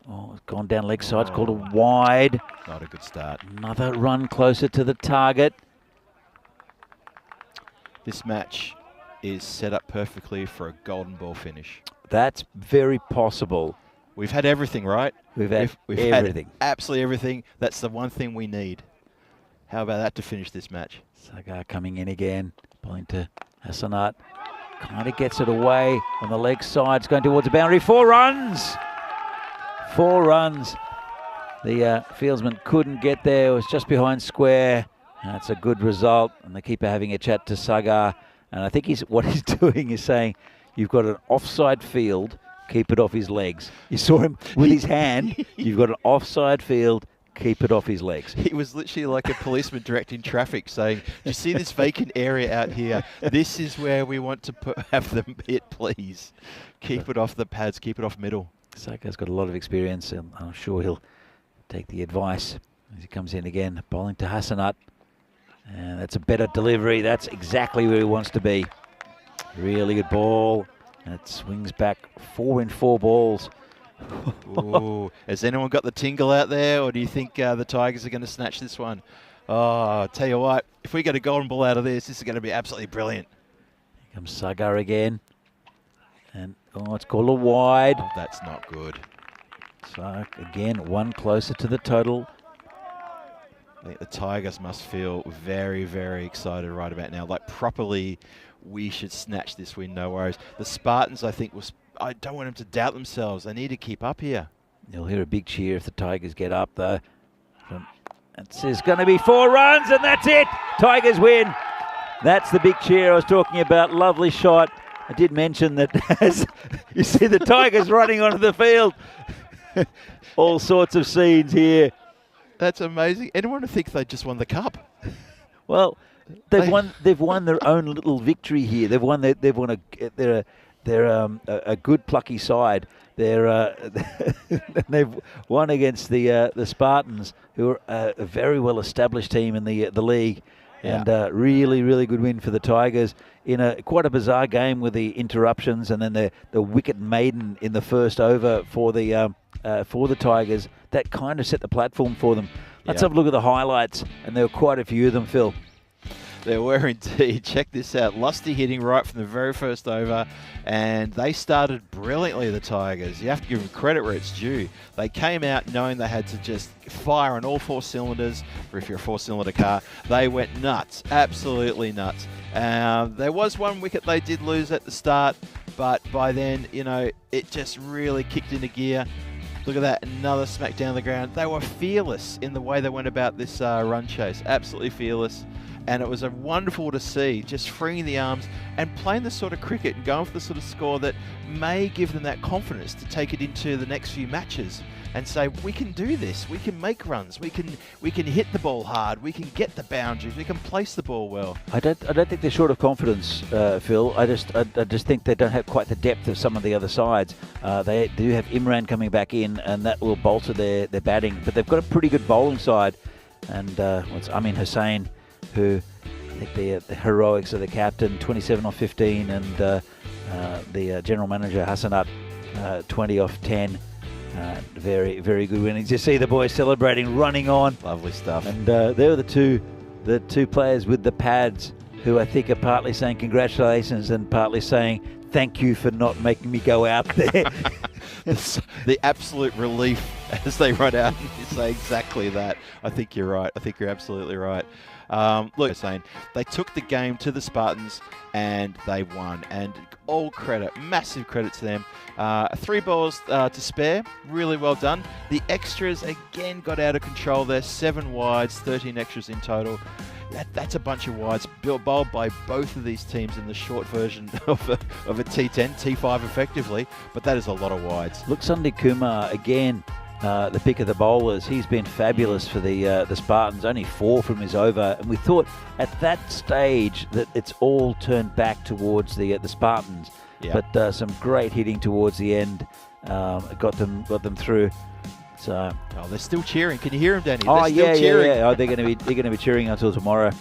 Oh, it's gone down leg side. It's called a wide. Not a good start. Another run closer to the target. This match is set up perfectly for a golden ball finish. That's very possible. We've had everything, right? We've had everything. Had absolutely everything. That's the one thing we need. How about that to finish this match? Sagar coming in again, bowling to Hassanat. Kind of gets it away on the leg side. It's going towards the boundary. 4 runs. 4 runs. The fieldsman couldn't get there. It was just behind square. That's a good result. And the keeper having a chat to Sagar. And I think what he's doing is saying, you've got an offside field, keep it off his legs. You saw him with his hand. You've got an offside field, keep it off his legs. He was literally like a policeman directing traffic, saying, "Do you see this vacant area out here? This is where we want to have them hit, please. Keep it off the pads, keep it off middle." Sagar's got a lot of experience, and I'm sure he'll take the advice as he comes in again, bowling to Hassanat. And that's a better delivery. That's exactly where he wants to be. Really good ball. It swings back 4 in 4 balls. Ooh, has anyone got the tingle out there, or do you think the Tigers are going to snatch this one? Oh, I'll tell you what, if we get a golden ball out of this is going to be absolutely brilliant. Here comes Sagar again. And, it's called a wide. Oh, that's not good. So, again, one closer to the total. I think the Tigers must feel very, very excited right about now. Like, properly, we should snatch this win, no worries. The Spartans, I think, I don't want them to doubt themselves. They need to keep up here. You'll hear a big cheer if the Tigers get up, though. It's going to be 4 runs, and that's it. Tigers win. That's the big cheer I was talking about. Lovely shot. I did mention that as you see the Tigers running onto the field. All sorts of scenes here. That's amazing. Anyone would think they just won the cup. Well, they've won their own little victory here. They're a good plucky side. They've won against the Spartans, who are a very well established team in the league. Yeah. And really, really good win for the Tigers in quite a bizarre game with the interruptions, and then the wicket maiden in the first over for the Tigers. That kind of set the platform for them. Let's have a look at the highlights, and there were quite a few of them, Phil. There were indeed. Check this out. Lusty hitting right from the very first over, and they started brilliantly, the Tigers. You have to give them credit where it's due. They came out knowing they had to just fire on all 4 cylinders, or if you're a 4-cylinder car, they went nuts, absolutely nuts. There was one wicket they did lose at the start, but by then, it just really kicked into gear. Look at that, another smack down the ground. They were fearless in the way they went about this run chase, absolutely fearless. And it was wonderful to see, just freeing the arms and playing the sort of cricket and going for the sort of score that may give them that confidence to take it into the next few matches and say, we can do this, we can make runs, we can hit the ball hard, we can get the boundaries, we can place the ball well. I don't think they're short of confidence, Phil. I just think they don't have quite the depth of some of the other sides. They do have Imran coming back in, and that will bolster their batting. But they've got a pretty good bowling side, and Amin Hussain, who I think the heroics of the captain, 27 off 15, and the general manager Hassanat, 20 off 10. Very, very good winnings. You see the boys celebrating, running on. Lovely stuff. And there were the two players with the pads, who I think are partly saying congratulations and partly saying thank you for not making me go out there. The absolute relief as they run out and say exactly that. I think you're right. I think you're absolutely right. Look, saying they took the game to the Spartans and they won, and all credit, massive credit to them. 3 balls to spare, really well done. The extras again got out of control there, 7 wides, 13 extras in total. That's a bunch of wides bowled by both of these teams in the short version of a T10, T5 effectively, but that is a lot of wides. Look, Sunday Kumar again, the pick of the bowlers. He's been fabulous for the Spartans, only 4 from his over, and we thought at that stage that it's all turned back towards the Spartans. Yeah. But some great hitting towards the end got them through. So, they're still cheering. Can you hear them, Danny? Oh, they're still cheering. yeah. Oh, they're going to be cheering until tomorrow.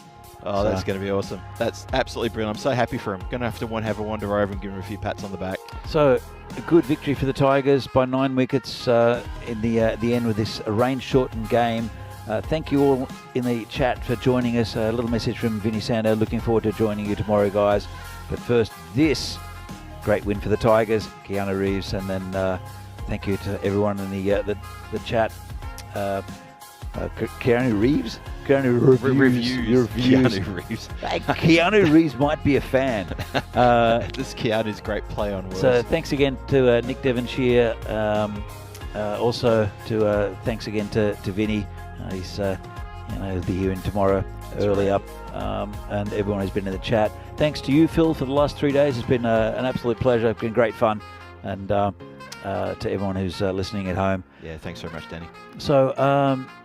Oh, that's going to be awesome. That's absolutely brilliant. I'm so happy for him. Going to have a wander over and give him a few pats on the back. So, a good victory for the Tigers by 9 wickets in the end with this rain-shortened game. Thank you all in the chat for joining us. A little message from Vinny Sando. Looking forward to joining you tomorrow, guys. But first, this great win for the Tigers, Keanu Reeves, and then thank you to everyone in the chat. Keanu Reeves? Keanu Reviews. Keanu Reeves. Hey, Keanu Reeves might be a fan. This Keanu's great play on words. So thanks again to Nick Devonshire. Also to thanks again to Vinny. He'll be here in tomorrow. That's early right. Up, and everyone who's been in the chat. Thanks to you, Phil, for the last 3 days. It's been an absolute pleasure. It's been great fun, and to everyone who's listening at home. Yeah, thanks very much, Danny. So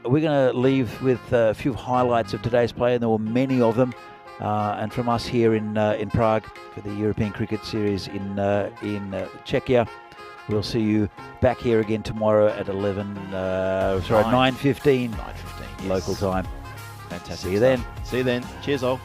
we're going to leave with a few highlights of today's play, and there were many of them. And from us here in Prague for the European Cricket Series in Czechia. We'll see you back here again tomorrow at 9:15 yes. Local time. Fantastic. See you then. See you then. Cheers all.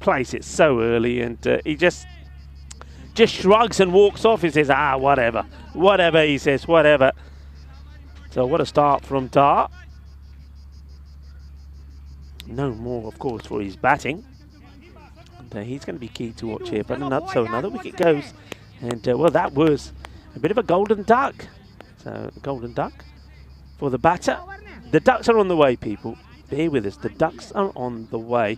plays it so early, and he just shrugs and walks off. He says, ah, whatever. Whatever, he says, whatever. So what a start from Dar. No more, of course, for his batting. And, he's going to be key to watch here. But another wicket goes. And, well, that was a bit of a golden duck. So, golden duck for the batter. The ducks are on the way, people. Bear with us. The ducks are on the way.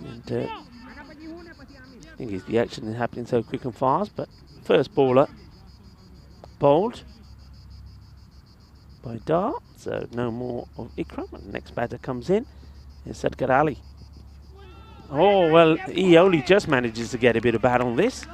And I think it's the action is happening so quick and fast. But first baller bowled by Dar. So, no more of Ikram. And the next batter comes in. It's Sadgar Ali. Oh, well, he only just manages to get a bit of bat on this.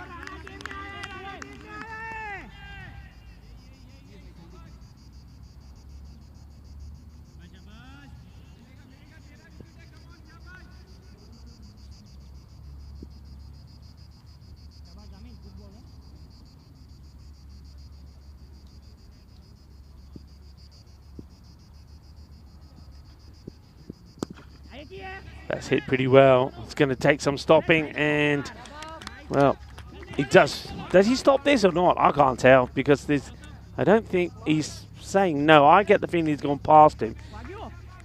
That's hit pretty well. It's going to take some stopping, and, well, he does. Does he stop this or not? I can't tell, because I don't think he's saying no. I get the feeling he's gone past him.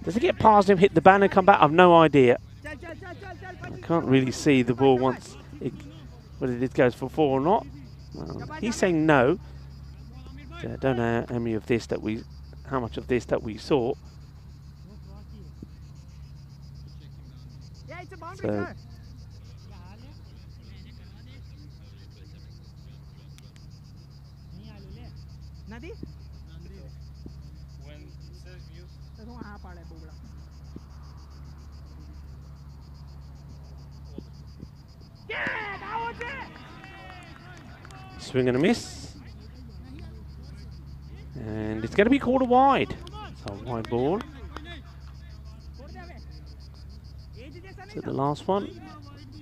Does he get past him, hit the banner, come back? I've no idea. I can't really see the ball once whether it goes for 4 or not. He's saying no. So I don't know how much of this that we saw. So, swing and a miss. And it's going to be called a wide. So, wide ball. So the last one,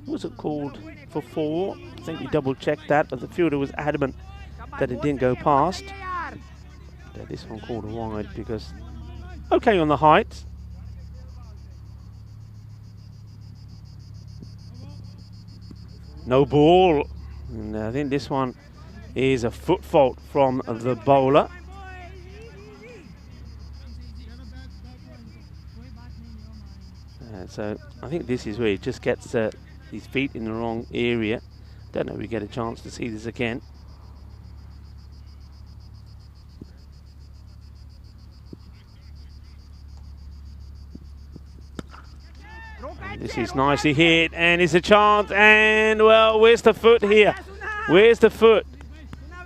was it called for 4? I think we double checked that, but the fielder was adamant that it didn't go past. This one called a wide because, okay on the height. No ball. And I think this one is a foot fault from the bowler. So I think this is where he just gets his feet in the wrong area. Don't know if we get a chance to see this again. And this is nicely hit, and it's a chance, and, well, where's the foot here? Where's the foot?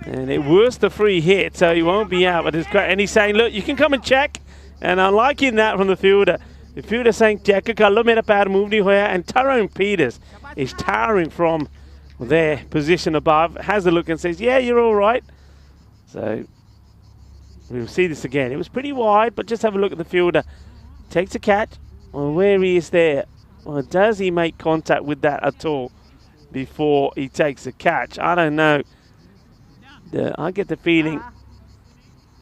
And it was the free hit, so he won't be out, but it's great. And he's saying, look, you can come and check. And I'm liking that from the fielder. The fielder saying, check a color, mera pair move nahi hoya. And Tyrone Peters is towering from their position above, has a look and says, yeah, you're all right. So we'll see this again. It was pretty wide, but just have a look at the fielder. Takes a catch. Well, where he is there. Well, does he make contact with that at all before he takes a catch? I don't know. I get the feeling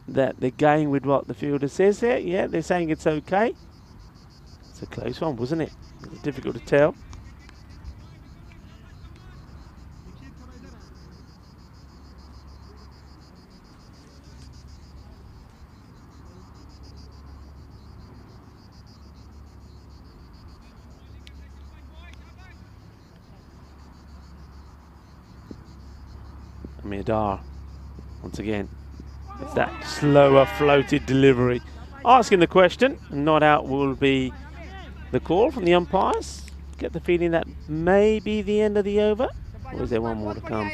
that they're going with what the fielder says there. Yeah, they're saying it's okay. It's a close one, wasn't it? It's difficult to tell. Mirdar, once again, it's that slower floated delivery. Asking the question, not out will be the call from the umpires. Get the feeling that may be the end of the over. Or is there one more to come?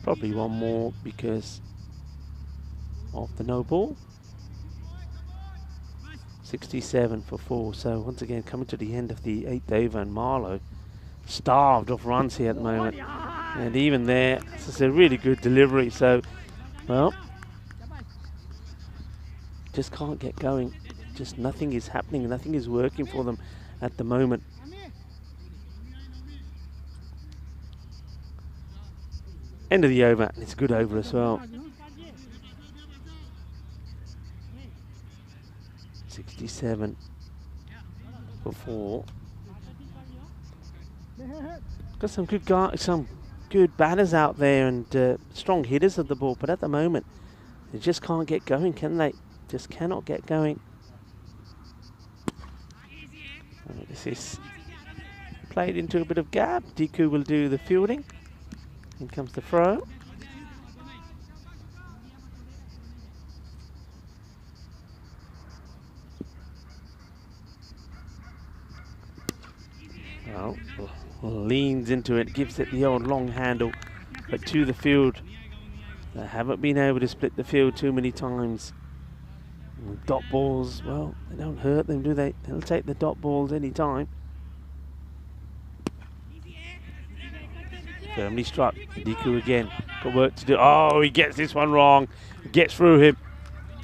Probably one more because of the no ball. 67 for 4. So once again, coming to the end of the 8th over, and Marlowe starved of runs here at the moment. And even there, it's a really good delivery. So, well, just can't get going. Just nothing is happening. Nothing is working for them at the moment. End of the over, and it's a good over as well. 67. before. Got some good guys, some good batters out there and strong hitters of the ball, but at the moment they just can't get going, can they? Just cannot get going. This is played into a bit of gap. Deku will do the fielding. In comes the throw. Well, leans into it, gives it the old long handle, but to the field. They haven't been able to split the field too many times. And dot balls, well, they don't hurt them, do they? They'll take the dot balls any time. Firmly struck. Deku again. Got work to do. Oh, he gets this one wrong. Gets through him.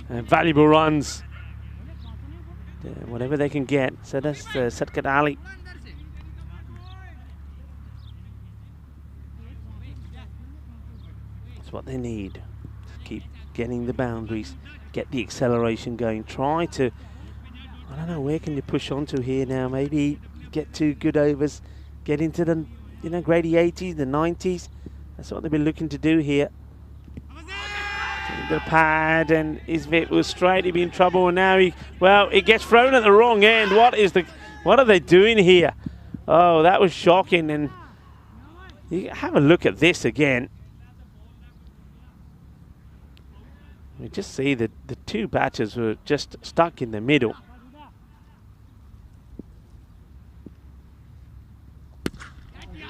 And valuable runs. Whatever they can get. So that's Satkat Ali. That's what they need. Just keep getting the boundaries. Get the acceleration going. Try to, I don't know, where can you push on to here now? Maybe get 2 good overs. Get into the, you know, grady 80s, the 90s. That's what they've been looking to do here. The pad, and Isvit was straight. He'd be in trouble, and now it gets thrown at the wrong end. What are they doing here? Oh, that was shocking. And you have a look at this again. We just see that the 2 batters were just stuck in the middle.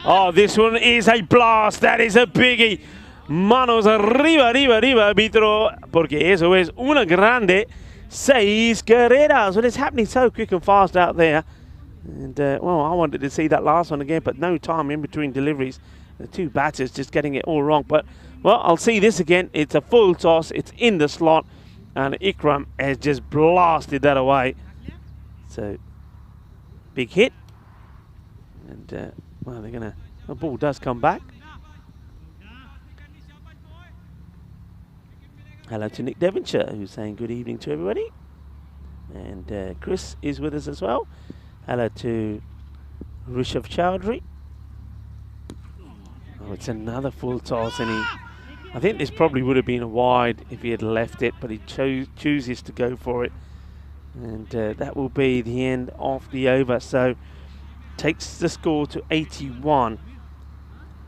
Oh, this one is a blast. That is a biggie. Manos arriba, arriba, arriba, arbitro, porque eso es una grande 6 carreras. Well, it's happening so quick and fast out there. And, well, I wanted to see that last one again, but no time in between deliveries. The 2 batters just getting it all wrong. But, well, I'll see this again. It's a full toss. It's in the slot. And Ikram has just blasted that away. So, big hit. And, well, they're going to... The ball does come back. Hello to Nick Devonshire, who's saying good evening to everybody. And Chris is with us as well. Hello to Rishabh Chowdhury. Oh, it's another full toss, and I think this probably would have been a wide if he had left it, but he chooses to go for it. And that will be the end of the over. So takes the score to 81.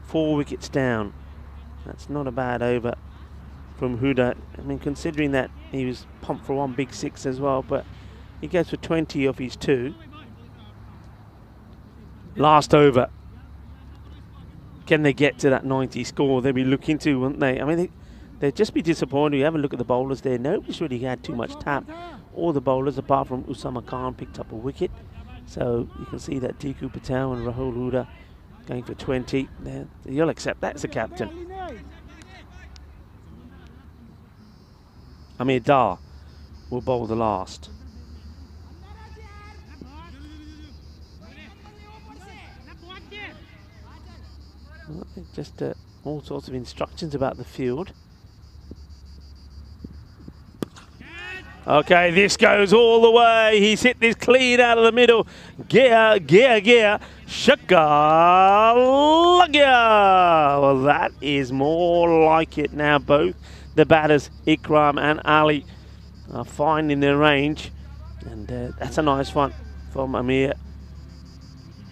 4 wickets down. That's not a bad over from Huda. I mean, considering that he was pumped for 1 big 6 as well, but he goes for 20 of his 2. Last over. Can they get to that 90 score? They'll be looking to, won't they? I mean, they'd just be disappointed. You have a look at the bowlers there. Nobody's really had too much tap. All the bowlers, apart from Usama Khan, picked up a wicket. So you can see that Deku Patel and Rahul Huda going for 20. You'll accept that's the captain. Amir Dar will bowl the last. Well, just all sorts of instructions about the field. Okay, this goes all the way. He's hit this clean out of the middle. Gear, gear, gear. Shaka Lagya. Well, that is more like it now. Both the batters, Ikram and Ali, are finding their range. And that's a nice one from Amir.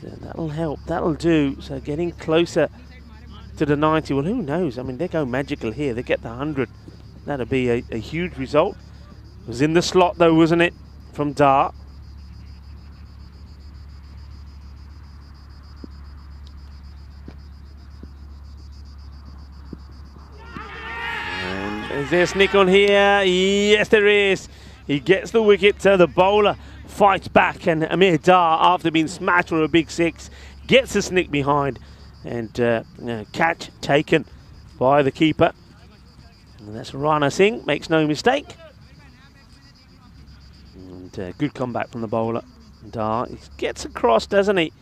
That'll help. That'll do. So getting closer to the 90. Well, who knows? I mean, they go magical here. They get the 100. That'll be a huge result. It was in the slot, though, wasn't it? From Dar. And is there a snick on here? Yes, there is. He gets the wicket, so the bowler fights back, and Amir Dar, after being smashed for a big 6, gets a snick behind, and catch taken by the keeper. And that's Rana Singh, makes no mistake. And good comeback from the bowler. Dar, he gets across, doesn't he?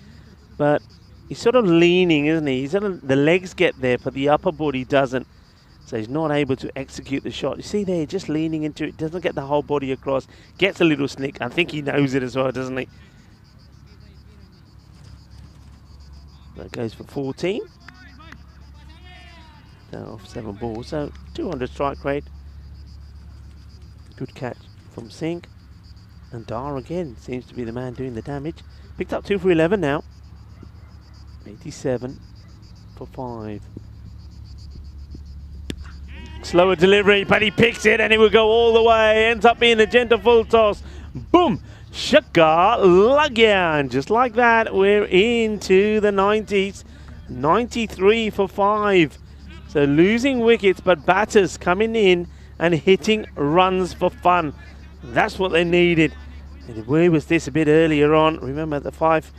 But he's sort of leaning, isn't he? The legs get there, but the upper body doesn't. So he's not able to execute the shot. You see there, just leaning into it, doesn't get the whole body across, gets a little snick. I think he knows it as well, doesn't he? That goes for 14. Down off 7 balls, so 200 strike rate. Good catch from Singh. And Dar again seems to be the man doing the damage. Picked up 2 for 11 now. 87 for 5. Slower delivery, but he picks it and it will go all the way. Ends up being a gentle full toss. Boom! Shaka Lagyan. Just like that, we're into the 90s. 93 for 5. So losing wickets, but batters coming in and hitting runs for fun. That's what they needed. And where was this a bit earlier on? Remember the 5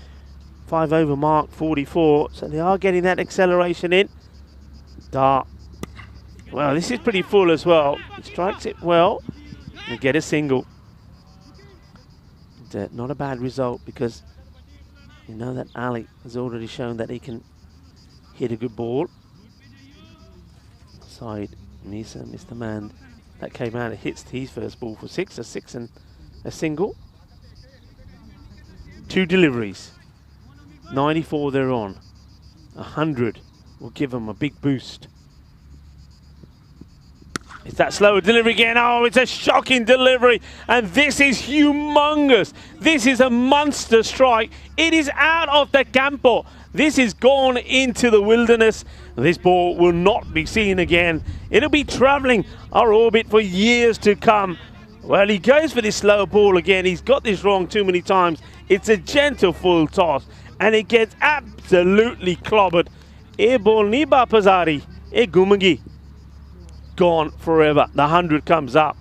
over mark, 44. So they are getting that acceleration in. Dar. Well, this is pretty full as well. He strikes it well and get a single. And, not a bad result because you know that Ali has already shown that he can hit a good ball. Side Misa, Mr. Man, that came out and hits his first ball for 6, a 6 and a single. 2 deliveries. 94 they're on. 100 will give them a big boost. It's that slower delivery again. Oh, it's a shocking delivery. And this is humongous. This is a monster strike. It is out of the campo. This is gone into the wilderness. This ball will not be seen again. It'll be traveling our orbit for years to come. Well, he goes for this slow ball again. He's got this wrong too many times. It's a gentle full toss. And it gets absolutely clobbered. E ball ni bapazari. E gumagi. Gone forever. The 100 comes up.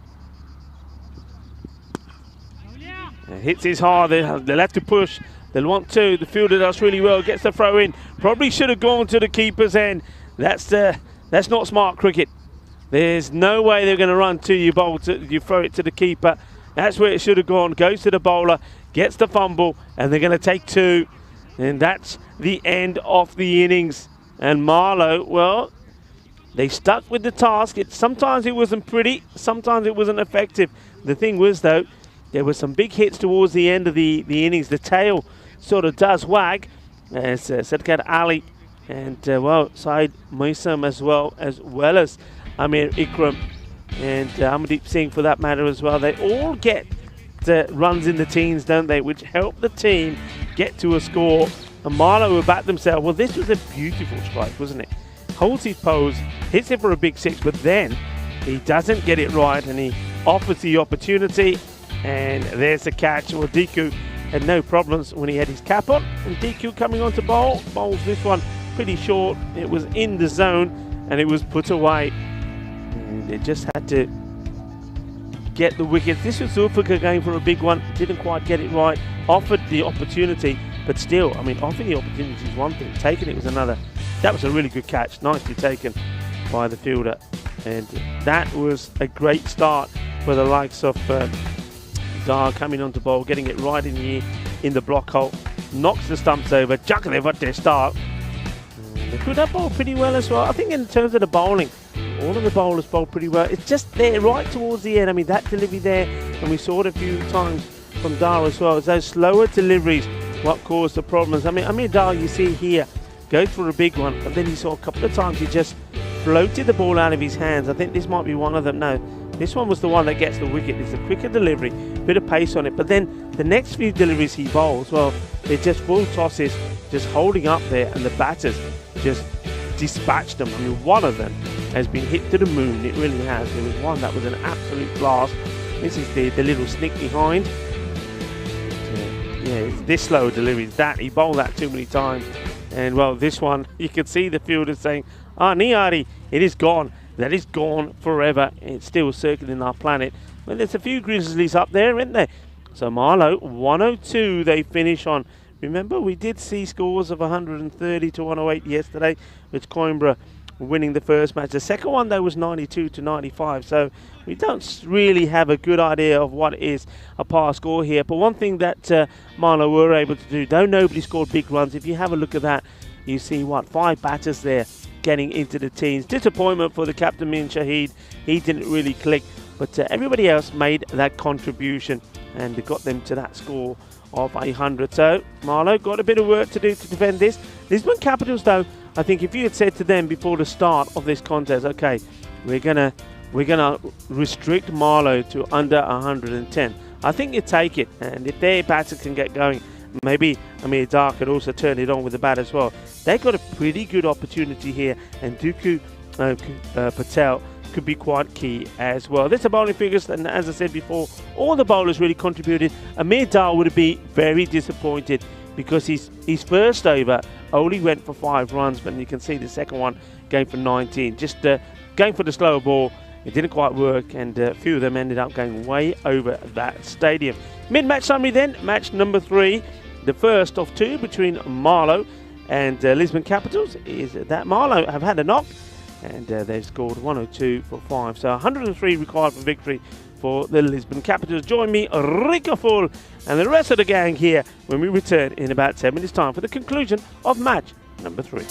It hits his hard. They'll have to push. They'll want to. The fielder does really well. Gets the throw in. Probably should have gone to the keeper's end. That's not smart cricket. There's no way they're going to run to you, bowl to you, throw it to the keeper. That's where it should have gone. Goes to the bowler, gets the fumble, and they're going to take 2. And that's the end of the innings. And Marlow, well, they stuck with the task. Sometimes it wasn't pretty, sometimes it wasn't effective. The thing was, though, there were some big hits towards the end of the innings. The tail sort of does wag, as Sadkat Ali and, well, Syed Moisam as well as Amir Ikram and Amardeep Singh for that matter as well. They all get runs in the teens, don't they, which help the team get to a score. And Marlow will back themselves. Well, this was a beautiful strike, wasn't it? Holds his pose, hits it for a big 6, but then he doesn't get it right and he offers the opportunity. And there's the catch. Well, Deku had no problems when he had his cap on. And Deku coming on to bowl. Bowls this one pretty short. It was in the zone and it was put away. And they just had to get the wickets. This was Zulfikar going for a big one. Didn't quite get it right. Offered the opportunity. But still, I mean, offering the opportunity is one thing. Taking it was another. That was a really good catch. Nicely taken by the fielder. And that was a great start for the likes of Dar coming onto bowl, getting it right in the block hole. Knocks the stumps over. Jakalev at their start. They could have bowled pretty well as well. I think in terms of the bowling, all of the bowlers bowled pretty well. It's just there right towards the end. I mean, that delivery there, and we saw it a few times from Dar as well. It's those slower deliveries what caused the problems. I mean, Dar, you see here, goes for a big one, but then you saw a couple of times he just floated the ball out of his hands. I think this might be one of them. No, this one was the one that gets the wicket. It's a quicker delivery, bit of pace on it. But then the next few deliveries he bowls, well, they're just full tosses, just holding up there, and the batters just dispatched them. I mean, one of them has been hit to the moon. It really has. There was one that was an absolute blast. This is the little sneak behind. Yeah, it's this slow delivery. That he bowled that too many times. And well, this one, you can see the fielder saying, Niari, it is gone. That is gone forever. It's still circling our planet. Well, there's a few Grizzlies up there, isn't there? So Marlow, 102 they finish on. Remember, we did see scores of 130 to 108 yesterday, with Coimbra winning the first match. The second one, though, was 92 to 95. So we don't really have a good idea of what is a par score here. But one thing that Marlow were able to do, though nobody scored big runs, if you have a look at that, you see, 5 batters there getting into the teens. Disappointment for the captain, Min Shahid. He didn't really click. But everybody else made that contribution and got them to that score of 100. So Marlow got a bit of work to do to defend this. Lisbon Capitals, though, I think if you had said to them before the start of this contest, okay, we're gonna restrict Marlow to under 110, I think you take it. And if their batter can get going, maybe Amir Dar could also turn it on with the bat as well. They've got a pretty good opportunity here, and Duku Patel could be quite key as well. There's the bowling figures, and as I said before, all the bowlers really contributed. Amir Dar would be very disappointed because his first over only went for 5 runs, but you can see the second one going for 19. Just going for the slower ball, it didn't quite work, and a few of them ended up going way over that stadium. Mid-match summary then, match number 3, the first of 2 between Marlow and Lisbon Capitals, is that Marlow have had a knock, and they've scored 102 for 5. So 103 required for victory for the Lisbon Capitals. Join me, Rico Full, and the rest of the gang here when we return in about 10 minutes' time for the conclusion of match number 3.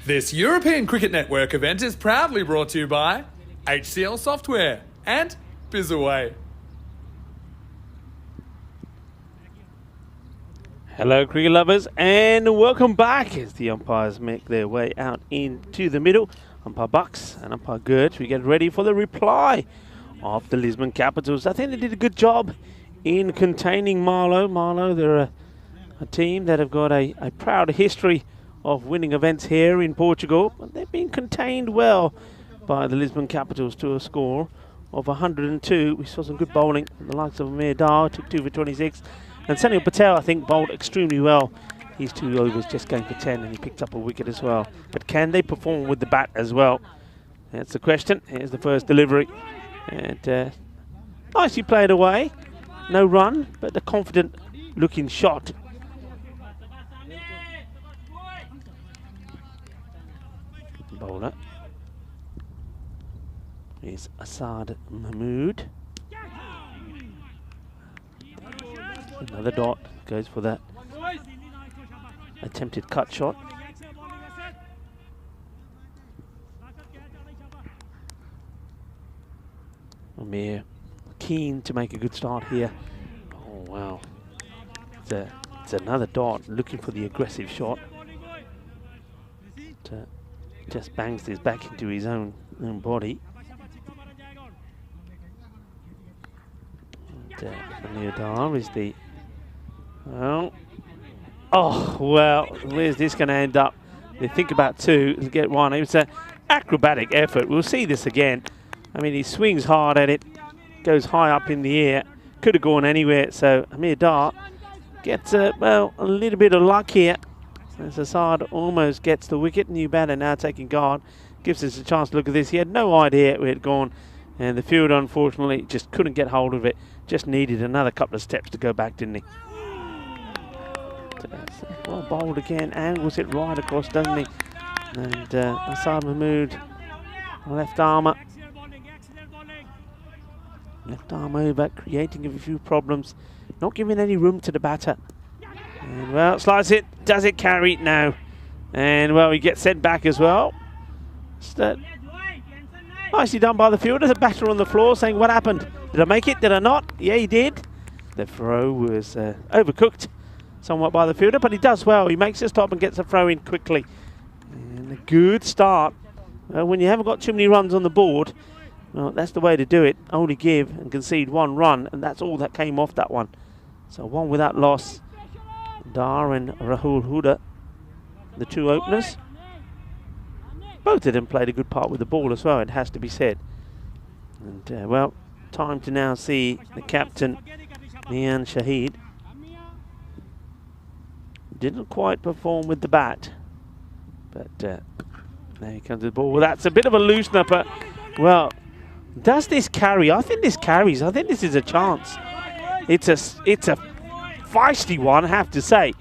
This European Cricket Network event is proudly brought to you by HCL Software and Bizaway. Hello, cricket lovers, and welcome back as the umpires make their way out into the middle. Umpire Bucks and Umpire Gert, we get ready for the reply of the Lisbon Capitals. I think they did a good job in containing Marlow. Marlow, they're a team that have got a proud history of winning events here in Portugal, but they've been contained well by the Lisbon Capitals to a score of 102. We saw some good bowling from the likes of Amir Dar, took 2 for 26, and Sunil Patel, I think, bowled extremely well. His 2 overs just going for 10, and he picked up a wicket as well. But can they perform with the bat as well? That's the question. Here's the first delivery, and nicely played away. No run, but a confident looking shot. Bowler is Asad Mahmood. Another dot, goes for that attempted cut shot. Amir keen to make a good start here. Oh wow, it's another dot looking for the aggressive shot. Just bangs this back into his own body. And Dar is the... Well, oh, well, where's this going to end up? They think about 2 to get 1. It was an acrobatic effort. We'll see this again. I mean, he swings hard at it, goes high up in the air. Could have gone anywhere, so Amir Dar gets, well, a little bit of luck here. As Assad almost gets the wicket. New batter now taking guard. Gives us a chance to look at this. He had no idea where it had gone. And the fielder, unfortunately, just couldn't get hold of it. Just needed another couple of steps to go back, didn't he? Well bowled again. Angles it right across, doesn't he? And Asad Mahmood, left armour. Left arm over, creating a few problems. Not giving any room to the batter. And well, slides it. Does it carry? No. And well, he gets sent back as well. Nicely done by the fielder. The batter on the floor saying, what happened? Did I make it? Did I not? Yeah, he did. The throw was overcooked somewhat by the fielder, but he does well. He makes a stop and gets a throw in quickly. And a good start. When you haven't got too many runs on the board, well, that's the way to do it. Only give and concede 1 run, and that's all that came off that one. So 1 without loss. Dar and Rahul Huda, the 2 openers. Both of them played a good part with the ball as well, it has to be said. And well, time to now see the captain, Mian Shahid. Didn't quite perform with the bat, but there he comes to the ball. Well, that's a bit of a loosener, but well, does this carry? I think this carries. I think this is a chance. It's a feisty one, I have to say.